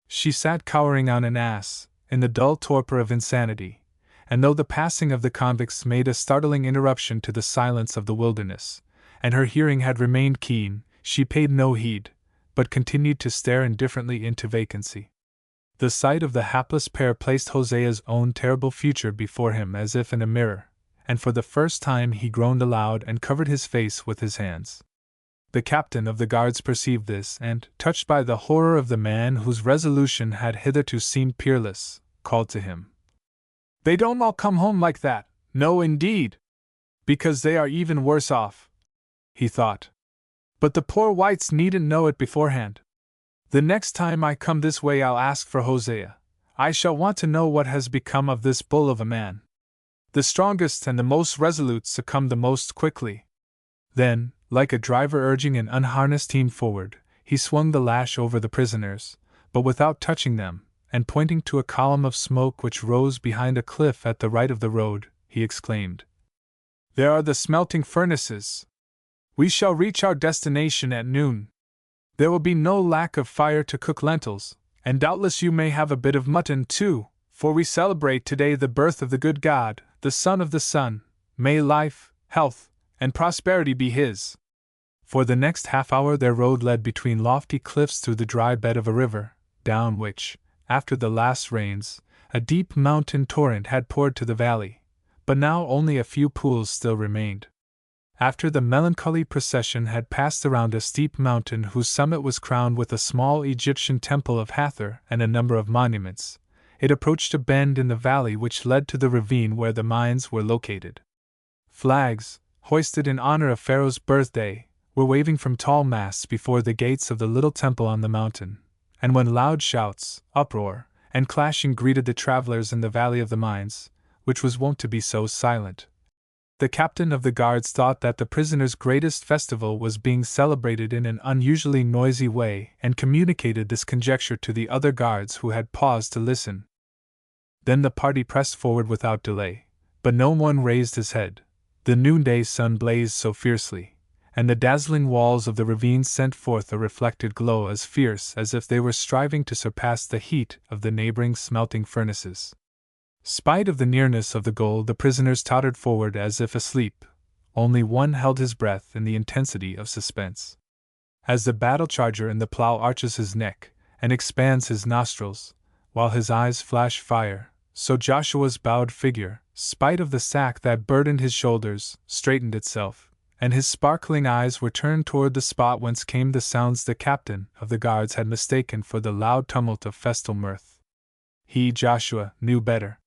Speaker 1: She sat cowering on an ass, in the dull torpor of insanity, and though the passing of the convicts made a startling interruption to the silence of the wilderness, and her hearing had remained keen, she paid no heed, but continued to stare indifferently into vacancy. The sight of the hapless pair placed Hosea's own terrible future before him as if in a mirror, and for the first time he groaned aloud and covered his face with his hands. The captain of the guards perceived this, and, touched by the horror of the man whose resolution had hitherto seemed peerless, called to him. "They don't all come home like that, no indeed! Because they are even worse off," he thought. "But the poor whites needn't know it beforehand. The next time I come this way I'll ask for Hosea. I shall want to know what has become of this bull of a man. The strongest and the most resolute succumb the most quickly." Then, like a driver urging an unharnessed team forward, he swung the lash over the prisoners, but without touching them, and pointing to a column of smoke which rose behind a cliff at the right of the road, he exclaimed, "There are the smelting furnaces! We shall reach our destination at noon. There will be no lack of fire to cook lentils, and doubtless you may have a bit of mutton too, for we celebrate today the birth of the good God, the Son of the Sun. May life, health, and prosperity be his." For the next half-hour their road led between lofty cliffs through the dry bed of a river, down which, after the last rains, a deep mountain torrent had poured to the valley, but now only a few pools still remained. After the melancholy procession had passed around a steep mountain whose summit was crowned with a small Egyptian temple of Hathor and a number of monuments, it approached a bend in the valley which led to the ravine where the mines were located. Flags, hoisted in honor of Pharaoh's birthday, were waving from tall masts before the gates of the little temple on the mountain, and when loud shouts, uproar, and clashing greeted the travelers in the valley of the mines, which was wont to be so silent, the captain of the guards thought that the prisoners' greatest festival was being celebrated in an unusually noisy way and communicated this conjecture to the other guards who had paused to listen. Then the party pressed forward without delay, but no one raised his head. The noonday sun blazed so fiercely, and the dazzling walls of the ravine sent forth a reflected glow as fierce as if they were striving to surpass the heat of the neighboring smelting furnaces. Spite of the nearness of the goal, the prisoners tottered forward as if asleep. Only one held his breath in the intensity of suspense. As the battle-charger in the plough arches his neck and expands his nostrils, while his eyes flash fire, so Joshua's bowed figure, spite of the sack that burdened his shoulders, straightened itself, and his sparkling eyes were turned toward the spot whence came the sounds the captain of the guards had mistaken for the loud tumult of festal mirth. He, Joshua, knew better.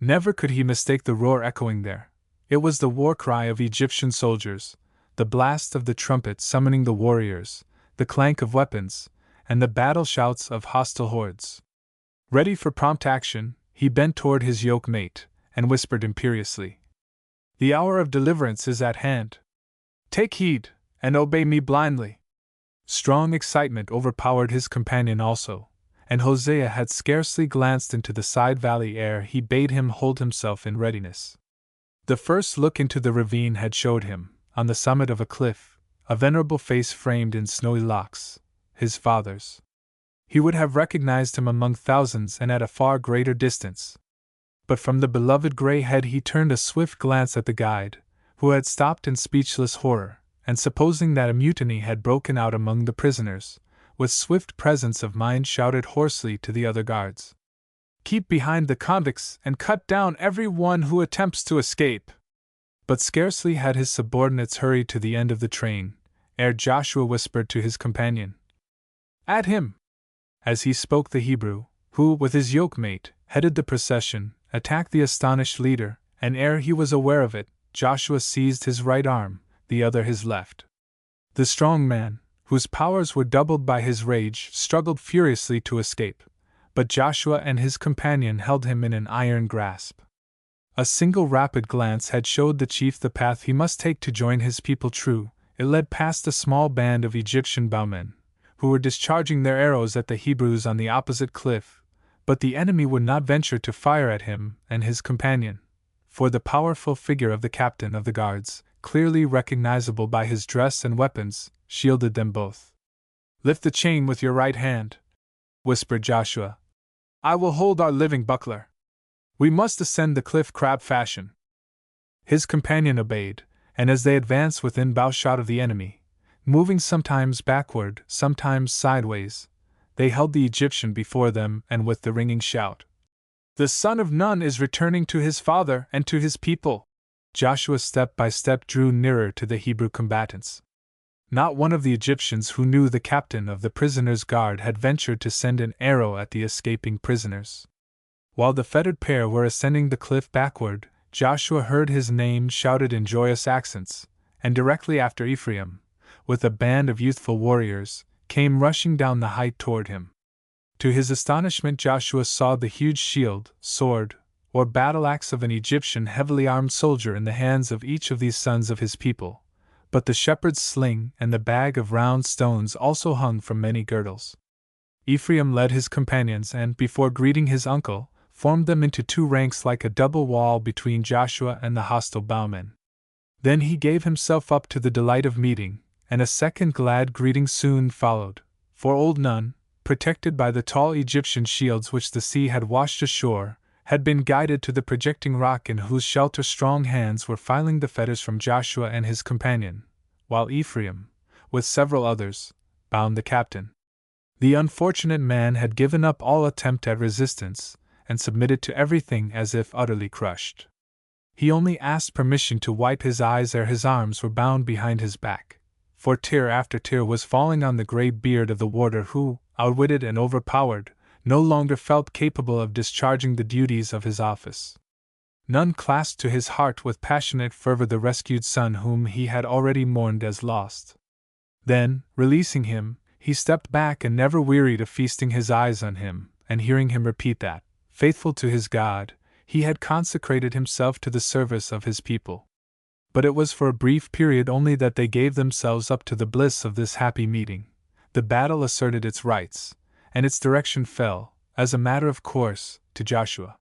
Speaker 1: Never could he mistake the roar echoing there. It was the war cry of Egyptian soldiers, the blast of the trumpet summoning the warriors, the clank of weapons, and the battle shouts of hostile hordes. Ready for prompt action, he bent toward his yoke mate, and whispered imperiously, "The hour of deliverance is at hand. Take heed, and obey me blindly." Strong excitement overpowered his companion also, and Hosea had scarcely glanced into the side valley ere he bade him hold himself in readiness. The first look into the ravine had showed him, on the summit of a cliff, a venerable face framed in snowy locks, his father's. He would have recognized him among thousands and at a far greater distance. But from the beloved gray head he turned a swift glance at the guide, who had stopped in speechless horror, and supposing that a mutiny had broken out among the prisoners, with swift presence of mind shouted hoarsely to the other guards, "Keep behind the convicts and cut down every one who attempts to escape!" But scarcely had his subordinates hurried to the end of the train, ere Joshua whispered to his companion, "At him!" As he spoke, the Hebrew, who, with his yoke-mate, headed the procession, attacked the astonished leader, and ere he was aware of it, Joshua seized his right arm, the other his left. The strong man, whose powers were doubled by his rage, struggled furiously to escape, but Joshua and his companion held him in an iron grasp. A single rapid glance had showed the chief the path he must take to join his people. True, it led past a small band of Egyptian bowmen, who were discharging their arrows at the Hebrews on the opposite cliff, but the enemy would not venture to fire at him and his companion, for the powerful figure of the captain of the guards, clearly recognizable by his dress and weapons, shielded them both. "Lift the chain with your right hand," whispered Joshua. "I will hold our living buckler. We must ascend the cliff crab fashion." His companion obeyed, and as they advanced within bowshot of the enemy, moving sometimes backward, sometimes sideways, they held the Egyptian before them, and with the ringing shout, "The son of Nun is returning to his father and to his people," Joshua step by step drew nearer to the Hebrew combatants. Not one of the Egyptians who knew the captain of the prisoners' guard had ventured to send an arrow at the escaping prisoners. While the fettered pair were ascending the cliff backward, Joshua heard his name shouted in joyous accents, and directly after Ephraim, with a band of youthful warriors, came rushing down the height toward him. To his astonishment, Joshua saw the huge shield, sword, or battle-axe of an Egyptian heavily armed soldier in the hands of each of these sons of his people, but the shepherd's sling and the bag of round stones also hung from many girdles. Ephraim led his companions and, before greeting his uncle, formed them into two ranks like a double wall between Joshua and the hostile bowmen. Then he gave himself up to the delight of meeting, and a second glad greeting soon followed, for old Nun, protected by the tall Egyptian shields which the sea had washed ashore, had been guided to the projecting rock in whose shelter strong hands were filing the fetters from Joshua and his companion, while Ephraim, with several others, bound the captain. The unfortunate man had given up all attempt at resistance, and submitted to everything as if utterly crushed. He only asked permission to wipe his eyes ere his arms were bound behind his back, for tear after tear was falling on the grey beard of the warder who, outwitted and overpowered, no longer felt capable of discharging the duties of his office. Nun clasped to his heart with passionate fervor the rescued son whom he had already mourned as lost. Then, releasing him, he stepped back and never wearied of feasting his eyes on him, and hearing him repeat that, faithful to his God, he had consecrated himself to the service of his people. But it was for a brief period only that they gave themselves up to the bliss of this happy meeting. The battle asserted its rights, and its direction fell, as a matter of course, to Joshua.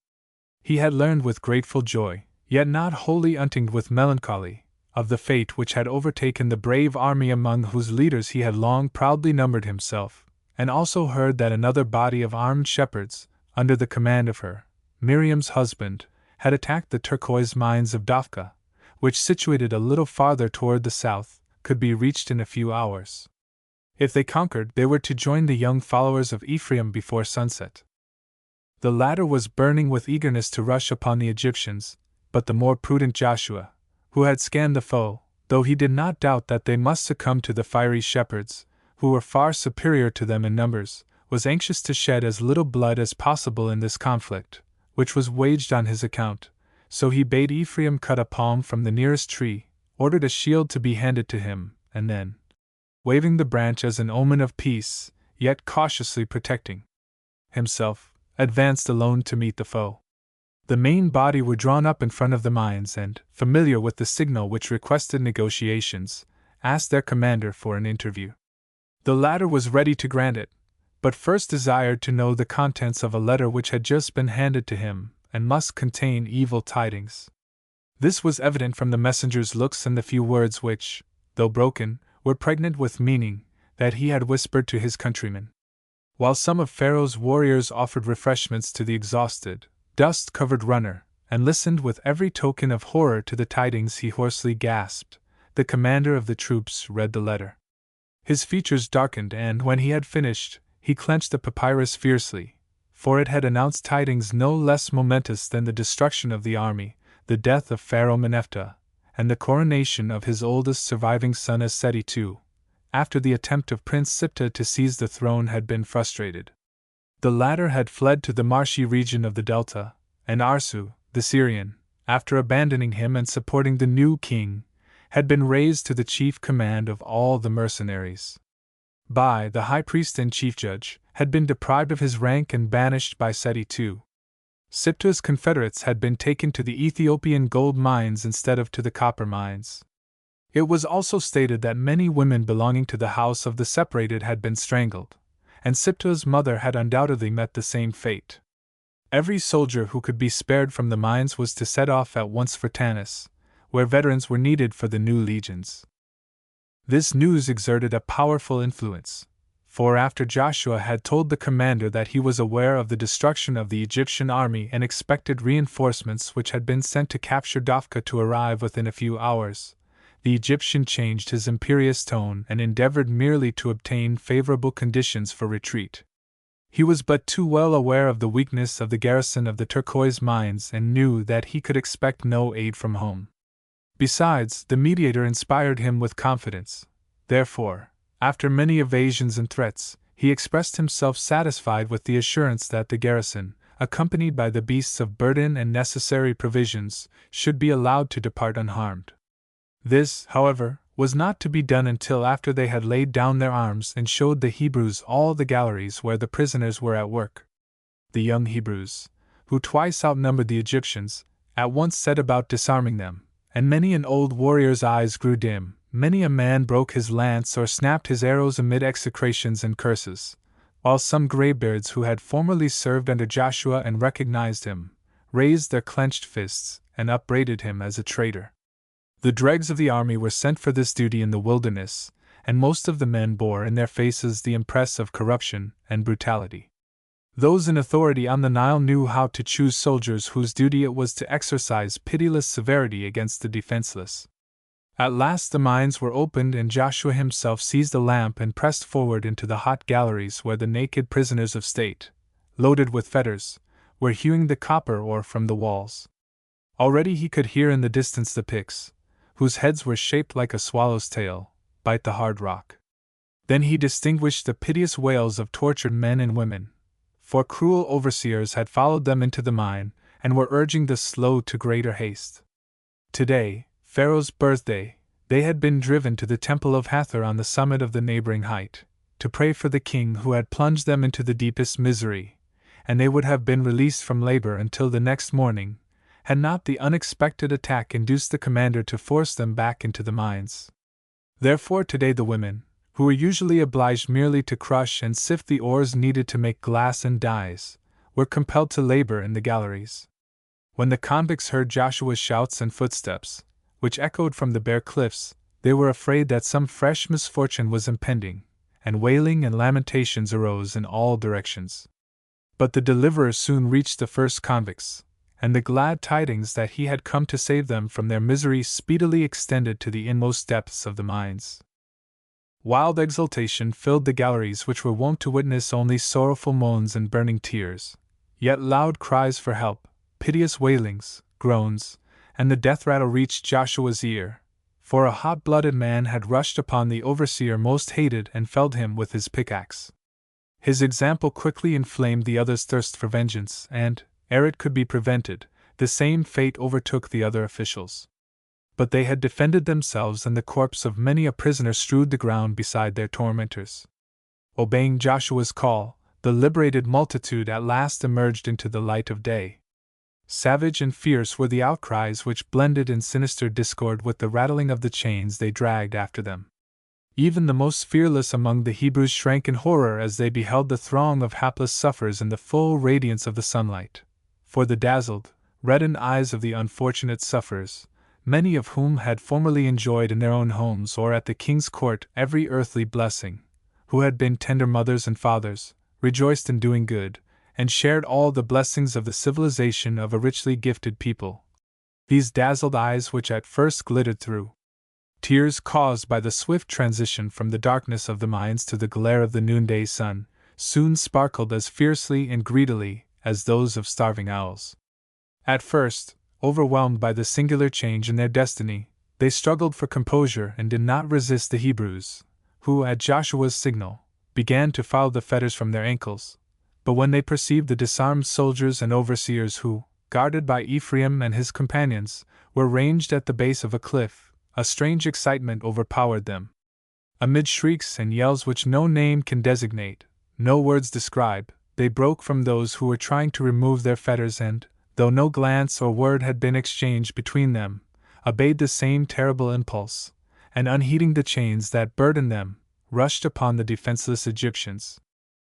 Speaker 1: He had learned with grateful joy, yet not wholly untinged with melancholy, of the fate which had overtaken the brave army among whose leaders he had long proudly numbered himself, and also heard that another body of armed shepherds, under the command of her, Miriam's husband, had attacked the turquoise mines of Dafka, which, situated a little farther toward the south, could be reached in a few hours. If they conquered, they were to join the young followers of Ephraim before sunset. The latter was burning with eagerness to rush upon the Egyptians, but the more prudent Joshua, who had scanned the foe, though he did not doubt that they must succumb to the fiery shepherds, who were far superior to them in numbers, was anxious to shed as little blood as possible in this conflict, which was waged on his account, so he bade Ephraim cut a palm from the nearest tree, ordered a shield to be handed to him, and then, waving the branch as an omen of peace, yet cautiously protecting himself, advanced alone to meet the foe. The main body were drawn up in front of the mines and, familiar with the signal which requested negotiations, asked their commander for an interview. The latter was ready to grant it, but first desired to know the contents of a letter which had just been handed to him, and must contain evil tidings. This was evident from the messenger's looks and the few words which, though broken, were pregnant with meaning, that he had whispered to his countrymen. While some of Pharaoh's warriors offered refreshments to the exhausted, dust-covered runner, and listened with every token of horror to the tidings he hoarsely gasped. The commander of the troops read the letter. His features darkened, and when he had finished, he clenched the papyrus fiercely, for it had announced tidings no less momentous than the destruction of the army, the death of Pharaoh Meneptah, and the coronation of his oldest surviving son as Seti II, after the attempt of Prince Siptah to seize the throne had been frustrated. The latter had fled to the marshy region of the Delta, and Arsu, the Syrian, after abandoning him and supporting the new king, had been raised to the chief command of all the mercenaries. Bai, the high priest and chief judge, had been deprived of his rank and banished by Seti II. Siptah's confederates had been taken to the Ethiopian gold mines instead of to the copper mines. It was also stated that many women belonging to the house of the separated had been strangled, and Siptah's mother had undoubtedly met the same fate. Every soldier who could be spared from the mines was to set off at once for Tanis, where veterans were needed for the new legions. This news exerted a powerful influence, for after Joshua had told the commander that he was aware of the destruction of the Egyptian army and expected reinforcements which had been sent to capture Dafka to arrive within a few hours, the Egyptian changed his imperious tone and endeavored merely to obtain favorable conditions for retreat. He was but too well aware of the weakness of the garrison of the turquoise mines and knew that he could expect no aid from home. Besides, the mediator inspired him with confidence. Therefore, after many evasions and threats, he expressed himself satisfied with the assurance that the garrison, accompanied by the beasts of burden and necessary provisions, should be allowed to depart unharmed. This, however, was not to be done until after they had laid down their arms and showed the Hebrews all the galleries where the prisoners were at work. The young Hebrews, who twice outnumbered the Egyptians, at once set about disarming them, and many an old warrior's eyes grew dim, many a man broke his lance or snapped his arrows amid execrations and curses, while some graybeards who had formerly served under Joshua and recognized him, raised their clenched fists and upbraided him as a traitor. The dregs of the army were sent for this duty in the wilderness, and most of the men bore in their faces the impress of corruption and brutality. Those in authority on the Nile knew how to choose soldiers whose duty it was to exercise pitiless severity against the defenseless. At last the mines were opened, and Joshua himself seized a lamp and pressed forward into the hot galleries where the naked prisoners of state, loaded with fetters, were hewing the copper ore from the walls. Already he could hear in the distance the picks, whose heads were shaped like a swallow's tail, bite the hard rock. Then he distinguished the piteous wails of tortured men and women, for cruel overseers had followed them into the mine, and were urging the slow to greater haste. Today, Pharaoh's birthday, they had been driven to the temple of Hathor on the summit of the neighboring height, to pray for the king who had plunged them into the deepest misery, and they would have been released from labor until the next morning, had not the unexpected attack induced the commander to force them back into the mines. Therefore today the women, who were usually obliged merely to crush and sift the ores needed to make glass and dyes, were compelled to labor in the galleries. When the convicts heard Joshua's shouts and footsteps, which echoed from the bare cliffs, they were afraid that some fresh misfortune was impending, and wailing and lamentations arose in all directions. But the deliverer soon reached the first convicts, and the glad tidings that he had come to save them from their misery speedily extended to the inmost depths of the mines. Wild exultation filled the galleries, which were wont to witness only sorrowful moans and burning tears, yet loud cries for help, piteous wailings, groans, and the death rattle reached Joshua's ear, for a hot-blooded man had rushed upon the overseer most hated and felled him with his pickaxe. His example quickly inflamed the others' thirst for vengeance, and, ere it could be prevented, the same fate overtook the other officials. But they had defended themselves, and the corpse of many a prisoner strewed the ground beside their tormentors. Obeying Joshua's call, the liberated multitude at last emerged into the light of day. Savage and fierce were the outcries which blended in sinister discord with the rattling of the chains they dragged after them. Even the most fearless among the Hebrews shrank in horror as they beheld the throng of hapless sufferers in the full radiance of the sunlight, for the dazzled, reddened eyes of the unfortunate sufferers, many of whom had formerly enjoyed in their own homes or at the king's court every earthly blessing, who had been tender mothers and fathers, rejoiced in doing good, and shared all the blessings of the civilization of a richly gifted people. These dazzled eyes, which at first glittered through tears caused by the swift transition from the darkness of the mines to the glare of the noonday sun, soon sparkled as fiercely and greedily as those of starving owls. At first, overwhelmed by the singular change in their destiny, they struggled for composure and did not resist the Hebrews, who, at Joshua's signal, began to file the fetters from their ankles. But when they perceived the disarmed soldiers and overseers who, guarded by Ephraim and his companions, were ranged at the base of a cliff, a strange excitement overpowered them. Amid shrieks and yells which no name can designate, no words describe, they broke from those who were trying to remove their fetters and, though no glance or word had been exchanged between them, obeyed the same terrible impulse, and unheeding the chains that burdened them, rushed upon the defenseless Egyptians.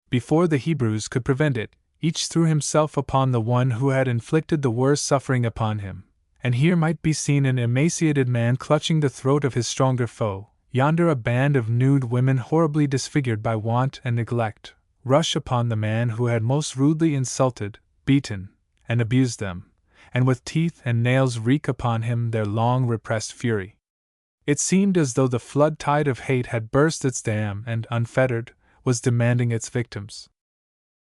Speaker 1: Before the Hebrews could prevent it, each threw himself upon the one who had inflicted the worst suffering upon him, and here might be seen an emaciated man clutching the throat of his stronger foe, yonder a band of nude women horribly disfigured by want and neglect, rush upon the man who had most rudely insulted, beaten, and abused them, and with teeth and nails wreak upon him their long-repressed fury. It seemed as though the flood tide of hate had burst its dam and, unfettered, was demanding its victims.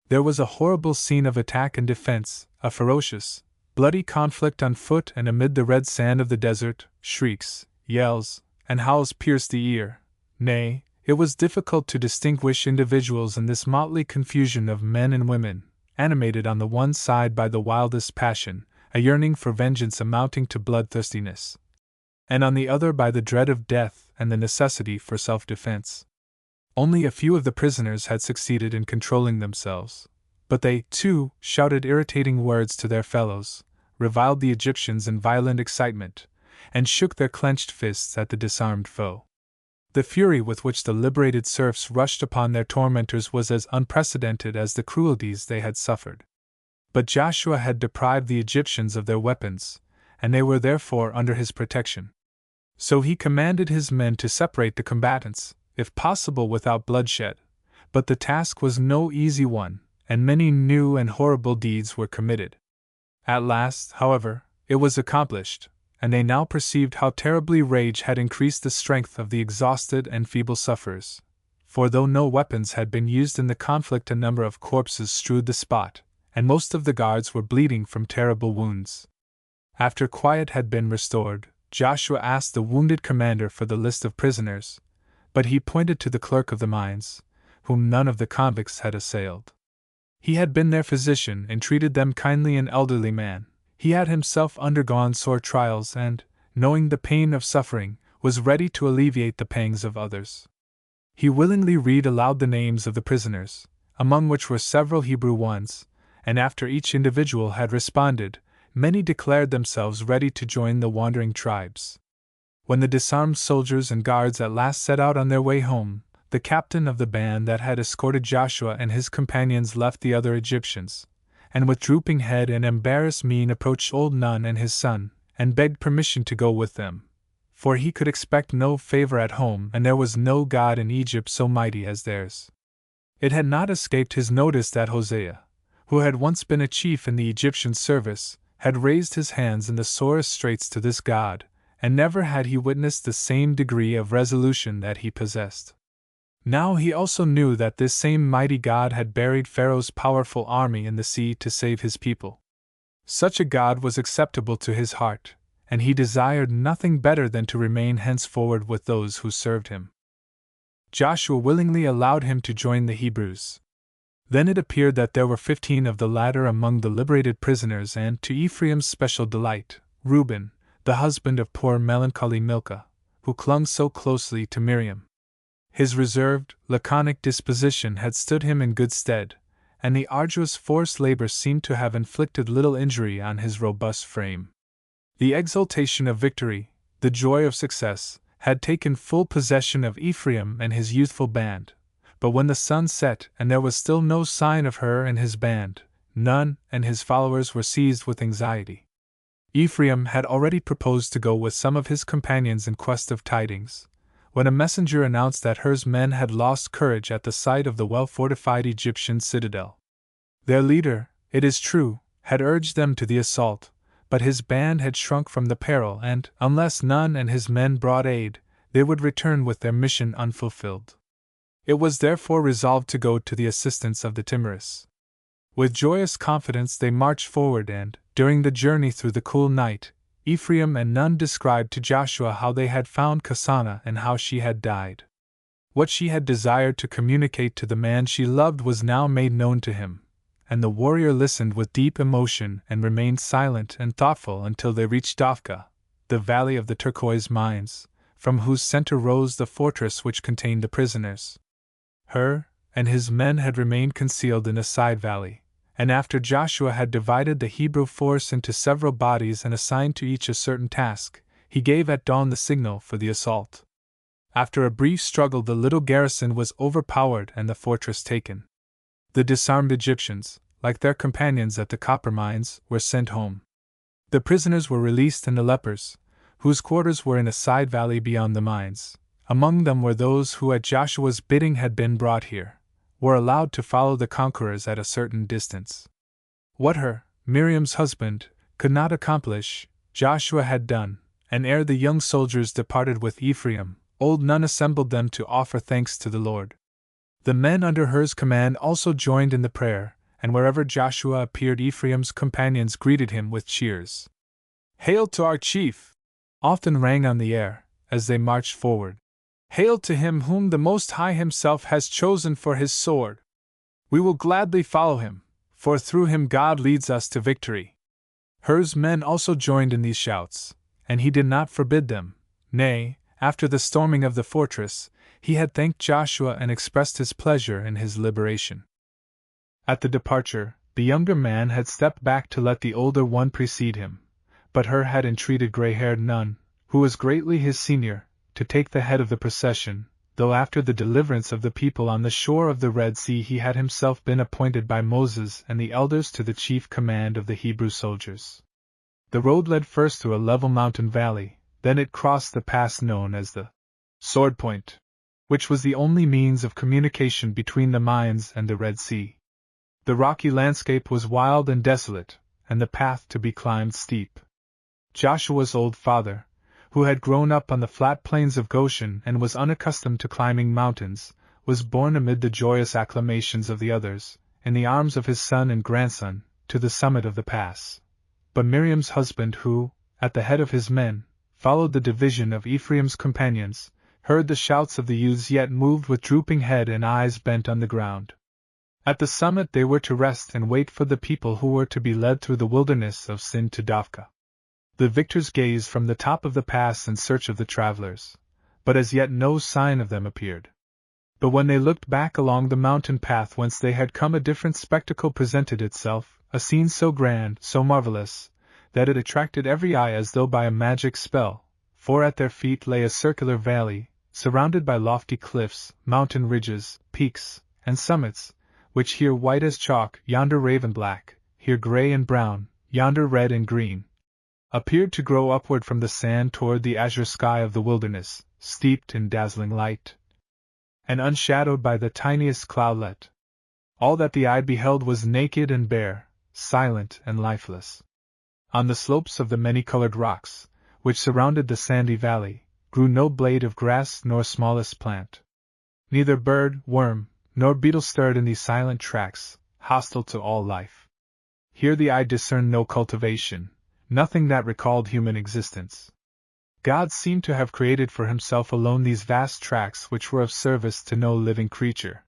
Speaker 1: There was a horrible scene of attack and defense, a ferocious, bloody conflict on foot, and amid the red sand of the desert, shrieks, yells, and howls pierced the ear. Nay, it was difficult to distinguish individuals in this motley confusion of men and women, animated on the one side by the wildest passion, a yearning for vengeance amounting to bloodthirstiness, and on the other by the dread of death and the necessity for self-defense. Only a few of the prisoners had succeeded in controlling themselves, but they, too, shouted irritating words to their fellows, reviled the Egyptians in violent excitement, and shook their clenched fists at the disarmed foe. The fury with which the liberated serfs rushed upon their tormentors was as unprecedented as the cruelties they had suffered. But Joshua had deprived the Egyptians of their weapons, and they were therefore under his protection. So he commanded his men to separate the combatants, if possible without bloodshed, but the task was no easy one, and many new and horrible deeds were committed. At last, however, it was accomplished, and they now perceived how terribly rage had increased the strength of the exhausted and feeble sufferers, for though no weapons had been used in the conflict, a number of corpses strewed the spot, and most of the guards were bleeding from terrible wounds. After quiet had been restored, Joshua asked the wounded commander for the list of prisoners, but he pointed to the clerk of the mines, whom none of the convicts had assailed. He had been their physician and treated them kindly, an elderly man. He had himself undergone sore trials and, knowing the pain of suffering, was ready to alleviate the pangs of others. He willingly read aloud the names of the prisoners, among which were several Hebrew ones, and after each individual had responded, many declared themselves ready to join the wandering tribes. When the disarmed soldiers and guards at last set out on their way home, the captain of the band that had escorted Joshua and his companions left the other Egyptians, and with drooping head and embarrassed mien approached old Nun and his son, and begged permission to go with them, for he could expect no favor at home, and there was no god in Egypt so mighty as theirs. It had not escaped his notice that Hosea, who had once been a chief in the Egyptian service, had raised his hands in the sorest straits to this god, and never had he witnessed the same degree of resolution that he possessed. Now he also knew that this same mighty God had buried Pharaoh's powerful army in the sea to save his people. Such a God was acceptable to his heart, and he desired nothing better than to remain henceforward with those who served him. Joshua willingly allowed him to join the Hebrews. Then it appeared that there were 15 of the latter among the liberated prisoners, and, to Ephraim's special delight, Reuben, the husband of poor melancholy Milcah, who clung so closely to Miriam. His reserved, laconic disposition had stood him in good stead, and the arduous forced labor seemed to have inflicted little injury on his robust frame. The exultation of victory, the joy of success, had taken full possession of Ephraim and his youthful band, but when the sun set and there was still no sign of her and his band, Nun and his followers were seized with anxiety. Ephraim had already proposed to go with some of his companions in quest of tidings, when a messenger announced that Hur's men had lost courage at the sight of the well-fortified Egyptian citadel. Their leader, it is true, had urged them to the assault, but his band had shrunk from the peril, and, unless Nun and his men brought aid, they would return with their mission unfulfilled. It was therefore resolved to go to the assistance of the timorous. With joyous confidence they marched forward, and, during the journey through the cool night, Ephraim and Nun described to Joshua how they had found Kasana and how she had died. What she had desired to communicate to the man she loved was now made known to him, and the warrior listened with deep emotion and remained silent and thoughtful until they reached Dafka, the valley of the turquoise mines, from whose center rose the fortress which contained the prisoners. Hur and his men had remained concealed in a side valley, and after Joshua had divided the Hebrew force into several bodies and assigned to each a certain task, he gave at dawn the signal for the assault. After a brief struggle, the little garrison was overpowered and the fortress taken. The disarmed Egyptians, like their companions at the copper mines, were sent home. The prisoners were released, and the lepers, whose quarters were in a side valley beyond the mines, among them were those who at Joshua's bidding had been brought here, were allowed to follow the conquerors at a certain distance. What Miriam's husband, could not accomplish, Joshua had done, and ere the young soldiers departed with Ephraim, old Nun assembled them to offer thanks to the Lord. The men under Hur's command also joined in the prayer, and wherever Joshua appeared, Ephraim's companions greeted him with cheers. "Hail to our chief!" often rang on the air, as they marched forward. "Hail to him whom the Most High himself has chosen for his sword! We will gladly follow him, for through him God leads us to victory." Hur's men also joined in these shouts, and he did not forbid them. Nay, after the storming of the fortress, he had thanked Joshua and expressed his pleasure in his liberation. At the departure, the younger man had stepped back to let the older one precede him, but Hur had entreated gray-haired Nun, who was greatly his senior, to take the head of the procession, though after the deliverance of the people on the shore of the Red Sea he had himself been appointed by Moses and the elders to the chief command of the Hebrew soldiers. The road led first through a level mountain valley, then it crossed the pass known as the Sword Point, which was the only means of communication between the mines and the Red Sea. The rocky landscape was wild and desolate, and the path to be climbed steep. Joshua's old father, who had grown up on the flat plains of Goshen and was unaccustomed to climbing mountains, was borne amid the joyous acclamations of the others, in the arms of his son and grandson, to the summit of the pass. But Miriam's husband, who, at the head of his men, followed the division of Ephraim's companions, heard the shouts of the youths, yet moved with drooping head and eyes bent on the ground. At the summit they were to rest and wait for the people who were to be led through the wilderness of Sin to Dafka. The victors gazed from the top of the pass in search of the travelers, but as yet no sign of them appeared. But when they looked back along the mountain path whence they had come, a different spectacle presented itself, a scene so grand, so marvelous, that it attracted every eye as though by a magic spell, for at their feet lay a circular valley, surrounded by lofty cliffs, mountain ridges, peaks, and summits, which here white as chalk, yonder raven black, here gray and brown, yonder red and green, appeared to grow upward from the sand toward the azure sky of the wilderness, steeped in dazzling light, and unshadowed by the tiniest cloudlet. All that the eye beheld was naked and bare, silent and lifeless. On the slopes of the many-colored rocks, which surrounded the sandy valley, grew no blade of grass nor smallest plant. Neither bird, worm, nor beetle stirred in these silent tracts, hostile to all life. Here the eye discerned no cultivation, nothing that recalled human existence. God seemed to have created for himself alone these vast tracts which were of service to no living creature.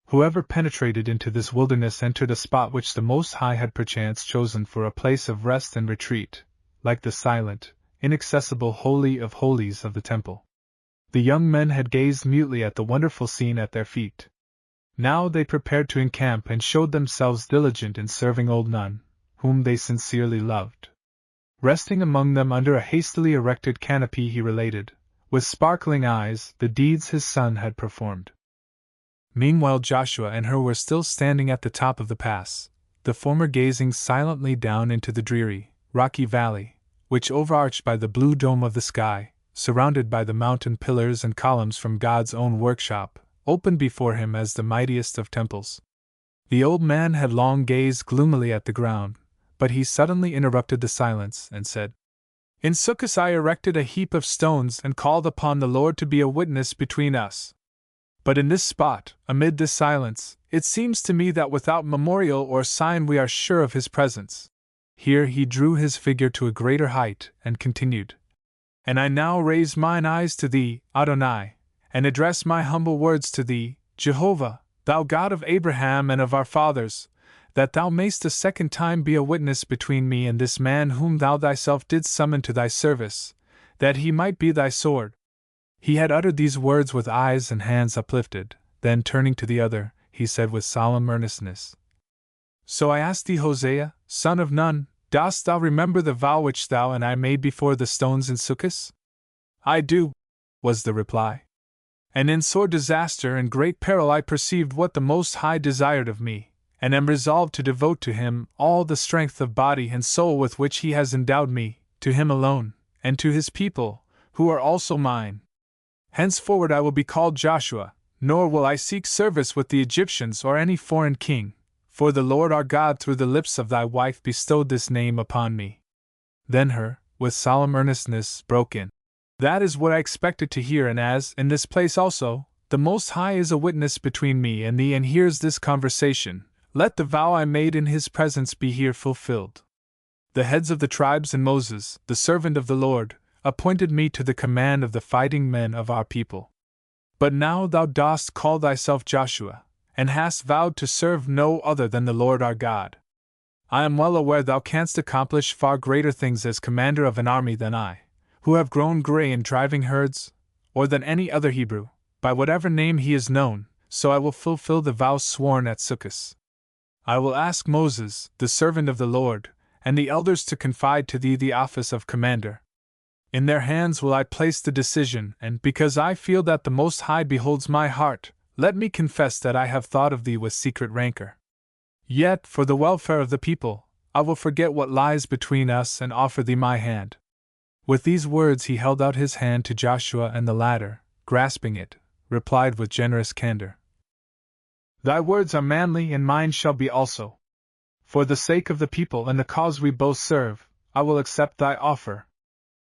Speaker 1: Whoever penetrated into this wilderness entered a spot which the Most High had perchance chosen for a place of rest and retreat, like the silent, inaccessible Holy of Holies of the temple. The young men had gazed mutely at the wonderful scene at their feet. Now they prepared to encamp and showed themselves diligent in serving old Nun, whom they sincerely loved. Resting among them under a hastily erected canopy, he related, with sparkling eyes, the deeds his son had performed. Meanwhile Joshua and Hur were still standing at the top of the pass, the former gazing silently down into the dreary, rocky valley, which overarched by the blue dome of the sky, surrounded by the mountain pillars and columns from God's own workshop, opened before him as the mightiest of temples. The old man had long gazed gloomily at the ground, but he suddenly interrupted the silence and said, "In Sukkos I erected a heap of stones and called upon the Lord to be a witness between us. But in this spot, amid this silence, it seems to me that without memorial or sign we are sure of his presence." Here he drew his figure to a greater height and continued, "And I now raise mine eyes to thee, Adonai, and address my humble words to thee, Jehovah, thou God of Abraham and of our fathers, that thou mayst a second time be a witness between me and this man whom thou thyself didst summon to thy service, that he might be thy sword." He had uttered these words with eyes and hands uplifted, then turning to the other, he said with solemn earnestness, "So I ask thee, Hosea, son of Nun, dost thou remember the vow which thou and I made before the stones in Sukkos?" "I do," was the reply. "And in sore disaster and great peril I perceived what the Most High desired of me, and am resolved to devote to him all the strength of body and soul with which he has endowed me, to him alone, and to his people, who are also mine. Henceforward I will be called Joshua, nor will I seek service with the Egyptians or any foreign king, for the Lord our God through the lips of thy wife bestowed this name upon me." Then her, with solemn earnestness, broke in, "That is what I expected to hear, and as, in this place also, the Most High is a witness between me and thee and hears this conversation, let the vow I made in his presence be here fulfilled. The heads of the tribes and Moses, the servant of the Lord, appointed me to the command of the fighting men of our people. But now thou dost call thyself Joshua, and hast vowed to serve no other than the Lord our God. I am well aware thou canst accomplish far greater things as commander of an army than I, who have grown gray in driving herds, or than any other Hebrew, by whatever name he is known, so I will fulfill the vow sworn at Sukkos. I will ask Moses, the servant of the Lord, and the elders to confide to thee the office of commander. In their hands will I place the decision, and because I feel that the Most High beholds my heart, let me confess that I have thought of thee with secret rancor. Yet, for the welfare of the people, I will forget what lies between us and offer thee my hand." With these words he held out his hand to Joshua, and the latter, grasping it, replied with generous candor, "Thy words are manly, and mine shall be also. For the sake of the people and the cause we both serve, I will accept thy offer.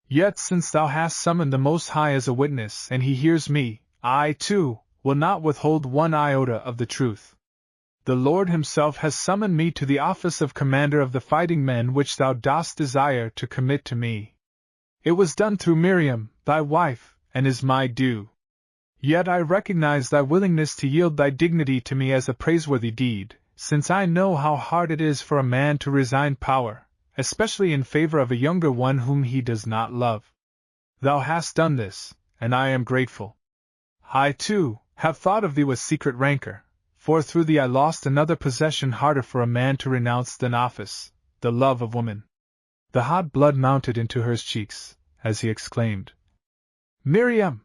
Speaker 1: Yet since thou hast summoned the Most High as a witness, and he hears me, I, too, will not withhold one iota of the truth. The Lord himself has summoned me to the office of commander of the fighting men which thou dost desire to commit to me. It was done through Miriam, thy wife, and is my due. Yet I recognize thy willingness to yield thy dignity to me as a praiseworthy deed, since I know how hard it is for a man to resign power, especially in favor of a younger one whom he does not love. Thou hast done this, and I am grateful. I, too, have thought of thee with secret rancor, for through thee I lost another possession harder for a man to renounce than office, the love of woman." The hot blood mounted into her cheeks, as he exclaimed, "Miriam!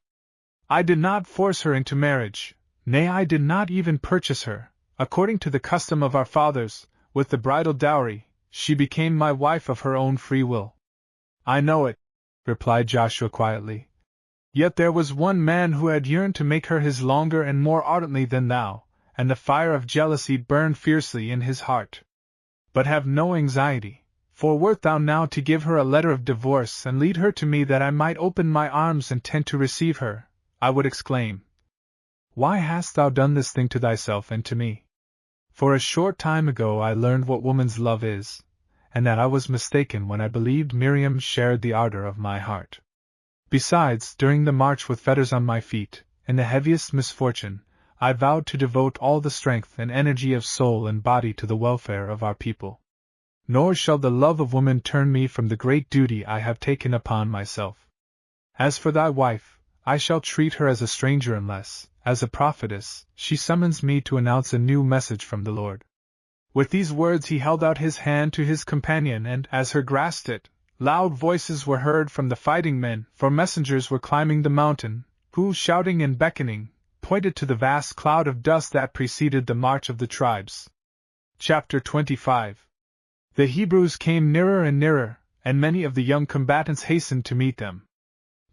Speaker 1: I did not force her into marriage, nay, I did not even purchase her. According to the custom of our fathers, with the bridal dowry, she became my wife of her own free will." "I know it," replied Joshua quietly. "Yet there was one man who had yearned to make her his longer and more ardently than thou, and the fire of jealousy burned fiercely in his heart. But have no anxiety, for wert thou now to give her a letter of divorce and lead her to me that I might open my arms and tent to receive her, I would exclaim, Why hast thou done this thing to thyself and to me? For a short time ago I learned what woman's love is, and that I was mistaken when I believed Miriam shared the ardor of my heart. Besides, during the march with fetters on my feet, in the heaviest misfortune, I vowed to devote all the strength and energy of soul and body to the welfare of our people. Nor shall the love of woman turn me from the great duty I have taken upon myself. As for thy wife, I shall treat her as a stranger unless, as a prophetess, she summons me to announce a new message from the Lord." With these words he held out his hand to his companion, and as her grasped it, loud voices were heard from the fighting men, for messengers were climbing the mountain, who, shouting and beckoning, pointed to the vast cloud of dust that preceded the march of the tribes. Chapter 25. The Hebrews came nearer and nearer, and many of the young combatants hastened to meet them.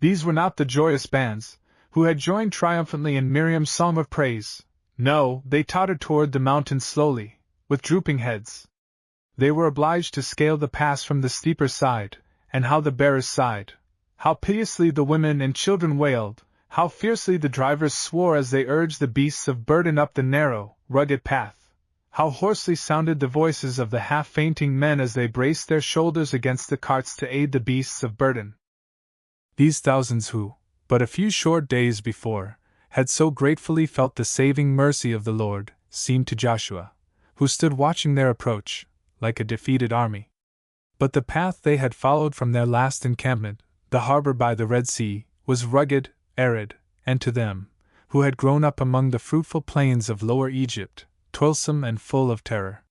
Speaker 1: These were not the joyous bands, who had joined triumphantly in Miriam's song of praise, No, they tottered toward the mountain slowly, with drooping heads. They were obliged to scale the pass from the steeper side, and how the bearers sighed, how piteously the women and children wailed, how fiercely the drivers swore as they urged the beasts of burden up the narrow, rugged path. How hoarsely sounded the voices of the half-fainting men as they braced their shoulders against the carts to aid the beasts of burden. These thousands who, but a few short days before, had so gratefully felt the saving mercy of the Lord, seemed to Joshua, who stood watching their approach, like a defeated army. But the path they had followed from their last encampment, the harbor by the Red Sea, was rugged, arid, and to them, who had grown up among the fruitful plains of Lower Egypt, toilsome and full of terror.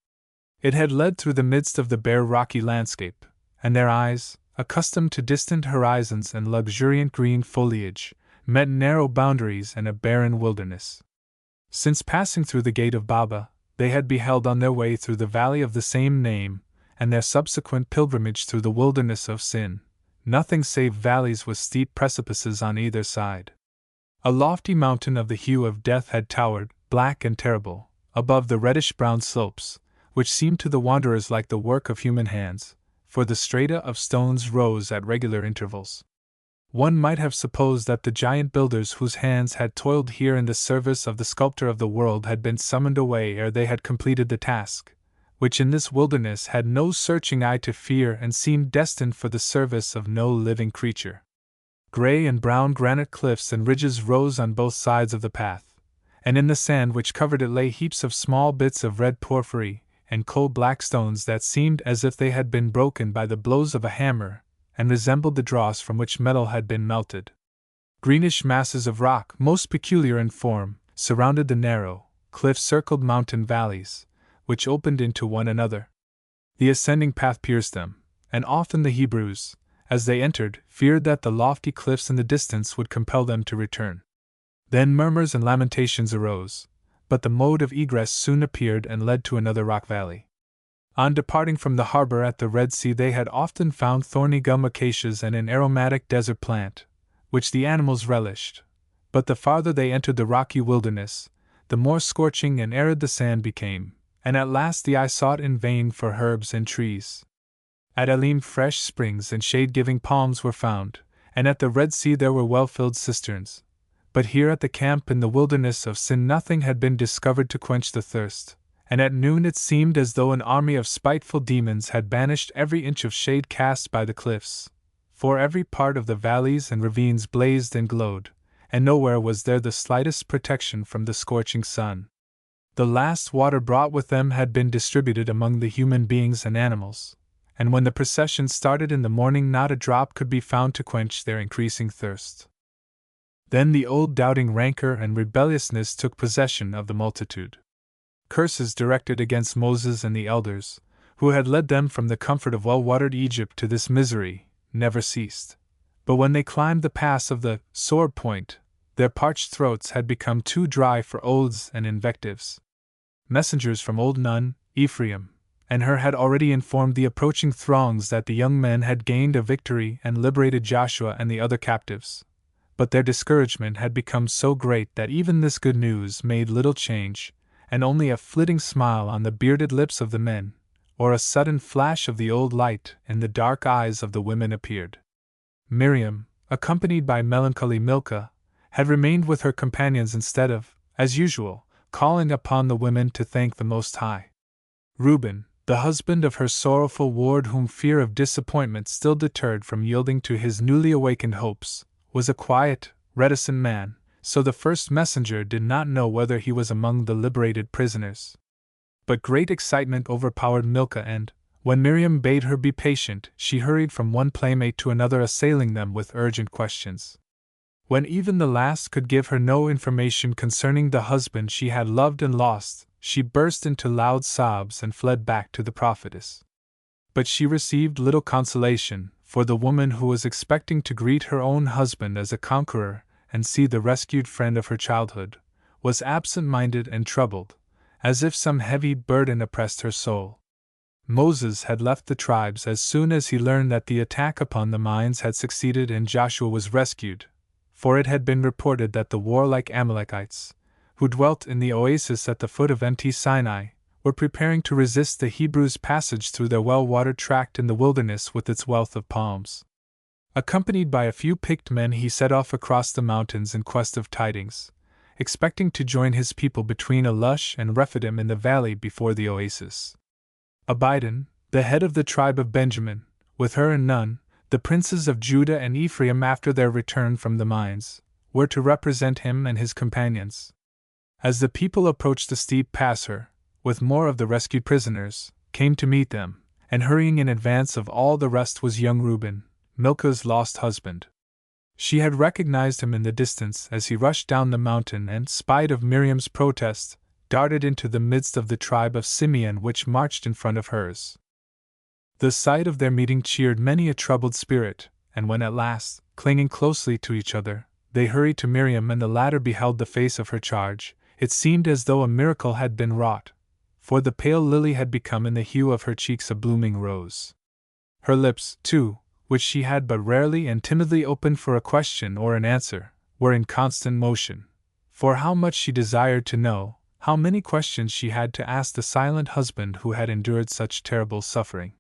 Speaker 1: It had led through the midst of the bare rocky landscape, and their eyes, accustomed to distant horizons and luxuriant green foliage, met narrow boundaries and a barren wilderness. Since passing through the gate of Baba, they had beheld on their way through the valley of the same name, and their subsequent pilgrimage through the wilderness of Sin, nothing save valleys with steep precipices on either side. A lofty mountain of the hue of death had towered, black and terrible, above the reddish-brown slopes, which seemed to the wanderers like the work of human hands, for the strata of stones rose at regular intervals. One might have supposed that the giant builders whose hands had toiled here in the service of the sculptor of the world had been summoned away ere they had completed the task, which in this wilderness had no searching eye to fear and seemed destined for the service of no living creature. Gray and brown granite cliffs and ridges rose on both sides of the path, and in the sand which covered it lay heaps of small bits of red porphyry and coal-black stones that seemed as if they had been broken by the blows of a hammer, and resembled the dross from which metal had been melted. Greenish masses of rock, most peculiar in form, surrounded the narrow, cliff-circled mountain valleys, which opened into one another. The ascending path pierced them, and often the Hebrews, as they entered, feared that the lofty cliffs in the distance would compel them to return. Then murmurs and lamentations arose, but the mode of egress soon appeared and led to another rock valley. On departing from the harbor at the Red Sea, they had often found thorny gum acacias and an aromatic desert plant, which the animals relished, but the farther they entered the rocky wilderness, the more scorching and arid the sand became, and at last the eye sought in vain for herbs and trees. At Elim fresh springs and shade-giving palms were found, and at the Red Sea there were well-filled cisterns. But here at the camp in the wilderness of Sin nothing had been discovered to quench the thirst, and at noon it seemed as though an army of spiteful demons had banished every inch of shade cast by the cliffs, for every part of the valleys and ravines blazed and glowed, and nowhere was there the slightest protection from the scorching sun. The last water brought with them had been distributed among the human beings and animals, and when the procession started in the morning not a drop could be found to quench their increasing thirst. Then the old doubting rancor and rebelliousness took possession of the multitude. Curses directed against Moses and the elders, who had led them from the comfort of well-watered Egypt to this misery, never ceased. But when they climbed the pass of the sword point, their parched throats had become too dry for oaths and invectives. Messengers from old Nun, Ephraim, and Hur had already informed the approaching throngs that the young men had gained a victory and liberated Joshua and the other captives. But their discouragement had become so great that even this good news made little change, and only a flitting smile on the bearded lips of the men, or a sudden flash of the old light in the dark eyes of the women appeared. Miriam, accompanied by melancholy Milcah, had remained with her companions instead of, as usual, calling upon the women to thank the Most High. Reuben, the husband of her sorrowful ward whom fear of disappointment still deterred from yielding to his newly awakened hopes, was a quiet, reticent man, so the first messenger did not know whether he was among the liberated prisoners. But great excitement overpowered Milcah, and, when Miriam bade her be patient, she hurried from one playmate to another, assailing them with urgent questions. When even the last could give her no information concerning the husband she had loved and lost, she burst into loud sobs and fled back to the prophetess. But she received little consolation, for the woman who was expecting to greet her own husband as a conqueror and see the rescued friend of her childhood, was absent-minded and troubled, as if some heavy burden oppressed her soul. Moses had left the tribes as soon as he learned that the attack upon the mines had succeeded and Joshua was rescued, for it had been reported that the warlike Amalekites, who dwelt in the oasis at the foot of Mt Sinai, were preparing to resist the Hebrews' passage through their well-watered tract in the wilderness with its wealth of palms. Accompanied by a few picked men, he set off across the mountains in quest of tidings, expecting to join his people between Alush and Rephidim in the valley before the oasis. Abidan, the head of the tribe of Benjamin, with her and Nun, the princes of Judah and Ephraim after their return from the mines, were to represent him and his companions. As the people approached the steep pass, her, with more of the rescued prisoners, came to meet them, and hurrying in advance of all the rest was young Reuben, Milcah's lost husband. She had recognized him in the distance as he rushed down the mountain and, spite of Miriam's protest, darted into the midst of the tribe of Simeon which marched in front of hers. The sight of their meeting cheered many a troubled spirit, and when at last, clinging closely to each other, they hurried to Miriam and the latter beheld the face of her charge, it seemed as though a miracle had been wrought, for the pale lily had become in the hue of her cheeks a blooming rose. Her lips, too, which she had but rarely and timidly opened for a question or an answer, were in constant motion, for how much she desired to know, how many questions she had to ask the silent husband who had endured such terrible suffering.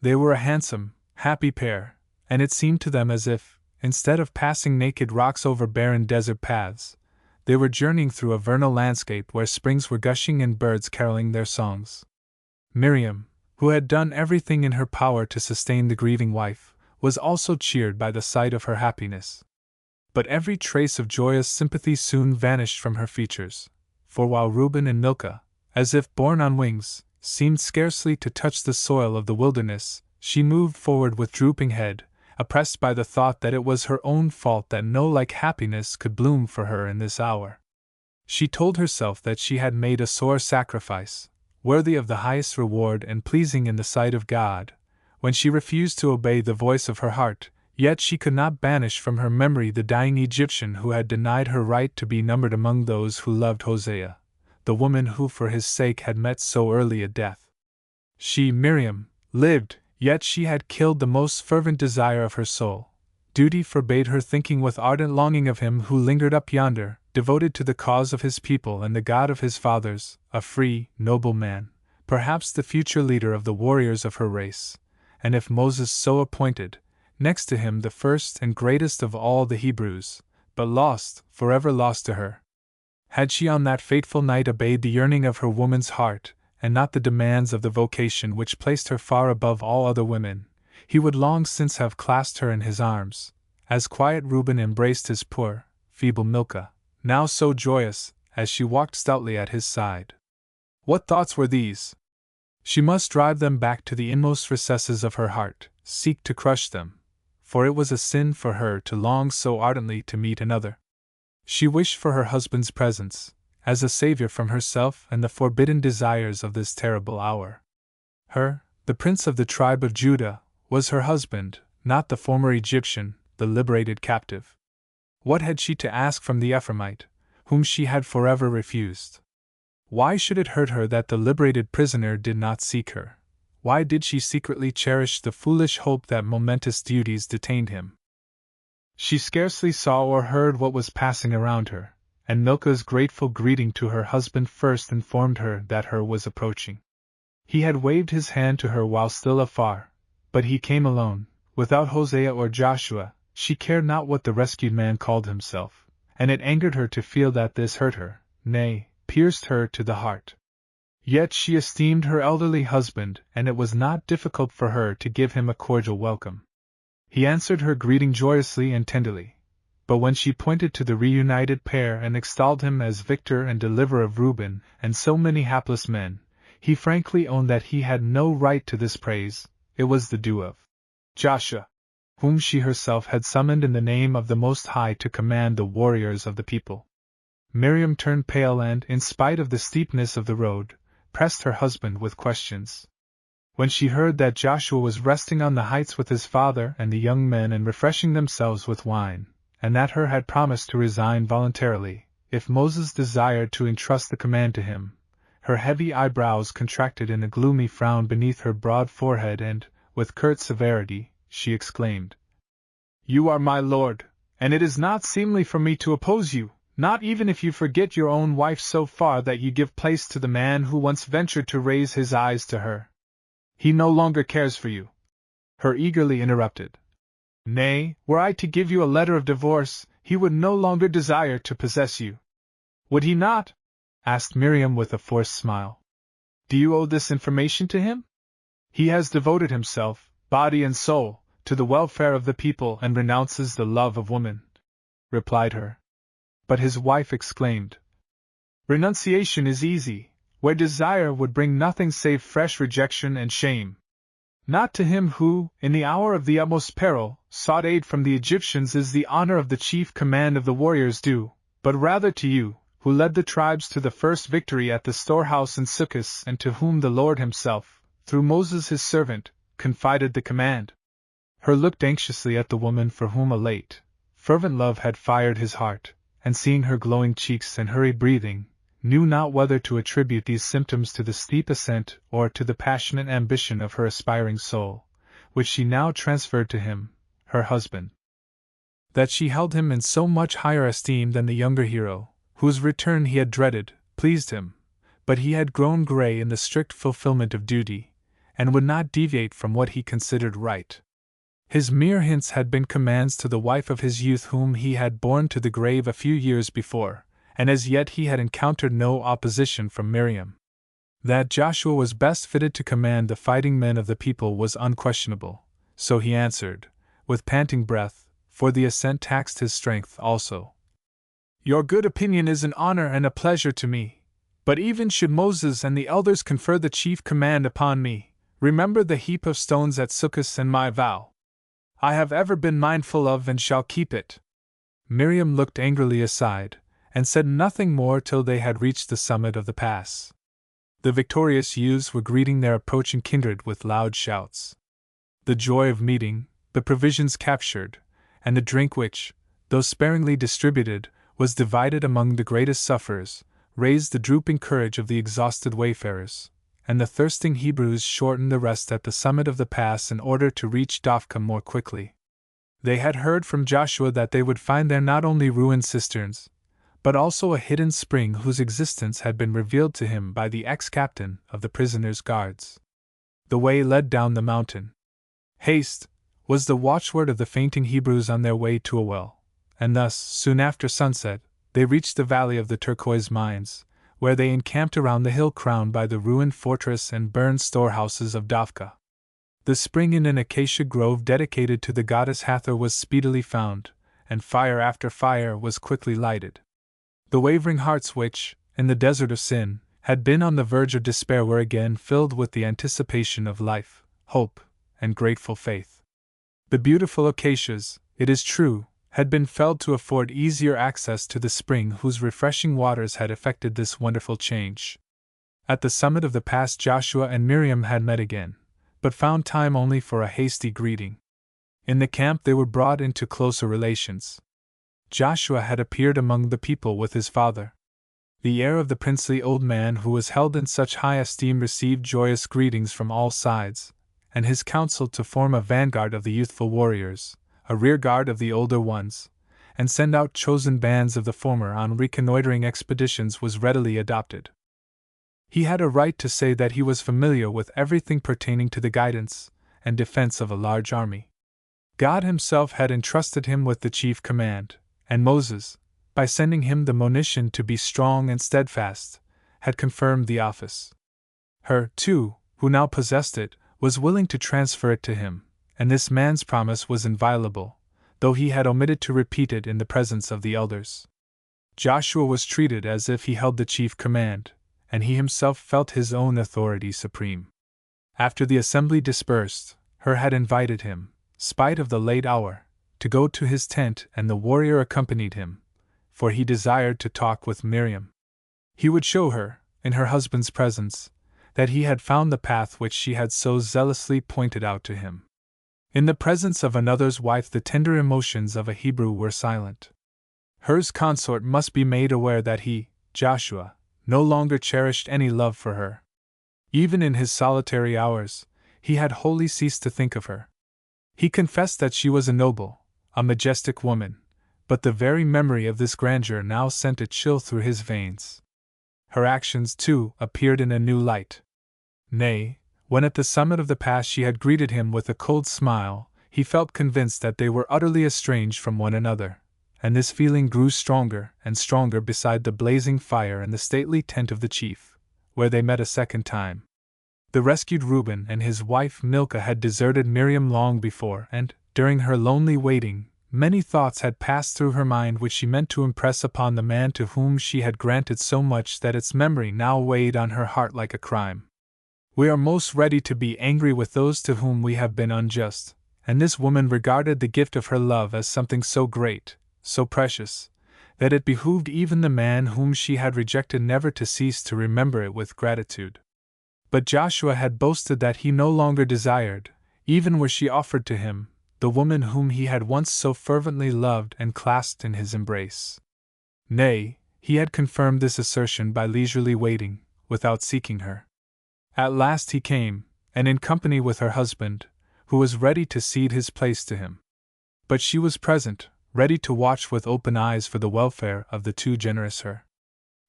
Speaker 1: They were a handsome, happy pair, and it seemed to them as if, instead of passing naked rocks over barren desert paths, they were journeying through a vernal landscape where springs were gushing and birds caroling their songs. Miriam, who had done everything in her power to sustain the grieving wife, was also cheered by the sight of her happiness. But every trace of joyous sympathy soon vanished from her features, for while Reuben and Milcah, as if borne on wings, seemed scarcely to touch the soil of the wilderness, she moved forward with drooping head, oppressed by the thought that it was her own fault that no like happiness could bloom for her in this hour. She told herself that she had made a sore sacrifice, worthy of the highest reward and pleasing in the sight of God, when she refused to obey the voice of her heart, yet she could not banish from her memory the dying Egyptian who had denied her right to be numbered among those who loved Hosea, the woman who for his sake had met so early a death. She, Miriam, lived, yet she had killed the most fervent desire of her soul. Duty forbade her thinking with ardent longing of him who lingered up yonder, devoted to the cause of his people and the God of his fathers, a free, noble man, perhaps the future leader of the warriors of her race, and if Moses so appointed, next to him the first and greatest of all the Hebrews, but lost, forever lost to her. Had she on that fateful night obeyed the yearning of her woman's heart, and not the demands of the vocation which placed her far above all other women, he would long since have clasped her in his arms, as quiet Reuben embraced his poor, feeble Milcah, now so joyous, as she walked stoutly at his side. What thoughts were these? She must drive them back to the inmost recesses of her heart, seek to crush them, for it was a sin for her to long so ardently to meet another. She wished for her husband's presence, as a savior from herself and the forbidden desires of this terrible hour. Her, the prince of the tribe of Judah, was her husband, not the former Egyptian, the liberated captive. What had she to ask from the Ephraimite, whom she had forever refused? Why should it hurt her that the liberated prisoner did not seek her? Why did she secretly cherish the foolish hope that momentous duties detained him? She scarcely saw or heard what was passing around her, and Milcah's grateful greeting to her husband first informed her that her was approaching. He had waved his hand to her while still afar, but he came alone, without Hosea or Joshua. She cared not what the rescued man called himself, and it angered her to feel that this hurt her, nay, pierced her to the heart. Yet she esteemed her elderly husband, and it was not difficult for her to give him a cordial welcome. He answered her greeting joyously and tenderly, but when she pointed to the reunited pair and extolled him as victor and deliverer of Reuben and so many hapless men, he frankly owned that he had no right to this praise. It was the due of Joshua, whom she herself had summoned in the name of the Most High to command the warriors of the people. Miriam turned pale and, in spite of the steepness of the road, pressed her husband with questions. When she heard that Joshua was resting on the heights with his father and the young men and refreshing themselves with wine, and that her had promised to resign voluntarily, if Moses desired to entrust the command to him, her heavy eyebrows contracted in a gloomy frown beneath her broad forehead and, with curt severity, she exclaimed, "You are my lord, and it is not seemly for me to oppose you. Not even if you forget your own wife so far that you give place to the man who once ventured to raise his eyes to her. He no longer cares for you. Her eagerly interrupted. Nay, were I to give you a letter of divorce, he would no longer desire to possess you. Would he not? Asked Miriam with a forced smile. Do you owe this information to him? He has devoted himself, body and soul, to the welfare of the people and renounces the love of woman, replied her. But his wife exclaimed. Renunciation is easy, where desire would bring nothing save fresh rejection and shame. Not to him who, in the hour of the utmost peril, sought aid from the Egyptians is the honor of the chief command of the warriors due, but rather to you, who led the tribes to the first victory at the storehouse in Succos and to whom the Lord himself, through Moses his servant, confided the command. Her looked anxiously at the woman for whom a late, fervent love had fired his heart, and seeing her glowing cheeks and hurried breathing, knew not whether to attribute these symptoms to the steep ascent or to the passionate ambition of her aspiring soul, which she now transferred to him, her husband. That she held him in so much higher esteem than the younger hero, whose return he had dreaded, pleased him, but he had grown gray in the strict fulfillment of duty, and would not deviate from what he considered right. His mere hints had been commands to the wife of his youth whom he had borne to the grave a few years before, and as yet he had encountered no opposition from Miriam. That Joshua was best fitted to command the fighting men of the people was unquestionable, so he answered, with panting breath, for the ascent taxed his strength also. Your good opinion is an honor and a pleasure to me, but even should Moses and the elders confer the chief command upon me, remember the heap of stones at Succos and my vow. I have ever been mindful of and shall keep it. Miriam looked angrily aside, and said nothing more till they had reached the summit of the pass. The victorious youths were greeting their approaching kindred with loud shouts. The joy of meeting, the provisions captured, and the drink which, though sparingly distributed, was divided among the greatest sufferers, raised the drooping courage of the exhausted wayfarers, and the thirsting Hebrews shortened the rest at the summit of the pass in order to reach Dofka more quickly. They had heard from Joshua that they would find there not only ruined cisterns, but also a hidden spring whose existence had been revealed to him by the ex-captain of the prisoners' guards. The way led down the mountain. Haste was the watchword of the fainting Hebrews on their way to a well, and thus, soon after sunset, they reached the valley of the turquoise mines, where they encamped around the hill crowned by the ruined fortress and burned storehouses of Dofka. The spring in an acacia grove dedicated to the goddess Hathor was speedily found, and fire after fire was quickly lighted. The wavering hearts which, in the desert of sin, had been on the verge of despair were again filled with the anticipation of life, hope, and grateful faith. The beautiful acacias, it is true, had been felled to afford easier access to the spring whose refreshing waters had effected this wonderful change. At the summit of the pass Joshua and Miriam had met again, but found time only for a hasty greeting. In the camp they were brought into closer relations. Joshua had appeared among the people with his father. The heir of the princely old man who was held in such high esteem received joyous greetings from all sides, and his counsel to form a vanguard of the youthful warriors, a rearguard of the older ones, and send out chosen bands of the former on reconnoitering expeditions was readily adopted. He had a right to say that he was familiar with everything pertaining to the guidance and defense of a large army. God himself had entrusted him with the chief command, and Moses, by sending him the monition to be strong and steadfast, had confirmed the office. Her, too, who now possessed it, was willing to transfer it to him, and this man's promise was inviolable, though he had omitted to repeat it in the presence of the elders. Joshua was treated as if he held the chief command, and he himself felt his own authority supreme. After the assembly dispersed, Hur had invited him, spite of the late hour, to go to his tent, and the warrior accompanied him, for he desired to talk with Miriam. He would show her, in her husband's presence, that he had found the path which she had so zealously pointed out to him. In the presence of another's wife the tender emotions of a Hebrew were silent. Hur's consort must be made aware that he, Joshua, no longer cherished any love for her. Even in his solitary hours, he had wholly ceased to think of her. He confessed that she was a noble, a majestic woman, but the very memory of this grandeur now sent a chill through his veins. Her actions, too, appeared in a new light. Nay, when at the summit of the pass she had greeted him with a cold smile, he felt convinced that they were utterly estranged from one another, and this feeling grew stronger and stronger beside the blazing fire in the stately tent of the chief, where they met a second time. The rescued Reuben and his wife Milcah had deserted Miriam long before, and, during her lonely waiting, many thoughts had passed through her mind which she meant to impress upon the man to whom she had granted so much that its memory now weighed on her heart like a crime. We are most ready to be angry with those to whom we have been unjust, and this woman regarded the gift of her love as something so great, so precious, that it behooved even the man whom she had rejected never to cease to remember it with gratitude. But Joshua had boasted that he no longer desired, even were she offered to him, the woman whom he had once so fervently loved and clasped in his embrace. Nay, he had confirmed this assertion by leisurely waiting, without seeking her. At last he came, and in company with her husband, who was ready to cede his place to him. But she was present, ready to watch with open eyes for the welfare of the too generous her.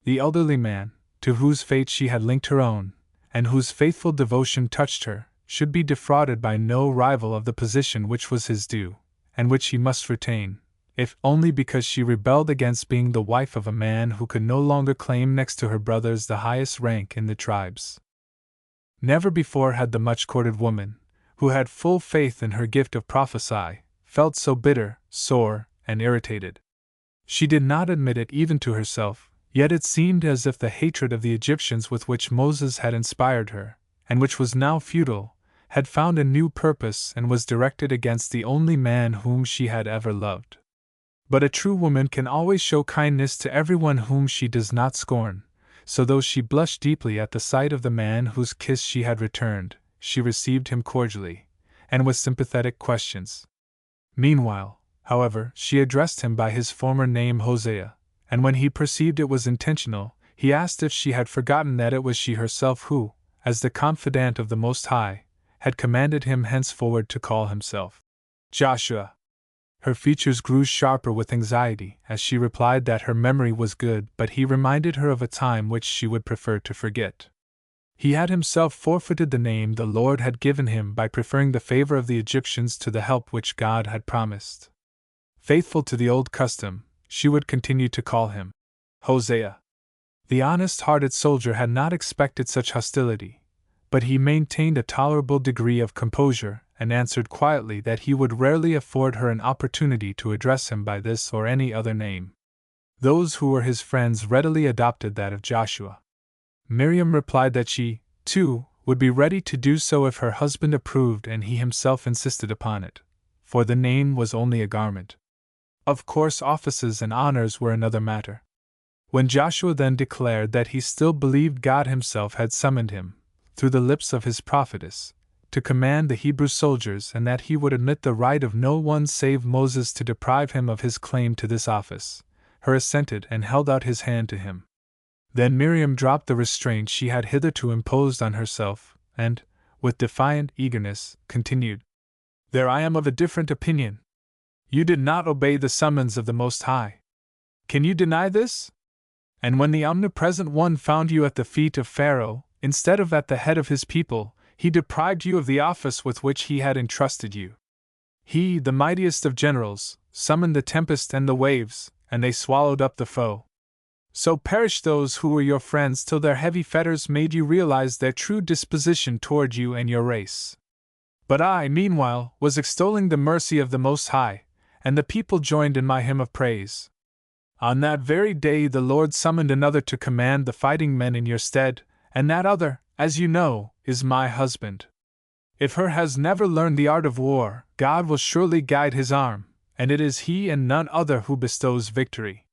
Speaker 1: The elderly man, to whose fate she had linked her own, and whose faithful devotion touched her, should be defrauded by no rival of the position which was his due, and which he must retain, if only because she rebelled against being the wife of a man who could no longer claim next to her brothers the highest rank in the tribes. Never before had the much-courted woman, who had full faith in her gift of prophecy, felt so bitter, sore, and irritated. She did not admit it even to herself, yet it seemed as if the hatred of the Egyptians with which Moses had inspired her, and which was now futile, had found a new purpose and was directed against the only man whom she had ever loved. But a true woman can always show kindness to everyone whom she does not scorn, so though she blushed deeply at the sight of the man whose kiss she had returned, she received him cordially, and with sympathetic questions. Meanwhile, however, she addressed him by his former name Hosea, and when he perceived it was intentional, he asked if she had forgotten that it was she herself who, as the confidant of the Most High, had commanded him henceforward to call himself Joshua. Her features grew sharper with anxiety as she replied that her memory was good, but he reminded her of a time which she would prefer to forget. He had himself forfeited the name the Lord had given him by preferring the favor of the Egyptians to the help which God had promised. Faithful to the old custom, she would continue to call him Hosea. The honest-hearted soldier had not expected such hostility, but he maintained a tolerable degree of composure and answered quietly that he would rarely afford her an opportunity to address him by this or any other name. Those who were his friends readily adopted that of Joshua. Miriam replied that she, too, would be ready to do so if her husband approved and he himself insisted upon it, for the name was only a garment. Of course, offices and honors were another matter. When Joshua then declared that he still believed God himself had summoned him, through the lips of his prophetess, to command the Hebrew soldiers and that he would admit the right of no one save Moses to deprive him of his claim to this office, he assented and held out his hand to him. Then Miriam dropped the restraint she had hitherto imposed on herself, and, with defiant eagerness, continued, "There I am of a different opinion. You did not obey the summons of the Most High. Can you deny this? And when the Omnipresent One found you at the feet of Pharaoh, instead of at the head of his people, he deprived you of the office with which he had entrusted you. He, the mightiest of generals, summoned the tempest and the waves, and they swallowed up the foe. So perished those who were your friends till their heavy fetters made you realize their true disposition toward you and your race. But I, meanwhile, was extolling the mercy of the Most High, and the people joined in my hymn of praise. On that very day the Lord summoned another to command the fighting men in your stead, and that other, as you know, is my husband. If he has never learned the art of war, God will surely guide his arm, and it is he and none other who bestows victory.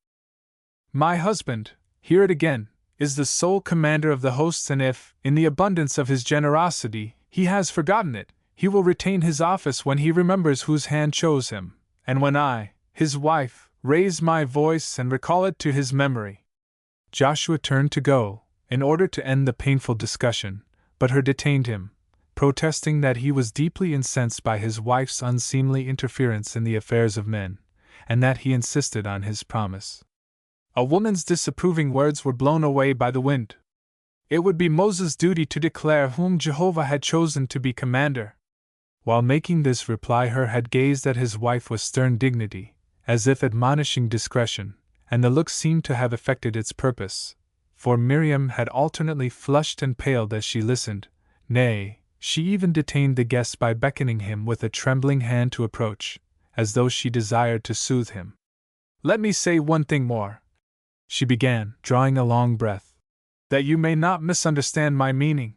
Speaker 1: My husband, hear it again, is the sole commander of the hosts, and if, in the abundance of his generosity, he has forgotten it, he will retain his office when he remembers whose hand chose him, and when I, his wife, raise my voice and recall it to his memory." Joshua turned to go, in order to end the painful discussion, but her detained him, protesting that he was deeply incensed by his wife's unseemly interference in the affairs of men, and that he insisted on his promise. A woman's disapproving words were blown away by the wind. It would be Moses' duty to declare whom Jehovah had chosen to be commander. While making this reply, Hur had gazed at his wife with stern dignity, as if admonishing discretion, and the look seemed to have effected its purpose, for Miriam had alternately flushed and paled as she listened. Nay, she even detained the guest by beckoning him with a trembling hand to approach, as though she desired to soothe him. "Let me say one thing more," she began, drawing a long breath, "that you may not misunderstand my meaning.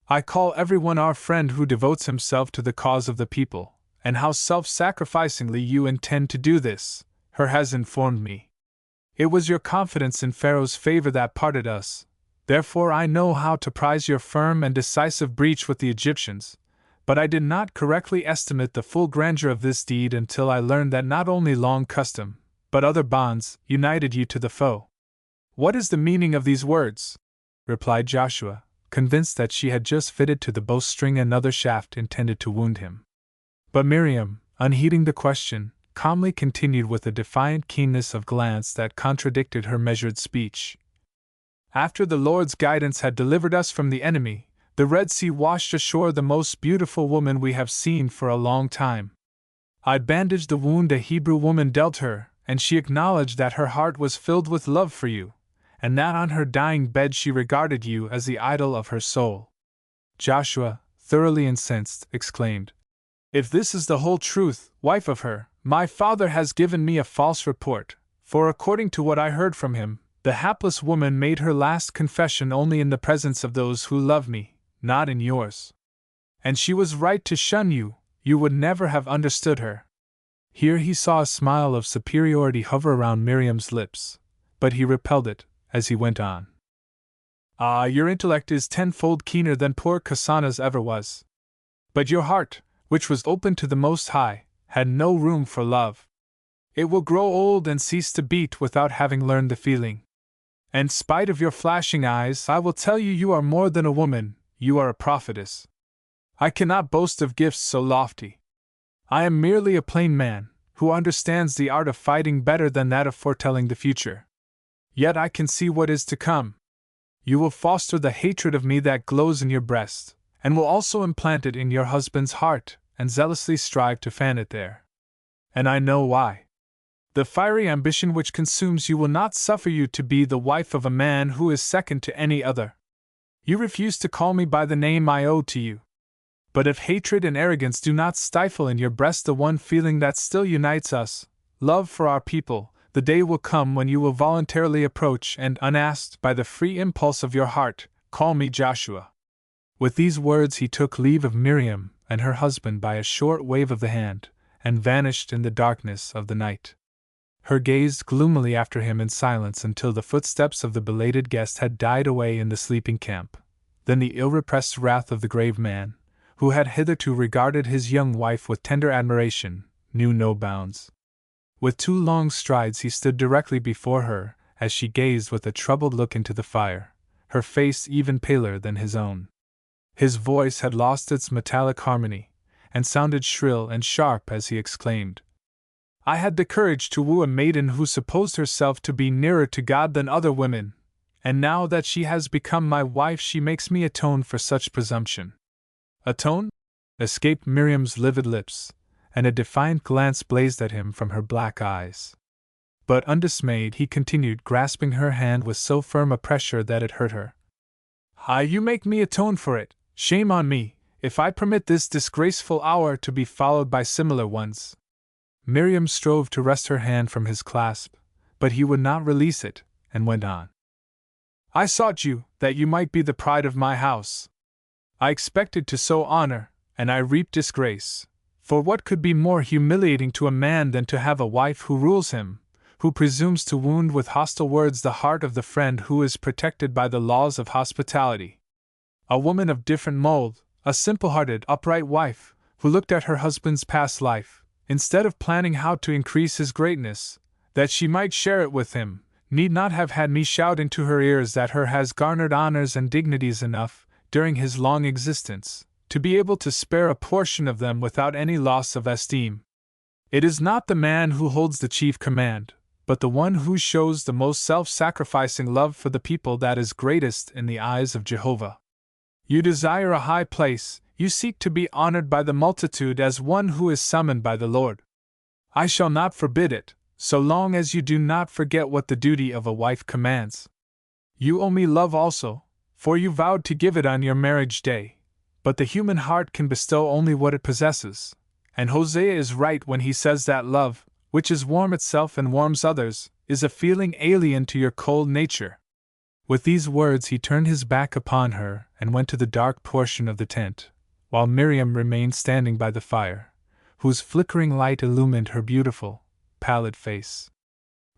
Speaker 1: I call everyone our friend who devotes himself to the cause of the people, and how self-sacrificingly you intend to do this, Hur has informed me. It was your confidence in Pharaoh's favor that parted us, therefore I know how to prize your firm and decisive breach with the Egyptians, but I did not correctly estimate the full grandeur of this deed until I learned that not only long custom, but other bonds, united you to the foe." "What is the meaning of these words?" replied Joshua, convinced that she had just fitted to the bowstring another shaft intended to wound him. But Miriam, unheeding the question, calmly continued with a defiant keenness of glance that contradicted her measured speech. "After the Lord's guidance had delivered us from the enemy, the Red Sea washed ashore the most beautiful woman we have seen for a long time. I bandaged the wound a Hebrew woman dealt her, and she acknowledged that her heart was filled with love for you, and that on her dying bed she regarded you as the idol of her soul." Joshua, thoroughly incensed, exclaimed, "If this is the whole truth, wife of Hur, my father has given me a false report, for according to what I heard from him, the hapless woman made her last confession only in the presence of those who love me, not in yours. And she was right to shun you, you would never have understood her." Here he saw a smile of superiority hover around Miriam's lips, but he repelled it, as he went on. "Ah, your intellect is tenfold keener than poor Kasana's ever was. But your heart, which was open to the Most High, had no room for love. It will grow old and cease to beat without having learned the feeling. And spite of your flashing eyes, I will tell you you are more than a woman, you are a prophetess. I cannot boast of gifts so lofty. I am merely a plain man, who understands the art of fighting better than that of foretelling the future. Yet I can see what is to come. You will foster the hatred of me that glows in your breast, and will also implant it in your husband's heart, and zealously strive to fan it there. And I know why. The fiery ambition which consumes you will not suffer you to be the wife of a man who is second to any other. You refuse to call me by the name I owe to you. But if hatred and arrogance do not stifle in your breast the one feeling that still unites us, love for our people, the day will come when you will voluntarily approach and, unasked by the free impulse of your heart, call me Joshua." With these words he took leave of Miriam and her husband by a short wave of the hand, and vanished in the darkness of the night. Hur gazed gloomily after him in silence until the footsteps of the belated guest had died away in the sleeping camp. Then the ill-repressed wrath of the grave man, who had hitherto regarded his young wife with tender admiration, knew no bounds. With 2 long strides he stood directly before her, as she gazed with a troubled look into the fire, her face even paler than his own. His voice had lost its metallic harmony, and sounded shrill and sharp as he exclaimed, "I had the courage to woo a maiden who supposed herself to be nearer to God than other women, and now that she has become my wife she makes me atone for such presumption." "Atone?" escaped Miriam's livid lips, and a defiant glance blazed at him from her black eyes. But undismayed he continued, grasping her hand with so firm a pressure that it hurt her. "Ah, you make me atone for it. Shame on me, if I permit this disgraceful hour to be followed by similar ones." Miriam strove to wrest her hand from his clasp, but he would not release it, and went on. "I sought you, that you might be the pride of my house. I expected to sow honor, and I reaped disgrace. For what could be more humiliating to a man than to have a wife who rules him, who presumes to wound with hostile words the heart of the friend who is protected by the laws of hospitality? A woman of different mold, a simple-hearted, upright wife, who looked at her husband's past life, instead of planning how to increase his greatness, that she might share it with him, need not have had me shout into her ears that Hur has garnered honors and dignities enough, during his long existence, to be able to spare a portion of them without any loss of esteem. It is not the man who holds the chief command, but the one who shows the most self-sacrificing love for the people that is greatest in the eyes of Jehovah. You desire a high place, you seek to be honored by the multitude as one who is summoned by the Lord. I shall not forbid it, so long as you do not forget what the duty of a wife commands. You owe me love also, for you vowed to give it on your marriage day, but the human heart can bestow only what it possesses, and Hosea is right when he says that love, which is warm itself and warms others, is a feeling alien to your cold nature. With these words he turned his back upon her and went to the dark portion of the tent, while Miriam remained standing by the fire, whose flickering light illumined her beautiful, pallid face.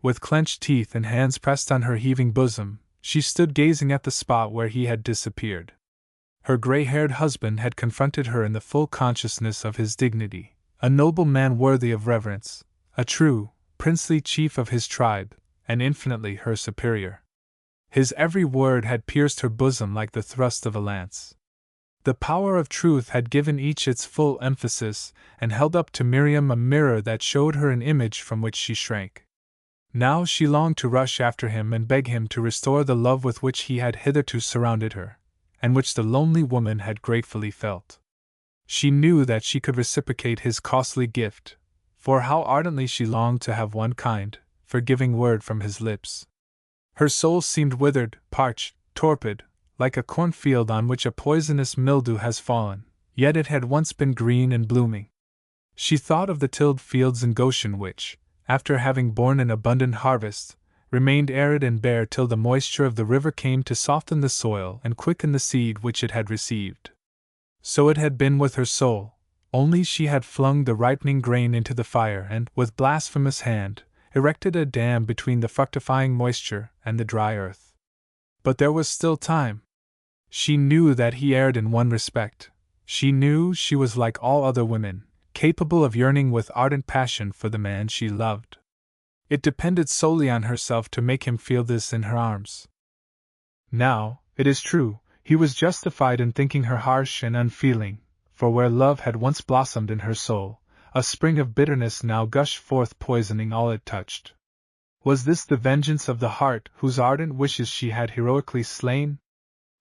Speaker 1: With clenched teeth and hands pressed on her heaving bosom, she stood gazing at the spot where he had disappeared. Her gray-haired husband had confronted her in the full consciousness of his dignity, a noble man worthy of reverence, a true, princely chief of his tribe, and infinitely her superior. His every word had pierced her bosom like the thrust of a lance. The power of truth had given each its full emphasis, and held up to Miriam a mirror that showed her an image from which she shrank. Now she longed to rush after him and beg him to restore the love with which he had hitherto surrounded her, and which the lonely woman had gratefully felt. She knew that she could reciprocate his costly gift, for how ardently she longed to have one kind, forgiving word from his lips. Her soul seemed withered, parched, torpid, like a cornfield on which a poisonous mildew has fallen, yet it had once been green and blooming. She thought of the tilled fields in Goshen which, after having borne an abundant harvest, remained arid and bare till the moisture of the river came to soften the soil and quicken the seed which it had received. So it had been with her soul, only she had flung the ripening grain into the fire and, with blasphemous hand, erected a dam between the fructifying moisture and the dry earth. But there was still time. She knew that he erred in one respect. She knew she was like all other women, capable of yearning with ardent passion for the man she loved. It depended solely on herself to make him feel this in her arms. Now, it is true, he was justified in thinking her harsh and unfeeling, for where love had once blossomed in her soul, a spring of bitterness now gushed forth, poisoning all it touched. Was this the vengeance of the heart whose ardent wishes she had heroically slain?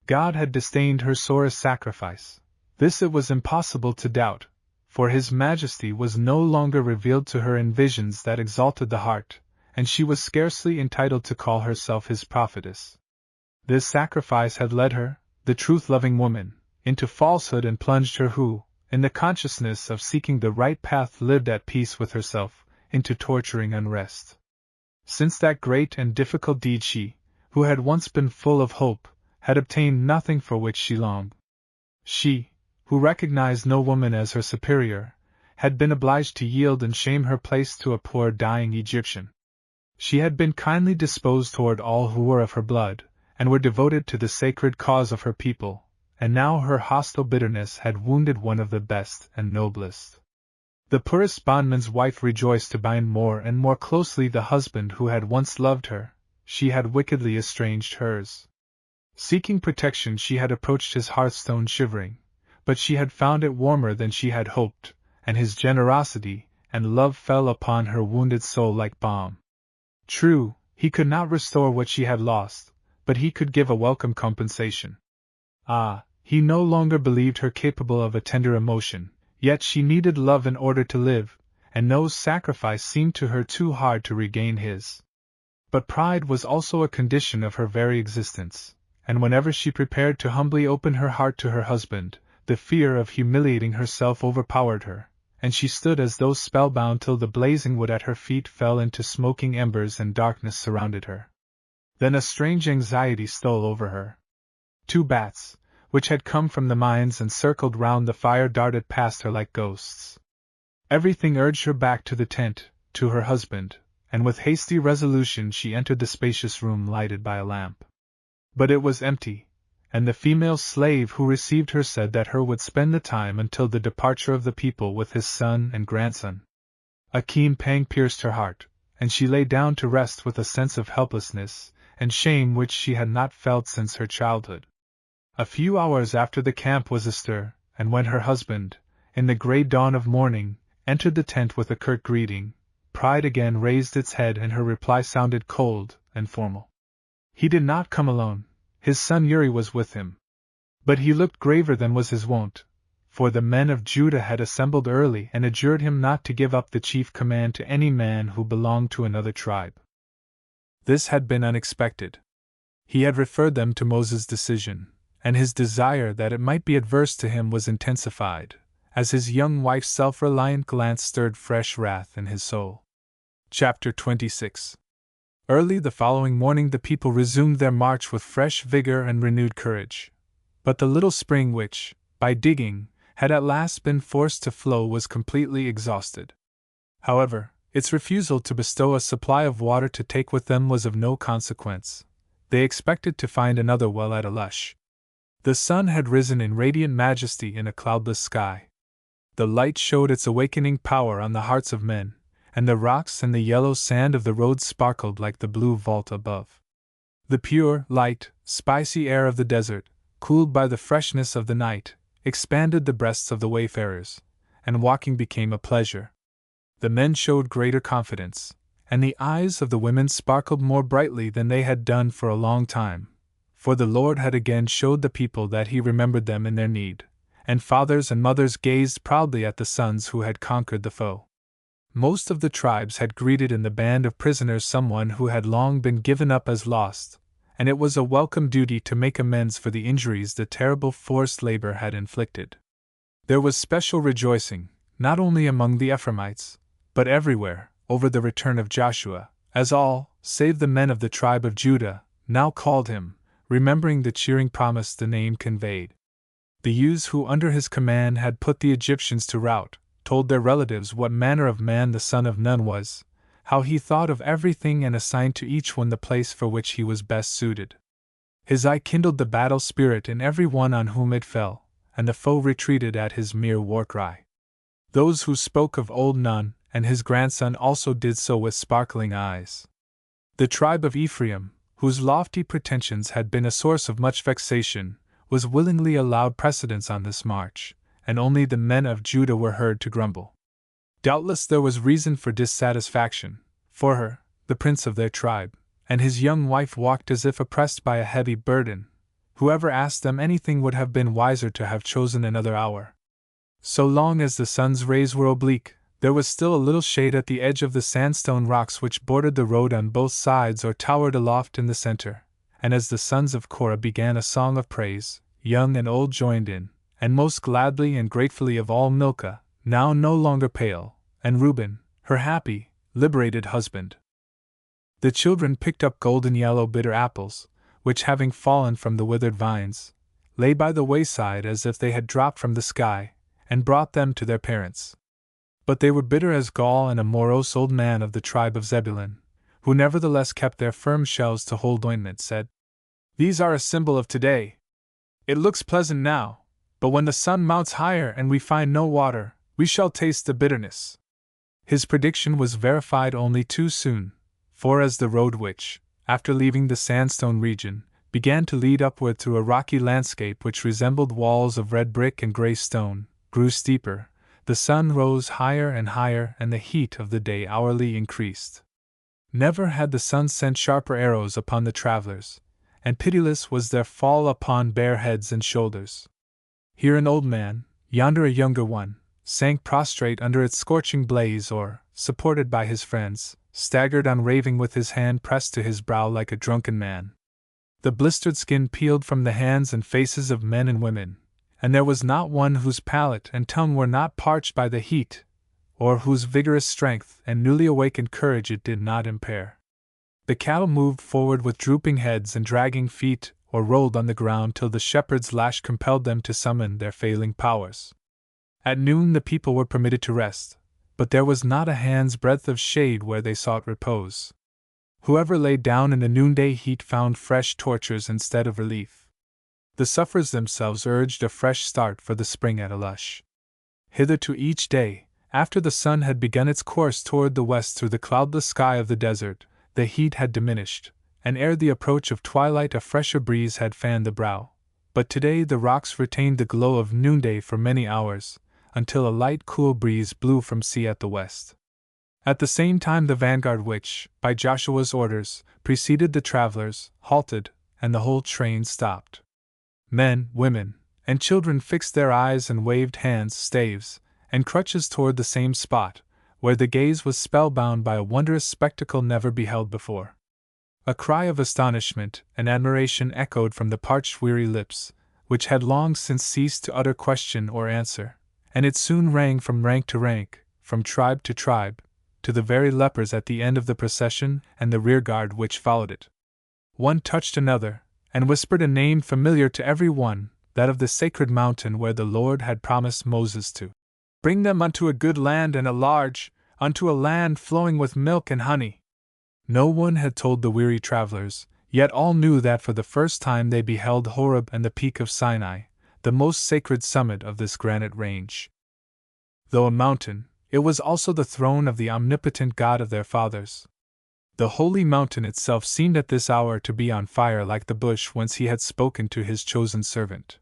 Speaker 1: God had disdained her sorest sacrifice. This it was impossible to doubt, for His majesty was no longer revealed to her in visions that exalted the heart, and she was scarcely entitled to call herself His prophetess. This sacrifice had led her, the truth-loving woman, into falsehood and plunged her who, in the consciousness of seeking the right path, lived at peace with herself, into torturing unrest. Since that great and difficult deed she, who had once been full of hope, had obtained nothing for which she longed. She, who recognized no woman as her superior, had been obliged to yield in shame her place to a poor dying Egyptian. She had been kindly disposed toward all who were of her blood, and were devoted to the sacred cause of her people, and now her hostile bitterness had wounded one of the best and noblest. The poorest bondman's wife rejoiced to bind more and more closely the husband who had once loved her. She had wickedly estranged hers. Seeking protection, she had approached his hearthstone shivering, but she had found it warmer than she had hoped, and his generosity and love fell upon her wounded soul like balm. True, he could not restore what she had lost, but he could give a welcome compensation. Ah, he no longer believed her capable of a tender emotion, yet she needed love in order to live, and no sacrifice seemed to her too hard to regain his. But pride was also a condition of her very existence, and whenever she prepared to humbly open her heart to her husband, the fear of humiliating herself overpowered her, and she stood as though spellbound till the blazing wood at her feet fell into smoking embers and darkness surrounded her. Then a strange anxiety stole over her. 2 bats, which had come from the mines and circled round the fire, darted past her like ghosts. Everything urged her back to the tent, to her husband, and with hasty resolution she entered the spacious room lighted by a lamp. But it was empty, and the female slave who received her said that her would spend the time until the departure of the people with his son and grandson. A keen pang pierced her heart, and she lay down to rest with a sense of helplessness and shame which she had not felt since her childhood. A few hours after the camp was astir, and when her husband, in the grey dawn of morning, entered the tent with a curt greeting. Pride again raised its head and her reply sounded cold and formal. He did not come alone, his son Uri was with him. But he looked graver than was his wont, for the men of Judah had assembled early and adjured him not to give up the chief command to any man who belonged to another tribe. This had been unexpected. He had referred them to Moses' decision, and his desire that it might be adverse to him was intensified, as his young wife's self-reliant glance stirred fresh wrath in his soul. Chapter 26. Early the following morning the people resumed their march with fresh vigor and renewed courage. But the little spring which, by digging, had at last been forced to flow was completely exhausted. However, its refusal to bestow a supply of water to take with them was of no consequence. They expected to find another well at Alush. The sun had risen in radiant majesty in a cloudless sky. The light showed its awakening power on the hearts of men, and the rocks and the yellow sand of the road sparkled like the blue vault above. The pure, light, spicy air of the desert, cooled by the freshness of the night, expanded the breasts of the wayfarers, and walking became a pleasure. The men showed greater confidence, and the eyes of the women sparkled more brightly than they had done for a long time, for the Lord had again showed the people that He remembered them in their need, and fathers and mothers gazed proudly at the sons who had conquered the foe. Most of the tribes had greeted in the band of prisoners someone who had long been given up as lost, and it was a welcome duty to make amends for the injuries the terrible forced labor had inflicted. There was special rejoicing, not only among the Ephraimites, but everywhere, over the return of Joshua, as all, save the men of the tribe of Judah, now called him, remembering the cheering promise the name conveyed. The youths who under his command had put the Egyptians to rout, told their relatives what manner of man the son of Nun was, how he thought of everything and assigned to each one the place for which he was best suited. His eye kindled the battle spirit in every one on whom it fell, and the foe retreated at his mere war cry. Those who spoke of old Nun and his grandson also did so with sparkling eyes. The tribe of Ephraim, whose lofty pretensions had been a source of much vexation, was willingly allowed precedence on this march, and only the men of Judah were heard to grumble. Doubtless there was reason for dissatisfaction, for Hur, the prince of their tribe, and his young wife walked as if oppressed by a heavy burden. Whoever asked them anything would have been wiser to have chosen another hour. So long as the sun's rays were oblique, there was still a little shade at the edge of the sandstone rocks which bordered the road on both sides or towered aloft in the center, and as the sons of Korah began a song of praise, young and old joined in, and most gladly and gratefully of all Milcah, now no longer pale, and Reuben, her happy, liberated husband. The children picked up golden yellow bitter apples, which having fallen from the withered vines, lay by the wayside as if they had dropped from the sky, and brought them to their parents. But they were bitter as gall, and a morose old man of the tribe of Zebulun, who nevertheless kept their firm shells to hold ointment, said, "These are a symbol of today. It looks pleasant now, but when the sun mounts higher and we find no water, we shall taste the bitterness." His prediction was verified only too soon, for as the road which, after leaving the sandstone region, began to lead upward through a rocky landscape which resembled walls of red brick and gray stone, grew steeper, the sun rose higher and higher and the heat of the day hourly increased. Never had the sun sent sharper arrows upon the travelers, and pitiless was their fall upon bare heads and shoulders. Here an old man, yonder a younger one, sank prostrate under its scorching blaze or, supported by his friends, staggered on raving with his hand pressed to his brow like a drunken man. The blistered skin peeled from the hands and faces of men and women, and there was not one whose palate and tongue were not parched by the heat, or whose vigorous strength and newly awakened courage it did not impair. The cattle moved forward with drooping heads and dragging feet, or rolled on the ground till the shepherd's lash compelled them to summon their failing powers. At noon the people were permitted to rest, but there was not a hand's breadth of shade where they sought repose. Whoever lay down in the noonday heat found fresh tortures instead of relief. The sufferers themselves urged a fresh start for the spring at Alush. Hitherto each day, after the sun had begun its course toward the west through the cloudless sky of the desert, the heat had diminished, and ere the approach of twilight a fresher breeze had fanned the brow. But today the rocks retained the glow of noonday for many hours, until a light cool breeze blew from sea at the west. At the same time the vanguard which, by Joshua's orders, preceded the travelers, halted, and the whole train stopped. Men, women, and children fixed their eyes and waved hands, staves, and crutches toward the same spot, where the gaze was spellbound by a wondrous spectacle never beheld before. A cry of astonishment and admiration echoed from the parched weary lips, which had long since ceased to utter question or answer, and it soon rang from rank to rank, from tribe to tribe, to the very lepers at the end of the procession and the rearguard which followed it. One touched another, and whispered a name familiar to every one, that of the sacred mountain where the Lord had promised Moses to bring them unto a good land and a large, unto a land flowing with milk and honey. No one had told the weary travelers, yet all knew that for the first time they beheld Horeb and the peak of Sinai, the most sacred summit of this granite range. Though a mountain, it was also the throne of the omnipotent God of their fathers. The holy mountain itself seemed at this hour to be on fire like the bush whence he had spoken to his chosen servant.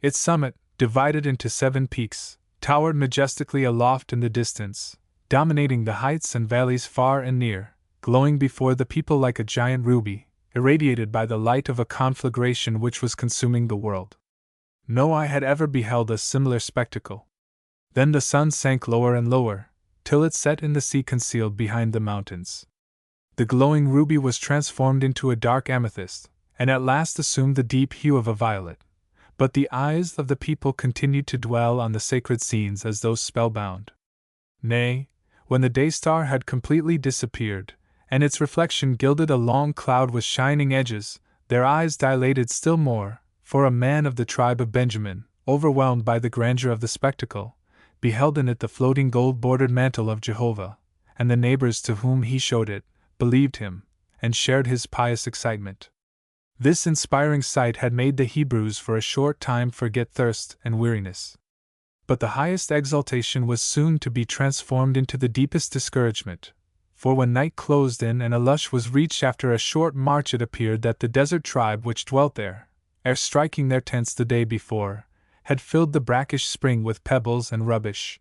Speaker 1: Its summit, divided into 7 peaks, towered majestically aloft in the distance, dominating the heights and valleys far and near, glowing before the people like a giant ruby, irradiated by the light of a conflagration which was consuming the world. No eye had ever beheld a similar spectacle. Then the sun sank lower and lower, till it set in the sea concealed behind the mountains. The glowing ruby was transformed into a dark amethyst, and at last assumed the deep hue of a violet. But the eyes of the people continued to dwell on the sacred scenes as though spellbound. Nay, when the day star had completely disappeared, and its reflection gilded a long cloud with shining edges, their eyes dilated still more, for a man of the tribe of Benjamin, overwhelmed by the grandeur of the spectacle, beheld in it the floating gold-bordered mantle of Jehovah, and the neighbors to whom he showed it, believed him, and shared his pious excitement. This inspiring sight had made the Hebrews for a short time forget thirst and weariness. But the highest exultation was soon to be transformed into the deepest discouragement, for when night closed in and Alush was reached after a short march it appeared that the desert tribe which dwelt there, ere striking their tents the day before, had filled the brackish spring with pebbles and rubbish.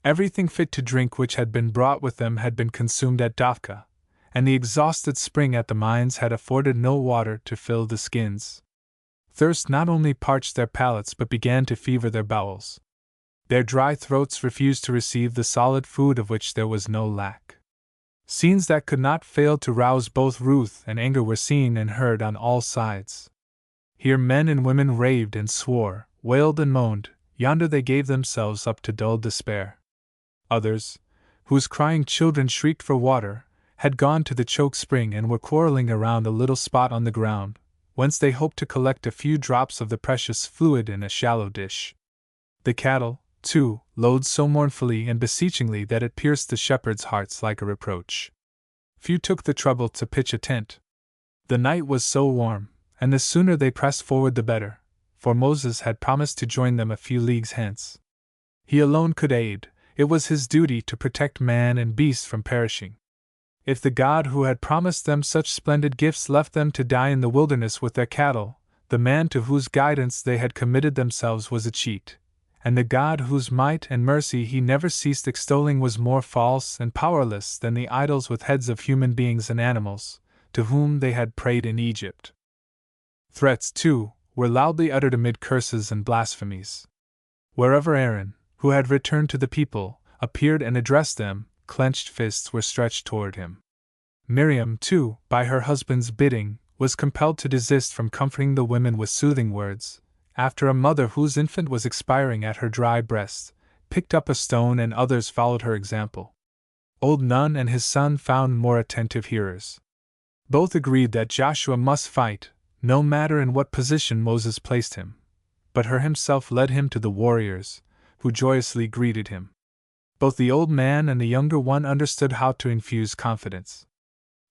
Speaker 1: Everything fit to drink which had been brought with them had been consumed at Dafka, and the exhausted spring at the mines had afforded no water to fill the skins. Thirst not only parched their palates but began to fever their bowels. Their dry throats refused to receive the solid food of which there was no lack. Scenes that could not fail to rouse both ruth and anger were seen and heard on all sides. Here men and women raved and swore, wailed and moaned, yonder they gave themselves up to dull despair. Others, whose crying children shrieked for water, had gone to the choke spring and were quarreling around a little spot on the ground, whence they hoped to collect a few drops of the precious fluid in a shallow dish. The cattle, too, lowed so mournfully and beseechingly that it pierced the shepherds' hearts like a reproach. Few took the trouble to pitch a tent. The night was so warm, and the sooner they pressed forward the better, for Moses had promised to join them a few leagues hence. He alone could aid, it was his duty to protect man and beast from perishing. If the God who had promised them such splendid gifts left them to die in the wilderness with their cattle, the man to whose guidance they had committed themselves was a cheat, and the God whose might and mercy he never ceased extolling was more false and powerless than the idols with heads of human beings and animals, to whom they had prayed in Egypt. Threats, too, were loudly uttered amid curses and blasphemies. Wherever Aaron, who had returned to the people, appeared and addressed them, clenched fists were stretched toward him. Miriam, too, by her husband's bidding, was compelled to desist from comforting the women with soothing words, after a mother whose infant was expiring at her dry breast picked up a stone and others followed her example. Old Nun and his son found more attentive hearers. Both agreed that Joshua must fight, no matter in what position Moses placed him, but Hur himself led him to the warriors, who joyously greeted him. Both the old man and the younger one understood how to infuse confidence.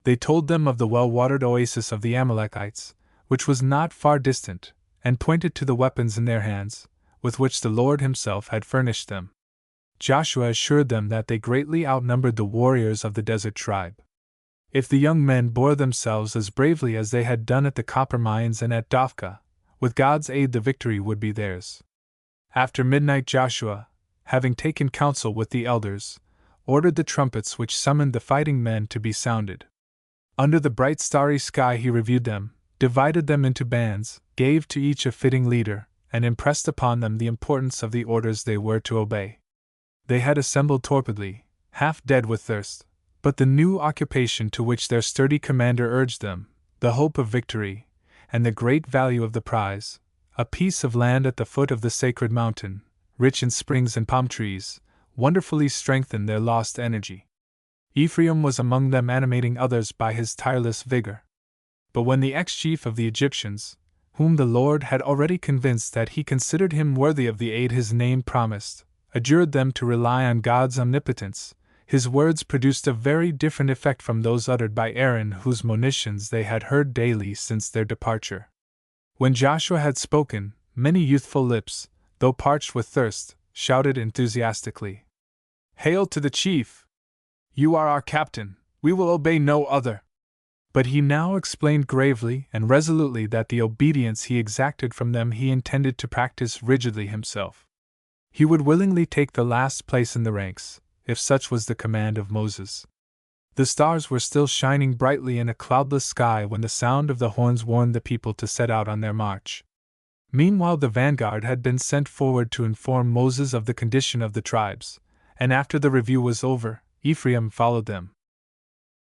Speaker 1: They told them of the well-watered oasis of the Amalekites, which was not far distant, and pointed to the weapons in their hands, with which the Lord himself had furnished them. Joshua assured them that they greatly outnumbered the warriors of the desert tribe. If the young men bore themselves as bravely as they had done at the copper mines and at Dafka, with God's aid the victory would be theirs. After midnight Joshua, having taken counsel with the elders, ordered the trumpets which summoned the fighting men to be sounded. Under the bright starry sky he reviewed them, divided them into bands, gave to each a fitting leader, and impressed upon them the importance of the orders they were to obey. They had assembled torpidly, half dead with thirst, but the new occupation to which their sturdy commander urged them, the hope of victory, and the great value of the prize, a piece of land at the foot of the sacred mountain, rich in springs and palm trees, wonderfully strengthened their lost energy. Ephraim was among them, animating others by his tireless vigor. But when the ex-chief of the Egyptians, whom the Lord had already convinced that he considered him worthy of the aid his name promised, adjured them to rely on God's omnipotence, his words produced a very different effect from those uttered by Aaron, whose monitions they had heard daily since their departure. When Joshua had spoken, many youthful lips, though parched with thirst, shouted enthusiastically, "Hail to the chief! You are our captain, we will obey no other." But he now explained gravely and resolutely that the obedience he exacted from them he intended to practice rigidly himself. He would willingly take the last place in the ranks, if such was the command of Moses. The stars were still shining brightly in a cloudless sky when the sound of the horns warned the people to set out on their march. Meanwhile the vanguard had been sent forward to inform Moses of the condition of the tribes, and after the review was over, Ephraim followed them.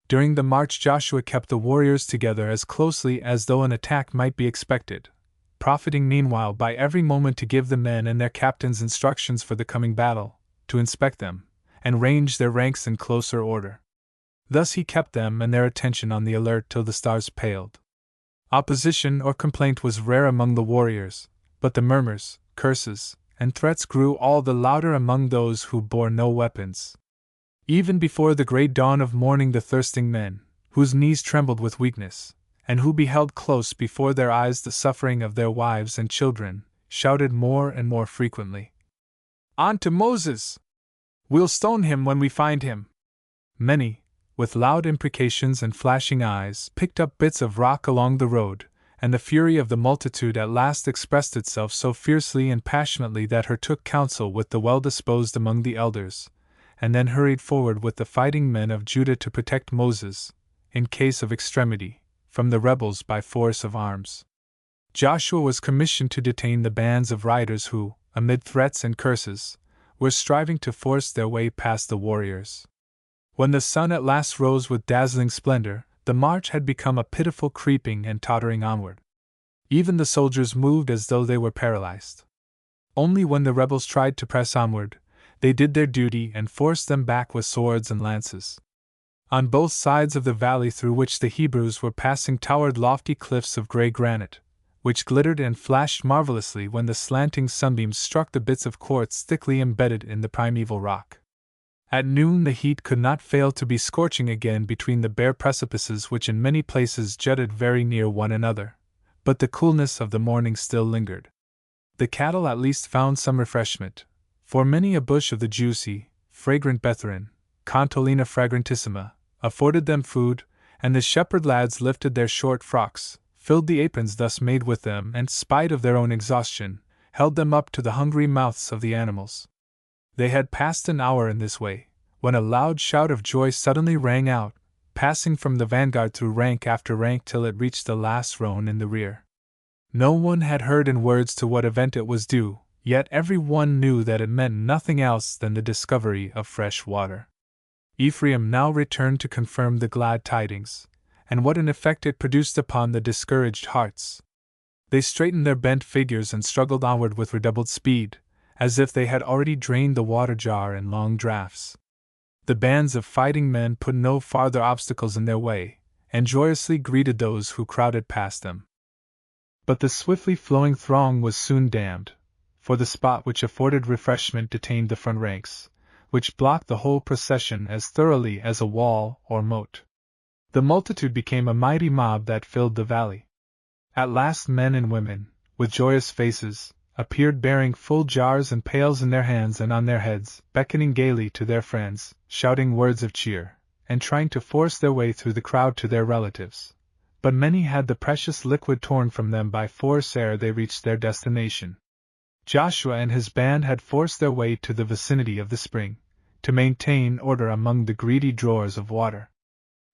Speaker 1: During the march Joshua kept the warriors together as closely as though an attack might be expected, profiting meanwhile by every moment to give the men and their captains instructions for the coming battle, to inspect them, and range their ranks in closer order. Thus he kept them and their attention on the alert till the stars paled. Opposition or complaint was rare among the warriors, but the murmurs, curses, and threats grew all the louder among those who bore no weapons. Even before the grey dawn of morning the thirsting men, whose knees trembled with weakness, and who beheld close before their eyes the suffering of their wives and children, shouted more and more frequently, "On to Moses! We'll stone him when we find him!" Many, with loud imprecations and flashing eyes, picked up bits of rock along the road, and the fury of the multitude at last expressed itself so fiercely and passionately that Hur took counsel with the well-disposed among the elders, and then hurried forward with the fighting men of Judah to protect Moses, in case of extremity, from the rebels by force of arms. Joshua was commissioned to detain the bands of riders who, amid threats and curses, were striving to force their way past the warriors. When the sun at last rose with dazzling splendor, the march had become a pitiful creeping and tottering onward. Even the soldiers moved as though they were paralyzed. Only when the rebels tried to press onward, they did their duty and forced them back with swords and lances. On both sides of the valley through which the Hebrews were passing towered lofty cliffs of gray granite, which glittered and flashed marvelously when the slanting sunbeams struck the bits of quartz thickly embedded in the primeval rock. At noon the heat could not fail to be scorching again between the bare precipices which in many places jutted very near one another, but the coolness of the morning still lingered. The cattle at least found some refreshment, for many a bush of the juicy, fragrant Betharin, Contolina fragrantissima, afforded them food, and the shepherd lads lifted their short frocks, filled the aprons thus made with them, and, spite of their own exhaustion, held them up to the hungry mouths of the animals. They had passed an hour in this way, when a loud shout of joy suddenly rang out, passing from the vanguard through rank after rank till it reached the last roan in the rear. No one had heard in words to what event it was due, yet every one knew that it meant nothing else than the discovery of fresh water. Ephraim now returned to confirm the glad tidings, and what an effect it produced upon the discouraged hearts. They straightened their bent figures and struggled onward with redoubled speed, as if they had already drained the water jar in long draughts. The bands of fighting men put no farther obstacles in their way, and joyously greeted those who crowded past them. But the swiftly flowing throng was soon dammed, for the spot which afforded refreshment detained the front ranks, which blocked the whole procession as thoroughly as a wall or moat. The multitude became a mighty mob that filled the valley. At last men and women, with joyous faces, appeared bearing full jars and pails in their hands and on their heads, beckoning gaily to their friends, shouting words of cheer, and trying to force their way through the crowd to their relatives. But many had the precious liquid torn from them by force ere they reached their destination. Joshua and his band had forced their way to the vicinity of the spring, to maintain order among the greedy drawers of water.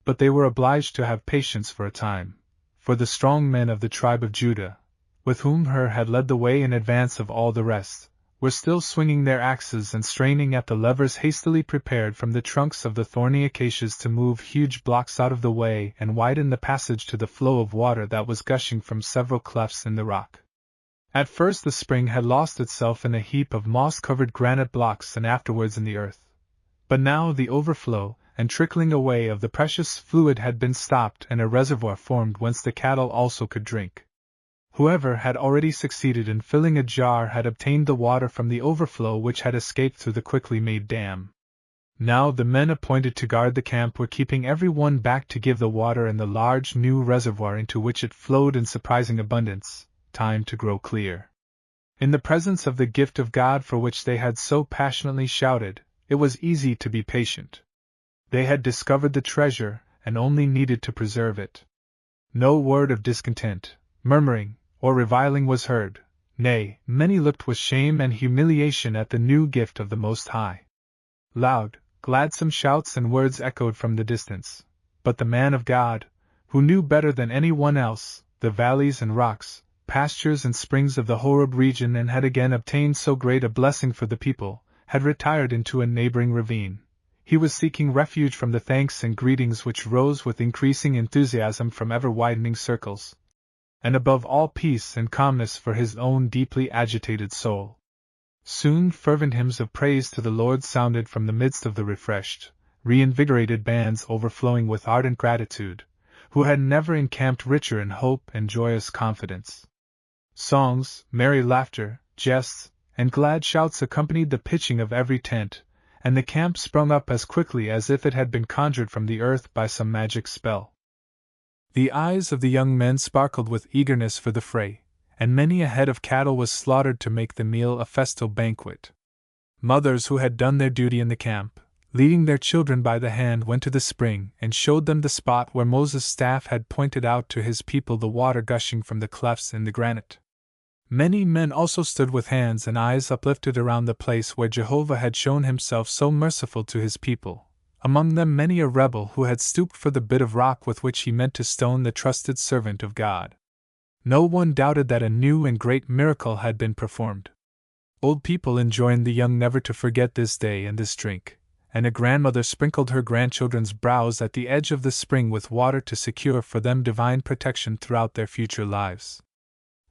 Speaker 1: But they were obliged to have patience for a time, for the strong men of the tribe of Judah, with whom Hur had led the way in advance of all the rest, were still swinging their axes and straining at the levers hastily prepared from the trunks of the thorny acacias to move huge blocks out of the way and widen the passage to the flow of water that was gushing from several clefts in the rock. At first the spring had lost itself in a heap of moss-covered granite blocks and afterwards in the earth. But now the overflow and trickling away of the precious fluid had been stopped and a reservoir formed whence the cattle also could drink. Whoever had already succeeded in filling a jar had obtained the water from the overflow which had escaped through the quickly made dam. Now the men appointed to guard the camp were keeping every one back to give the water in the large new reservoir into which it flowed in surprising abundance, time to grow clear. In the presence of the gift of God for which they had so passionately shouted, it was easy to be patient. They had discovered the treasure, and only needed to preserve it. No word of discontent, murmuring, or reviling was heard. Nay, many looked with shame and humiliation at the new gift of the Most High. Loud, gladsome shouts and words echoed from the distance, but the man of God, who knew better than any one else the valleys and rocks, pastures and springs of the Horeb region and had again obtained so great a blessing for the people, had retired into a neighboring ravine. He was seeking refuge from the thanks and greetings which rose with increasing enthusiasm from ever-widening circles, and above all peace and calmness for his own deeply agitated soul. Soon fervent hymns of praise to the Lord sounded from the midst of the refreshed, reinvigorated bands overflowing with ardent gratitude, who had never encamped richer in hope and joyous confidence. Songs, merry laughter, jests, and glad shouts accompanied the pitching of every tent, and the camp sprung up as quickly as if it had been conjured from the earth by some magic spell. The eyes of the young men sparkled with eagerness for the fray, and many a head of cattle was slaughtered to make the meal a festal banquet. Mothers who had done their duty in the camp, leading their children by the hand, went to the spring and showed them the spot where Moses' staff had pointed out to his people the water gushing from the clefts in the granite. Many men also stood with hands and eyes uplifted around the place where Jehovah had shown himself so merciful to his people, among them many a rebel who had stooped for the bit of rock with which he meant to stone the trusted servant of God. No one doubted that a new and great miracle had been performed. Old people enjoined the young never to forget this day and this drink, and a grandmother sprinkled her grandchildren's brows at the edge of the spring with water to secure for them divine protection throughout their future lives.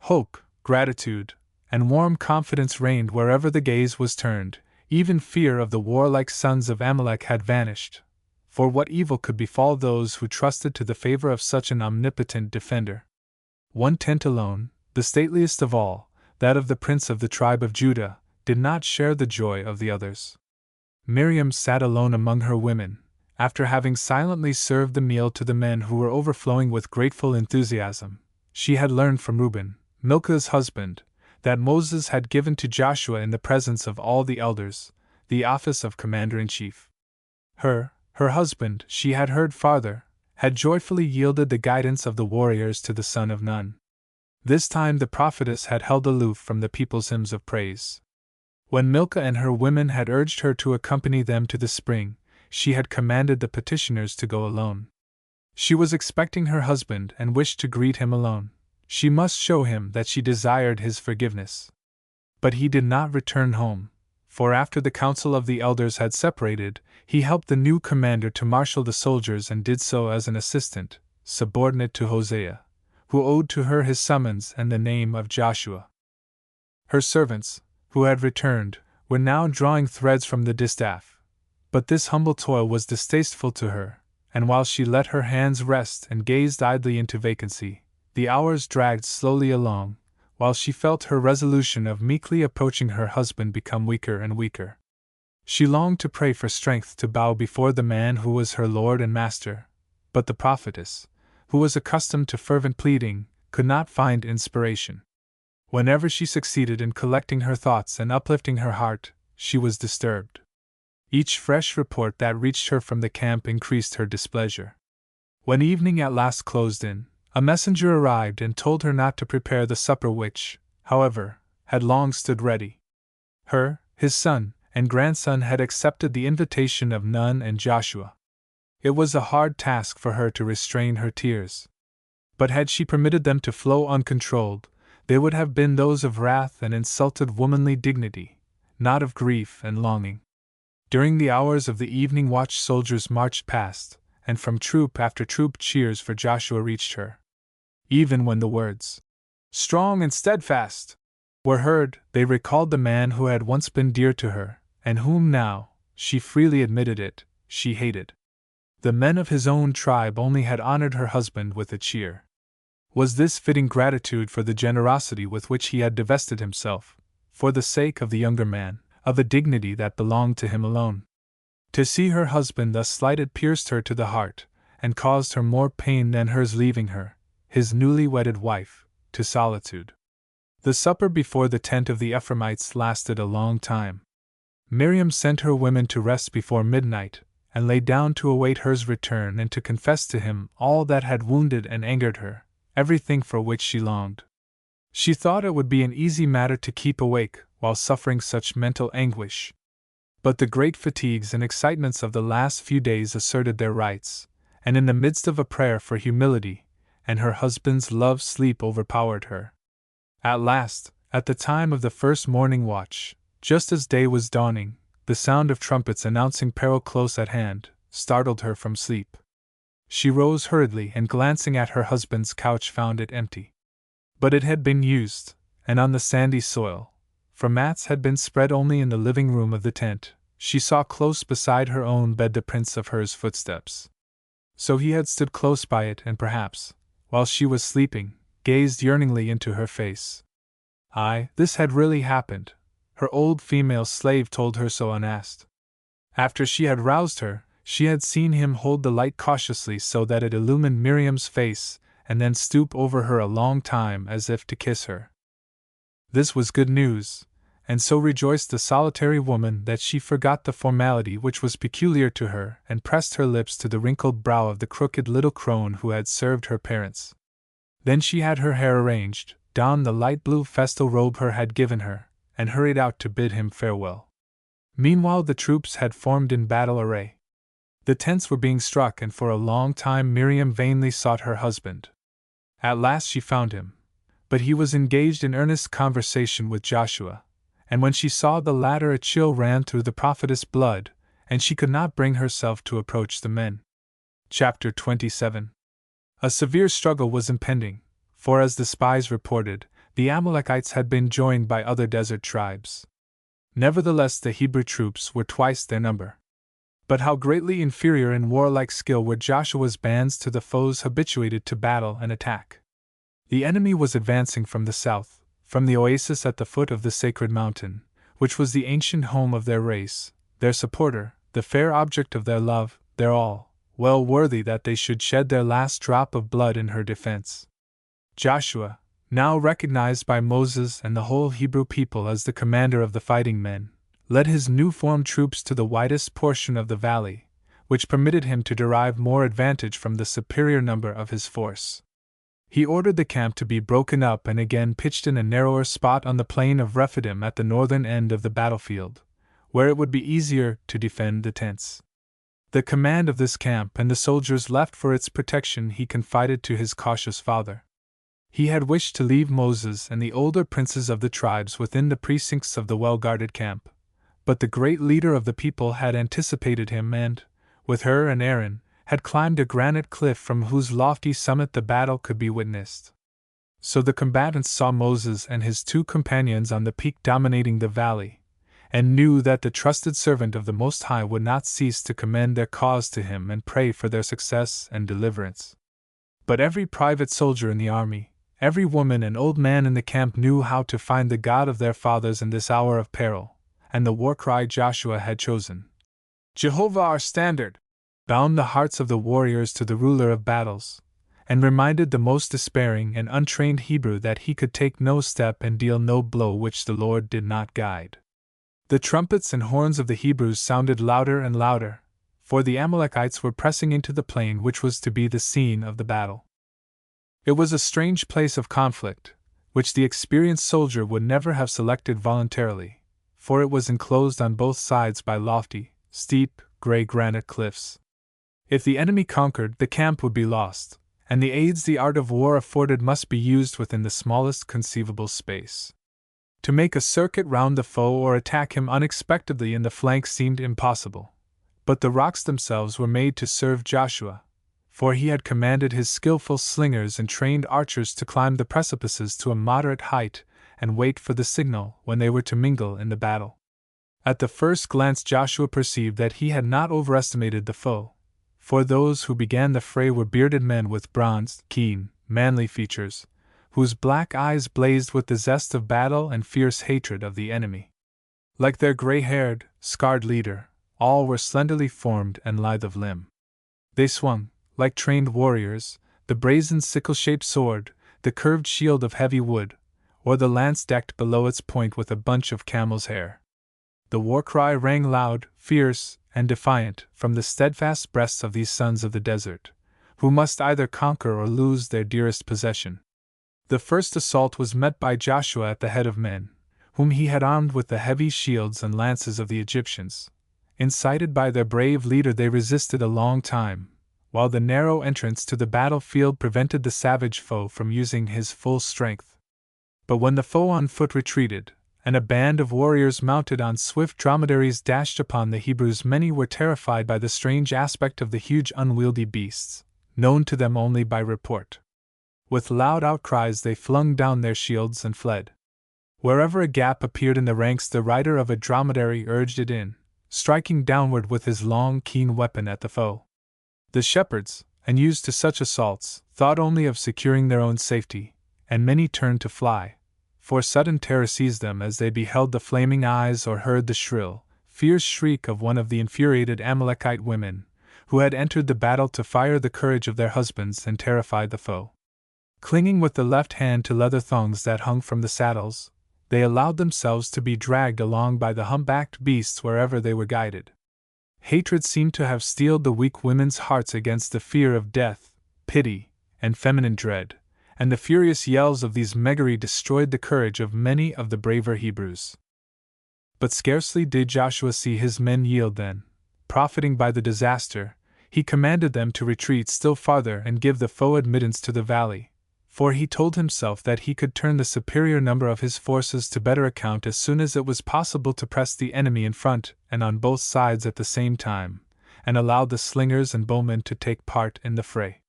Speaker 1: Hope, gratitude, and warm confidence reigned wherever the gaze was turned. Even fear of the warlike sons of Amalek had vanished, for what evil could befall those who trusted to the favor of such an omnipotent defender? One tent alone, the stateliest of all, that of the prince of the tribe of Judah, did not share the joy of the others. Miriam sat alone among her women, after having silently served the meal to the men who were overflowing with grateful enthusiasm. She had learned from Reuben, Milcah's husband, that Moses had given to Joshua in the presence of all the elders, the office of commander-in-chief. Her husband, she had heard farther, had joyfully yielded the guidance of the warriors to the son of Nun. This time the prophetess had held aloof from the people's hymns of praise. When Milcah and her women had urged her to accompany them to the spring, she had commanded the petitioners to go alone. She was expecting her husband and wished to greet him alone. She must show him that she desired his forgiveness. But he did not return home, for after the council of the elders had separated, he helped the new commander to marshal the soldiers and did so as an assistant, subordinate to Hosea, who owed to her his summons and the name of Joshua. Her servants, who had returned, were now drawing threads from the distaff, but this humble toil was distasteful to her, and while she let her hands rest and gazed idly into vacancy, the hours dragged slowly along, while she felt her resolution of meekly approaching her husband become weaker and weaker. She longed to pray for strength to bow before the man who was her Lord and Master, but the prophetess, who was accustomed to fervent pleading, could not find inspiration. Whenever she succeeded in collecting her thoughts and uplifting her heart, she was disturbed. Each fresh report that reached her from the camp increased her displeasure. When evening at last closed in, a messenger arrived and told her not to prepare the supper which, however, had long stood ready. His son, and grandson had accepted the invitation of Nun and Joshua. It was a hard task for her to restrain her tears. But had she permitted them to flow uncontrolled, they would have been those of wrath and insulted womanly dignity, not of grief and longing. During the hours of the evening watch soldiers marched past, and from troop after troop cheers for Joshua reached her. Even when the words, "strong and steadfast," were heard, they recalled the man who had once been dear to her, and whom now, she freely admitted it, she hated. The men of his own tribe only had honored her husband with a cheer. Was this fitting gratitude for the generosity with which he had divested himself, for the sake of the younger man, of a dignity that belonged to him alone? To see her husband thus slighted pierced her to the heart, and caused her more pain than hers leaving her, his newly wedded wife, to solitude. The supper before the tent of the Ephraimites lasted a long time. Miriam sent her women to rest before midnight, and lay down to await hers return and to confess to him all that had wounded and angered her, everything for which she longed. She thought it would be an easy matter to keep awake while suffering such mental anguish. But the great fatigues and excitements of the last few days asserted their rights, and in the midst of a prayer for humility, and her husband's love, sleep overpowered her. At last, at the time of the first morning watch, just as day was dawning, the sound of trumpets announcing peril close at hand startled her from sleep. She rose hurriedly and glancing at her husband's couch found it empty. But it had been used, and on the sandy soil, for mats had been spread only in the living room of the tent, she saw close beside her own bed the prints of hers footsteps. So he had stood close by it and perhaps, while she was sleeping, gazed yearningly into her face. Aye, this had really happened. Her old female slave told her so unasked. After she had roused her, she had seen him hold the light cautiously so that it illumined Miriam's face, and then stoop over her a long time as if to kiss her. This was good news, and so rejoiced the solitary woman that she forgot the formality which was peculiar to her and pressed her lips to the wrinkled brow of the crooked little crone who had served her parents. Then she had her hair arranged, donned the light blue festal robe her had given her, and hurried out to bid him farewell. Meanwhile the troops had formed in battle array. The tents were being struck, and for a long time Miriam vainly sought her husband. At last she found him, but he was engaged in earnest conversation with Joshua, and when she saw the latter a chill ran through the prophetess' blood, and she could not bring herself to approach the men. Chapter 27. A severe struggle was impending, for as the spies reported, the Amalekites had been joined by other desert tribes. Nevertheless the Hebrew troops were twice their number. But how greatly inferior in warlike skill were Joshua's bands to the foes habituated to battle and attack. The enemy was advancing from the south, from the oasis at the foot of the sacred mountain, which was the ancient home of their race, their supporter, the fair object of their love, their all, well worthy that they should shed their last drop of blood in her defense. Joshua, now recognized by Moses and the whole Hebrew people as the commander of the fighting men, led his new-formed troops to the widest portion of the valley, which permitted him to derive more advantage from the superior number of his force. He ordered the camp to be broken up and again pitched in a narrower spot on the plain of Rephidim at the northern end of the battlefield, where it would be easier to defend the tents. The command of this camp and the soldiers left for its protection he confided to his cautious father. He had wished to leave Moses and the older princes of the tribes within the precincts of the well-guarded camp, but the great leader of the people had anticipated him and, with her and Aaron, had climbed a granite cliff from whose lofty summit the battle could be witnessed. So the combatants saw Moses and his two companions on the peak dominating the valley, and knew that the trusted servant of the Most High would not cease to commend their cause to him and pray for their success and deliverance. But every private soldier in the army, every woman and old man in the camp knew how to find the God of their fathers in this hour of peril, and the war cry Joshua had chosen, "Jehovah our standard," bound the hearts of the warriors to the ruler of battles, and reminded the most despairing and untrained Hebrew that he could take no step and deal no blow which the Lord did not guide. The trumpets and horns of the Hebrews sounded louder and louder, for the Amalekites were pressing into the plain which was to be the scene of the battle. It was a strange place of conflict, which the experienced soldier would never have selected voluntarily, for it was enclosed on both sides by lofty, steep, gray granite cliffs. If the enemy conquered, the camp would be lost, and the aids the art of war afforded must be used within the smallest conceivable space. To make a circuit round the foe or attack him unexpectedly in the flank seemed impossible, but the rocks themselves were made to serve Joshua, for he had commanded his skillful slingers and trained archers to climb the precipices to a moderate height and wait for the signal when they were to mingle in the battle. At the first glance Joshua perceived that he had not overestimated the foe, for those who began the fray were bearded men with bronzed, keen, manly features, whose black eyes blazed with the zest of battle and fierce hatred of the enemy. Like their gray-haired, scarred leader, all were slenderly formed and lithe of limb. They swung, like trained warriors, the brazen sickle-shaped sword, the curved shield of heavy wood, or the lance decked below its point with a bunch of camel's hair. The war cry rang loud, fierce, and defiant from the steadfast breasts of these sons of the desert, who must either conquer or lose their dearest possession. The first assault was met by Joshua at the head of men, whom he had armed with the heavy shields and lances of the Egyptians. Incited by their brave leader, they resisted a long time, while the narrow entrance to the battlefield prevented the savage foe from using his full strength. But when the foe on foot retreated, and a band of warriors mounted on swift dromedaries dashed upon the Hebrews, many were terrified by the strange aspect of the huge unwieldy beasts, known to them only by report. With loud outcries they flung down their shields and fled. Wherever a gap appeared in the ranks, the rider of a dromedary urged it in, striking downward with his long, keen weapon at the foe. The shepherds, unused to such assaults, thought only of securing their own safety, and many turned to fly, for sudden terror seized them as they beheld the flaming eyes or heard the shrill, fierce shriek of one of the infuriated Amalekite women, who had entered the battle to fire the courage of their husbands and terrify the foe. Clinging with the left hand to leather thongs that hung from the saddles, they allowed themselves to be dragged along by the humpbacked beasts wherever they were guided. Hatred seemed to have steeled the weak women's hearts against the fear of death, pity, and feminine dread, and the furious yells of these Megari destroyed the courage of many of the braver Hebrews. But scarcely did Joshua see his men yield than, profiting by the disaster, he commanded them to retreat still farther and give the foe admittance to the valley, for he told himself that he could turn the superior number of his forces to better account as soon as it was possible to press the enemy in front and on both sides at the same time, and allow the slingers and bowmen to take part in the fray.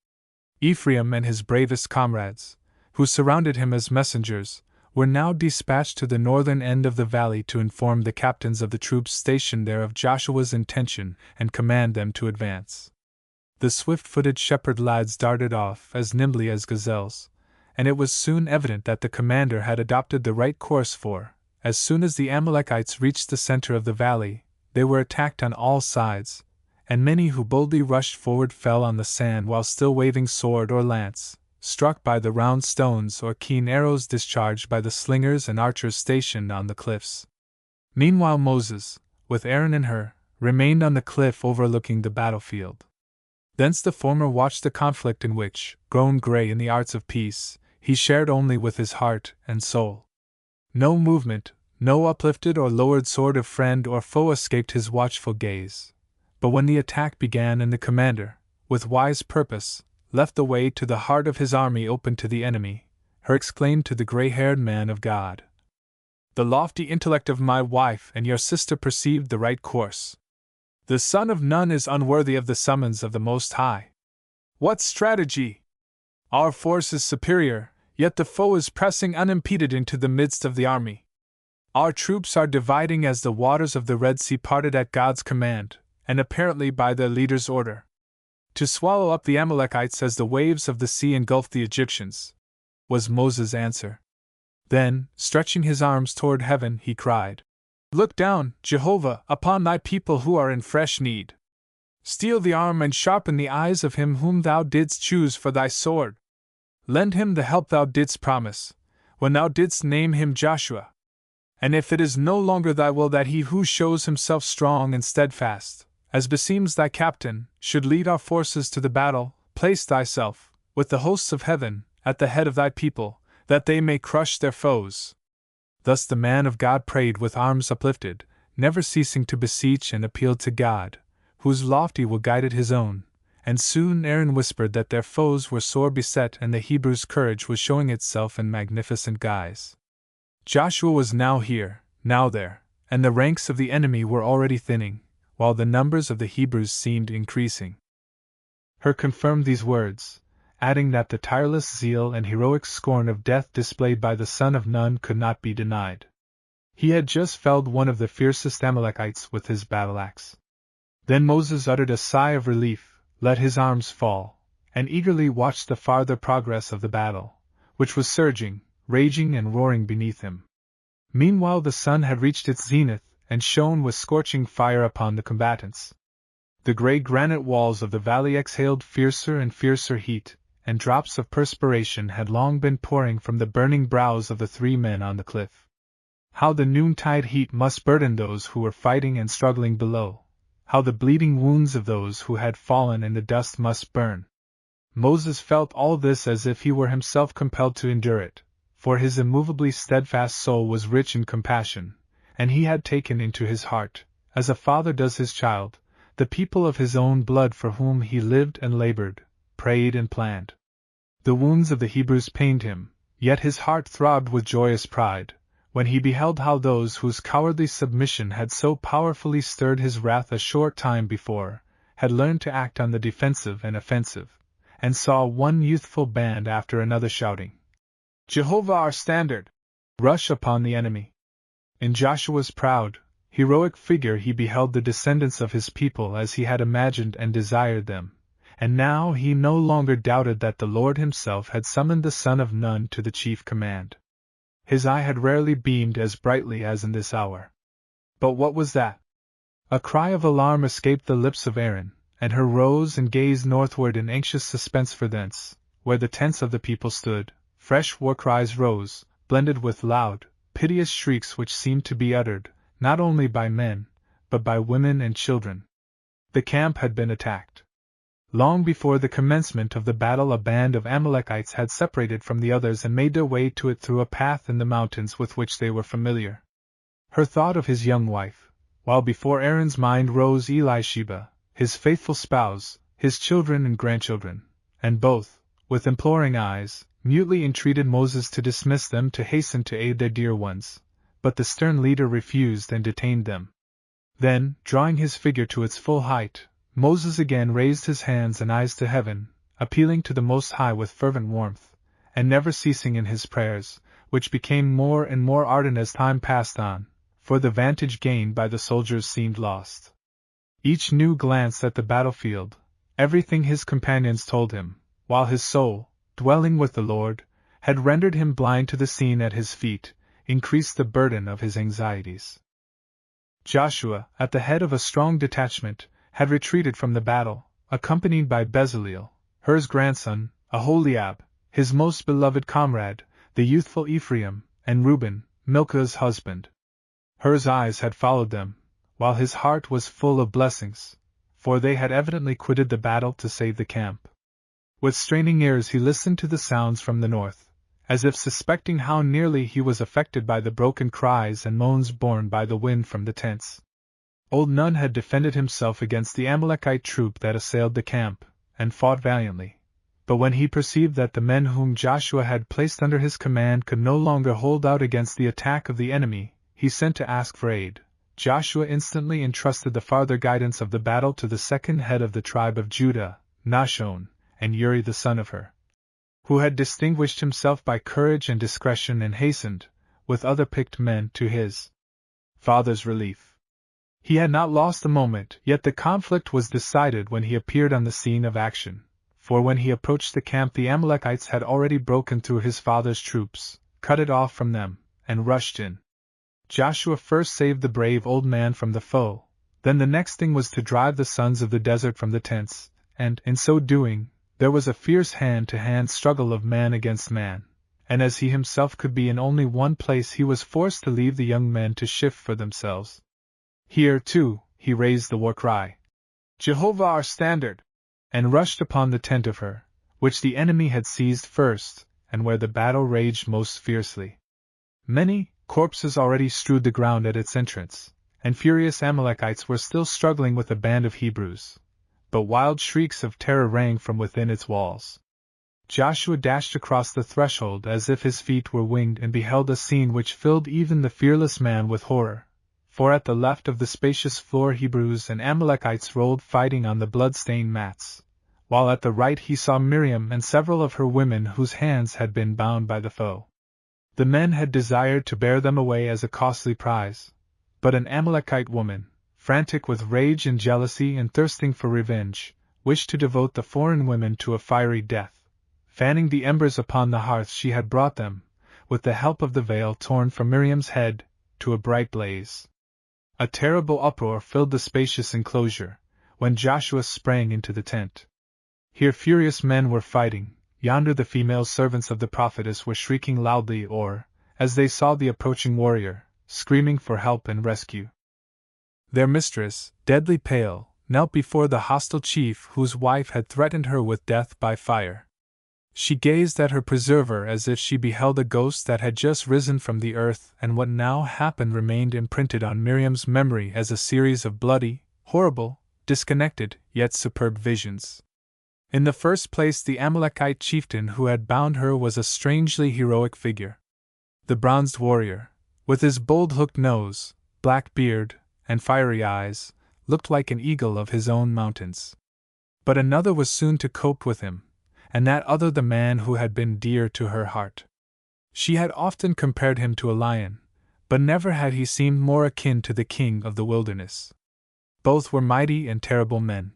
Speaker 1: Ephraim and his bravest comrades, who surrounded him as messengers, were now dispatched to the northern end of the valley to inform the captains of the troops stationed there of Joshua's intention and command them to advance. The swift-footed shepherd lads darted off as nimbly as gazelles, and it was soon evident that the commander had adopted the right course, for, as soon as the Amalekites reached the center of the valley, they were attacked on all sides, and many who boldly rushed forward fell on the sand while still waving sword or lance, struck by the round stones or keen arrows discharged by the slingers and archers stationed on the cliffs. Meanwhile Moses, with Aaron and Hur, remained on the cliff overlooking the battlefield. Thence the former watched the conflict in which, grown gray in the arts of peace, he shared only with his heart and soul. No movement, no uplifted or lowered sword of friend or foe escaped his watchful gaze. But when the attack began and the commander, with wise purpose, left the way to the heart of his army open to the enemy, Hur exclaimed to the gray-haired man of God, "The lofty intellect of my wife and your sister perceived the right course. The son of none is unworthy of the summons of the Most High. What strategy! Our force is superior, yet the foe is pressing unimpeded into the midst of the army. Our troops are dividing as the waters of the Red Sea parted at God's command, and apparently by their leader's order, to swallow up the Amalekites as the waves of the sea engulfed the Egyptians," was Moses' answer. Then, stretching his arms toward heaven, he cried, "Look down, Jehovah, upon thy people who are in fresh need. Steel the arm and sharpen the eyes of him whom thou didst choose for thy sword. Lend him the help thou didst promise, when thou didst name him Joshua. And if it is no longer thy will that he who shows himself strong and steadfast, as beseems thy captain, should lead our forces to the battle, place thyself, with the hosts of heaven, at the head of thy people, that they may crush their foes." Thus the man of God prayed with arms uplifted, never ceasing to beseech and appeal to God, whose lofty will guided his own, and soon Aaron whispered that their foes were sore beset and the Hebrews' courage was showing itself in magnificent guise. Joshua was now here, now there, and the ranks of the enemy were already thinning, while the numbers of the Hebrews seemed increasing. Hur confirmed these words, adding that the tireless zeal and heroic scorn of death displayed by the son of Nun could not be denied. He had just felled one of the fiercest Amalekites with his battle-axe. Then Moses uttered a sigh of relief, let his arms fall, and eagerly watched the farther progress of the battle, which was surging, raging and roaring beneath him. Meanwhile the sun had reached its zenith and shone with scorching fire upon the combatants. The gray granite walls of the valley exhaled fiercer and fiercer heat, and drops of perspiration had long been pouring from the burning brows of the 3 men on the cliff. How the noontide heat must burden those who were fighting and struggling below! How the bleeding wounds of those who had fallen in the dust must burn! Moses felt all this as if he were himself compelled to endure it, for his immovably steadfast soul was rich in compassion, and he had taken into his heart, as a father does his child, the people of his own blood for whom he lived and labored, prayed and planned. The wounds of the Hebrews pained him, yet his heart throbbed with joyous pride, when he beheld how those whose cowardly submission had so powerfully stirred his wrath a short time before, had learned to act on the defensive and offensive, and saw one youthful band after another shouting, "Jehovah our standard!" rush upon the enemy. In Joshua's proud, heroic figure he beheld the descendants of his people as he had imagined and desired them, and now he no longer doubted that the Lord himself had summoned the son of Nun to the chief command. His eye had rarely beamed as brightly as in this hour. But what was that? A cry of alarm escaped the lips of Aaron, and Hur rose and gazed northward in anxious suspense, for thence, where the tents of the people stood, fresh war cries rose, blended with loud, piteous shrieks which seemed to be uttered, not only by men, but by women and children. The camp had been attacked. Long before the commencement of the battle a band of Amalekites had separated from the others and made their way to it through a path in the mountains with which they were familiar. Hur thought of his young wife, while before Aaron's mind rose Elisheba, his faithful spouse, his children and grandchildren, and both, with imploring eyes, mutely entreated Moses to dismiss them to hasten to aid their dear ones, but the stern leader refused and detained them. Then, drawing his figure to its full height, Moses again raised his hands and eyes to heaven, appealing to the Most High with fervent warmth, and never ceasing in his prayers, which became more and more ardent as time passed on, for the vantage gained by the soldiers seemed lost. Each new glance at the battlefield, everything his companions told him, while his soul, dwelling with the Lord, had rendered him blind to the scene at his feet, increased the burden of his anxieties. Joshua, at the head of a strong detachment, had retreated from the battle, accompanied by Bezaleel, Hur's grandson, Aholiab, his most beloved comrade, the youthful Ephraim, and Reuben, Milcah's husband. Hur's eyes had followed them, while his heart was full of blessings, for they had evidently quitted the battle to save the camp. With straining ears he listened to the sounds from the north, as if suspecting how nearly he was affected by the broken cries and moans borne by the wind from the tents. Old Nun had defended himself against the Amalekite troop that assailed the camp, and fought valiantly. But when he perceived that the men whom Joshua had placed under his command could no longer hold out against the attack of the enemy, he sent to ask for aid. Joshua instantly entrusted the farther guidance of the battle to the second head of the tribe of Judah, Nahshon, and Uri the son of Hur, who had distinguished himself by courage and discretion and hastened, with other picked men, to his father's relief. He had not lost a moment, yet the conflict was decided when he appeared on the scene of action, for when he approached the camp the Amalekites had already broken through his father's troops, cut it off from them, and rushed in. Joshua first saved the brave old man from the foe, then the next thing was to drive the sons of the desert from the tents, and, in so doing, there was a fierce hand-to-hand struggle of man against man, and as he himself could be in only one place he was forced to leave the young men to shift for themselves. Here, too, he raised the war cry, "Jehovah our standard!" and rushed upon the tent of Hur, which the enemy had seized first, and where the battle raged most fiercely. Many corpses already strewed the ground at its entrance, and furious Amalekites were still struggling with a band of Hebrews, but wild shrieks of terror rang from within its walls. Joshua dashed across the threshold as if his feet were winged and beheld a scene which filled even the fearless man with horror, for at the left of the spacious floor Hebrews and Amalekites rolled fighting on the blood-stained mats, while at the right he saw Miriam and several of her women whose hands had been bound by the foe. The men had desired to bear them away as a costly prize, but an Amalekite woman, frantic with rage and jealousy and thirsting for revenge, wished to devote the foreign women to a fiery death, fanning the embers upon the hearth she had brought them, with the help of the veil torn from Miriam's head, to a bright blaze. A terrible uproar filled the spacious enclosure, when Joshua sprang into the tent. Here furious men were fighting, yonder the female servants of the prophetess were shrieking loudly or, as they saw the approaching warrior, screaming for help and rescue. Their mistress, deadly pale, knelt before the hostile chief whose wife had threatened her with death by fire. She gazed at her preserver as if she beheld a ghost that had just risen from the earth, and what now happened remained imprinted on Miriam's memory as a series of bloody, horrible, disconnected, yet superb visions. In the first place, the Amalekite chieftain who had bound her was a strangely heroic figure. The bronzed warrior, with his bold hooked nose, black beard, and fiery eyes, looked like an eagle of his own mountains. But another was soon to cope with him, and that other the man who had been dear to her heart. She had often compared him to a lion, but never had he seemed more akin to the king of the wilderness. Both were mighty and terrible men.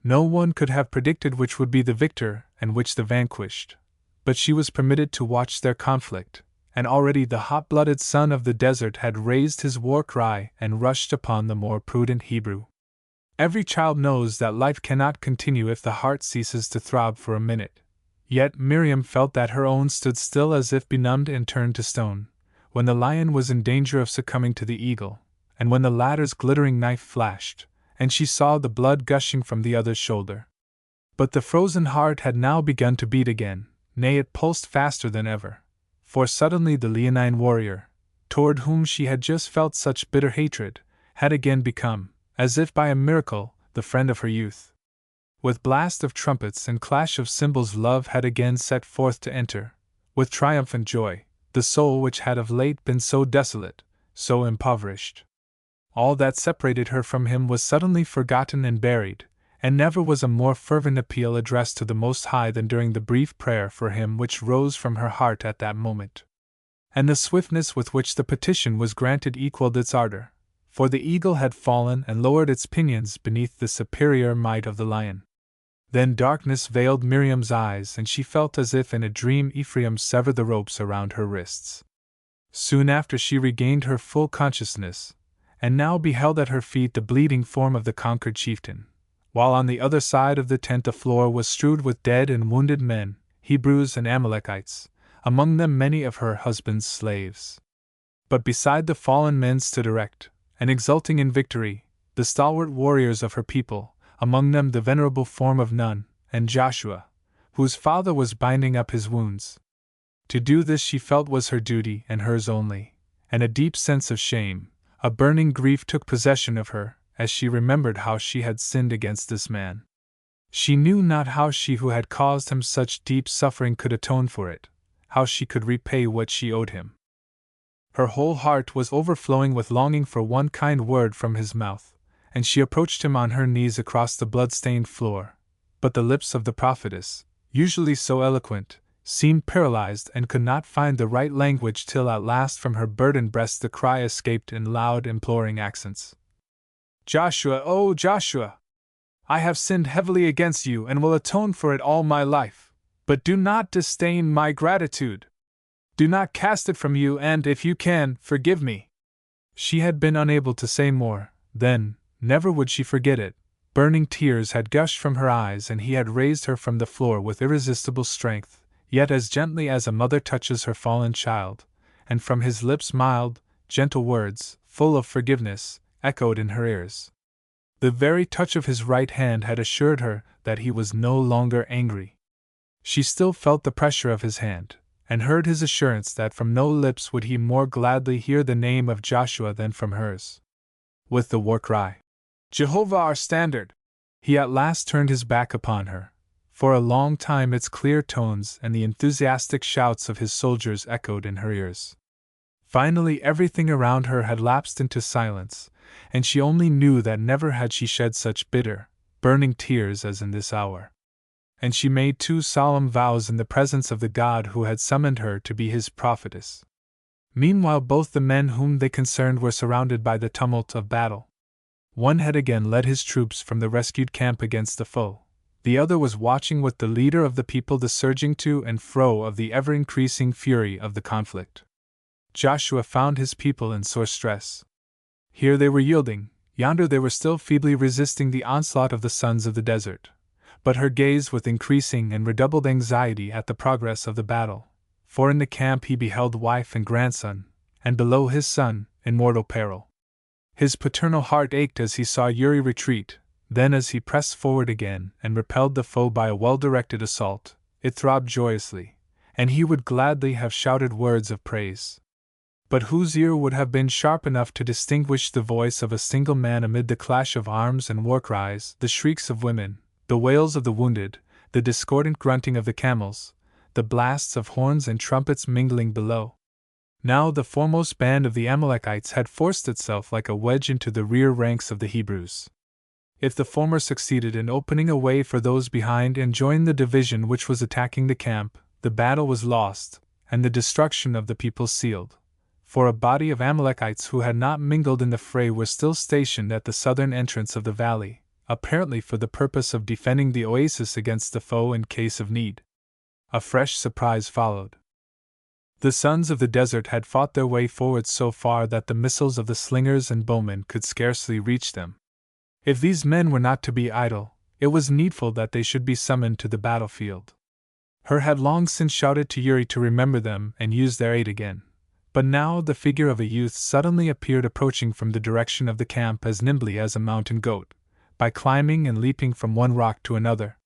Speaker 1: No one could have predicted which would be the victor and which the vanquished, but she was permitted to watch their conflict, and already the hot-blooded son of the desert had raised his war cry and rushed upon the more prudent Hebrew. Every child knows that life cannot continue if the heart ceases to throb for a minute, yet Miriam felt that her own stood still as if benumbed and turned to stone, when the lion was in danger of succumbing to the eagle, and when the latter's glittering knife flashed, and she saw the blood gushing from the other's shoulder. But the frozen heart had now begun to beat again, nay, it pulsed faster than ever, for suddenly the leonine warrior, toward whom she had just felt such bitter hatred, had again become, as if by a miracle, the friend of her youth. With blast of trumpets and clash of cymbals love had again set forth to enter, with triumphant joy, the soul which had of late been so desolate, so impoverished. All that separated her from him was suddenly forgotten and buried, and never was a more fervent appeal addressed to the Most High than during the brief prayer for him which rose from her heart at that moment. And the swiftness with which the petition was granted equaled its ardor, for the eagle had fallen and lowered its pinions beneath the superior might of the lion. Then darkness veiled Miriam's eyes, and she felt as if in a dream Ephraim severed the ropes around her wrists. Soon after she regained her full consciousness, and now beheld at her feet the bleeding form of the conquered chieftain, while on the other side of the tent the floor was strewed with dead and wounded men, Hebrews and Amalekites, among them many of her husband's slaves. But beside the fallen men stood erect, and exulting in victory, the stalwart warriors of her people, among them the venerable form of Nun, and Joshua, whose father was binding up his wounds. To do this she felt was her duty and hers only, and a deep sense of shame, a burning grief took possession of her, as she remembered how she had sinned against this man. She knew not how she who had caused him such deep suffering could atone for it, how she could repay what she owed him. Her whole heart was overflowing with longing for one kind word from his mouth, and she approached him on her knees across the blood-stained floor, but the lips of the prophetess, usually so eloquent, seemed paralyzed and could not find the right language till at last from her burdened breast the cry escaped in loud imploring accents. "Joshua, oh Joshua! I have sinned heavily against you and will atone for it all my life, but do not disdain my gratitude. Do not cast it from you and, if you can, forgive me." She had been unable to say more, then, never would she forget it. Burning tears had gushed from her eyes and he had raised her from the floor with irresistible strength, yet as gently as a mother touches her fallen child, and from his lips mild, gentle words, full of forgiveness, echoed in her ears. The very touch of his right hand had assured her that he was no longer angry. She still felt the pressure of his hand, and heard his assurance that from no lips would he more gladly hear the name of Joshua than from hers. With the war cry, "Jehovah our standard!" he at last turned his back upon her. For a long time its clear tones and the enthusiastic shouts of his soldiers echoed in her ears. Finally everything around her had lapsed into silence, and she only knew that never had she shed such bitter, burning tears as in this hour. And she made 2 solemn vows in the presence of the God who had summoned her to be his prophetess. Meanwhile both the men whom they concerned were surrounded by the tumult of battle. One had again led his troops from the rescued camp against the foe. The other was watching with the leader of the people the surging to and fro of the ever-increasing fury of the conflict. Joshua found his people in sore stress. Here they were yielding, yonder they were still feebly resisting the onslaught of the sons of the desert. But her gazed with increasing and redoubled anxiety at the progress of the battle, for in the camp he beheld wife and grandson, and below his son, in mortal peril. His paternal heart ached as he saw Uri retreat, then as he pressed forward again and repelled the foe by a well-directed assault, it throbbed joyously, and he would gladly have shouted words of praise. But whose ear would have been sharp enough to distinguish the voice of a single man amid the clash of arms and war cries, the shrieks of women, the wails of the wounded, the discordant grunting of the camels, the blasts of horns and trumpets mingling below? Now the foremost band of the Amalekites had forced itself like a wedge into the rear ranks of the Hebrews. If the former succeeded in opening a way for those behind and joined the division which was attacking the camp, the battle was lost, and the destruction of the people sealed. For a body of Amalekites who had not mingled in the fray were still stationed at the southern entrance of the valley, apparently for the purpose of defending the oasis against the foe in case of need. A fresh surprise followed. The sons of the desert had fought their way forward so far that the missiles of the slingers and bowmen could scarcely reach them. If these men were not to be idle, it was needful that they should be summoned to the battlefield. Hur had long since shouted to Uri to remember them and use their aid again. But now the figure of a youth suddenly appeared approaching from the direction of the camp as nimbly as a mountain goat, by climbing and leaping from one rock to another.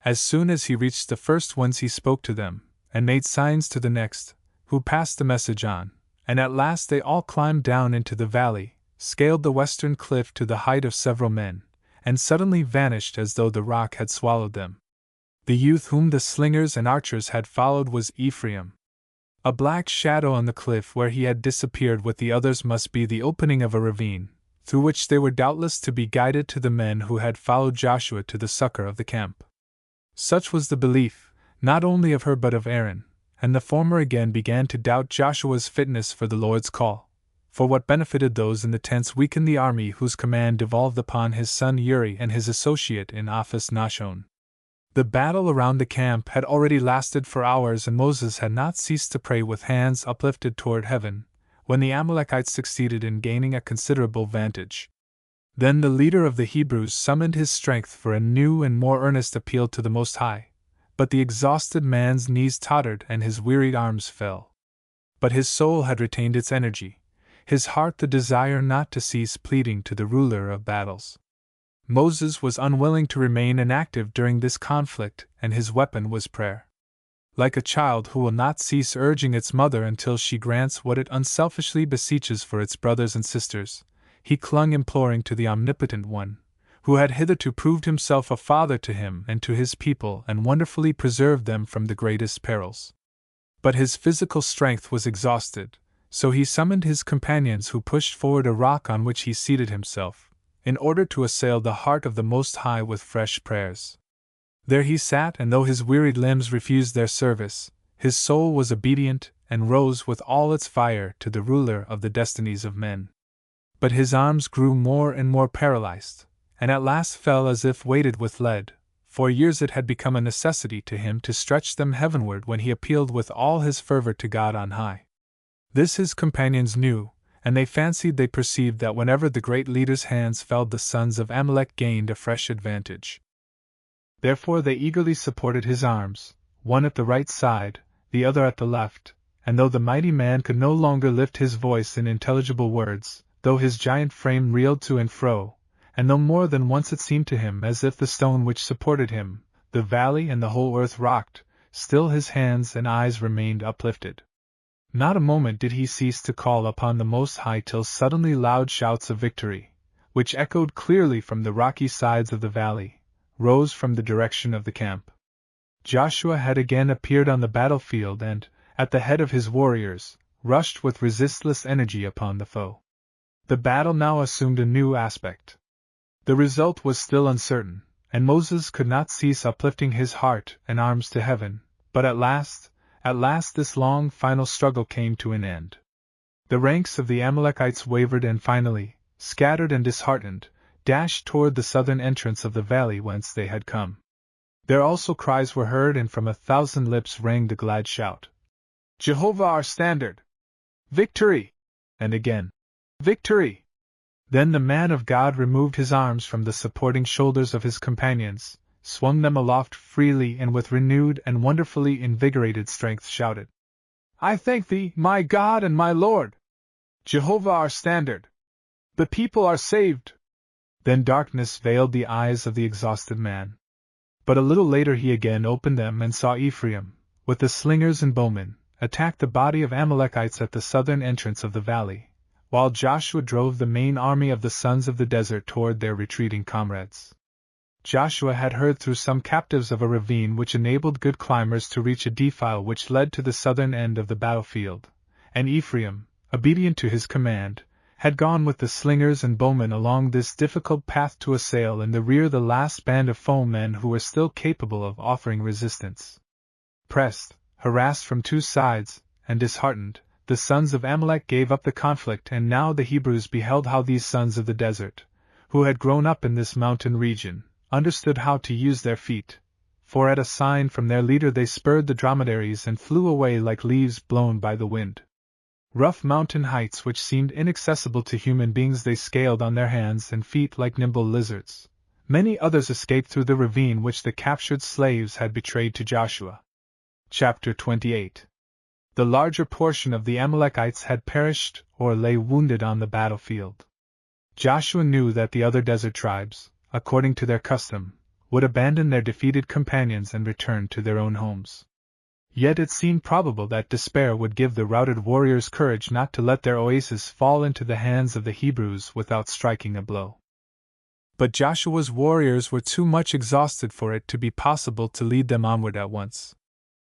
Speaker 1: As soon as he reached the first ones he spoke to them, and made signs to the next, who passed the message on, and at last they all climbed down into the valley, scaled the western cliff to the height of several men, and suddenly vanished as though the rock had swallowed them. The youth whom the slingers and archers had followed was Ephraim. A black shadow on the cliff where he had disappeared with the others must be the opening of a ravine, through which they were doubtless to be guided to the men who had followed Joshua to the succor of the camp. Such was the belief, not only of her but of Aaron, and the former again began to doubt Joshua's fitness for the Lord's call. For what benefited those in the tents weakened the army whose command devolved upon his son Uri and his associate in office Nahshon. The battle around the camp had already lasted for hours, and Moses had not ceased to pray with hands uplifted toward heaven, when the Amalekites succeeded in gaining a considerable vantage. Then the leader of the Hebrews summoned his strength for a new and more earnest appeal to the Most High, but the exhausted man's knees tottered and his wearied arms fell. But his soul had retained its energy, his heart the desire not to cease pleading to the ruler of battles. Moses was unwilling to remain inactive during this conflict, and his weapon was prayer. Like a child who will not cease urging its mother until she grants what it unselfishly beseeches for its brothers and sisters, he clung imploring to the Omnipotent One, who had hitherto proved himself a father to him and to his people and wonderfully preserved them from the greatest perils. But his physical strength was exhausted, so he summoned his companions, who pushed forward a rock on which he seated himself, in order to assail the heart of the Most High with fresh prayers. There he sat, and though his wearied limbs refused their service, his soul was obedient and rose with all its fire to the ruler of the destinies of men. But his arms grew more and more paralyzed, and at last fell as if weighted with lead. For years it had become a necessity to him to stretch them heavenward when he appealed with all his fervor to God on high. This his companions knew, and they fancied they perceived that whenever the great leader's hands fell, the sons of Amalek gained a fresh advantage. Therefore they eagerly supported his arms, one at the right side, the other at the left, and though the mighty man could no longer lift his voice in intelligible words, though his giant frame reeled to and fro, and though more than once it seemed to him as if the stone which supported him, the valley and the whole earth rocked, still his hands and eyes remained uplifted. Not a moment did he cease to call upon the Most High till suddenly loud shouts of victory, which echoed clearly from the rocky sides of the valley, rose from the direction of the camp. Joshua had again appeared on the battlefield and, at the head of his warriors, rushed with resistless energy upon the foe. The battle now assumed a new aspect. The result was still uncertain, and Moses could not cease uplifting his heart and arms to heaven, but at last this long final struggle came to an end. The ranks of the Amalekites wavered and finally, scattered and disheartened, dashed toward the southern entrance of the valley whence they had come. There also cries were heard, and from 1,000 lips rang the glad shout, "Jehovah our standard! Victory!" And again, "Victory!" Then the man of God removed his arms from the supporting shoulders of his companions, swung them aloft freely, and with renewed and wonderfully invigorated strength shouted, "I thank thee, my God and my Lord! Jehovah our standard! The people are saved!" Then darkness veiled the eyes of the exhausted man. But a little later he again opened them and saw Ephraim, with the slingers and bowmen, attack the body of Amalekites at the southern entrance of the valley, while Joshua drove the main army of the sons of the desert toward their retreating comrades. Joshua had heard through some captives of a ravine which enabled good climbers to reach a defile which led to the southern end of the battlefield, and Ephraim, obedient to his command, had gone with the slingers and bowmen along this difficult path to assail in the rear the last band of foemen who were still capable of offering resistance. Pressed, harassed from two sides, and disheartened, the sons of Amalek gave up the conflict, and now the Hebrews beheld how these sons of the desert, who had grown up in this mountain region, understood how to use their feet, for at a sign from their leader they spurred the dromedaries and flew away like leaves blown by the wind. Rough mountain heights which seemed inaccessible to human beings they scaled on their hands and feet like nimble lizards. Many others escaped through the ravine which the captured slaves had betrayed to Joshua. Chapter 28. The larger portion of the Amalekites had perished or lay wounded on the battlefield. Joshua knew that the other desert tribes, according to their custom, would abandon their defeated companions and return to their own homes. Yet it seemed probable that despair would give the routed warriors courage not to let their oasis fall into the hands of the Hebrews without striking a blow. But Joshua's warriors were too much exhausted for it to be possible to lead them onward at once.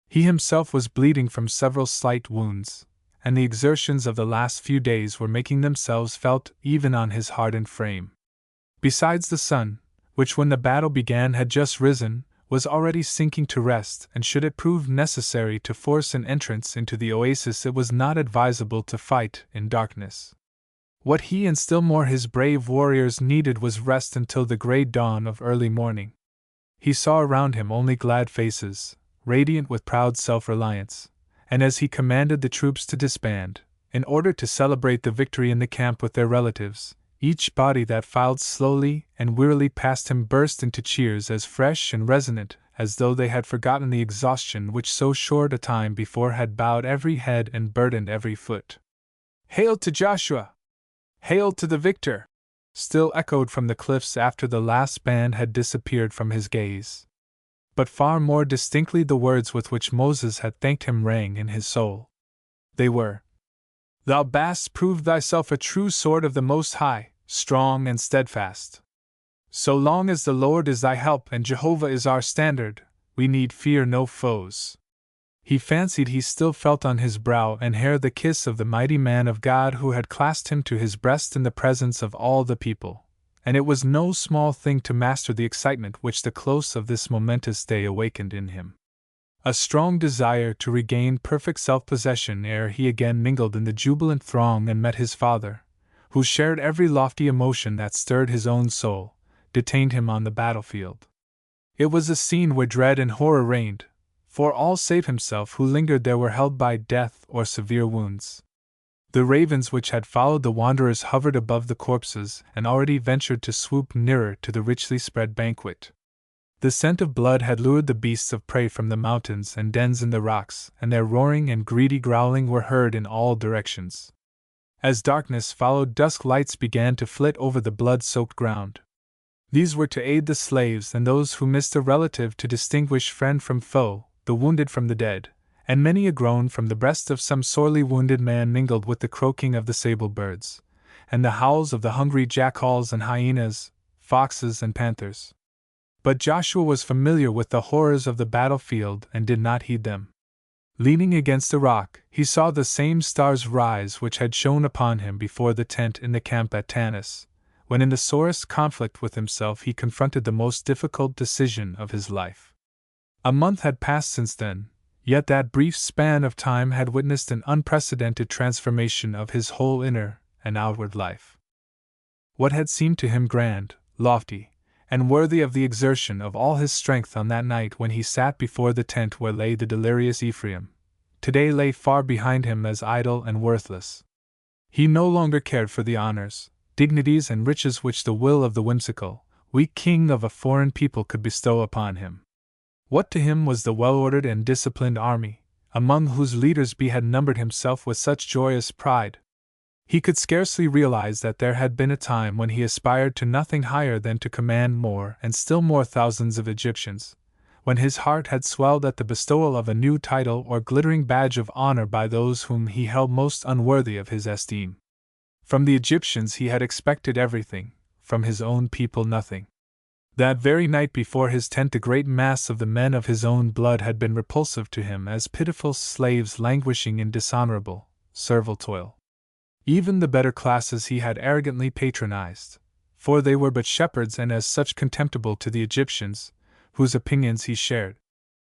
Speaker 1: He himself was bleeding from several slight wounds, and the exertions of the last few days were making themselves felt even on his hardened frame. Besides, the sun, which when the battle began had just risen, was already sinking to rest, and should it prove necessary to force an entrance into the oasis, it was not advisable to fight in darkness. What he and still more his brave warriors needed was rest until the gray dawn of early morning. He saw around him only glad faces, radiant with proud self-reliance, and as he commanded the troops to disband, in order to celebrate the victory in the camp with their relatives, each body that filed slowly and wearily past him burst into cheers as fresh and resonant as though they had forgotten the exhaustion which so short a time before had bowed every head and burdened every foot. "Hail to Joshua! Hail to the victor!" still echoed from the cliffs after the last band had disappeared from his gaze. But far more distinctly the words with which Moses had thanked him rang in his soul. They were, "Thou bast prove thyself a true sword of the Most High, strong and steadfast. So long as the Lord is thy help and Jehovah is our standard, we need fear no foes." He fancied he still felt on his brow and hair the kiss of the mighty man of God who had clasped him to his breast in the presence of all the people, and it was no small thing to master the excitement which the close of this momentous day awakened in him. A strong desire to regain perfect self-possession ere he again mingled in the jubilant throng and met his father, who shared every lofty emotion that stirred his own soul, detained him on the battlefield. It was a scene where dread and horror reigned, for all save himself who lingered there were held by death or severe wounds. The ravens which had followed the wanderers hovered above the corpses and already ventured to swoop nearer to the richly spread banquet. The scent of blood had lured the beasts of prey from the mountains and dens in the rocks, and their roaring and greedy growling were heard in all directions. As darkness followed dusk, lights began to flit over the blood-soaked ground. These were to aid the slaves and those who missed a relative to distinguish friend from foe, the wounded from the dead, and many a groan from the breast of some sorely wounded man mingled with the croaking of the sable birds, and the howls of the hungry jackals and hyenas, foxes and panthers. But Joshua was familiar with the horrors of the battlefield and did not heed them. Leaning against a rock, he saw the same stars rise which had shone upon him before the tent in the camp at Tanis, when in the sorest conflict with himself he confronted the most difficult decision of his life. A month had passed since then, yet that brief span of time had witnessed an unprecedented transformation of his whole inner and outward life. What had seemed to him grand, lofty, and worthy of the exertion of all his strength on that night when he sat before the tent where lay the delirious Ephraim, today lay far behind him as idle and worthless. He no longer cared for the honors, dignities, and riches which the will of the whimsical, weak king of a foreign people could bestow upon him. What to him was the well-ordered and disciplined army, among whose leaders he had numbered himself with such joyous pride? He could scarcely realize that there had been a time when he aspired to nothing higher than to command more and still more thousands of Egyptians, when his heart had swelled at the bestowal of a new title or glittering badge of honor by those whom he held most unworthy of his esteem. From the Egyptians he had expected everything, from his own people nothing. That very night before his tent the great mass of the men of his own blood had been repulsive to him as pitiful slaves languishing in dishonorable, servile toil. Even the better classes he had arrogantly patronized, for they were but shepherds and as such contemptible to the Egyptians, whose opinions he shared.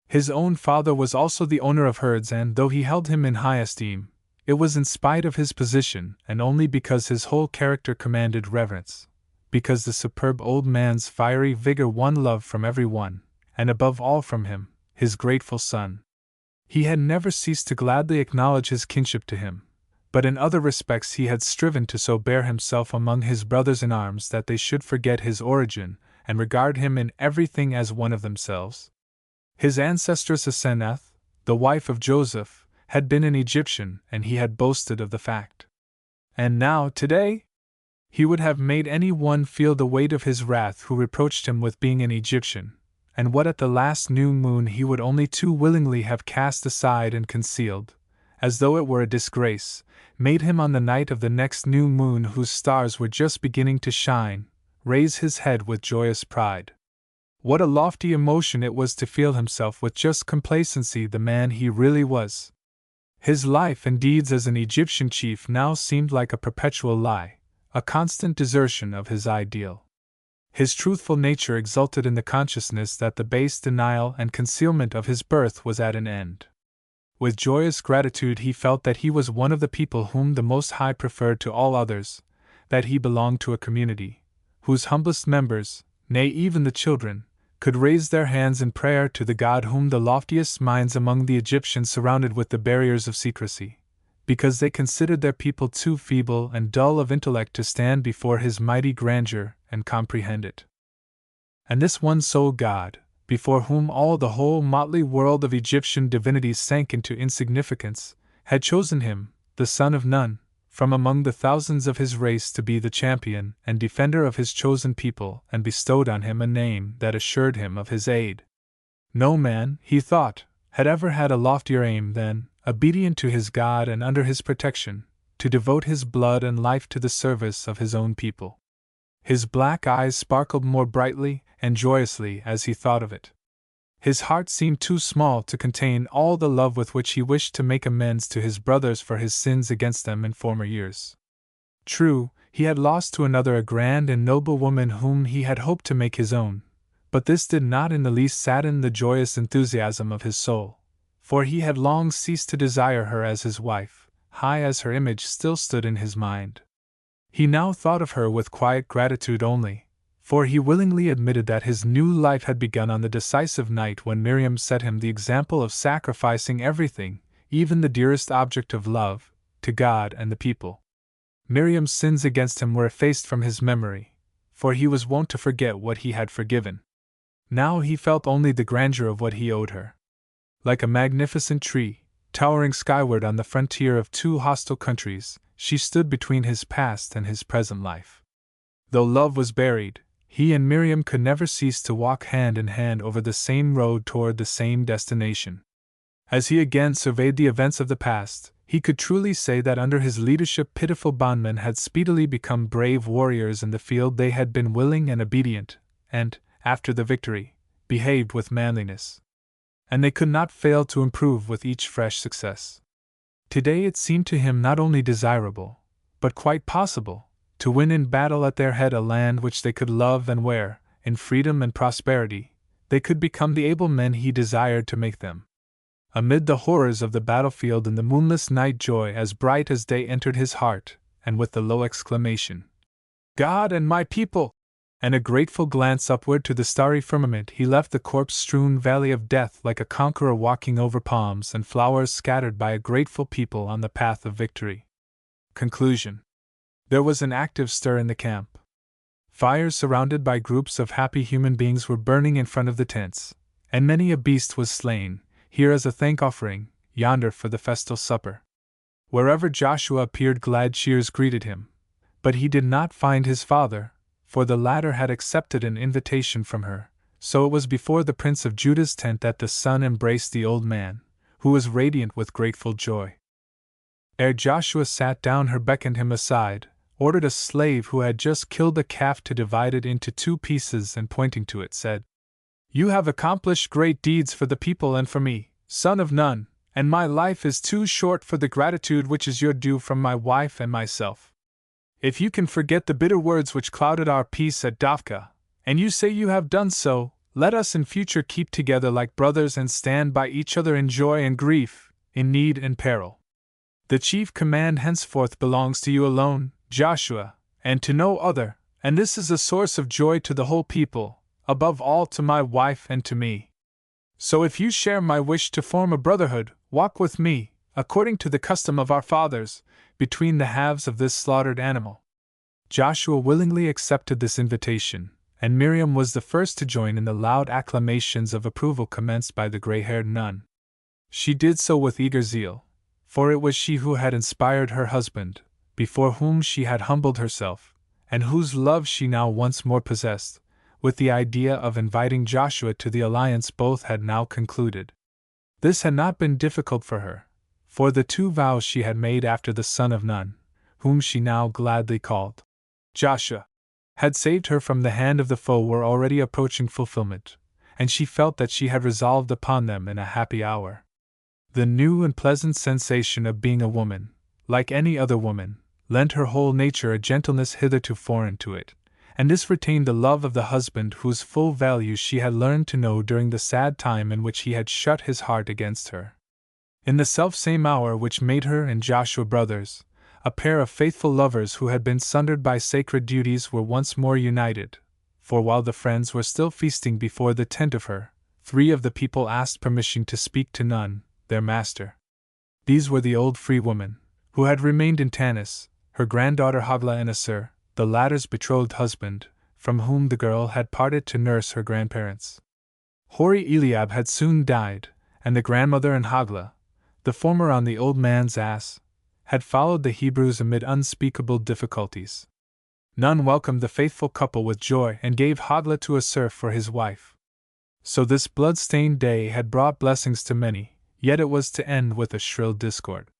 Speaker 1: His own father was also the owner of herds, and though he held him in high esteem, it was in spite of his position and only because his whole character commanded reverence, because the superb old man's fiery vigor won love from every one, and above all from him, his grateful son. He had never ceased to gladly acknowledge his kinship to him, but in other respects he had striven to so bear himself among his brothers in arms that they should forget his origin and regard him in everything as one of themselves. His ancestress Asenath, the wife of Joseph, had been an Egyptian, and he had boasted of the fact. And now, today, he would have made any one feel the weight of his wrath who reproached him with being an Egyptian, and what at the last new moon he would only too willingly have cast aside and concealed, as though it were a disgrace, made him on the night of the next new moon whose stars were just beginning to shine, raise his head with joyous pride. What a lofty emotion it was to feel himself with just complacency the man he really was. His life and deeds as an Egyptian chief now seemed like a perpetual lie, a constant desertion of his ideal. His truthful nature exulted in the consciousness that the base denial and concealment of his birth was at an end. With joyous gratitude he felt that he was one of the people whom the Most High preferred to all others, that he belonged to a community, whose humblest members, nay even the children, could raise their hands in prayer to the God whom the loftiest minds among the Egyptians surrounded with the barriers of secrecy, because they considered their people too feeble and dull of intellect to stand before his mighty grandeur and comprehend it. And this one sole God, before whom all the whole motley world of Egyptian divinities sank into insignificance, had chosen him, the son of none, from among the thousands of his race to be the champion and defender of his chosen people, and bestowed on him a name that assured him of his aid. No man, he thought, had ever had a loftier aim than, obedient to his God and under his protection, to devote his blood and life to the service of his own people. His black eyes sparkled more brightly and joyously as he thought of it. His heart seemed too small to contain all the love with which he wished to make amends to his brothers for his sins against them in former years. True, he had lost to another a grand and noble woman whom he had hoped to make his own, but this did not in the least sadden the joyous enthusiasm of his soul, for he had long ceased to desire her as his wife, high as her image still stood in his mind. He now thought of her with quiet gratitude only, for he willingly admitted that his new life had begun on the decisive night when Miriam set him the example of sacrificing everything, even the dearest object of love, to God and the people. Miriam's sins against him were effaced from his memory, for he was wont to forget what he had forgiven. Now he felt only the grandeur of what he owed her. Like a magnificent tree, towering skyward on the frontier of two hostile countries, she stood between his past and his present life. Though love was buried, he and Miriam could never cease to walk hand in hand over the same road toward the same destination. As he again surveyed the events of the past, he could truly say that under his leadership pitiful bondmen had speedily become brave warriors in the field. They had been willing and obedient, and, after the victory, behaved with manliness. And they could not fail to improve with each fresh success. Today it seemed to him not only desirable, but quite possible, to win in battle at their head a land which they could love and where, in freedom and prosperity, they could become the able men he desired to make them. Amid the horrors of the battlefield in the moonless night, joy as bright as day entered his heart, and with the low exclamation, "God and my people!" and a grateful glance upward to the starry firmament, he left the corpse-strewn valley of death like a conqueror walking over palms and flowers scattered by a grateful people on the path of victory. Conclusion. There was an active stir in the camp. Fires surrounded by groups of happy human beings were burning in front of the tents, and many a beast was slain, here as a thank-offering, yonder for the festal supper. Wherever Joshua appeared, glad cheers greeted him, but he did not find his father, for the latter had accepted an invitation from her. So it was before the prince of Judah's tent that the son embraced the old man, who was radiant with grateful joy. Ere Joshua sat down, her beckoned him aside, ordered a slave who had just killed a calf to divide it into 2 pieces, and pointing to it said, "You have accomplished great deeds for the people and for me, son of Nun, and my life is too short for the gratitude which is your due from my wife and myself. If you can forget the bitter words which clouded our peace at Dafka, and you say you have done so, let us in future keep together like brothers and stand by each other in joy and grief, in need and peril. The chief command henceforth belongs to you alone, Joshua, and to no other, and this is a source of joy to the whole people, above all to my wife and to me. So if you share my wish to form a brotherhood, walk with me, according to the custom of our fathers, between the halves of this slaughtered animal." Joshua willingly accepted this invitation, and Miriam was the first to join in the loud acclamations of approval commenced by the gray-haired nun. She did so with eager zeal, for it was she who had inspired her husband, before whom she had humbled herself, and whose love she now once more possessed, with the idea of inviting Joshua to the alliance both had now concluded. This had not been difficult for her, for the 2 vows she had made after the son of Nun, whom she now gladly called Joshua, had saved her from the hand of the foe were already approaching fulfillment, and she felt that she had resolved upon them in a happy hour. The new and pleasant sensation of being a woman, like any other woman, lent her whole nature a gentleness hitherto foreign to it, and this retained the love of the husband whose full value she had learned to know during the sad time in which he had shut his heart against her. In the self-same hour which made her and Joshua brothers, a pair of faithful lovers who had been sundered by sacred duties were once more united, for while the friends were still feasting before the tent of her, 3 of the people asked permission to speak to Nun, their master. These were the old free woman, who had remained in Tanis, her granddaughter Hagla, and Asur, the latter's betrothed husband, from whom the girl had parted to nurse her grandparents. Hori Eliab had soon died, and the grandmother and Hagla, the former on the old man's ass, had followed the Hebrews amid unspeakable difficulties. Nun welcomed the faithful couple with joy and gave Hagla to Asur for his wife. So this blood-stained day had brought blessings to many, yet it was to end with a shrill discord.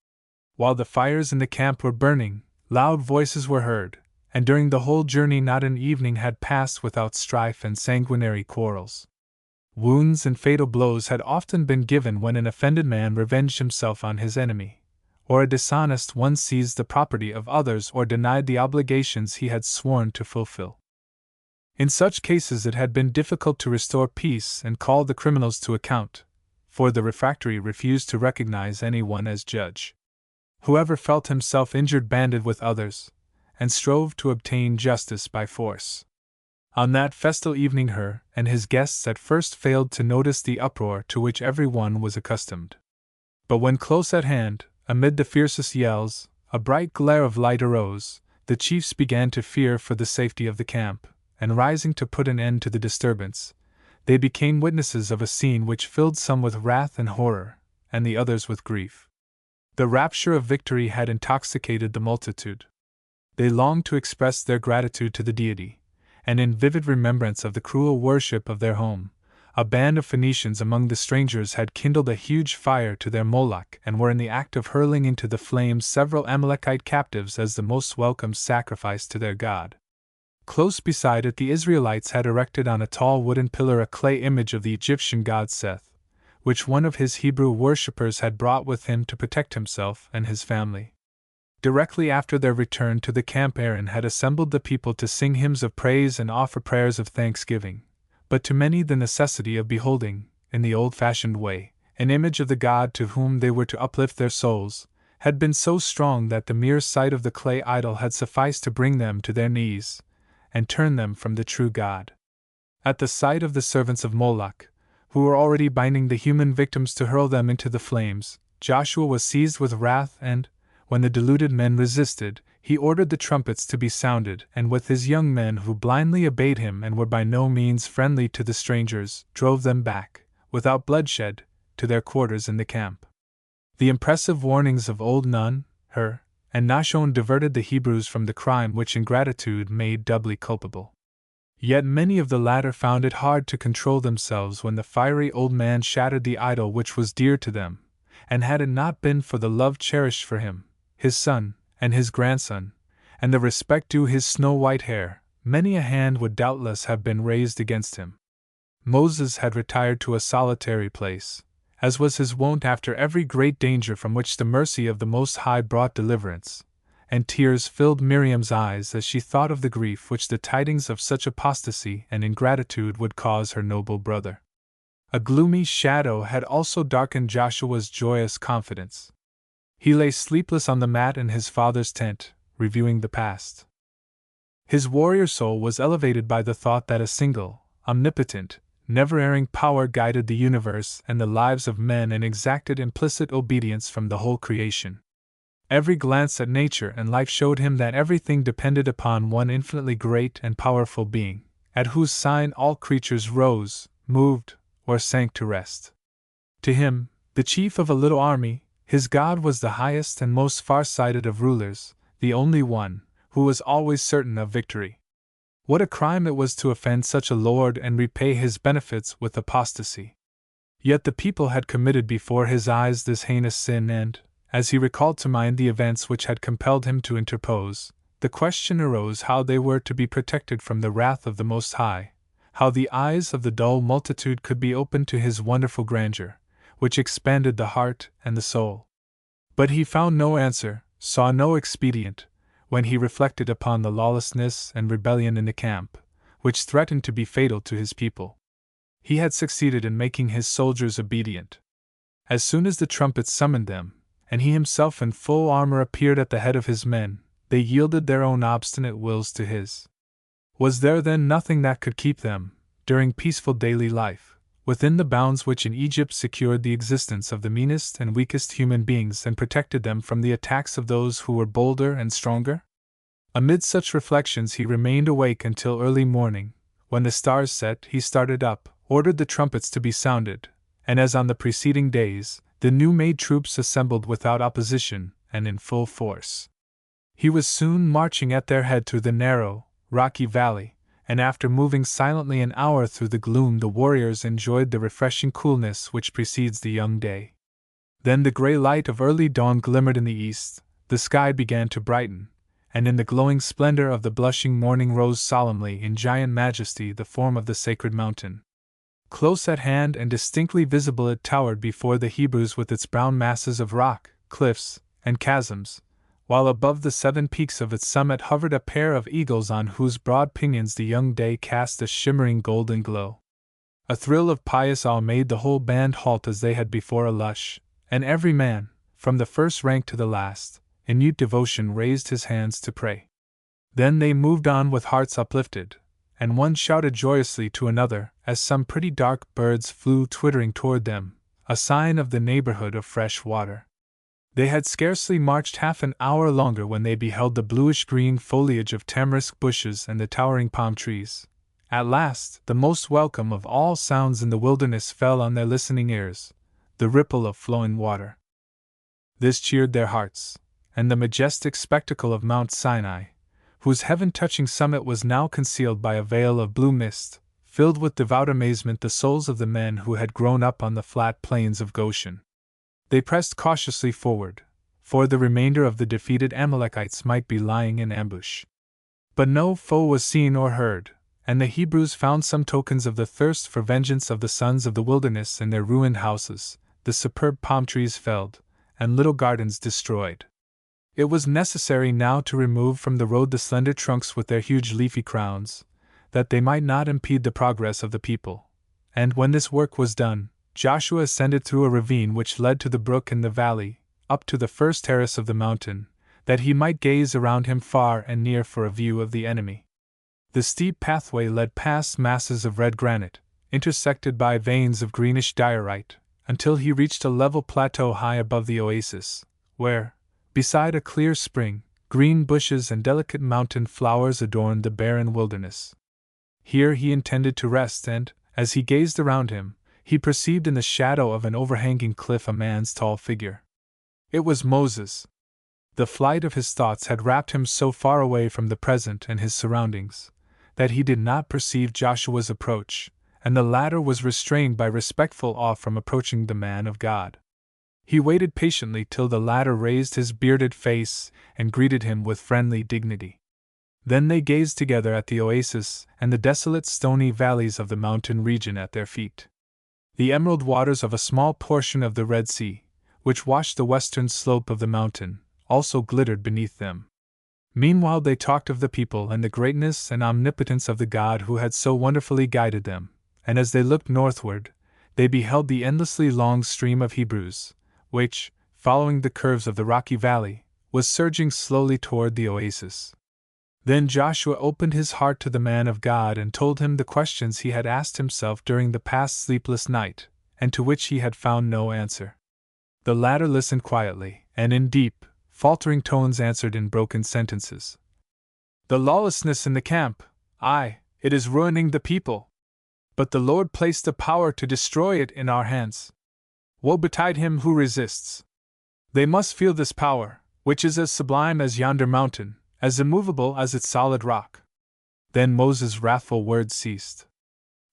Speaker 1: While the fires in the camp were burning, loud voices were heard, and during the whole journey not an evening had passed without strife and sanguinary quarrels. Wounds and fatal blows had often been given when an offended man revenged himself on his enemy, or a dishonest one seized the property of others or denied the obligations he had sworn to fulfill. In such cases it had been difficult to restore peace and call the criminals to account, for the refractory refused to recognize anyone as judge. Whoever felt himself injured banded with others, and strove to obtain justice by force. On that festal evening her and his guests at first failed to notice the uproar to which every one was accustomed. But when close at hand, amid the fiercest yells, a bright glare of light arose, the chiefs began to fear for the safety of the camp, and rising to put an end to the disturbance, they became witnesses of a scene which filled some with wrath and horror, and the others with grief. The rapture of victory had intoxicated the multitude. They longed to express their gratitude to the deity, and in vivid remembrance of the cruel worship of their home, a band of Phoenicians among the strangers had kindled a huge fire to their Moloch and were in the act of hurling into the flames several Amalekite captives as the most welcome sacrifice to their god. Close beside it the Israelites had erected on a tall wooden pillar a clay image of the Egyptian god Seth, which one of his Hebrew worshippers had brought with him to protect himself and his family. Directly after their return to the camp, Aaron had assembled the people to sing hymns of praise and offer prayers of thanksgiving, but to many the necessity of beholding, in the old-fashioned way, an image of the God to whom they were to uplift their souls, had been so strong that the mere sight of the clay idol had sufficed to bring them to their knees, and turn them from the true God. At the sight of the servants of Moloch, who were already binding the human victims to hurl them into the flames, Joshua was seized with wrath and, when the deluded men resisted, he ordered the trumpets to be sounded, and with his young men who blindly obeyed him and were by no means friendly to the strangers, drove them back, without bloodshed, to their quarters in the camp. The impressive warnings of old Nun, Hur, and Nashon diverted the Hebrews from the crime which ingratitude made doubly culpable. Yet many of the latter found it hard to control themselves when the fiery old man shattered the idol which was dear to them, and had it not been for the love cherished for him, his son, and his grandson, and the respect due his snow-white hair, many a hand would doubtless have been raised against him. Moses had retired to a solitary place, as was his wont after every great danger from which the mercy of the Most High brought deliverance, and tears filled Miriam's eyes as she thought of the grief which the tidings of such apostasy and ingratitude would cause her noble brother. A gloomy shadow had also darkened Joshua's joyous confidence. He lay sleepless on the mat in his father's tent, reviewing the past. His warrior soul was elevated by the thought that a single, omnipotent, never-erring power guided the universe and the lives of men and exacted implicit obedience from the whole creation. Every glance at nature and life showed him that everything depended upon one infinitely great and powerful being, at whose sign all creatures rose, moved, or sank to rest. To him, the chief of a little army, his God was the highest and most far-sighted of rulers, the only one who was always certain of victory. What a crime it was to offend such a Lord and repay his benefits with apostasy! Yet the people had committed before his eyes this heinous sin, and, as he recalled to mind the events which had compelled him to interpose, the question arose how they were to be protected from the wrath of the Most High, how the eyes of the dull multitude could be opened to his wonderful grandeur, which expanded the heart and the soul. But he found no answer, saw no expedient, when he reflected upon the lawlessness and rebellion in the camp, which threatened to be fatal to his people. He had succeeded in making his soldiers obedient. As soon as the trumpets summoned them, and he himself in full armor appeared at the head of his men, they yielded their own obstinate wills to his. Was there then nothing that could keep them, during peaceful daily life, within the bounds which in Egypt secured the existence of the meanest and weakest human beings and protected them from the attacks of those who were bolder and stronger? Amid such reflections he remained awake until early morning. When the stars set, he started up, ordered the trumpets to be sounded, and as on the preceding days, the new-made troops assembled without opposition and in full force. He was soon marching at their head through the narrow, rocky valley, and after moving silently an hour through the gloom the warriors enjoyed the refreshing coolness which precedes the young day. Then the gray light of early dawn glimmered in the east, the sky began to brighten, and in the glowing splendor of the blushing morning rose solemnly in giant majesty the form of the sacred mountain. Close at hand and distinctly visible it towered before the Hebrews with its brown masses of rock, cliffs, and chasms, while above the 7 peaks of its summit hovered a pair of eagles on whose broad pinions the young day cast a shimmering golden glow. A thrill of pious awe made the whole band halt as they had before a lush, and every man, from the first rank to the last, in mute devotion raised his hands to pray. Then they moved on with hearts uplifted, and one shouted joyously to another as some pretty dark birds flew twittering toward them, a sign of the neighborhood of fresh water. They had scarcely marched half an hour longer when they beheld the bluish-green foliage of tamarisk bushes and the towering palm trees. At last, the most welcome of all sounds in the wilderness fell on their listening ears, the ripple of flowing water. This cheered their hearts, and the majestic spectacle of Mount Sinai, whose heaven-touching summit was now concealed by a veil of blue mist, filled with devout amazement the souls of the men who had grown up on the flat plains of Goshen. They pressed cautiously forward, for the remainder of the defeated Amalekites might be lying in ambush. But no foe was seen or heard, and the Hebrews found some tokens of the thirst for vengeance of the sons of the wilderness in their ruined houses, the superb palm trees felled, and little gardens destroyed. It was necessary now to remove from the road the slender trunks with their huge leafy crowns, that they might not impede the progress of the people. And when this work was done, Joshua ascended through a ravine which led to the brook in the valley, up to the first terrace of the mountain, that he might gaze around him far and near for a view of the enemy. The steep pathway led past masses of red granite, intersected by veins of greenish diorite, until he reached a level plateau high above the oasis, where, beside a clear spring, green bushes and delicate mountain flowers adorned the barren wilderness. Here he intended to rest, and, as he gazed around him, he perceived in the shadow of an overhanging cliff a man's tall figure. It was Moses. The flight of his thoughts had wrapped him so far away from the present and his surroundings, that he did not perceive Joshua's approach, and the latter was restrained by respectful awe from approaching the man of God. He waited patiently till the latter raised his bearded face and greeted him with friendly dignity. Then they gazed together at the oasis and the desolate stony valleys of the mountain region at their feet. The emerald waters of a small portion of the Red Sea, which washed the western slope of the mountain, also glittered beneath them. Meanwhile they talked of the people and the greatness and omnipotence of the God who had so wonderfully guided them, and as they looked northward, they beheld the endlessly long stream of Hebrews, which, following the curves of the rocky valley, was surging slowly toward the oasis. Then Joshua opened his heart to the man of God and told him the questions he had asked himself during the past sleepless night, and to which he had found no answer. The latter listened quietly, and in deep, faltering tones answered in broken sentences. "The lawlessness in the camp, it is ruining the people. But the Lord placed the power to destroy it in our hands. Woe betide him who resists. They must feel this power, which is as sublime as yonder mountain, as immovable as its solid rock." Then Moses' wrathful words ceased.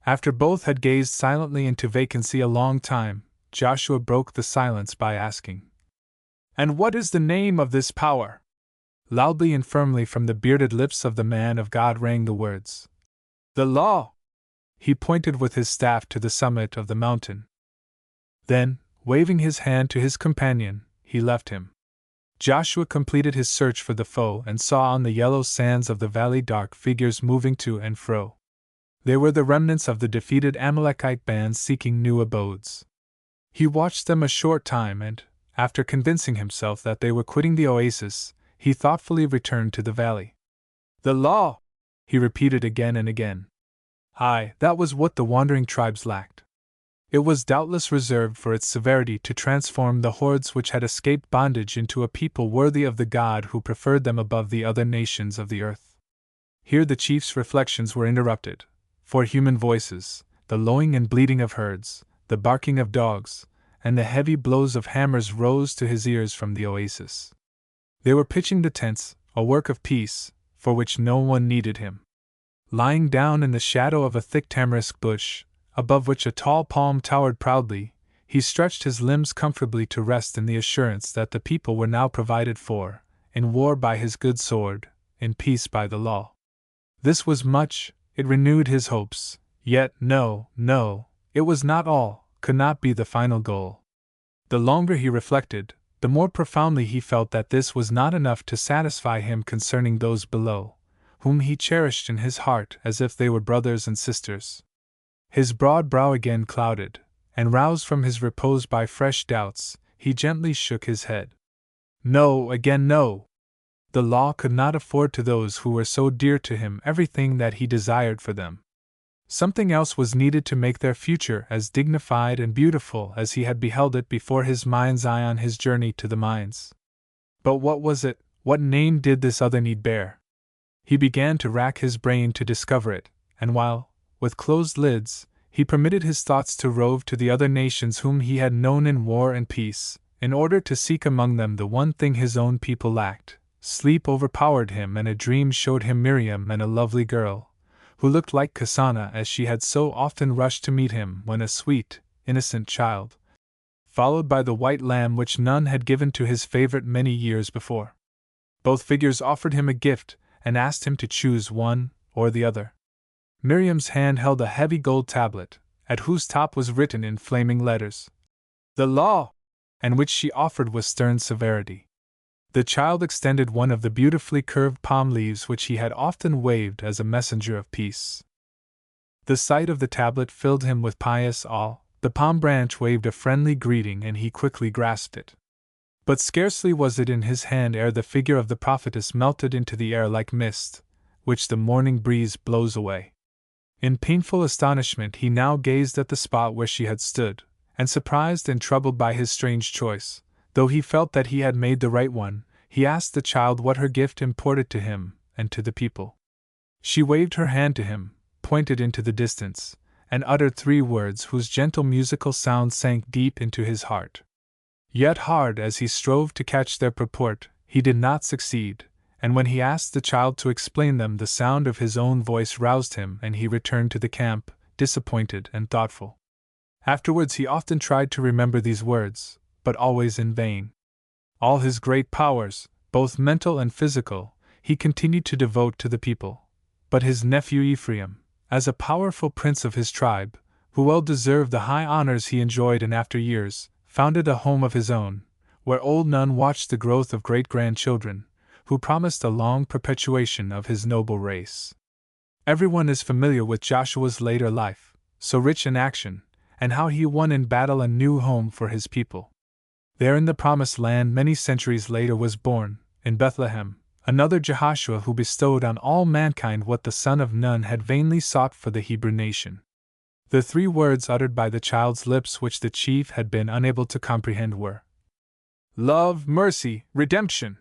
Speaker 1: After both had gazed silently into vacancy a long time, Joshua broke the silence by asking, "And what is the name of this power?" Loudly and firmly from the bearded lips of the man of God rang the words, "The law." He pointed with his staff to the summit of the mountain. Then, waving his hand to his companion, he left him. Joshua completed his search for the foe and saw on the yellow sands of the valley dark figures moving to and fro. They were the remnants of the defeated Amalekite bands seeking new abodes. He watched them a short time and, after convincing himself that they were quitting the oasis, he thoughtfully returned to the valley. "The law," he repeated again and again. That was what the wandering tribes lacked. It was doubtless reserved for its severity to transform the hordes which had escaped bondage into a people worthy of the God who preferred them above the other nations of the earth. Here the chief's reflections were interrupted, for human voices, the lowing and bleating of herds, the barking of dogs, and the heavy blows of hammers rose to his ears from the oasis. They were pitching the tents, a work of peace, for which no one needed him. Lying down in the shadow of a thick tamarisk bush, above which a tall palm towered proudly, he stretched his limbs comfortably to rest in the assurance that the people were now provided for, in war by his good sword, in peace by the law. This was much, it renewed his hopes, yet no, it was not all, could not be the final goal. The longer he reflected, the more profoundly he felt that this was not enough to satisfy him concerning those below, whom he cherished in his heart as if they were brothers and sisters. His broad brow again clouded, and roused from his repose by fresh doubts, he gently shook his head. No, again no! The law could not afford to those who were so dear to him everything that he desired for them. Something else was needed to make their future as dignified and beautiful as he had beheld it before his mind's eye on his journey to the mines. But what was it? What name did this other need bear? He began to rack his brain to discover it, and while, with closed lids, he permitted his thoughts to rove to the other nations whom he had known in war and peace, in order to seek among them the one thing his own people lacked, Sleep overpowered him, and a dream showed him Miriam and a lovely girl, who looked like Kasana as she had so often rushed to meet him when a sweet, innocent child, followed by the white lamb which none had given to his favorite many years before. Both figures offered him a gift and asked him to choose one or the other. Miriam's hand held a heavy gold tablet, at whose top was written in flaming letters, "The Law," and which she offered with stern severity. The child extended one of the beautifully curved palm leaves which he had often waved as a messenger of peace. The sight of the tablet filled him with pious awe. The palm branch waved a friendly greeting and he quickly grasped it. But scarcely was it in his hand ere the figure of the prophetess melted into the air like mist, which the morning breeze blows away. In painful astonishment he now gazed at the spot where she had stood, and surprised and troubled by his strange choice, though he felt that he had made the right one, he asked the child what her gift imported to him and to the people. She waved her hand to him, pointed into the distance, and uttered 3 words whose gentle musical sound sank deep into his heart. Yet hard as he strove to catch their purport, he did not succeed, and when he asked the child to explain them, the sound of his own voice roused him and he returned to the camp, disappointed and thoughtful. Afterwards he often tried to remember these words, but always in vain. All his great powers, both mental and physical, he continued to devote to the people. But his nephew Ephraim, as a powerful prince of his tribe, who well deserved the high honors he enjoyed in after years, founded a home of his own, where old Nun watched the growth of great-grandchildren, who promised a long perpetuation of his noble race. Everyone is familiar with Joshua's later life, so rich in action, and how he won in battle a new home for his people. There in the Promised Land many centuries later was born, in Bethlehem, another Jehoshua who bestowed on all mankind what the son of Nun had vainly sought for the Hebrew nation. The 3 words uttered by the child's lips which the chief had been unable to comprehend were love, mercy, redemption.